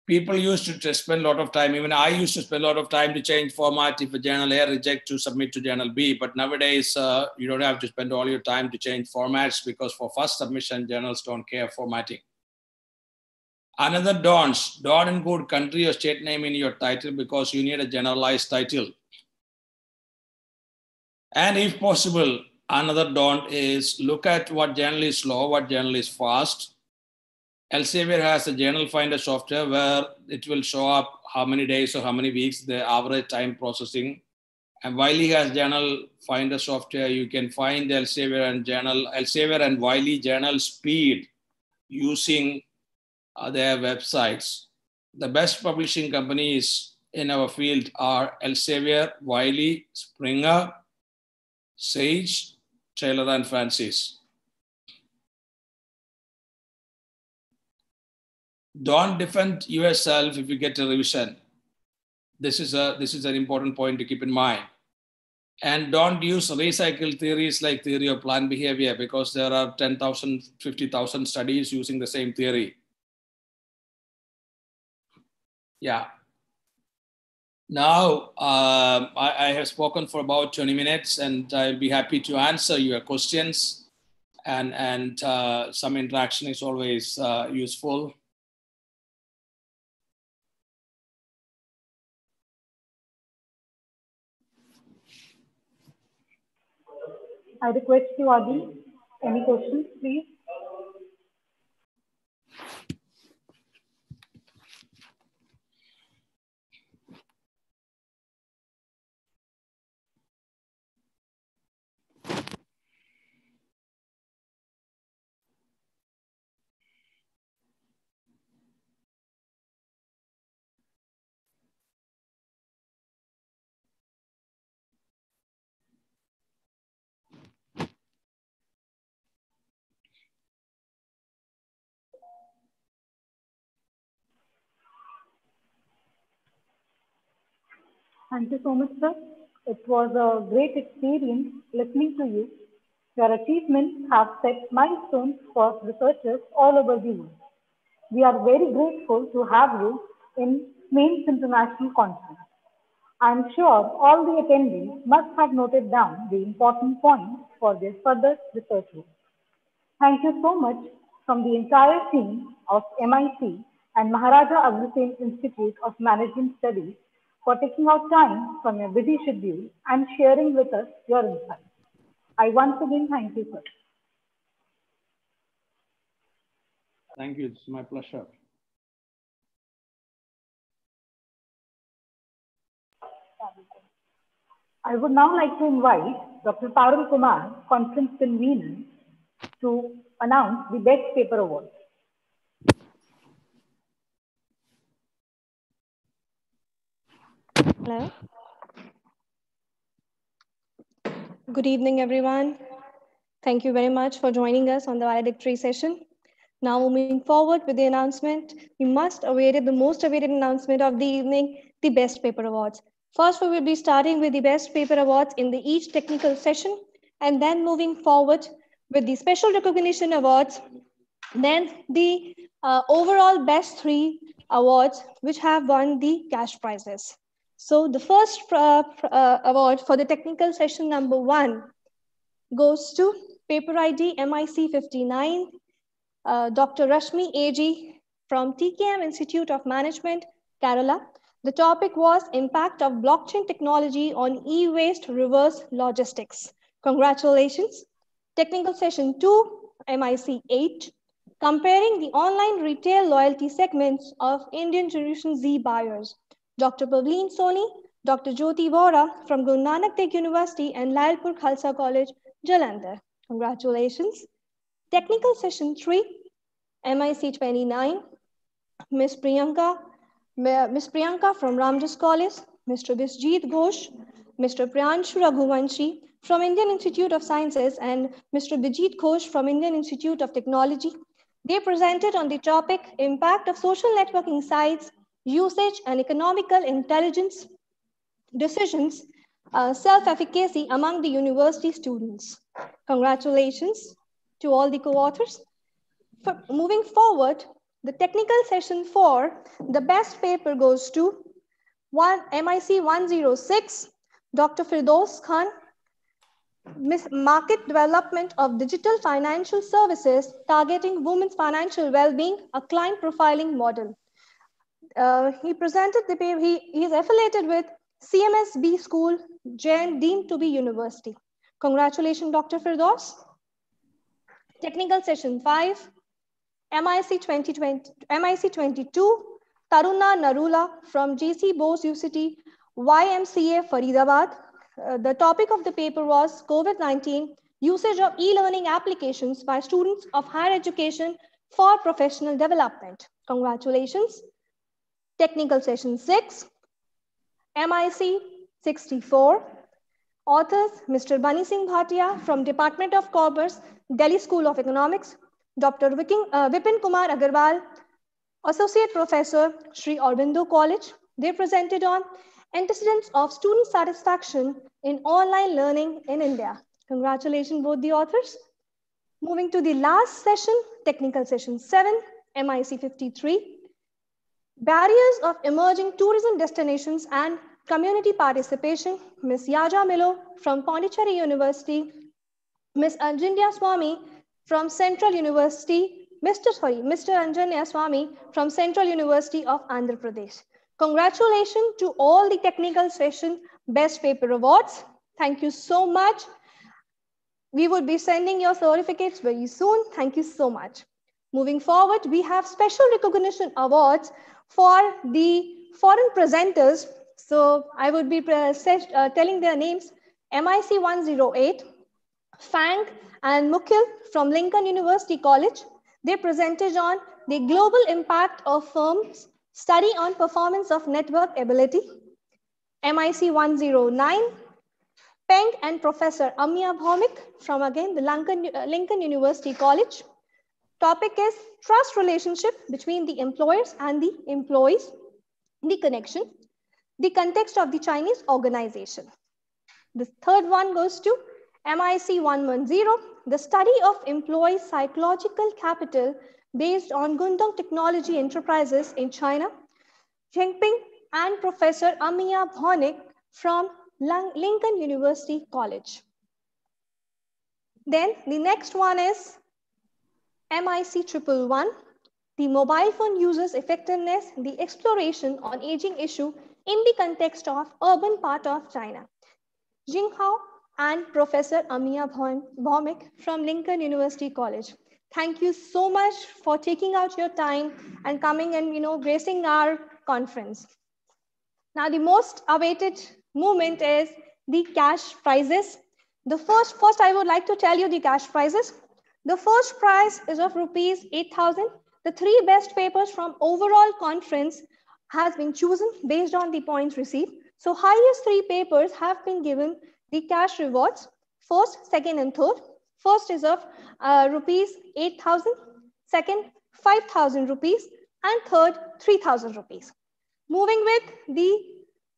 People used to spend a lot of time, even I used to spend a lot of time to change format if a journal A rejects to submit to journal B. But nowadays, you don't have to spend all your time to change formats because for first submission, journals don't care formatting. Another don't include country or state name in your title because you need a generalized title. And if possible, another don't is look at what journal is slow, what journal is fast. Elsevier has a journal finder software where it will show up how many days or how many weeks the average time processing. And Wiley has journal finder software. You can find the Elsevier and Wiley journal speed using their websites. The best publishing companies in our field are Elsevier, Wiley, Springer, Sage, Taylor and Francis. Don't defend yourself if you get a revision. This is an important point to keep in mind. And don't use recycled theories like theory of plant behavior because there are 10,000, 50,000 studies using the same theory. Yeah. Now, I have spoken for about 20 minutes and I'll be happy to answer your questions, and some interaction is always useful. I request you, Adi, any questions, please? Thank you so much, sir. It was a great experience listening to you. Your achievements have set milestones for researchers all over the world. We are very grateful to have you in MAIMS International Conference. I am sure all the attendees must have noted down the important points for their further research work. Thank you so much from the entire team of MIT and Maharaja Agrasen Institute of Management Studies for taking out time from your busy schedule and sharing with us your insights. I once again thank you, sir. Thank you. It's my pleasure. I would now like to invite Dr. Parul Kumar, conference convener, to announce the Best Paper Award. Hello. Good evening, everyone. Thank you very much for joining us on the valedictory session. Now moving forward with the announcement, the most awaited announcement of the evening, the Best Paper Awards. First, we will be starting with the Best Paper Awards in each technical session, and then moving forward with the Special Recognition Awards, then the overall Best 3 awards, which have won the cash prizes. So the first award for the technical session number 1 goes to Paper ID MIC 59, Dr. Rashmi A.G. from TKM Institute of Management, Kerala. The topic was Impact of Blockchain Technology on E-Waste Reverse Logistics. Congratulations. Technical Session 2, MIC 8, Comparing the Online Retail Loyalty Segments of Indian Generation Z Buyers. Dr. Pavleen Soni, Dr. Jyoti Vora from Guru Nanak Dev University and Lailpur Khalsa College, Jalandhar. Congratulations. Technical Session 3, MIC 29, Ms. Priyanka from Ramjas College, Mr. Bisjeet Ghosh, Mr. Priyanshu Raghuvanshi from Indian Institute of Sciences and Mr. Bijit Ghosh from Indian Institute of Technology. They presented on the topic Impact of Social Networking Sites, Usage and Economical Intelligence Decisions, Self-Efficacy among the university students. Congratulations to all the co-authors. Moving forward, the technical session 4, the best paper goes to MIC 106, Dr. Firdaus Khan, Market Development of Digital Financial Services Targeting Women's Financial Well-Being, a Client Profiling Model. He presented the paper. He is affiliated with CMSB School, Jain Deemed to be University. Congratulations, Dr. Firdaus. Technical session 5, MIC 22, Taruna Narula from GC Bose UCT, YMCA Faridabad. The topic of the paper was COVID-19, usage of e-learning applications by students of higher education for professional development. Congratulations. Technical session 6, MIC 64. Authors, Mr. Bunny Singh Bhatia from Department of Commerce, Delhi School of Economics, Dr. Vipin Kumar Agarwal, Associate Professor, Sri Aurobindo College. They presented on antecedents of student satisfaction in online learning in India. Congratulations, both the authors. Moving to the last session, technical session 7, MIC 53. Barriers of emerging tourism destinations and community participation, Ms. Yaja Milo from Pondicherry University, Ms. Anjanya Swami from Central University, Mr. Anjanya Swami from Central University of Andhra Pradesh. Congratulations to all the technical session Best Paper Awards. Thank you so much. We would be sending your certificates very soon. Thank you so much. Moving forward, we have special recognition awards for the foreign presenters. So I would be telling their names: MIC 108, Fang and Mukil from Lincoln University College. They presented on the global impact of firms' study on performance of network ability. MIC 109, Peng and Professor Amya Bhaumik from again the Lincoln University College. Topic is trust relationship between the employers and the employees, the connection, the context of the Chinese organization. The third one goes to MIC 110, the study of employee psychological capital based on Gundong Technology Enterprises in China. Zhengping and Professor Amya Bhaumik from Lincoln University College. Then the next one is MIC 111, the mobile phone users effectiveness, the exploration on aging issue in the context of urban part of China. Jing Hao and Professor Amya Bhaumik from Lincoln University College. Thank you so much for taking out your time and coming and gracing our conference. Now the most awaited moment is the cash prizes. The first I would like to tell you the cash prizes. The first prize is of rupees 8,000. The 3 best papers from overall conference has been chosen based on the points received. So highest 3 papers have been given the cash rewards, first, second, and third. First is of rupees 8,000, second 5,000 rupees, and third 3,000 rupees. Moving with the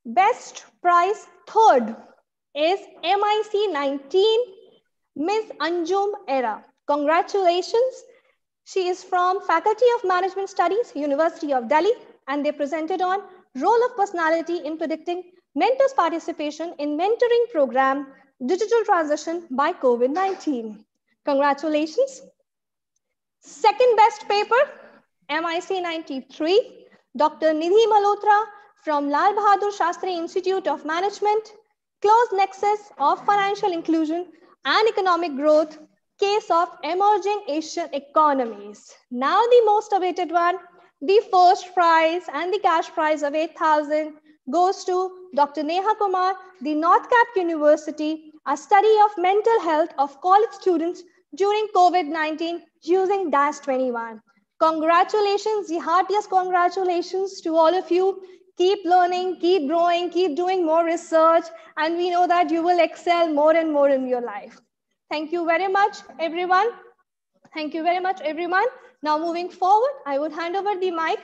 best prize, third is MIC 19, Ms. Anjum Era. Congratulations. She is from Faculty of Management Studies, University of Delhi, and they presented on role of personality in predicting mentors' participation in mentoring program, digital transition by COVID-19. Congratulations. Second best paper, MIC 93, Dr. Nidhi Malhotra from Lal Bahadur Shastri Institute of Management, Close Nexus of Financial Inclusion and Economic Growth, Case of Emerging Asian Economies. Now the most awaited one, the first prize and the cash prize of 8,000 goes to Dr. Neha Kumar, the North Cap University, a study of mental health of college students during COVID-19 using DAS-21. Congratulations, the heartiest congratulations to all of you. Keep learning, keep growing, keep doing more research, and we know that you will excel more and more in your life. Thank you very much, everyone. Thank you very much, everyone. Now moving forward, I would hand over the mic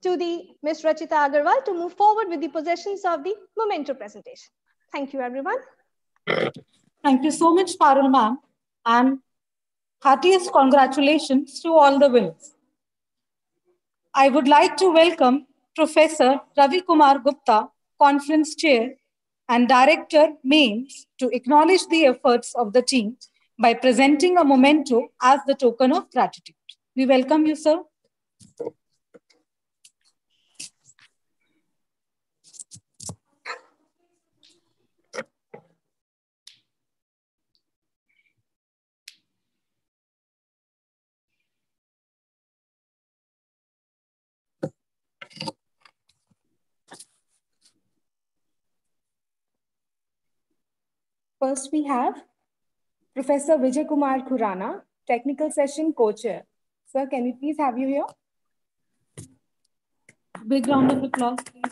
to the Ms. Rachita Agarwal to move forward with the possessions of the memento presentation. Thank you, everyone. Thank you so much, Parul ma'am, and heartiest congratulations to all the winners. I would like to welcome Professor Ravi Kumar Gupta, Conference Chair and Director, MAIMS, to acknowledge the efforts of the team by presenting a memento as the token of gratitude. We welcome you, sir. First, we have Professor Vijay Kumar Khurana, Technical Session Co-Chair. Sir, can we please have you here? Big round of applause, please.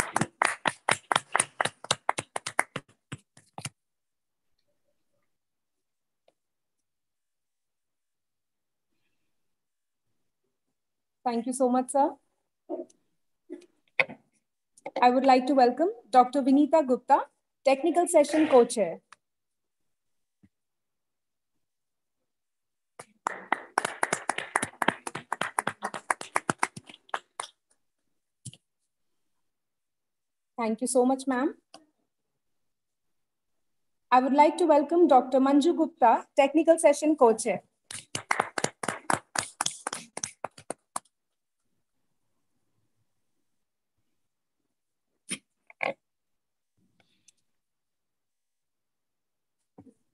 Thank you so much, sir. I would like to welcome Dr. Vinita Gupta, Technical Session Co-Chair. Thank you so much, ma'am. I would like to welcome Dr. Manju Gupta, Technical Session Co-Chair.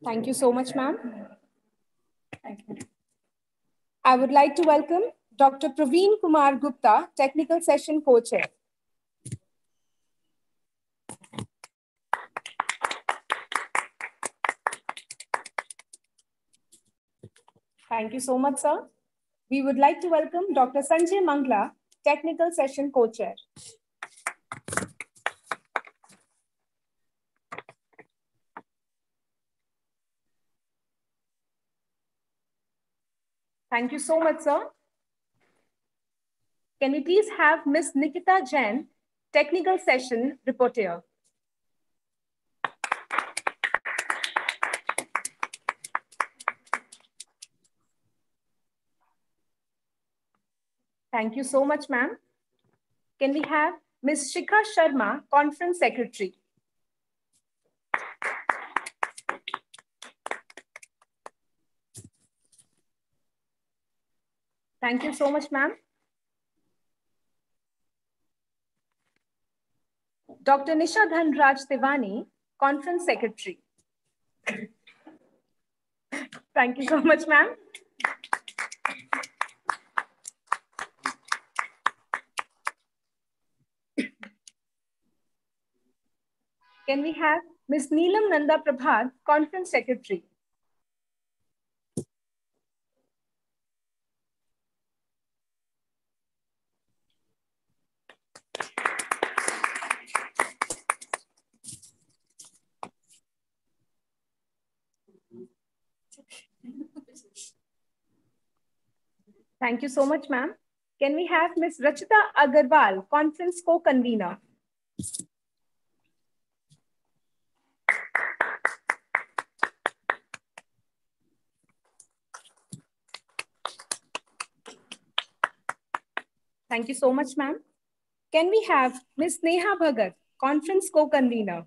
Thank you so much, ma'am. Thank you. I would like to welcome Dr. Praveen Kumar Gupta, Technical Session Co-Chair. Thank you so much, sir. We would like to welcome Dr. Sanjay Mangla, Technical Session Co-Chair. Thank you so much, sir. Can we please have Ms. Nikita Jain, Technical Session Reporter? Thank you so much, ma'am. Can we have Ms. Shikha Sharma, Conference Secretary? Thank you so much, ma'am. Dr. Nisha Dhanraj Tiwani, Conference Secretary. Thank you so much, ma'am. Can we have Ms. Neelam Nanda Prabhat, Conference Secretary? Thank you so much, ma'am. Can we have Ms. Rachita Agarwal, Conference Co-Convener? Thank you so much, ma'am. Can we have Ms. Neha Bhagat, Conference Co-Convener?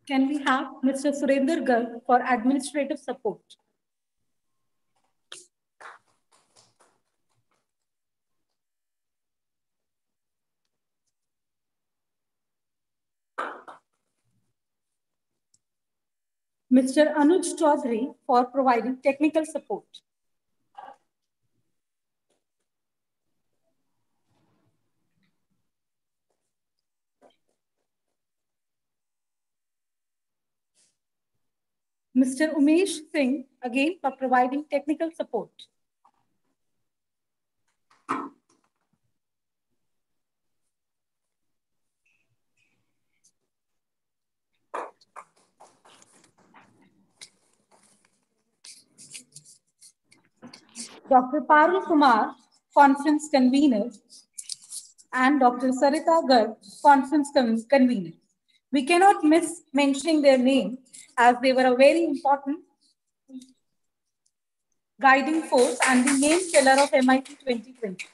Can we have Mr. Surender Garg for administrative support? Mr. Anuj Chaudhary for providing technical support. Mr. Umesh Singh, again for providing technical support. Dr. Parul Kumar, Conference Convener, and Dr. Sarita Garg, Conference Convener. We cannot miss mentioning their name as they were a very important guiding force and the main pillar of MIT 2020.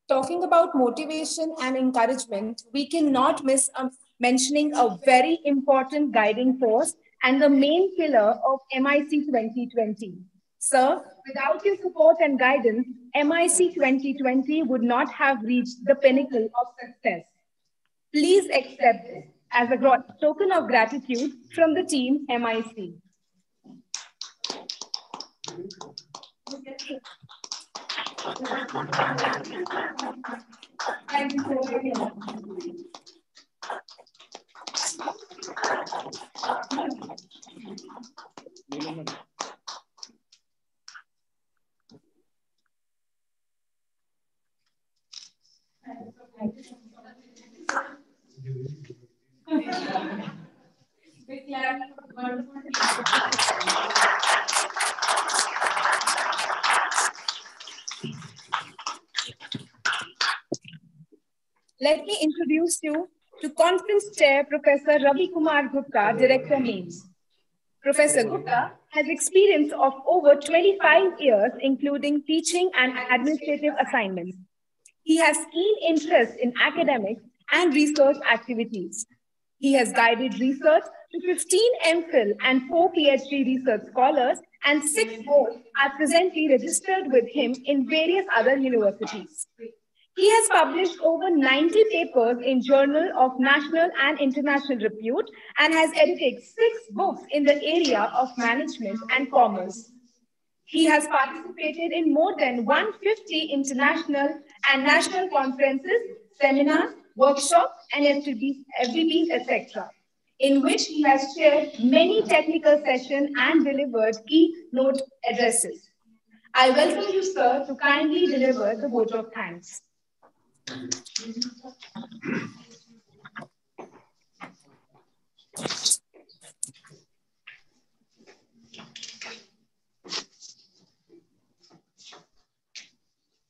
Talking about motivation and encouragement, we cannot miss mentioning a very important guiding force and the main pillar of MIC 2020. Sir, without your support and guidance, MIC 2020 would not have reached the pinnacle of success. Please accept this as a token of gratitude from the team MIC. Thank you so very much. Let me introduce you to Conference Chair, Professor Ravi Kumar Gupta, Director MAIMS. Professor Gupta has experience of over 25 years, including teaching and administrative assignments. He has keen interest in academics and research activities. He has guided research to 15 MPhil and 4 PhD research scholars, and 6 more are presently registered with him in various other universities. He has published over 90 papers in journals of national and international repute and has edited 6 books in the area of management and commerce. He has participated in more than 150 international and national conferences, seminars, workshops, and FDPs, etc., in which he has chaired many technical sessions and delivered keynote addresses. I welcome you, sir, to kindly deliver the vote of thanks.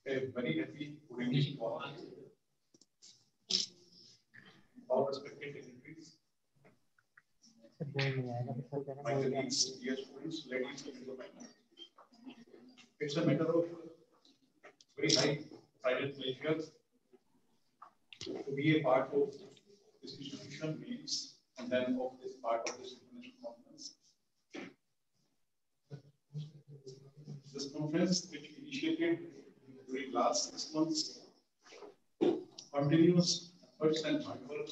Very happy good evening to all respected dignitaries, my colleagues, dear students, ladies and gentlemen. It's a matter of very high pride and pleasure to be a part of this institution, MAIMS, and then of this part of this international conference. This conference, which initiated during last 6 months, continuous efforts and hard work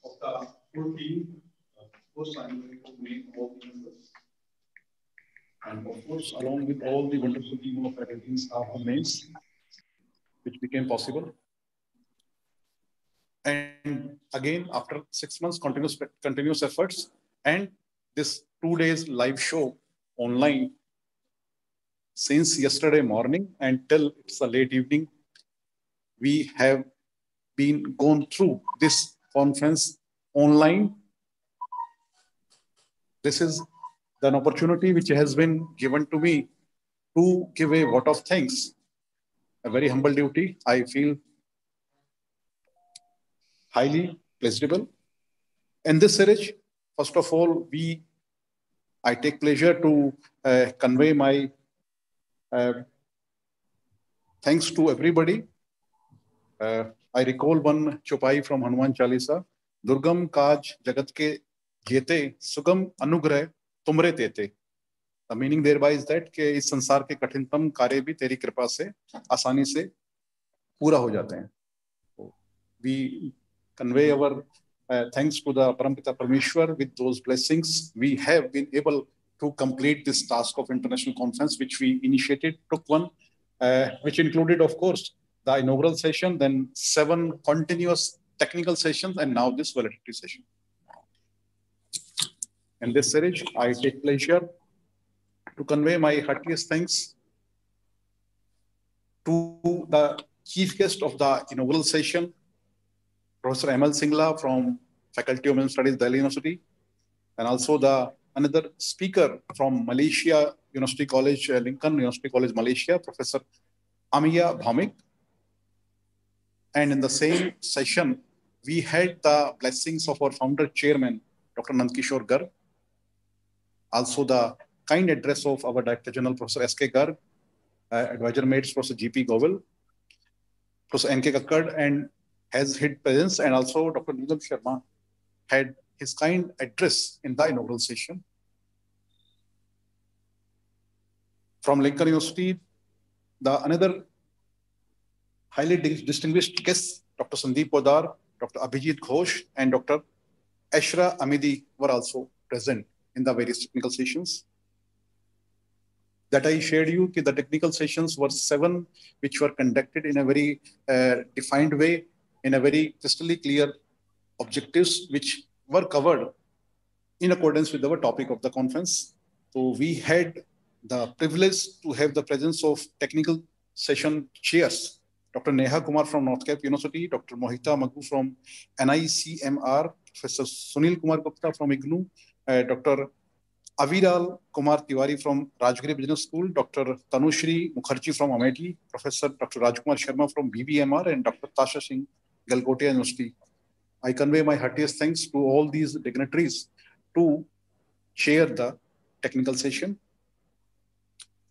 of the full team. Of course, I'm going to name all the members. And of course, along with all the wonderful team of faculty staff of MAIMS, which became possible. And again, after 6 months, continuous efforts, and this 2 days live show online since yesterday morning until it's a late evening, we have been gone through this conference online. This is an opportunity which has been given to me to give a vote of thanks, a very humble duty. I feel highly pleasurable. In this series, first of all, I take pleasure to convey my thanks to everybody. I recall one chopai from Hanuman Chalisa, Durgam Kaj Jagat ke jete sugam anugrah tumre tete. The meaning thereby is that ke is sansar ke katintam कार्य भी तेरी कृपा से आसानी से पूरा हो जाते हैं. We convey our thanks to the Parampita Parameshwar. With those blessings, we have been able to complete this task of international conference, which we initiated, took one, which included, of course, the inaugural session, then 7 continuous technical sessions, and now this valedictory session. In this series, I take pleasure to convey my heartiest thanks to the chief guest of the inaugural session, Professor M.L. Singla from Faculty of Women's Studies, Delhi University, and also the another speaker from Malaysia University College, Lincoln University College, Malaysia, Professor Amiya Bhaumik. And in the same session, we had the blessings of our founder chairman, Dr. Nandkishore Garg. Also the kind address of our Director General, Professor S.K. Garg, advisor mates, Professor G.P. Govil, Professor N.K. Kakkad, and has his presence, and also Dr. Neelam Sharma had his kind address in the inaugural session. From Lincoln University, the another highly distinguished guests, Dr. Sandeep Podar, Dr. Abhijit Ghosh, and Dr. Ashra Amidi were also present in the various technical sessions. That I shared you, the technical sessions were 7, which were conducted in a very defined way, in a very crystally clear objectives, which were covered in accordance with our topic of the conference. So we had the privilege to have the presence of technical session chairs, Dr. Neha Kumar from North Cape University, Dr. Mohita Maggu from NICMR, Professor Sunil Kumar Gupta from IGNU, Dr. Aviral Kumar Tiwari from Rajgiri Business School, Dr. Tanushri Mukherjee from Amethi, Professor Dr. Rajkumar Sharma from BBMR, and Dr. Tasha Singh, Galgotia University. I convey my heartiest thanks to all these dignitaries to chair the technical session.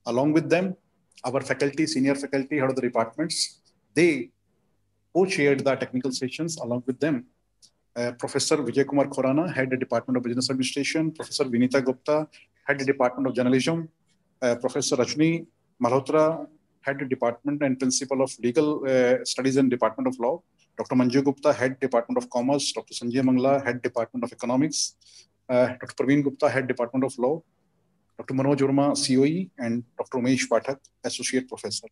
Along with them, our faculty, senior faculty, head of the departments, they co-chaired the technical sessions. Along with them, Professor Vijay Kumar Khorana, head the Department of Business Administration, Professor Vinita Gupta, head the Department of Journalism, Professor Rajni Malhotra, head the Department and Principal of Legal Studies and Department of Law, Dr. Manju Gupta, head Department of Commerce, Dr. Sanjay Mangla, head Department of Economics, Dr. Praveen Gupta, head Department of Law, Dr. Manoj Urma, COE, and Dr. Umesh Pathak, Associate Professor.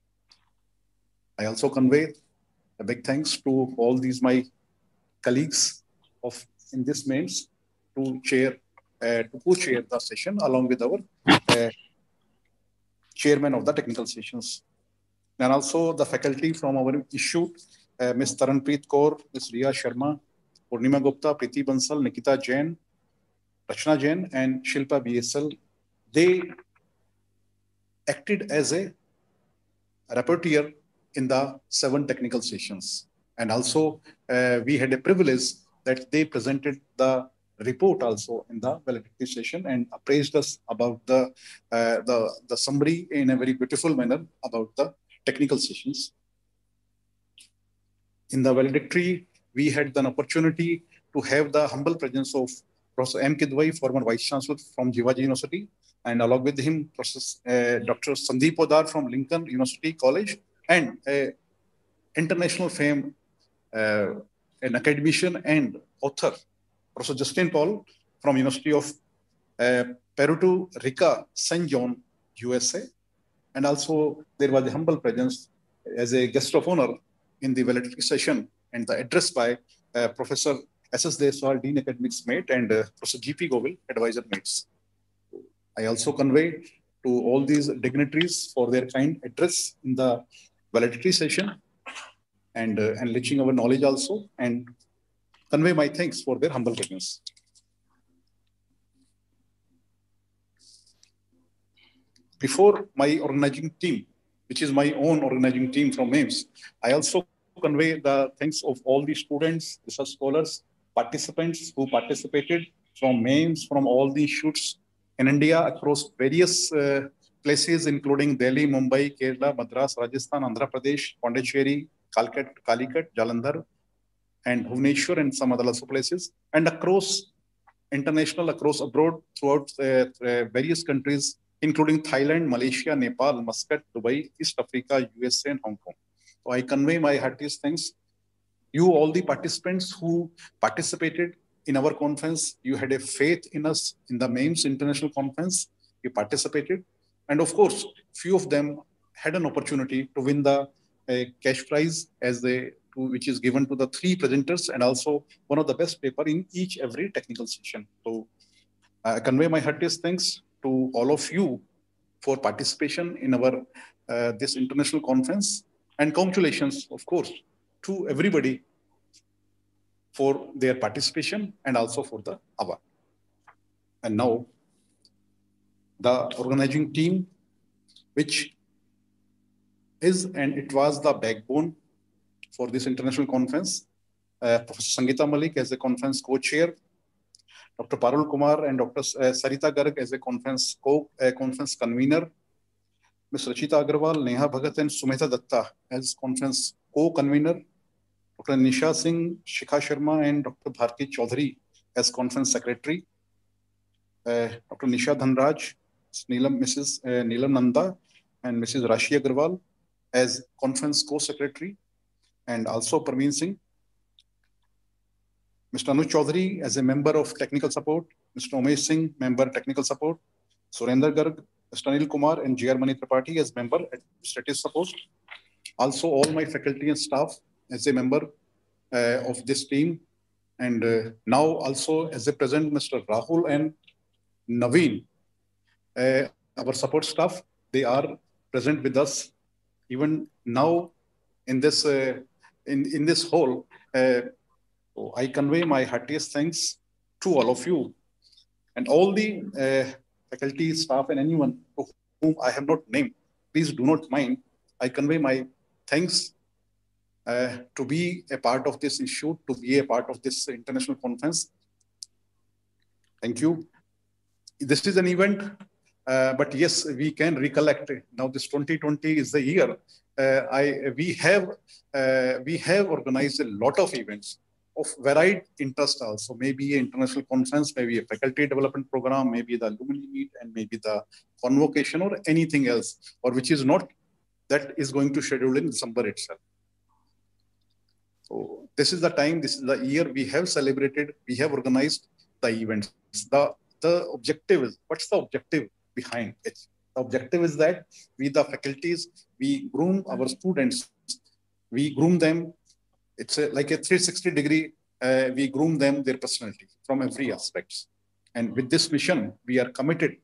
I also convey a big thanks to all these my colleagues in this MAIMS to co-chair the session along with our chairman of the technical sessions. And also the faculty from our issue, Ms. Taranpreet Kaur, Ms. Riya Sharma, Purnima Gupta, Preeti Bansal, Nikita Jain, Rachna Jain, and Shilpa BSL. They acted as a rapporteur in the 7 technical sessions. And also we had a privilege that they presented the report also in the valedictory session and appraised us about the summary in a very beautiful manner about the technical sessions. In the valedictory, we had an opportunity to have the humble presence of Professor M. Kidwai, former Vice Chancellor from Jivaji University, and along with him, Dr. Sandeep Podar from Lincoln University College, and international fame, an academician and author, Professor Justin Paul from University of Puerto Rico, St. John, USA. And also there was a humble presence as a guest of honor in the valedictory session and the address by Professor S.S. Deswal, Dean Academics Mate, and Professor G.P. Govil, Advisor Mates. I also convey to all these dignitaries for their kind address in the valedictory session and enriching our knowledge also, and convey my thanks for their humble presence. Before my organizing team, which is my own organizing team from MAIMS, I also convey the thanks of all the students, research scholars, participants who participated from MAIMS, from all the shoots in India across various places, including Delhi, Mumbai, Kerala, Madras, Rajasthan, Andhra Pradesh, Pondicherry, Calicut, Jalandhar, and Bhubaneswar, and some other also places, and across international, across abroad, throughout various countries, including Thailand, Malaysia, Nepal, Muscat, Dubai, East Africa, USA, and Hong Kong. So I convey my heartiest thanks. You, all the participants who participated in our conference, you had a faith in us in the MAIMS International Conference, you participated. And of course, few of them had an opportunity to win the cash prize which is given to the 3 presenters, and also one of the best paper in every technical session. So I convey my heartiest thanks to all of you for participation in our this international conference, and congratulations, of course, to everybody for their participation and also for the award. And now, the organizing team, which is and it was the backbone for this international conference, Professor Sangeeta Malik as the conference co-chair, Dr. Parul Kumar and Dr. Sarita Garg as a conference convener, Ms. Rachita Agarwal, Neha Bhagat, and Sumita Datta as conference co-convener, Dr. Nisha Singh, Shikha Sharma, and Dr. Bharti Chaudhary as conference secretary, Dr. Nisha Dhanraj, Mrs. Neelam Nanda, and Mrs. Rashi Agarwal as conference co-secretary, and also Parveen Singh, Mr. Anuj Chaudhary as a member of technical support, Mr. Umesh Singh, member technical support, Surendra Garg, Mr. Anil Kumar, and G.R. Mani Tripathi as member administrative support. Also, all my faculty and staff as a member of this team. And now also as a present, Mr. Rahul and Naveen, our support staff, they are present with us even now in this in this hall. So I convey my heartiest thanks to all of you and all the faculty, staff, and anyone to whom I have not named. Please do not mind. I convey my thanks to be a part of this issue, to be a part of this international conference. Thank you. this is an event, but yes, we can recollect. Now this 2020 is the year. We have organized a lot of events of varied interest also, maybe an international conference, maybe a faculty development program, maybe the alumni meet, and maybe the convocation or anything else, or which is not, that is going to schedule in December itself. So this is the time, this is the year we have celebrated, we have organized the events. The objective is, what's the objective behind it? The objective is that we, the faculties, we groom our students, we groom them. It's like a 360-degree, we groom them, their personality from every aspect. And with this mission, we are committed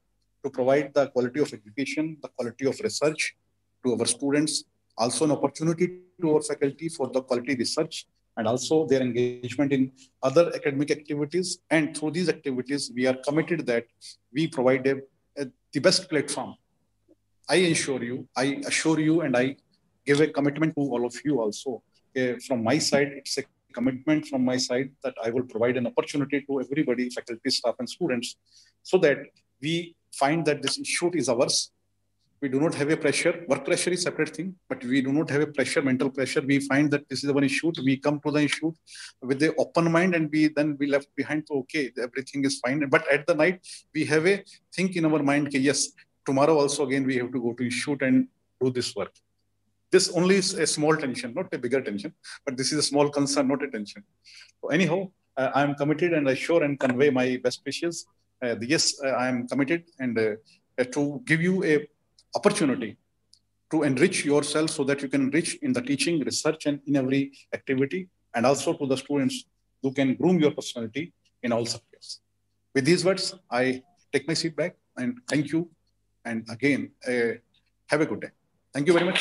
to provide the quality of education, the quality of research to our students, also an opportunity to our faculty for the quality research, and also their engagement in other academic activities. And through these activities, we are committed that we provide the best platform. I assure you, and I give a commitment to all of you also. From my side, it's a commitment from my side that I will provide an opportunity to everybody, faculty, staff, and students, so that we find that this institute is ours. We do not have a pressure. Work pressure is a separate thing, but we do not have a pressure, mental pressure. We find that this is our institute. We come to the institute with the open mind, and we left behind, so okay, everything is fine. But at the night, we have a think in our mind, yes, tomorrow also again, we have to go to institute and do this work. This only is a small tension, not a bigger tension, but this is a small concern, not a tension. So anyhow, I am committed, and I assure and convey my best wishes. Yes, I am committed, and to give you a opportunity to enrich yourself so that you can enrich in the teaching, research, and in every activity, and also to the students who can groom your personality in all subjects. With these words, I take my seat back, and thank you. And again, have a good day. Thank you very much.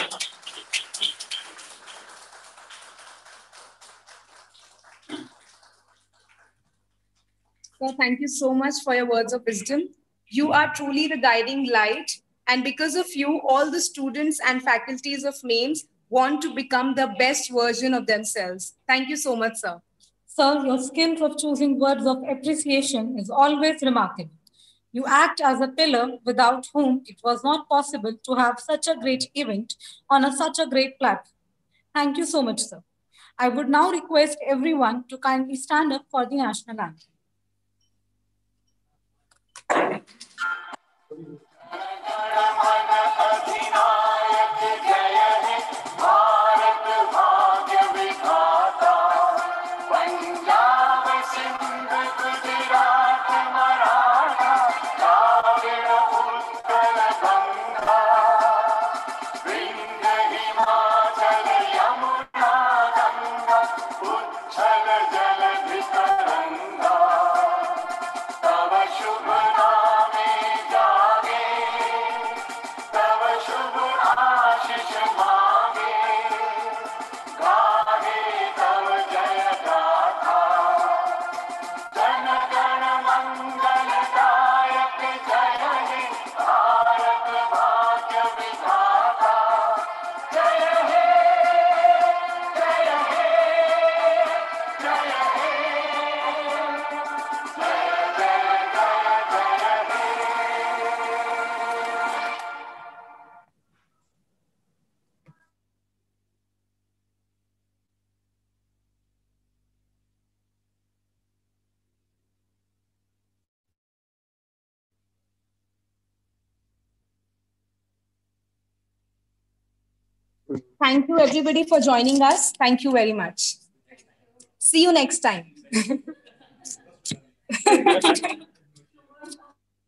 Sir, thank you so much for your words of wisdom. You are truly the guiding light. And because of you, all the students and faculties of MAIMS want to become the best version of themselves. Thank you so much, sir. Sir, your skills of choosing words of appreciation is always remarkable. You act as a pillar without whom it was not possible to have such a great event on such a great platform. Thank you so much, sir. I would now request everyone to kindly stand up for the national anthem. Thank you, everybody, for joining us. Thank you very much. See you next time.